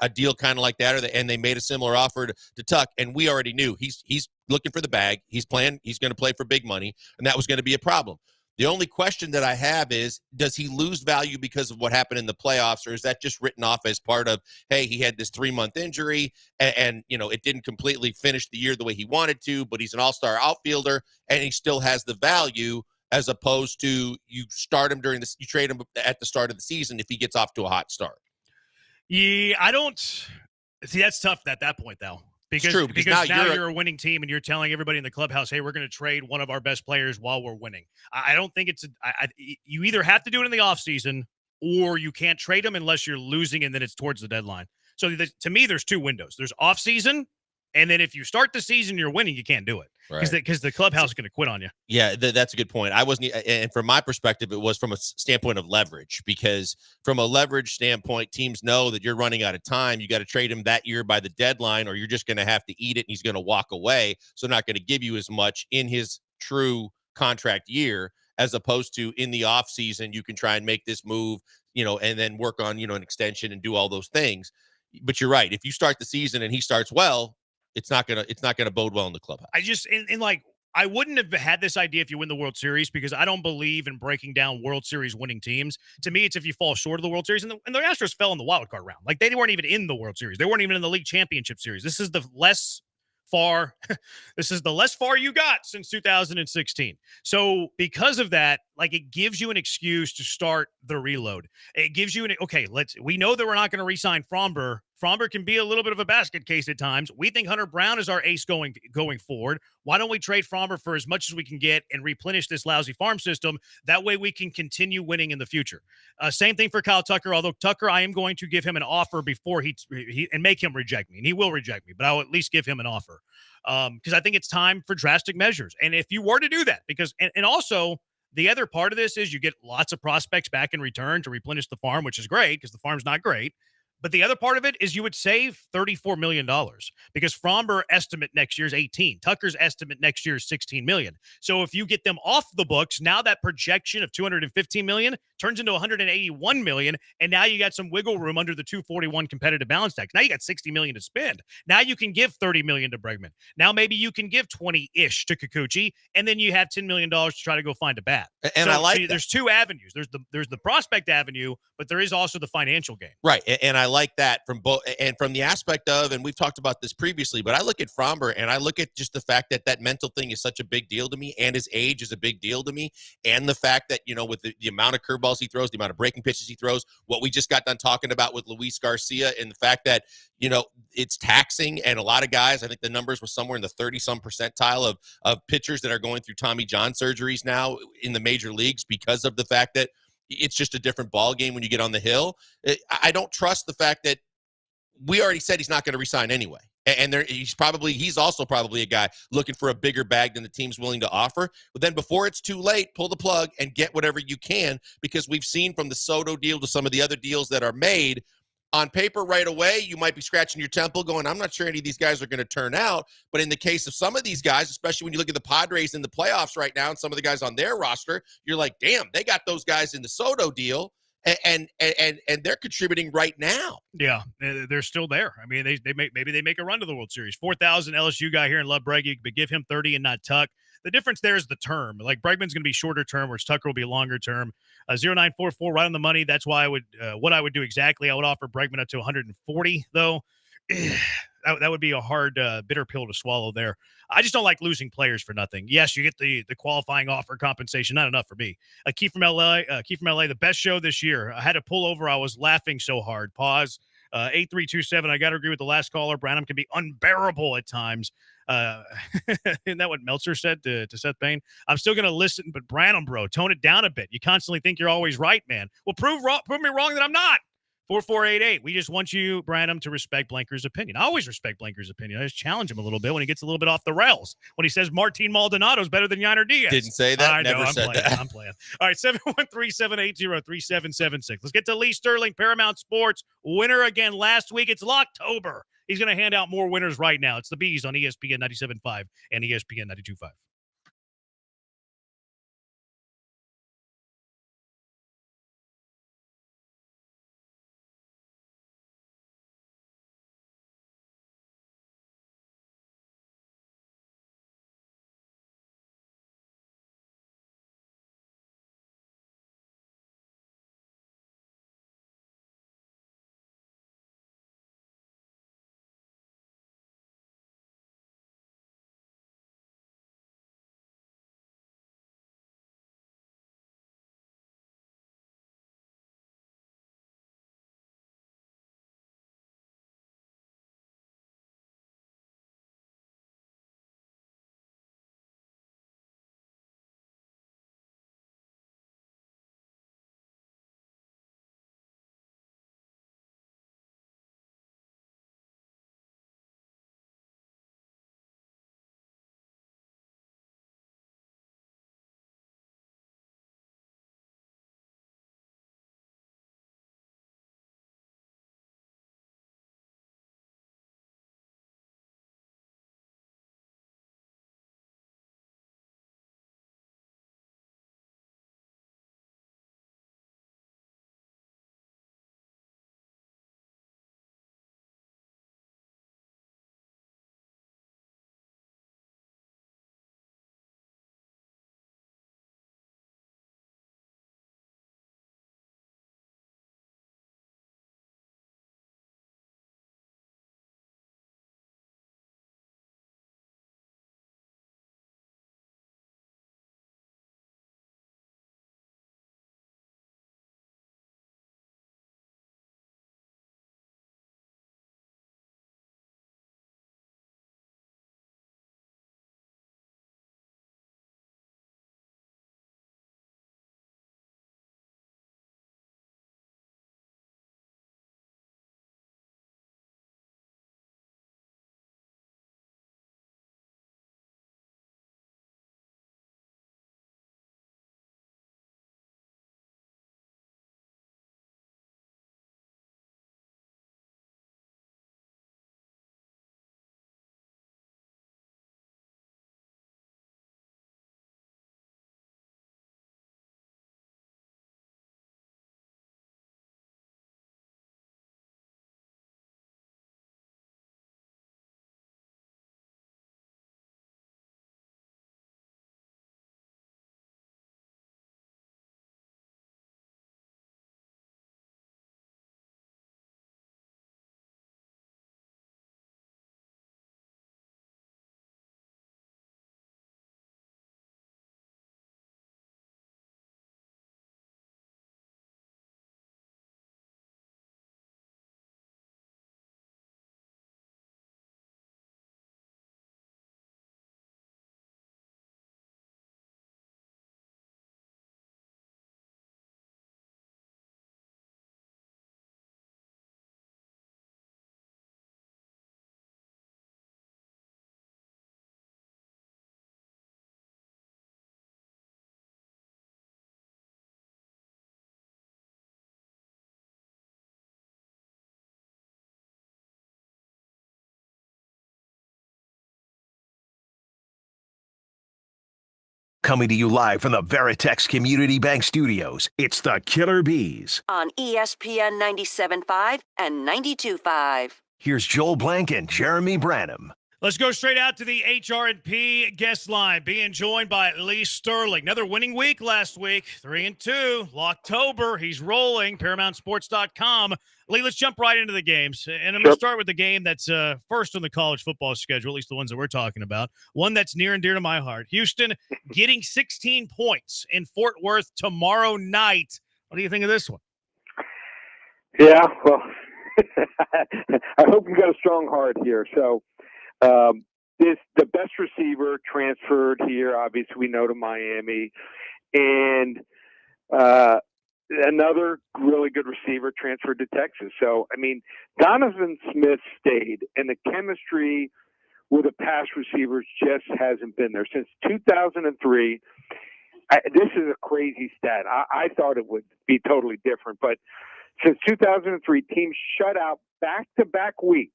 a deal kind of like that, and they made a similar offer to Tuck. And we already knew he's looking for the bag. He's going to play for big money, and that was going to be a problem. The only question that I have is, does he lose value because of what happened in the playoffs, or is that just written off as part of, hey, he had this 3-month injury and it didn't completely finish the year the way he wanted to, but he's an all-star outfielder and he still has the value, as opposed to you trade him at the start of the season if he gets off to a hot start? Yeah, I don't see. That's tough at that point, though. Because now you're a winning team and you're telling everybody in the clubhouse, hey, we're going to trade one of our best players while we're winning. I don't think you either have to do it in the offseason or you can't trade them unless you're losing and then it's towards the deadline. So to me, there's 2 windows. There's offseason, and then if you start the season, you're winning, you can't do it. Because the clubhouse is going to quit on you. Yeah, that's a good point. And from my perspective, it was from a standpoint of leverage, because from a leverage standpoint, teams know that you're running out of time. You got to trade him that year by the deadline, or you're just going to have to eat it and he's going to walk away. So not going to give you as much in his true contract year, as opposed to in the off season, you can try and make this move, and then work on, an extension and do all those things. But you're right. If you start the season and he starts well, it's not gonna bode well in the clubhouse. I wouldn't have had this idea if you win the World Series, because I don't believe in breaking down World Series winning teams. To me, it's if you fall short of the World Series, and the Astros fell in the wild card round. Like, they weren't even in the World Series. They weren't even in the League Championship Series. This is the less far. This is the less far you got since 2016. So because of that, like, it gives you an excuse to start the reload. It gives you we know that we're not going to re-sign Fromber. Fromber can be a little bit of a basket case at times. We think Hunter Brown is our ace going forward. Why don't we trade Fromber for as much as we can get and replenish this lousy farm system? That way we can continue winning in the future. Same thing for Kyle Tucker, although Tucker, I am going to give him an offer before he and make him reject me. And he will reject me, but I'll at least give him an offer because I think it's time for drastic measures. And if you were to do that, and also the other part of this is you get lots of prospects back in return to replenish the farm, which is great because the farm's not great. But the other part of it is you would save $34 million because Fromber estimate next year is 18. Tucker's estimate next year is 16 million. So if you get them off the books, now that projection of 215 million turns into 181 million. And now you got some wiggle room under the 241 competitive balance tax. Now you got 60 million to spend. Now you can give 30 million to Bregman. Now maybe you can give 20-ish to Kikuchi. And then you have $10 million to try to go find a bat. And I like that. There's two avenues. There's the prospect avenue, but there is also the financial game. Right. And I like that from both, and from the aspect of, and we've talked about this previously, but I look at Fromber and I look at just the fact that that mental thing is such a big deal to me, and his age is a big deal to me, and the fact that, with the amount of curveballs he throws, the amount of breaking pitches he throws, what we just got done talking about with Luis Garcia, and the fact that, it's taxing, and a lot of guys, I think the numbers were somewhere in the 30-some percentile of pitchers that are going through Tommy John surgeries now in the major leagues because of the fact that it's just a different ball game when you get on the hill. I don't trust the fact that we already said he's not going to resign anyway. And he's also probably a guy looking for a bigger bag than the team's willing to offer. But then before it's too late, pull the plug and get whatever you can, because we've seen from the Soto deal to some of the other deals that are made, on paper right away, you might be scratching your temple going, I'm not sure any of these guys are going to turn out. But in the case of some of these guys, especially when you look at the Padres in the playoffs right now and some of the guys on their roster, you're like, damn, they got those guys in the Soto deal. And they're contributing right now. Yeah, they're still there. I mean, maybe they make a run to the World Series. 4,000 LSU guy here in Love Breggy, but give him 30 and not Tuck. The difference there is the term. Like, Bregman's going to be shorter term, whereas Tucker will be longer term. 0944 right on the money. That's why what I would do exactly. I would offer Bregman up to 140 though. That would be a hard, bitter pill to swallow there. I just don't like losing players for nothing. Yes, you get the qualifying offer compensation. Not enough for me. Keith from LA, the best show this year. I had to pull over. I was laughing so hard. Pause. 8327. I got to agree with the last caller. Branham can be unbearable at times. Isn't that what Meltzer said to Seth Payne? I'm still going to listen, but Branham, bro, tone it down a bit. You constantly think you're always right, man. Well, prove me wrong that I'm not. 4488. We just want you, Branham, to respect Blanker's opinion. I always respect Blanker's opinion. I just challenge him a little bit when he gets a little bit off the rails. When he says Martin Maldonado's better than Yiner Diaz. Didn't say that. Never said that. I'm playing. All right, 713-780-3776. Let's get to Lee Sterling, Paramount Sports. Winner again last week. It's Locktober. He's going to hand out more winners right now. It's the Bees on ESPN 97.5 and ESPN 92.5. Coming to you live from the Veritex Community Bank Studios, it's the Killer Bees. On ESPN 97.5 and 92.5. Here's Joel Blank and Jeremy Branham. Let's go straight out to the HR&P guest line, being joined by Lee Sterling. Another winning week last week, 3-2. Locktober, he's rolling, ParamountSports.com. Lee, let's jump right into the games. And I'm going to start with the game that's first on the college football schedule, at least the ones that we're talking about. One that's near and dear to my heart. Houston getting 16 points in Fort Worth tomorrow night. What do you think of this one? Yeah, well, I hope you got a strong heart here. So, the best receiver transferred here, obviously we know, to Miami, and another really good receiver transferred to Texas. So, I mean, Donovan Smith stayed, and the chemistry with the pass receivers just hasn't been there since 2003. This is a crazy stat. I thought it would be totally different, but since 2003, teams shut out back-to-back weeks.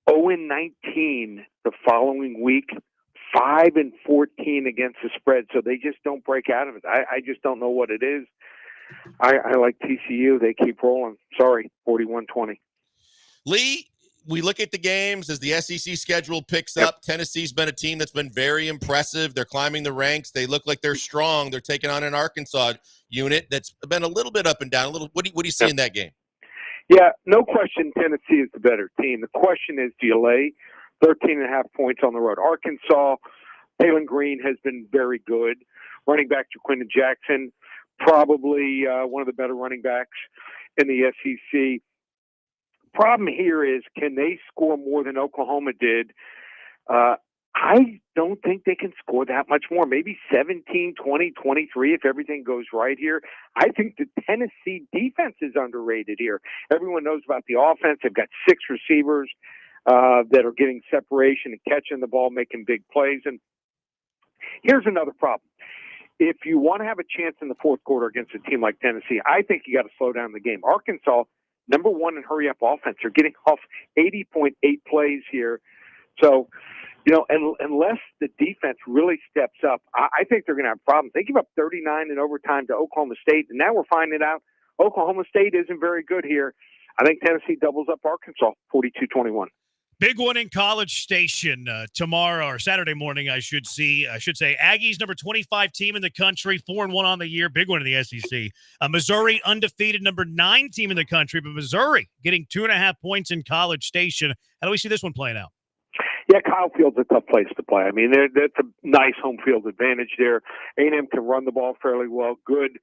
0-19 the following week, 5-14 against the spread. So they just don't break out of it. I just don't know what it is. I like TCU. They keep rolling. Sorry, 41-20. Lee, we look at the games as the SEC schedule picks up. Tennessee's been a team that's been very impressive. They're climbing the ranks. They look like they're strong. They're taking on an Arkansas unit that's been a little bit up and down. What do you see in that game? Yeah, no question Tennessee is the better team. The question is, do you lay 13.5 points on the road? Arkansas, Taylon Green has been very good. Running back Jaquindon Jackson, probably one of the better running backs in the SEC. Problem here is, can they score more than Oklahoma did? I don't think they can score that much more. Maybe 17, 20, 23 if everything goes right here. I think the Tennessee defense is underrated here. Everyone knows about the offense. They've got 6 receivers that are getting separation and catching the ball, making big plays. And here's another problem. If you want to have a chance in the fourth quarter against a team like Tennessee, I think you got to slow down the game. Arkansas, number one in hurry-up offense. They're getting off 80.8 plays here. So, you know, unless the defense really steps up, I think they're going to have problems. They give up 39 in overtime to Oklahoma State, and now we're finding out Oklahoma State isn't very good here. I think Tennessee doubles up Arkansas, 42-21. Big one in College Station tomorrow or Saturday morning, I should say. Aggies, number 25 team in the country, 4-1 on the year. Big one in the SEC. Missouri, undefeated, number 9 team in the country, but Missouri getting 2.5 points in College Station. How do we see this one playing out? Yeah, Kyle Field's a tough place to play. I mean, that's a nice home field advantage there. A&M can run the ball fairly well, good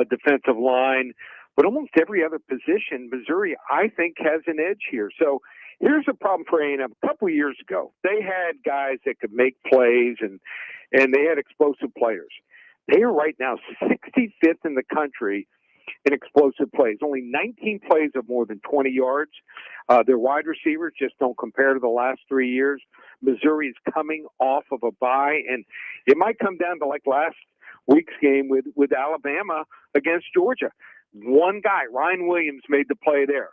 defensive line. But almost every other position, Missouri, I think, has an edge here. So here's the problem for A&M. A couple of years ago, they had guys that could make plays, and they had explosive players. They are right now 65th in the country in explosive plays. Only 19 plays of more than 20 yards. Their wide receivers just don't compare to the last 3 years. Missouri is coming off of a bye, and it might come down to like last week's game with Alabama against Georgia. One guy, Ryan Williams, made the play there.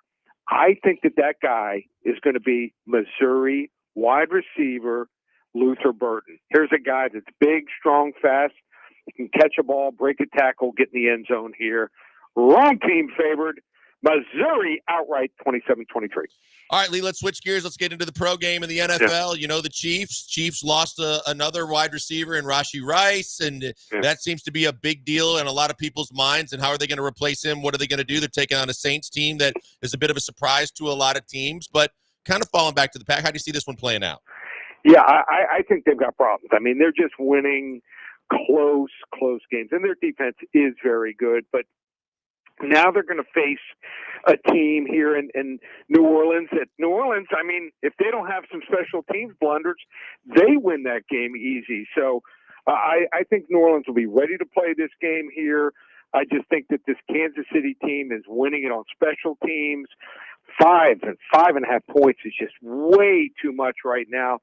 I think that guy is going to be Missouri wide receiver Luther Burton. Here's a guy that's big, strong, fast. He can catch a ball, break a tackle, get in the end zone here. Wrong team favored. Missouri outright 27-23. All right, Lee, let's switch gears. Let's get into the pro game in the NFL. Yeah. You know, the Chiefs lost another wide receiver in Rashee Rice, and that seems to be a big deal in a lot of people's minds. And how are they going to replace him? What are they going to do? They're taking on a Saints team that is a bit of a surprise to a lot of teams, but kind of falling back to the pack. How do you see this one playing out? Yeah, I think they've got problems. I mean, they're just winning close games, and their defense is very good, but now they're going to face a team here in New Orleans. At New Orleans, I mean, if they don't have some special teams blunders, they win that game easy. So I think New Orleans will be ready to play this game here. I just think that this Kansas City team is winning it on special teams. 5.5 points is just way too much right now.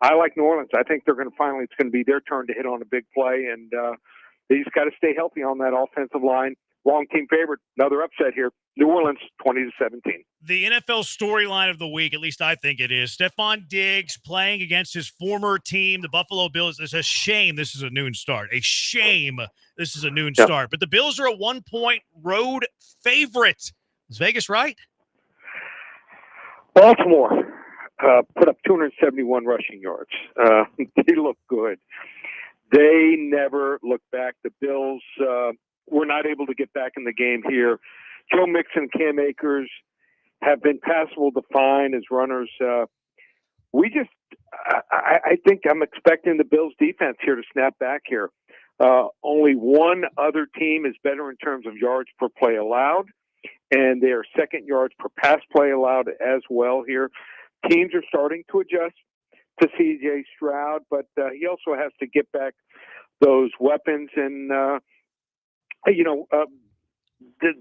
I like New Orleans. I think it's going to be their turn to hit on a big play, and they just got to stay healthy on that offensive line. Wrong team favorite. Another upset here. New Orleans 20-17. The NFL storyline of the week, at least I think it is, Stephon Diggs playing against his former team, the Buffalo Bills. It's a shame this is a noon start. A shame this is a noon start. But the Bills are a 1-point road favorite. Is Vegas right? Baltimore put up 271 rushing yards. They look good. They never look back. The Bills were not able to get back in the game here. Joe Mixon, Cam Akers have been passable to fine as runners. I think I'm expecting the Bills defense here to snap back here. Only one other team is better in terms of yards per play allowed, and they are second yards per pass play allowed as well here. Teams are starting to adjust to C.J. Stroud, but he also has to get back those weapons. And,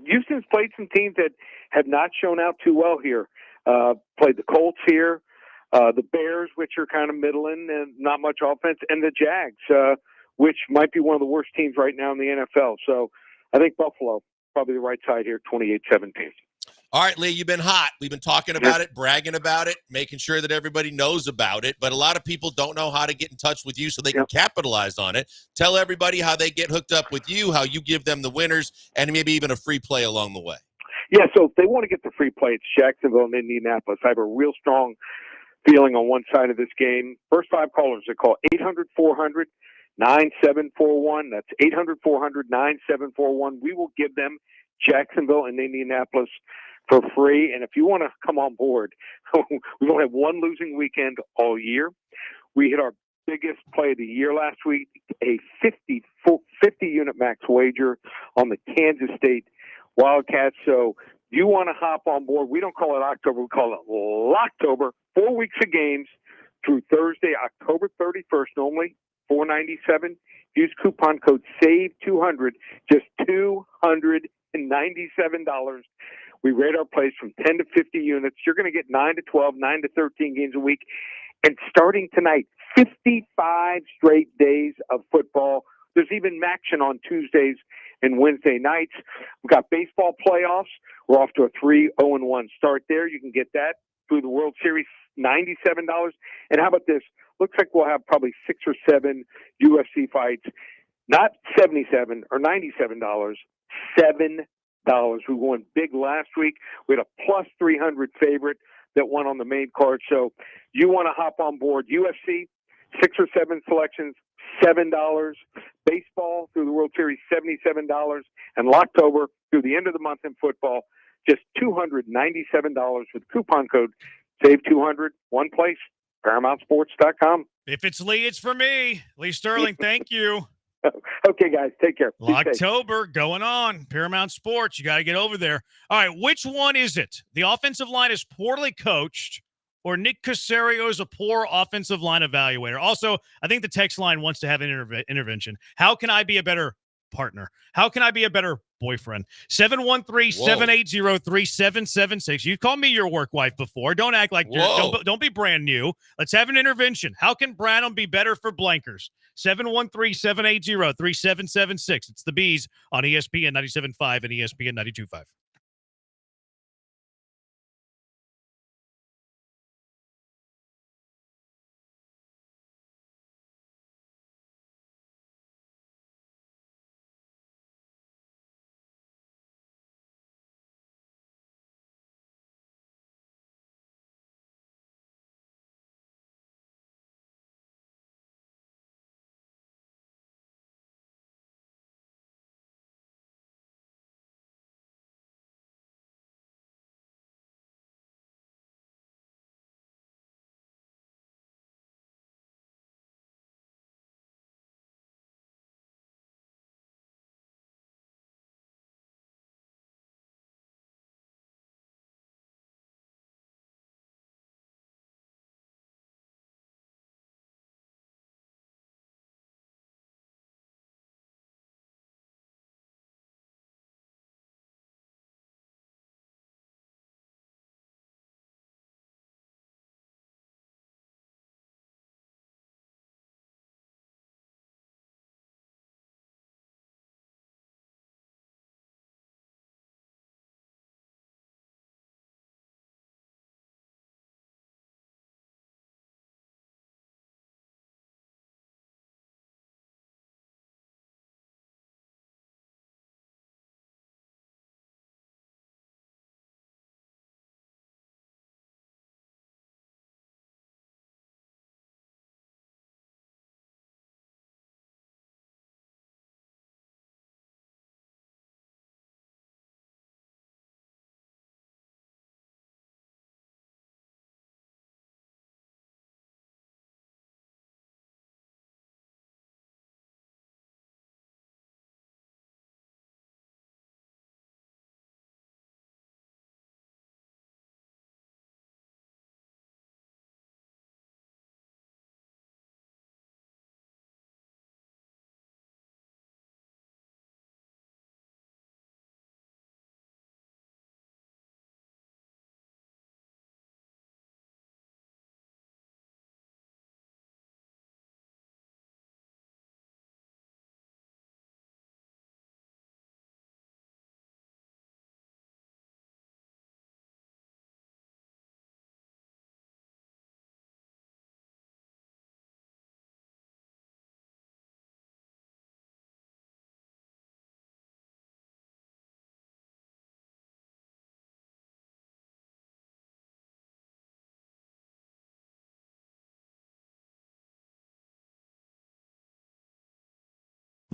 Houston's played some teams that have not shown out too well here. Played the Colts here, the Bears, which are kind of middling and not much offense, and the Jags, which might be one of the worst teams right now in the NFL. So I think Buffalo, probably the right side here, 28-17. All right, Lee, you've been hot. We've been talking about it, bragging about it, making sure that everybody knows about it. But a lot of people don't know how to get in touch with you so they can capitalize on it. Tell everybody how they get hooked up with you, how you give them the winners, and maybe even a free play along the way. Yeah, so if they want to get the free play, it's Jacksonville and Indianapolis. I have a real strong feeling on one side of this game. First 5 callers that call 800-400-9741. That's 800-400-9741. We will give them Jacksonville and Indianapolis for free. And if you want to come on board, we don't have one losing weekend all year. We hit our biggest play of the year last week, a 50-unit max wager on the Kansas State Wildcats. So you want to hop on board. We don't call it October. We call it Locktober. 4 weeks of games through Thursday, October 31st, normally $4.97. Use coupon code SAVE200, just $297. We rate our plays from 10 to 50 units. You're going to get 9 to 12, 9 to 13 games a week. And starting tonight, 55 straight days of football. There's even action on Tuesdays and Wednesday nights. We've got baseball playoffs. We're off to a 3-0-1 start there. You can get that through the World Series, $97. And how about this? Looks like we'll have probably 6 or 7 UFC fights. Not $77 or $97, $7. We won big last week. We had a plus 300 favorite that won on the main card. So you want to hop on board. UFC, 6 or 7 selections, $7. Baseball through the World Series, $77. And Locktober through the end of the month in football, just $297 with coupon code SAVE200. One place, ParamountSports.com. If it's Lee, it's for me. Lee Sterling, thank you. Okay, guys, take care. October going on. Paramount Sports. You got to get over there. All right, which one is it? The offensive line is poorly coached, or Nick Caserio is a poor offensive line evaluator? Also, I think the text line wants to have an intervention. How can I be a better partner? How can I be a better boyfriend? 713-780-3776. You called me your work wife before. Don't act like don't be brand new. Let's have an intervention. How can Branham be better for blankers? 713-780-3776. It's the Bees on ESPN 97.5 and ESPN 92.5.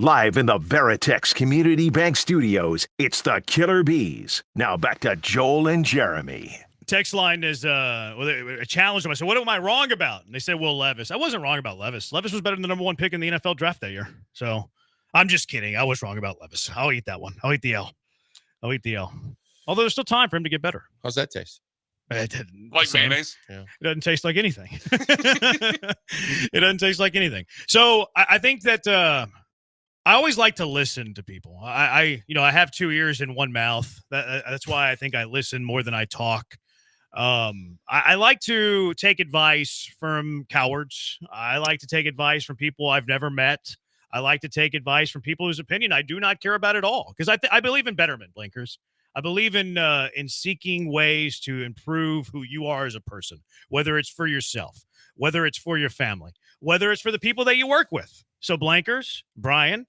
Live in the Veritex Community Bank Studios, it's the Killer Bees. Now back to Joel and Jeremy. Text line is a challenge them. I said, what am I wrong about? And they said, Will Levis. I wasn't wrong about Levis. Levis was better than the number 1 pick in the NFL draft that year. So I'm just kidding. I was wrong about Levis. I'll eat that one. I'll eat the L. Although there's still time for him to get better. How's that taste? Like mayonnaise? Yeah. It doesn't taste like anything. It doesn't taste like anything. So I think that I always like to listen to people. I have 2 ears and 1 mouth. That's why I think I listen more than I talk. I like to take advice from cowards. I like to take advice from people I've never met. I like to take advice from people whose opinion I do not care about at all. Because I believe in betterment, Blinkers. I believe in seeking ways to improve who you are as a person, whether it's for yourself, whether it's for your family, whether it's for the people that you work with. So Blankers, Brian,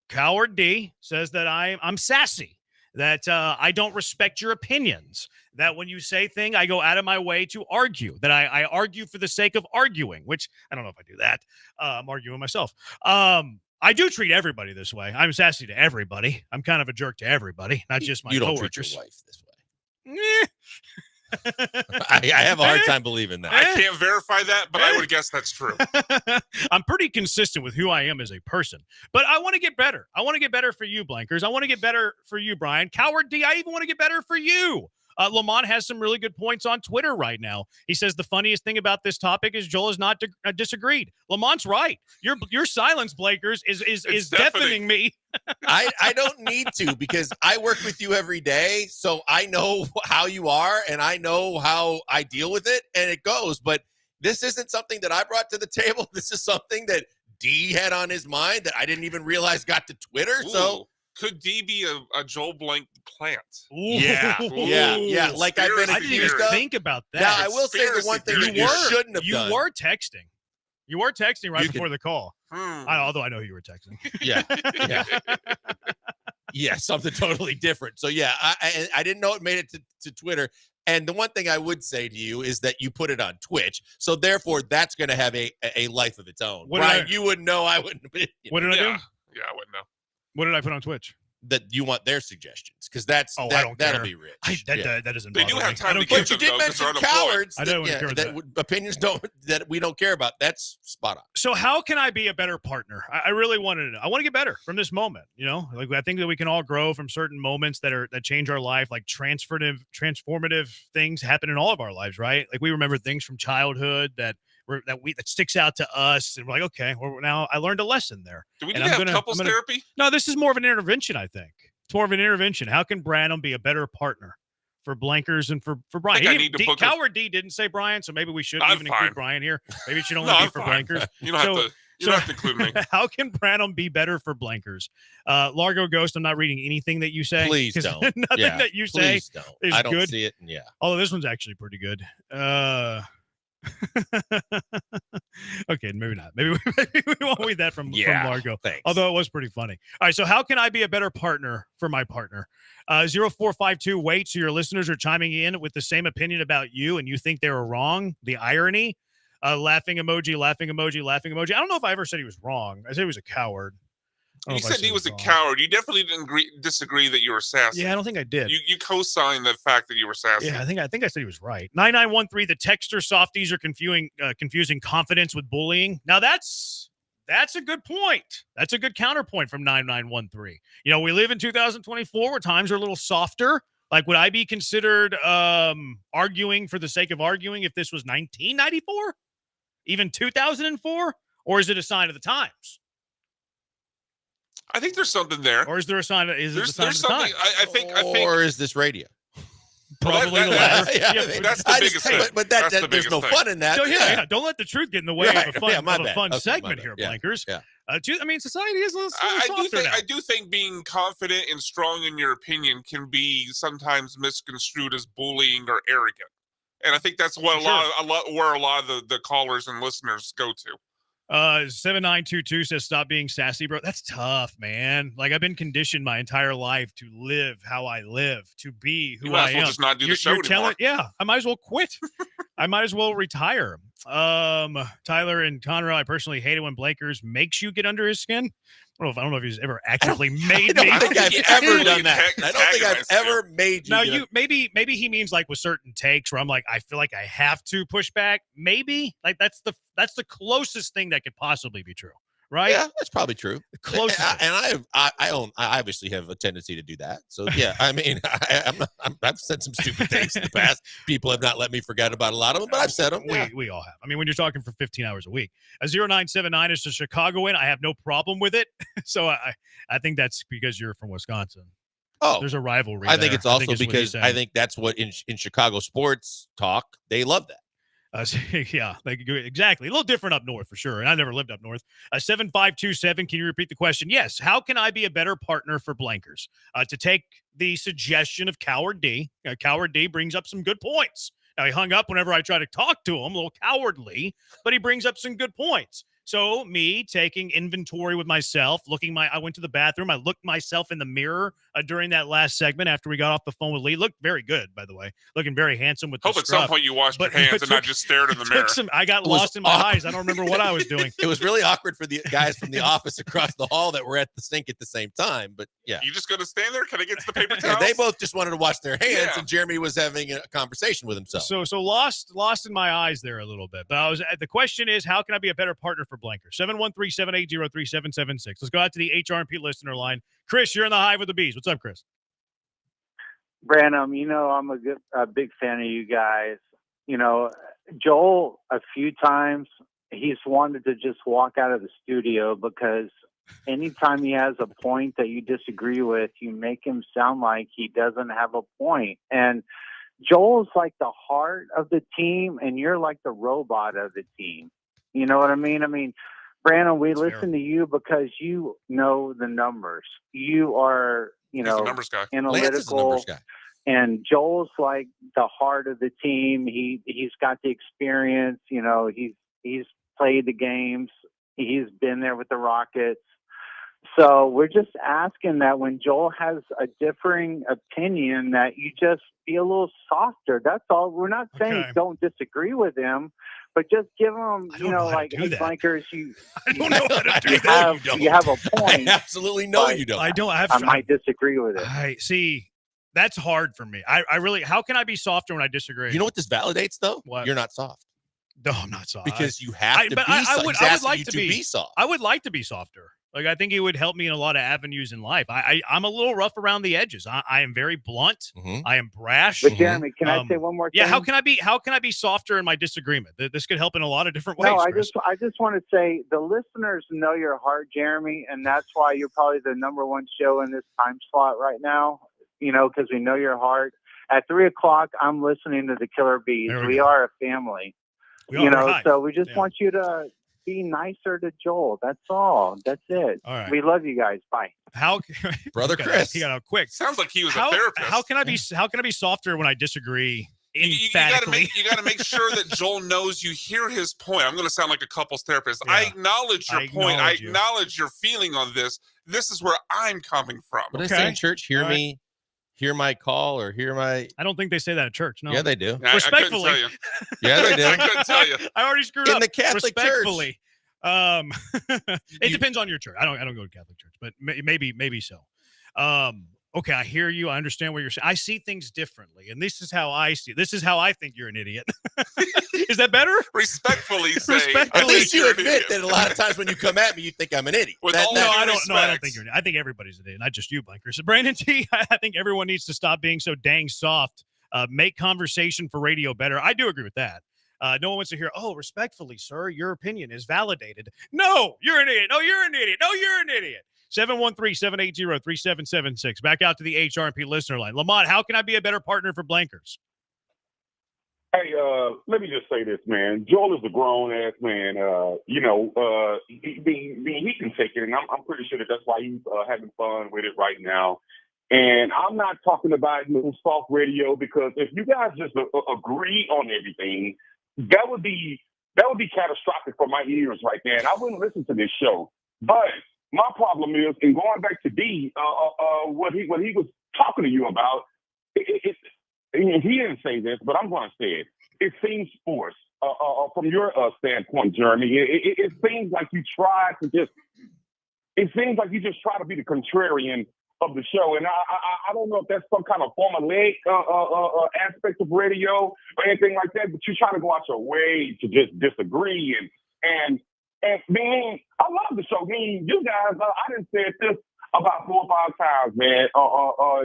Coward D says that I'm sassy, that I don't respect your opinions, that when you say things, I go out of my way to argue, that I argue for the sake of arguing, which I don't know if I do that. I'm arguing myself. I do treat everybody this way. I'm sassy to everybody. I'm kind of a jerk to everybody, not just my coworkers. You don't treat your wife this way. I have a hard time believing that. I can't verify that, but I would guess that's true. I'm pretty consistent with who I am as a person, but I want to get better. I want to get better for you, Blankers. I want to get better for you, Brian. Coward D, I even want to get better for you. Lamont has some really good points on Twitter right now. He says the funniest thing about this topic is Joel has not disagreed. Lamont's right. Your silence, Blakers, is deafening me. I don't need to, because I work with you every day, so I know how you are and I know how I deal with it, and it goes. But this isn't something that I brought to the table. This is something that D had on his mind that I didn't even realize got to Twitter. Ooh. So could D be a Joel Blank plant? Yeah. Like I've been I didn't even think about that. Now, I will say the one thing you shouldn't have done. You were texting. You were texting right before the call. Hmm. Although I know who you were texting. Yeah. Yeah, something totally different. So, yeah, I didn't know it made it to Twitter. And the one thing I would say to you is that you put it on Twitch. So, therefore, that's going to have a life of its own. Brian, you wouldn't know. I wouldn't. What did I do? Yeah, I wouldn't know. What did I put on Twitch? That you want their suggestions, because that'll be rich. That doesn't They bother do have me. time to But give you them, did though, 'cause mention they're unemployed. cowards. I don't care with that. Opinions that we don't care about. That's spot on. So how can I be a better partner? I really want to know. I want to get better from this moment. Like I think that we can all grow from certain moments that change our life, like transformative things happen in all of our lives, right? Like we remember things from childhood that sticks out to us, and we're like, okay, well, now I learned a lesson there. Do we need to have couples therapy? No, this is more of an intervention, I think. It's more of an intervention. How can Branham be a better partner for Blankers and for Brian? I need to book Coward D didn't say Brian, so maybe we shouldn't even include Brian here. Maybe it should only No, be I'm for fine. Blankers. You don't have to include me. How can Branham be better for Blankers? Largo Ghost, I'm not reading anything that you say. Please don't. Nothing that you say Please don't. is I don't good. see it. Yeah. Although this one's actually pretty good. Okay, maybe not. Maybe we won't read that from Largo. Thanks. Although it was pretty funny. All right, so how can I be a better partner for my partner? 0452 wait, so your listeners are chiming in with the same opinion about you and you think they were wrong. The irony. Laughing emoji, laughing emoji, laughing emoji. I don't know if I ever said he was wrong. I said he was a coward. You said he was a coward. You definitely didn't disagree that you were sassy. Yeah, I don't think I did. You co-signed the fact that you were sassy. Yeah, I think I said he was right. 9913, the texter softies are confusing confidence with bullying. Now that's a good point. That's a good counterpoint from 9913. We live in 2024 where times are a little softer. Like, would I be considered arguing for the sake of arguing if this was 1994? Even 2004? Or is it a sign of the times? I think there's something there. Or is there a sign? Is it a sign of the times? I think. Or is this radio? Probably the latter. That's the biggest thing. But That's the there's no biggest fun in that. So, don't let the truth get in the way of a fun Okay, segment here, Blankers. Yeah. I mean, society is a little softer now. I do think being confident and strong in your opinion can be sometimes misconstrued as bullying or arrogant, and I think that's what where a lot of the callers and listeners go to. 7922 says stop being sassy, bro. That's tough, man. Like, I've been conditioned my entire life to live how I live, to be who I am. You might as well just not do the show anymore. I might as well quit. I might as well retire. Tyler and Conrad, I personally hate it when Blakers makes you get under his skin. I don't know if he's ever actively made me. I don't think I've ever done that. I don't think I've ever made you. Now maybe he means like with certain takes where I'm like, I feel like I have to push back. Maybe like that's the closest thing that could possibly be true. Right? Yeah, that's probably true. Close. And I obviously have a tendency to do that. So yeah, I mean, I've said some stupid things in the past. People have not let me forget about a lot of them, but I've said them. Yeah. We all have. I mean, when you're talking for 15 hours a week, a 0979 is a Chicagoan. I have no problem with it. So I think that's because you're from Wisconsin. Oh, there's a rivalry. I think it's also because I think that's what in Chicago sports talk they love that. Yeah, like exactly. A little different up north for sure. And I never lived up north. 7527. Can you repeat the question? Yes. How can I be a better partner for Blankers? To take the suggestion of Coward D. Coward D brings up some good points. Now he hung up whenever I try to talk to him, a little cowardly, but he brings up some good points. So me taking inventory with myself, I went to the bathroom. I looked myself in the mirror during that last segment after we got off the phone with Lee. Looked very good, by the way. Looking very handsome with the Hope at some point you washed your hands and not just stared in the mirror. I got lost in my eyes. I don't remember what I was doing. It was really awkward for the guys from the office across the hall that were at the sink at the same time. But yeah. You just going to stand there? Can I get to the paper Yeah, towels? they both just wanted to wash their hands, and Jeremy was having a conversation with himself. So lost in my eyes there a little bit. But the question is, how can I be a better partner for Blanker? 713-780-3776. Let's go out to the HRP listener line. Chris, you're in the hive with the bees. What's up, Chris? Brandon, I'm a big fan of you guys. Joel, a few times he's wanted to just walk out of the studio because anytime he has a point that you disagree with, you make him sound like he doesn't have a point. And Joel's like the heart of the team, and you're like the robot of the team. You know what I mean? I mean, Brandon, we listen to you because you know the numbers. You are, He's a numbers guy. analytical. Lance is a numbers guy. And Joel's like the heart of the team. He's got the experience. He's played the games. He's been there with the Rockets. So we're just asking that when Joel has a differing opinion, that you just be a little softer. That's all. We're not saying don't disagree with him, but just give him, like, hey, Blankers, you have a point. I absolutely know you don't. I might disagree with it. I see. That's hard for me. I really, how can I be softer when I disagree? You know what this validates, though? What? You're not soft. No, I'm not soft. Because you have to be soft. I would like to be soft. I would like to be softer. Like, I think it would help me in a lot of avenues in life. I'm a little rough around the edges. I am very blunt. Mm-hmm. I am brash. But Jeremy, can I say one more thing? Yeah, how can I be softer in my disagreement? This could help in a lot of different ways. No, I Chris. just want to say the listeners know your heart, Jeremy, and that's why you're probably the number one show in this time slot right now. Because we know your heart. At 3:00, I'm listening to the Killer Bees. We are a family. So we just want you to be nicer to Joel. That's all. That's it. All right. We love you guys. Bye. How, brother Chris? He got out quick. Sounds like he was a therapist. How can I be softer when I disagree? You got to make sure that Joel knows you hear his point. I'm going to sound like a couples therapist. Yeah. I acknowledge your point. I you. acknowledge your feeling on this. This is where I'm coming from. What did I say in church? Hear my call or hear my... I don't think they say that at church. No. Yeah, they do. Respectfully. I couldn't tell you. Yeah, they do. I couldn't tell you. I already screwed In up. the Catholic Respectfully. It depends on your church. I don't go to Catholic church, but maybe so. Okay, I hear you. I understand what you're saying. I see things differently, and this is how I see it. This is how I think you're an idiot. Is that better? Respectfully say. At least you admit that a lot of times when you come at me, you think I'm an idiot. I don't think you're an idiot. I think everybody's an idiot, not just you, Blanker. So Brandon T, I think everyone needs to stop being so dang soft. Make conversation for radio better. I do agree with that. No one wants to hear, respectfully, sir, your opinion is validated. No, you're an idiot. No, you're an idiot. No, you're an idiot. 713-780-3776. Back out to the HRP listener line. Lamont, how can I be a better partner for Blankers? Hey, let me just say this, man. Joel is a grown-ass man. He can take it, and I'm pretty sure that's why he's having fun with it right now. And I'm not talking about soft radio, because if you guys just agree on everything, that would be catastrophic for my ears right there, and I wouldn't listen to this show. But my problem is, in going back to D, what he was talking to you about, he didn't say this, but I'm going to say it. it seems forced from your standpoint, Jeremy. It seems like you try to just. It seems like you just try to be the contrarian of the show, and I don't know if that's some kind of formulaic aspect of radio or anything like that. But you try to go out your way to just disagree and man, I love the show. You guys, I done said this about 4 or 5 times, man.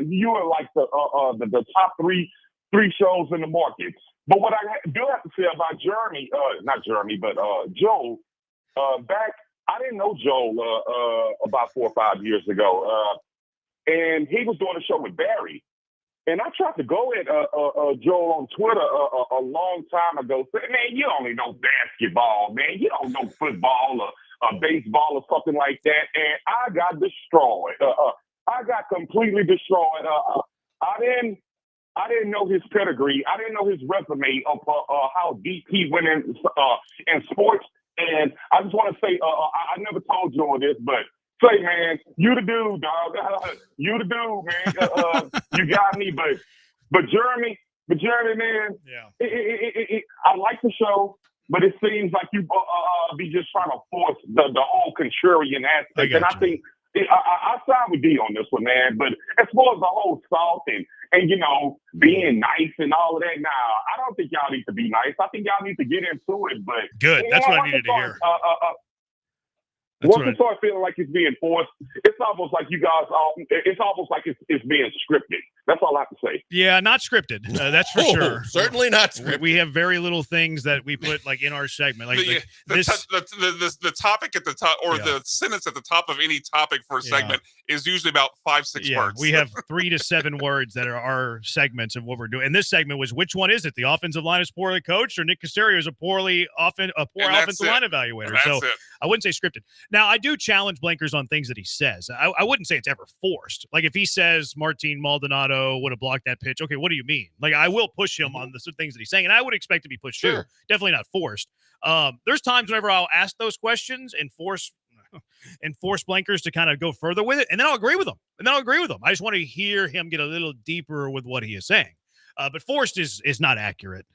You are like the top three shows in the market. But what I do have to say about Jeremy, not Jeremy, but Joe, back. I didn't know Joel about 4 or 5 years ago, and he was doing a show with Barry. And I tried to go at Joel on Twitter a long time ago, saying, man, you only know basketball, man. You don't know football or baseball or something like that. And I got destroyed. I got completely destroyed. I didn't know his pedigree. I didn't know his resume of how deep he went in sports. And I just want to say, I never told Joel this, but say, man, you the dude, dog. You the dude, man. You got me, but Jeremy, man. Yeah. I like the show, but it seems like you be just trying to force the whole contrarian aspect, and I think I side with D on this one, man. But as far as the whole South and being nice and all of that, I don't think y'all need to be nice. I think y'all need to get into it. But good, that's what I needed to hear. Once you start feeling like it's being forced, it's almost like you guys. It's almost like it's being scripted. That's all I have to say. Yeah, not scripted. That's for sure. Certainly not scripted. We have very little things that we put like in our segment. Like the topic at the top, or the sentence at the top of any topic for a segment is usually about 5-6 words. We have 3 to 7 words that are our segments of what we're doing. And this segment was, which one is it? The offensive line is poorly coached, or Nick Caserio is a poor offensive line evaluator. So I wouldn't say scripted. Now, I do challenge Blankers on things that he says. I wouldn't say it's ever forced. Like if he says Martin Maldonado would have blocked that pitch, okay, what do you mean? Like I will push him on the things that he's saying, and I would expect to be pushed too. Definitely not forced. There's times whenever I'll ask those questions and force Blankers to kind of go further with it, and then I'll agree with him. I just want to hear him get a little deeper with what he is saying. But forced is not accurate.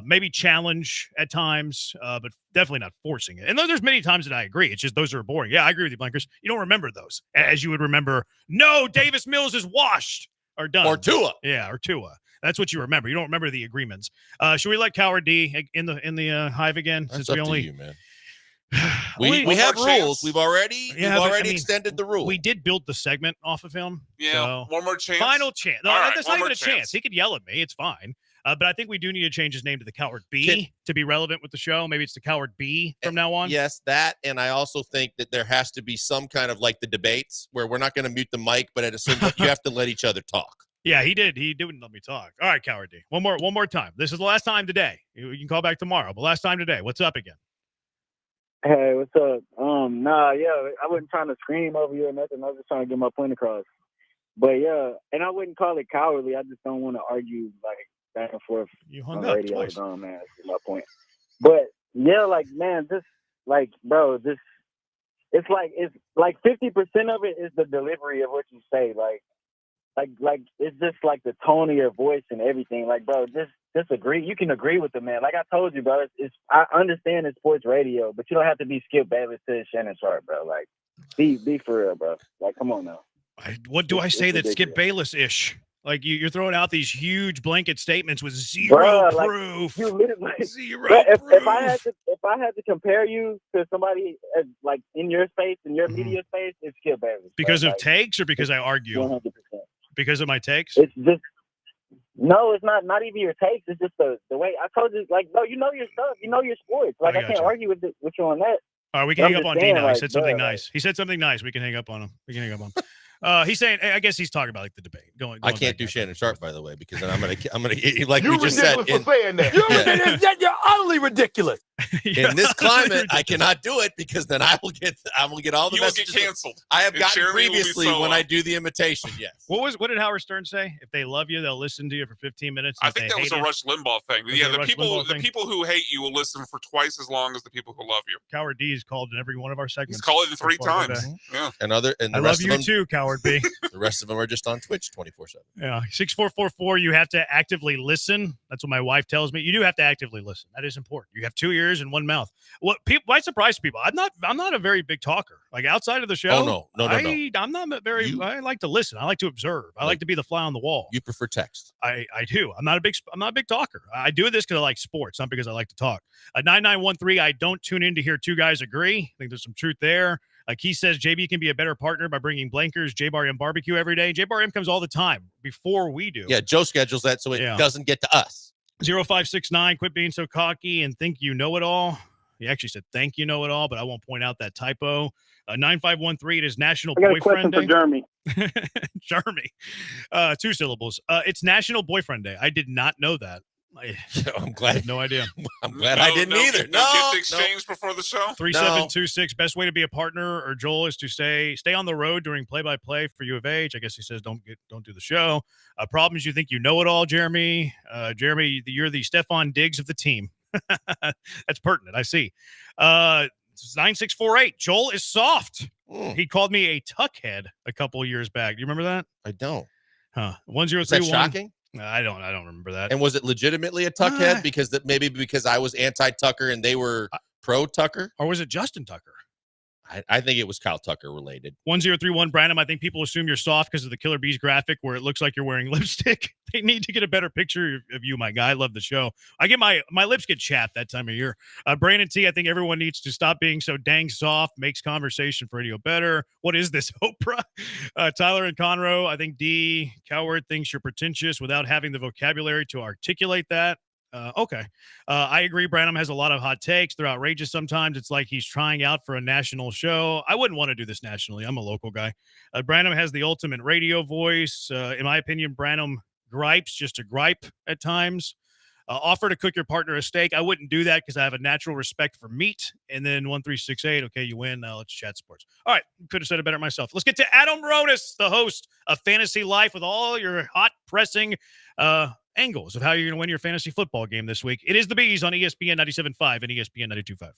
Maybe challenge at times, but definitely not forcing it. And there's many times that I agree. It's just those are boring. Yeah, I agree with you, Blankers. You don't remember those as you would remember. No, Davis Mills is washed or done. Or Tua. Yeah, or Tua. That's what you remember. You don't remember the agreements. Should we let Coward D in the hive again? That's since we up only to you, man. We have rules. We've already extended the rule. We did build the segment off of him. Yeah, so. one more chance. Final chance. No, right, that's not even a chance. He could yell at me. It's fine. But I think we do need to change his name to the Coward B to be relevant with the show. Maybe it's the Coward B from now on. Yes, that. And I also think that there has to be some kind of like the debates where we're not going to mute the mic, but at a certain point, you have to let each other talk. Yeah, he did. He didn't let me talk. All right, Coward D. One more time. This is the last time today. You can call back tomorrow, but last time today. What's up again? Hey, what's up? I wasn't trying to scream over you or nothing. I was just trying to get my point across. But yeah, and I wouldn't call it cowardly. I just don't want to argue like back and forth on the radio. Man, that's my point. But yeah, like man, this like bro, this it's like 50% of it is the delivery of what you say. Like it's just like the tone of your voice and everything. Like, bro, just agree. You can agree with the man. Like I told you, bro. I understand it's sports radio, but you don't have to be Skip Bayless to Shannon Sharp, bro. Like, be for real, bro. Like, come on now. What do I say that's Skip Bayless-ish? Like you're throwing out these huge blanket statements with zero proof. You literally, zero proof. If I had to compare you to somebody like in your space, in your media space, it's Skip Bayless. Because of takes or because I argue? 100%. Because of my takes? It's just no, it's not even your takes. It's just the way I told you. Like, no, you know your stuff. You know your sports. Like I can't argue with you on that. All right, we can hang up on D now. He said something nice. He said something nice. We can hang up on him. He's saying, I guess he's talking about like the debate. I can't do Shannon Sharp, by the way, because then I'm gonna like you're we just said. You're ridiculous for saying that. You're utterly ridiculous. In this climate, I cannot do it because then I will get all the You will messages. get canceled. I have And gotten Jeremy will be previously solo. when I do the imitation. Yes. What did Howard Stern say? If they love you, they'll listen to you for 15 minutes. I If think they that was hate a you- Rush Limbaugh thing. Was Yeah, it a the Rush people Limbaugh thing? who hate you will listen for twice as long as the people who love you. Coward D is called in every one of our segments. He's called it so 3 far times. today. Yeah. And the I rest love of you them, too, Coward B. The rest of them are just on Twitch 24/7. Yeah, 6444. You have to actively listen. That's what my wife tells me. You do have to actively listen. That is important. You have 2 ears and 1 mouth. What people might surprise people. I'm not a very big talker. Like outside of the show. Oh no. I'm not very. I like to listen. I like to observe. I like to be the fly on the wall. You prefer text. I do. I'm not a big talker. I do this because I like sports, not because I like to talk. 9913. I don't tune in to hear two guys agree. I think there's some truth there. He says JB can be a better partner by bringing Blankers, J-Bar M barbecue every day. J-Bar M comes all the time before we do. Yeah, Joe schedules that so it doesn't get to us. 0569. Quit being so cocky and think you know it all. He actually said thank you know it all, but I won't point out that typo. 9513. It is National I got a question Boyfriend for Day. Jeremy. Jeremy. 2 syllables. It's National Boyfriend Day. I did not know that. I'm glad. I had no idea. I'm glad I didn't either. No gift exchange before the show. 3726. Best way to be a partner or Joel is to stay on the road during play-by-play for U of H. I guess he says don't do the show. Problems you think you know it all, Jeremy. Jeremy, you're the Stephon Diggs of the team. That's pertinent. I see. 9648. Joel is soft. He called me a tuckhead a couple of years back. Do you remember that? I don't. Huh. 1031. Is that shocking? I don't remember that. And was it legitimately a Tuckhead? Maybe because I was anti-Tucker and they were pro-Tucker? Or was it Justin Tucker? I think it was Kyle Tucker related. 1031, Brandon. I think people assume you're soft because of the Killer Bees graphic where it looks like you're wearing lipstick. They need to get a better picture of you, my guy. I love the show. I get my lips get chapped that time of year. Brandon T, I think everyone needs to stop being so dang soft. Makes conversation for radio better. What is this, Oprah? Tyler and Conroe. I think D, Coward thinks you're pretentious without having the vocabulary to articulate that. Okay. I agree. Branham has a lot of hot takes. They're outrageous sometimes. It's like he's trying out for a national show. I wouldn't want to do this nationally. I'm a local guy. Branham has the ultimate radio voice. In my opinion, Branham gripes just to gripe at times. Offer to cook your partner a steak. I wouldn't do that because I have a natural respect for meat. And then 1368. Okay, you win. Now let's chat sports. All right. Could have said it better myself. Let's get to Adam Ronis, the host of Fantasy Life, with all your hot pressing angles of how you're going to win your fantasy football game this week. It is the Bees on ESPN 97.5 and ESPN 92.5.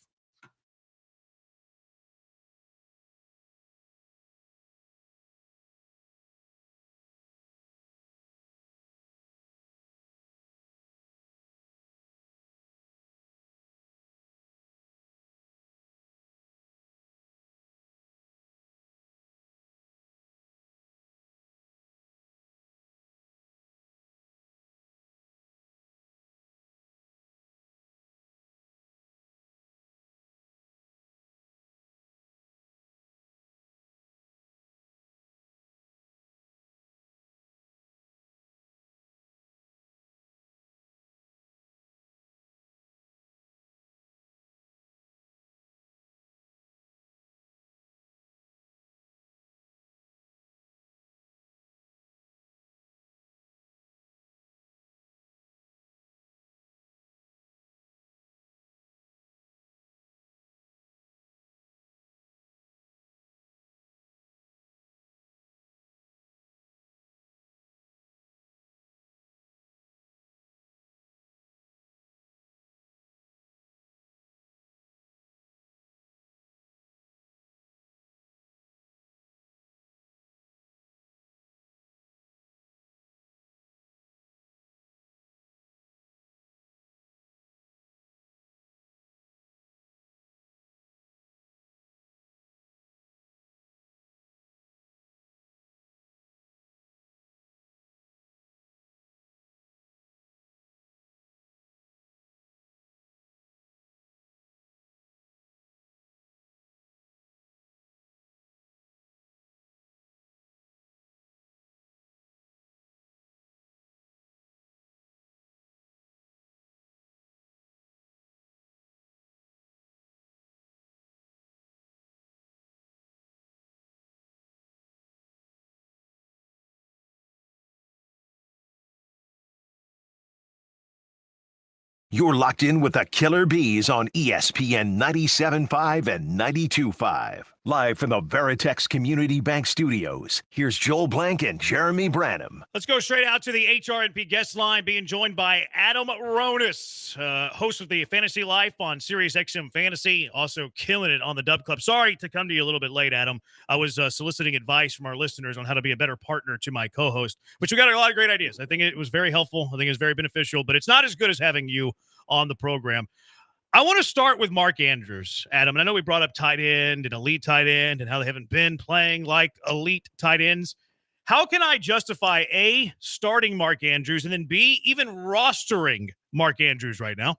You're locked in with the Killer Bees on ESPN 97.5 and 92.5. Live from the Veritex Community Bank Studios, here's Joel Blank and Jeremy Branham. Let's go straight out to the HRNP guest line, being joined by Adam Ronis, host of the Fantasy Life on Sirius XM Fantasy, also killing it on the Dub Club. Sorry to come to you a little bit late, Adam. I was soliciting advice from our listeners on how to be a better partner to my co-host, which we got a lot of great ideas. I think it was very helpful. I think it was very beneficial, but it's not as good as having you on the program. I want to start with Mark Andrews, Adam. And I know we brought up tight end and elite tight end and how they haven't been playing like elite tight ends. How can I justify A, starting Mark Andrews, and then B, even rostering Mark Andrews right now?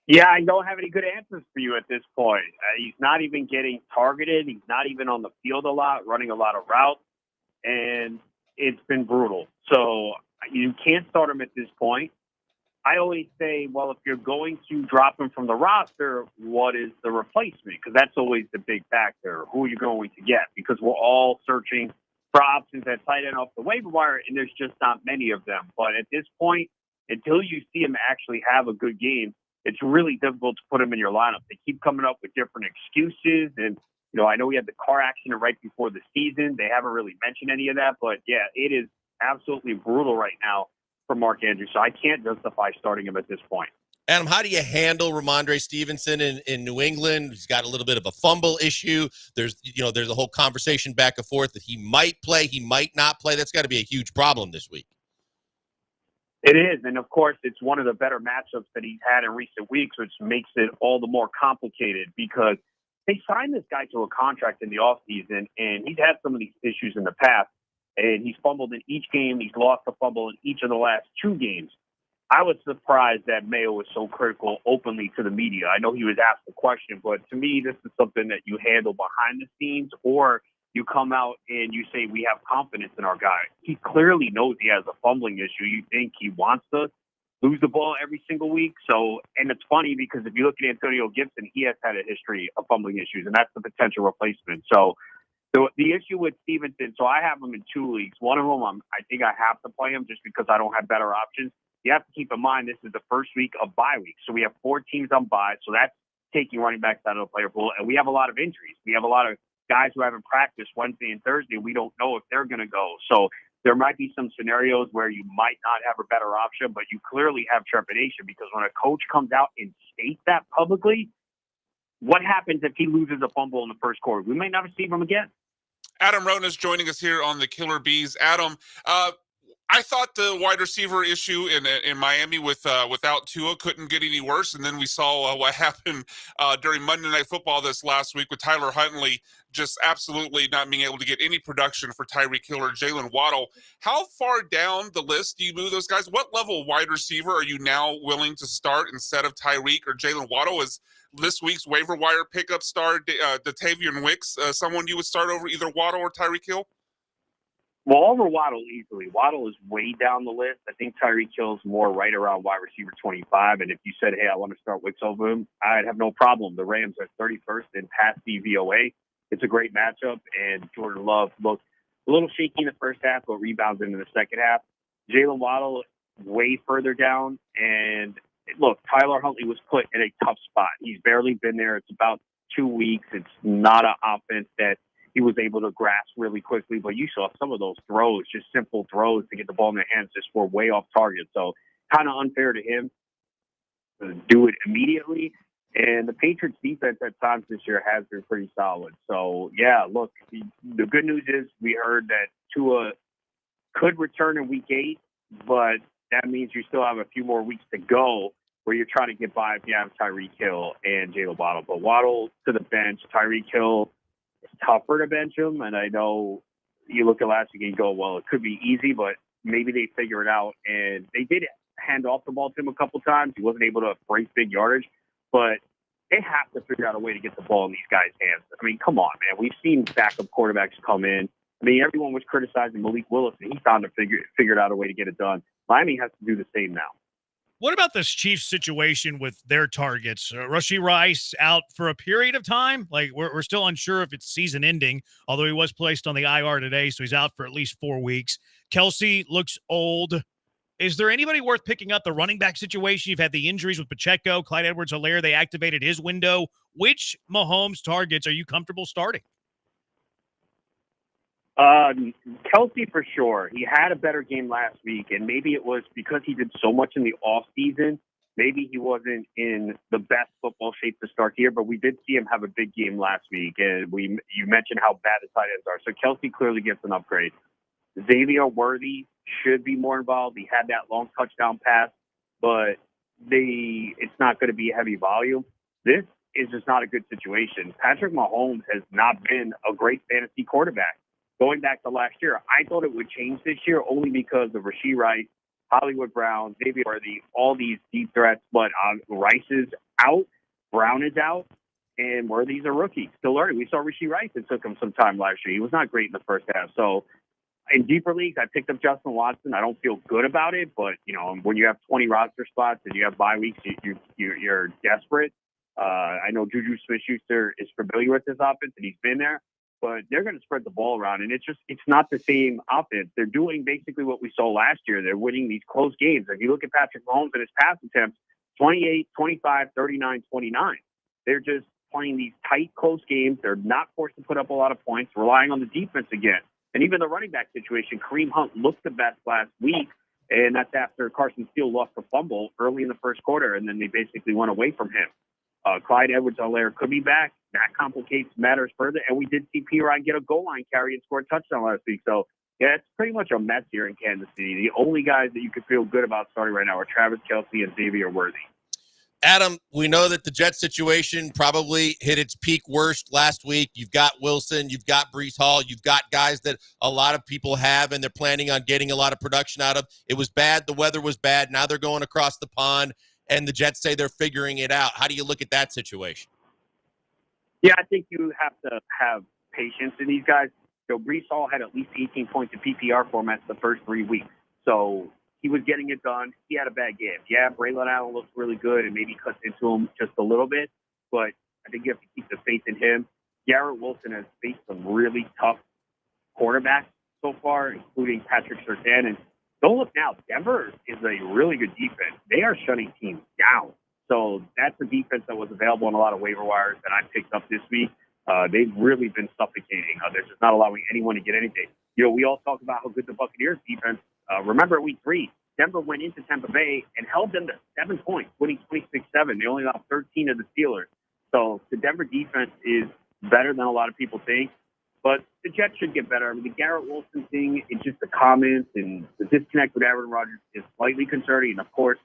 Yeah, I don't have any good answers for you at this point. He's not even getting targeted. He's not even on the field a lot, running a lot of routes, and it's been brutal. So you can't start him at this point. I always say, well, if you're going to drop him from the roster, what is the replacement? Because that's always the big factor. Who are you going to get? Because we're all searching for options at tight end off the waiver wire, and there's just not many of them. But at this point, until you see him actually have a good game, it's really difficult to put him in your lineup. They keep coming up with different excuses. And, I know we had the car accident right before the season. They haven't really mentioned any of that. But, yeah, it is absolutely brutal right now for Mark Andrews. So I can't justify starting him at this point. Adam, how do you handle Ramondre Stevenson in New England? He's got a little bit of a fumble issue. There's a whole conversation back and forth that he might play, he might not play. That's got to be a huge problem this week. It is. And, of course, it's one of the better matchups that he's had in recent weeks, which makes it all the more complicated because they signed this guy to a contract in the offseason, and he's had some of these issues in the past. And he's fumbled in each game. He's lost a fumble in each of the last 2 games. I was surprised that Mayo was so critical openly to the media. I know he was asked the question, but to me, this is something that you handle behind the scenes, or you come out and you say, we have confidence in our guy. He clearly knows he has a fumbling issue. You think he wants to lose the ball every single week? So, and it's funny because if you look at Antonio Gibson, he has had a history of fumbling issues, and that's the potential replacement. So, the issue with Stevenson, so I have him in 2 leagues. One of them, I think I have to play him just because I don't have better options. You have to keep in mind this is the first week of bye week. So we have 4 teams on bye. So that's taking running backs out of the player pool. And we have a lot of injuries. We have a lot of guys who haven't practiced Wednesday and Thursday. We don't know if they're going to go. So there might be some scenarios where you might not have a better option, but you clearly have trepidation because when a coach comes out and states that publicly, what happens if he loses a fumble in the first quarter? We may never see him again. Adam Roden is joining us here on the Killer Bees. Adam, I thought the wide receiver issue in Miami without Tua couldn't get any worse, and then we saw what happened during Monday Night Football this last week with Tyler Huntley just absolutely not being able to get any production for Tyreek Hill or Jalen Waddle. How far down the list do you move those guys? What level wide receiver are you now willing to start instead of Tyreek or Jalen Waddle? Is this week's waiver wire pickup star Datavian Wicks someone you would start over either Waddle or Tyreek Hill? Well, over Waddle easily. Waddle is way down the list. I think Tyreek Hill's more right around wide receiver 25. And if you said, hey, I want to start Wicks over him, I'd have no problem. The Rams are 31st in pass DVOA. It's a great matchup. And Jordan Love looked a little shaky in the first half, but rebounds into the second half. Jalen Waddle way further down. And look, Tyler Huntley was put in a tough spot. He's barely been there. It's about 2 weeks. It's not an offense that he was able to grasp really quickly, but you saw some of those throws, just simple throws to get the ball in their hands, just were way off target. So kind of unfair to him to do it immediately. And the Patriots defense at times this year has been pretty solid. So yeah, look, the good news is we heard that Tua could return in week 8, but that means you still have a few more weeks to go where you're trying to get by if you have Tyreek Hill and Jalen Waddle. But Waddle to the bench, Tyreek Hill, it's tougher to bench him, and I know you look at last week and go, well, it could be easy, but maybe they figure it out. And they did hand off the ball to him a couple times. He wasn't able to break big yardage, but they have to figure out a way to get the ball in these guys' hands. I mean, come on, man. We've seen backup quarterbacks come in. I mean, everyone was criticizing Malik Willis, and he found to figured out a way to get it done. Miami has to do the same now. What about this Chiefs situation with their targets? Rashee Rice out for a period of time. Like we're still unsure if it's season ending, although he was placed on the IR today, so he's out for at least 4 weeks. Kelsey looks old. Is there anybody worth picking up? The running back situation, you've had the injuries with Pacheco, Clyde Edwards-Helaire, they activated his window. Which Mahomes targets are you comfortable starting? Kelsey for sure. He had a better game last week, and maybe it was because he did so much in the off season. Maybe he wasn't in the best football shape to start here, but we did see him have a big game last week, and you mentioned how bad the tight ends are. So Kelsey clearly gets an upgrade. Xavier Worthy should be more involved. He had that long touchdown pass, but it's not going to be heavy volume. This is just not a good situation. Patrick Mahomes has not been a great fantasy quarterback. Going back to last year, I thought it would change this year only because of Rashee Rice, Hollywood Brown, Xavier Worthy, all these deep threats. But Rice is out, Brown is out, and Worthy's a rookie. Still learning. We saw Rashee Rice. It took him some time last year. He was not great in the first half. So in deeper leagues, I picked up Justin Watson. I don't feel good about it, but when you have 20 roster spots and you have bye weeks, you're desperate. I know Juju Smith-Schuster is familiar with this offense, and he's been there. But they're going to spread the ball around, and it's not the same offense. They're doing basically what we saw last year. They're winning these close games. If you look at Patrick Mahomes and his pass attempts, 28, 25, 39, 29. They're just playing these tight, close games. They're not forced to put up a lot of points, relying on the defense again. And even the running back situation, Kareem Hunt looked the best last week, and that's after Carson Steele lost a fumble early in the first quarter, and then they basically went away from him. Clyde Edwards-Helaire could be back. That complicates matters further. And we did see P-Ryan get a goal line carry and score a touchdown last week. So, yeah, it's pretty much a mess here in Kansas City. The only guys that you could feel good about starting right now are Travis Kelce and Xavier Worthy. Adam, we know that the Jets situation probably hit its peak worst last week. You've got Wilson, you've got Breece Hall, you've got guys that a lot of people have, and they're planning on getting a lot of production out of. It was bad. The weather was bad. Now they're going across the pond, and the Jets say they're figuring it out. How do you look at that situation? Yeah, I think you have to have patience in these guys. So Breece Hall had at least 18 points in PPR formats the first 3 weeks. So he was getting it done. He had a bad game. Yeah, Braylon Allen looks really good and maybe cuts into him just a little bit, but I think you have to keep the faith in him. Garrett Wilson has faced some really tough quarterbacks so far, including Patrick Surtain. And don't look now, Denver is a really good defense. They are shutting teams down. So that's a defense that was available on a lot of waiver wires that I picked up this week. They've really been suffocating. They're just not allowing anyone to get anything. We all talk about how good the Buccaneers defense. Remember week 3, Denver went into Tampa Bay and held them to 7 points, winning 26-7. They only allowed 13 of the Steelers. So the Denver defense is better than a lot of people think. But the Jets should get better. I mean, the Garrett Wilson thing, it's just the comments and the disconnect with Aaron Rodgers is slightly concerning. And, of course,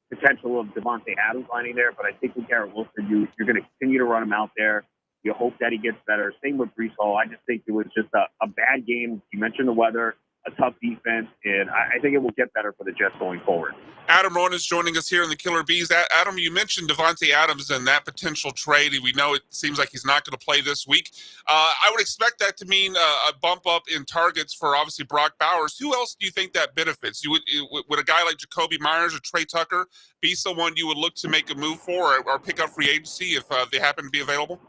potential of Devontae Adams lining there. But I think with Garrett Wilson, you're going to continue to run him out there. You hope that he gets better. Same with Breece Hall. I just think it was just a bad game. You mentioned the weather, a tough defense, and I think it will get better for the Jets going forward. Adam Rowan is joining us here in the Killer Bees. Adam, you mentioned Devontae Adams and that potential trade. We know it seems like he's not going to play this week. I would expect that to mean a bump up in targets for obviously Brock Bowers. Who else do you think that benefits? Would a guy like Jacoby Myers or Trey Tucker be someone you would look to make a move for or pick up free agency if they happen to be available?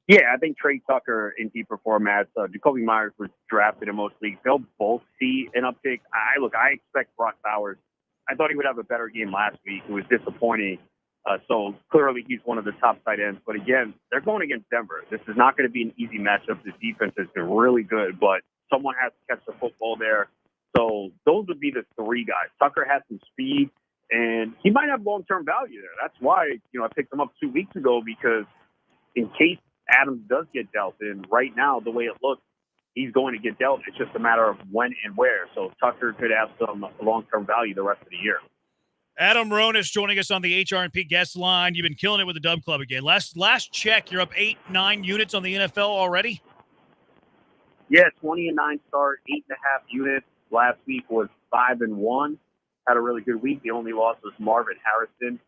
Yeah, I think Trey Tucker in deeper formats. Jacoby Myers was drafted in most leagues. They'll both see an uptick. I expect Brock Bowers. I thought he would have a better game last week. It was disappointing. So clearly he's one of the top tight ends. But again, they're going against Denver. This is not going to be an easy matchup. This defense has been really good, but someone has to catch the football there. So those would be the three guys. Tucker has some speed, and he might have long-term value there. That's why I picked him up 2 weeks ago, because in case Adams does get dealt, and right now, the way it looks, he's going to get dealt. It's just a matter of when and where. So Tucker could have some long-term value the rest of the year. Adam Ronis joining us on the HRP guest line. You've been killing it with the Dub Club again. Last check, you're up 8-9 units on the NFL already? Yeah, 20-9 start, 8.5 units. Last week was 5-1. Had a really good week. The only loss was Marvin Harrison.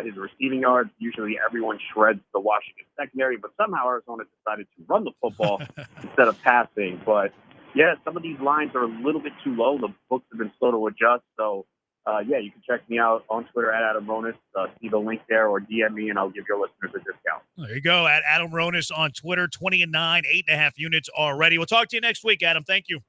His receiving yards, usually everyone shreds the Washington secondary, but somehow Arizona decided to run the football instead of passing. But, yeah, some of these lines are a little bit too low. The books have been slow to adjust. So, you can check me out on Twitter at Adam Ronis. See the link there, or DM me, and I'll give your listeners a discount. There you go, at Adam Ronis on Twitter, 20-9, 8.5 units already. We'll talk to you next week, Adam. Thank you.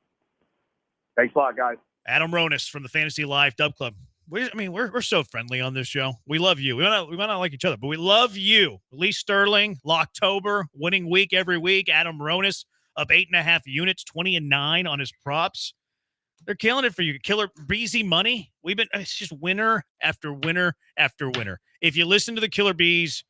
Thanks a lot, guys. Adam Ronis from the Fantasy Live Dub Club. We're so friendly on this show. We love you. We might not like each other, but we love you. Lee Sterling, Locktober, winning week every week. Adam Ronis up 8.5 units, 20-9 on his props. They're killing it for you. Killer Breezy Money. It's just winner after winner after winner. If you listen to the Killer Bees,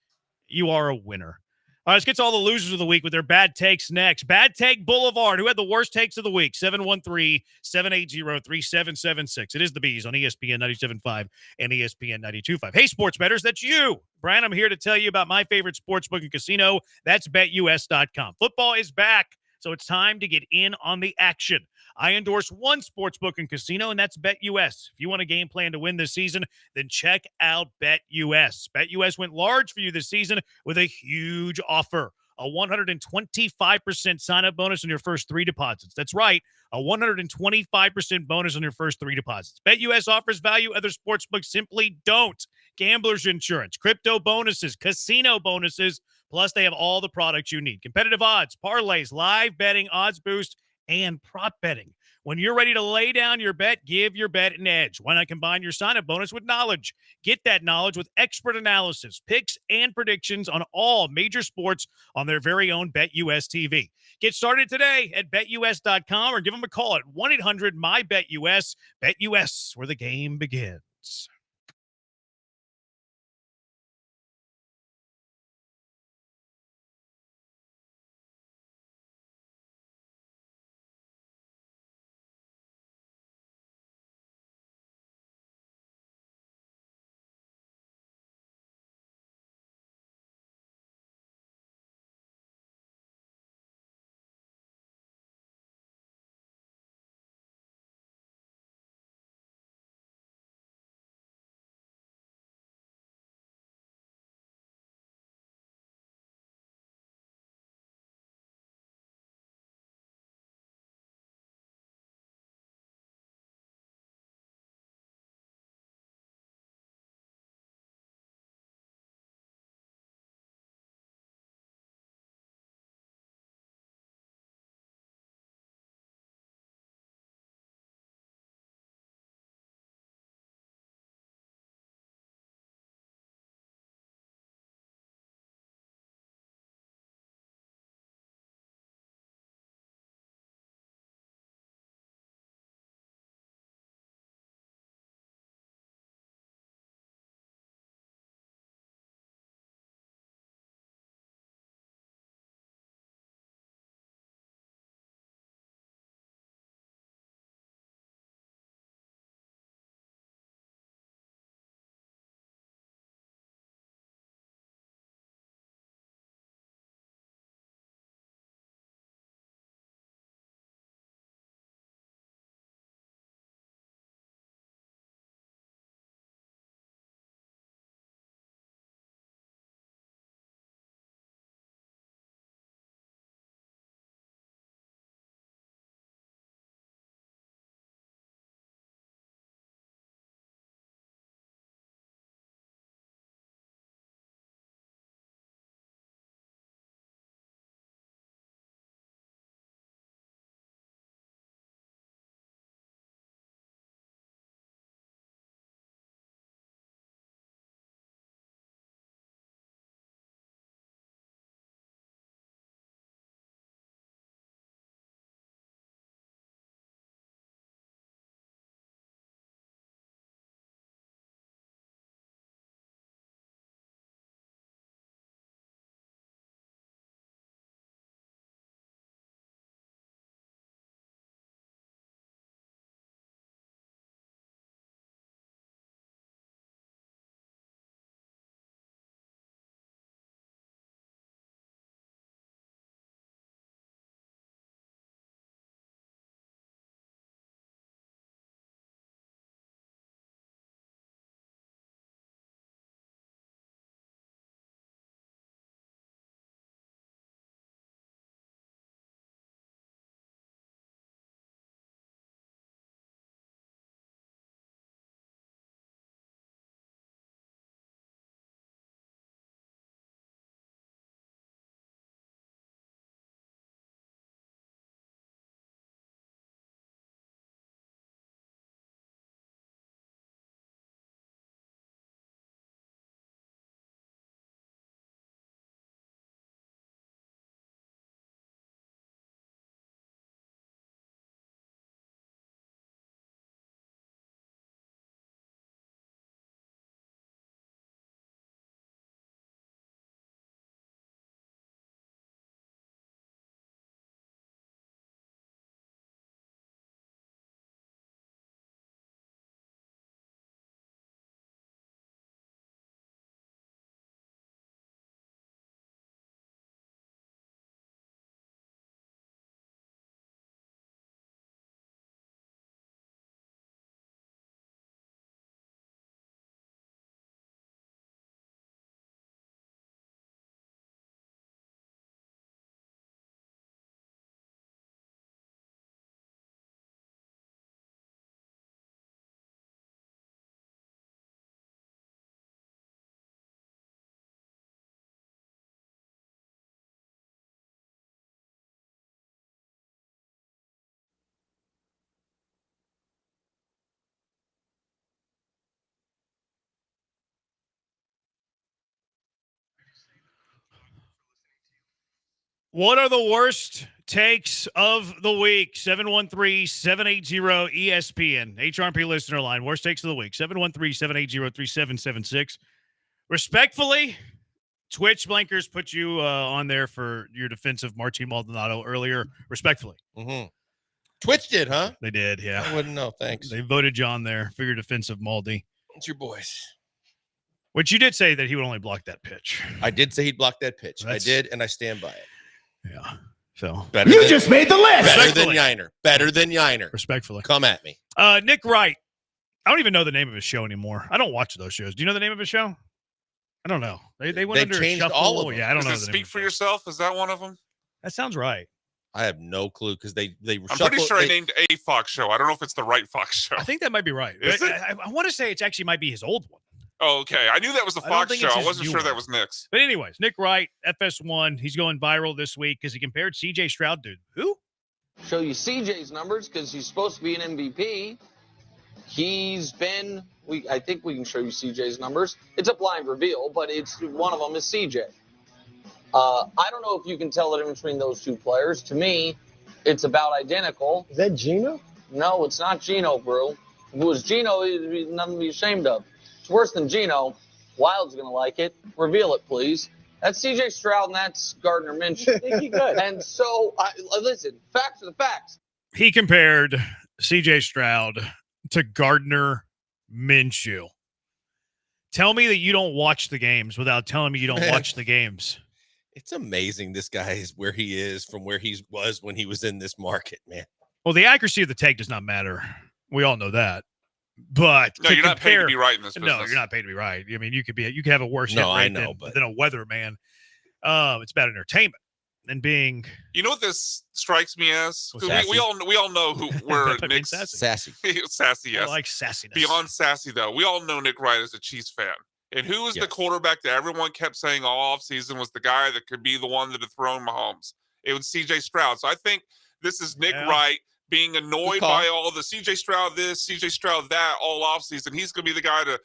you are a winner. All right, let's get to all the losers of the week with their bad takes next. Bad Take Boulevard. Who had the worst takes of the week? 713-780-3776. It is the Bees on ESPN 97.5 and ESPN 92.5. Hey, sports bettors, that's you. Brian, I'm here to tell you about my favorite sportsbook and casino. That's BetUS.com. Football is back, so it's time to get in on the action. I endorse one sportsbook and casino, and that's BetUS. If you want a game plan to win this season, then check out BetUS. BetUS went large for you this season with a huge offer. A 125% sign-up bonus on your first 3 deposits. That's right, a 125% bonus on your first 3 deposits. BetUS offers value other sportsbooks simply don't. Gambler's insurance, crypto bonuses, casino bonuses, plus they have all the products you need. Competitive odds, parlays, live betting, odds boost, and prop betting. When you're ready to lay down your bet, give your bet an edge. Why not combine your sign-up bonus with knowledge? Get that knowledge with expert analysis, picks, and predictions on all major sports on their very own BetUS TV. Get started today at BetUS.com or give them a call at 1-800-MY-BetUS. BetUS, where the game begins. What are the worst takes of the week? 713-780-ESPN. HRP listener line. Worst takes of the week. 713-780-3776. Respectfully, Twitch Blankers put you on there for your defense of Martin Maldonado earlier. Respectfully. Mm-hmm. Twitch did, huh? They did, yeah. I wouldn't know. Thanks. They voted you on there for your defense of Maldi. It's your boys. Which you did say that he would only block that pitch. I did say he'd block that pitch. I did, and I stand by it. Yeah. So You just made the list. Better than Yiner. Better than Yiner. Respectfully. Come at me. Nick Wright. I don't even know the name of his show anymore. I don't watch those shows. Do you know the name of his show? I don't know. They went under changed shuffle. all of them. Yeah, I don't know. Is it Speak for Yourself? Is that one of them? That sounds right. I have no clue because they I'm pretty sure I named a Fox show. I don't know if it's the right Fox show. I think that might be right. Is it? I want to say it's actually might be his old one. Oh, okay. I knew that was the I don't Fox think show. it's I his wasn't new sure one. that was Nick's. But anyways, Nick Wright, FS1, he's going viral this week because he compared C.J. Stroud to who? Show you CJ's numbers because he's supposed to be an MVP. He's been, I think we can show you CJ's numbers. It's a blind reveal, but it's one of them is CJ. I don't know if you can tell the difference between those two players. To me, it's about identical. Is that Gino? No, it's not Gino, bro. If it was Gino, it'd be nothing to be ashamed of. It's worse than Gino. Wild's going to like it. Reveal it, please. That's C.J. Stroud, and that's Gardner Minshew. And so, listen, facts are the facts. He compared C.J. Stroud to Gardner Minshew. Tell me that you don't watch the games without telling me you don't watch the games. It's amazing this guy is where he is from where he was when he was in this market, man. Well, the accuracy of the take does not matter. We all know that. But No, you're not paid to be right in this business. No, you're not paid to be right. I mean, you could have a worse hit No, I rate know, than a weatherman. It's about entertainment and being. You know what this strikes me as? 'Cause Sassy. we all know who where Being Nick's Sassy. sassy. Yes, I like sassiness. Beyond sassy though, we all know Nick Wright is a Chiefs fan. And who was the quarterback that everyone kept saying all offseason was the guy that could be the one that dethroned Mahomes? It was C.J. Stroud. So I think this is Nick Wright being annoyed by all the C.J. Stroud this, C.J. Stroud that all offseason. He's going to be the guy to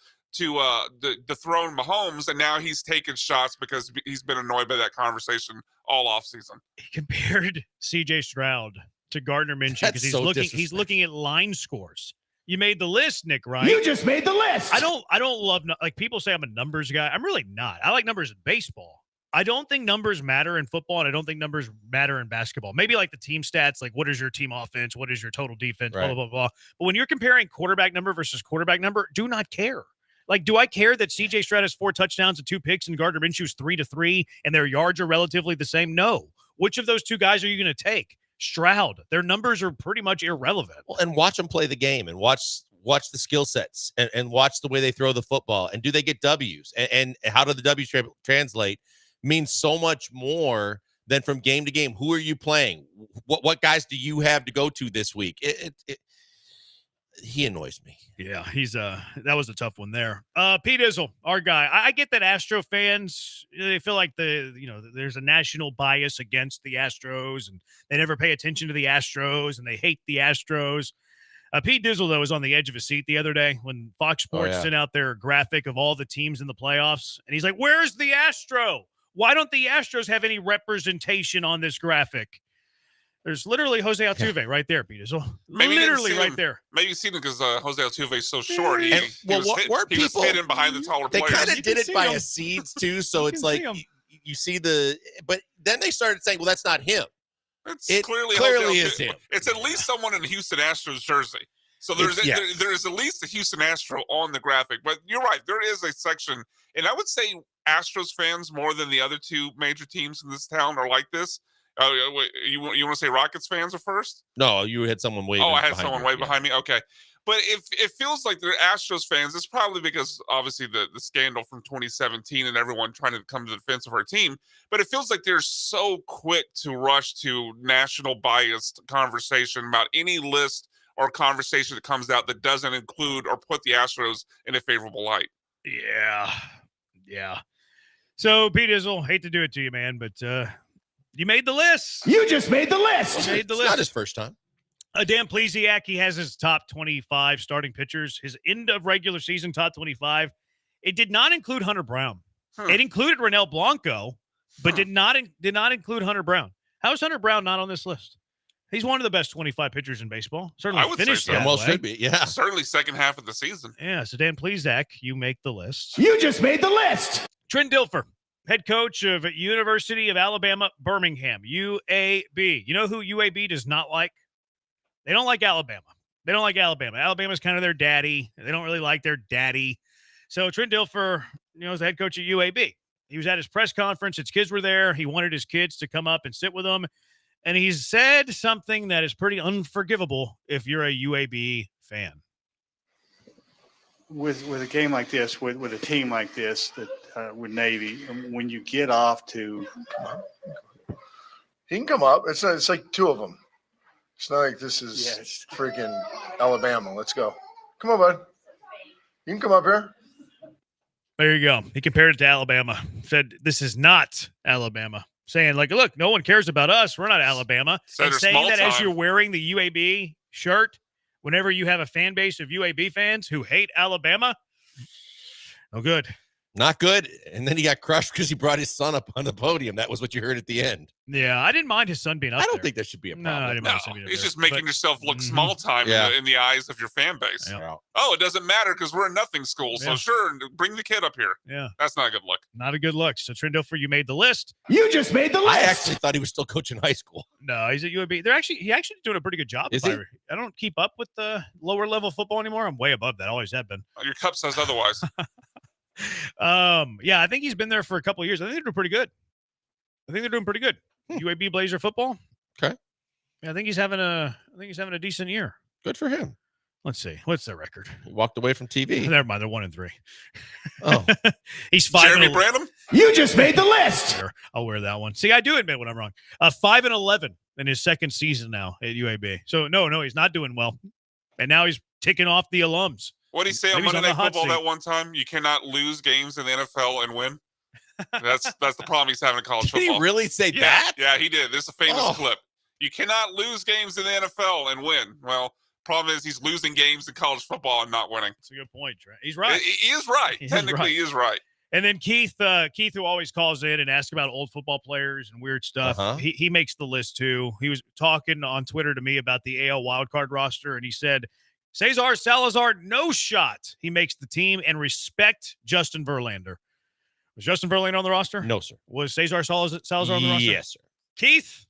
dethrone Mahomes, and now he's taking shots because he's been annoyed by that conversation all offseason. He compared C.J. Stroud to Gardner Minshew because he's looking at line scores. You made the list, Nick Wright. You just made the list. I don't love, like, people say I'm a numbers guy. I'm really not. I like numbers in baseball. I don't think numbers matter in football, and I don't think numbers matter in basketball. Maybe like the team stats, like what is your team offense, what is your total defense, blah, blah, blah, blah. But when you're comparing quarterback number versus quarterback number, do not care. Like, do I care that C.J. Stroud has 4 touchdowns and 2 picks and Gardner Minshew's 3-3 and their yards are relatively the same? No. Which of those two guys are you going to take? Stroud. Their numbers are pretty much irrelevant. Well, and watch them play the game and watch the skill sets and watch the way they throw the football. And do they get W's? And how do the W's translate? Means so much more than from game to game. Who are you playing? What guys do you have to go to this week? He annoys me. Yeah, he's that was a tough one there. Pete Izzle, our guy. I get that Astro fans, they feel like there's a national bias against the Astros and they never pay attention to the Astros and they hate the Astros. Pete Dizzle, though, was on the edge of his seat the other day when Fox Sports sent out their graphic of all the teams in the playoffs. And he's like, where's the Astro? Why don't the Astros have any representation on this graphic? There's literally Jose Altuve right there, Pete Dizzle. Literally right there. Maybe seen it because Jose Altuve is so short. He was hidden behind the taller They players. kind of did it by a seeds, too. So it's like you see but then they started saying, well, that's not him. It clearly is him. It's at least someone in a Houston Astros jersey. So there is at least a Houston Astro on the graphic. But you're right. There is a section. And I would say Astros fans more than the other two major teams in this town are like this. Wait, you want to say Rockets fans are first? No, you had someone way. Oh, I had someone way behind me. Okay. But if it feels like they're Astros fans, it's probably because obviously the scandal from 2017 and everyone trying to come to the defense of our team. But it feels like they're so quick to rush to national biased conversation about any list or conversation that comes out that doesn't include or put the Astros in a favorable light. Yeah. So, Pete Izzle, hate to do it to you, man, but you made the list. You just made the list. You made the It's list. not his first time. Dan Plesac, he has his top 25 starting pitchers. His end of regular season top 25. It did not include Hunter Brown. It included Ronel Blanco, but did not include Hunter Brown. How's Hunter Brown not on this list? He's one of the best 25 pitchers in baseball. Certainly I would say finished so. that Almost way. should be. Yeah. Certainly second half of the season. Yeah, so Dan Plesac, you make the list. You just made the list. Trent Dilfer, head coach of University of Alabama, Birmingham, UAB. You know who UAB does not like? They don't like Alabama. They don't like Alabama. Alabama's kind of their daddy. They don't really like their daddy. So Trent Dilfer, is the head coach at UAB. He was at his press conference. His kids were there. He wanted his kids to come up and sit with him. And he said something that is pretty unforgivable if you're a UAB fan. With a game like this, with a team like this, that with Navy, when you get off to, he can come up. It's like two of them. It's not like this is freaking Alabama. Let's go. Come on, bud. You can come up here. There you go. He compared it to Alabama. Said this is not Alabama. Saying like, look, no one cares about us. We're not Alabama. And saying that as you're wearing the UAB shirt, whenever you have a fan base of UAB fans who hate Alabama, no good. Not good. And then he got crushed because he brought his son up on the podium. That was what you heard at the end. Yeah, I didn't mind his son being up I don't there. think that should be a No, I problem. didn't mind his son being up It's there. just making yourself look small time in the eyes of your fan base. Yeah. Oh, it doesn't matter because we're a nothing school. So Yeah. sure, bring the kid up here. Yeah. That's not a good look. Not a good look. So Trent Dilfer, you made the list. You just made the list. I actually thought he was still coaching high school. No, he's at UAB. He actually doing a pretty good job. Is he? I don't keep up with the lower level football anymore. I'm way above that. Always have been. Your cup says otherwise. Yeah, I think he's been there for a couple of years. I think they're doing pretty good. UAB Blazer football. Okay. Yeah, I think he's having a decent year. Good for him. Let's see. What's their record? He walked away from TV. Never mind. They're 1-3. Oh. He's 5. Jeremy Branham? You just made the list. Sure, I'll wear that one. See, I do admit when I'm wrong. 5-11 in his second season now at UAB. So no, he's not doing well. And now he's ticking off the alums. What did he say on Maybe he's Monday on the Night hot Football seat. that one time? You cannot lose games in the NFL and win. That's the problem he's having in college Did football. he really say Yeah, that? Yeah, he did. This is a famous Oh. clip. You cannot lose games in the NFL and win. Well, problem is he's losing games in college football and not winning. That's a good point, Trent. He's right. He is right. Technically, he is right. And then Keith, who always calls in and asks about old football players and weird stuff, Uh-huh. he makes the list too. He was talking on Twitter to me about the AL wildcard roster, and he said, Cesar Salazar, no shot. He makes the team, and respect Justin Verlander. Was Justin Verlander on the roster? No, sir. Was Cesar Salazar on the roster? Yes, sir. Keith?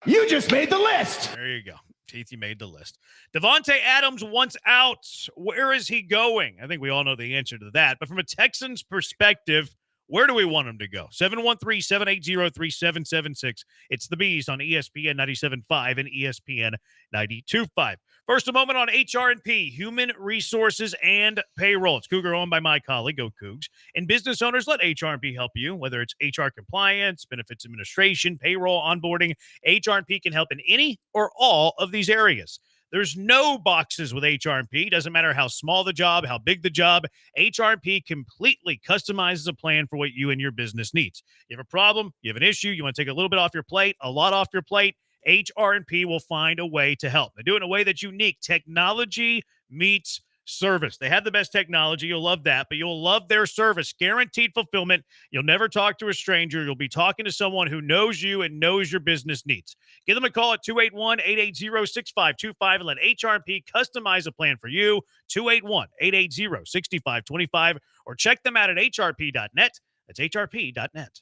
You just made the list. There you go. Keith, you made the list. Devontae Adams wants out. Where is he going? I think we all know the answer to that. But from a Texans perspective, where do we want him to go? 713-780-3776. It's the Bees on ESPN 97.5 and ESPN 92.5. First, a moment on HR&P, Human Resources and Payroll. It's Cougar owned by my colleague, Go Cougs. And business owners, let HR&P help you, whether it's HR compliance, benefits administration, payroll, onboarding. HR&P can help in any or all of these areas. There's no boxes with HR&P. Doesn't matter how small the job, how big the job. HR&P completely customizes a plan for what you and your business needs. You have a problem, you have an issue, you want to take a little bit off your plate, a lot off your plate, HR&P will find a way to help. They do it in a way that's unique. Technology meets service. They have the best technology. You'll love that, but you'll love their service. Guaranteed fulfillment. You'll never talk to a stranger. You'll be talking to someone who knows you and knows your business needs. Give them a call at 281-880-6525 and let HR&P customize a plan for you. 281-880-6525 or check them out at hrp.net. That's hrp.net.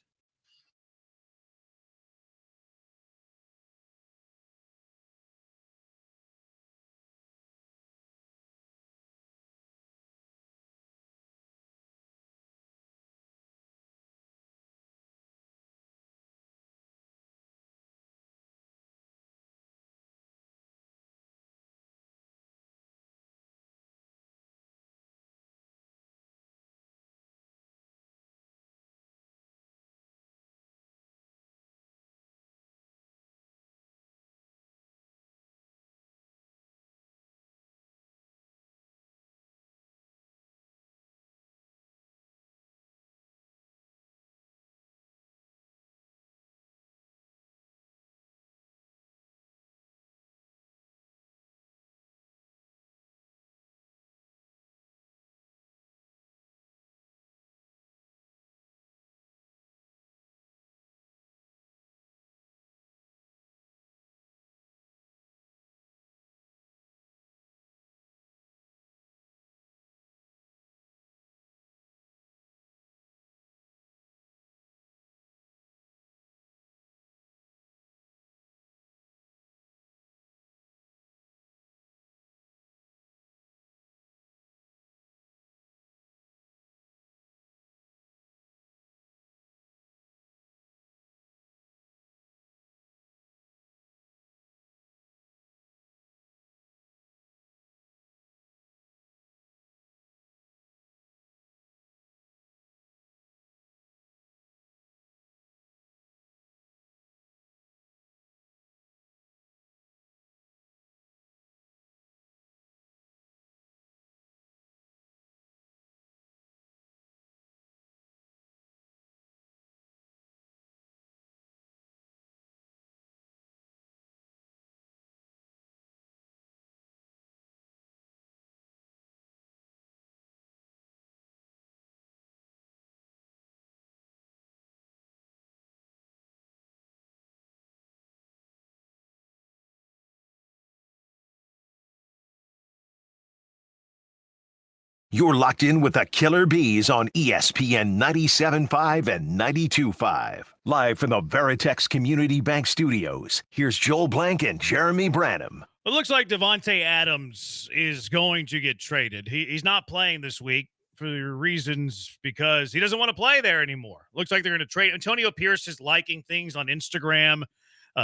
You're locked in with the Killer Bees on ESPN 97.5 and 92.5. Live from the Veritex Community Bank Studios, here's Joel Blank and Jeremy Branham. It looks like Davante Adams is going to get traded. He's not playing this week for reasons because he doesn't want to play there anymore. Looks like they're going to trade. Antonio Pierce is liking things on Instagram,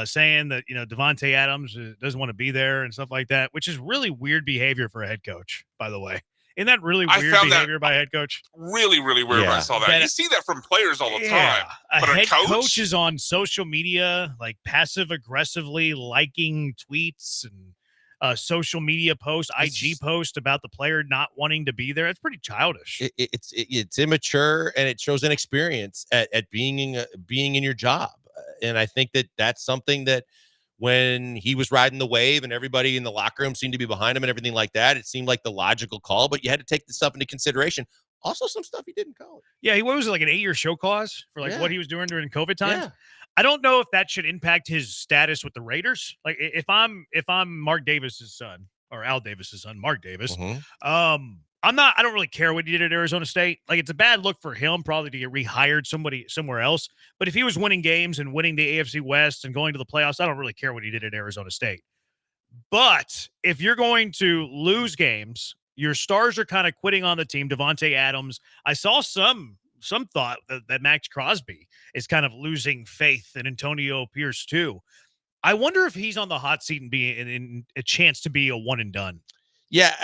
saying that, Davante Adams doesn't want to be there and stuff like that, which is really weird behavior for a head coach, by the way. Isn't that really weird behavior by a head coach? Really, really weird when I saw that. You see that from players all the time. But A head coach is on social media, like passive-aggressively liking tweets and social media posts, IG posts about the player not wanting to be there. It's pretty childish. It's immature, and it shows inexperience at being in your job. And I think that's something that when he was riding the wave and everybody in the locker room seemed to be behind him and everything like that, it seemed like the logical call, but you had to take this stuff into consideration. Also, some stuff he did in college. Yeah, what was it, like an 8-year show cause for what he was doing during COVID times? Yeah. I don't know if that should impact his status with the Raiders. Like if I'm Mark Davis's son or Al Davis's son, Mark Davis, I don't really care what he did at Arizona State. Like it's a bad look for him probably to get rehired somewhere else. But if he was winning games and winning the AFC West and going to the playoffs, I don't really care what he did at Arizona State. But if you're going to lose games, your stars are kind of quitting on the team. Davante Adams, I saw some thought that Max Crosby is kind of losing faith in Antonio Pierce too. I wonder if he's on the hot seat and be in a chance to be a one and done. Yeah,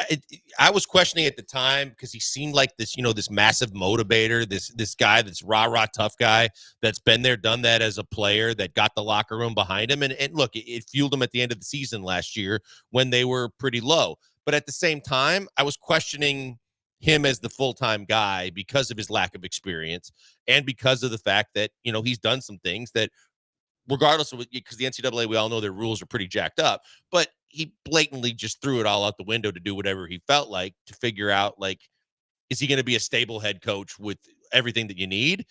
I was questioning at the time because he seemed like this, this massive motivator, this guy that's rah-rah tough guy that's been there, done that as a player, that got the locker room behind him. And look, it fueled him at the end of the season last year when they were pretty low. But at the same time, I was questioning him as the full-time guy because of his lack of experience and because of the fact that, he's done some things that, regardless of, because the NCAA, we all know their rules are pretty jacked up, but he blatantly just threw it all out the window to do whatever he felt like to figure out, is he going to be a stable head coach with everything that you need?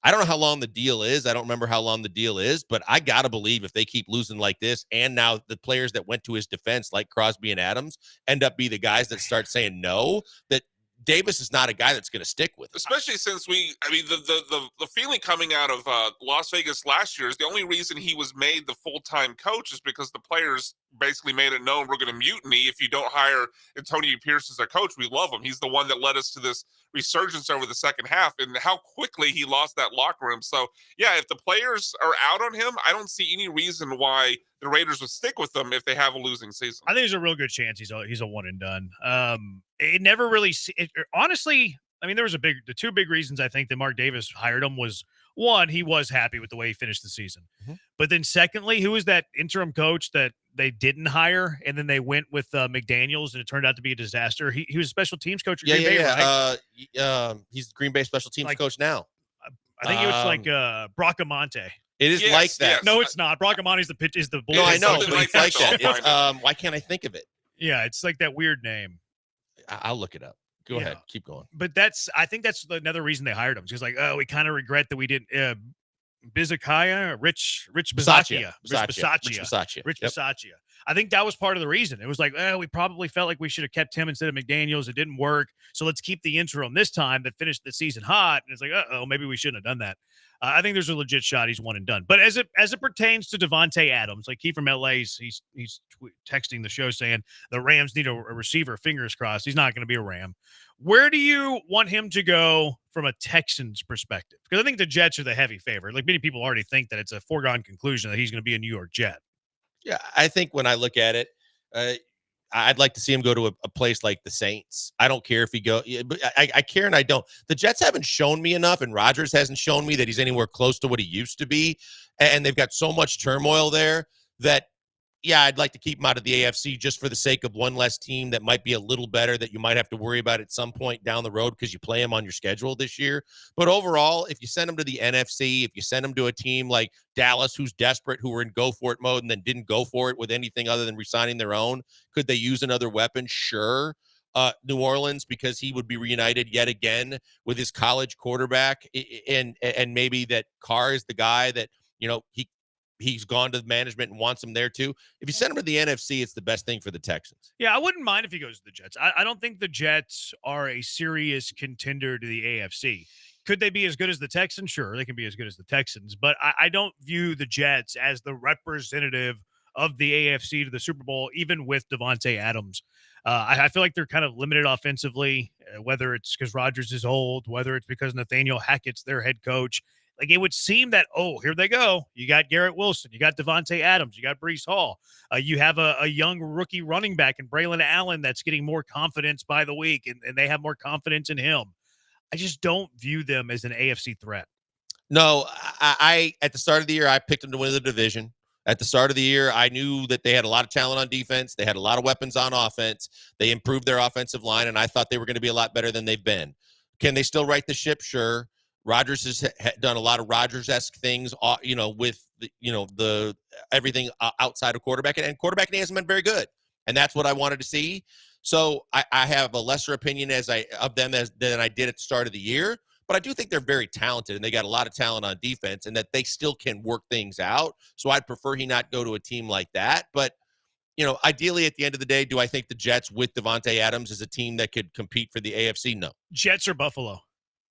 I don't know how long the deal is. I don't remember how long the deal is, but I got to believe if they keep losing like this, and now the players that went to his defense, like Crosby and Adams, end up be the guys that start saying no, that Davis is not a guy that's going to stick with it. Especially since the feeling coming out of Las Vegas last year is the only reason he was made the full-time coach is because the players basically made it known we're going to mutiny if you don't hire Antonio Pierce as our coach. We love him. He's the one that led us to this resurgence over the second half and how quickly he lost that locker room. So, yeah, if the players are out on him, I don't see any reason why the Raiders would stick with them if they have a losing season. I think there's a real good chance he's a one and done. It never really honestly, I mean, there was the two big reasons I think that Mark Davis hired him was, one, he was happy with the way he finished the season. But then secondly, who was that interim coach that they didn't hire and then they went with McDaniels and it turned out to be a disaster? He was a special teams coach at Green Bay, right? He's the Green Bay special teams coach now. I think it was like Bracamonte. It is like that. Yes. No, it's not. Bracamonte's the is the No, I know. something But like it's like that. that. Why can't I think of it? Yeah, it's like that weird name. I'll look it up. Go ahead. Keep going. But I think that's another reason they hired him. Because we kind of regret that we didn't. Bizakaya, Rich Bisaccia. Rich Bisaccia. I think that was part of the reason. It was like, we probably felt like we should have kept him instead of McDaniels. It didn't work. So let's keep the interim this time that finished the season hot. And it's like, maybe we shouldn't have done that. I think there's a legit shot he's one and done. But as it pertains to Davante Adams, like he from LA, he's texting the show saying the Rams need a receiver. Fingers crossed. He's not going to be a Ram. Where do you want him to go from a Texans perspective? Because I think the Jets are the heavy favorite. Like many people already think that it's a foregone conclusion that he's going to be a New York Jet. Yeah, I think when I look at it, I'd like to see him go to a place like the Saints. I don't care if he go, but I care and I don't. The Jets haven't shown me enough, and Rodgers hasn't shown me that he's anywhere close to what he used to be. And they've got so much turmoil there that, yeah, I'd like to keep him out of the AFC just for the sake of one less team that might be a little better that you might have to worry about at some point down the road because you play him on your schedule this year. But overall, if you send him to the NFC, if you send him to a team like Dallas, who's desperate, who were in go-for-it mode and then didn't go for it with anything other than re-signing their own, could they use another weapon? Sure. New Orleans, because he would be reunited yet again with his college quarterback, and maybe that Carr is the guy that, he he's gone to the management and wants him there too. If you send him to the NFC, it's the best thing for the Texans. Yeah, I wouldn't mind if he goes to the Jets. I don't think the Jets are a serious contender to the AFC. Could they be as good as the Texans? Sure, they can be as good as the Texans, but I don't view the Jets as the representative of the AFC to the Super Bowl, even with Devontae Adams. I feel like they're kind of limited offensively, whether it's because Rodgers is old, whether it's because Nathaniel Hackett's their head coach. Like, it would seem that, oh, here they go. You got Garrett Wilson. You got Devontae Adams. You got Breece Hall. You have a young rookie running back in Braylon Allen that's getting more confidence by the week, and they have more confidence in him. I just don't view them as an AFC threat. No, I at the start of the year, I picked them to win the division. At the start of the year, I knew that they had a lot of talent on defense. They had a lot of weapons on offense. They improved their offensive line, and I thought they were going to be a lot better than they've been. Can they still right the ship? Sure. Rodgers has done a lot of Rodgers-esque things, with the everything outside of quarterback, and quarterbacking hasn't been very good, and that's what I wanted to see. So I have a lesser opinion of them than I did at the start of the year. But I do think they're very talented, and they got a lot of talent on defense, and that they still can work things out. So I'd prefer he not go to a team like that. But, ideally at the end of the day, do I think the Jets with Devontae Adams is a team that could compete for the AFC? No. Jets or Buffalo?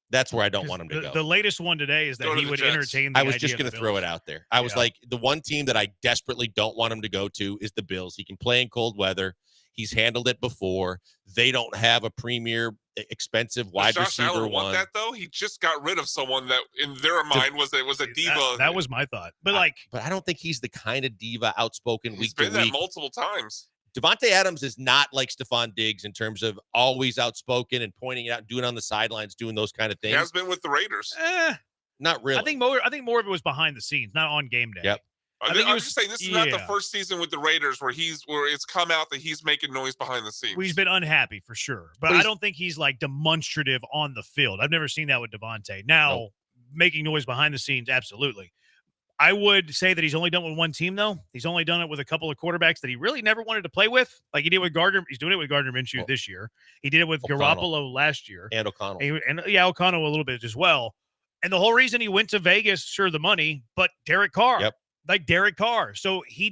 That's where I don't want him to go. The latest one today is that he would entertain the I was idea just going of to the throw Bills. it out there. I was like, the one team that I desperately don't want him to go to is the Bills. He can play in cold weather. He's handled it before. They don't have a premier, expensive wide Josh receiver Allen one. want that though? He just got rid of someone that, in their mind, was a diva. That was my thought. But but I don't think he's the kind of diva, outspoken he's week been to that week. multiple times. Devontae Adams is not like Stephon Diggs in terms of always outspoken and pointing it out, doing on the sidelines, doing those kind of He things. has been with the Raiders. Not really. I think more of it was behind the scenes, not on game day. Yep. I'm just saying this is not the first season with the Raiders where it's come out that he's making noise behind the scenes. Well, he's been unhappy for sure, but I don't think he's like demonstrative on the field. I've never seen that with Devontae. Now, making noise behind the scenes, absolutely. I would say that he's only done with one team, though. He's only done it with a couple of quarterbacks that he really never wanted to play with. Like he did with Gardner. He's doing it with Gardner Minshew this year. He did it with Garoppolo last year. And O'Connell. O'Connell a little bit as well. And the whole reason he went to Vegas, sure, the money, but Derek Carr. Yep. Like Derek Carr. So he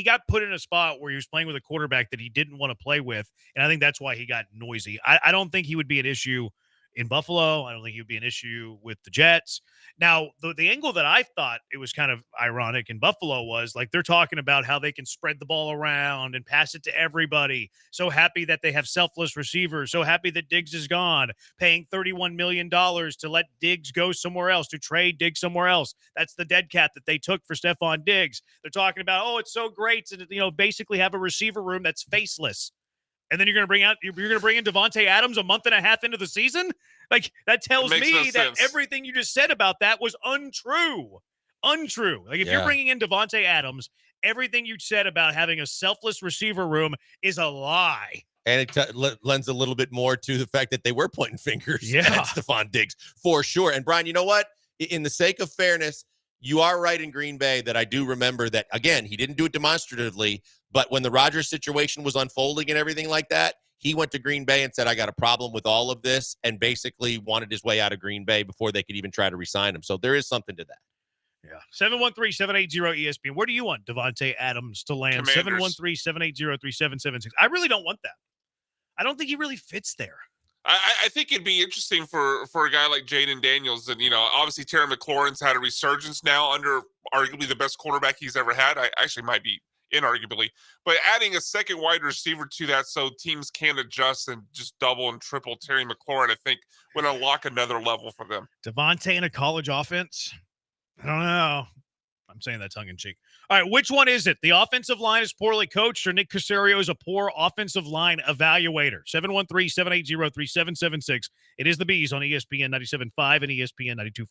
got put in a spot where he was playing with a quarterback that he didn't want to play with. And I think that's why he got noisy. I don't think he would be an issue in Buffalo. I don't think he would be an issue with the Jets. Now, the angle that I thought it was kind of ironic in Buffalo was like they're talking about how they can spread the ball around and pass it to everybody. So happy that they have selfless receivers. So happy that Diggs is gone, paying $31 million to let Diggs go somewhere else, to trade Diggs somewhere else. That's the dead cap that they took for Stephon Diggs. They're talking about, oh, it's so great to, basically have a receiver room that's faceless. And then you're going to bring in Devontae Adams a month and a half into the season? Like, that tells me that everything you just said about that was untrue. Untrue. Like, if you're bringing in Devontae Adams, everything you said about having a selfless receiver room is a lie. And it lends a little bit more to the fact that they were pointing fingers at Stephon Diggs, for sure. And, Brian, you know what? In the sake of fairness, you are right in Green Bay that I do remember that, again, he didn't do it demonstratively, but when the Rodgers situation was unfolding and everything like that, he went to Green Bay and said, I got a problem with all of this, and basically wanted his way out of Green Bay before they could even try to re-sign him. So there is something to that. Yeah. 713-780-ESPN. Where do you want Devontae Adams to land? 713-780-3776. I really don't want that. I don't think he really fits there. I think it'd be interesting for a guy like Jaden Daniels. And, obviously Terry McLaurin's had a resurgence now under arguably the best quarterback he's ever had. I actually might be inarguably. But adding a second wide receiver to that so teams can adjust and just double and triple Terry McLaurin, I think, would unlock another level for them. Devontae in a college offense? I don't know. I'm saying that tongue-in-cheek. All right, which one is it? The offensive line is poorly coached, or Nick Caserio is a poor offensive line evaluator? 713-780-3776. It is the Bees on ESPN 97.5 and ESPN 92.5.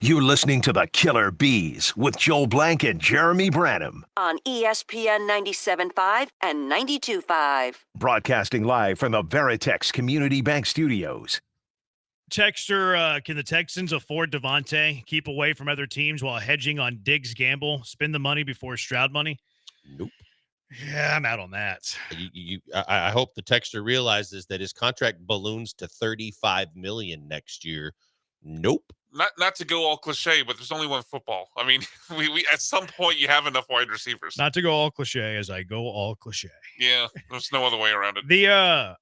You're listening to the Killer Bees with Joel Blank and Jeremy Branham. On ESPN 97.5 and 92.5. Broadcasting live from the Veritex Community Bank Studios. Texter, can the Texans afford Devontae, keep away from other teams while hedging on Diggs gamble, spend the money before Stroud money? Nope. Yeah, I'm out on that. I hope the texter realizes that his contract balloons to $35 million next year. Nope. Not to go all cliche, but there's only one football. I mean, we at some point you have enough wide receivers. Not to go all cliche as I go all cliche. Yeah, there's no other way around it.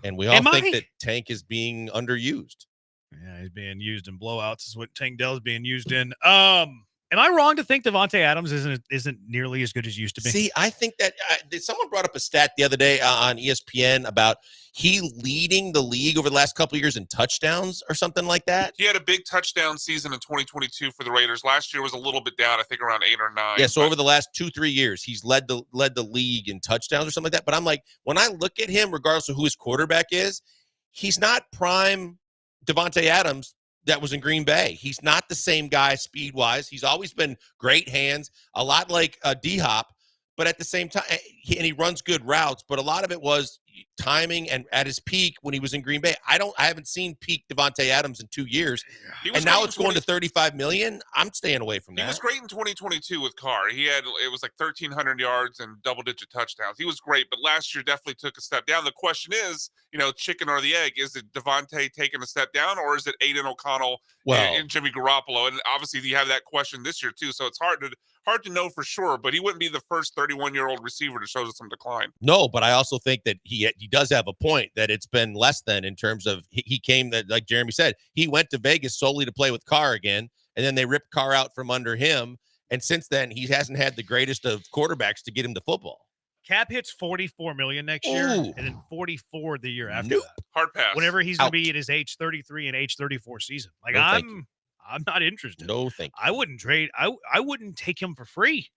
And we all think that Tank is being underused. Yeah, he's being used in blowouts is what Tank Dell's being used in. Am I wrong to think Devontae Adams isn't nearly as good as he used to be? See, I think that someone brought up a stat the other day on ESPN about he leading the league over the last couple of years in touchdowns or something like that. He had a big touchdown season in 2022 for the Raiders. Last year was a little bit down, I think around 8 or 9. Yeah, so over the last 2-3 years, he's led the league in touchdowns or something like that. But I'm like, when I look at him, regardless of who his quarterback is, he's not prime Devontae Adams that was in Green Bay. He's not the same guy speed-wise. He's always been great hands, a lot like D-Hop, but at the same time, and he runs good routes, but a lot of it was timing and at his peak when he was in Green Bay. I haven't seen peak Devontae Adams in 2 years. And now it's going to $35 million. I'm staying away from that. He was great in 2022 with Carr. It was like 1,300 yards and double-digit touchdowns. He was great, but last year definitely took a step down. The question is, chicken or the egg? Is it Devontae taking a step down, or is it Aiden O'Connell and Jimmy Garoppolo? And obviously, you have that question this year too. So it's hard to know for sure. But he wouldn't be the first 31-year-old receiver to show some decline. No, but I also think that he does have a point that it's been less than in terms of he came that, like Jeremy said, he went to Vegas solely to play with Carr again, and then they ripped Carr out from under him. And since then, he hasn't had the greatest of quarterbacks to get him the football. Cap hits $44 million next year, and then 44 the year after that. Hard pass. Whenever he's going to be at his age 33 and age 34 season. Like, No, I'm not interested. No, thank you. I wouldn't trade. I wouldn't take him for free.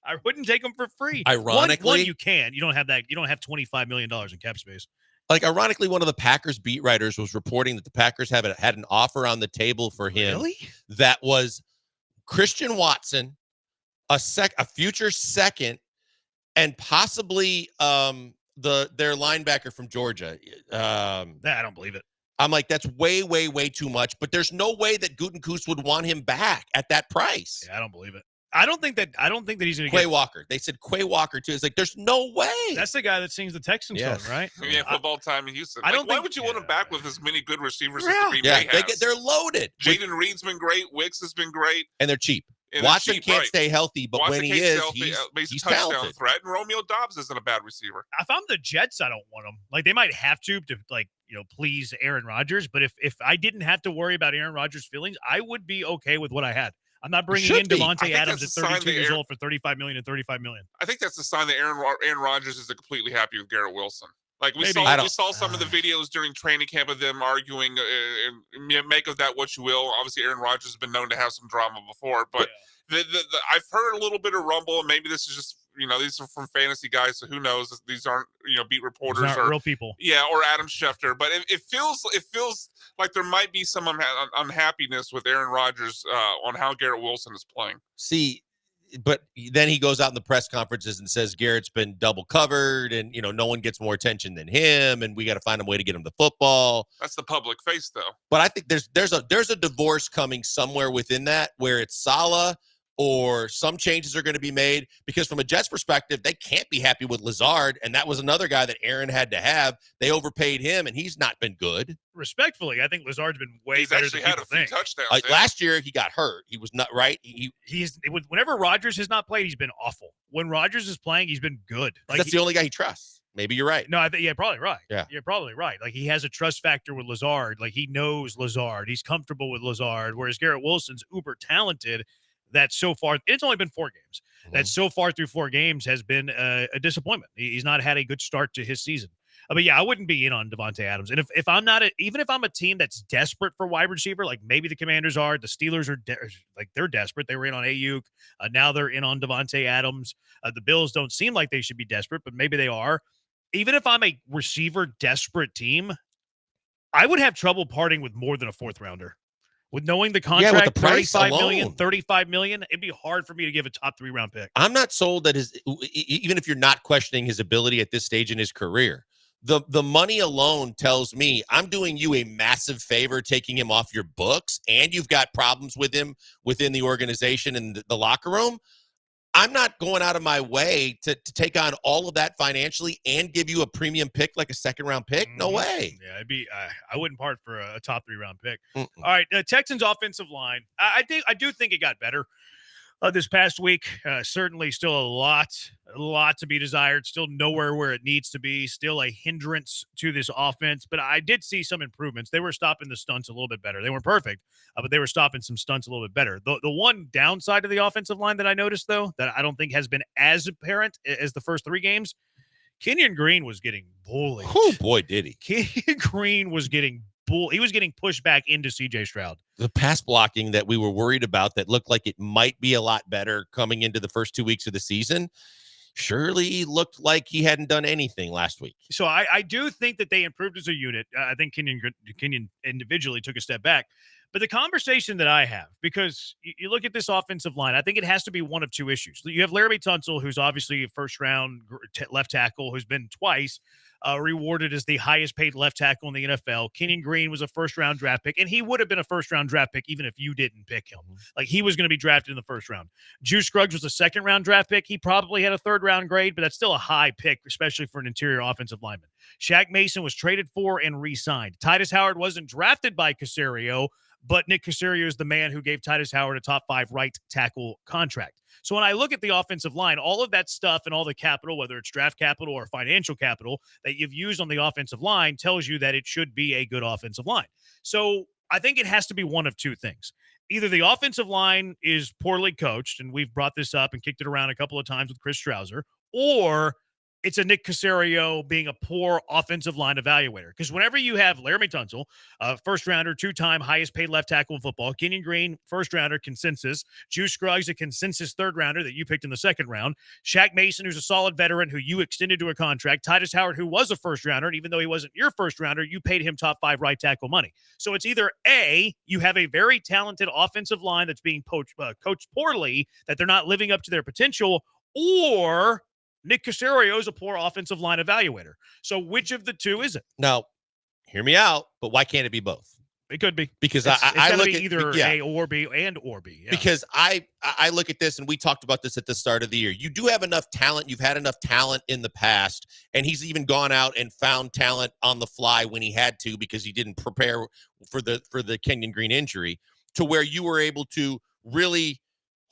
I wouldn't take him for free. Ironically, one you can. You don't have that. You don't have $25 million in cap space. Like, ironically, one of the Packers beat writers was reporting that the Packers had an offer on the table for him. Really? That was Christian Watson, a future second, and possibly their linebacker from Georgia. I don't believe it. I'm like, that's way, way, way too much. But there's no way that Gutekunst would want him back at that price. Yeah, I don't believe it. I don't think that he's going to Quay Walker. They said Quay Walker too. It's like, there's no way. That's the guy that sings the Texans song, right? Yeah, football time in Houston. I don't why think- would you want him back with as many good receivers as Yeah. the Green Bay has? They're loaded. Jaden Reed's been great. Wicks has been great. And they're cheap. And they're Watson cheap, can't right. stay healthy, but Watson when he can't is, stay healthy, he's he's a touchdown talented. threat. And Romeo Doubs isn't a bad receiver. If I'm the Jets, I don't want him. Like, they might have to please Aaron Rodgers. But if I didn't have to worry about Aaron Rodgers' feelings, I would be okay with what I had. I'm not bringing in Devontae Adams at 32 years old for $35 million and $35 million. I think that's a sign that Aaron Rodgers isn't completely happy with Garrett Wilson. Like we Maybe. saw some of the videos during training camp of them arguing, and make of that what you will. Obviously, Aaron Rodgers has been known to have some drama before, but I've heard a little bit of rumble, and maybe this is just these are from fantasy guys, so who knows? These aren't beat reporters These aren't or real people. Yeah, or Adam Schefter. But it feels like there might be some unhappiness with Aaron Rodgers on how Garrett Wilson is playing. See, but then he goes out in the press conferences and says Garrett's been double covered, and no one gets more attention than him, and we got to find a way to get him the football. That's the public face, though. But I think there's a divorce coming somewhere within that where it's Saleh or some changes are going to be made, because from a Jets perspective, they can't be happy with Lazard, and that was another guy that Aaron had to have. They overpaid him, and he's not been good. Respectfully, I think Lazard's been way He's better actually than had people a few think. touchdowns. Like last year, he got hurt. He was not right. Whenever Rodgers has not played, he's been awful. When Rodgers is playing, he's been good. That's the only guy he trusts. Maybe you're right. No, I think probably right. Yeah, you're probably right. Like, he has a trust factor with Lazard. Like, he knows Lazard. He's comfortable with Lazard. Whereas Garrett Wilson's uber talented. That so far, it's only been 4 games. That so far through 4 games has been a disappointment. He's not had a good start to his season. But yeah, I wouldn't be in on Devontae Adams. And if I'm not, even if I'm a team that's desperate for wide receiver, like maybe the Commanders are, the Steelers are they're desperate. They were in on Ayuk. Now they're in on Devontae Adams. The Bills don't seem like they should be desperate, but maybe they are. Even if I'm a receiver desperate team, I would have trouble parting with more than a 4th rounder. With knowing the Yeah, with contract, the price 35 million, it'd be hard for me to give a top 3 round pick. I'm not sold that even if you're not questioning his ability at this stage in his career, the money alone tells me I'm doing you a massive favor taking him off your books, and you've got problems with him within the organization and the locker room. I'm not going out of my way to take on all of that financially and give you a premium pick like a second-round pick. No way. Yeah, it'd be. I wouldn't part for a top 3 round pick. All right, Texans offensive line. I do think it got better this past week. Certainly, still a lot to be desired. Still nowhere where it needs to be. Still a hindrance to this offense. But I did see some improvements. They were stopping the stunts a little bit better. They weren't perfect, but they were stopping some stunts a little bit better. The one downside of the offensive line that I noticed, though, that I don't think has been as apparent as the first 3 games, Kenyon Green was getting bullied. Oh boy, did he! Kenyon Green was getting he was getting pushed back into C.J. Stroud. The pass blocking that we were worried about that looked like it might be a lot better coming into the first 2 weeks of the season surely looked like he hadn't done anything last week. So I do think that they improved as a unit. I think Kenyon individually took a step back. But the conversation that I have, because you look at this offensive line, I think it has to be one of 2 issues. You have Laramie Tunsil, who's obviously a first-round left tackle, who's been twice rewarded as the highest-paid left tackle in the NFL. Kenyon Green was a first-round draft pick, and he would have been a first-round draft pick even if you didn't pick him. Like, he was going to be drafted in the first round. Juice Scruggs was a second-round draft pick. He probably had a third-round grade, but that's still a high pick, especially for an interior offensive lineman. Shaq Mason was traded for and re-signed. Titus Howard wasn't drafted by Caserio, but Nick Caserio is the man who gave Titus Howard a top 5 right tackle contract. So when I look at the offensive line, all of that stuff and all the capital, whether it's draft capital or financial capital that you've used on the offensive line, tells you that it should be a good offensive line. So I think it has to be one of 2 things. Either the offensive line is poorly coached, and we've brought this up and kicked it around a couple of times with Chris Strouser, or it's a Nick Caserio being a poor offensive line evaluator. Because whenever you have Laramie Tunsil, first-rounder, 2-time highest-paid left tackle in football, Kenyon Green, first-rounder, consensus, Juice Scruggs, a consensus third-rounder that you picked in the second round, Shaq Mason, who's a solid veteran who you extended to a contract, Titus Howard, who was a first-rounder, and even though he wasn't your first-rounder, you paid him top 5 right tackle money. So it's either A, you have a very talented offensive line that's being coached poorly, that they're not living up to their potential, or Nick Caserio is a poor offensive line evaluator. So which of the 2 is it? Now, hear me out, but why can't it be both? It could be. Because it's I look be at either A or B or B. Yeah. Because I look at this, and we talked about this at the start of the year. You do have enough talent. You've had enough talent in the past, and he's even gone out and found talent on the fly when he had to because he didn't prepare for the Kenyon Green injury, to where you were able to really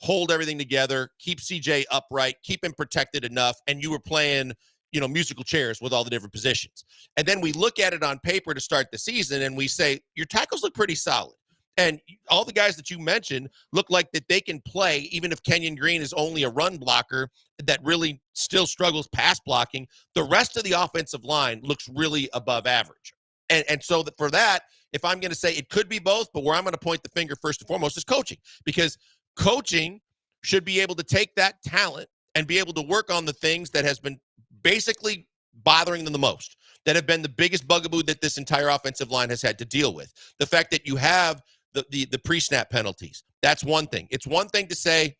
hold everything together, keep CJ upright, keep him protected enough, and you were playing, musical chairs with all the different positions. And then we look at it on paper to start the season, and we say, your tackles look pretty solid. And all the guys that you mentioned look like that they can play, even if Kenyon Green is only a run blocker that really still struggles pass blocking. The rest of the offensive line looks really above average. And so for that, if I'm going to say it could be both, but where I'm going to point the finger first and foremost is coaching, because coaching should be able to take that talent and be able to work on the things that has been basically bothering them the most, that have been the biggest bugaboo that this entire offensive line has had to deal with. The fact that you have the pre-snap penalties, that's one thing. It's one thing to say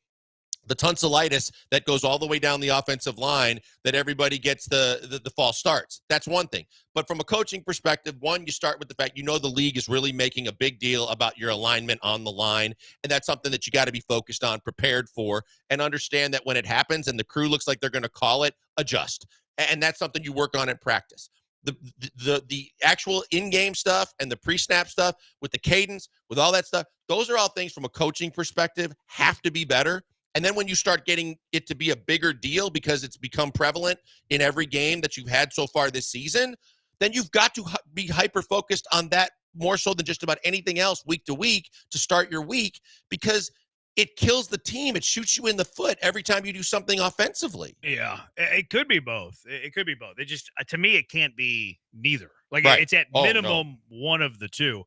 the tonsillitis that goes all the way down the offensive line, that everybody gets the false starts. That's one thing. But from a coaching perspective, one, you start with the fact the league is really making a big deal about your alignment on the line, and that's something that you got to be focused on, prepared for, and understand that when it happens and the crew looks like they're going to call it, adjust. And that's something you work on in practice. The actual in-game stuff and the pre-snap stuff with the cadence, with all that stuff, those are all things from a coaching perspective have to be better. And then when you start getting it to be a bigger deal because it's become prevalent in every game that you've had so far this season, then you've got to be hyper-focused on that more so than just about anything else week to week to start your week, because it kills the team. It shoots you in the foot every time you do something offensively. Yeah, it could be both. It could be both. It just, to me, it can't be neither. Like, right. It's at minimum one of the 2.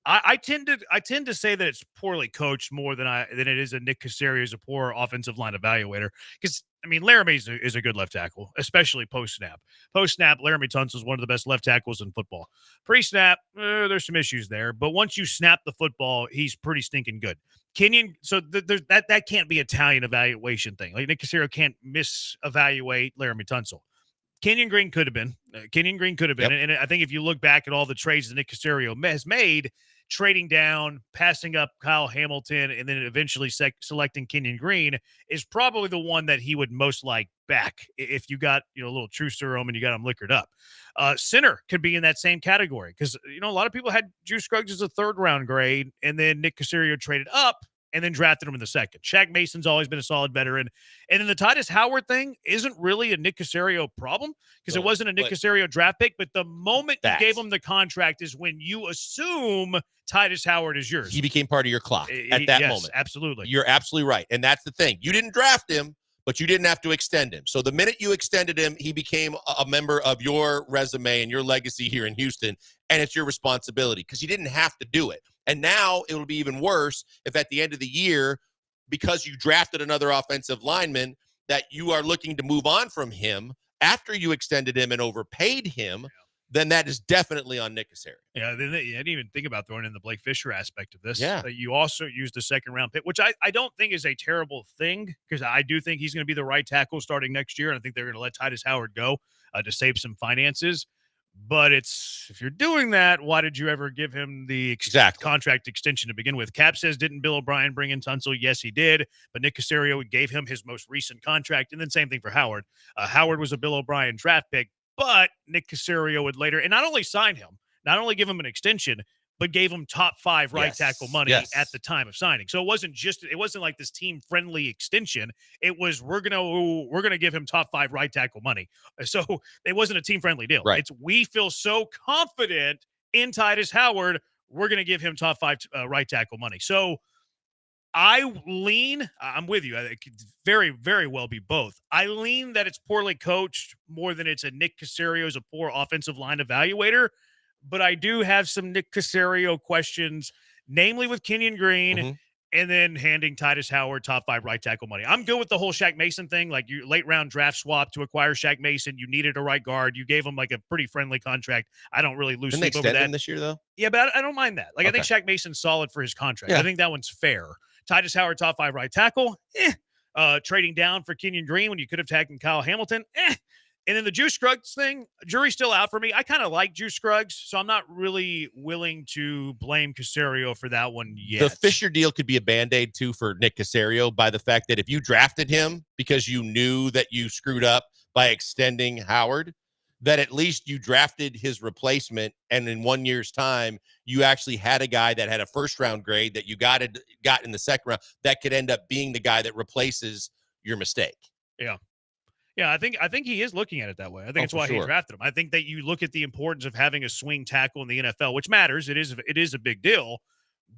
I tend to say that it's poorly coached more than it is a Nick Caserio is a poor offensive line evaluator, because I mean, Laramie is a good left tackle, especially post-snap. Post-snap, Laramie Tunsil is one of the best left tackles in football. Pre-snap, there's some issues there. But once you snap the football, he's pretty stinking good. Kenyon, so that can't be Italian evaluation thing. Like Nick Caserio can't misevaluate Laramie Tunsil. Kenyon Green could have been. Yep. And I think if you look back at all the trades that Nick Caserio has made, trading down, passing up Kyle Hamilton, and then eventually selecting Kenyon Green is probably the one that he would most like back if you got a little true serum and you got him liquored up. Center could be in that same category because a lot of people had Drew Scruggs as a 3rd round grade, and then Nick Caserio traded up and then drafted him in the 2nd. Shaq Mason's always been a solid veteran. And then the Titus Howard thing isn't really a Nick Caserio problem because it wasn't a Nick Caserio draft pick, but the moment you gave him the contract is when you assume Titus Howard is yours. He became part of your clock at that moment. Absolutely. You're absolutely right. And that's the thing. You didn't draft him, but you didn't have to extend him. So the minute you extended him, he became a member of your resume and your legacy here in Houston, and it's your responsibility because you didn't have to do it. And now it will be even worse if at the end of the year, because you drafted another offensive lineman, that you are looking to move on from him after you extended him and overpaid him, then that is definitely on Nick Caserio. Yeah, I didn't even think about throwing in the Blake Fisher aspect of this. Yeah. You also used a 2nd round pick, which I don't think is a terrible thing because I do think he's going to be the right tackle starting next year. And I think they're going to let Titus Howard go to save some finances. But if you're doing that, why did you ever give him the contract extension to begin with? Cap says, didn't Bill O'Brien bring in Tunsil? Yes, he did. But Nick Caserio gave him his most recent contract. And then same thing for Howard. Howard was a Bill O'Brien draft pick, but Nick Caserio would later, and not only sign him, not only give him an extension, but gave him top 5 right tackle money at the time of signing. So it wasn't like this team friendly extension. It was, we're going to give him top 5 right tackle money. So it wasn't a team friendly deal. Right. It's, we feel so confident in Titus Howard, we're going to give him top 5 right tackle money. So I'm with you. It could very, very well be both. I lean that it's poorly coached more than it's a Nick Caserio's a poor offensive line evaluator. But I do have some Nick Caserio questions, namely with Kenyon Green and then handing Titus Howard top 5 right tackle money. I'm good with the whole Shaq Mason thing. Like you late round draft swap to acquire Shaq Mason. You needed a right guard. You gave him like a pretty friendly contract. I don't really lose sleep over that. Him this year though? Yeah, but I don't mind that. Like I think Shaq Mason's solid for his contract. I think that one's fair. Titus Howard top 5 right tackle. Trading down for Kenyon Green when you could have taken Kyle Hamilton. And then the Drew Scruggs thing, jury's still out for me. I kind of like Drew Scruggs, so I'm not really willing to blame Caserio for that one yet. The Fisher deal could be a Band-Aid, too, for Nick Caserio by the fact that if you drafted him because you knew that you screwed up by extending Howard, that at least you drafted his replacement, and in 1 year's time, you actually had a guy that had a first-round grade that you got in the 2nd round that could end up being the guy that replaces your mistake. Yeah. Yeah, I think he is looking at it that way. I think that's why he drafted him. I think that you look at the importance of having a swing tackle in the NFL, which matters. It is a big deal,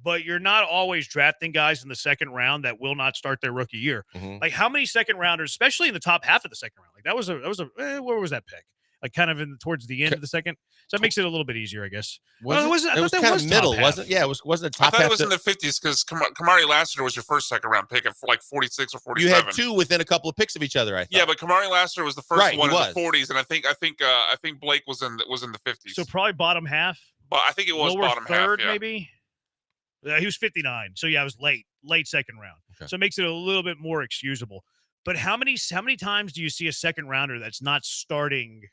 but you're not always drafting guys in the 2nd round that will not start their rookie year. Like how many 2nd rounders, especially in the top half of the 2nd round, like that was where was that pick? Like kind of towards the end of the 2nd. So that makes it a little bit easier, I guess. It was kind of middle, wasn't it? Yeah, it wasn't a top half. I thought it was in the 50s because Kamari Lassiter was your first 2nd round pick at like 46 or 47. You had 2 within a couple of picks of each other, I thought. Yeah, but Kamari Lassiter was the first one in the 40s, and I think Blake was in the 50s. So probably bottom half. But I think it was lower bottom third, half, maybe. He was 59, so yeah, it was late 2nd round. So it makes it a little bit more excusable. But how many times do you see a 2nd rounder that's not starting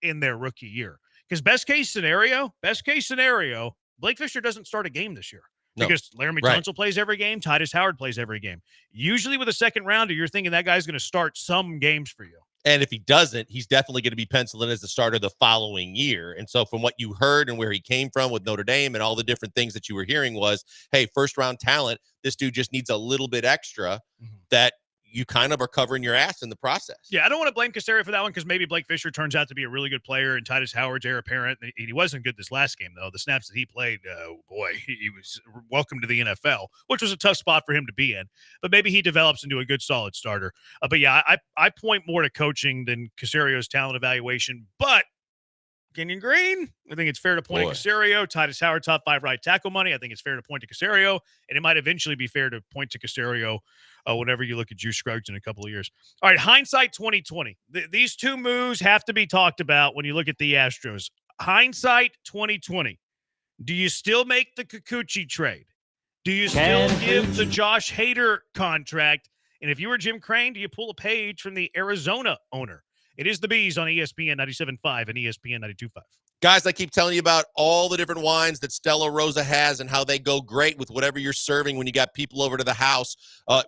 in their rookie year? Because best case scenario, Blake Fisher doesn't start a game this year because Laramie Tunsil plays every game. Titus Howard plays every game. Usually with a 2nd rounder, you're thinking that guy's going to start some games for you. And if he doesn't, he's definitely going to be penciled in as the starter the following year. And so from what you heard and where he came from with Notre Dame and all the different things that you were hearing was, hey, 1st round talent, this dude just needs a little bit extra that you kind of are covering your ass in the process. Yeah, I don't want to blame Caserio for that one because maybe Blake Fisher turns out to be a really good player and Titus Howard's heir apparent. He wasn't good this last game, though. The snaps that he played, he was welcome to the NFL, which was a tough spot for him to be in. But maybe he develops into a good, solid starter. But yeah, I point more to coaching than Caserio's talent evaluation. But Kenyon Green. I think it's fair to point Boy. to Casario. Titus Howard, top 5 right tackle money. I think it's fair to point to Casario. And it might eventually be fair to point to Casario whenever you look at Juice Scruggs in a couple of years. All right, hindsight 2020. These two moves have to be talked about when you look at the Astros. Hindsight 2020. Do you still make the Kikuchi trade? Do you still give the Josh Hader contract? And if you were Jim Crane, do you pull a page from the Arizona owner? It is the Bees on ESPN 97.5 and ESPN 92.5. Guys, I keep telling you about all the different wines that Stella Rosa has and how they go great with whatever you're serving when you got people over to the house.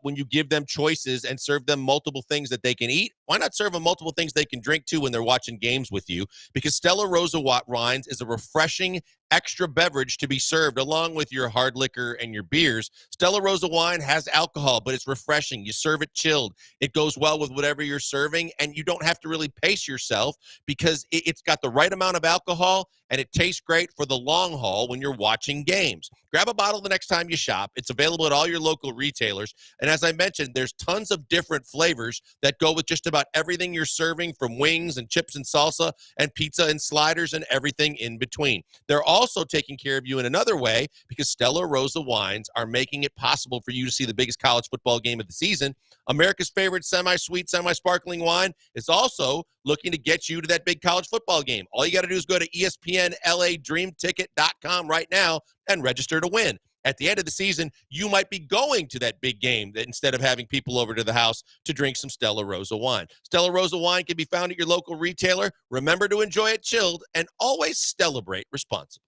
When you give them choices and serve them multiple things that they can eat, why not serve them multiple things they can drink too when they're watching games with you? Because Stella Rosa wines is a refreshing extra beverage to be served along with your hard liquor and your beers. Stella Rosa wine has alcohol, but it's refreshing. You serve it chilled. It goes well with whatever you're serving, and you don't have to really pace yourself because it's got the right amount of alcohol, and it tastes great for the long haul when you're watching games. Grab a bottle the next time you shop. It's available at all your local retailers. And as I mentioned, there's tons of different flavors that go with just about everything you're serving, from wings and chips and salsa and pizza and sliders and everything in between. They're also taking care of you in another way because Stella Rosa wines are making it possible for you to see the biggest college football game of the season. America's favorite semi-sweet, semi-sparkling wine is also looking to get you to that big college football game. All you got to do is go to ESPNLADreamTicket.com right now and register to win. At the end of the season, you might be going to that big game instead of having people over to the house to drink some Stella Rosa wine. Stella Rosa wine can be found at your local retailer. Remember to enjoy it chilled and always celebrate responsibly.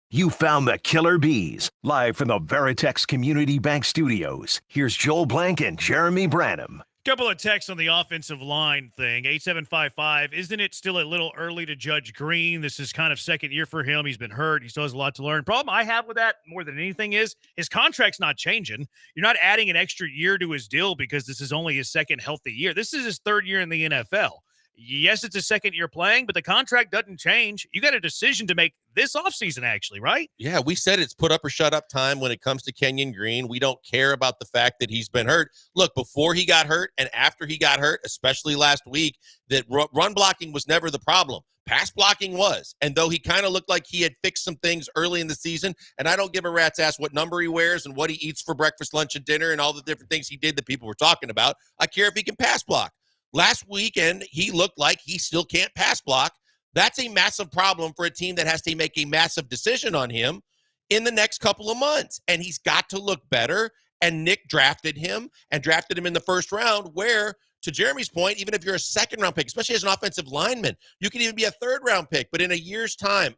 You found the Killer Bees, live from the Veritex Community Bank Studios. Here's Joel Blank and Jeremy Branham. Couple of texts on the offensive line thing. 8755, isn't it still a little early to judge Green? This is kind of second year for him. He's been hurt. He still has a lot to learn. Problem I have with that more than anything is his contract's not changing. You're not adding an extra year to his deal because this is only his second healthy year. This is his third year in the NFL. Yes, it's his second year playing, but the contract doesn't change. You got a decision to make this offseason, actually, right? Yeah, we said it's put up or shut up time when it comes to Kenyon Green. We don't care about the fact that he's been hurt. Look, before he got hurt and after he got hurt, especially last week, that run blocking was never the problem. Pass blocking was. And though he kind of looked like he had fixed some things early in the season, and I don't give a rat's ass what number he wears and what he eats for breakfast, lunch, and dinner and all the different things he did that people were talking about. I care if he can pass block. Last weekend, he looked like he still can't pass block. That's a massive problem for a team that has to make a massive decision on him in the next couple of months. And he's got to look better. And Nick drafted him in the first round where, to Jeremy's point, even if you're a second-round pick, especially as an offensive lineman, you can even be a third-round pick. But in a year's time,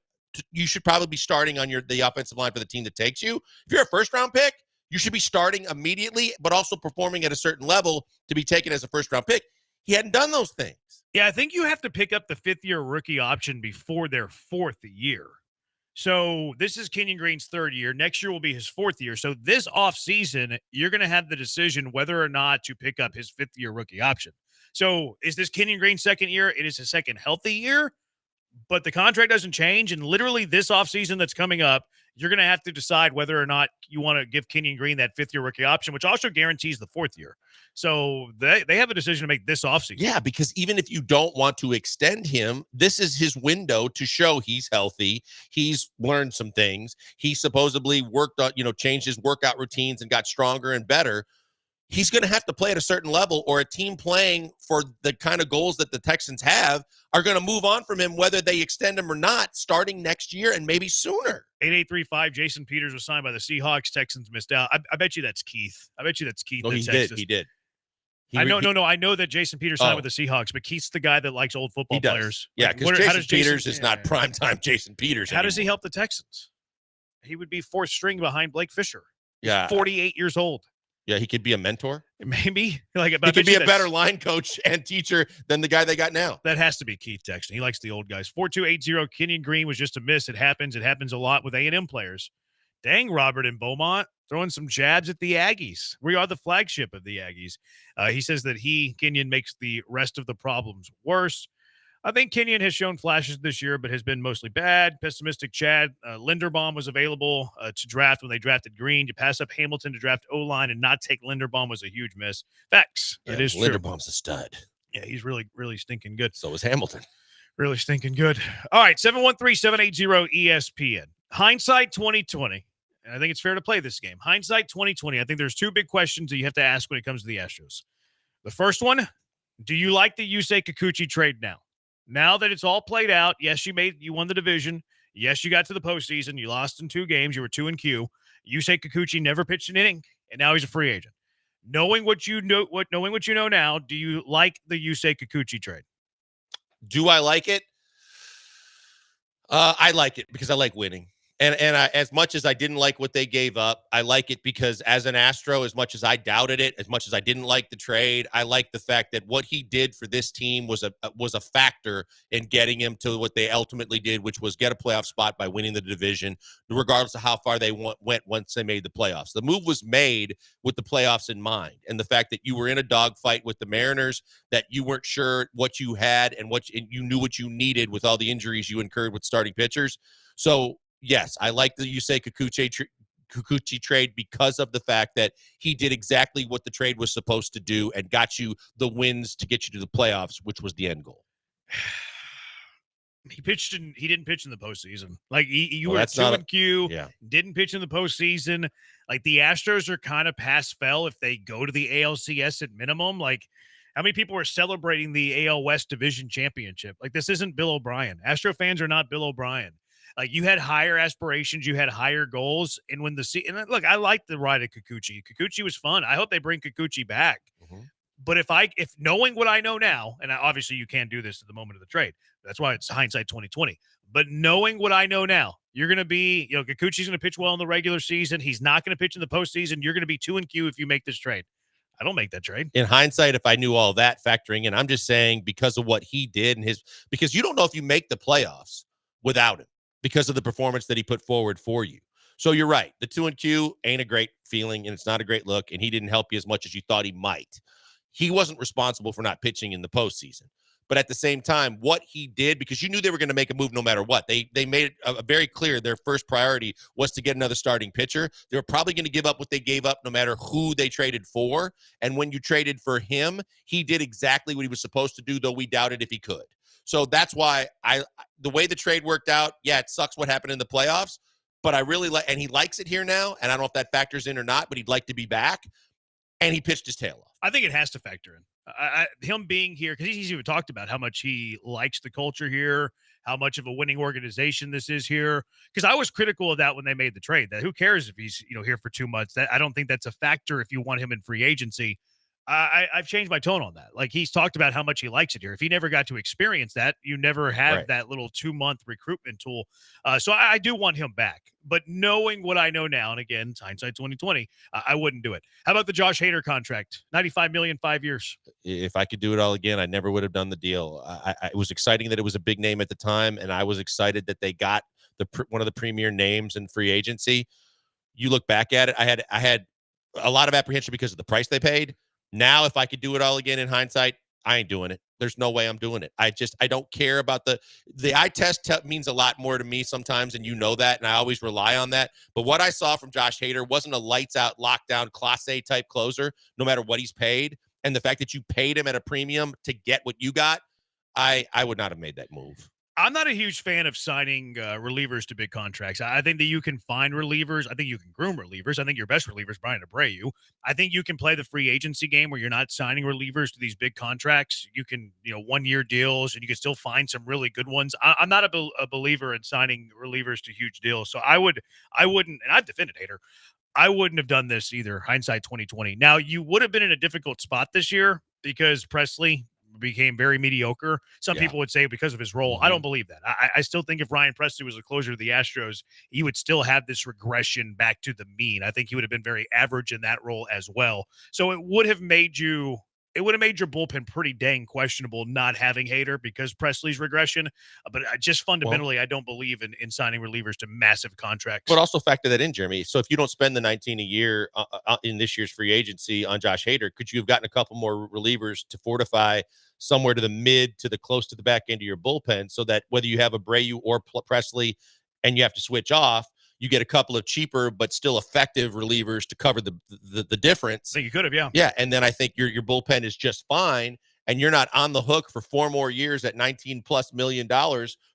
you should probably be starting on the offensive line for the team that takes you. If you're a first-round pick, you should be starting immediately, but also performing at a certain level to be taken as a first-round pick. He hadn't done those things. Yeah, I think you have to pick up the fifth-year rookie option before their fourth year. So this is Kenyon Green's third year. Next year will be his fourth year. So this offseason, you're going to have the decision whether or not to pick up his fifth-year rookie option. So is this Kenyon Green's second year? It is his second healthy year, but the contract doesn't change. And literally this offseason that's coming up, you're going to have to decide whether or not you want to give Kenyon Green that fifth-year rookie option, which also guarantees the fourth year. So they have a decision to make this offseason. Yeah, because even if you don't want to extend him, this is his window to show he's healthy. He's learned some things. He supposedly worked on, changed his workout routines and got stronger and better. He's going to have to play at a certain level, or a team playing for the kind of goals that the Texans have are going to move on from him, whether they extend him or not, starting next year and maybe sooner. 8835, Jason Peters was signed by the Seahawks. Texans missed out. I bet you that's Keith. Oh, he did. I know that Jason Peters signed with the Seahawks, but Keith's the guy that likes old football players. Yeah, because Jason Peters is not primetime Jason Peters How does he help the Texans? He would be fourth string behind Blake Fisher. He's 48 years old. Yeah, he could be a mentor. Maybe. He could be a better line coach and teacher than the guy they got now. That has to be Keith Texton. He likes the old guys. 4280, Kenyon Green was just a miss. It happens. It happens a lot with A&M players. Dang, Robert in Beaumont, throwing some jabs at the Aggies. We are the flagship of the Aggies. He says that Kenyon, makes the rest of the problems worse. I think Kenyon has shown flashes this year, but has been mostly bad. Pessimistic Chad. Linderbaum was available to draft when they drafted Green. You pass up Hamilton to draft O-line and not take Linderbaum was a huge miss. Facts. Yeah, it is Linderbaum's true. a stud. Yeah, he's really, really stinking good. So is Hamilton. Really stinking good. All right, 713-780-ESPN. Hindsight 2020. And I think it's fair to play this game. Hindsight 2020. I think there's two big questions that you have to ask when it comes to the Astros. The first one, do you like the Yusei Kikuchi trade now? Now that it's all played out, yes, you won the division. Yes, you got to the postseason. You lost in 2 games. You were 2-Q. Yusei Kikuchi never pitched an inning, and now he's a free agent. Knowing what you know now, do you like the Yusei Kikuchi trade? Do I like it? I like it because I like winning. And as much as I didn't like what they gave up, I like it because as an Astro, as much as I doubted it, as much as I didn't like the trade, I like the fact that what he did for this team was a factor in getting him to what they ultimately did, which was get a playoff spot by winning the division, regardless of how far they went once they made the playoffs. The move was made with the playoffs in mind, and the fact that you were in a dogfight with the Mariners, that you weren't sure what you had and you knew what you needed with all the injuries you incurred with starting pitchers. So, yes, I like the Yusei Kikuchi trade because of the fact that he did exactly what the trade was supposed to do and got you the wins to get you to the playoffs, which was the end goal. He didn't pitch in the postseason. Like you were 2-Q, didn't pitch in the postseason. Like the Astros are kind of pass fail if they go to the ALCS at minimum. Like how many people are celebrating the AL West Division Championship? Like this isn't Bill O'Brien. Astro fans are not Bill O'Brien. Like you had higher aspirations, you had higher goals, and look, I like the ride of Kikuchi. Kikuchi was fun. I hope they bring Kikuchi back. Mm-hmm. But if knowing what I know now, and obviously you can't do this at the moment of the trade, that's why it's hindsight 2020. But knowing what I know now, you're going to be, Kikuchi's going to pitch well in the regular season. He's not going to pitch in the postseason. You're going to be 2-Q if you make this trade. I don't make that trade. In hindsight, if I knew all that factoring in, I'm just saying because of what he did and because you don't know if you make the playoffs without him because of the performance that he put forward for you. So you're right. The 2-Q ain't a great feeling and it's not a great look. And he didn't help you as much as you thought he might. He wasn't responsible for not pitching in the postseason. But at the same time, what he did, because you knew they were going to make a move no matter what. They made it a very clear their first priority was to get another starting pitcher. They were probably going to give up what they gave up no matter who they traded for. And when you traded for him, he did exactly what he was supposed to do, though we doubted if he could. So that's why the way the trade worked out, yeah, it sucks what happened in the playoffs, but I really like, and he likes it here now, and I don't know if that factors in or not, but he'd like to be back, and he pitched his tail off. I think it has to factor in. Him being here, because he's even talked about how much he likes the culture here, how much of a winning organization this is here. Because I was critical of that when they made the trade. That who cares if he's here for 2 months? That I don't think that's a factor if you want him in free agency. I've changed my tone on that. Like he's talked about how much he likes it here. If he never got to experience that, you never have that little 2-month recruitment tool. So I do want him back. But knowing what I know now, and again, hindsight 2020, I wouldn't do it. How about the Josh Hader contract? $95 million, 5 years. If I could do it all again, I never would have done the deal. It was exciting that it was a big name at the time, and I was excited that they got one of the premier names in free agency. You look back at it, I had a lot of apprehension because of the price they paid. Now, if I could do it all again in hindsight, I ain't doing it. There's no way I'm doing it. I don't care about the eye test means a lot more to me sometimes, and you know that, and I always rely on that. But what I saw from Josh Hader wasn't a lights out, lockdown, Class A type closer, no matter what he's paid. And the fact that you paid him at a premium to get what you got, I would not have made that move. I'm not a huge fan of signing relievers to big contracts. I think that you can find relievers. I think you can groom relievers. I think your best reliever is Brian Abreu. I think you can play the free agency game where you're not signing relievers to these big contracts. You can, 1-year deals, and you can still find some really good ones. I'm not a believer in signing relievers to huge deals. So I wouldn't, and I've defended Hader. I wouldn't have done this either. Hindsight 2020. Now you would have been in a difficult spot this year because Presley became very mediocre. Some people would say because of his role. I don't believe that. I still think if Ryan Presley was a closer to the Astros, he would still have this regression back to the mean. I think he would have been very average in that role as well. So it would have made your bullpen pretty dang questionable not having Hader because Presley's regression. But just fundamentally, I don't believe in signing relievers to massive contracts. But also factor that in, Jeremy. So if you don't spend the 19 a year in this year's free agency on Josh Hader, could you have gotten a couple more relievers to fortify somewhere to the mid to the close to the back end of your bullpen so that whether you have Abreu or Presley and you have to switch off, you get a couple of cheaper but still effective relievers to cover the difference. I think you could have, yeah. Yeah, and then I think your bullpen is just fine, and you're not on the hook for 4 more years at $19+ million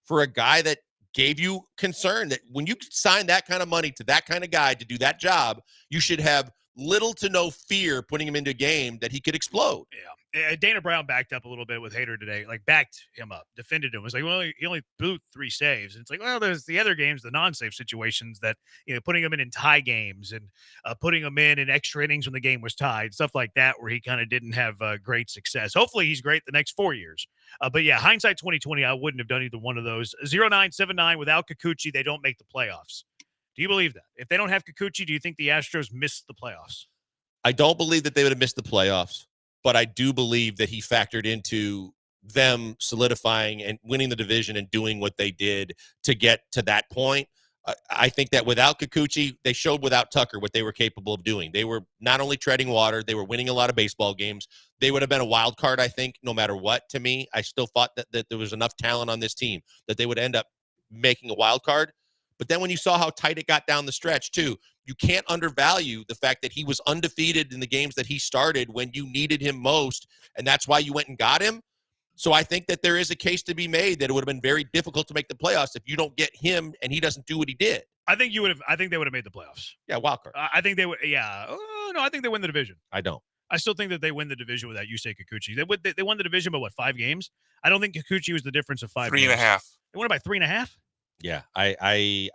for a guy that gave you concern. That when you sign that kind of money to that kind of guy to do that job, you should have little to no fear putting him into a game that he could explode. Yeah. Dana Brown backed up a little bit with Hader today, backed him up, defended him. It was like, well, he only blew 3 saves. And it's like, well, there's the other games, the non-save situations that, putting him in tie games and putting him in extra innings when the game was tied, stuff like that, where he kind of didn't have great success. Hopefully he's great the next 4 years. But yeah, hindsight 2020, I wouldn't have done either one of those. 0979 without Kikuchi, they don't make the playoffs. Do you believe that? If they don't have Kikuchi, do you think the Astros missed the playoffs? I don't believe that they would have missed the playoffs, but I do believe that he factored into them solidifying and winning the division and doing what they did to get to that point. I think that without Kikuchi, they showed without Tucker what they were capable of doing. They were not only treading water, they were winning a lot of baseball games. They would have been a wild card, I think, no matter what. To me, I still thought that there was enough talent on this team that they would end up making a wild card. But then when you saw how tight it got down the stretch, too, you can't undervalue the fact that he was undefeated in the games that he started when you needed him most, and that's why you went and got him. So I think that there is a case to be made that it would have been very difficult to make the playoffs if you don't get him and he doesn't do what he did. I think they would have made the playoffs. Yeah, wild card. I think they would. Yeah. Oh, no, I think they win the division. I don't. I still think that they win the division without Yusei Kikuchi. They won the division by, 5 games? I don't think Kikuchi was the difference of 5 games. 3.5. They won it by 3.5? Yeah, I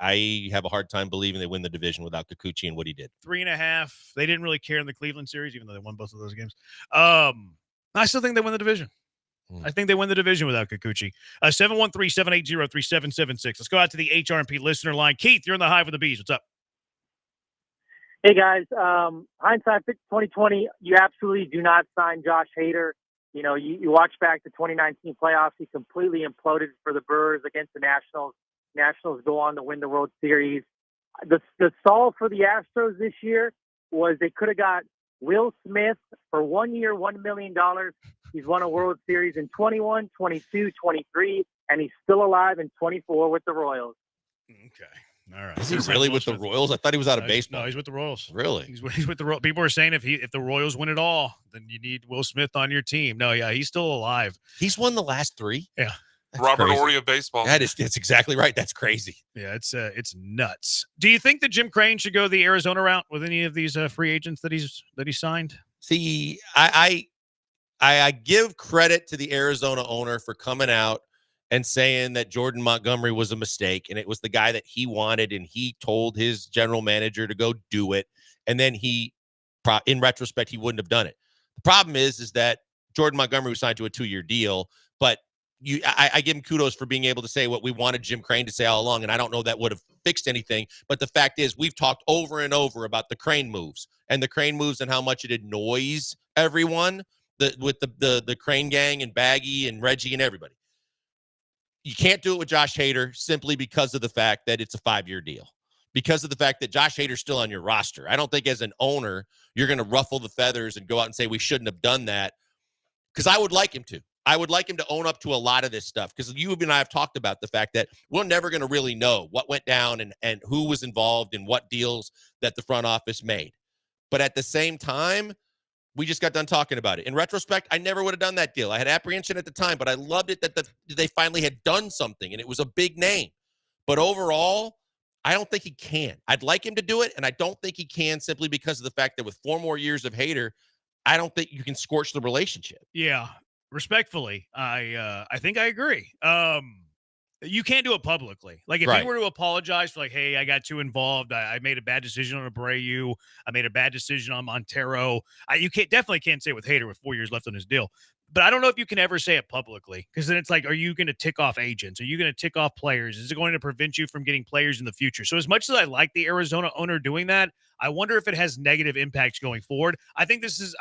have a hard time believing they win the division without Kikuchi and what he did. 3.5. They didn't really care in the Cleveland series, even though they won both of those games. I still think they win the division. I think they win the division without Kikuchi. 713-780-3776. Let's go out to the HRP listener line. Keith, you're in the Hive with the Bees. What's up? Hey guys, hindsight 2020, you absolutely do not sign Josh Hader. You know, you watch back the 2019 playoffs, he completely imploded for the Brewers against the Nationals. Nationals go on to win the World Series. The solve for the Astros this year was they could have got Will Smith for 1 year, $1 million. He's won a World Series in 21, 22, 23, and he's still alive in 24 with the Royals. Okay. All right. Is he really with the Royals? I thought he was out of baseball. No, he's with the Royals. Really? He's with the Royals. People are saying if the Royals win it all, then you need Will Smith on your team. No, yeah, he's still alive. He's won the last 3? Yeah. That's Robert crazy. Horry of baseball. That's exactly right. That's crazy. Yeah, it's nuts. Do you think that Jim Crane should go the Arizona route with any of these free agents that he signed? See, I give credit to the Arizona owner for coming out and saying that Jordan Montgomery was a mistake and it was the guy that he wanted, and he told his general manager to go do it. And then in retrospect, he wouldn't have done it. The problem is that Jordan Montgomery was signed to a 2-year deal, but I give him kudos for being able to say what we wanted Jim Crane to say all along, and I don't know that would have fixed anything. But the fact is, we've talked over and over about the Crane moves and how much it annoys everyone with the Crane gang and Baggy and Reggie and everybody. You can't do it with Josh Hader simply because of the fact that it's a 5-year deal, because of the fact that Josh Hader's still on your roster. I don't think as an owner, you're going to ruffle the feathers and go out and say we shouldn't have done that, because I would like him to. I would like him to own up to a lot of this stuff, because you and I have talked about the fact that we're never going to really know what went down and who was involved in what deals that the front office made. But at the same time, we just got done talking about it. In retrospect, I never would have done that deal. I had apprehension at the time, but I loved it that they finally had done something, and it was a big name. But overall, I don't think he can. I'd like him to do it, and I don't think he can, simply because of the fact that with 4 more years of Hader, I don't think you can scorch the relationship. Yeah, respectfully, I think I agree. You can't do it publicly. Like, if Right. you were to apologize for, like, hey, I got too involved, I made a bad decision on Abreu, I made a bad decision on Montero. You definitely can't say it with Hader with 4 years left on his deal. But I don't know if you can ever say it publicly, because then it's like, are you going to tick off agents? Are you going to tick off players? Is it going to prevent you from getting players in the future? So as much as I like the Arizona owner doing that, I wonder if it has negative impacts going forward. I think this is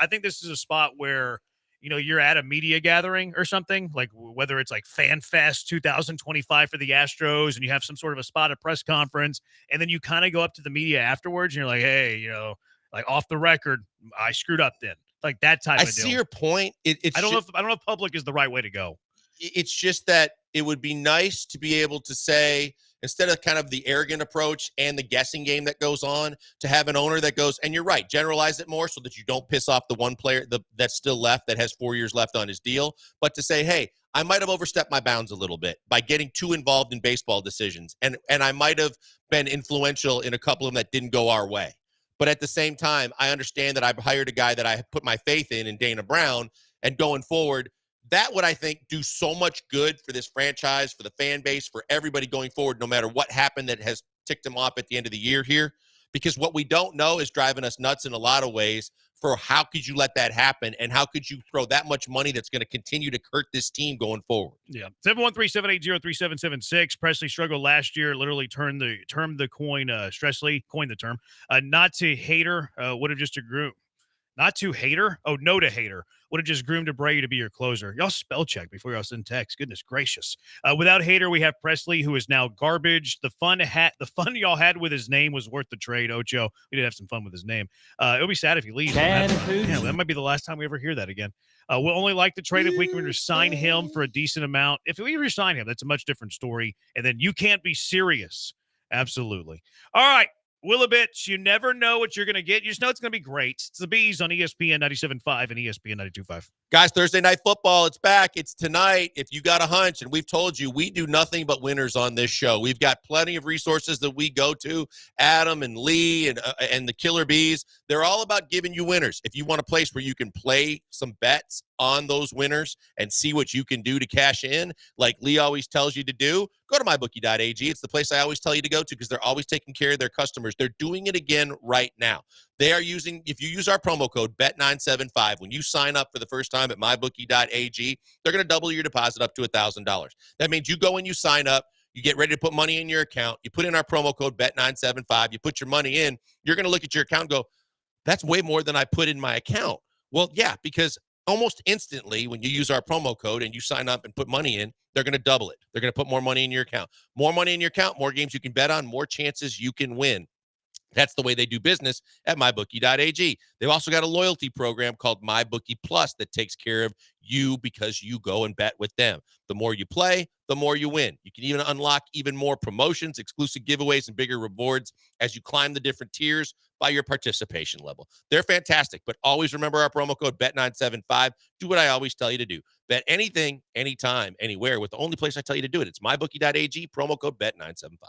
a spot where, you know, you're at a media gathering or something, like whether it's like Fan Fest 2025 for the Astros, and you have some sort of a spot at press conference, and then you kind of go up to the media afterwards and you're like, hey, you know, like, off the record, I screwed up then. Like that type of deal. I see your point. I don't know if public is the right way to go. It's just that it would be nice to be able to say, instead of kind of the arrogant approach and the guessing game that goes on, to have an owner that goes, and you're right, generalize it more so that you don't piss off the one player that's still left, that has 4 years left on his deal, but to say, hey, I might have overstepped my bounds a little bit by getting too involved in baseball decisions, and I might have been influential in a couple of them that didn't go our way. But at the same time, I understand that I've hired a guy that I put my faith in Dana Brown, and going forward, that would, I think, do so much good for this franchise, for the fan base, for everybody going forward, no matter what happened that has ticked them off at the end of the year here. Because what we don't know is driving us nuts in a lot of ways, for how could you let that happen, and how could you throw that much money that's going to continue to hurt this team going forward? Yeah. 713-780-3776. Presley struggled last year, literally coined the term, not to Hater, would have just agreed. Not to Hater. Oh, no to Hater. Would have just groomed Abreu to be your closer. Y'all spell check before y'all send text. Goodness gracious. Without Hater, we have Presley, who is now garbage. The fun y'all had with his name was worth the trade, Ocho. We did have some fun with his name. It'll be sad if he leaves. That might be the last time we ever hear that again. We'll only like the trade if we can resign him for a decent amount. If we resign him, that's a much different story. And then you can't be serious. Absolutely. All right. Willabitch, you never know what you're going to get. You just know it's going to be great. It's the Bees on ESPN 97.5 and ESPN 92.5. Guys, Thursday Night Football, it's back. It's tonight. If you got a hunch, and we've told you, we do nothing but winners on this show. We've got plenty of resources that we go to. Adam and Lee and the Killer Bees, they're all about giving you winners. If you want a place where you can play some bets on those winners and see what you can do to cash in, like Lee always tells you to do, go to mybookie.ag. It's the place I always tell you to go to, because they're always taking care of their customers. They're doing it again right now. They are using, if you use our promo code BET975, when you sign up for the first time at mybookie.ag, they're going to double your deposit up to $1,000. That means you go and you sign up, You get ready to put money in your account. You put in our promo code BET975. You put your money in. You're going to look at your account and go, that's way more than I put in my account. Well, yeah, because almost instantly when you use our promo code and you sign up and put money in, they're going to double it. They're going to put more money in your account. More money in your account, more games you can bet on, more chances you can win. That's the way they do business at mybookie.ag. They've also got a loyalty program called MyBookie Plus that takes care of you because you go and bet with them. The more you play, the more you win. You can even unlock even more promotions, exclusive giveaways, and bigger rewards as you climb the different tiers by your participation level. They're fantastic, but always remember our promo code BET975. Do what I always tell you to do. Bet anything, anytime, anywhere with the only place I tell you to do it. It's mybookie.ag, promo code BET975.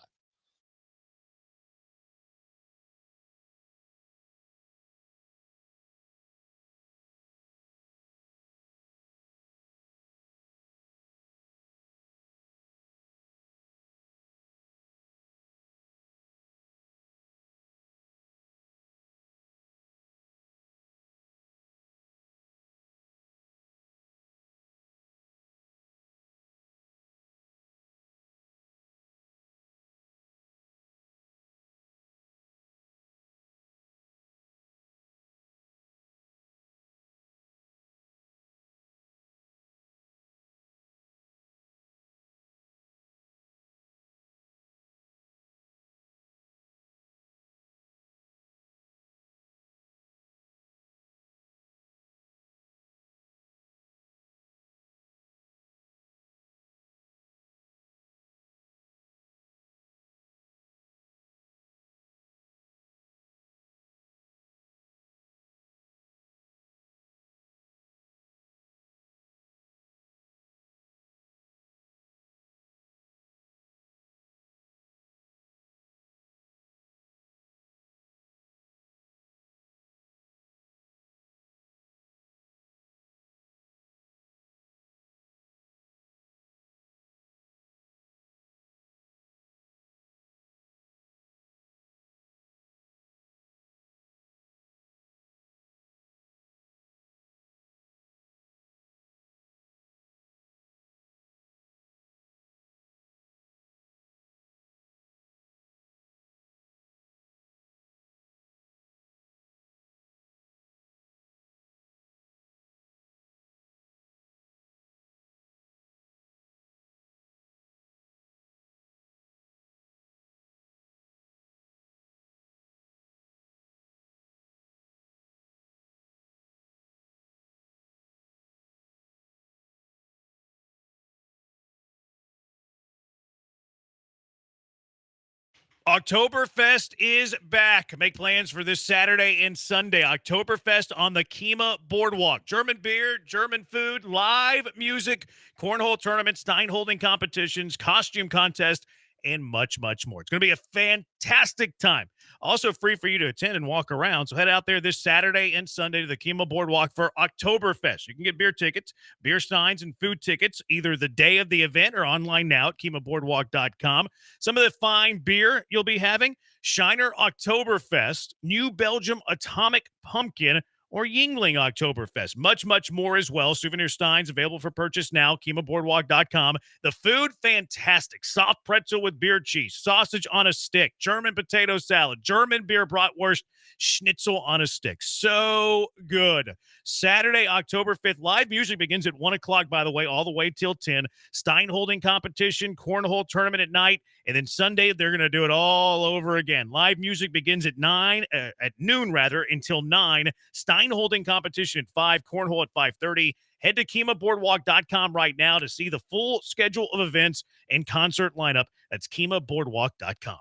Oktoberfest is back. Make plans for this Saturday and Sunday. Oktoberfest on the Kima Boardwalk. German beer, German food, live music, cornhole tournaments, Stein holding competitions, costume contest, and much, much more. It's going to be a fantastic time. Also free for you to attend and walk around. So head out there this Saturday and Sunday to the Kima Boardwalk for Oktoberfest. You can get beer tickets, beer steins, and food tickets either the day of the event or online now at kimaboardwalk.com. Some of the fine beer you'll be having: Shiner Oktoberfest, New Belgium Atomic Pumpkin, or Yingling Oktoberfest. Much, much more as well. Souvenir steins available for purchase now, kimaboardwalk.com. The food, fantastic. Soft pretzel with beer cheese, sausage on a stick, German potato salad, German beer bratwurst, schnitzel on a stick. So good. Saturday, October 5th. Live music begins at 1 o'clock, by the way, all the way till 10. Stein holding competition, cornhole tournament at night. And then Sunday, they're going to do it all over again. Live music begins at noon until 9. Stein holding competition at 5, cornhole at 5:30. Head to kimaboardwalk.com right now to see the full schedule of events and concert lineup. That's kimaboardwalk.com.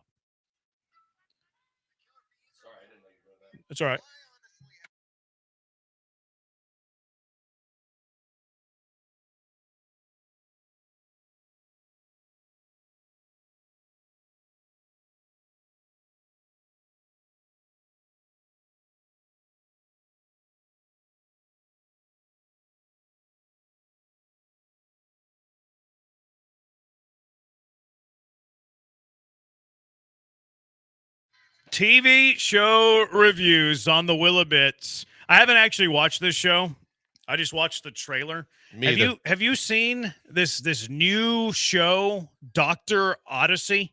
That's all right. TV show reviews on the Willabits. I haven't actually watched this show. I just watched the trailer. Me Have you seen this new show, Dr. Odyssey?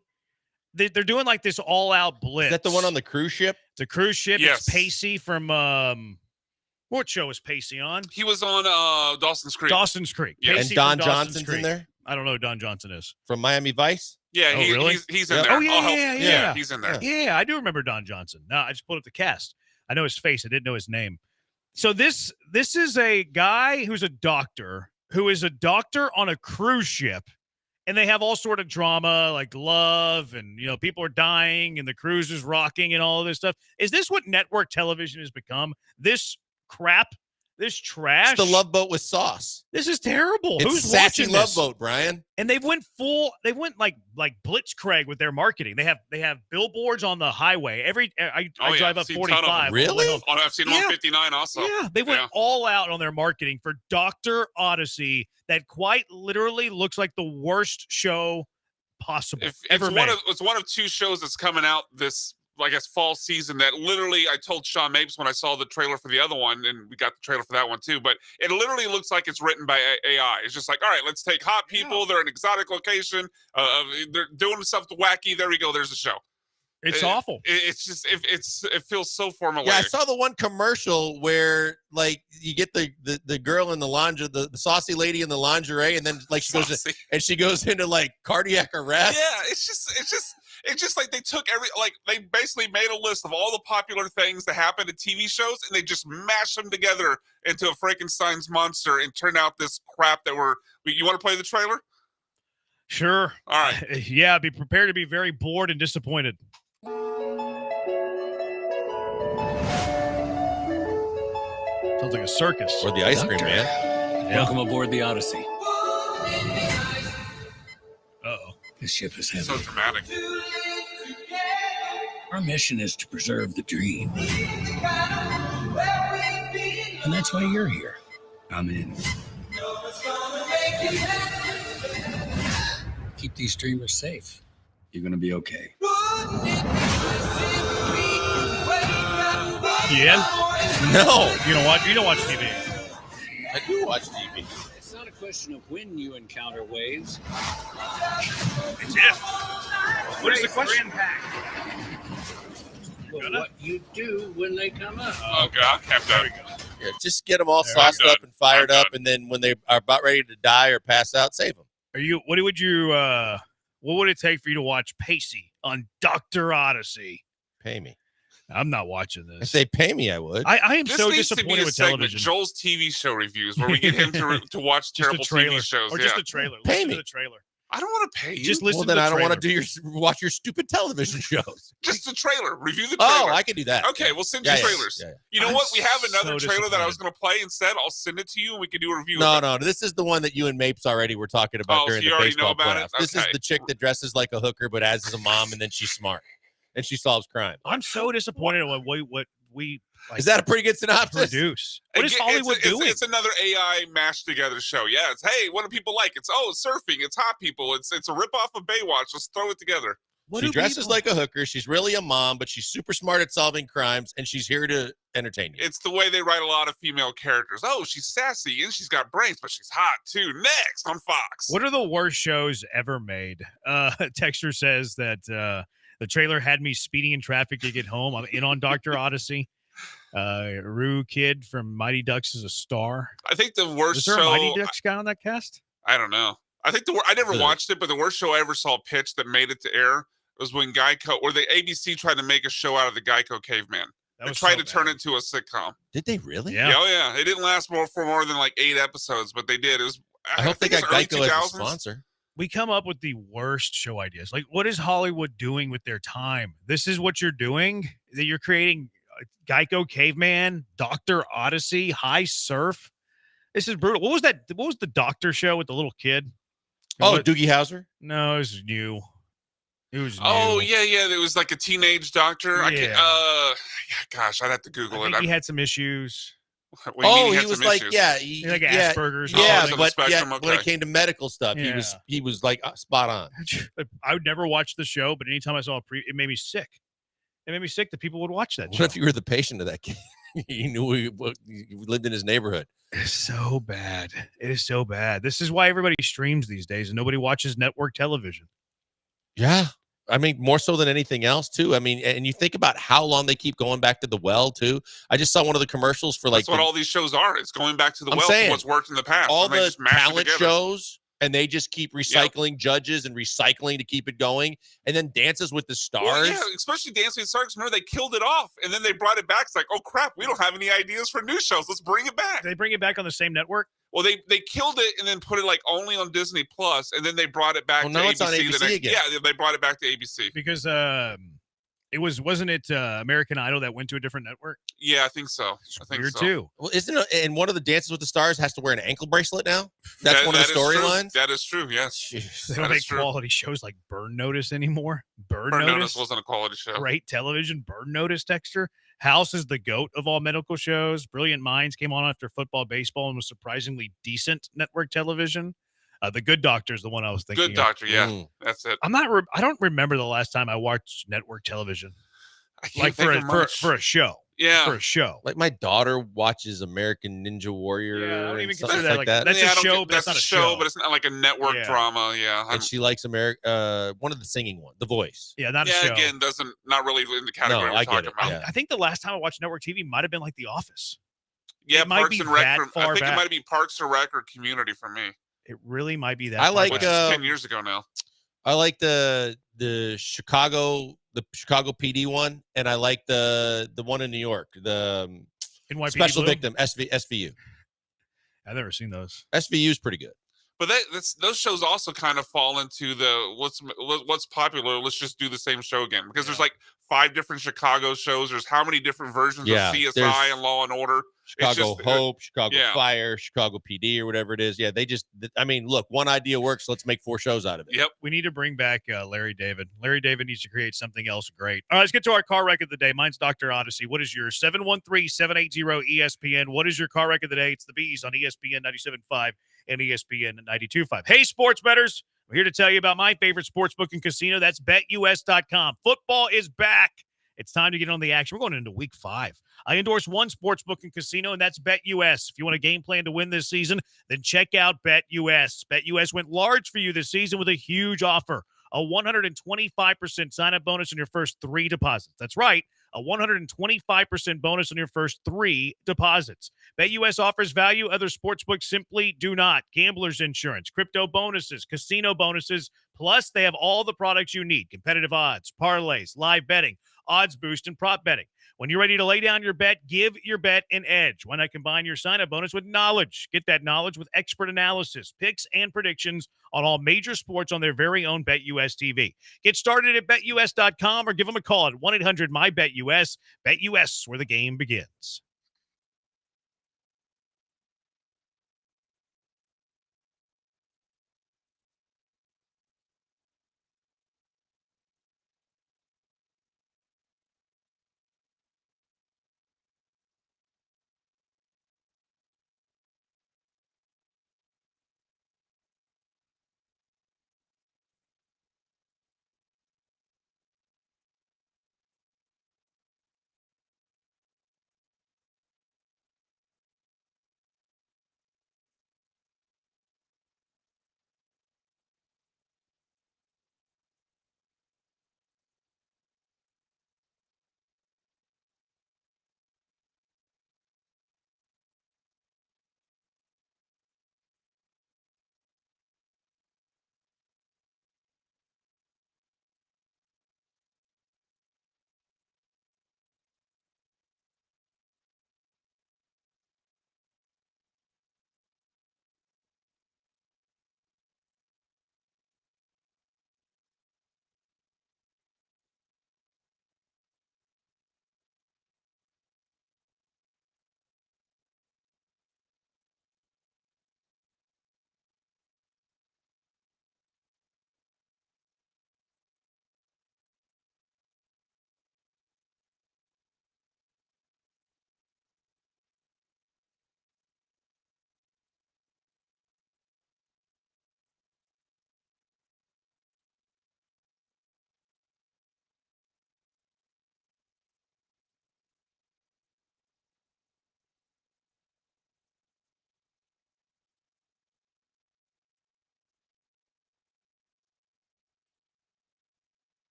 They're doing like this all-out blitz. Is that the one on the cruise ship? The cruise ship. Yes. It's Pacey from what show is Pacey on? He was on Dawson's Creek. Dawson's Creek. Yeah. And Pacey Don from Dawson's Johnson's Creek. in there? I don't know who Don Johnson is. From Miami Vice? Yeah, Oh, really? he's in Yep. there. Oh, yeah. He's in there. Yeah, I do remember Don Johnson. No, I just pulled up the cast. I know his face. I didn't know his name. So this is a guy who's a doctor who is a doctor on a cruise ship, and they have all sort of drama like love and, you know, people are dying and the cruise is rocking and all of this stuff. Is this what network television has become? This crap? This trash? It's the Love Boat with sauce. This is terrible. It's Who's sassy watching Love this? Boat, Brian. And they went like Blitzkrieg with their marketing. They have billboards on the highway. I drive up 45. Really? I've seen them on 59 also. Yeah, they went all out on their marketing for Dr. Odyssey that quite literally looks like the worst show possible ever made. It's one of two shows that's coming out this, I guess, fall season that literally, I told Sean Mapes when I saw the trailer for the other one, and we got the trailer for that one too, but it literally looks like it's written by AI. It's just like, all right, let's take hot people. They're in an exotic location. They're doing something wacky. There we go. There's the show. It's awful. It's just, it feels so formulaic. Yeah, I saw the one commercial where like you get the girl in the lingerie, the saucy lady in the lingerie, and then like she goes into like cardiac arrest. Yeah, it's just like they took they basically made a list of all the popular things that happen in TV shows, and they just mashed them together into a Frankenstein's monster and turned out this crap that you want to play the trailer? Sure. All right. Yeah, be prepared to be very bored and disappointed. Sounds like a circus. Or the ice cream man. Yeah. Welcome aboard the Odyssey. Uh-oh. This ship is heavy. So dramatic. Our mission is to preserve the dream. And that's why you're here. I'm in. Keep these streamers safe. You're going to be okay. Yeah? No. You don't watch TV. I do watch TV. It's not a question of when you encounter waves. It's if. What is the question? But what you do when they come up. Oh, God. There we go. Yeah, just get them all sauced up and fired up, and then when they are about ready to die or pass out, save them. What would it take for you to watch Pacey on Dr. Odyssey? Pay me. I'm not watching this. If they pay me, I would. I am This so needs to be disappointed a with segment, television. Joel's TV show reviews, where we get him to watch Just a terrible trailer. TV shows. Or just a trailer. Pay Listen me. to the trailer. I don't want to pay you. Just listen Well, to then the I don't want trailer. to watch your stupid television shows. Just the trailer. Review the trailer. Oh, I can do that. Okay, we'll send you Yeah, yeah, trailers. yeah, yeah. You know what? We have another so trailer that I was disappointed. going to play instead. I'll send it to you, and we can do a review. No, of it. no, this is the one that you and Mapes already were talking about Oh, during so you the already baseball know about it? playoffs. This is Okay. the chick that dresses like a hooker, but as a mom, and then she's smart, and she solves crime. I'm so disappointed in what we like, Is that a pretty good synopsis? produce. What is Again, Hollywood doing? It's another AI mashed together show. Yeah, it's hey, what do people like? It's surfing. It's hot people. It's a ripoff of Baywatch. Let's throw it together. She dresses like a hooker. She's really a mom, but she's super smart at solving crimes, and she's here to entertain you. It's the way they write a lot of female characters. Oh, she's sassy and she's got brains, but she's hot too. Next on Fox. What are the worst shows ever made? Texter says that the trailer had me speeding in traffic to get home. I'm in on Dr. Odyssey. Rue Kid from Mighty Ducks is a star. I think the worst Is there show. a Mighty Ducks guy on that cast? I don't know. I think I never watched it, but the worst show I ever saw pitched that made it to air was when Geico or the ABC tried to make a show out of the Geico caveman. They tried to turn it into a sitcom. Did they really? Yeah. Oh yeah. It didn't last for more than like 8 episodes, but they did. It was. I hope they think got it was early Geico as a 2000s. sponsor. We come up with the worst show ideas. Like, what is Hollywood doing with their time? This is what you're doing? That you're creating Geico Caveman, Dr. Odyssey, High Surf. This is brutal. What was that? What was the doctor show with the little kid? Oh, Doogie Howser? No, it was new. It was Oh new. yeah. It was like a teenage doctor. I can't. Yeah. Gosh, I'd have to Google I it. think he had some issues. What do you mean Oh, had he was some like, issues? yeah, He like yeah, Asperger's. yeah, on the but spectrum, when it okay. came to medical stuff, Yeah. he was like spot on. I would never watch the show, but anytime I saw it made me sick. It made me sick that people would watch that What show. if you were the patient of that kid? He knew he lived in his neighborhood. It's so bad. It is so bad. This is why everybody streams these days and nobody watches network television. Yeah. I mean, more so than anything else, too. I mean, and you think about how long they keep going back to the well, too. I just saw one of the commercials for That's what all these shows are. It's going back to the I'm well saying, to what's worked in the past. all and they the just mash it talent together. shows, and they just keep recycling judges and recycling to keep it going. And then Dances with the Stars. Well, yeah, especially Dancing with the Stars. Remember, they killed it off, and then they brought it back. It's like, oh, crap, we don't have any ideas for new shows. Let's bring it back. They bring it back on the same network? Well, they killed it and then put it like only on Disney Plus, and then they brought it back to now ABC. it's on ABC again. Yeah, they brought it back to ABC. Because wasn't it American Idol that went to a different network? Yeah, I think so. I think weird so. too. Well, isn't it? And one of the Dances with the Stars has to wear an ankle bracelet now. That's one of the storylines. That is true. Yes. They don't make quality shows like Burn Notice anymore. Burn Notice wasn't a quality show. Great television. Burn Notice, Dexter. House is the GOAT of all medical shows. Brilliant Minds came on after football, baseball, and was surprisingly decent network television. The Good Doctor is the one I was thinking. Good Doctor, yeah, that's it. I don't remember the last time I watched network television. Like for a show. Yeah. For a show. Like my daughter watches American Ninja Warrior. Yeah, I don't even and stuff consider that like that. That's a show, but that's it's not a a show, but it's not like a network drama. Yeah. And she likes one of the singing one, The Voice. Yeah, not a show. Again, not really in the category we're I get talking it. about. Yeah. I think the last time I watched network TV might have been like The Office. Yeah, It might Parks be and Rec. that I far think back. it might be Parks and Rec or Community for me. It really might be that. I far like back. Which is 10 years ago now. I like the Chicago PD one, and I like the one in New York, the NYPD Special Blue? Victim SVU. I've never seen those. SVU is pretty good. But those shows also kind of fall into the what's popular. Let's just do the same show again because there's like 5 different Chicago shows. There's how many different versions of CSI and Law and Order. Chicago Hope, Chicago yeah. Fire, Chicago PD, or whatever it is. Yeah, look, one idea works. Let's make 4 shows out of it. Yep. We need to bring back Larry David. Larry David needs to create something else great. All right, let's get to our car wreck of the day. Mine's Dr. Odyssey. What is your 713-780-ESPN? What is your car wreck of the day? It's the Bees on ESPN 97.5 and ESPN 92.5. Hey, sports bettors. We're here to tell you about my favorite sportsbook and casino. That's BetUS.com. Football is back. It's time to get on the action. We're going into week 5. I endorse one sportsbook and casino, and that's BetUS. If you want a game plan to win this season, then check out BetUS. BetUS went large for you this season with a huge offer, a 125% sign-up bonus on your first 3 deposits. That's right, a 125% bonus on your first 3 deposits. BetUS offers value other sportsbooks simply do not. Gambler's insurance, crypto bonuses, casino bonuses, plus they have all the products you need. Competitive odds, parlays, live betting, odds boost, and prop betting. When you're ready to lay down your bet, give your bet an edge. Why not combine your sign-up bonus with knowledge? Get that knowledge with expert analysis, picks, and predictions on all major sports on their very own BetUS TV. Get started at BetUS.com or give them a call at 1-800-MY-BETUS. BetUS, where the game begins.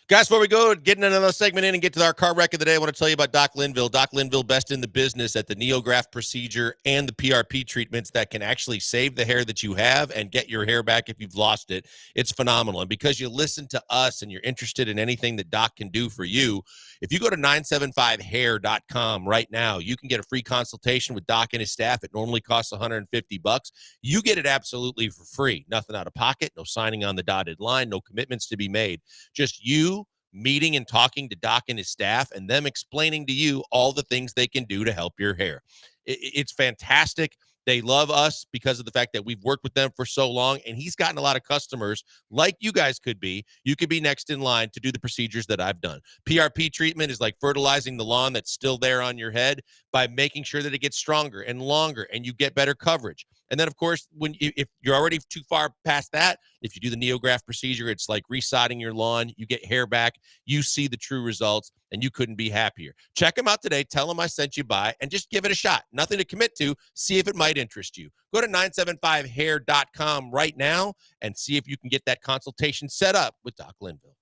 Guys, before we go, get another segment in and get to our car wreck of the day, I want to tell you about Doc Linville. Doc Linville, best in the business at the NeoGraft procedure and the PRP treatments that can actually save the hair that you have and get your hair back if you've lost it. It's phenomenal. And because you listen to us and you're interested in anything that Doc can do for you, if you go to 975hair.com right now, you can get a free consultation with Doc and his staff. It normally costs $150. You get it absolutely for free. Nothing out of pocket, no signing on the dotted line, no commitments to be made. Just you meeting and talking to Doc and his staff and them explaining to you all the things they can do to help your hair. It's fantastic. They love us because of the fact that we've worked with them for so long, and he's gotten a lot of customers like you guys could be. You could be next in line to do the procedures that I've done. PRP treatment is like fertilizing the lawn that's still there on your head by making sure that it gets stronger and longer and you get better coverage. And then, of course, if you're already too far past that, if you do the NeoGraft procedure, it's like resodding your lawn. You get hair back. You see the true results, and you couldn't be happier. Check them out today. Tell them I sent you by, and just give it a shot. Nothing to commit to. See if it might interest you. Go to 975hair.com right now and see if you can get that consultation set up with Doc Linville.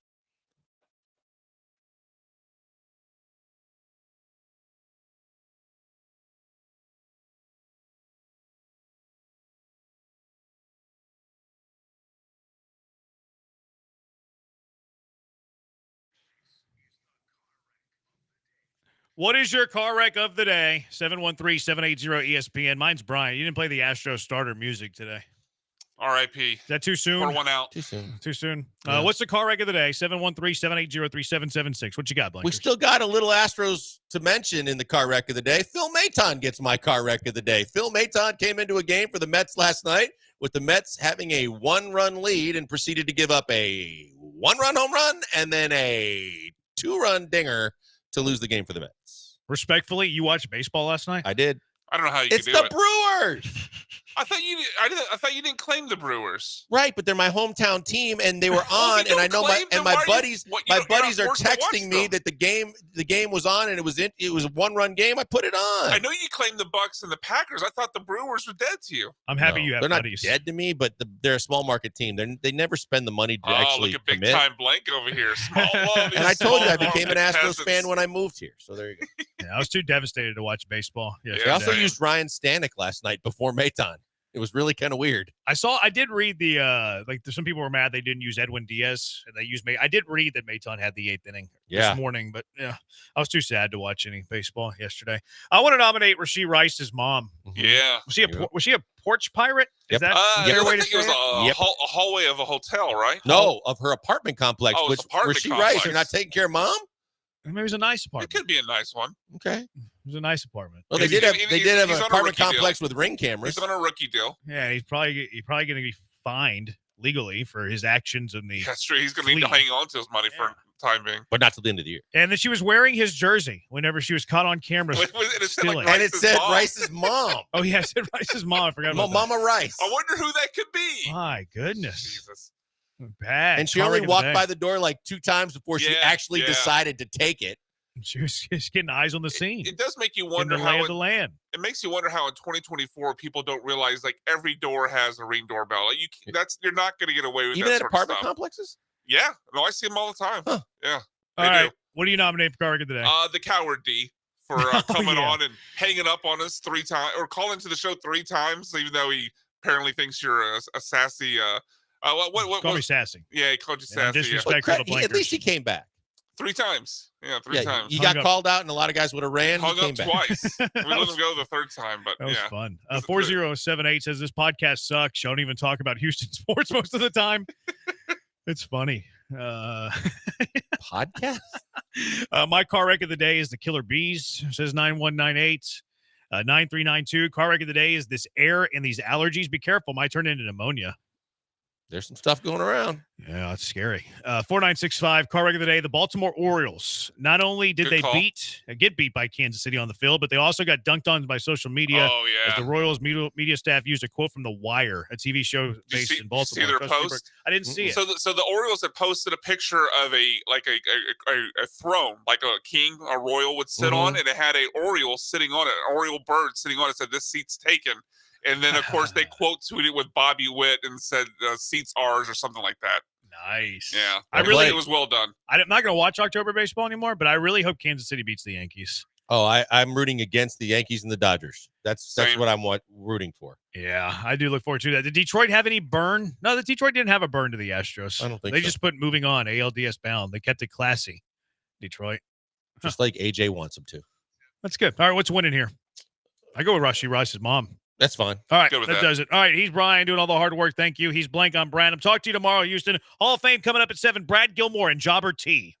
What is your car wreck of the day? 713-780-ESPN. Mine's Brian. You didn't play the Astro starter music today. R.I.P. Is that too soon? Pour one out. Too soon. Too soon. Yeah. What's the car wreck of the day? 713-780-3776. What you got, Blake? We still got a little Astros to mention in the car wreck of the day. Phil Maton gets my car wreck of the day. Phil Maton came into a game for the Mets last night with the Mets having a one-run lead and proceeded to give up a one-run home run and then a two-run dinger to lose the game for the Mets. Respectfully, you watched baseball last night? I did. I don't know how you It's could do the it. Brewers. I thought you didn't claim the Brewers. Right, but they're my hometown team, and they were on, and I know my buddies are texting me that the game was on, and it was a one-run game. I put it on. I know you claimed the Bucks and the Packers. I thought the Brewers were dead to you. I'm happy you have They're buddies. not dead to me, but they're a small market team. They never spend the money to actually look at big commit. time Blank over here. Small love. And I told you I became an Astros peasants. fan when I moved here. So there you go. Yeah, I was too devastated to watch baseball. They also used Ryan Stanek last night before Maton. It was really kind of weird. I did read the some people were mad they didn't use Edwin Diaz and they used I did read that Maton had the 8th inning this morning, but yeah, I was too sad to watch any baseball yesterday. I want to nominate Rasheed Rice's mom. Yeah. Was she a porch pirate? Is that I their way to think it was say it? a hallway of a hotel, right? No, of her apartment complex. Oh, Which it's apartment Rasheed complex. Rice, you're not taking care of mom? Maybe it was a nice apartment. It could be a nice one. Okay. It was a nice apartment. Well, they did have an apartment complex with ring cameras. He's on a rookie deal. Yeah, he's probably going to be fined legally for his actions in the. That's true. He's going to need to hang on to his money for time being. But not till the end of the year. And then she was wearing his jersey whenever she was caught on camera. Stealing. And it said Rice's mom. Oh, yeah, it said Rice's mom. I forgot about that. Mama Rice. I wonder who that could be. My goodness. Jesus. Bad. And she only walked by the door like 2 times before she actually yeah. decided to take it. She was just getting eyes on the scene. It does make you wonder the how lay of the land. It makes you wonder how in 2024 people don't realize like every door has a Ring doorbell. Like, you're not going to get away with Even that at sort apartment of stuff. complexes? Yeah, no, I see them all the time. Huh. Yeah, All right, what do you nominate for car wreck of the day? The coward D for coming on and hanging up on us 3 times or calling to the show 3 times, even though he apparently thinks you're a sassy. Call me sassy. Yeah, he called you And sassy. disrespectful to Blankers. At least he came back. 3 times. Yeah, 3 times. You got called out, and a lot of guys would have ran. Hung He came up back. twice. We let him go the 3rd time, but That was yeah. fun. 4078 says this podcast sucks. Don't even talk about Houston sports most of the time. It's funny. Podcast? My car wreck of the day is the Killer Bees, says 9198. 9392. Car wreck of the day is this air and these allergies. Be careful. Might turn into pneumonia. There's some stuff going around. Yeah, that's scary. 4965, car wreck of the day, the Baltimore Orioles. Not only did Good they call. get beat by Kansas City on the field, but they also got dunked on by social media. Oh, yeah. As the Royals media staff used a quote from The Wire, a TV show based in Baltimore. See their post? I didn't see it. So the Orioles had posted a picture of a throne, like a king, a royal would sit on, and it had a Oriole sitting on it, an Oriole bird sitting on it. Said this seat's taken. And then, of course, they quote tweeted with Bobby Witt and said seats ours or something like that. Nice. Yeah, I really it was well done. I'm not going to watch October baseball anymore, but I really hope Kansas City beats the Yankees. Oh, I'm rooting against the Yankees and the Dodgers. That's what I'm rooting for. Yeah, I do look forward to that. Did Detroit have any burn? No, the Detroit didn't have a burn to the Astros. I don't think they so. just put moving on, ALDS bound. They kept it classy. Detroit. Just like AJ wants them to. That's good. All right, what's winning here? I go with Rushy Rice's mom. That's fine. All right, Good with that does it. All right, he's Brian doing all the hard work. Thank you. He's Blank on Brandon. Talk to you tomorrow, Houston. Hall of Fame coming up at 7. Brad Gilmore and Jobber T.